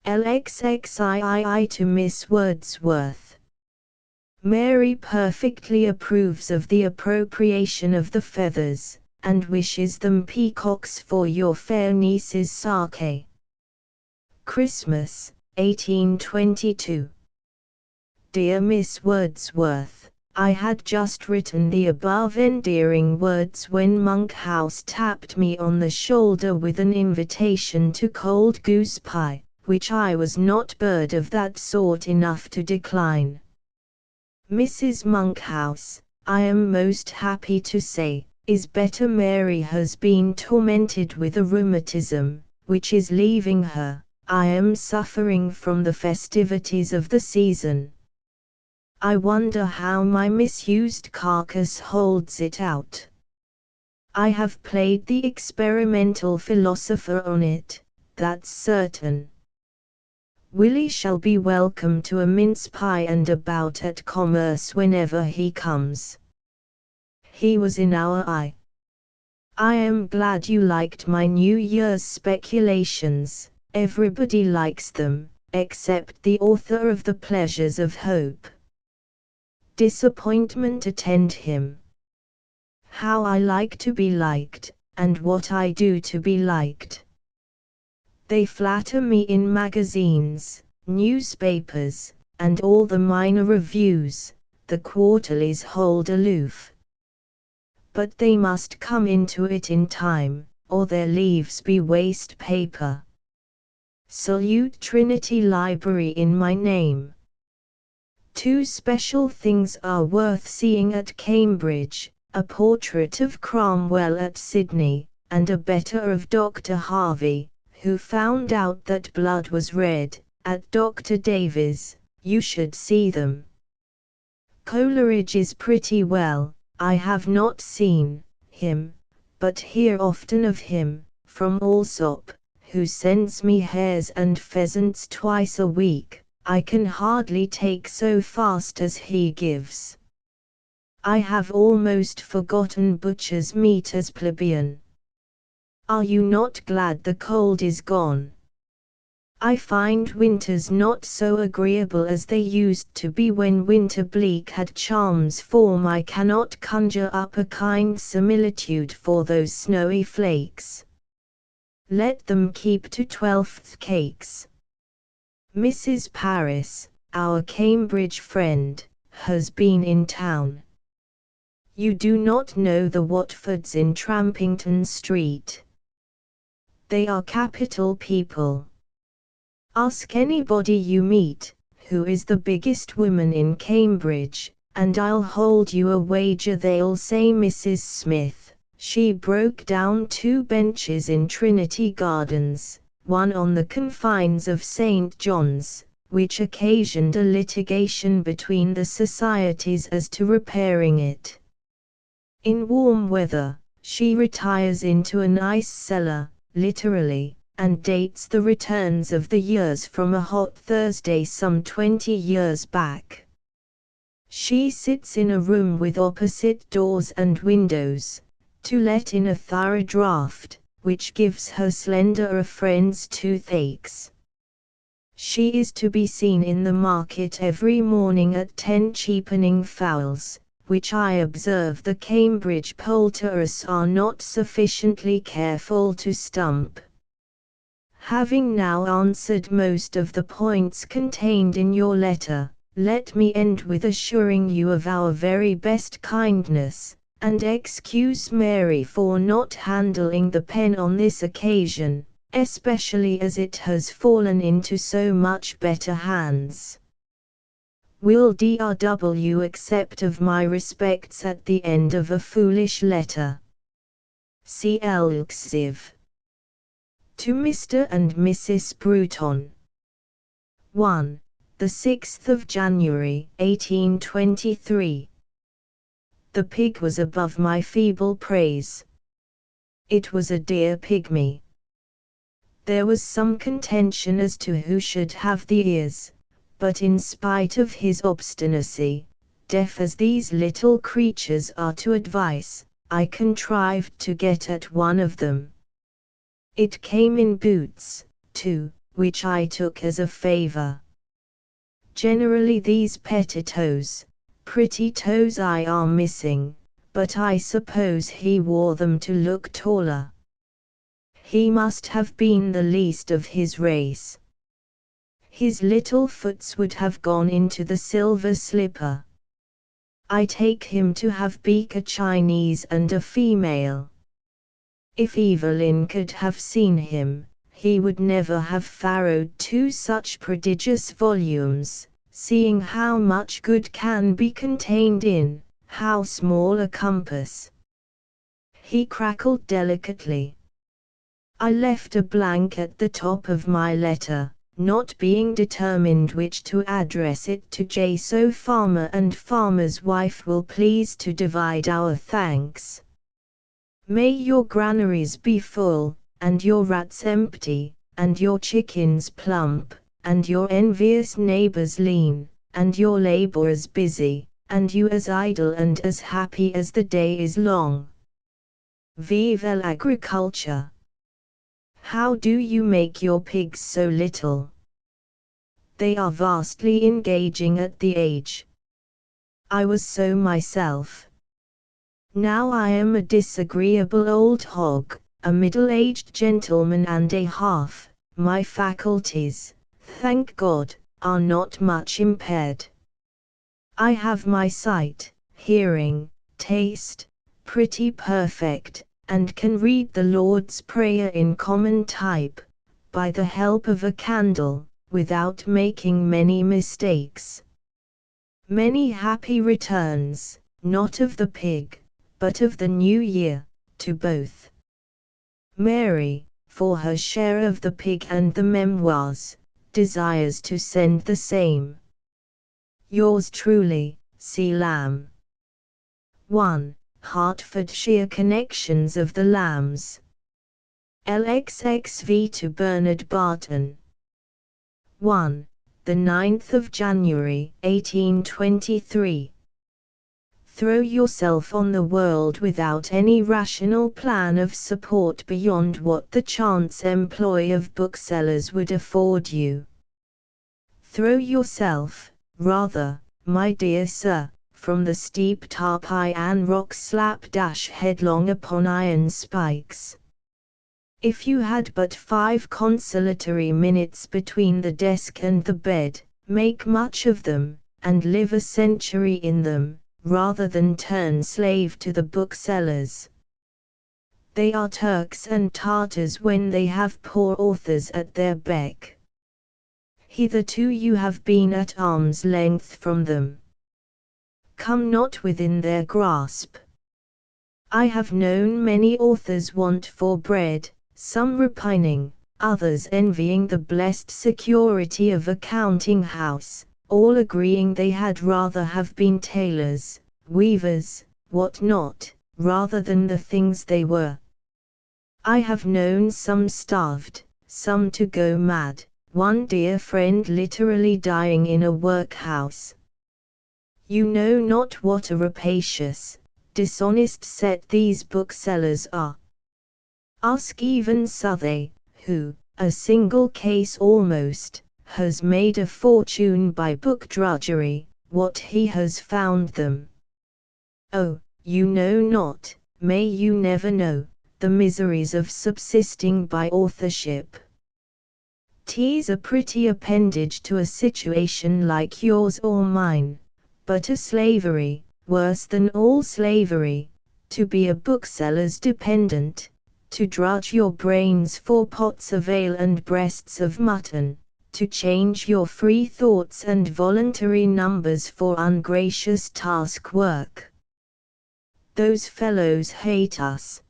LXXIII to Miss Wordsworth. Mary perfectly approves of the appropriation of the feathers, and wishes them peacocks for your fair niece's sake. Christmas, 1822. Dear Miss Wordsworth, I had just written the above endearing words when Monkhouse tapped me on the shoulder with an invitation to cold goose pie, which I was not bird of that sort enough to decline. Mrs. Monkhouse, I am most happy to say, is better. Mary has been tormented with a rheumatism, which is leaving her. I am suffering from the festivities of the season. I wonder how my misused carcass holds it out. I have played the experimental philosopher on it, that's certain. Willie shall be welcome to a mince pie and a bout at commerce whenever he comes. He was in our eye. I am glad you liked my New Year's speculations. Everybody likes them, except the author of The Pleasures of Hope. Disappointment attend him. How I like to be liked, and what I do to be liked. They flatter me in magazines, newspapers, and all the minor reviews. The quarterlies hold aloof. But they must come into it in time, or their leaves be waste paper. Salute Trinity Library in my name. Two special things are worth seeing at Cambridge, a portrait of Cromwell at Sydney, and a better of Dr. Harvey, who found out that blood was red, at Dr. Davies. You should see them. Coleridge is pretty well. I have not seen him, but hear often of him, from Allsop, who sends me hares and pheasants twice a week. I can hardly take so fast as he gives. I have almost forgotten butcher's meat as plebeian. Are you not glad the cold is gone? I find winters not so agreeable as they used to be when winter bleak had charms form. I cannot conjure up a kind similitude for those snowy flakes. Let them keep to Twelfth cakes. Mrs. Paris, our Cambridge friend, has been in town. You do not know the Watfords in Trampington Street. They are capital people. Ask anybody you meet, who is the biggest woman in Cambridge, and I'll hold you a wager they'll say Mrs. Smith. She broke down 2 benches in Trinity Gardens, one on the confines of St. John's, which occasioned a litigation between the societies as to repairing it. In warm weather, she retires into an ice cellar, literally, and dates the returns of the years from a hot Thursday some 20 years back. She sits in a room with opposite doors and windows, to let in a thorough draught, which gives her slender a friend's toothaches. She is to be seen in the market every morning at 10 cheapening fowls, which I observe the Cambridge poulterers are not sufficiently careful to stump. Having now answered most of the points contained in your letter, let me end with assuring you of our very best kindness, and excuse Mary for not handling the pen on this occasion, especially as it has fallen into so much better hands. Will Dr.W. accept of my respects at the end of a foolish letter? C. Elxiv. To Mr. and Mrs. Bruton. 1. The 6th of January, 1823. The pig was above my feeble praise. It was a dear pygmy. There was some contention as to who should have the ears, but in spite of his obstinacy, deaf as these little creatures are to advice, I contrived to get at one of them. It came in boots, too, which I took as a favor. Generally these petticoats, pretty toes are missing, but I suppose he wore them to look taller. He must have been the least of his race. his little foots would have gone into the silver slipper. I take him to have beak a Chinese and a female. If Evelyn could have seen him, he would never have farrowed two such prodigious volumes, seeing how much good can be contained in how small a compass. He crackled delicately. I left a blank at the top of my letter, not being determined which to address it to J. So farmer and farmer's wife will please to divide our thanks. May your granaries be full, and your rats empty, and your chickens plump, and your envious neighbors lean, and your laborers busy, and you as idle and as happy as the day is long. Vive l'agriculture! How do you make your pigs so little? They are vastly engaging at the age. I was so myself. Now I am a disagreeable old hog, a middle-aged gentleman and a half. My faculties, thank God, are not much impaired. I have my sight, hearing, taste, pretty perfect, and can read the Lord's Prayer in common type, by the help of a candle, without making many mistakes. Many happy returns, not of the pig, but of the new year, to both. Mary, for her share of the pig and the memoirs, desires to send the same. Yours truly, C. Lamb. 1. Hertfordshire Connections of the Lambs. LXXV to Bernard Barton. 1. The 9th of January, 1823. Throw yourself on the world without any rational plan of support beyond what the chance employ of booksellers would afford you. Throw yourself, rather, my dear sir, from the steep Tarpeian rock slap dash headlong upon iron spikes. If you had but 5 consolatory minutes between the desk and the bed, make much of them, and live a century in them, rather than turn slave to the booksellers. They are Turks and Tartars when they have poor authors at their beck. Hitherto you have been at arm's length from them. Come not within their grasp. I have known many authors want for bread, some repining, others envying the blessed security of a counting house, all agreeing they had rather have been tailors, weavers, what not, rather than the things they were. I have known some starved, some to go mad, one dear friend literally dying in a workhouse. You know not what a rapacious, dishonest set these booksellers are. Ask even Southey, who, a single case almost, has made a fortune by book drudgery, what he has found them. Oh, you know not, may you never know, the miseries of subsisting by authorship. 'Tis a pretty appendage to a situation like yours or mine, but a slavery, worse than all slavery, to be a bookseller's dependent, to drudge your brains for pots of ale and breasts of mutton, to change your free thoughts and voluntary numbers for ungracious task work. Those fellows hate us.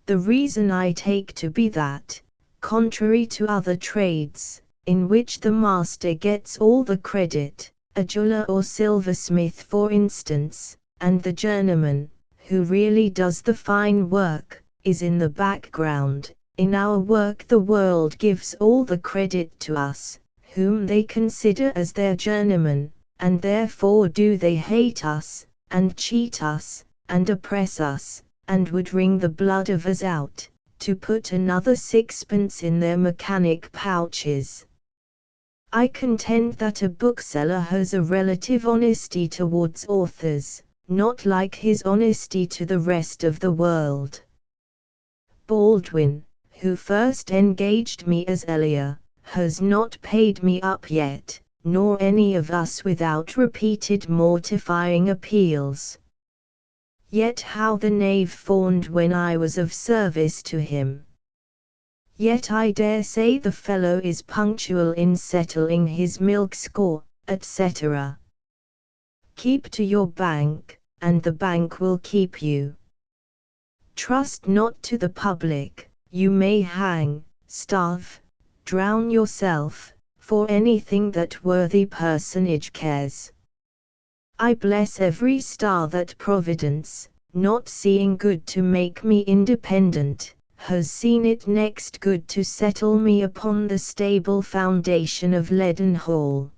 The reason I take to be that, contrary to other trades, in which the master gets all the credit, a jeweler or silversmith for instance, and the journeyman, who really does the fine work, is in the background. In our work the world gives all the credit to us, whom they consider as their journeyman, and therefore do they hate us, and cheat us, and oppress us, and would wring the blood of us out, to put another sixpence in their mechanic pouches. I contend that a bookseller has a relative honesty towards authors, not like his honesty to the rest of the world. Baldwin, who first engaged me as Elia, has not paid me up yet, nor any of us without repeated mortifying appeals. Yet how the knave fawned when I was of service to him. Yet I dare say the fellow is punctual in settling his milk score, etc. Keep to your bank, and the bank will keep you. Trust not to the public, you may hang, starve, drown yourself, for anything that worthy personage cares. I bless every star that Providence, not seeing good to make me independent, has seen it next good to settle me upon the stable foundation of Leadenhall.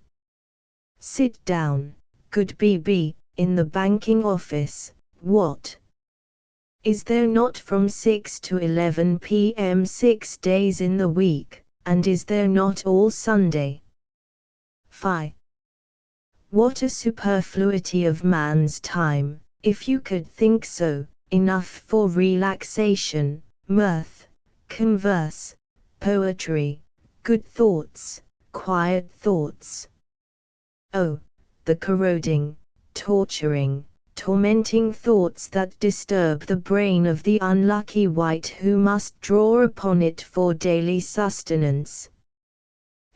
Sit down, good BB, in the banking office. What? Is there not from 6 to 11 p.m. 6 days in the week, and is there not all Sunday? Fie! What a superfluity of man's time, if you could think so, enough for relaxation, mirth, converse, poetry, good thoughts, quiet thoughts. Oh, the corroding, torturing, tormenting thoughts that disturb the brain of the unlucky wight who must draw upon it for daily sustenance.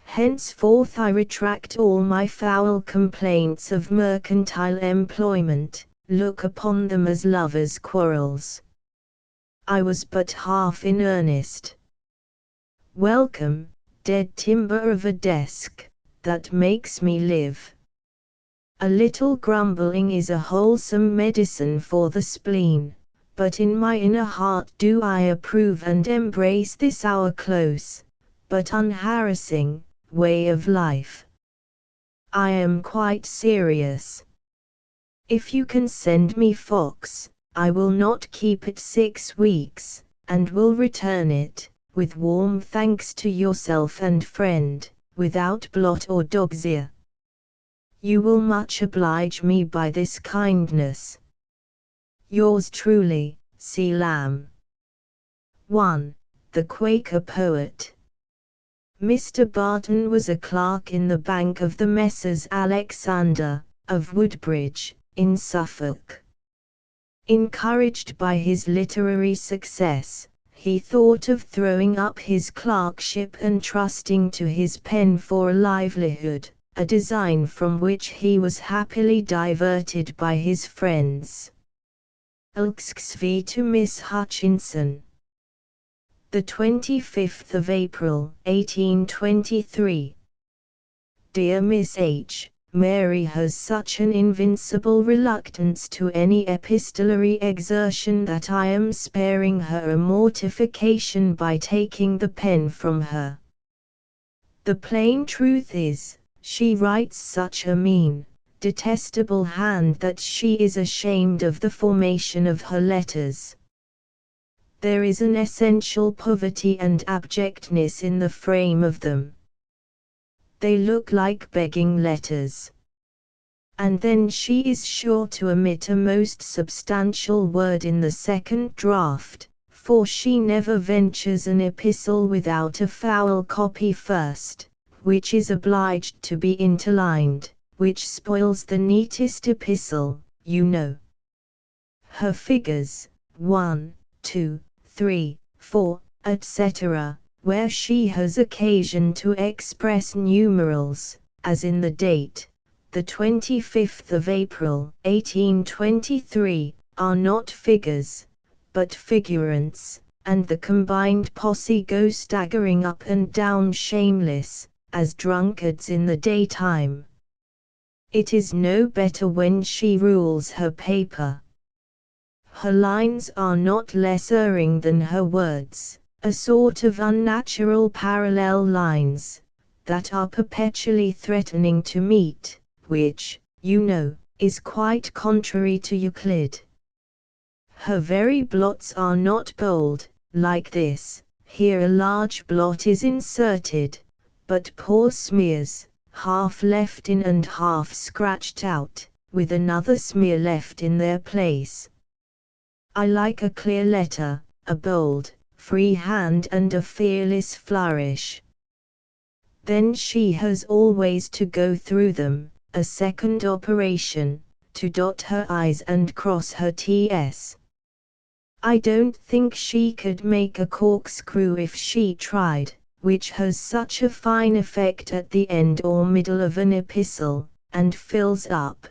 Henceforth I retract all my foul complaints of mercantile employment, look upon them as lovers' quarrels. I was but half in earnest. Welcome, dead timber of a desk, that makes me live. A little grumbling is a wholesome medicine for the spleen, but in my inner heart do I approve and embrace this our close, but unharassing, way of life. I am quite serious. If you can send me Fox, I will not keep it 6 weeks, and will return it, with warm thanks to yourself and friend, without blot or dog's ear. You will much oblige me by this kindness. Yours truly, C. Lamb. 1. The Quaker Poet. Mr. Barton was a clerk in the bank of the Messrs. Alexander, of Woodbridge, in Suffolk. Encouraged by his literary success, he thought of throwing up his clerkship and trusting to his pen for a livelihood, a design from which he was happily diverted by his friends. Ilksvi to Miss Hutchinson. The 25th of April, 1823. Dear Miss H., Mary has such an invincible reluctance to any epistolary exertion that I am sparing her a mortification by taking the pen from her. The plain truth is, she writes such a mean, detestable hand that she is ashamed of the formation of her letters. There is an essential poverty and abjectness in the frame of them. They look like begging letters. And then she is sure to omit a most substantial word in the second draft, for she never ventures an epistle without a foul copy first, which is obliged to be interlined, which spoils the neatest epistle, you know. Her figures, 1, 2, 3, 4, etc., where she has occasion to express numerals, as in the date, the 25th of April, 1823, are not figures, but figurants, and the combined posse go staggering up and down shameless, as drunkards in the daytime. It is no better when she rules her paper. Her lines are not less erring than her words, a sort of unnatural parallel lines, that are perpetually threatening to meet, which, you know, is quite contrary to Euclid. Her very blots are not bold, like this, here a large blot is inserted, but poor smears, half left in and half scratched out, with another smear left in their place. I like a clear letter, a bold, free hand and a fearless flourish. Then she has always to go through them, a second operation, to dot her I's and cross her T's. I don't think she could make a corkscrew if she tried, which has such a fine effect at the end or middle of an epistle, and fills up.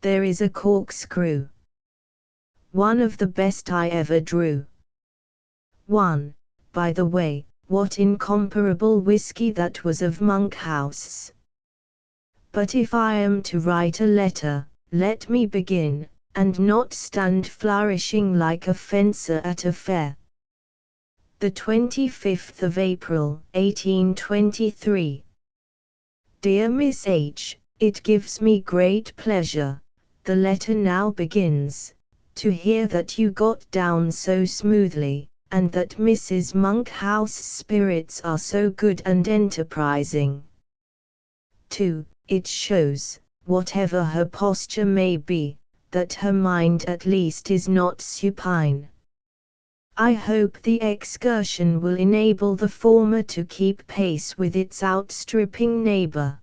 There is a corkscrew. One of the best I ever drew. 1. By the way, what incomparable whiskey that was of Monkhouse. But if I am to write a letter, let me begin, and not stand flourishing like a fencer at a fair. The 25th of April, 1823. Dear Miss H., it gives me great pleasure, the letter now begins, to hear that you got down so smoothly, and that Mrs. Monkhouse's spirits are so good and enterprising. 2. It shows, whatever her posture may be, that her mind at least is not supine. I hope the excursion will enable the former to keep pace with its outstripping neighbor.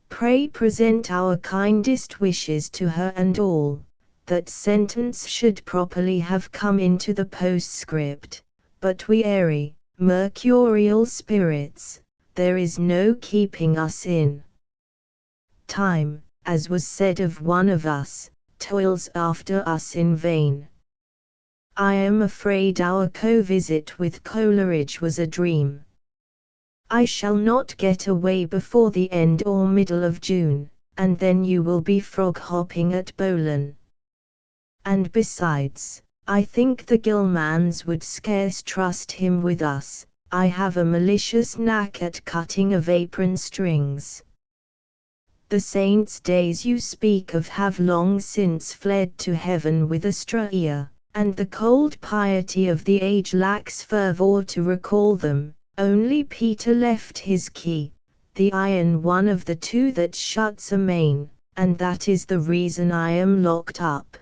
Pray present our kindest wishes to her and all. That sentence should properly have come into the postscript, but we airy, mercurial spirits, there is no keeping us in. Time, as was said of one of us, toils after us in vain. I am afraid our co-visit with Coleridge was a dream. I shall not get away before the end or middle of June, and then you will be frog-hopping at Bowlen. And besides, I think the Gilmans would scarce trust him with us. I have a malicious knack at cutting of apron strings. The saints' days you speak of have long since fled to heaven with Astraea, and the cold piety of the age lacks fervor to recall them. Only Peter left his key, the iron one of the two that shuts amain, and that is the reason I am locked up.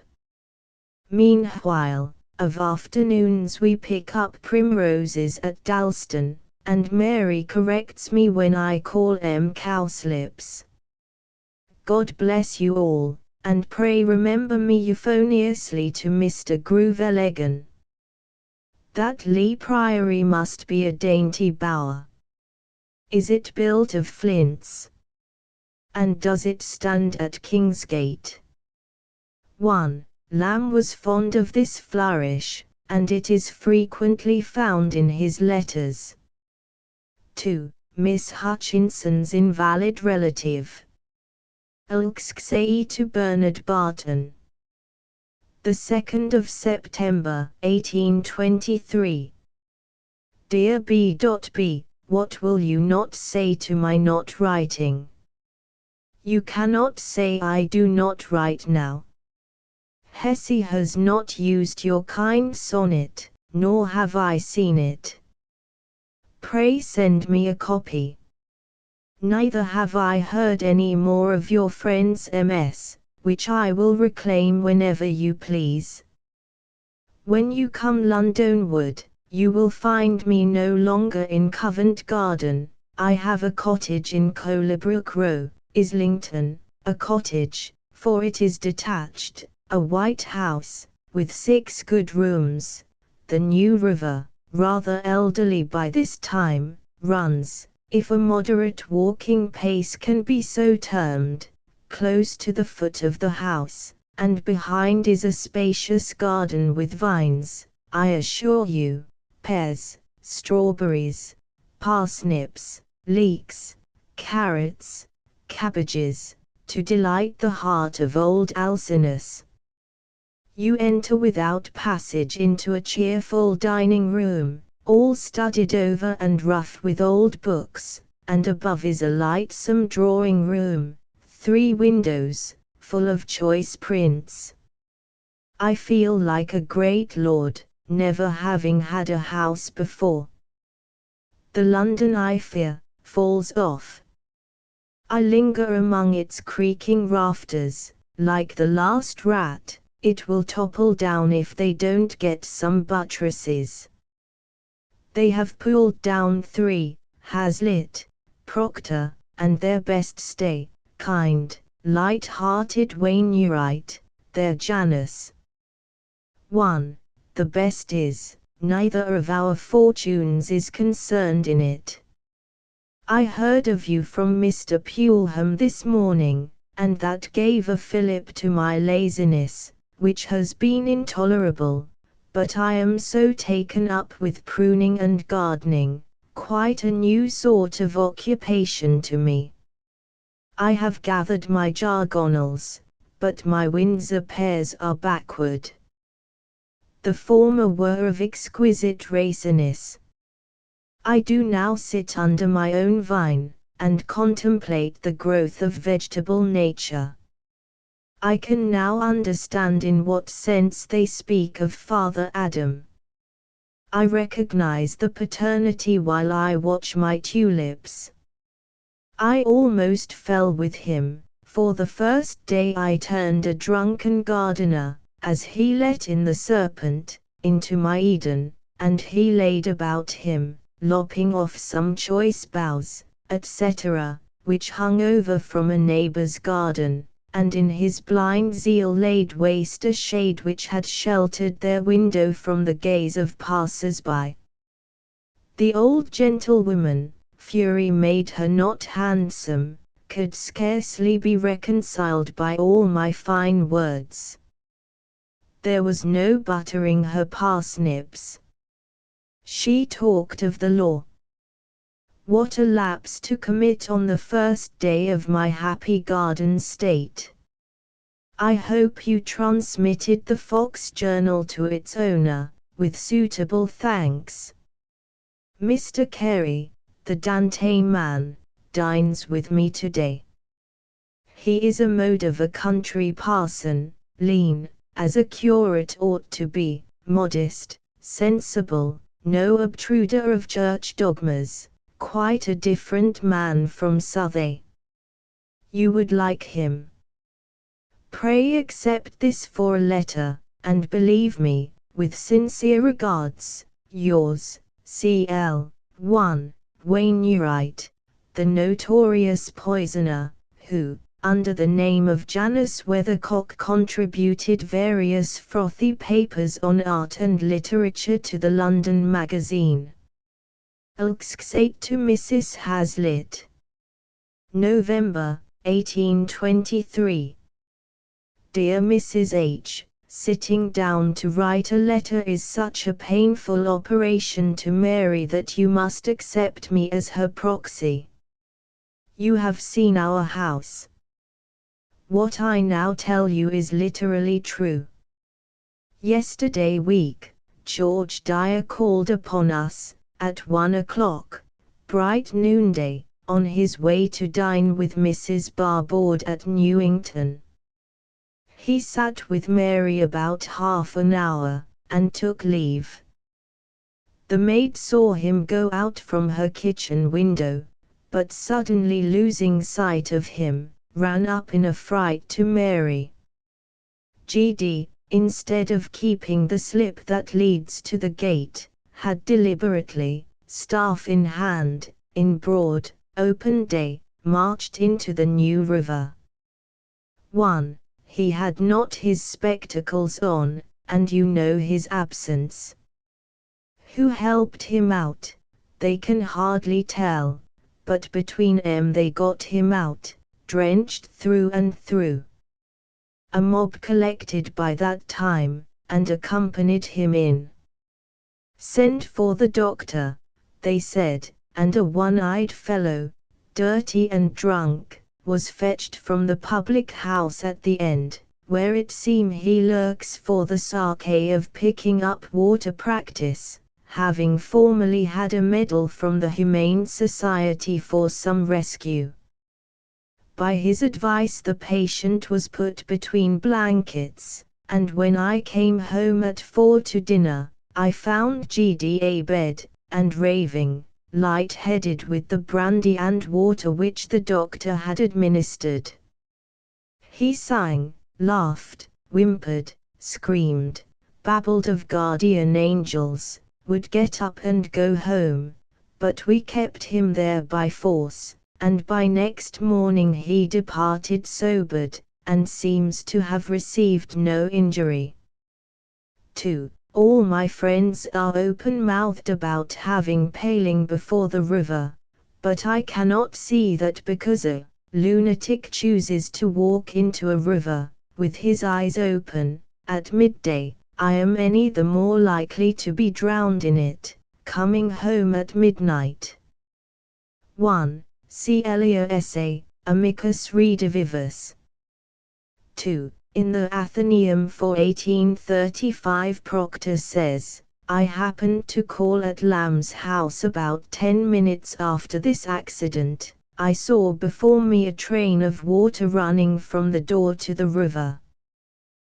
Meanwhile, of afternoons we pick up primroses at Dalston, and Mary corrects me when I call 'em cowslips. God bless you all, and pray remember me euphoniously to Mr. Gruvelegan. That Lee Priory must be a dainty bower. Is it built of flints? And does it stand at Kingsgate? 1. Lamb was fond of this flourish, and it is frequently found in his letters. 2. Miss Hutchinson's invalid relative. Ilksay to Bernard Barton. The 2nd of September, 1823. Dear B.B., what will you not say to my not writing? You cannot say I do not write now. Hesse has not used your kind sonnet, nor have I seen it. Pray send me a copy. Neither have I heard any more of your friend's MS, which I will reclaim whenever you please. When you come Londonward, you will find me no longer in Covent Garden. I have a cottage in Colebrook Row, Islington, a cottage, for it is detached, a white house, with 6 good rooms. The New River, rather elderly by this time, runs, if a moderate walking pace can be so termed, close to the foot of the house, and behind is a spacious garden with vines, I assure you, pears, strawberries, parsnips, leeks, carrots, cabbages, to delight the heart of old Alcinous. You enter without passage into a cheerful dining room, all studded over and rough with old books, and above is a lightsome drawing room, 3 windows, full of choice prints. I feel like a great lord, never having had a house before. The London, I fear, falls off. I linger among its creaking rafters, like the last rat. It will topple down if they don't get some buttresses. They have pulled down 3, Hazlitt, Proctor, and their best stay, kind, light-hearted Wainwright, their Janus. 1. The best is, neither of our fortunes is concerned in it. I heard of you from Mr. Pulham this morning, and that gave a fillip to my laziness, which has been intolerable, but I am so taken up with pruning and gardening, quite a new sort of occupation to me. I have gathered my jargonals, but my Windsor pears are backward. The former were of exquisite raciness. I do now sit under my own vine, and contemplate the growth of vegetable nature. I can now understand in what sense they speak of Father Adam. I recognize the paternity while I watch my tulips. I almost fell with him, for the first day I turned a drunken gardener, as he let in the serpent, into my Eden, and he laid about him, lopping off some choice boughs, etc., which hung over from a neighbor's garden, and in his blind zeal laid waste a shade which had sheltered their window from the gaze of passers-by. The old gentlewoman, fury made her not handsome, could scarcely be reconciled by all my fine words. There was no buttering her parsnips. She talked of the law. What a lapse to commit on the first day of my happy garden state! I hope you transmitted the Fox Journal to its owner, with suitable thanks. Mr. Carey, the Dante man, dines with me today. He is a mode of a country parson, lean, as a curate ought to be, modest, sensible, no obtruder of church dogmas, quite a different man from Southey. You would like him. Pray accept this for a letter, and believe me, with sincere regards, yours, C.L. 1. Wainwright, the notorious poisoner, who, under the name of Janus Weathercock, contributed various frothy papers on art and literature to the London Magazine. Ilksate to Mrs. Hazlitt. November, 1823. Dear Mrs. H., sitting down to write a letter is such a painful operation to Mary that you must accept me as her proxy. You have seen our house. What I now tell you is literally true. Yesterday week, George Dyer called upon us, at 1 o'clock, bright noonday, on his way to dine with Mrs. Barboard at Newington. He sat with Mary about half an hour, and took leave. The maid saw him go out from her kitchen window, but suddenly losing sight of him, ran up in a fright to Mary. G.D., instead of keeping the slip that leads to the gate, had deliberately, staff in hand, in broad, open day, marched into the New River. 1. He had not his spectacles on, and you know his absence. Who helped him out, they can hardly tell, but between them they got him out, drenched through and through. A mob collected by that time, and accompanied him in. Send for the doctor, they said, and a one-eyed fellow, dirty and drunk, was fetched from the public house at the end, where it seems he lurks for the sake of picking up water practice, having formerly had a medal from the Humane Society for some rescue. By his advice the patient was put between blankets, and when I came home at 4 to dinner, I found G.D. abed, and raving, light-headed with the brandy and water which the doctor had administered. He sang, laughed, whimpered, screamed, babbled of guardian angels, would get up and go home, but we kept him there by force, and by next morning he departed sobered, and seems to have received no injury. 2. All my friends are open-mouthed about having paling before the river, but I cannot see that because a lunatic chooses to walk into a river, with his eyes open, at midday, I am any the more likely to be drowned in it, coming home at midnight. 1. C. Elia Essay, Amicus Redivivus. 2. In the Athenaeum for 1835 Proctor says, I happened to call at Lamb's house about 10 minutes after this accident. I saw before me a train of water running from the door to the river.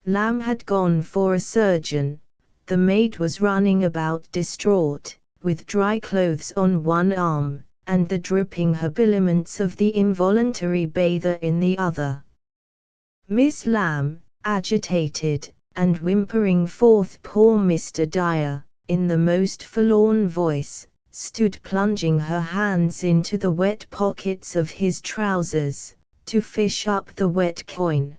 Lamb had gone for a surgeon. The maid was running about distraught, with dry clothes on one arm, and the dripping habiliments of the involuntary bather in the other. Miss Lamb, agitated, and whimpering forth poor Mr. Dyer, in the most forlorn voice, stood plunging her hands into the wet pockets of his trousers, to fish up the wet coin.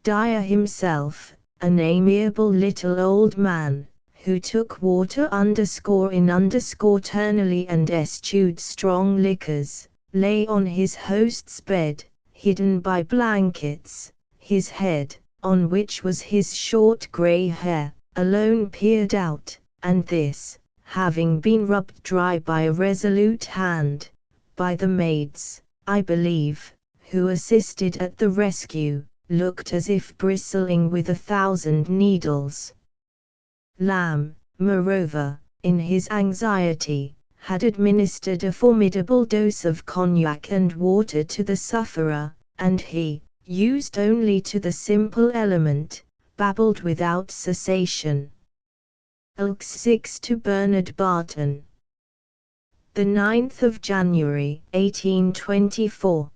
Dyer himself, an amiable little old man, who took water _in_ternally and eschewed strong liquors, lay on his host's bed, hidden by blankets. His head, on which was his short grey hair, alone peered out, and this, having been rubbed dry by a resolute hand, by the maids, I believe, who assisted at the rescue, looked as if bristling with 1,000 needles. Lamb, moreover, in his anxiety, had administered a formidable dose of cognac and water to the sufferer, and he, used only to the simple element, babbled without cessation. Ilks 6 to Bernard Barton. The 9th of January, 1824.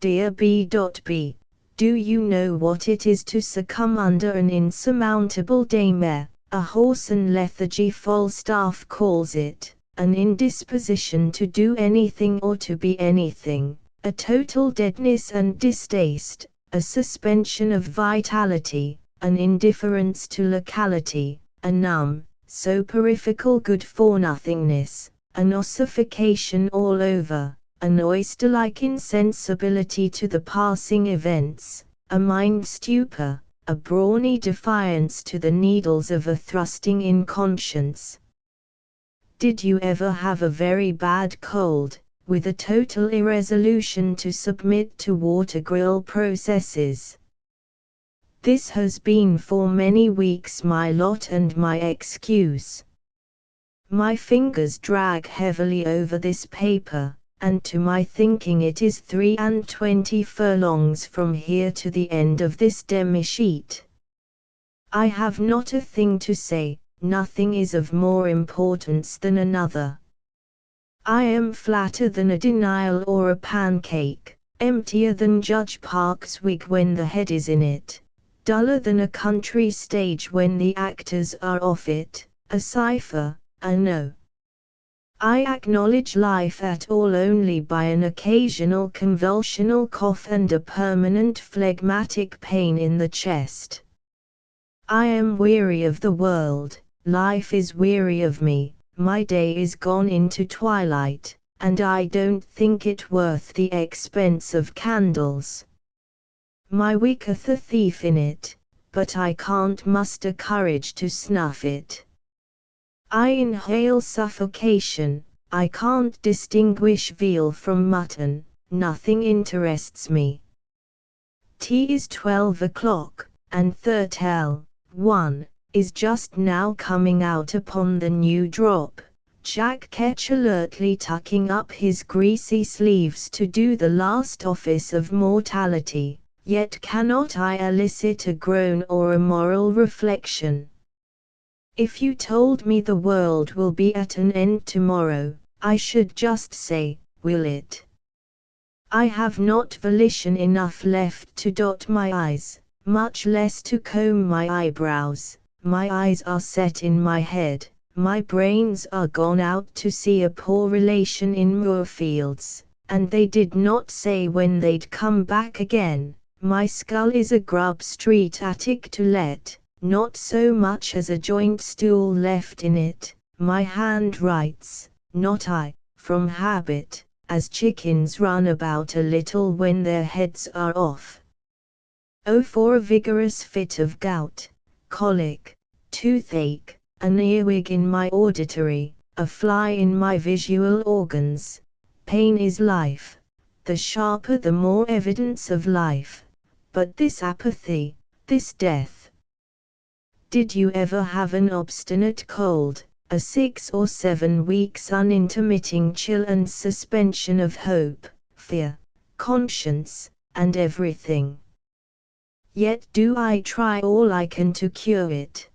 Dear B.B., do you know what it is to succumb under an insurmountable daymare, a horse and lethargy Falstaff calls it, an indisposition to do anything or to be anything, a total deadness and distaste, a suspension of vitality, an indifference to locality, a numb, soporifical good-for-nothingness, an ossification all over, an oyster-like insensibility to the passing events, a mind-stupor, a brawny defiance to the needles of a thrusting inconscience. Did you ever have a very bad cold, with a total irresolution to submit to water-grill processes? This has been for many weeks my lot and my excuse. My fingers drag heavily over this paper, and to my thinking it is 23 furlongs from here to the end of this demi-sheet. I have not a thing to say, nothing is of more importance than another. I am flatter than a denial or a pancake, emptier than Judge Park's wig when the head is in it, duller than a country stage when the actors are off it, a cipher, a no. I acknowledge life at all only by an occasional convulsional cough and a permanent phlegmatic pain in the chest. I am weary of the world, life is weary of me, my day is gone into twilight, and I don't think it worth the expense of candles. My wick hath a thief in it, but I can't muster courage to snuff it. I inhale suffocation, I can't distinguish veal from mutton, nothing interests me. Tea is 12 o'clock, and Thurtell, 1, is just now coming out upon the new drop, Jack Ketch alertly tucking up his greasy sleeves to do the last office of mortality, yet cannot I elicit a groan or a moral reflection. If you told me the world will be at an end tomorrow, I should just say, will it? I have not volition enough left to dot my I's, much less to comb my eyebrows. My eyes are set in my head, My brains are gone out to see a poor relation in Moorfields, and they did not say when they'd come back again. My skull is a Grub Street attic to let, not so much as a joint stool left in it. My hand writes, not I, from habit, as chickens run about a little when their heads are off. Oh, for a vigorous fit of gout, colic, toothache, an earwig in my auditory, a fly in my visual organs. Pain is life, the sharper the more evidence of life. But this apathy, this death. Did you ever have an obstinate cold, a 6 or 7 weeks unintermitting chill and suspension of hope, fear, conscience, and everything? Yet do I try all I can to cure it.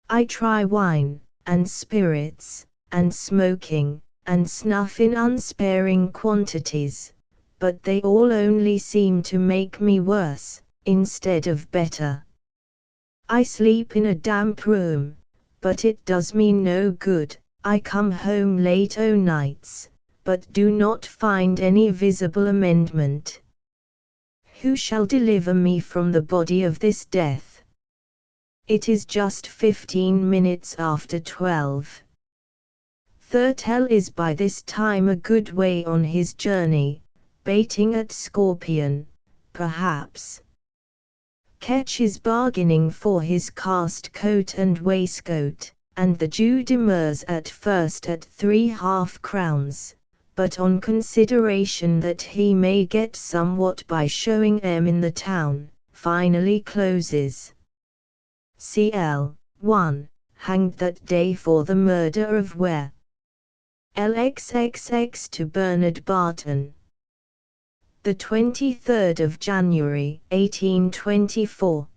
I try wine, and spirits, and smoking, and snuff in unsparing quantities, but they all only seem to make me worse, instead of better. I sleep in a damp room, but it does me no good. I come home late o' nights, but do not find any visible amendment. Who shall deliver me from the body of this death? It is just 15 minutes after 12. Thurtell is by this time a good way on his journey, baiting at Scorpion, perhaps. Ketch is bargaining for his cast coat and waistcoat, and the Jew demurs at first at 3/2 crowns, but on consideration that he may get somewhat by showing in the town, finally closes. CL. 1. Hanged that day for the murder of Ware. LXXX to Bernard Barton. The 23rd of January, 1824.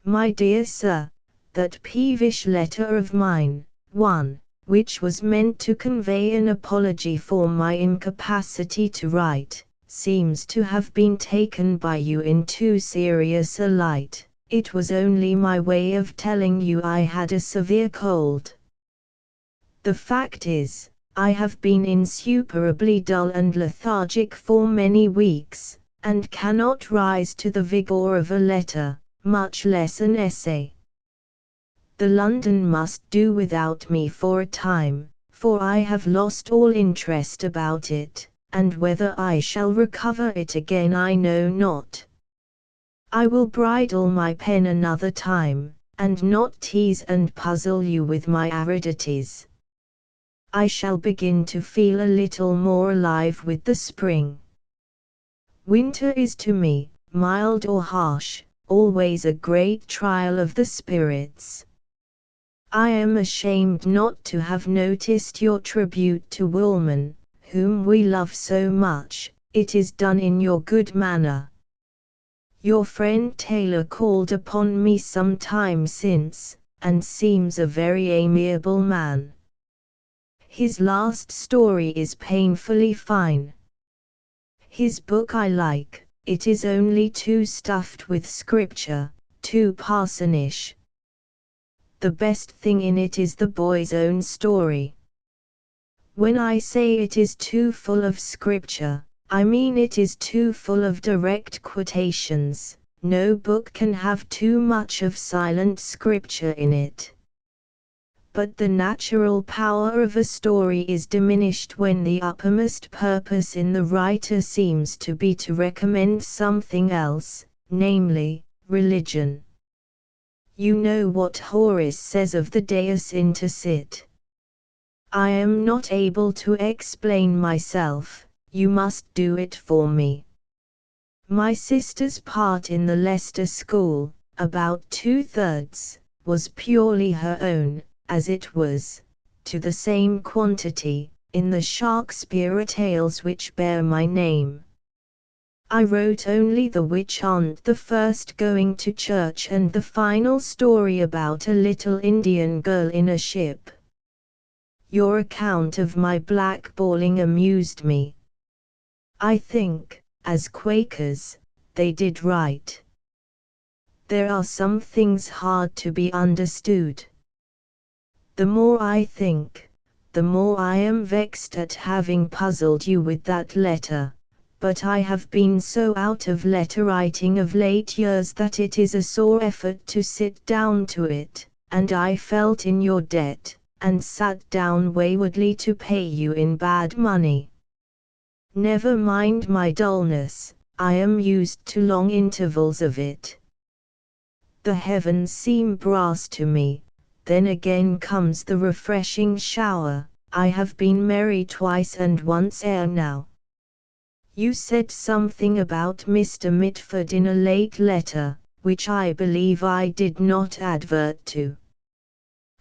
My dear Sir, that peevish letter of mine, 1, which was meant to convey an apology for my incapacity to write, seems to have been taken by you in too serious a light. It was only my way of telling you I had a severe cold. The fact is, I have been insuperably dull and lethargic for many weeks, and cannot rise to the vigor of a letter, much less an essay. The London must do without me for a time, for I have lost all interest about it, and whether I shall recover it again I know not. I will bridle my pen another time, and not tease and puzzle you with my aridities. I shall begin to feel a little more alive with the spring. Winter is to me, mild or harsh, always a great trial of the spirits. I am ashamed not to have noticed your tribute to Woolman, whom we love so much. It is done in your good manner. Your friend Taylor called upon me some time since, and seems a very amiable man. His last story is painfully fine. His book I like, it is only too stuffed with scripture, too parsonish. The best thing in it is the boy's own story. When I say it is too full of scripture, I mean it is too full of direct quotations. No book can have too much of silent scripture in it. But the natural power of a story is diminished when the uppermost purpose in the writer seems to be to recommend something else, namely, religion. You know what Horace says of the Deus intersit. I am not able to explain myself, you must do it for me. My sister's part in the Leicester School, about 2/3, was purely her own, as it was, to the same quantity, in the Sharkspere tales which bear my name. I wrote only the witch aunt, the first going to church, and the final story about a little Indian girl in a ship. Your account of my blackballing amused me. I think, as Quakers, they did right. There are some things hard to be understood. The more I think, the more I am vexed at having puzzled you with that letter, but I have been so out of letter writing of late years that it is a sore effort to sit down to it, and I felt in your debt, and sat down waywardly to pay you in bad money. Never mind my dullness, I am used to long intervals of it. The heavens seem brass to me, then again comes the refreshing shower. I have been merry twice and once ere now. You said something about Mr. Mitford in a late letter, which I believe I did not advert to.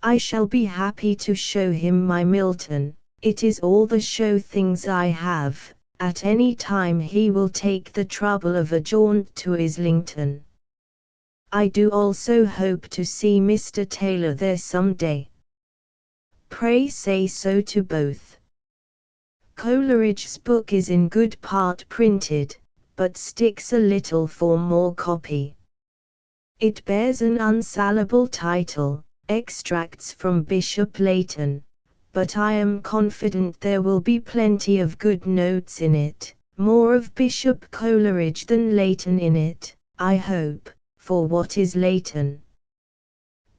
I shall be happy to show him my Milton. It is all the show things I have. At any time he will take the trouble of a jaunt to Islington. I do also hope to see Mr. Taylor there some day. Pray say so to both. Coleridge's book is in good part printed, but sticks a little for more copy. It bears an unsalable title, Extracts from Bishop Leighton, but I am confident there will be plenty of good notes in it, more of Bishop Coleridge than Leighton in it, I hope. For what is Leighton?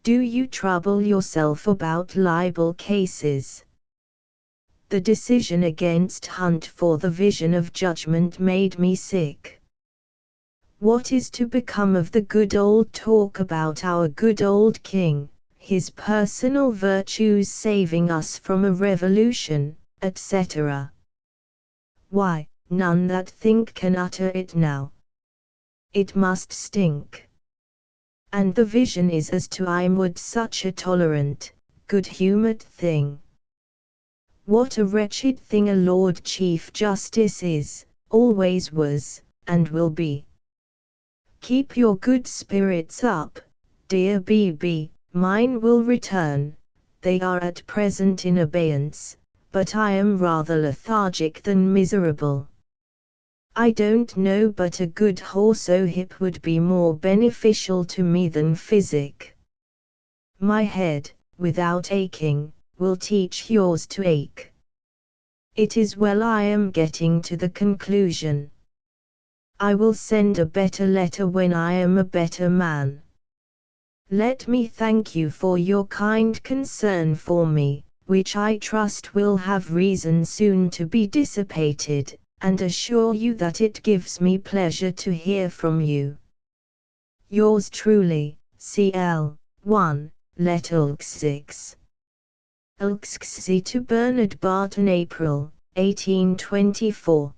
Do you trouble yourself about libel cases? The decision against Hunt for the Vision of Judgment made me sick. What is to become of the good old talk about our good old king, his personal virtues saving us from a revolution, etc.? Why, none that think can utter it now. It must stink. And the vision is as to Imwood such a tolerant, good-humoured thing. What a wretched thing a Lord Chief Justice is, always was, and will be. Keep your good spirits up, dear BB, mine will return. They are at present in abeyance, but I am rather lethargic than miserable. I don't know but a good horse o' hip would be more beneficial to me than physic. My head, without aching, will teach yours to ache. It is well I am getting to the conclusion. I will send a better letter when I am a better man. Let me thank you for your kind concern for me, which I trust will have reason soon to be dissipated, and assure you that it gives me pleasure to hear from you. Yours truly, CL. 1, Letter 6. Ilksy to Bernard Barton, April, 1824.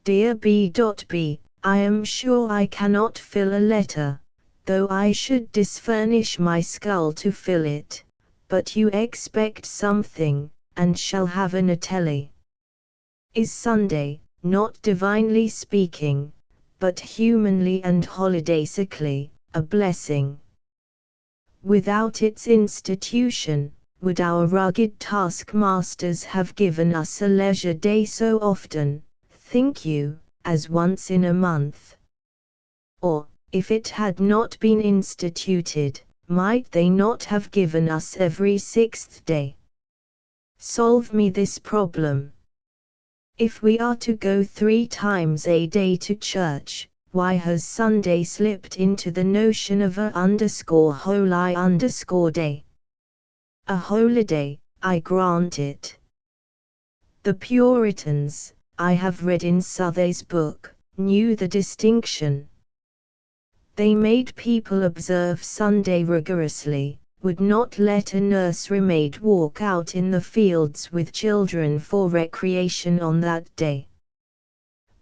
Dear B.B., I am sure I cannot fill a letter, though I should disfurnish my skull to fill it, but you expect something, and shall have an ateli. Is Sunday, not divinely speaking, but humanly and holidaysically, a blessing? Without its institution, would our rugged taskmasters have given us a leisure day so often, think you, as once in a month? Or, if it had not been instituted, might they not have given us every 6th day? Solve me this problem. If we are to go 3 times a day to church, why has Sunday slipped into the notion of a _holy_day? A holiday, I grant it. The Puritans, I have read in Southey's book, knew the distinction. They made people observe Sunday rigorously, would not let a nursery maid walk out in the fields with children for recreation on that day.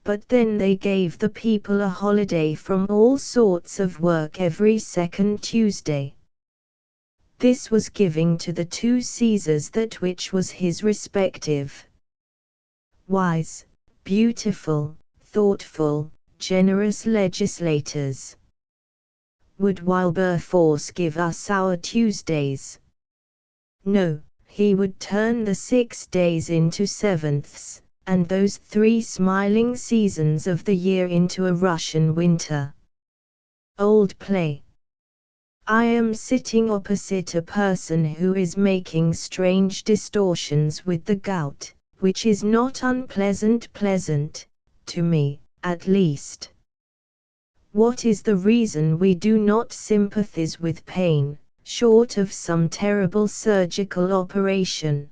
But then they gave the people a holiday from all sorts of work every 2nd Tuesday. This was giving to the 2 Caesars that which was his respective. Wise, beautiful, thoughtful, generous legislators. Would Wilberforce give us our Tuesdays? No, he would turn the 6 days into 7ths, and those 3 smiling seasons of the year into a Russian winter. Old play. I am sitting opposite a person who is making strange distortions with the gout, which is not pleasant, to me, at least. What is the reason we do not sympathize with pain, short of some terrible surgical operation?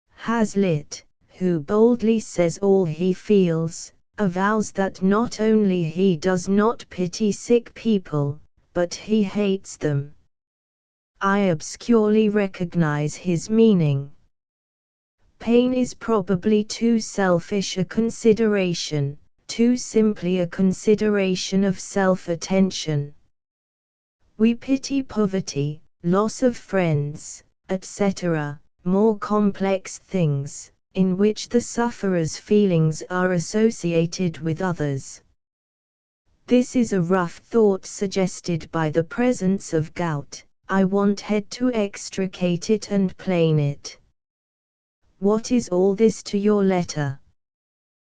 Hazlitt, who boldly says all he feels, avows that not only he does not pity sick people, but he hates them. I obscurely recognize his meaning. Pain is probably too selfish a consideration, too simply a consideration of self-attention. We pity poverty, loss of friends, etc., more complex things, in which the sufferer's feelings are associated with others. This is a rough thought suggested by the presence of gout. I want head to extricate it and plane it. What is all this to your letter?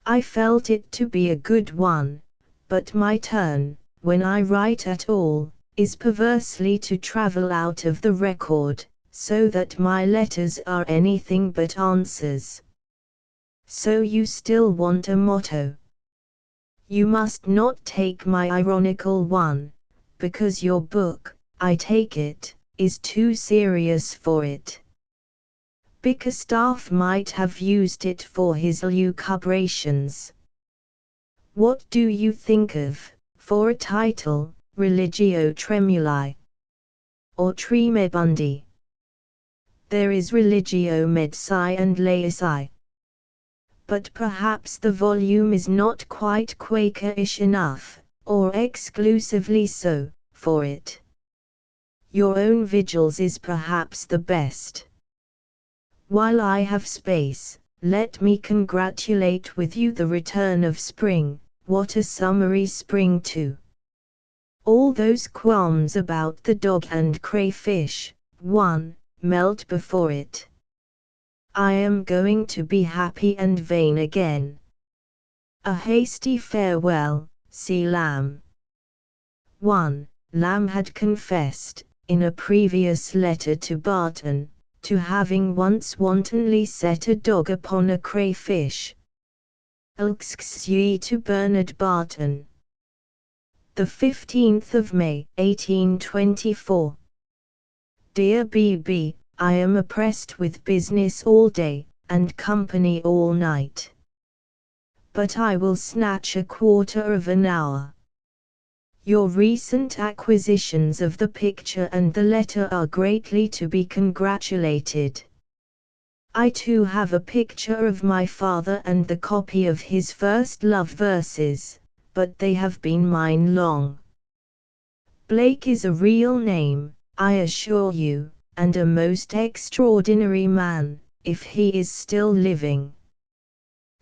I felt it to be a good one, but my turn, when I write at all, is perversely to travel out of the record, so that my letters are anything but answers. So you still want a motto? You must not take my ironical one, because your book, I take it, is too serious for it. Bickerstaff might have used it for his lucubrations. What do you think of, for a title, Religio Tremuli? Or Tremebundi? There is Religio Medici and Laici. But perhaps the volume is not quite Quakerish enough, or exclusively so, for it. Your own Vigils is perhaps the best. While I have space, let me congratulate with you the return of spring. What a summery spring too! All those qualms about the dog and crayfish, melt before it. I am going to be happy and vain again. A hasty farewell, C. Lamb. 1. Lamb had confessed, in a previous letter to Barton, to having once wantonly set a dog upon a crayfish. Ilxxye to Bernard Barton. The 15th of May, 1824. Dear B.B., I am oppressed with business all day, and company all night. But I will snatch a quarter of an hour. Your recent acquisitions of the picture and the letter are greatly to be congratulated. I too have a picture of my father and the copy of his first love verses, but they have been mine long. Blake is a real name, I assure you, and a most extraordinary man, if he is still living.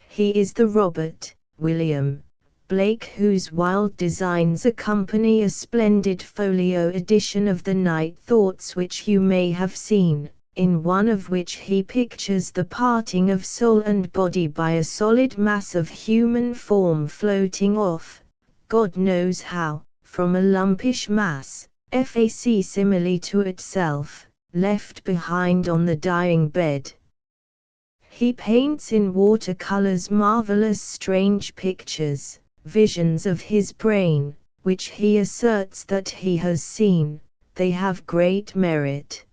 He is the Robert William Blake whose wild designs accompany a splendid folio edition of the Night Thoughts which you may have seen, in one of which he pictures the parting of soul and body by a solid mass of human form floating off, God knows how, from a lumpish mass, fac simile to itself, left behind on the dying bed. He paints in watercolors marvelous strange pictures, visions of his brain, which he asserts that he has seen. They have great merit.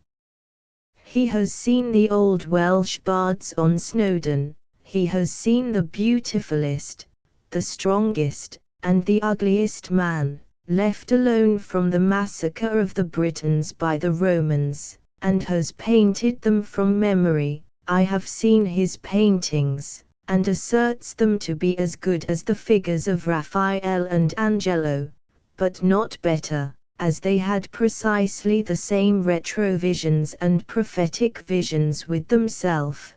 He has seen the old Welsh bards on Snowdon, he has seen the beautifulest, the strongest, and the ugliest man, left alone from the massacre of the Britons by the Romans, and has painted them from memory. I have seen his paintings, and asserts them to be as good as the figures of Raphael and Angelo, but not better, as they had precisely the same retrovisions and prophetic visions with himself.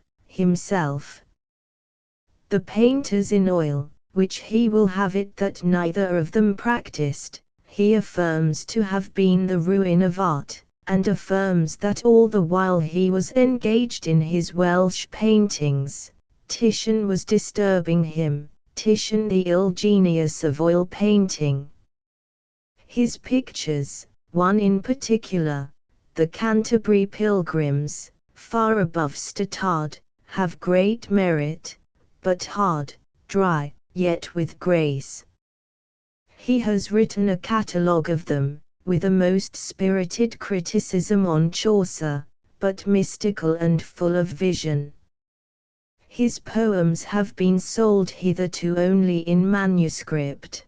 The painters in oil, which he will have it that neither of them practiced, he affirms to have been the ruin of art, and affirms that all the while he was engaged in his Welsh paintings, Titian was disturbing him, Titian the ill genius of oil painting. His pictures, one in particular, the Canterbury Pilgrims, far above Stothard, have great merit, but hard, dry, yet with grace. He has written a catalogue of them, with a most spirited criticism on Chaucer, but mystical and full of vision. His poems have been sold hitherto only in manuscript.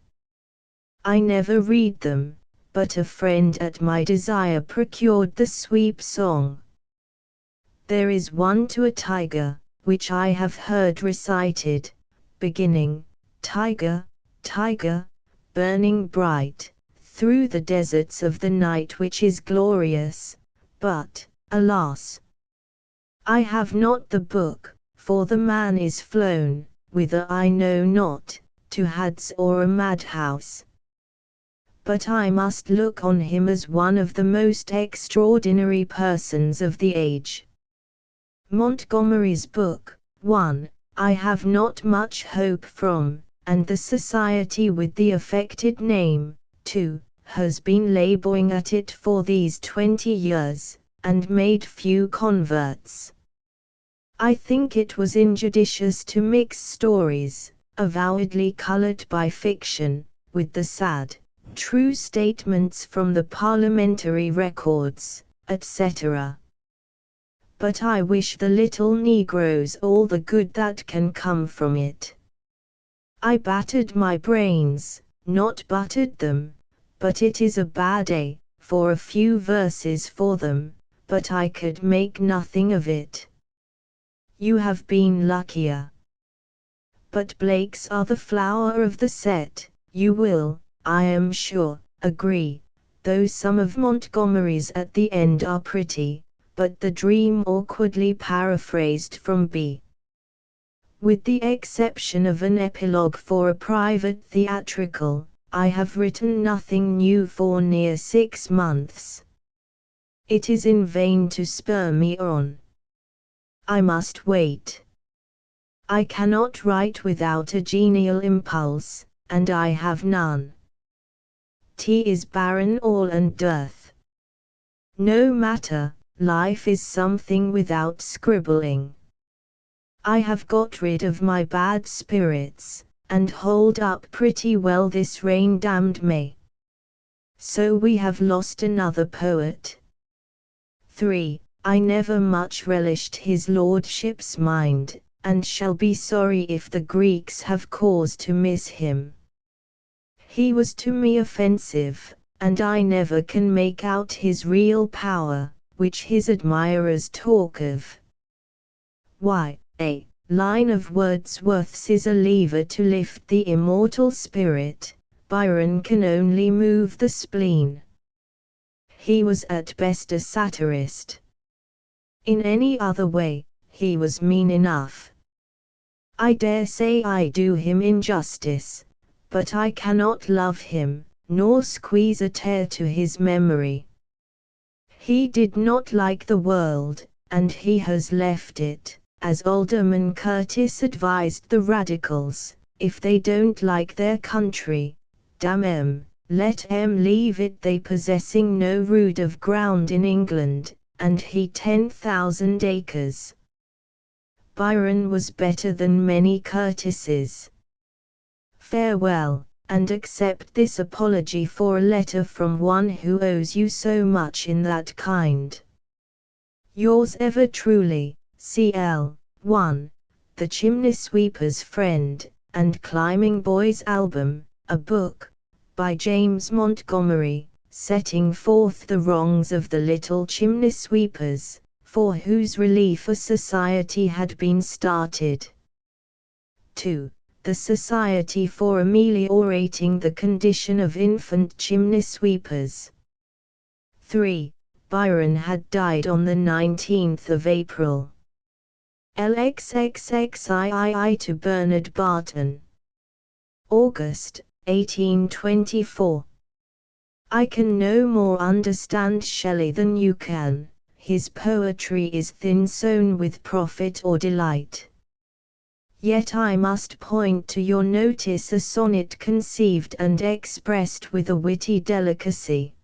I never read them, but a friend at my desire procured the sweep song. There is one to a tiger, which I have heard recited, beginning, Tiger, tiger, burning bright, through the deserts of the night, which is glorious, but, alas! I have not the book, for the man is flown, whither I know not, to Hades or a madhouse. But I must look on him as one of the most extraordinary persons of the age. Montgomery's book, 1, I have not much hope from, and the society with the affected name, 2, has been laboring at it for these 20 years, and made few converts. I think it was injudicious to mix stories, avowedly colored by fiction, with the sad, true statements from the parliamentary records, etc. But I wish the little Negroes all the good that can come from it. I battered my brains, not buttered them, but it is a bad day, for a few verses for them, but I could make nothing of it. You have been luckier. But Blake's are the flower of the set, you will, I am sure, agree, though some of Montgomery's at the end are pretty, but the dream awkwardly paraphrased from B. With the exception of an epilogue for a private theatrical, I have written nothing new for near 6 months. It is in vain to spur me on. I must wait. I cannot write without a genial impulse, and I have none. Tea is barren all and dearth. No matter, life is something without scribbling. I have got rid of my bad spirits, and hold up pretty well this rain-damned May. So we have lost another poet. 3. I never much relished his lordship's mind, and shall be sorry if the Greeks have cause to miss him. He was to me offensive, and I never can make out his real power, which his admirers talk of. Why, a line of Wordsworth's is a lever to lift the immortal spirit, Byron can only move the spleen. He was at best a satirist. In any other way, he was mean enough. I dare say I do him injustice, but I cannot love him, nor squeeze a tear to his memory. He did not like the world, and he has left it, as Alderman Curtis advised the Radicals, if they don't like their country, damn 'em, let 'em leave it, they possessing no rood of ground in England, and he 10,000 acres. Byron was better than many Curtises. Farewell, and accept this apology for a letter from one who owes you so much in that kind. Yours ever truly, C.L. 1. The Chimney Sweeper's Friend, and Climbing Boy's Album, a book, by James Montgomery, setting forth the wrongs of the little chimney sweepers, for whose relief a society had been started. 2. The Society for Ameliorating the Condition of Infant Chimney Sweepers. 3. Byron had died on the 19th of April. LXXXIII to Bernard Barton. August, 1824. I can no more understand Shelley than you can. His poetry is thin sown with profit or delight. Yet I must point to your notice a sonnet conceived and expressed with a witty delicacy.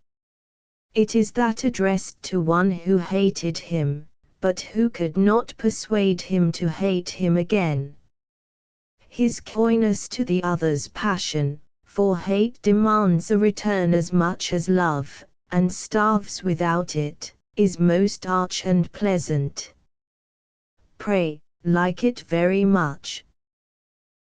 It is that addressed to one who hated him, but who could not persuade him to hate him again. His coyness to the other's passion, for hate demands a return as much as love, and starves without it, is most arch and pleasant. Pray, like it very much.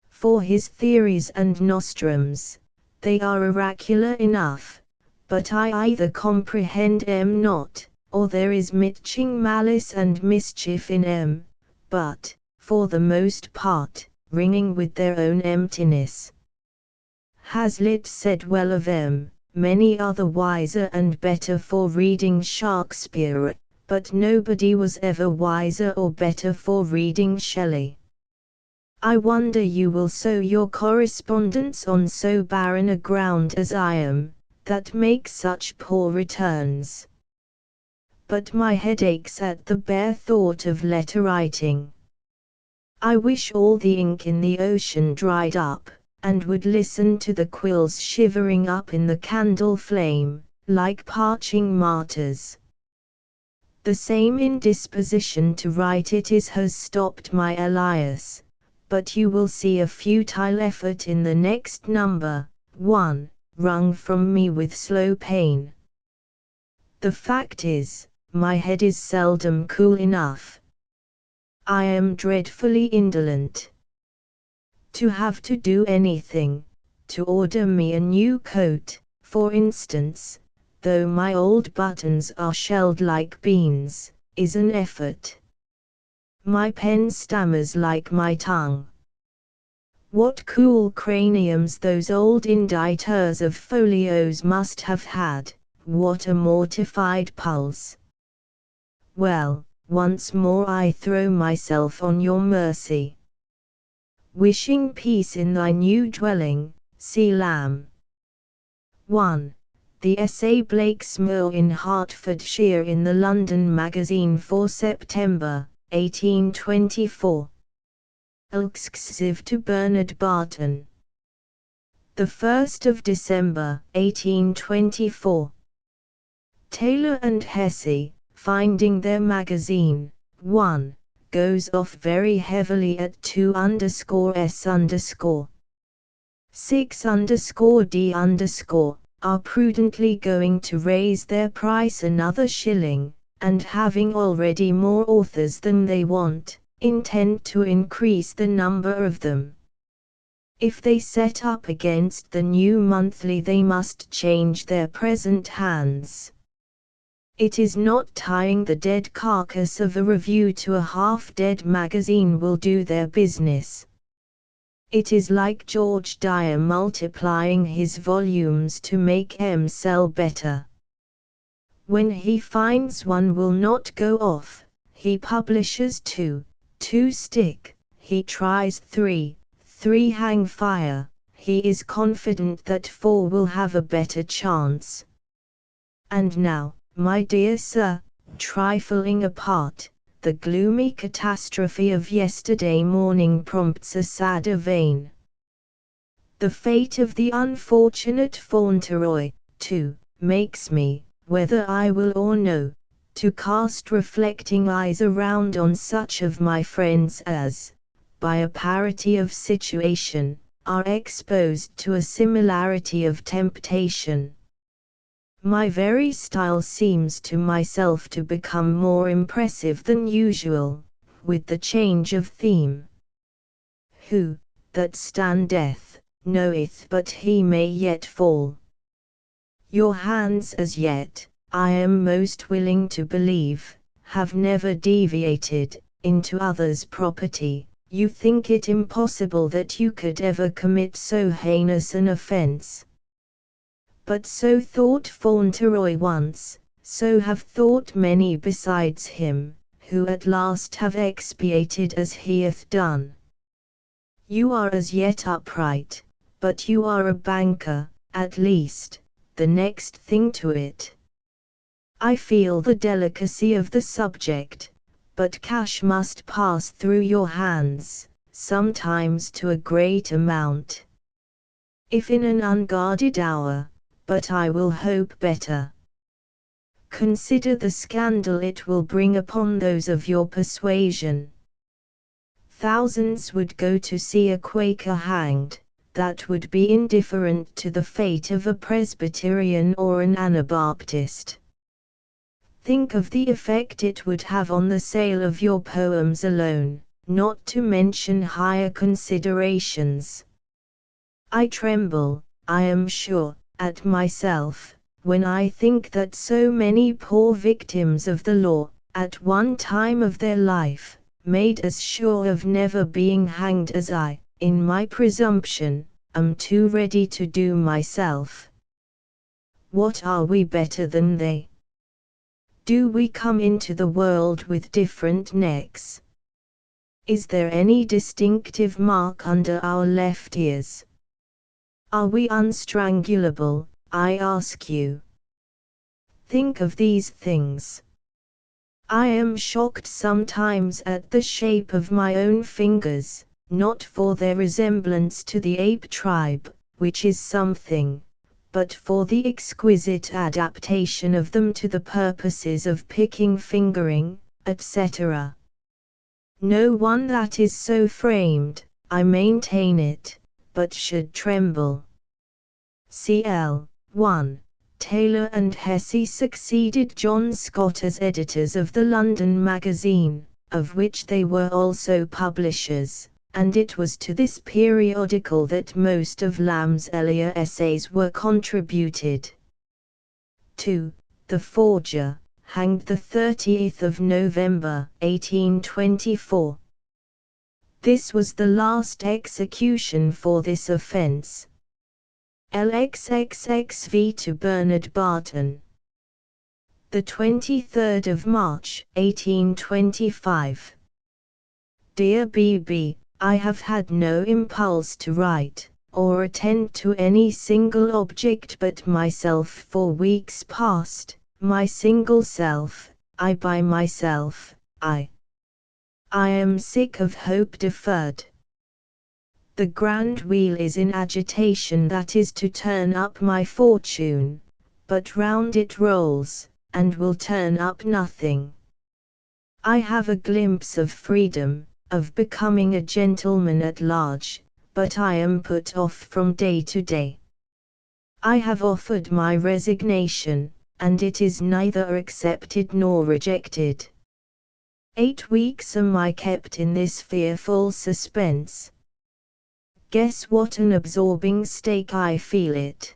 For his theories and nostrums, they are oracular enough, but I either comprehend em not, or there is mitching malice and mischief in em, but, for the most part, ringing with their own emptiness. Hazlitt said well of em, many are the wiser and better for reading Shakespeare, but nobody was ever wiser or better for reading Shelley. I wonder you will sow your correspondence on so barren a ground as I am, that makes such poor returns. But my head aches at the bare thought of letter writing. I wish all the ink in the ocean dried up, and would listen to the quills shivering up in the candle flame, like parching martyrs. The same indisposition to write it has stopped my Elias, but you will see a futile effort in the next number, one, wrung from me with slow pain. The fact is, my head is seldom cool enough. I am dreadfully indolent. To have to do anything, to order me a new coat, for instance, though my old buttons are shelled like beans, is an effort. My pen stammers like my tongue. What cool craniums those old inditers of folios must have had, what a mortified pulse. Well, once more I throw myself on your mercy. Wishing peace in thy new dwelling, C. Lamb. 1. The essay Blake's Moor in Hertfordshire in the London Magazine for September, 1824. Elxxiv to Bernard Barton. 1 December, 1824. Taylor and Hesse, finding their magazine, 1, goes off very heavily at 2_s_. 6_d_ are prudently going to raise their price another shilling, and having already more authors than they want, intend to increase the number of them. If they set up against the new monthly they must change their present hands. It is not tying the dead carcass of a review to a half-dead magazine will do their business. It is like George Dyer multiplying his volumes to make em sell better. When he finds one will not go off, he publishes 2 stick, he tries 3 hang fire, he is confident that 4 will have a better chance. And now, my dear sir, trifling apart, the gloomy catastrophe of yesterday morning prompts a sadder vein. The fate of the unfortunate Fauntleroy, too, makes me, whether I will or no, to cast reflecting eyes around on such of my friends as, by a parity of situation, are exposed to a similarity of temptation. My very style seems to myself to become more impressive than usual, with the change of theme. Who, that standeth, knoweth but he may yet fall. Your hands as yet, I am most willing to believe, have never deviated into others' property. You think it impossible that you could ever commit so heinous an offense. But so thought Fauntleroy once, so have thought many besides him, who at last have expiated as he hath done. You are as yet upright, but you are a banker, at least, the next thing to it. I feel the delicacy of the subject, but cash must pass through your hands, sometimes to a great amount. If in an unguarded hour, but I will hope better. Consider the scandal it will bring upon those of your persuasion. Thousands would go to see a Quaker hanged, that would be indifferent to the fate of a Presbyterian or an Anabaptist. Think of the effect it would have on the sale of your poems alone, not to mention higher considerations. I tremble, I am sure, at myself, when I think that so many poor victims of the law, at one time of their life, made as sure of never being hanged as I, in my presumption, am too ready to do myself. What are we better than they? Do we come into the world with different necks? Is there any distinctive mark under our left ears? Are we unstrangulable, I ask you? Think of these things. I am shocked sometimes at the shape of my own fingers, not for their resemblance to the ape tribe, which is something, but for the exquisite adaptation of them to the purposes of picking, fingering, etc. No one that is so framed, I maintain it, but should tremble. Cl. 1. Taylor and Hesse succeeded John Scott as editors of the London Magazine, of which they were also publishers, and it was to this periodical that most of Lamb's earlier essays were contributed. 2. The forger, hanged the 30th of November, 1824. This was the last execution for this offence. LXXXV to Bernard Barton. The 23rd of March, 1825. Dear B.B., I have had no impulse to write, or attend to any single object but myself for weeks past, my single self, I by myself, I am sick of hope deferred. The grand wheel is in agitation that is to turn up my fortune, but round it rolls, and will turn up nothing. I have a glimpse of freedom, of becoming a gentleman at large, but I am put off from day to day. I have offered my resignation, and it is neither accepted nor rejected. 8 weeks am I kept in this fearful suspense. Guess what an absorbing stake I feel it.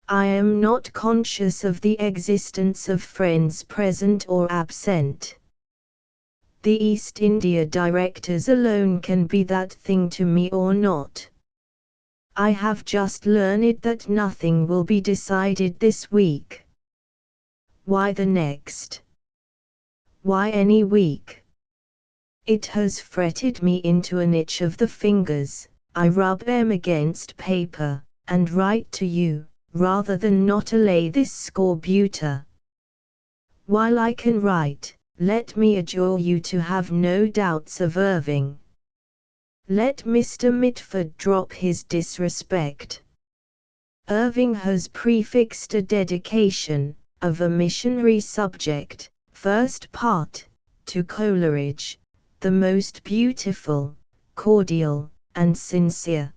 I am not conscious of the existence of friends present or absent. The East India directors alone can be that thing to me or not. I have just learned that nothing will be decided this week. Why the next? Why any week? It has fretted me into an itch of the fingers. I rub them against paper, and write to you, rather than not allay this scorbuta. While I can write, let me adjure you to have no doubts of Irving. Let Mr. Mitford drop his disrespect. Irving has prefixed a dedication, of a missionary subject, first part, to Coleridge, the most beautiful, cordial, and sincere.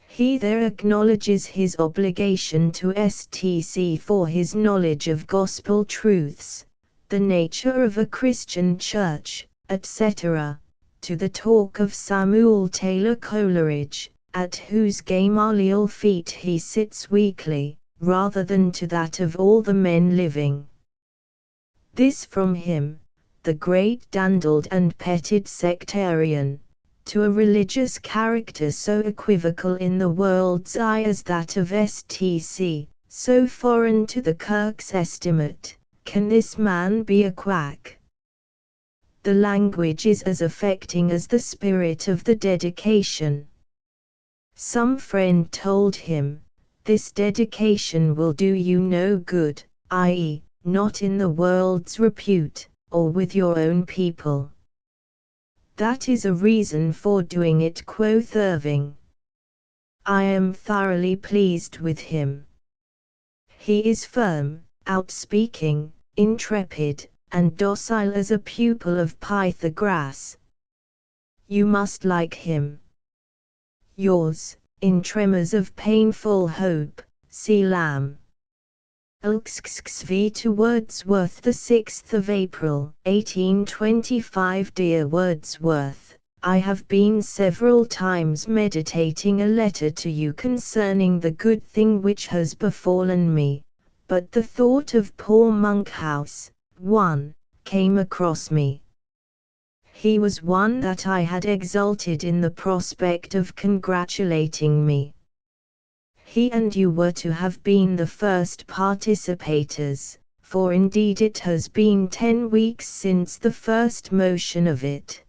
He there acknowledges his obligation to STC for his knowledge of gospel truths, the nature of a Christian church, etc., to the talk of Samuel Taylor Coleridge, at whose Gamaliel feet he sits weekly, rather than to that of all the men living. This from him, the great dandled and petted sectarian, to a religious character so equivocal in the world's eye as that of STC, so foreign to the Kirk's estimate, can this man be a quack? The language is as affecting as the spirit of the dedication. Some friend told him, this dedication will do you no good, i.e., not in the world's repute, or with your own people. That is a reason for doing it, quoth Irving. I am thoroughly pleased with him. He is firm, outspeaking, intrepid, and docile as a pupil of Pythagoras. You must like him. Yours, in tremors of painful hope, C. Lamb. LXXV to Wordsworth, the 6th of April, 1825. Dear Wordsworth, I have been several times meditating a letter to you concerning the good thing which has befallen me, but the thought of poor Monkhouse, came across me. He was one that I had exulted in the prospect of congratulating me. He and you were to have been the first participators, for indeed it has been 10 weeks since the first motion of it.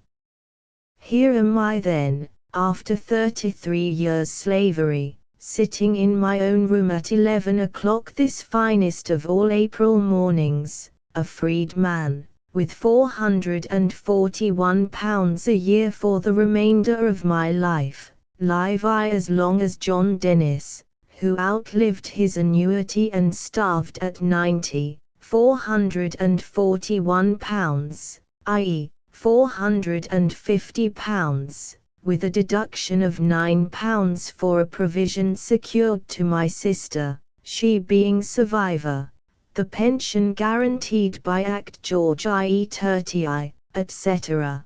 Here am I then, after 33 years' slavery, sitting in my own room at 11 o'clock this finest of all April mornings, a freed man, with £441 a year for the remainder of my life, live I as long as John Dennis, who outlived his annuity and starved at 90, £441, i.e., £450, with a deduction of £9 for a provision secured to my sister, she being survivor, the pension guaranteed by Act George IE 30I, etc.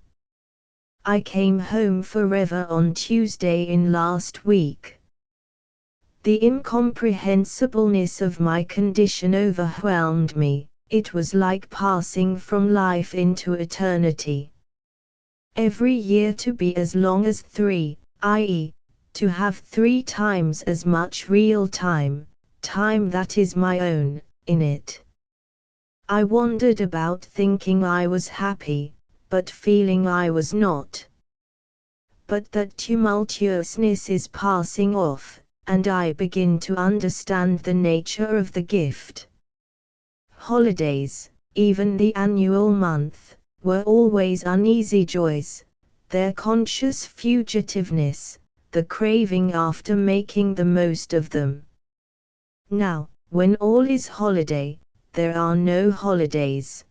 I came home forever on Tuesday in last week. The incomprehensibleness of my condition overwhelmed me. It was like passing from life into eternity. Every year to be as long as 3, i.e., to have 3 times as much real time that is my own, in it. I wandered about thinking I was happy, but feeling I was not. But that tumultuousness is passing off, and I begin to understand the nature of the gift. Holidays, even the annual month, were always uneasy joys, their conscious fugitiveness, the craving after making the most of them. Now, when all is holiday, there are no holidays.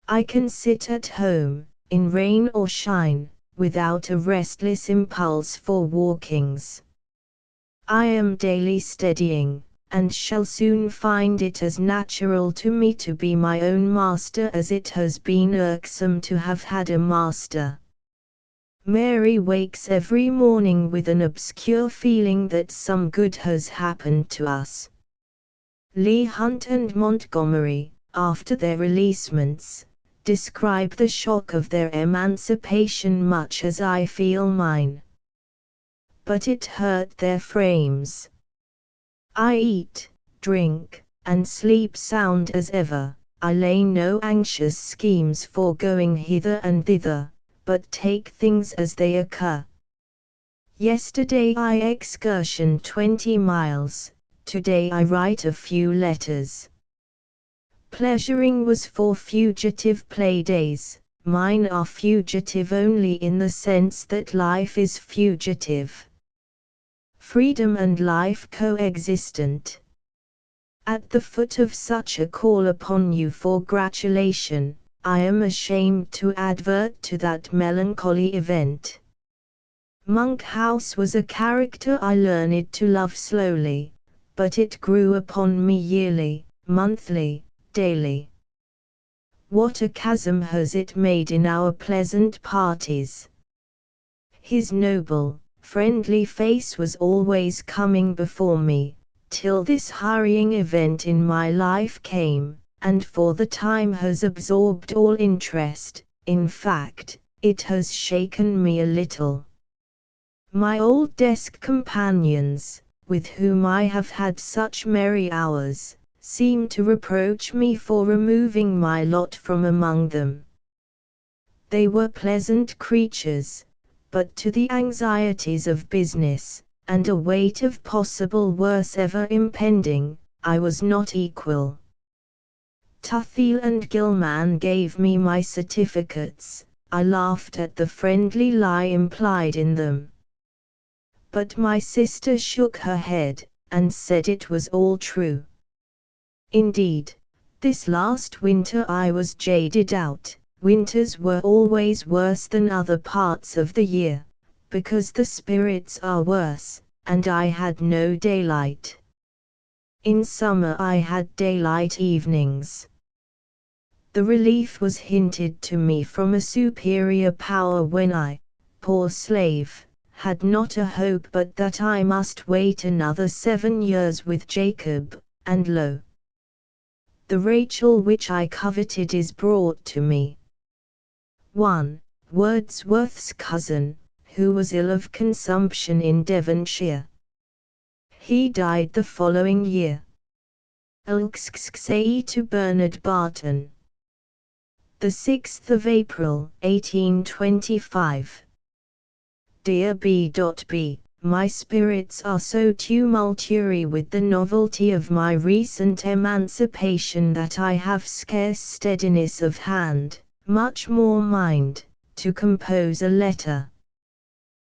I can sit at home, in rain or shine, without a restless impulse for walkings. I am daily steadying, and shall soon find it as natural to me to be my own master as it has been irksome to have had a master. Mary wakes every morning with an obscure feeling that some good has happened to us. Leigh Hunt and Montgomery, after their releasements, describe the shock of their emancipation much as I feel mine. But it hurt their frames. I eat, drink, and sleep sound as ever. I lay no anxious schemes for going hither and thither, but take things as they occur. Yesterday I excursioned 20 miles, today I write a few letters. Pleasuring was for fugitive play days, mine are fugitive only in the sense that life is fugitive. Freedom and life coexistent. At the foot of such a call upon you for gratulation, I am ashamed to advert to that melancholy event. Monkhouse was a character I learned to love slowly, but it grew upon me yearly, monthly, daily. What a chasm has it made in our pleasant parties! His noble, friendly face was always coming before me, till this hurrying event in my life came, and for the time has absorbed all interest. In fact, it has shaken me a little. My old desk companions, with whom I have had such merry hours, seem to reproach me for removing my lot from among them. They were pleasant creatures, but to the anxieties of business, and a weight of possible worse ever impending, I was not equal. Tuthill and Gilman gave me my certificates. I laughed at the friendly lie implied in them. But my sister shook her head, and said it was all true. Indeed, this last winter I was jaded out. Winters were always worse than other parts of the year, because the spirits are worse, and I had no daylight. In summer I had daylight evenings. The relief was hinted to me from a superior power when I, poor slave, had not a hope but that I must wait another 7 years with Jacob, and lo! The Rachel which I coveted is brought to me. 1. Wordsworth's cousin, who was ill of consumption in Devonshire. He died the following year. Ilxxxay to Bernard Barton. The 6th of April, 1825. Dear B.B., my spirits are so tumultuary with the novelty of my recent emancipation that I have scarce steadiness of hand, much more mind, to compose a letter.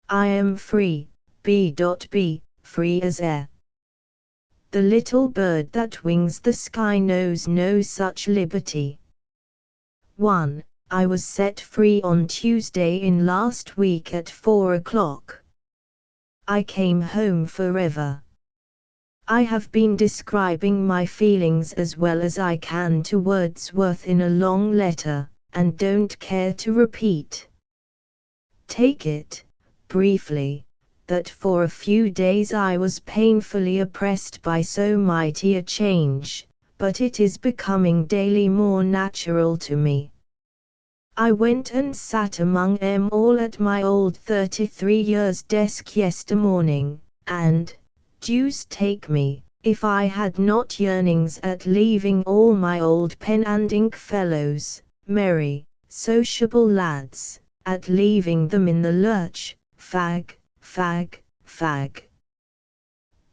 I am free, B.B., free as air. The little bird that wings the sky knows no such liberty. 1. I was set free on Tuesday in last week at 4 o'clock. I came home forever. I have been describing my feelings as well as I can to Wordsworth in a long letter, and don't care to repeat. Take it, briefly, that for a few days I was painfully oppressed by so mighty a change, but it is becoming daily more natural to me. I went and sat among 'em all at my old 33 years desk yestermorning, and, deuce take me, if I had not yearnings at leaving all my old pen and ink fellows, merry, sociable lads, at leaving them in the lurch, fag, fag, fag.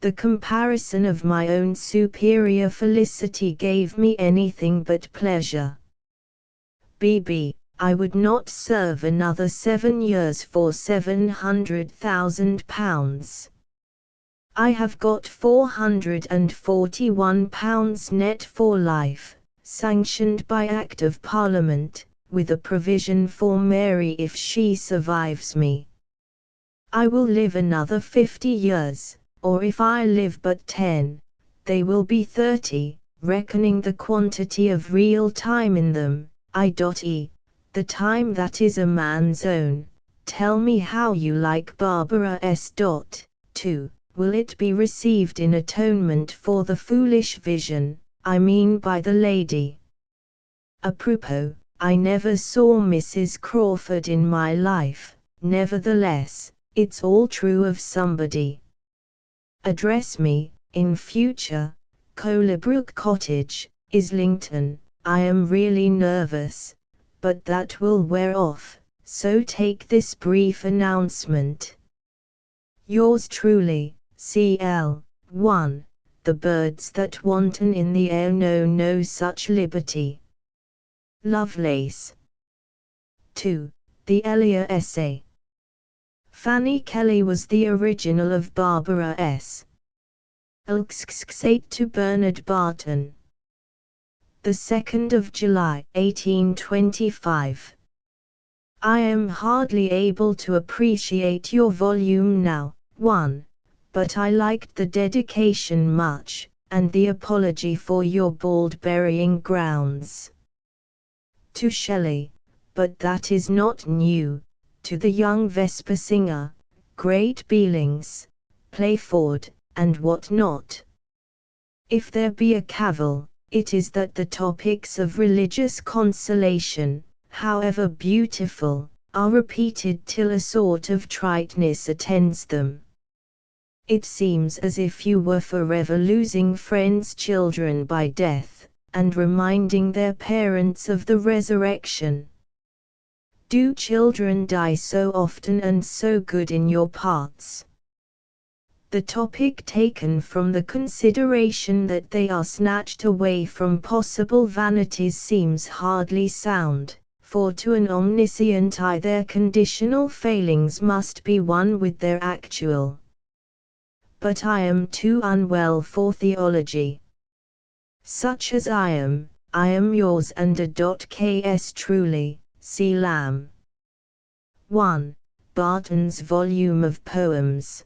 The comparison of my own superior felicity gave me anything but pleasure. B.B., I would not serve another 7 years for £700,000. I have got £441 net for life, sanctioned by Act of Parliament, with a provision for Mary if she survives me. I will live another 50 years, or if I live but 10, they will be 30, reckoning the quantity of real time in them, i.e., the time that is a man's own. Tell me how you like Barbara S. 2. Will it be received in atonement for the foolish vision, I mean by the lady? Apropos, I never saw Mrs. Crawford in my life, nevertheless, it's all true of somebody. Address me, in future, Colebrook Cottage, Islington. I am really nervous, but that will wear off, so take this brief announcement. Yours truly, C.L. 1. The birds that wanton in the air know no such liberty. Lovelace. 2. The Elia Essay. Fanny Kelly was the original of Barbara S. Ilxxxay to Bernard Barton. The 2nd of July, 1825. I am hardly able to appreciate your volume now, 1, but I liked the dedication much, and the apology for your bald burying grounds. To Shelley, but that is not new, to the young Vesper singer, Great Beelings, Playford, and what not. If there be a cavil, it is that the topics of religious consolation, however beautiful, are repeated till a sort of triteness attends them. It seems as if you were forever losing friends' children by death, and reminding their parents of the resurrection. Do children die so often and so good in your parts? The topic taken from the consideration that they are snatched away from possible vanities seems hardly sound, for to an omniscient eye their conditional failings must be one with their actual. But I am too unwell for theology. Such as I am yours and a.ks truly, see Lamb. 1. Barton's volume of poems.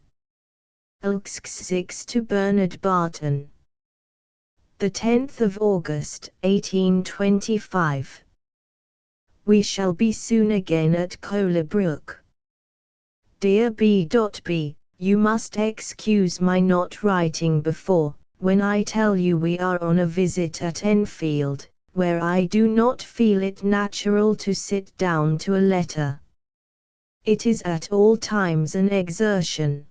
LX6 to Bernard Barton. The 10th of August, 1825. We shall be soon again at Colebrook. Dear B.B., you must excuse my not writing before, when I tell you we are on a visit at Enfield, where I do not feel it natural to sit down to a letter. It is at all times an exertion.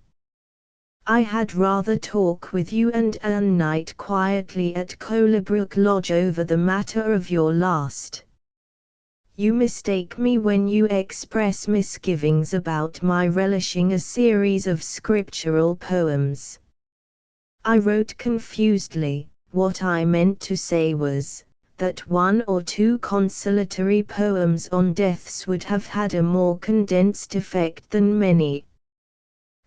I had rather talk with you and an night quietly at Colebrook Lodge over the matter of your last. You mistake me when you express misgivings about my relishing a series of scriptural poems. I wrote confusedly. What I meant to say was, that one or two consolatory poems on deaths would have had a more condensed effect than many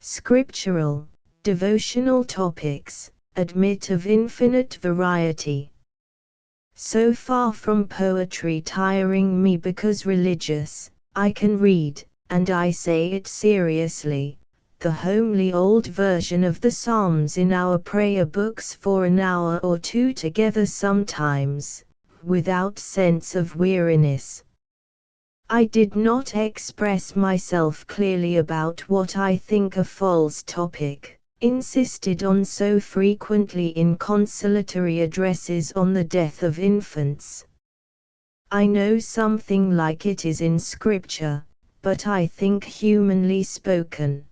scriptural, devotional topics, admit of infinite variety. So far from poetry tiring me because religious, I can read, and I say it seriously, the homely old version of the Psalms in our prayer books for an hour or two together sometimes, without sense of weariness. I did not express myself clearly about what I think a false topic, insisted on so frequently in consolatory addresses on the death of infants. I know something like it is in Scripture, but I think humanly spoken.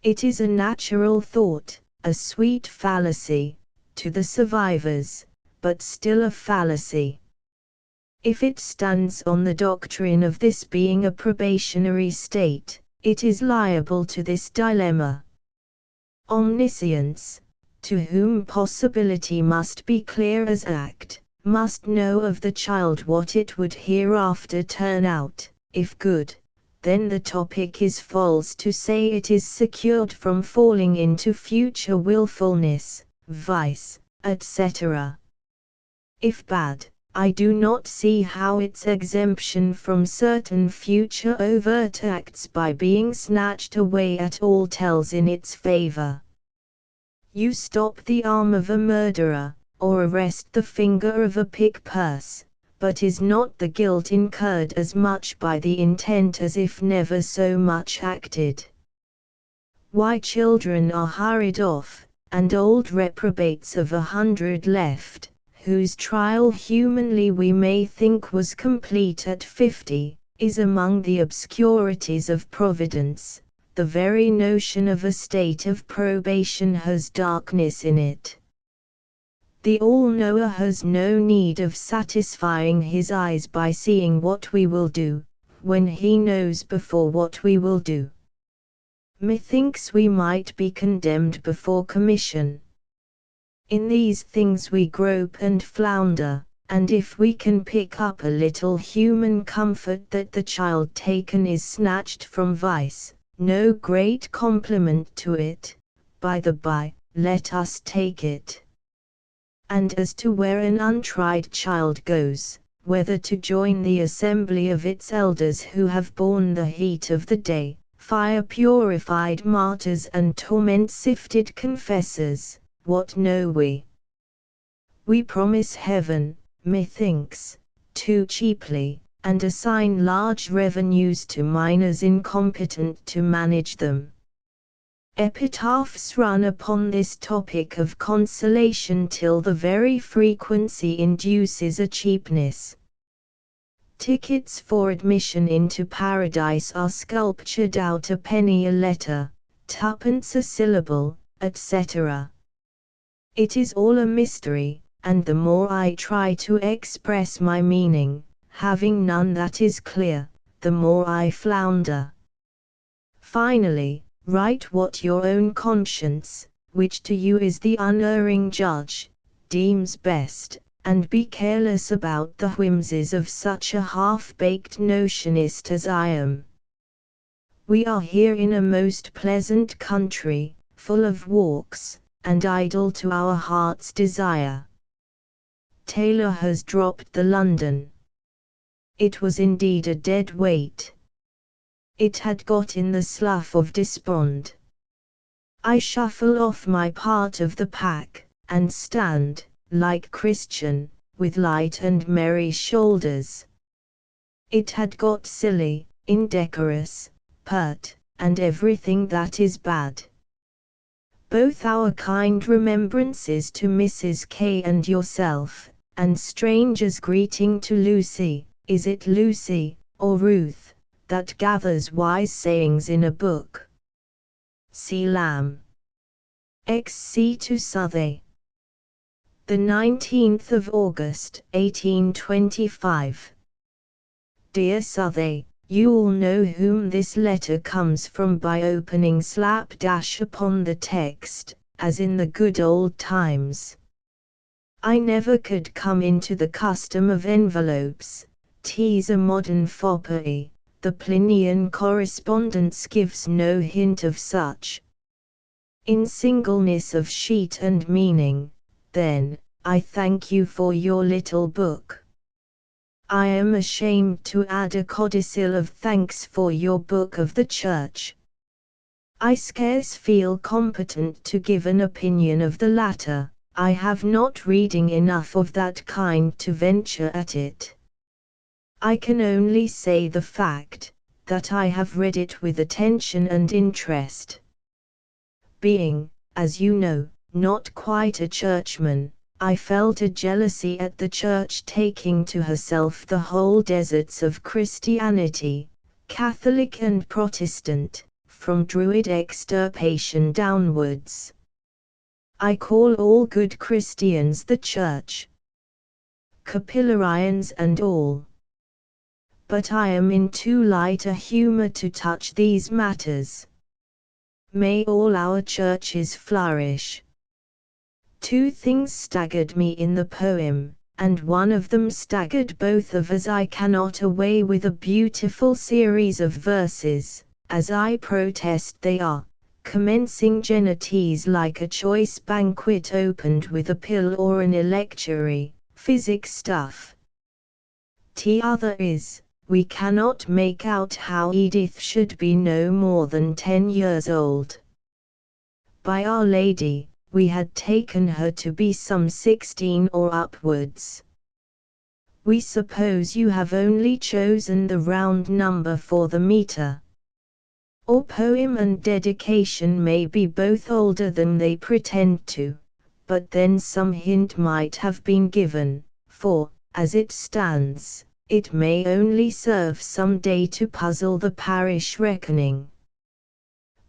It is a natural thought, a sweet fallacy, to the survivors, but still a fallacy. If it stands on the doctrine of this being a probationary state, it is liable to this dilemma. Omniscience, to whom possibility must be clear as act, must know of the child what it would hereafter turn out. If good, then the topic is false to say it is secured from falling into future willfulness, vice, etc. If bad, I do not see how its exemption from certain future overt acts by being snatched away at all tells in its favor. You stop the arm of a murderer, or arrest the finger of a pick-purse, but is not the guilt incurred as much by the intent as if never so much acted? Why children are hurried off, and old reprobates of 100 left, whose trial humanly we may think was complete at 50, is among the obscurities of Providence. The very notion of a state of probation has darkness in it. The all-knower has no need of satisfying his eyes by seeing what we will do, when he knows before what we will do. Methinks we might be condemned before commission. In these things we grope and flounder, and if we can pick up a little human comfort that the child taken is snatched from vice, no great compliment to it, by the by, let us take it. And as to where an untried child goes, whether to join the assembly of its elders who have borne the heat of the day, fire-purified martyrs and torment-sifted confessors, what know we? We promise heaven, methinks, too cheaply, and assign large revenues to miners incompetent to manage them. Epitaphs run upon this topic of consolation till the very frequency induces a cheapness. Tickets for admission into paradise are sculptured out a penny a letter, twopence a syllable, etc. It is all a mystery, and the more I try to express my meaning, having none that is clear, the more I flounder. Finally, write what your own conscience, which to you is the unerring judge, deems best, and be careless about the whimsies of such a half-baked notionist as I am. We are here in a most pleasant country, full of walks, and idle to our heart's desire. Taylor has dropped the London. It was indeed a dead weight. It had got in the slough of despond. I shuffle off my part of the pack, and stand, like Christian, with light and merry shoulders. It had got silly, indecorous, pert, and everything that is bad. Both our kind remembrances to Mrs. K and yourself, and strangers' greeting to Lucy, is it Lucy, or Ruth, that gathers wise sayings in a book? See Lamb. XC to Southey. The 19th of August, 1825. Dear Southey, you all know whom this letter comes from by opening slapdash upon the text, as in the good old times. I never could come into the custom of envelopes. 'Tis a modern foppery. The Plinian correspondence gives no hint of such. In singleness of sheet and meaning, then, I thank you for your little book. I am ashamed to add a codicil of thanks for your book of the Church. I scarce feel competent to give an opinion of the latter. I have not reading enough of that kind to venture at it. I can only say the fact, that I have read it with attention and interest. Being, as you know, not quite a churchman, I felt a jealousy at the Church taking to herself the whole deserts of Christianity, Catholic and Protestant, from Druid extirpation downwards. I call all good Christians the Church, Capillarians and all. But I am in too light a humor to touch these matters. May all our churches flourish. Two things staggered me in the poem, and one of them staggered both of us. I cannot away with a beautiful series of verses, as I protest they are, commencing genites like a choice banquet opened with a pill or an electuary, physic stuff. T'other is, we cannot make out how Edith should be no more than 10 years old. By Our Lady, we had taken her to be some 16 or upwards. We suppose you have only chosen the round number for the meter. Or poem and dedication may be both older than they pretend to, but then some hint might have been given, for, as it stands, it may only serve some day to puzzle the parish reckoning.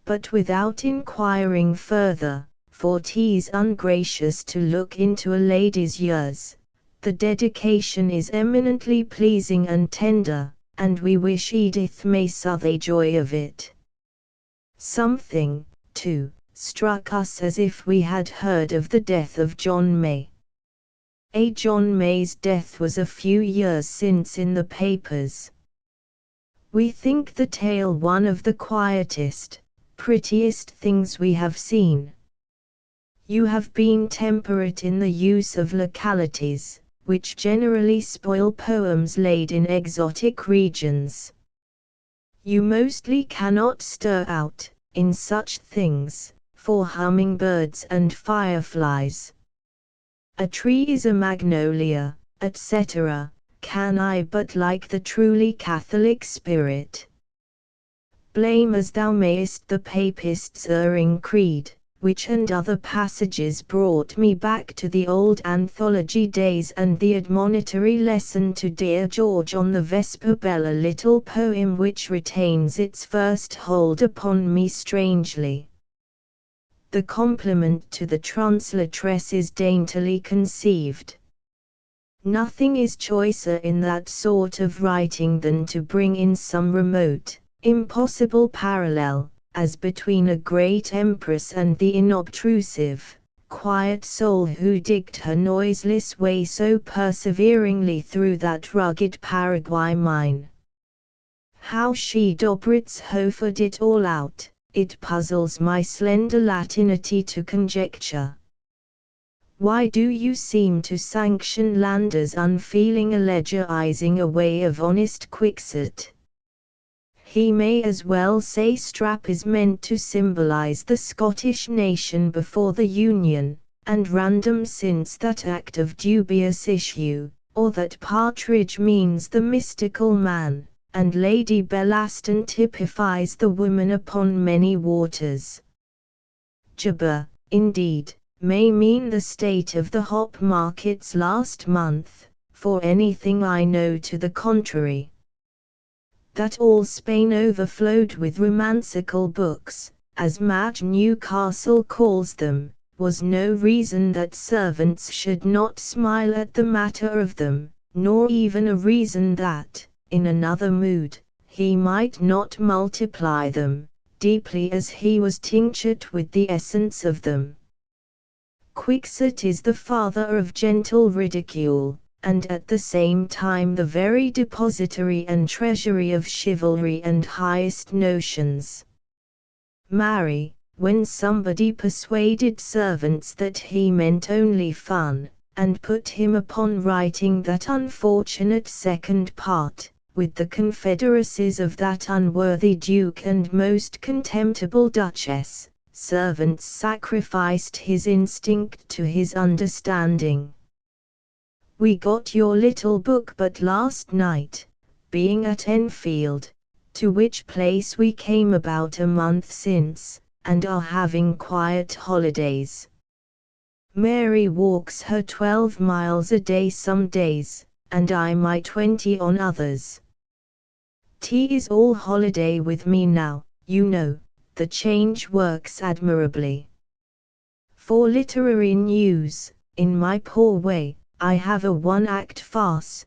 But without inquiring further, for 'tis ungracious to look into a lady's years, the dedication is eminently pleasing and tender, and we wish Edith may Southey joy of it. Something, too, struck us as if we had heard of the death of John May. A John May's death was a few years since in the papers. We think the tale one of the quietest, prettiest things we have seen. You have been temperate in the use of localities, which generally spoil poems laid in exotic regions. You mostly cannot stir out, in such things, for hummingbirds and fireflies. A tree is a magnolia, etc., can I but like the truly Catholic spirit. Blame as thou mayest the Papists' erring creed, which and other passages brought me back to the old anthology days and the admonitory lesson to dear George on the Vesper Bell, a little poem which retains its first hold upon me strangely. The compliment to the translatress is daintily conceived. Nothing is choicer in that sort of writing than to bring in some remote, impossible parallel, as between a great empress and the inobtrusive, quiet soul who digged her noiseless way so perseveringly through that rugged Paraguay mine. How she Dobrizhofer'd it all out, it puzzles my slender Latinity to conjecture. Why do you seem to sanction Lander's unfeeling allegorizing away of honest Quixote? He may as well say Strap is meant to symbolize the Scottish nation before the Union, and random since that act of dubious issue, or that Partridge means the mystical man, and Lady Bellaston typifies the woman upon many waters. Jabber, indeed, may mean the state of the hop markets last month, for anything I know to the contrary. That all Spain overflowed with romancical books, as Madge Newcastle calls them, was no reason that servants should not smile at the matter of them, nor even a reason that, in another mood, he might not multiply them, deeply as he was tinctured with the essence of them. Quixote is the father of gentle ridicule, and at the same time the very depository and treasury of chivalry and highest notions. Marry, when somebody persuaded servants that he meant only fun, and put him upon writing that unfortunate second part, with the confederacies of that unworthy duke and most contemptible duchess, servants sacrificed his instinct to his understanding. We got your little book but last night, being at Enfield, to which place we came about a month since, and are having quiet holidays. Mary walks her 12 miles a day some days, and I my 20 on others. Tea is all holiday with me now, you know, the change works admirably. For literary news, in my poor way, I have a one-act farce,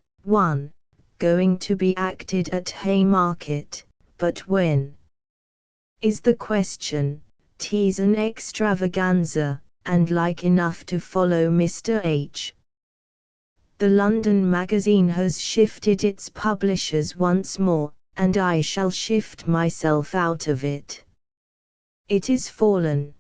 going to be acted at Haymarket, but when? Is the question. Tea's an extravaganza, and like enough to follow Mr. H. The London magazine has shifted its publishers once more, and I shall shift myself out of it. It is fallen.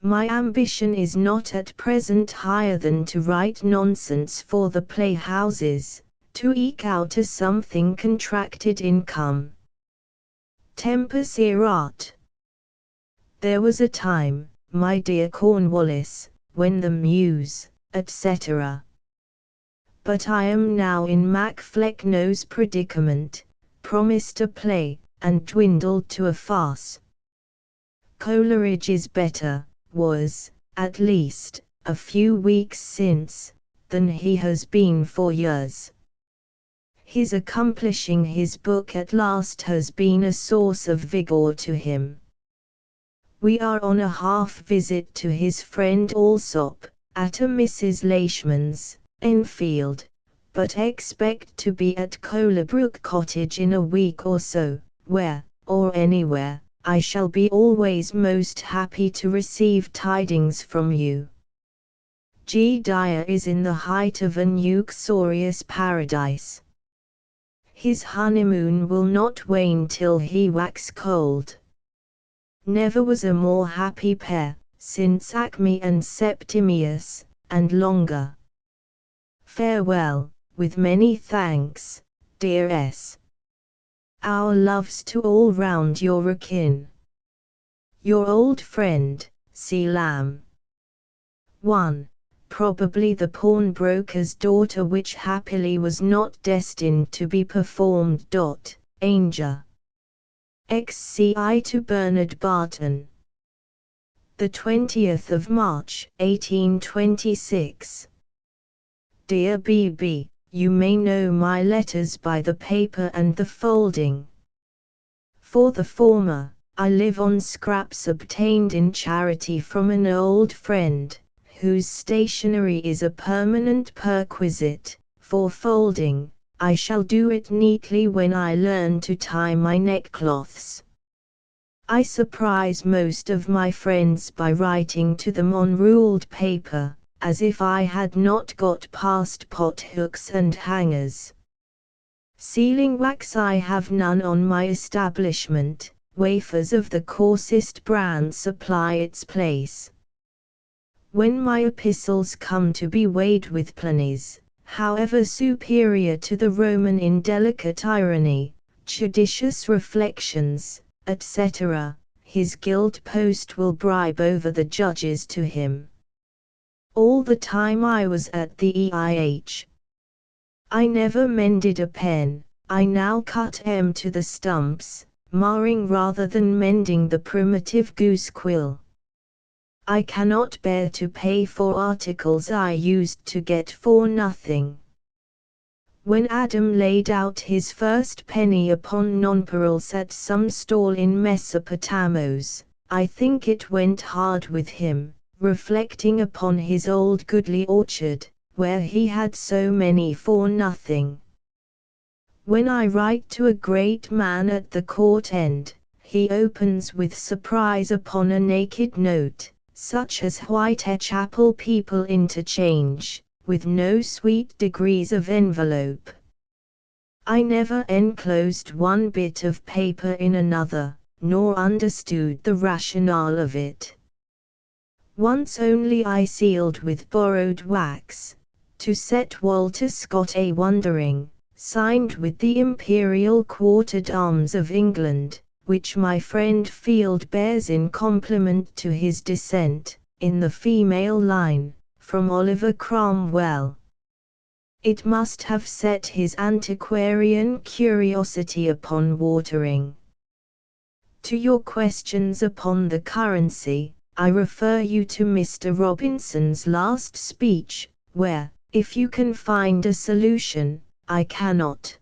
My ambition is not at present higher than to write nonsense for the playhouses, to eke out a something contracted income. Tempus erat. There was a time, my dear Cornwallis, when the Muse, etc. But I am now in Mac Flecknoe's predicament, promised a play, and dwindled to a farce. Coleridge is better, was, at least, a few weeks since, than he has been for years. His accomplishing his book at last has been a source of vigor to him. We are on a half visit to his friend Alsop, at a Mrs. Leishman's, Enfield, but expect to be at Colebrook Cottage in a week or so, where, or anywhere, I shall be always most happy to receive tidings from you. G. Dyer is in the height of an uxorious paradise. His honeymoon will not wane till he wax cold. Never was a more happy pair, since Acme and Septimius, and longer. Farewell, with many thanks, dear S. Our loves to all round your akin. Your old friend, C. Lamb. 1. Probably the pawnbroker's daughter, which happily was not destined to be performed. Ainger. XCI to Bernard Barton. The 20th of March, 1826. Dear B.B., you may know my letters by the paper and the folding. For the former, I live on scraps obtained in charity from an old friend, whose stationery is a permanent perquisite. For folding, I shall do it neatly when I learn to tie my neckcloths. I surprise most of my friends by writing to them on ruled paper, as if I had not got past pot-hooks and hangers. Sealing wax I have none on my establishment, wafers of the coarsest brand supply its place. When my epistles come to be weighed with Pliny's, however superior to the Roman in delicate irony, judicious reflections, etc., his gilt post will bribe over the judges to him. All the time I was at the EIH, I never mended a pen. I now cut M to the stumps, marring rather than mending the primitive goose quill. I cannot bear to pay for articles I used to get for nothing. When Adam laid out his first penny upon nonpareils at some stall in Mesopotamos, I think it went hard with him, reflecting upon his old goodly orchard, where he had so many for nothing. When I write to a great man at the court end, he opens with surprise upon a naked note, such as Whitechapel people interchange, with no sweet degrees of envelope. I never enclosed one bit of paper in another, nor understood the rationale of it. Once only I sealed with borrowed wax, to set Walter Scott a wondering, signed with the imperial quartered arms of England, which my friend Field bears in compliment to his descent, in the female line, from Oliver Cromwell. It must have set his antiquarian curiosity upon watering. To your questions upon the currency, I refer you to Mr. Robinson's last speech, where, if you can find a solution, I cannot.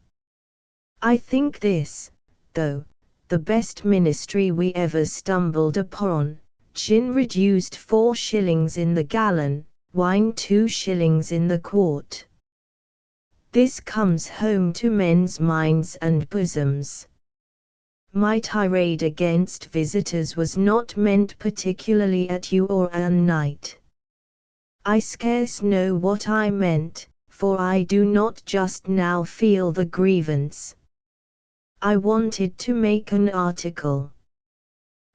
I think this, though, the best ministry we ever stumbled upon: gin reduced 4 shillings in the gallon, wine 2 shillings in the quart. This comes home to men's minds and bosoms. My tirade against visitors was not meant particularly at you or Ann Knight. I scarce know what I meant, for I do not just now feel the grievance. I wanted to make an article.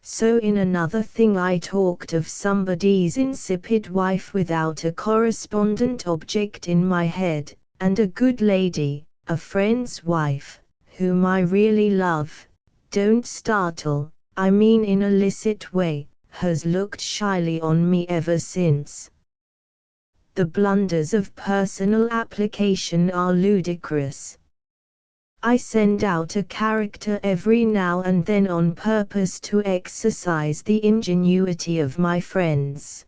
So in another thing I talked of somebody's insipid wife without a correspondent object in my head, and a good lady, a friend's wife, whom I really love, don't startle, I mean in a licit way, has looked shyly on me ever since. The blunders of personal application are ludicrous. I send out a character every now and then on purpose to exercise the ingenuity of my friends.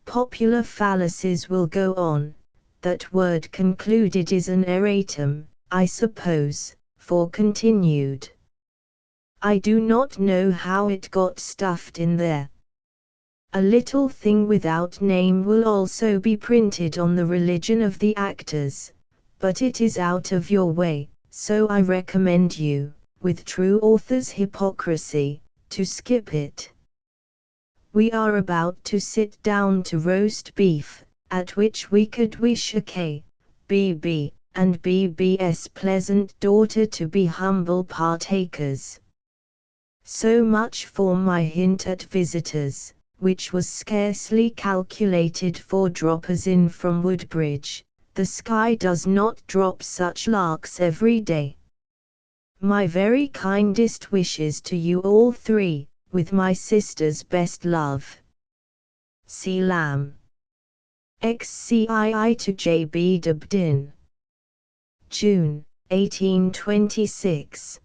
Popular fallacies will go on. That word concluded is an erratum, I suppose, for continued. I do not know how it got stuffed in there. A little thing without name will also be printed on the religion of the actors, but it is out of your way, so I recommend you, with true author's hypocrisy, to skip it. We are about to sit down to roast beef, at which we could wish a K.B.B. and B.B.'s pleasant daughter to be humble partakers. So much for my hint at visitors, which was scarcely calculated for droppers in from Woodbridge. The sky does not drop such larks every day. My very kindest wishes to you all three, with my sister's best love. C. Lamb. XCII to J.B. Debdin. June, 1826.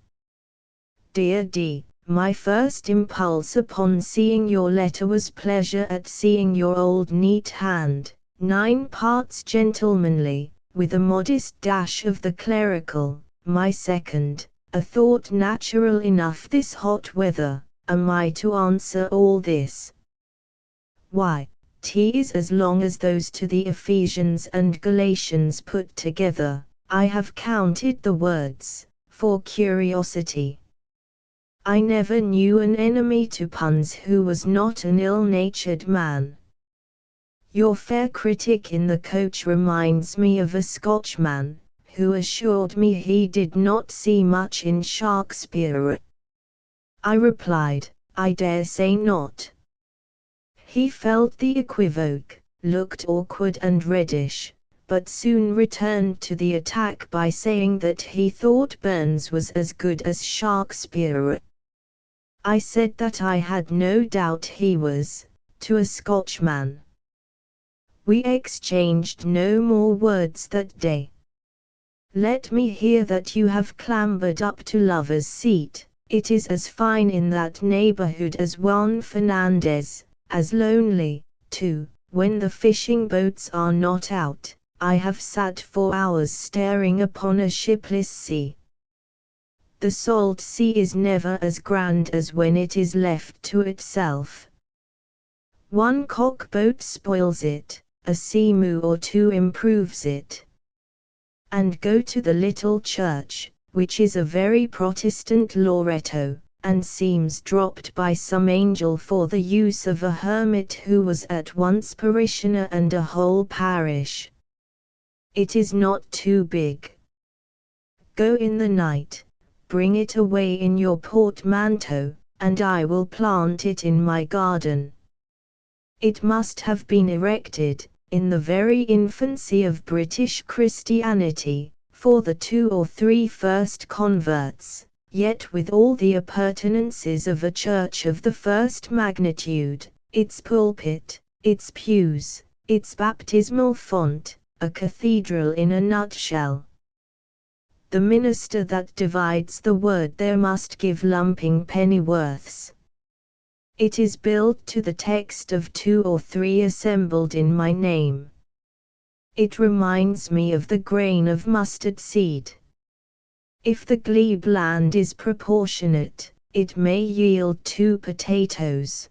Dear D. My first impulse upon seeing your letter was pleasure at seeing your old neat hand, 9 parts gentlemanly, with a modest dash of the clerical. My second, a thought natural enough this hot weather, am I to answer all this? Why, 'tis as long as those to the Ephesians and Galatians put together. I have counted the words, for curiosity. I never knew an enemy to puns who was not an ill-natured man. Your fair critic in the coach reminds me of a Scotchman, who assured me he did not see much in Shakespeare. I replied, I dare say not. He felt the equivoque, looked awkward and reddish, but soon returned to the attack by saying that he thought Burns was as good as Shakespeare. I said that I had no doubt he was, to a Scotchman. We exchanged no more words that day. Let me hear that you have clambered up to Lover's Seat. It is as fine in that neighborhood as Juan Fernandez, as lonely, too, when the fishing boats are not out. I have sat for hours staring upon a shipless sea. The salt sea is never as grand as when it is left to itself. One cockboat spoils it, a seamoo or two improves it. And go to the little church, which is a very Protestant Loretto, and seems dropped by some angel for the use of a hermit who was at once parishioner and a whole parish. It is not too big. Go in the night, bring it away in your portmanteau, and I will plant it in my garden. It must have been erected, in the very infancy of British Christianity, for the 2 or 3 first converts, yet with all the appurtenances of a church of the first magnitude, its pulpit, its pews, its baptismal font, a cathedral in a nutshell. The minister that divides the word there must give lumping pennyworths. It is built to the text of 2 or 3 assembled in my name. It reminds me of the grain of mustard seed. If the glebe land is proportionate, it may yield 2 potatoes.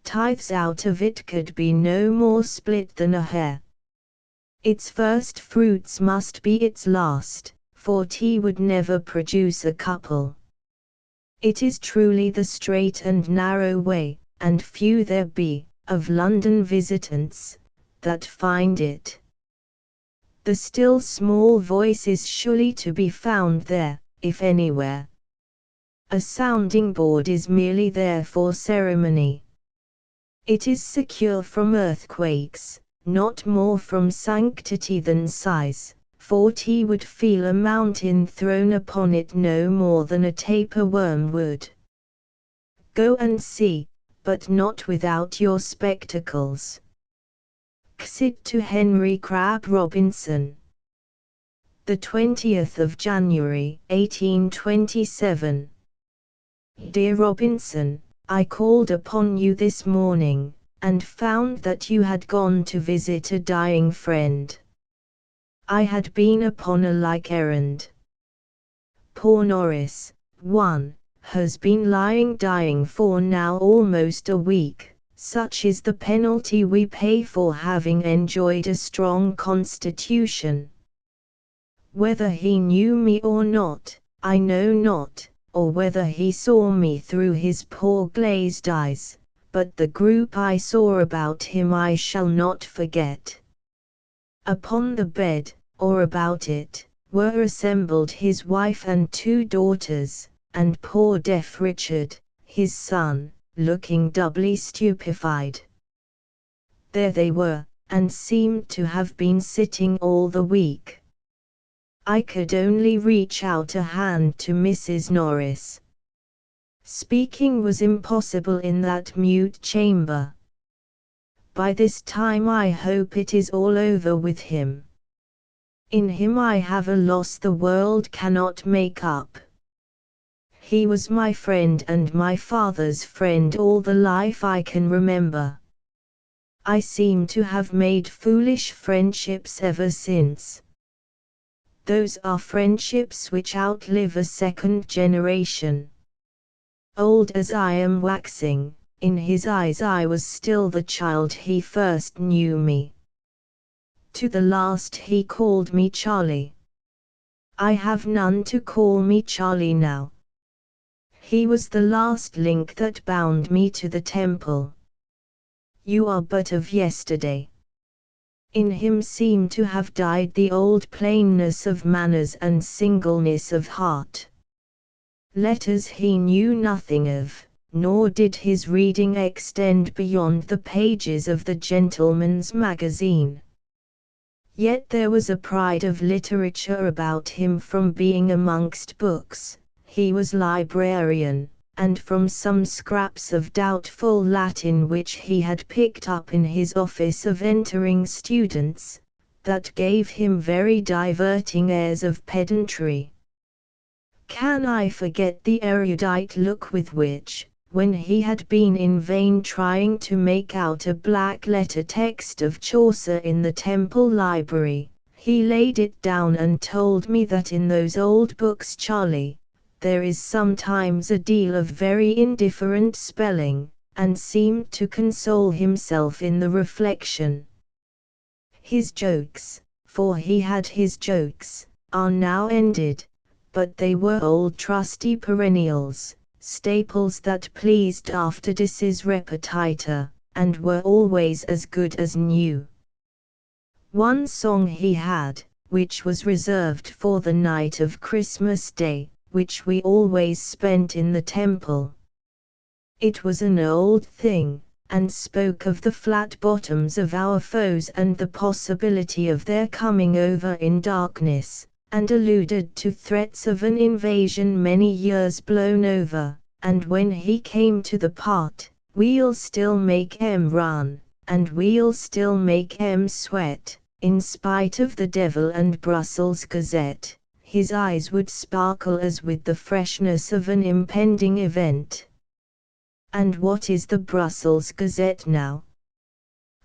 Tithes out of it could be no more split than a hair. Its first fruits must be its last, for tea would never produce a couple. It is truly the straight and narrow way, and few there be, of London visitants, that find it. The still small voice is surely to be found there, if anywhere. A sounding board is merely there for ceremony. It is secure from earthquakes, not more from sanctity than size, for he would feel a mountain thrown upon it no more than a tapeworm would. Go and see, but not without your spectacles. Exit to Henry Crabb Robinson. The 20th of January, 1827. Dear Robinson, I called upon you this morning, and found that you had gone to visit a dying friend. I had been upon a like errand. Poor Norris, has been lying dying for now almost a week. Such is the penalty we pay for having enjoyed a strong constitution. Whether he knew me or not, I know not, or whether he saw me through his poor glazed eyes, but the group I saw about him I shall not forget. Upon the bed, or about it, were assembled his wife and 2 daughters, and poor deaf Richard, his son, looking doubly stupefied. There they were, and seemed to have been sitting all the week. I could only reach out a hand to Mrs. Norris. Speaking was impossible in that mute chamber. By this time I hope it is all over with him. In him I have a loss the world cannot make up. He was my friend and my father's friend all the life I can remember. I seem to have made foolish friendships ever since. Those are friendships which outlive a second generation. Old as I am waxing, in his eyes I was still the child he first knew me. To the last he called me Charlie. I have none to call me Charlie now. He was the last link that bound me to the temple. You are but of yesterday. In him seemed to have died the old plainness of manners and singleness of heart. Letters he knew nothing of, nor did his reading extend beyond the pages of the Gentleman's Magazine. Yet there was a pride of literature about him from being amongst books. He was librarian, and from some scraps of doubtful Latin which he had picked up in his office of entering students, that gave him very diverting airs of pedantry. Can I forget the erudite look with which, when he had been in vain trying to make out a black letter text of Chaucer in the Temple Library, he laid it down and told me that in those old books, Charlie, there is sometimes a deal of very indifferent spelling, and seemed to console himself in the reflection. His jokes, for he had his jokes, are now ended, but they were old trusty perennials, staples that pleased after dices repetita, and were always as good as new. One song he had, which was reserved for the night of Christmas Day, which we always spent in the temple. It was an old thing, and spoke of the flat bottoms of our foes and the possibility of their coming over in darkness, and alluded to threats of an invasion many years blown over, and when he came to the part, "We'll still make 'em run, and we'll still make 'em sweat, in spite of the devil and Brussels Gazette," his eyes would sparkle as with the freshness of an impending event. And what is the Brussels Gazette now?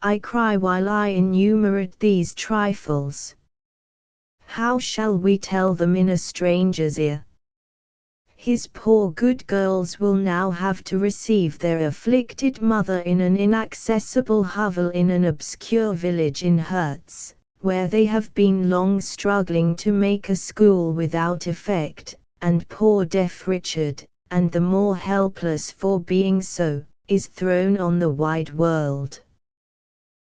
I cry while I enumerate these trifles. How shall we tell them in a stranger's ear? His poor good girls will now have to receive their afflicted mother in an inaccessible hovel in an obscure village in Hertz, where they have been long struggling to make a school without effect, and poor deaf Richard, and the more helpless for being so, is thrown on the wide world.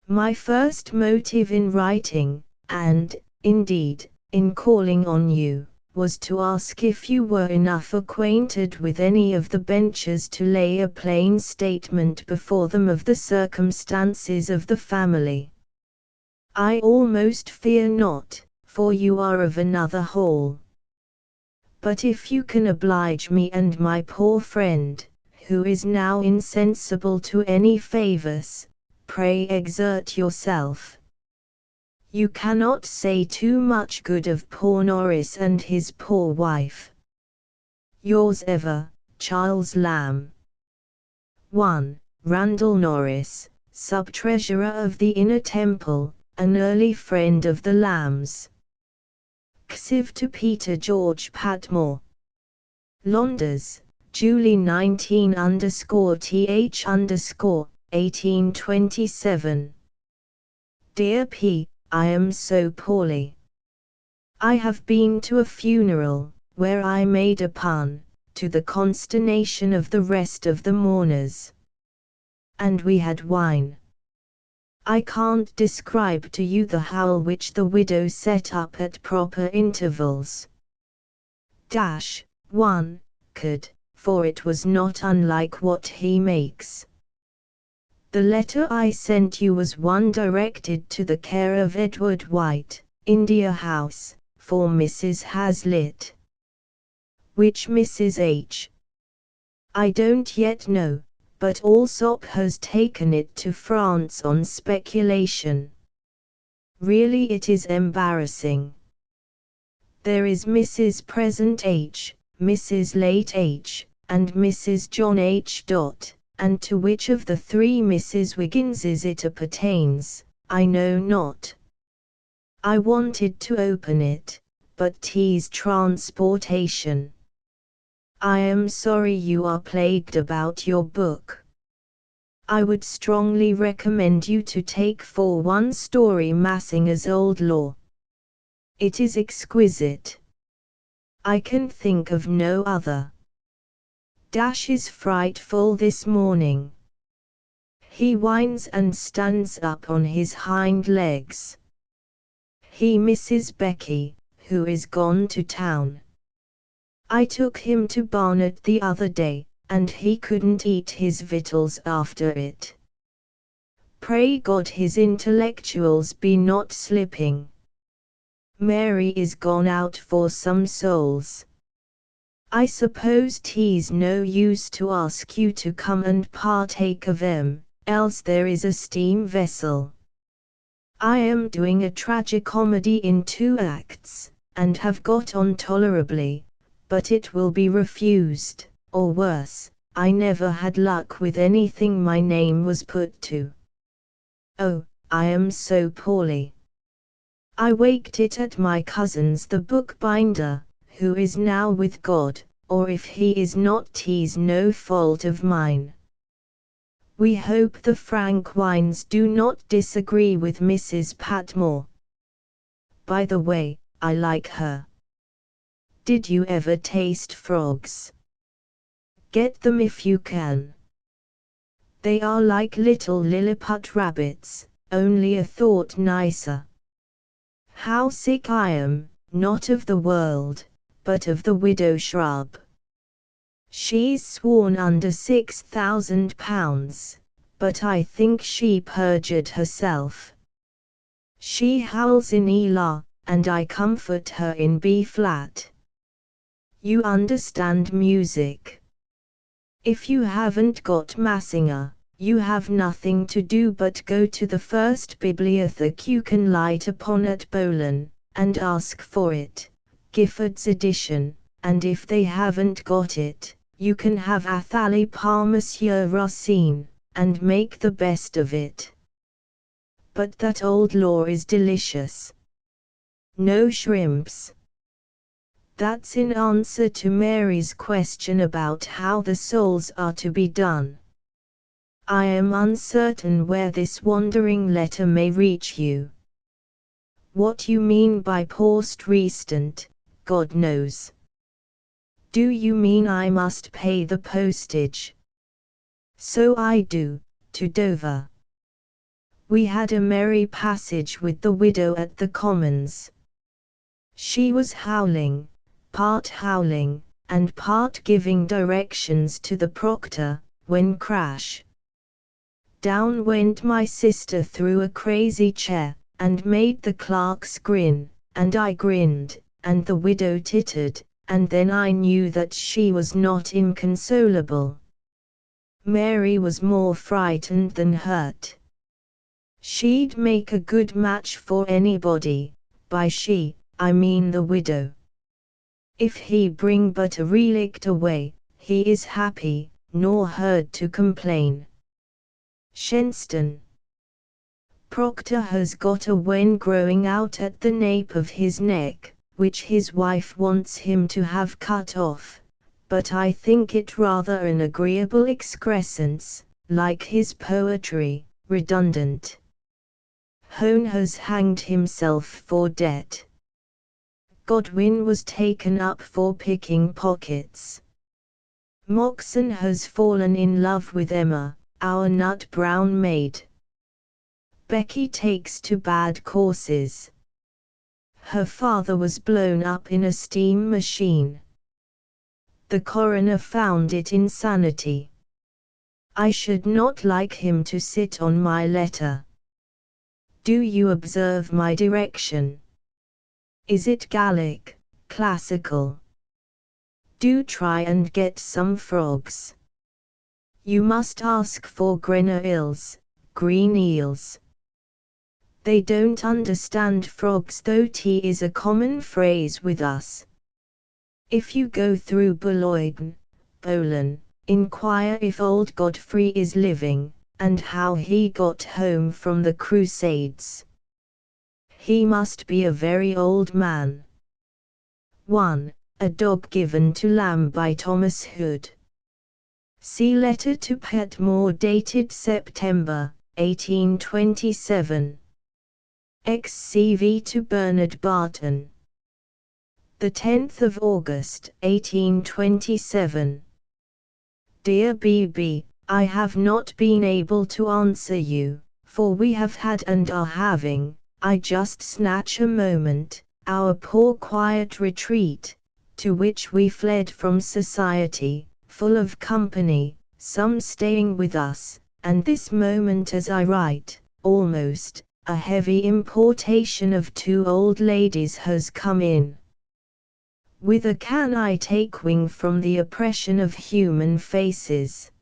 My first motive in writing, and, indeed, in calling on you, was to ask if you were enough acquainted with any of the benchers to lay a plain statement before them of the circumstances of the family. I almost fear not, for you are of another hall. But if you can oblige me and my poor friend, who is now insensible to any favours, pray exert yourself. You cannot say too much good of poor Norris and his poor wife. Yours ever, Charles Lamb. 1. Randall Norris, Sub-Treasurer of the Inner Temple, an early friend of the Lambs. Xiv to Peter George Patmore. Londres, July 19_th_1827. Dear P., I am so poorly. I have been to a funeral, where I made a pun, to the consternation of the rest of the mourners. And we had wine. I can't describe to you the howl which the widow set up at proper intervals. 1 could, for it was not unlike what he makes. The letter I sent you was one directed to the care of Edward White, India House, for Mrs. Hazlitt. Which Mrs. H. I don't yet know, but Allsop has taken it to France on speculation. Really it is embarrassing. There is Mrs. Present H., Mrs. Late H., and Mrs. John H. And to which of the three Mrs. Wigginses it appertains, I know not. I wanted to open it, but 'tis transportation. I am sorry you are plagued about your book. I would strongly recommend you to take for one story Massinger's Old Law. It is exquisite. I can think of no other. Is frightful this morning. He whines and stands up on his hind legs. He misses Becky, who is gone to town. I took him to Barnet the other day, and he couldn't eat his victuals after it. Pray God his intellectuals be not slipping. Mary is gone out for some souls. I suppose 'tis no use to ask you to come and partake of 'em, else there is a steam vessel. I am doing a tragicomedy in 2 acts, and have got on tolerably, but it will be refused, or worse, I never had luck with anything my name was put to. Oh, I am so poorly. I waked it at my cousin's the bookbinder, who is now with God, or if he is not 'tis no fault of mine. We hope the Frank wines do not disagree with Mrs. Patmore. By the way, I like her. Did you ever taste frogs? Get them if you can. They are like little Lilliput rabbits, only a thought nicer. How sick I am, not of the world, but of the widow Shrub. She's sworn under £6,000, but I think she perjured herself. She howls in E la, and I comfort her in B flat. You understand music. If you haven't got Massinger, you have nothing to do but go to the first bibliothek you can light upon at Bowlen, and ask for it, Gifford's edition, and if they haven't got it, you can have Athalie par Monsieur Racine, and make the best of it. But that old law is delicious. No shrimps. That's in answer to Mary's question about how the souls are to be done. I am uncertain where this wandering letter may reach you. What you mean by post restant, God knows. Do you mean I must pay the postage? So I do, to Dover. We had a merry passage with the widow at the Commons. She was howling, and part giving directions to the proctor, when crash. Down went my sister through a crazy chair, and made the clerks grin, and I grinned, and the widow tittered, and then I knew that she was not inconsolable. Mary was more frightened than hurt. She'd make a good match for anybody, by she, I mean the widow. If he bring but a relict away, he is happy, nor heard to complain. Shenstone. Proctor has got a wen growing out at the nape of his neck, which his wife wants him to have cut off, but I think it rather an agreeable excrescence, like his poetry, redundant. Hone has hanged himself for debt. Godwin was taken up for picking pockets. Moxon has fallen in love with Emma, our nut-brown maid. Becky takes to bad courses. Her father was blown up in a steam machine. The coroner found it insanity. I should not like him to sit on my letter. Do you observe my direction? Is it Gallic, classical? Do try and get some frogs. You must ask for Grenouilles, green eels. They don't understand frogs, though tea is a common phrase with us. If you go through Boulogne, Bowlen, inquire if old Godfrey is living, and how he got home from the Crusades. He must be a very old man. 1. A Dog Given to Lamb by Thomas Hood. See letter to Petmore dated September, 1827. XCV to Bernard Barton. The 10th of August, 1827. Dear BB, I have not been able to answer you, for we have had and are having, I just snatch a moment, our poor quiet retreat, to which we fled from society, full of company, some staying with us, and this moment as I write, almost, a heavy importation of 2 old ladies has come in. Whither can I take wing from the oppression of human faces?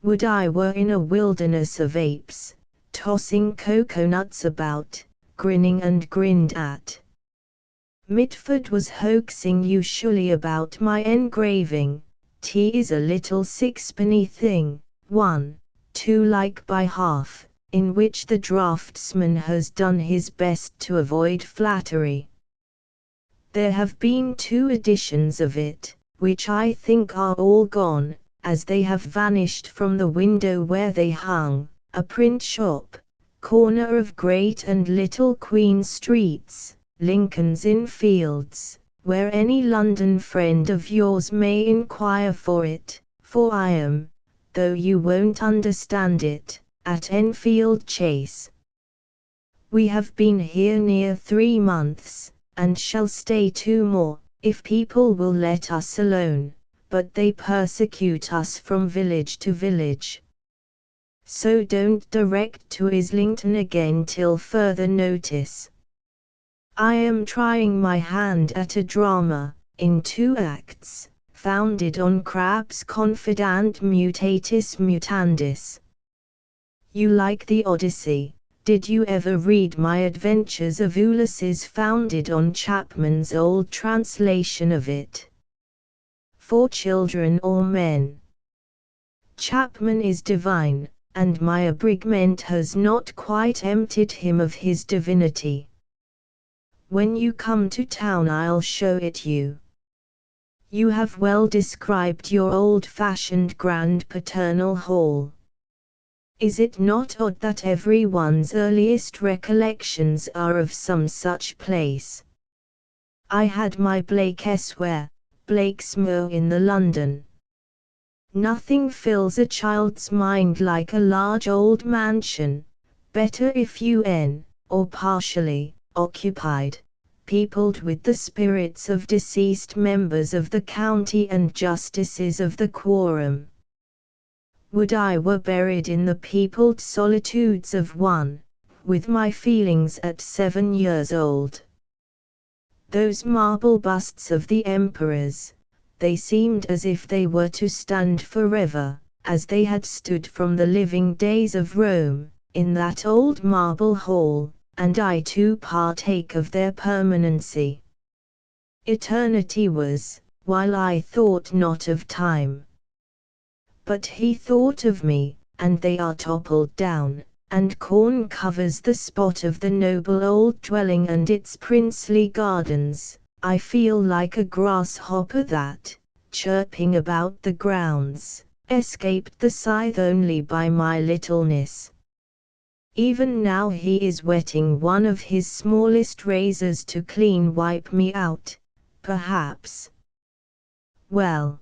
Would I were in a wilderness of apes, tossing coconuts about, grinning and grinned at. Mitford was hoaxing you surely about my engraving. Tea is a little sixpenny thing, 1, 2 like by half, in which the draftsman has done his best to avoid flattery. There have been 2 editions of it, which I think are all gone, as they have vanished from the window where they hung, a print shop, corner of Great and Little Queen Streets, Lincoln's Inn Fields, where any London friend of yours may inquire for it, for I am, though you won't understand it, at Enfield Chase. We have been here near 3 months, and shall stay 2 more, if people will let us alone, but they persecute us from village to village. So don't direct to Islington again till further notice. I am trying my hand at a drama, in 2 acts, founded on Crabbe's Confidant Mutatis Mutandis. You like the Odyssey. Did you ever read My Adventures of Ulysses, founded on Chapman's old translation of it? For children or men? Chapman is divine, and my abridgment has not quite emptied him of his divinity. When you come to town I'll show it you. You have well described your old-fashioned grand paternal hall. Is it not odd that everyone's earliest recollections are of some such place? I had my Blake Esware, Blakesmoor in the London. Nothing fills a child's mind like a large old mansion, better if UN, or partially, occupied, peopled with the spirits of deceased members of the county and justices of the quorum. Would I were buried in the peopled solitudes of one, with my feelings at 7 years old. Those marble busts of the emperors, they seemed as if they were to stand forever, as they had stood from the living days of Rome, in that old marble hall, and I too partake of their permanency. Eternity was, while I thought not of time. But he thought of me, and they are toppled down, and corn covers the spot of the noble old dwelling and its princely gardens. I feel like a grasshopper that, chirping about the grounds, escaped the scythe only by my littleness. Even now he is whetting one of his smallest razors to clean wipe me out, perhaps. Well.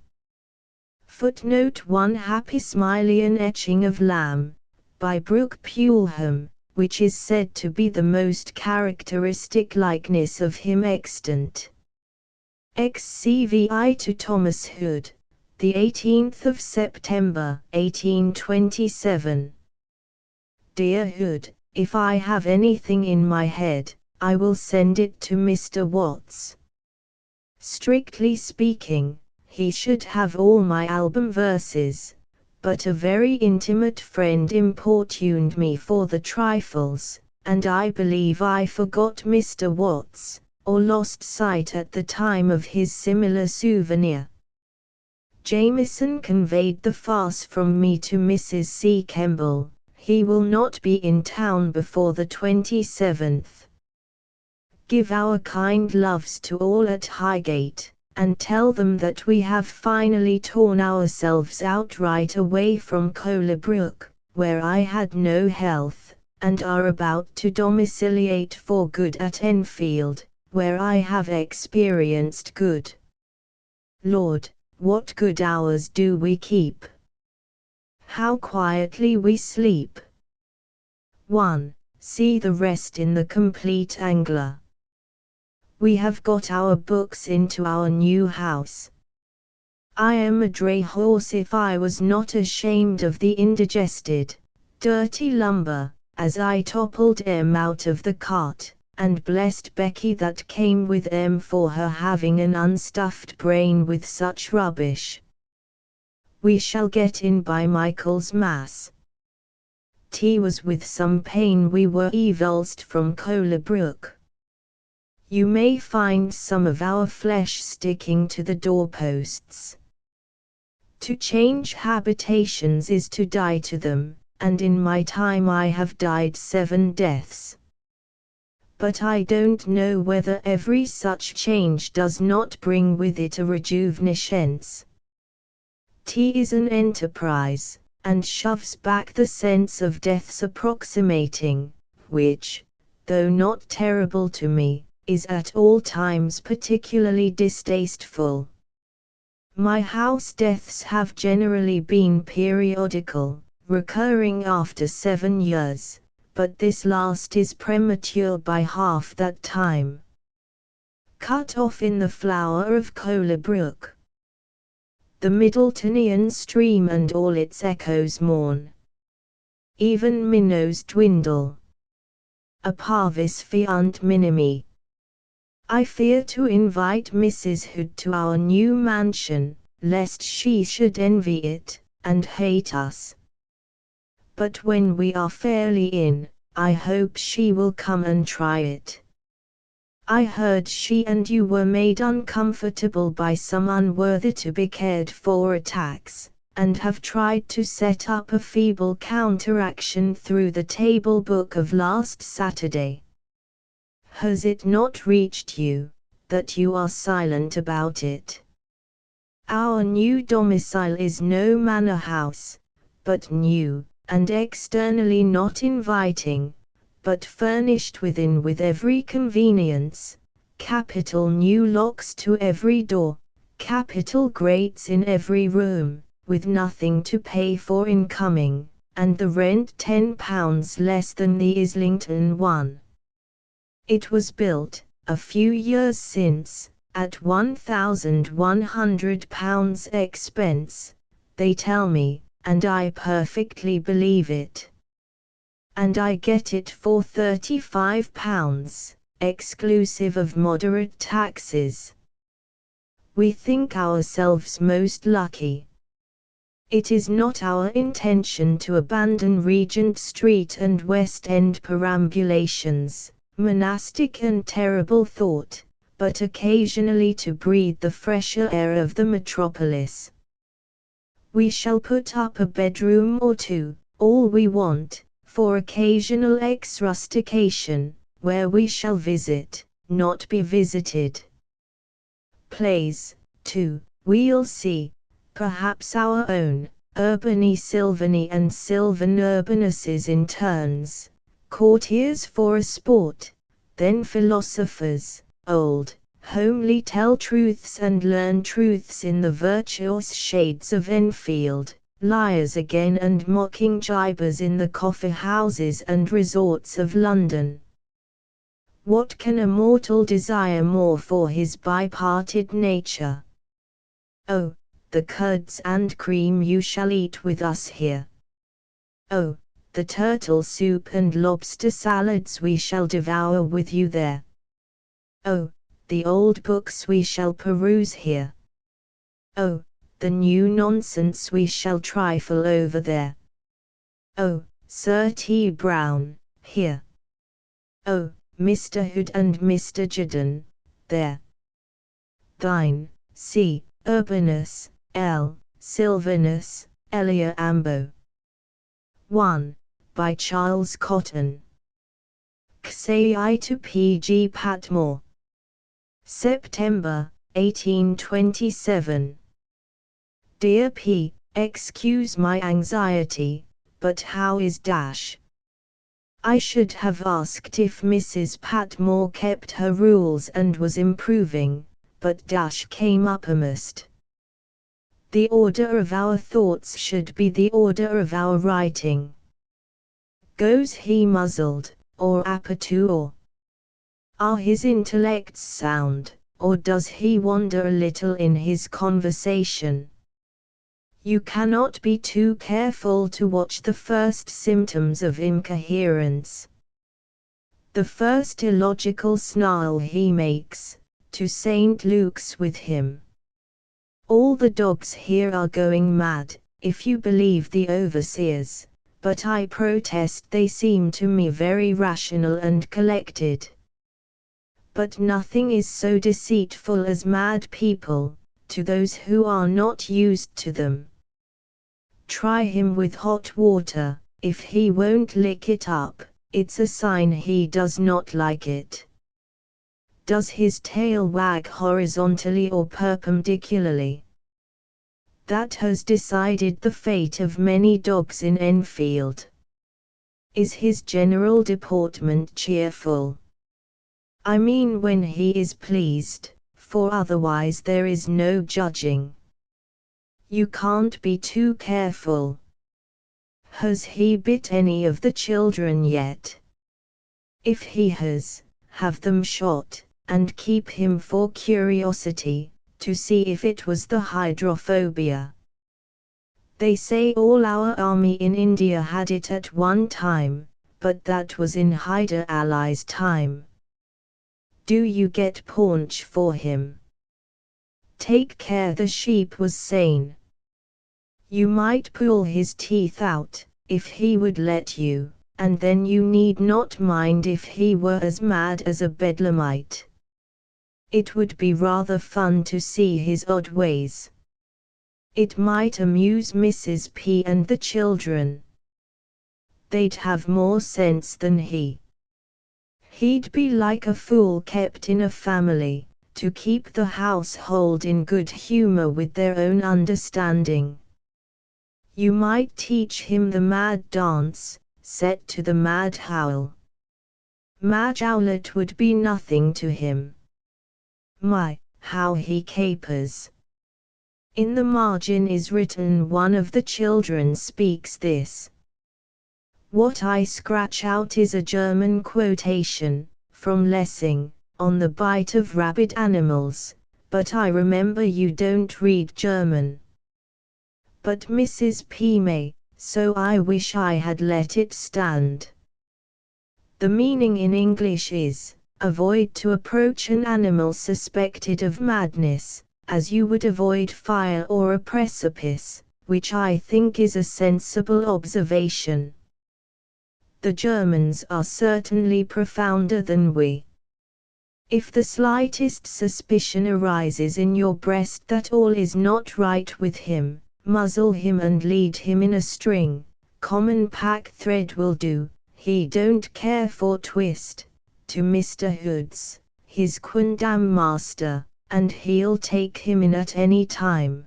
Footnote 1 Happy Smiley, an etching of Lamb, by Brooke Pulham, which is said to be the most characteristic likeness of him extant. XCVI to Thomas Hood, the 18th of September, 1827. Dear Hood, if I have anything in my head, I will send it to Mr. Watts. Strictly speaking, he should have all my album verses, but a very intimate friend importuned me for the trifles, and I believe I forgot Mr. Watts, or lost sight at the time of his similar souvenir. Jameson conveyed the farce from me to Mrs. C. Kemble. He will not be in town before the 27th. Give our kind loves to all at Highgate, and tell them that we have finally torn ourselves outright away from Colebrook, where I had no health, and are about to domiciliate for good at Enfield, where I have experienced good. Lord, what good hours do we keep! How quietly we sleep! 1. See the rest in the Complete Angler. We have got our books into our new house. I am a dray horse if I was not ashamed of the indigested, dirty lumber, as I toppled em out of the cart, and blessed Becky that came with em for her having an unstuffed brain with such rubbish. We shall get in by Michael's Mass. 'Twas with some pain we were evulsed from Colebrook. You may find some of our flesh sticking to the doorposts. To change habitations is to die to them, and in my time I have died 7 deaths. But I don't know whether every such change does not bring with it a rejuvenescence. 'Tis an enterprise, and shoves back the sense of death's approximating, which, though not terrible to me, is at all times particularly distasteful. My house deaths have generally been periodical, recurring after 7 years, but this last is premature by half that time. Cut off in the flower of Colebrook. The Middletonian stream and all its echoes mourn. Even minnows dwindle. A parvis fiant minimi. I fear to invite Mrs. Hood to our new mansion, lest she should envy it, and hate us. But when we are fairly in, I hope she will come and try it. I heard she and you were made uncomfortable by some unworthy to be cared for attacks, and have tried to set up a feeble counteraction through the table book of last Saturday. Has it not reached you, that you are silent about it? Our new domicile is no manor house, but new, and externally not inviting, but furnished within with every convenience, capital new locks to every door, capital grates in every room, with nothing to pay for in coming, and the rent £10 less than the Islington one. It was built, a few years since, at £1,100 expense, they tell me, and I perfectly believe it. And I get it for £35, exclusive of moderate taxes. We think ourselves most lucky. It is not our intention to abandon Regent Street and West End perambulations, monastic and terrible thought, but occasionally to breathe the fresher air of the metropolis. We shall put up a bedroom or 2, all we want, for occasional ex-rustication, where we shall visit, not be visited. Plays, too, we'll see, perhaps our own, Urbani Sylvani and Sylvan Urbanuses in turns, courtiers for a sport, then philosophers, old, homely tell truths and learn truths in the virtuous shades of Enfield. Liars again and mocking gibers in the coffee-houses and resorts of London. What can a mortal desire more for his biparted nature? Oh, the curds and cream you shall eat with us here. Oh, the turtle soup and lobster salads we shall devour with you there. Oh, the old books we shall peruse here. Oh, the new nonsense we shall trifle over there. Oh, Sir T. Brown, here. Oh, Mr. Hood and Mr. Juddon, there. Thine, C. Urbanus, L. Sylvanus, Elia Ambo. 1. By Charles Cotton. Xai to P. G. Patmore. September, 1827. Dear P., excuse my anxiety, but how is Dash? I should have asked if Mrs. Patmore kept her rules and was improving, but Dash came uppermost. The order of our thoughts should be the order of our writing. Goes he muzzled, or aperture? Are his intellects sound, or does he wander a little in his conversation? You cannot be too careful to watch the first symptoms of incoherence. The first illogical snarl he makes, to St. Luke's with him. All the dogs here are going mad, if you believe the overseers, but I protest they seem to me very rational and collected. But nothing is so deceitful as mad people, to those who are not used to them. Try him with hot water, if he won't lick it up, it's a sign he does not like it. Does his tail wag horizontally or perpendicularly? That has decided the fate of many dogs in Enfield. Is his general deportment cheerful? I mean when he is pleased, for otherwise there is no judging. You can't be too careful. Has he bit any of the children yet? If he has, have them shot, and keep him for curiosity, to see if it was the hydrophobia. They say all our army in India had it at one time, but that was in Hyder Ali's time. Do you get paunch for him? Take care the sheep was sane. You might pull his teeth out, if he would let you, and then you need not mind if he were as mad as a bedlamite. It would be rather fun to see his odd ways. It might amuse Mrs. P and the children. They'd have more sense than he. He'd be like a fool kept in a family, to keep the household in good humor with their own understanding. You might teach him the mad dance, set to the mad howl. Madge Owlet would be nothing to him. My, how he capers! In the margin is written one of the children speaks this. What I scratch out is a German quotation, from Lessing, on the bite of rabid animals, but I remember you don't read German. But Mrs. P may, so I wish I had let it stand. The meaning in English is, avoid to approach an animal suspected of madness, as you would avoid fire or a precipice, which I think is a sensible observation. The Germans are certainly profounder than we. If the slightest suspicion arises in your breast that all is not right with him, muzzle him and lead him in a string. Common pack thread will do, he don't care for twist, to Mr. Hoods, his quondam master, and he'll take him in at any time.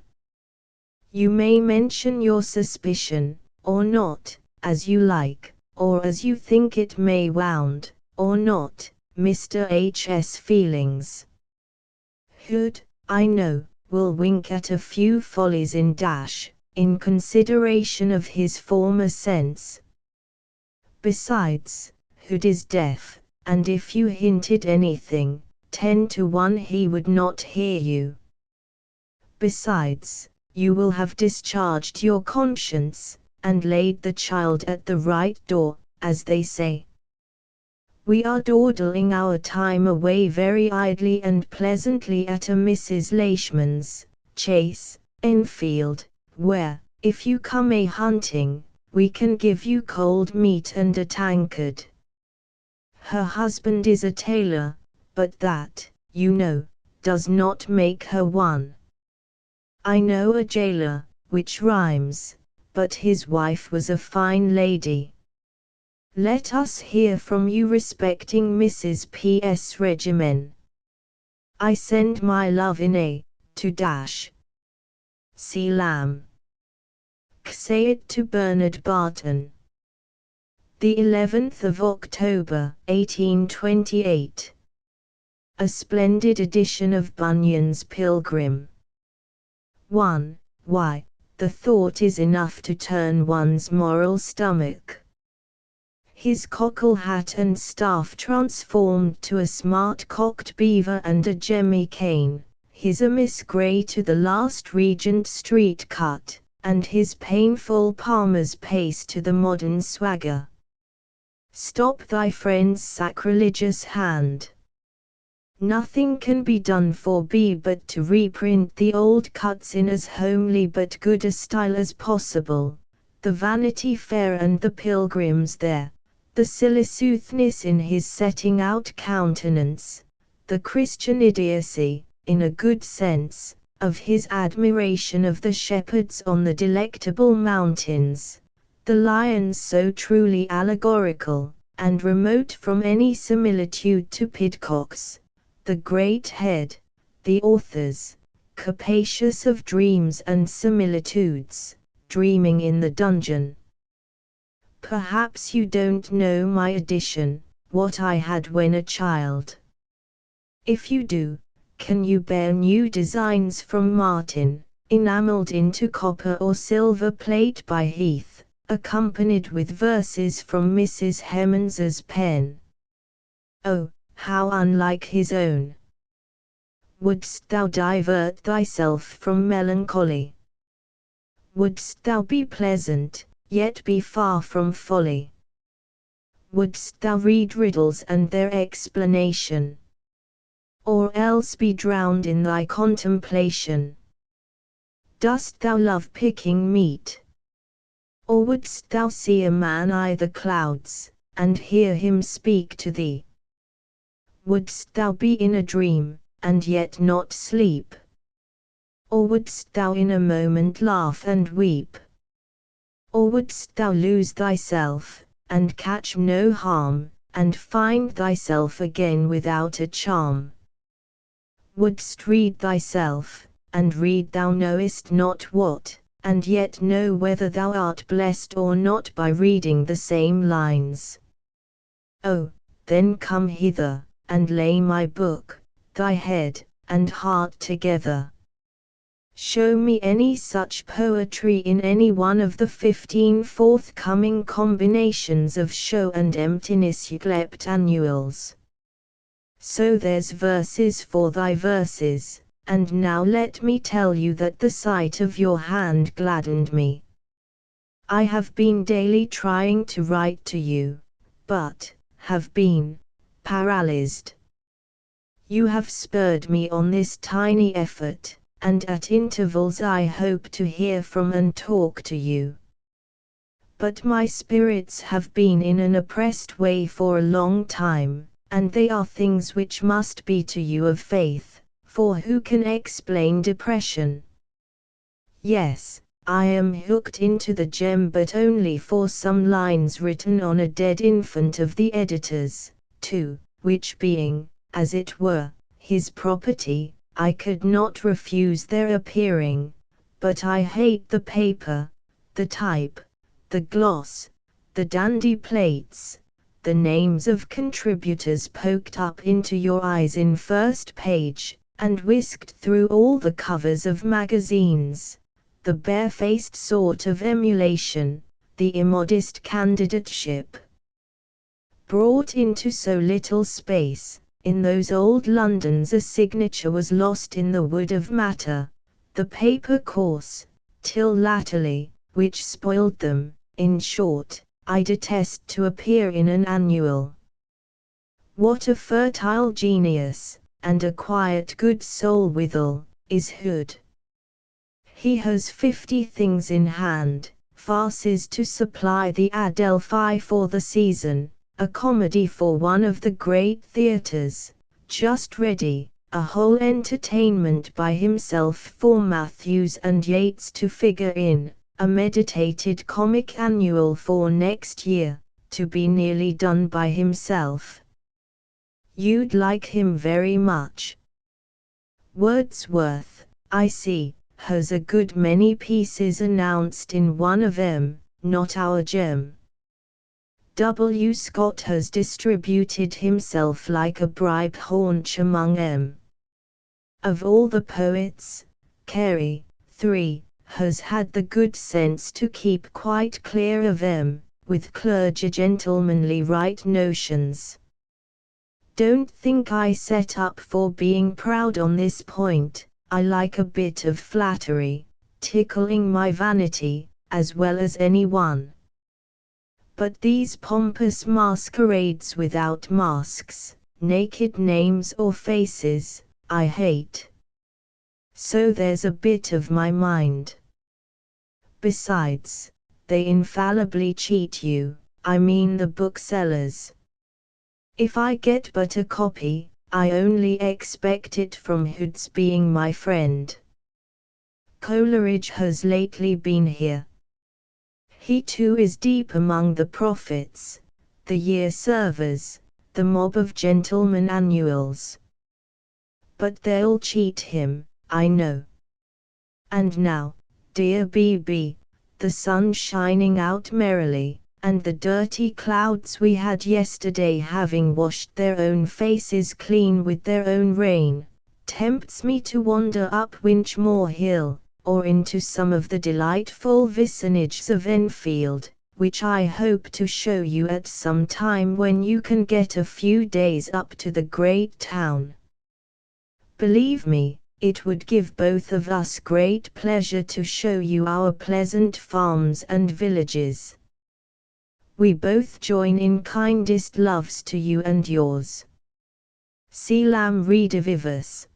You may mention your suspicion, or not, as you like, or as you think it may wound, or not, Mr. H.'s feelings. Hood, I know, will wink at a few follies in Dash, in consideration of his former sense. Besides, Hood is deaf, and if you hinted anything, 10 to 1 he would not hear you. Besides, you will have discharged your conscience, and laid the child at the right door, as they say. We are dawdling our time away very idly and pleasantly at a Mrs. Leishman's, Chase, Enfield, where, if you come a-hunting, we can give you cold meat and a tankard. Her husband is a tailor, but that, you know, does not make her one. I know a jailer, which rhymes, but his wife was a fine lady. Let us hear from you respecting Mrs. P.'s regimen. I send my love in a, to Dash. C. Lamb. Say it to Bernard Barton. The 11th of October, 1828. A splendid edition of Bunyan's Pilgrim. 1. Why, the thought is enough to turn one's moral stomach. his cockle hat and staff transformed to a smart cocked beaver and a gemmy cane, his amice grey to the last Regent Street cut, and his painful palmer's pace to the modern swagger. Stop thy friend's sacrilegious hand. Nothing can be done for B but to reprint the old cuts in as homely but good a style as possible, the Vanity Fair and the Pilgrims there, the silly-soothness in his setting out countenance, the Christian idiocy, in a good sense, of his admiration of the shepherds on the Delectable Mountains, the lions so truly allegorical, and remote from any similitude to Pidcock's, the great head, the authors, capacious of dreams and similitudes, dreaming in the dungeon. Perhaps you don't know my edition, what I had when a child. If you do, can you bear new designs from Martin, enamelled into copper or silver plate by Heath, accompanied with verses from Mrs. Hemans's pen? Oh, how unlike his own! Wouldst thou divert thyself from melancholy? Wouldst thou be pleasant, yet be far from folly? Wouldst thou read riddles and their explanation? Or else be drowned in thy contemplation? Dost thou love picking meat? Or wouldst thou see a man eye the clouds, and hear him speak to thee? Wouldst thou be in a dream, and yet not sleep? Or wouldst thou in a moment laugh and weep? Or wouldst thou lose thyself, and catch no harm, and find thyself again without a charm? Wouldst read thyself, and read thou knowest not what, and yet know whether thou art blessed or not by reading the same lines? Oh, then come hither, and lay my book, thy head, and heart together. Show me any such poetry in any one of the 15 forthcoming combinations of show and emptiness yclept annuals. So there's verses for thy verses, and now let me tell you that the sight of your hand gladdened me. I have been daily trying to write to you, but have been paralyzed. You have spurred me on this tiny effort, and at intervals I hope to hear from and talk to you. But my spirits have been in an oppressed way for a long time, and they are things which must be to you of faith, for who can explain depression? Yes, I am hooked into the gem, but only for some lines written on a dead infant of the editor's, too, which being, as it were, his property, I could not refuse their appearing, but I hate the paper, the type, the gloss, the dandy plates, the names of contributors poked up into your eyes in first page, and whisked through all the covers of magazines, the barefaced sort of emulation, the immodest candidateship. Brought into so little space, in those old Londons a signature was lost in the wood of matter, the paper coarse, till latterly, which spoiled them. In short, I detest to appear in an annual. What a fertile genius, and a quiet good soul withal, is Hood. He has 50 things in hand, farces to supply the Adelphi for the season, a comedy for one of the great theatres, just ready, a whole entertainment by himself for Matthews and Yates to figure in, a meditated comic annual for next year, to be nearly done by himself. You'd like him very much. Wordsworth, I see, has a good many pieces announced in one of 'em, not our gem. W. Scott has distributed himself like a bribe haunch among 'em. Of all the poets, Carey, 3, has had the good sense to keep quite clear of 'em, with clergy gentlemanly right notions. Don't think I set up for being proud on this point. I like a bit of flattery, tickling my vanity, as well as anyone. But these pompous masquerades without masks, naked names or faces, I hate. So there's a bit of my mind. Besides, they infallibly cheat you, I mean the booksellers. If I get but a copy, I only expect it from Hoods being my friend. Coleridge has lately been here. He too is deep among the prophets, the year servers, the mob of gentlemen annuals. But they'll cheat him, I know. And now, dear BB, the sun's shining out merrily, and the dirty clouds we had yesterday having washed their own faces clean with their own rain, tempts me to wander up Winchmore Hill, or into some of the delightful vicinages of Enfield, which I hope to show you at some time when you can get a few days up to the great town. Believe me, it would give both of us great pleasure to show you our pleasant farms and villages. We both join in kindest loves to you and yours. Celam Redivivus.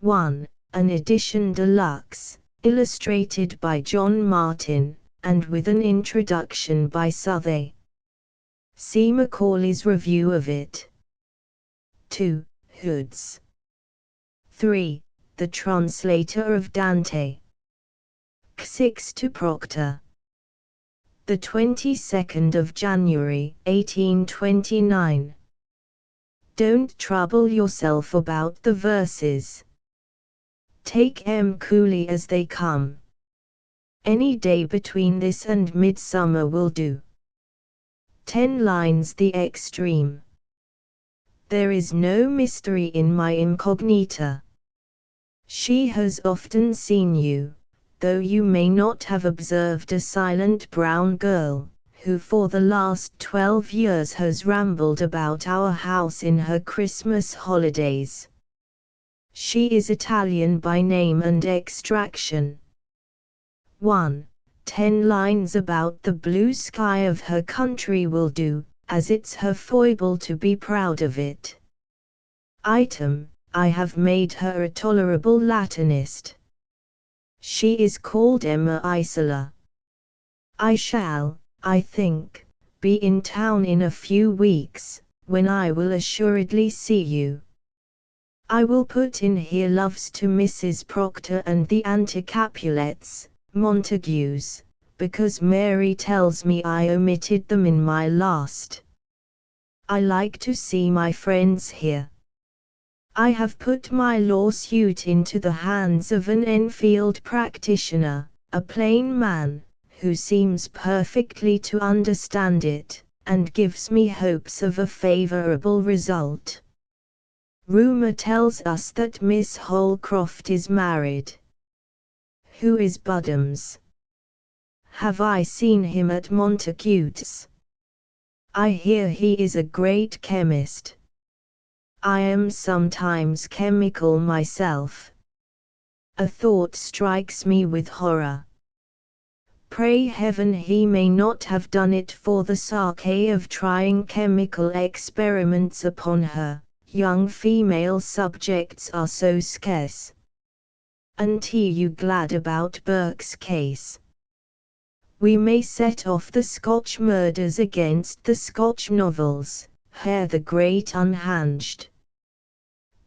1. An edition deluxe, illustrated by John Martin, and with an introduction by Southey. See Macaulay's review of it. 2. Hoods. 3. The translator of Dante. 6 to Proctor. The 22nd of January, 1829. Don't trouble yourself about the verses. Take 'em coolly as they come. Any day between this and midsummer will do. 10 lines the extreme. There is no mystery in my incognita. She has often seen you, though you may not have observed a silent brown girl, who for the last 12 years has rambled about our house in her Christmas holidays. She is Italian by name and extraction. 1. 10 lines about the blue sky of her country will do, as it's her foible to be proud of it. Item, I have made her a tolerable Latinist. She is called Emma Isola. I shall, I think, be in town in a few weeks, when I will assuredly see you. I will put in here loves to Mrs. Proctor and the Anti-Capulets, Montagues, because Mary tells me I omitted them in my last. I like to see my friends here. I have put my lawsuit into the hands of an Enfield practitioner, a plain man, who seems perfectly to understand it, and gives me hopes of a favorable result. Rumor tells us that Miss Holcroft is married. Who is Buddams? Have I seen him at Montague's? I hear he is a great chemist. I am sometimes chemical myself. A thought strikes me with horror. Pray heaven he may not have done it for the sake of trying chemical experiments upon her. Young female subjects are so scarce. Aren't you glad about Burke's case? We may set off the Scotch murders against the Scotch novels, Hare the Great unhinged.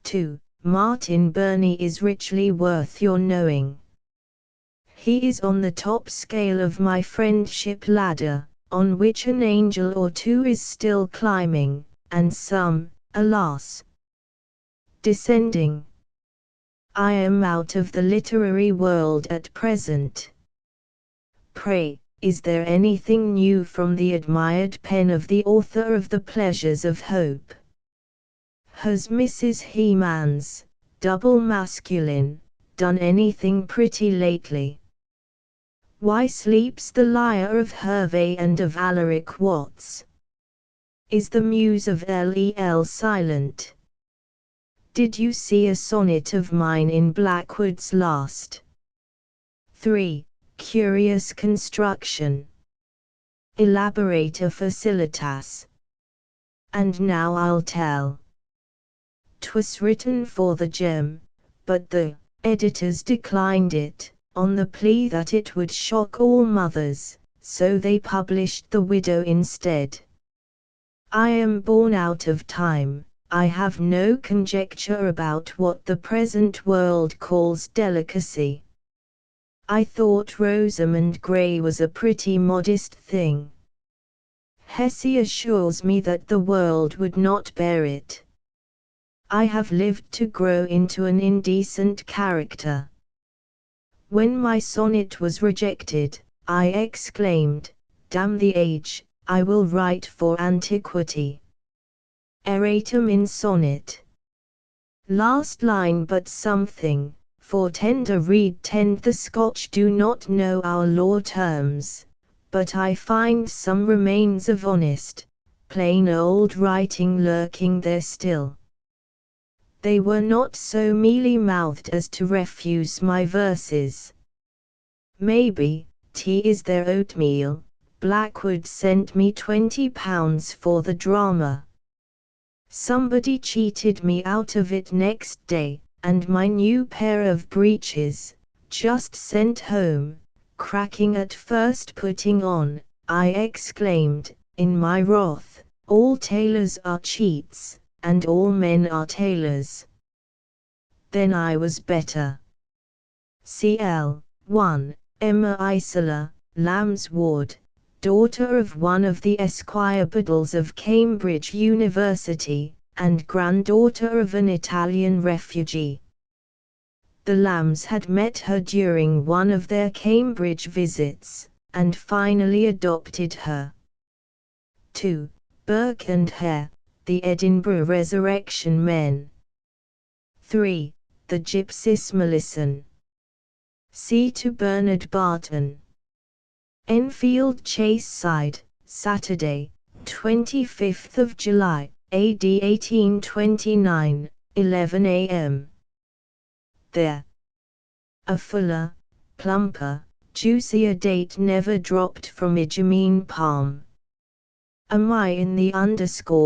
2. Martin Burney is richly worth your knowing. He is on the top scale of my friendship ladder, on which an angel or two is still climbing, and some, alas, descending. I am out of the literary world at present. Pray, is there anything new from the admired pen of the author of The Pleasures of Hope? Has Mrs. Hemans, double masculine, done anything pretty lately? Why sleeps the lyre of Hervey and of Alaric Watts? Is the muse of Lel silent? Did you see a sonnet of mine in Blackwood's last? 3. Curious construction. Elaborata facilitas. And now I'll tell. 'Twas written for the gem, but the editors declined it, on the plea that it would shock all mothers, so they published The Widow instead. I am born out of time. I have no conjecture about what the present world calls delicacy. I thought Rosamund Grey was a pretty modest thing. Hesse assures me that the world would not bear it. I have lived to grow into an indecent character. When my sonnet was rejected, I exclaimed, "Damn the age, I will write for antiquity." Erratum in sonnet. Last line but something, for tender reed tend the Scotch do not know our law terms, but I find some remains of honest, plain old writing lurking there still. They were not so mealy-mouthed as to refuse my verses. Maybe, tea is their oatmeal. Blackwood sent me £20 for the drama. Somebody cheated me out of it next day, and my new pair of breeches, just sent home, cracking at first putting on, I exclaimed, in my wrath, all tailors are cheats, and all men are tailors. Then I was better. Cl. 1. Emma Isola, Lamb's Ward, daughter of one of the Esquire Biddles of Cambridge University, and granddaughter of an Italian refugee. The Lambs had met her during one of their Cambridge visits, and finally adopted her. 2. Burke and Hare, the Edinburgh Resurrection Men. 3. The Gypsy Smallison. C. to Bernard Barton. Enfield Chase Side, Saturday, 25th of July, AD 1829, 11 a.m. There. A fuller, plumper, juicier date never dropped from Ijameen palm. Am I in the _date_Ive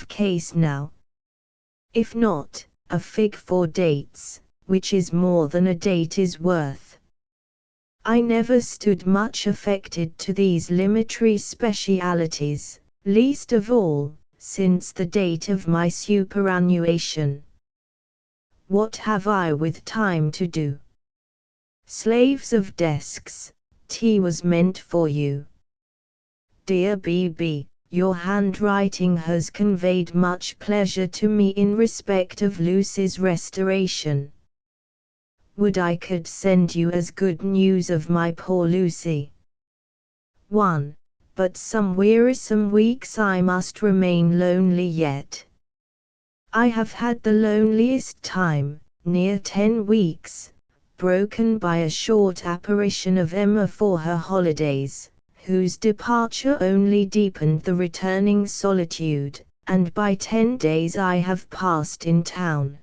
case now? If not, a fig for dates, which is more than a date is worth. I never stood much affected to these limitary specialities, least of all, since the date of my superannuation. What have I with time to do? Slaves of desks, tea was meant for you. Dear B.B., your handwriting has conveyed much pleasure to me in respect of Lucy's restoration. Would I could send you as good news of my poor Lucy. 1. But some wearisome weeks I must remain lonely yet. I have had the loneliest time, near 10 weeks, broken by a short apparition of Emma for her holidays, whose departure only deepened the returning solitude, and by 10 days I have passed in town.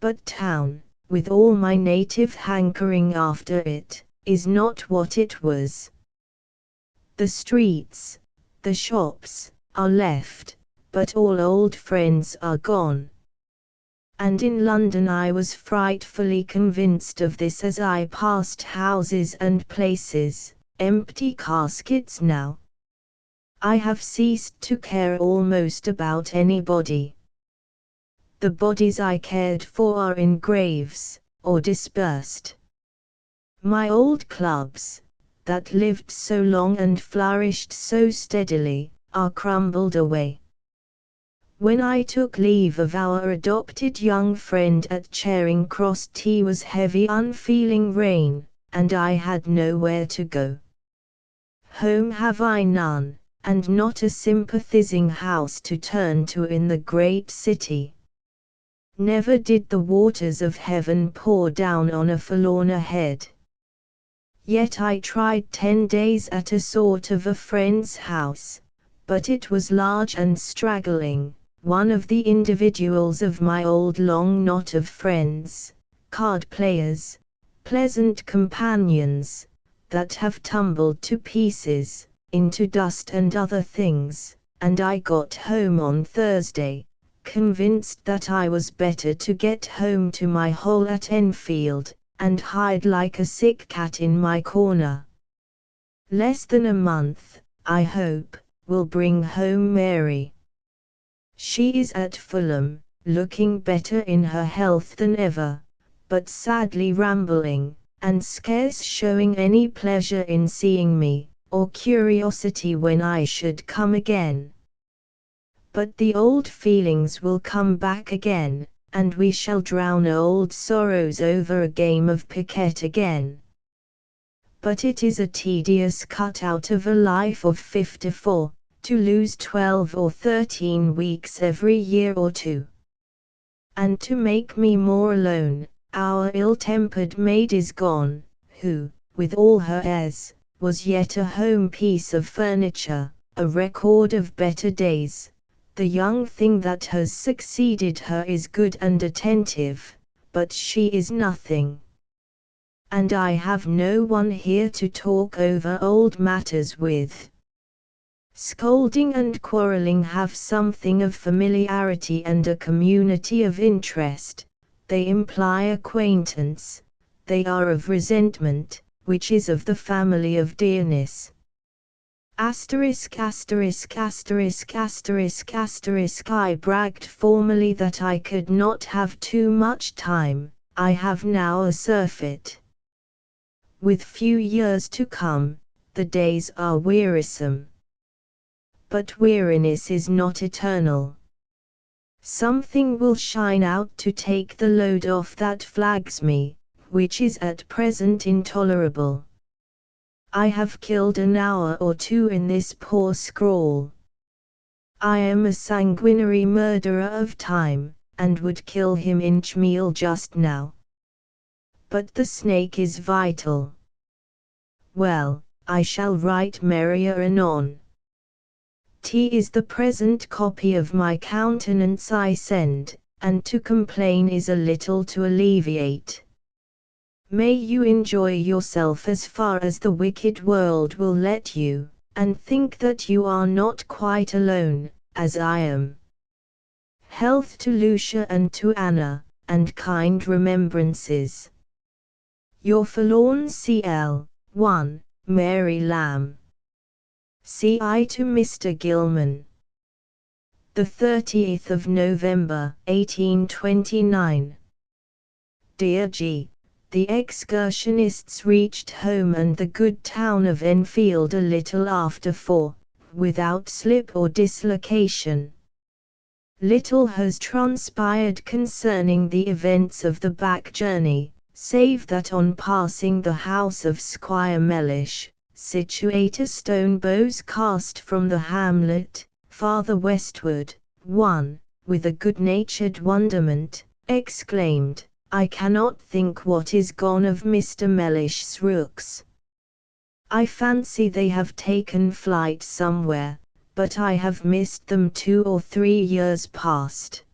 But town, with all my native hankering after it, is not what it was. The streets, the shops, are left, but all old friends are gone. And in London I was frightfully convinced of this as I passed houses and places, empty caskets now. I have ceased to care almost about anybody. The bodies I cared for are in graves, or dispersed. My old clubs, that lived so long and flourished so steadily, are crumbled away. When I took leave of our adopted young friend at Charing Cross, tea was heavy unfeeling rain, and I had nowhere to go. Home have I none, and not a sympathizing house to turn to in the great city. Never did the waters of heaven pour down on a forlorner head. Yet I tried 10 days at a sort of a friend's house, but it was large and straggling, one of the individuals of my old long knot of friends, card players, pleasant companions, that have tumbled to pieces, into dust and other things, and I got home on Thursday, convinced that I was better to get home to my hole at Enfield, and hide like a sick cat in my corner. Less than a month, I hope, will bring home Mary. She is at Fulham, looking better in her health than ever, but sadly rambling, and scarce showing any pleasure in seeing me, or curiosity when I should come again. But the old feelings will come back again, and we shall drown old sorrows over a game of piquet again. But it is a tedious cut out of a life of 54, to lose 12 or 13 weeks every year or two. And to make me more alone, our ill-tempered maid is gone, who, with all her airs, was yet a home piece of furniture, a record of better days. The young thing that has succeeded her is good and attentive, but she is nothing. And I have no one here to talk over old matters with. Scolding and quarrelling have something of familiarity and a community of interest, they imply acquaintance, they are of resentment, which is of the family of dearness. Asterisk asterisk asterisk asterisk asterisk I bragged formerly that I could not have too much time, I have now a surfeit. With few years to come, the days are wearisome. But weariness is not eternal. Something will shine out to take the load off that flags me, which is at present intolerable. I have killed an hour or two in this poor scrawl. I am a sanguinary murderer of time, and would kill him inchmeal just now. But the snake is vital. Well, I shall write merrier anon. T is the present copy of my countenance I send, and to complain is a little to alleviate. May you enjoy yourself as far as the wicked world will let you, and think that you are not quite alone, as I am. Health to Lucia and to Anna, and kind remembrances. Your forlorn CL, 1, Mary Lamb. C.I. to Mr. Gilman. The 30th of November, 1829. Dear G. The excursionists reached home and the good town of Enfield a little after 4, without slip or dislocation. Little has transpired concerning the events of the back journey, save that on passing the house of Squire Mellish, situate a stone bow's cast from the hamlet, farther westward, one, with a good-natured wonderment, exclaimed, I cannot think what is gone of Mr. Mellish's rooks. I fancy they have taken flight somewhere, but I have missed them 2 or 3 years past.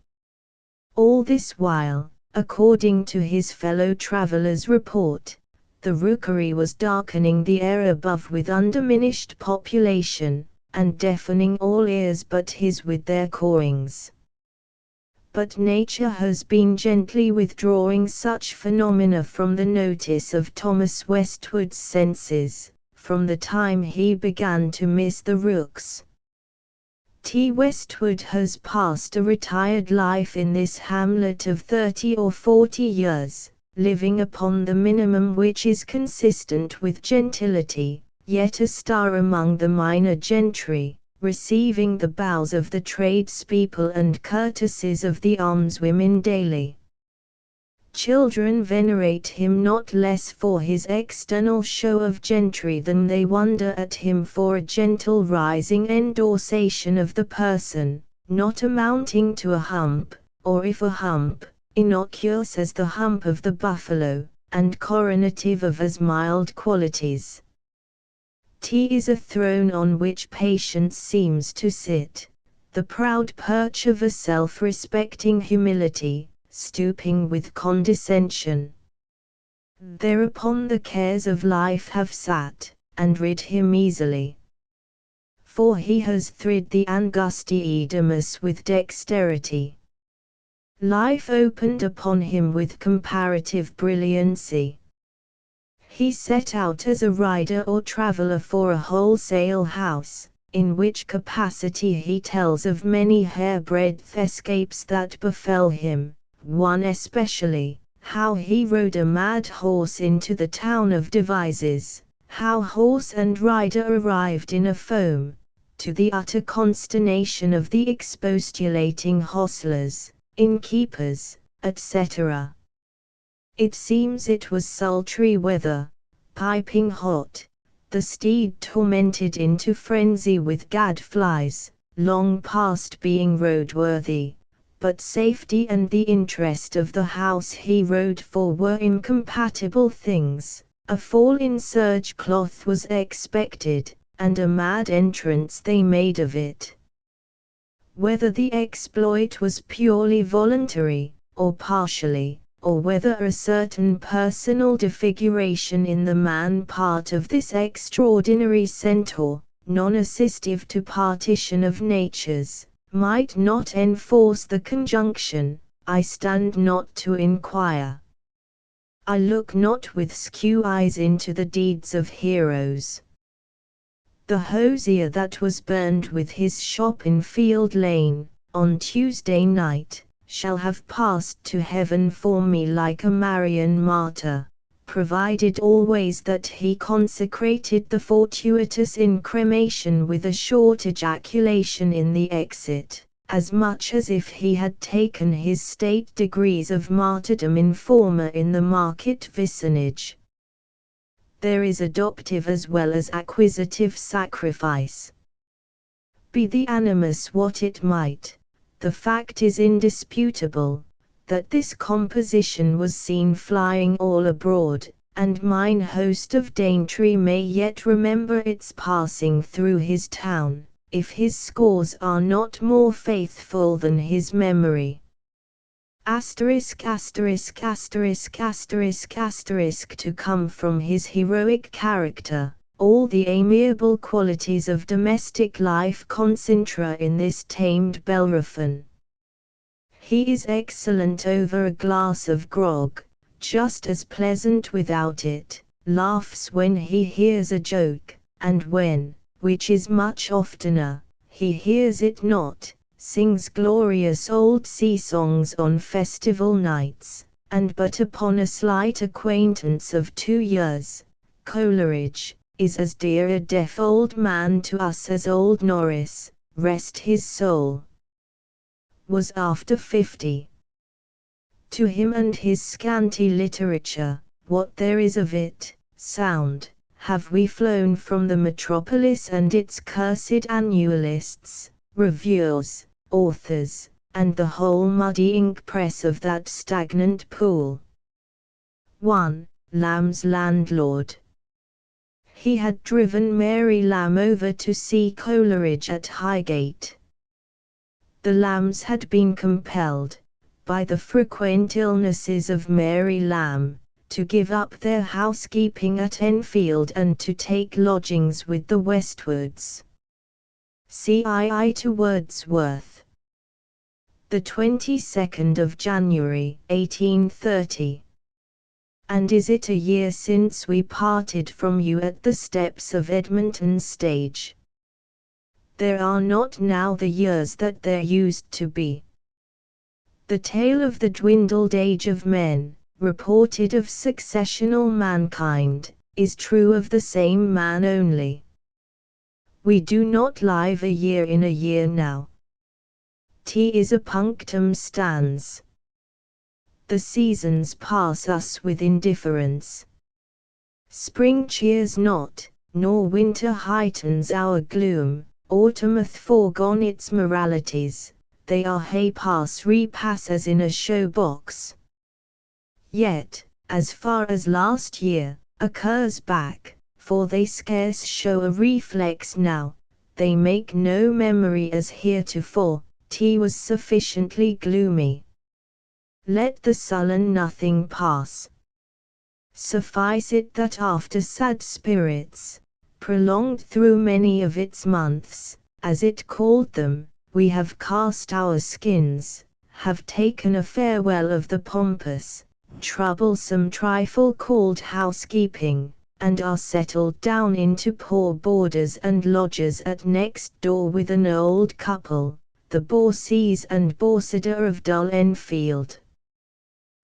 All this while, according to his fellow traveller's report, the rookery was darkening the air above with undiminished population, and deafening all ears but his with their cawings. But nature has been gently withdrawing such phenomena from the notice of Thomas Westwood's senses, from the time he began to miss the rooks. T. Westwood has passed a retired life in this hamlet of 30 or 40 years, living upon the minimum which is consistent with gentility, yet a star among the minor gentry, receiving the bows of the tradespeople and courtesies of the almswomen daily. Children venerate him not less for his external show of gentry than they wonder at him for a gentle rising endorsation of the person, not amounting to a hump, or if a hump, innocuous as the hump of the buffalo, and coronative of as mild qualities. T is a throne on which patience seems to sit, the proud perch of a self-respecting humility, stooping with condescension. Thereupon the cares of life have sat, and rid him easily. For he has thrid the Angustiodamus with dexterity. Life opened upon him with comparative brilliancy. He set out as a rider or traveller for a wholesale house, in which capacity he tells of many hairbreadth escapes that befell him, one especially, how he rode a mad horse into the town of Devizes, how horse and rider arrived in a foam, to the utter consternation of the expostulating hostlers, innkeepers, etc. It seems it was sultry weather, piping hot, the steed tormented into frenzy with gadflies, long past being roadworthy, but safety and the interest of the house he rode for were incompatible things. A fall in serge cloth was expected, and a mad entrance they made of it. Whether the exploit was purely voluntary, or partially, or whether a certain personal defiguration in the man part of this extraordinary centaur, non-assistive to partition of natures, might not enforce the conjunction, I stand not to inquire. I look not with skew eyes into the deeds of heroes. The hosier that was burned with his shop in Field Lane, on Tuesday night, shall have passed to heaven for me like a Marian martyr, provided always that he consecrated the fortuitous incremation with a short ejaculation in the exit, as much as if he had taken his state degrees of martyrdom in forma in the market vicinage. There is adoptive as well as acquisitive sacrifice. Be the animus what it might, the fact is indisputable, that this composition was seen flying all abroad, and mine host of Daintree may yet remember its passing through his town, if his scores are not more faithful than his memory. Asterisk asterisk asterisk asterisk asterisk to come from his heroic character, all the amiable qualities of domestic life concentra in this tamed Bellerophon. He is excellent over a glass of grog, just as pleasant without it, laughs when he hears a joke, and when, which is much oftener, he hears it not, sings glorious old sea songs on festival nights, and but upon a slight acquaintance of 2 years, Coleridge is as dear a deaf old man to us as old Norris, rest his soul, was after 50. To him and his scanty literature, what there is of it, sound, have we flown from the metropolis and its cursed annualists, reviewers, authors, and the whole muddy ink press of that stagnant pool. 1. Lamb's landlord. He had driven Mary Lamb over to see Coleridge at Highgate. The Lambs had been compelled, by the frequent illnesses of Mary Lamb, to give up their housekeeping at Enfield and to take lodgings with the Westwards. CII to Wordsworth. The 22nd of January, 1830. And is it a year since we parted from you at the steps of Edmonton stage? There are not now the years that there used to be. The tale of the dwindled age of men, reported of successional mankind, is true of the same man only. We do not live a year in a year now. T is a punctum stans. The seasons pass us with indifference. Spring cheers not, nor winter heightens our gloom, autumn hath foregone its moralities, they are hay pass repass as in a show box. Yet, as far as last year, occurs back, for they scarce show a reflex now, they make no memory as heretofore, tea was sufficiently gloomy. Let the sullen nothing pass. Suffice it that after sad spirits, prolonged through many of its months, as it called them, we have cast our skins, have taken a farewell of the pompous, troublesome trifle called housekeeping, and are settled down into poor boarders and lodgers at next door with an old couple, the Borsees and Borsida of Dull Enfield.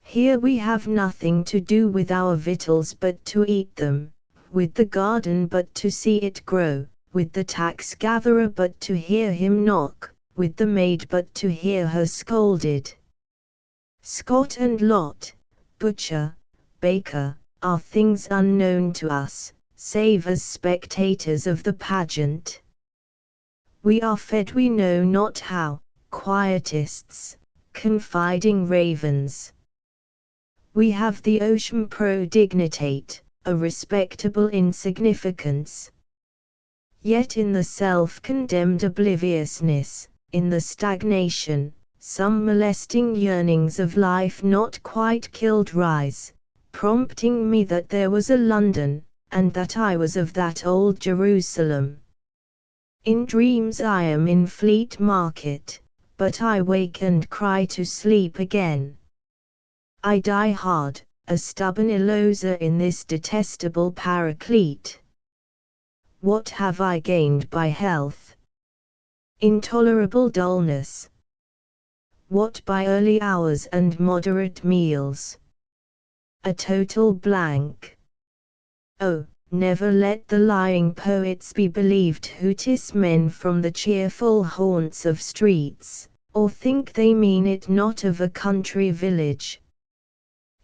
Here we have nothing to do with our victuals but to eat them, with the garden but to see it grow, with the tax-gatherer but to hear him knock, with the maid but to hear her scolded. Scot and Lot, butcher, baker, are things unknown to us, save as spectators of the pageant. We are fed we know not how, quietists, confiding ravens. We have the ocean prodignitate, a respectable insignificance. Yet in the self-condemned obliviousness, in the stagnation, some molesting yearnings of life not quite killed rise, prompting me that there was a London, and that I was of that old Jerusalem. In dreams I am in Fleet Market, but I wake and cry to sleep again. I die hard, a stubborn eloser in this detestable Paraclete. What have I gained by health? Intolerable dullness. What by early hours and moderate meals? A total blank. Oh, never let the lying poets be believed who tiss men from the cheerful haunts of streets, or think they mean it not of a country village.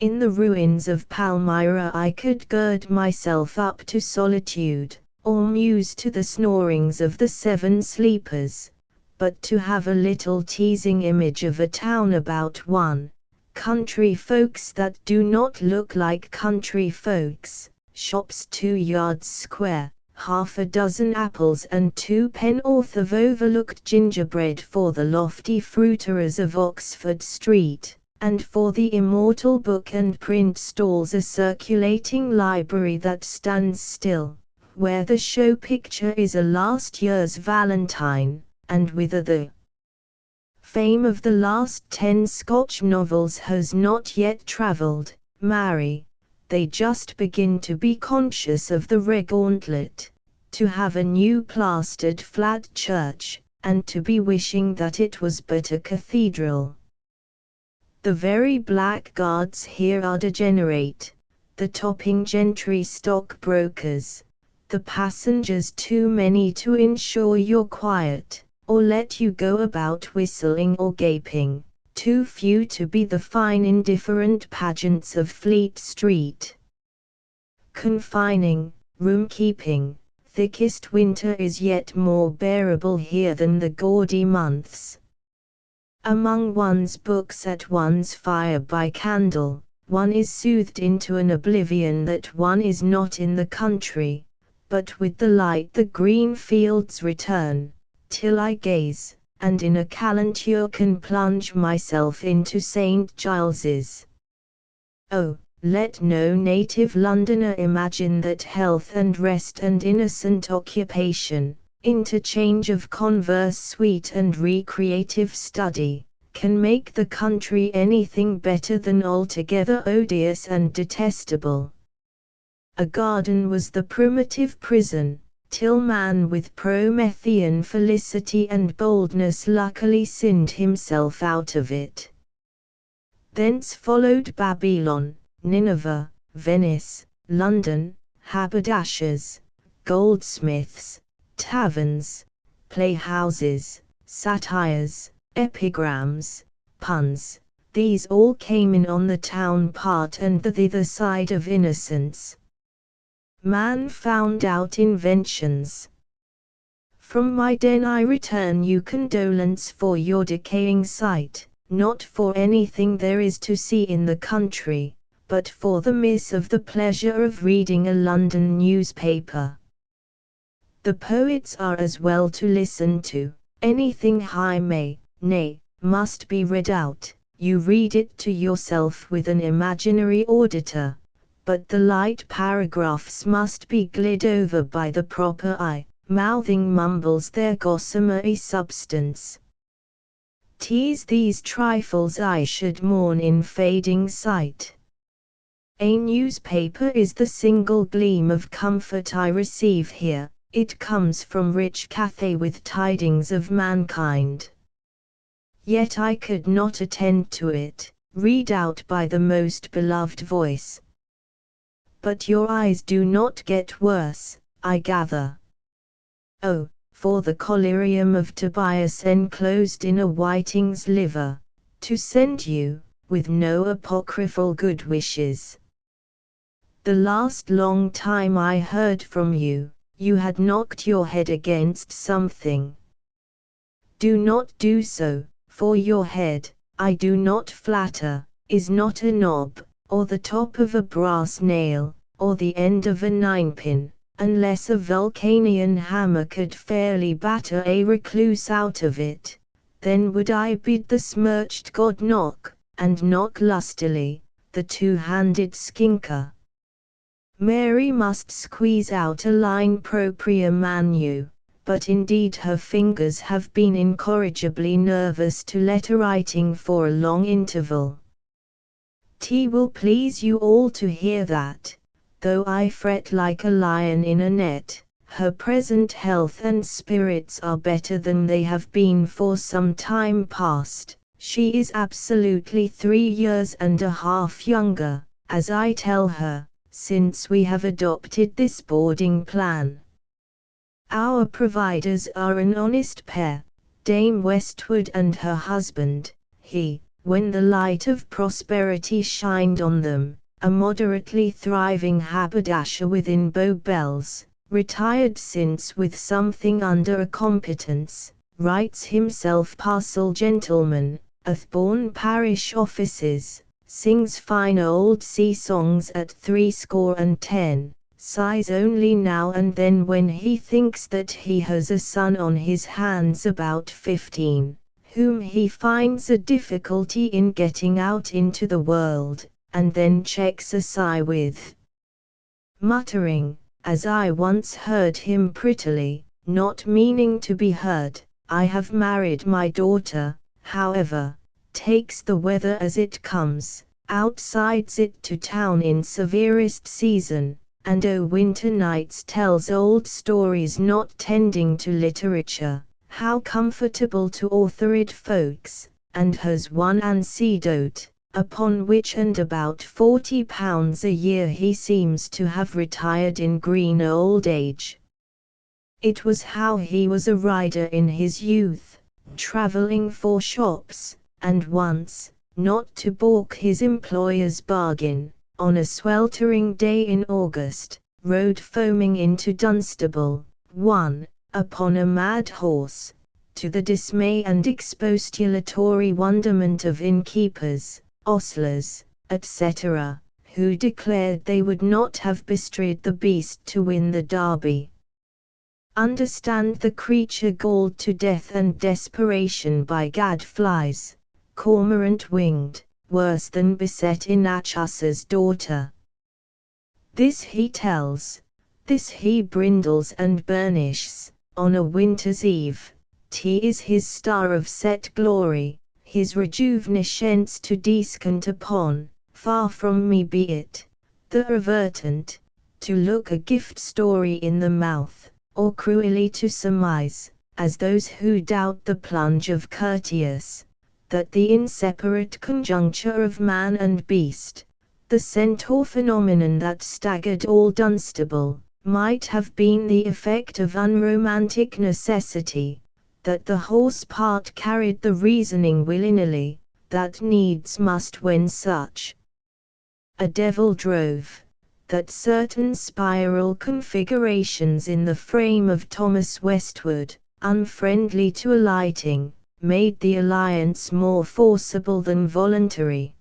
In the ruins of Palmyra I could gird myself up to solitude, or muse to the snorings of the seven sleepers, but to have a little teasing image of a town about one, country folks that do not look like country folks, shops 2 yards square, half a dozen apples and 2 penn'orth of overlooked gingerbread for the lofty fruiterers of Oxford Street, and for the immortal book and print stalls a circulating library that stands still, where the show picture is a last year's Valentine, and whither the fame of the last 10 Scotch novels has not yet travelled. Marry, they just begin to be conscious of the regauntlet, to have a new plastered flat church, and to be wishing that it was but a cathedral. The very blackguards here are degenerate, the topping gentry stockbrokers, the passengers too many to ensure your quiet, or let you go about whistling or gaping, too few to be the fine indifferent pageants of Fleet Street. Confining, room-keeping, thickest winter is yet more bearable here than the gaudy months. Among one's books at one's fire by candle, one is soothed into an oblivion that one is not in the country, but with the light the green fields return, till I gaze, and in a calenture can plunge myself into St. Giles's. Oh, let no native Londoner imagine that health and rest and innocent occupation, interchange of converse sweet and recreative study, can make the country anything better than altogether odious and detestable. A garden was the primitive prison, till man with Promethean felicity and boldness luckily sinned himself out of it. Thence followed Babylon, Nineveh, Venice, London, haberdashers, goldsmiths, taverns, playhouses, satires, epigrams, puns. These all came in on the town part and the thither side of innocence. Man found out inventions. From my den I return you condolence for your decaying sight, not for anything there is to see in the country, but for the miss of the pleasure of reading a London newspaper. The poets are as well to listen to. Anything high may, nay, must be read out. You read it to yourself with an imaginary auditor, but the light paragraphs must be glid over by the proper eye, mouthing mumbles their gossamery substance. 'Tis these trifles I should mourn in fading sight. A newspaper is the single gleam of comfort I receive here. It comes from rich Cathay with tidings of mankind. Yet I could not attend to it, read out by the most beloved voice. But your eyes do not get worse, I gather. Oh, for the collyrium of Tobias enclosed in a whiting's liver, to send you, with no apocryphal good wishes. The last long time I heard from you, you had knocked your head against something. Do not do so, for your head, I do not flatter, is not a knob, or the top of a brass nail, or the end of a ninepin, unless a Vulcanian hammer could fairly batter a recluse out of it. Then would I bid the smirched god knock, and knock lustily, the two-handed skinker. Mary must squeeze out a line propria manu, but indeed her fingers have been incorrigibly nervous to letter-writing for a long interval. 'T will please you all to hear that, though I fret like a lion in a net, her present health and spirits are better than they have been for some time past. She is absolutely 3.5 years younger, as I tell her, since we have adopted this boarding plan. Our providers are an honest pair, Dame Westwood and her husband. He, when the light of prosperity shined on them, a moderately thriving haberdasher within Bow Bells, retired since with something under a competence, writes himself parcel gentleman, athborn parish offices, sings fine old sea songs at 70, sighs only now and then when he thinks that he has a son on his hands about 15, whom he finds a difficulty in getting out into the world, and then checks a sigh with muttering, as I once heard him prettily, not meaning to be heard, I have married my daughter, however, takes the weather as it comes, outsides it to town in severest season, and o' winter nights tells old stories not tending to literature, how comfortable to author-it folks, and has one anecdote, upon which and about £40 a year he seems to have retired in green old age. It was how he was a rider in his youth, travelling for shops, and once, not to balk his employer's bargain, on a sweltering day in August, rode foaming into Dunstable, upon a mad horse, to the dismay and expostulatory wonderment of innkeepers, ostlers, etc., who declared they would not have bestrid the beast to win the Derby. Understand the creature galled to death and desperation by gadflies, cormorant-winged, worse than beset in Achus's daughter. This he tells, this he brindles and burnishes, on a winter's eve. 'Tis his star of set glory, his rejuvenescence to descant upon. Far from me be it, the revertant, to look a gift story in the mouth, or cruelly to surmise, as those who doubt the plunge of Curtius, that the inseparate conjuncture of man and beast, the centaur phenomenon that staggered all Dunstable, might have been the effect of unromantic necessity, that the horse part carried the reasoning willy-nilly, that needs must when such a devil drove, that certain spiral configurations in the frame of Thomas Westwood, unfriendly to alighting, made the alliance more forcible than voluntary.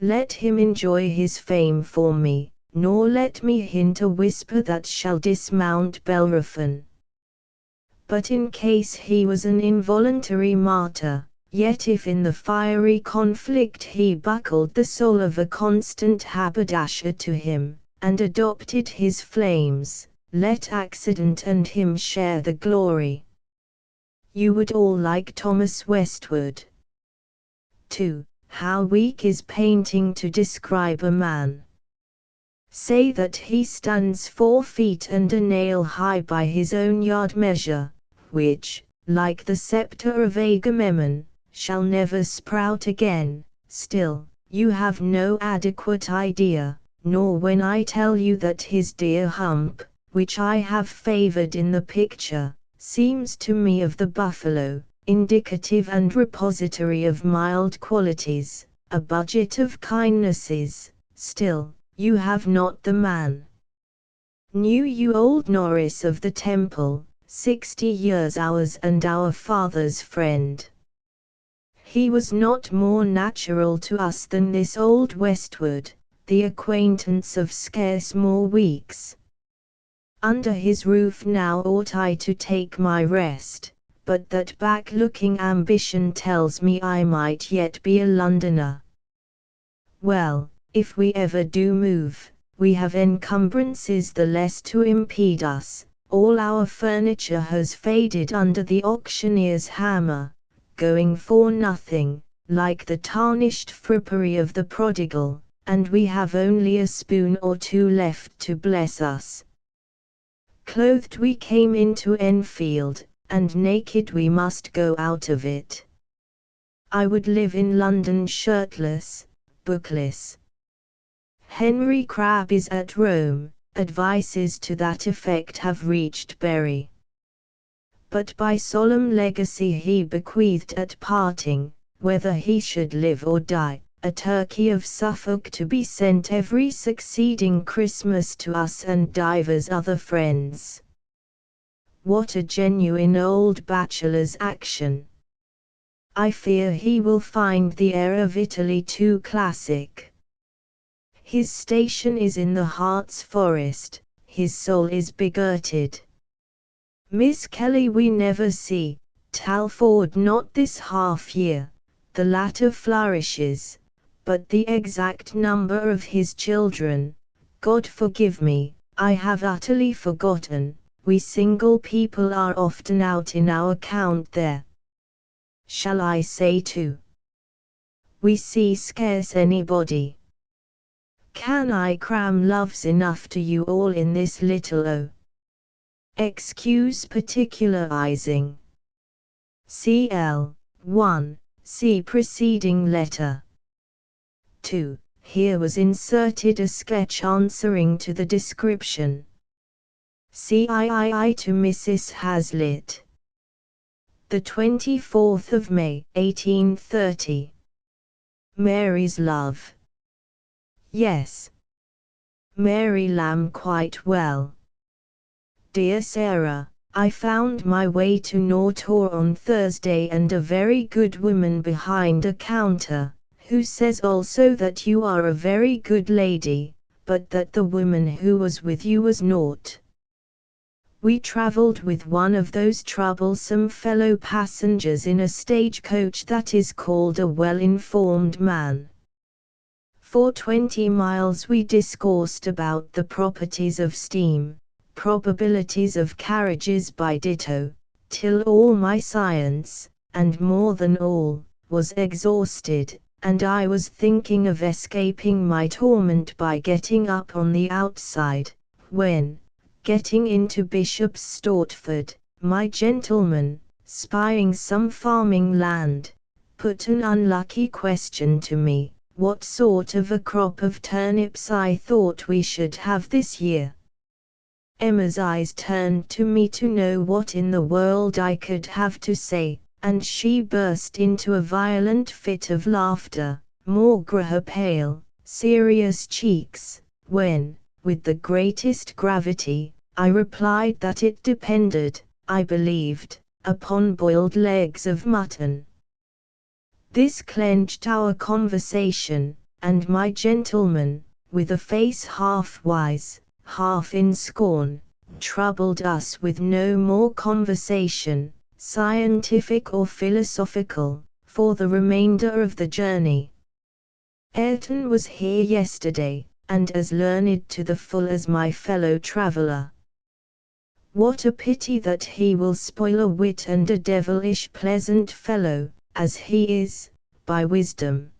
Let him enjoy his fame for me, nor let me hint a whisper that shall dismount Bellerophon. But in case he was an involuntary martyr, yet if in the fiery conflict he buckled the soul of a constant haberdasher to him, and adopted his flames, let accident and him share the glory. You would all like Thomas Westwood. 2. How weak is painting to describe a man. Say that he stands 4 feet and a nail high by his own yard measure, which, like the scepter of Agamemnon, shall never sprout again. Still, you have no adequate idea, nor when I tell you that his dear hump, which I have favored in the picture, seems to me of the buffalo, indicative and repository of mild qualities, a budget of kindnesses. Still, you have not the man. Knew you old Norris of the Temple, 60 years ours and our father's friend? He was not more natural to us than this old Westwood, the acquaintance of scarce more weeks. Under his roof now ought I to take my rest, but that back-looking ambition tells me I might yet be a Londoner. Well, if we ever do move, we have encumbrances the less to impede us. All our furniture has faded under the auctioneer's hammer, going for nothing, like the tarnished frippery of the prodigal, and we have only a spoon or 2 left to bless us. Clothed we came into Enfield, and naked we must go out of it. I would live in London shirtless, bookless. Henry Crabbe is at Rome. Advices to that effect have reached Bury. But by solemn legacy he bequeathed at parting, whether he should live or die, a turkey of Suffolk to be sent every succeeding Christmas to us and divers other friends. What a genuine old bachelor's action! I fear he will find the air of Italy too classic. His station is in the Hart's forest, his soul is begirded. Miss Kelly we never see, Talford not this half year, the latter flourishes, but the exact number of his children, God forgive me, I have utterly forgotten. We single people are often out in our count there. Shall I say 2? We see scarce anybody. Can I cram loves enough to you all in this little Excuse particularizing. CL. 1. See preceding letter. 2. Here was inserted a sketch answering to the description. CII to Mrs. Hazlitt. The 24th of May, 1830. Mary's love. Yes. Mary Lamb quite well. Dear Sarah, I found my way to Nortor on Thursday and a very good woman behind a counter, who says also that you are a very good lady, but that the woman who was with you was naught. We travelled with one of those troublesome fellow passengers in a stagecoach that is called a well-informed man. For 20 miles we discoursed about the properties of steam, probabilities of carriages by ditto, till all my science, and more than all, was exhausted, and I was thinking of escaping my torment by getting up on the outside, when, getting into Bishop's Stortford, my gentleman, spying some farming land, put an unlucky question to me, what sort of a crop of turnips I thought we should have this year. Emma's eyes turned to me to know what in the world I could have to say, and she burst into a violent fit of laughter, maugre her pale, serious cheeks, when, with the greatest gravity, I replied that it depended, I believed, upon boiled legs of mutton. This clenched our conversation, and my gentleman, with a face half wise, half in scorn, troubled us with no more conversation, scientific or philosophical, for the remainder of the journey. Ayrton was here yesterday, and as learned to the full as my fellow traveller. What a pity that he will spoil a wit and a devilish pleasant fellow, as he is, by wisdom.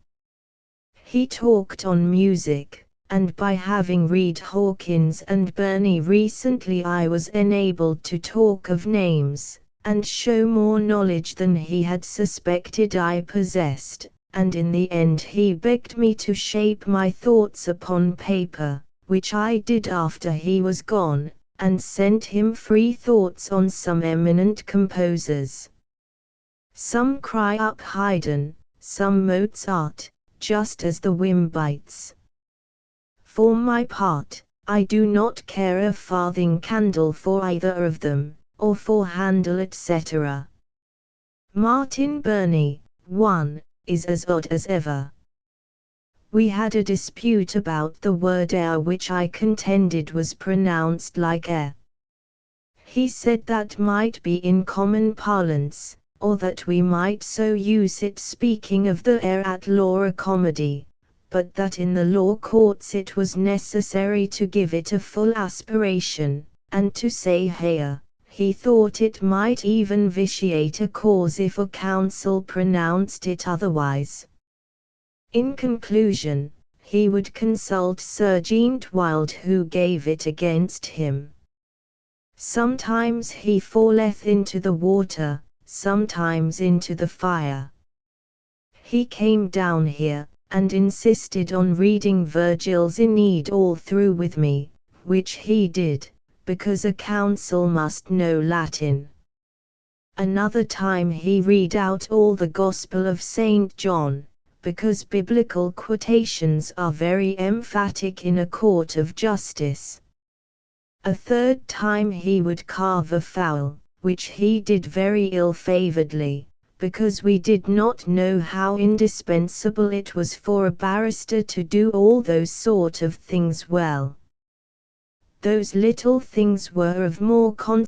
He talked on music, and by having read Hawkins and Burney recently I was enabled to talk of names, and show more knowledge than he had suspected I possessed, and in the end he begged me to shape my thoughts upon paper, which I did after he was gone, and sent him free thoughts on some eminent composers. Some cry up Haydn, some Mozart, just as the whim bites. For my part, I do not care a farthing candle for either of them, or for Handel etc. Martin Burney, 1, is as odd as ever. We had a dispute about the word air, which I contended was pronounced like air. He said that might be in common parlance, or that we might so use it speaking of the air at law comedy, but that in the law courts it was necessary to give it a full aspiration, and to say here, he thought it might even vitiate a cause if a counsel pronounced it otherwise. In conclusion, he would consult Sir Geantwild, who gave it against him. Sometimes he falleth into the water, sometimes into the fire. He came down here, and insisted on reading Virgil's Aeneid all through with me, which he did, because a counsel must know Latin. Another time he read out all the Gospel of St. John, because biblical quotations are very emphatic in a court of justice. A third time he would carve a fowl, which he did very ill-favouredly, because we did not know how indispensable it was for a barrister to do all those sort of things well. Those little things were of more consequence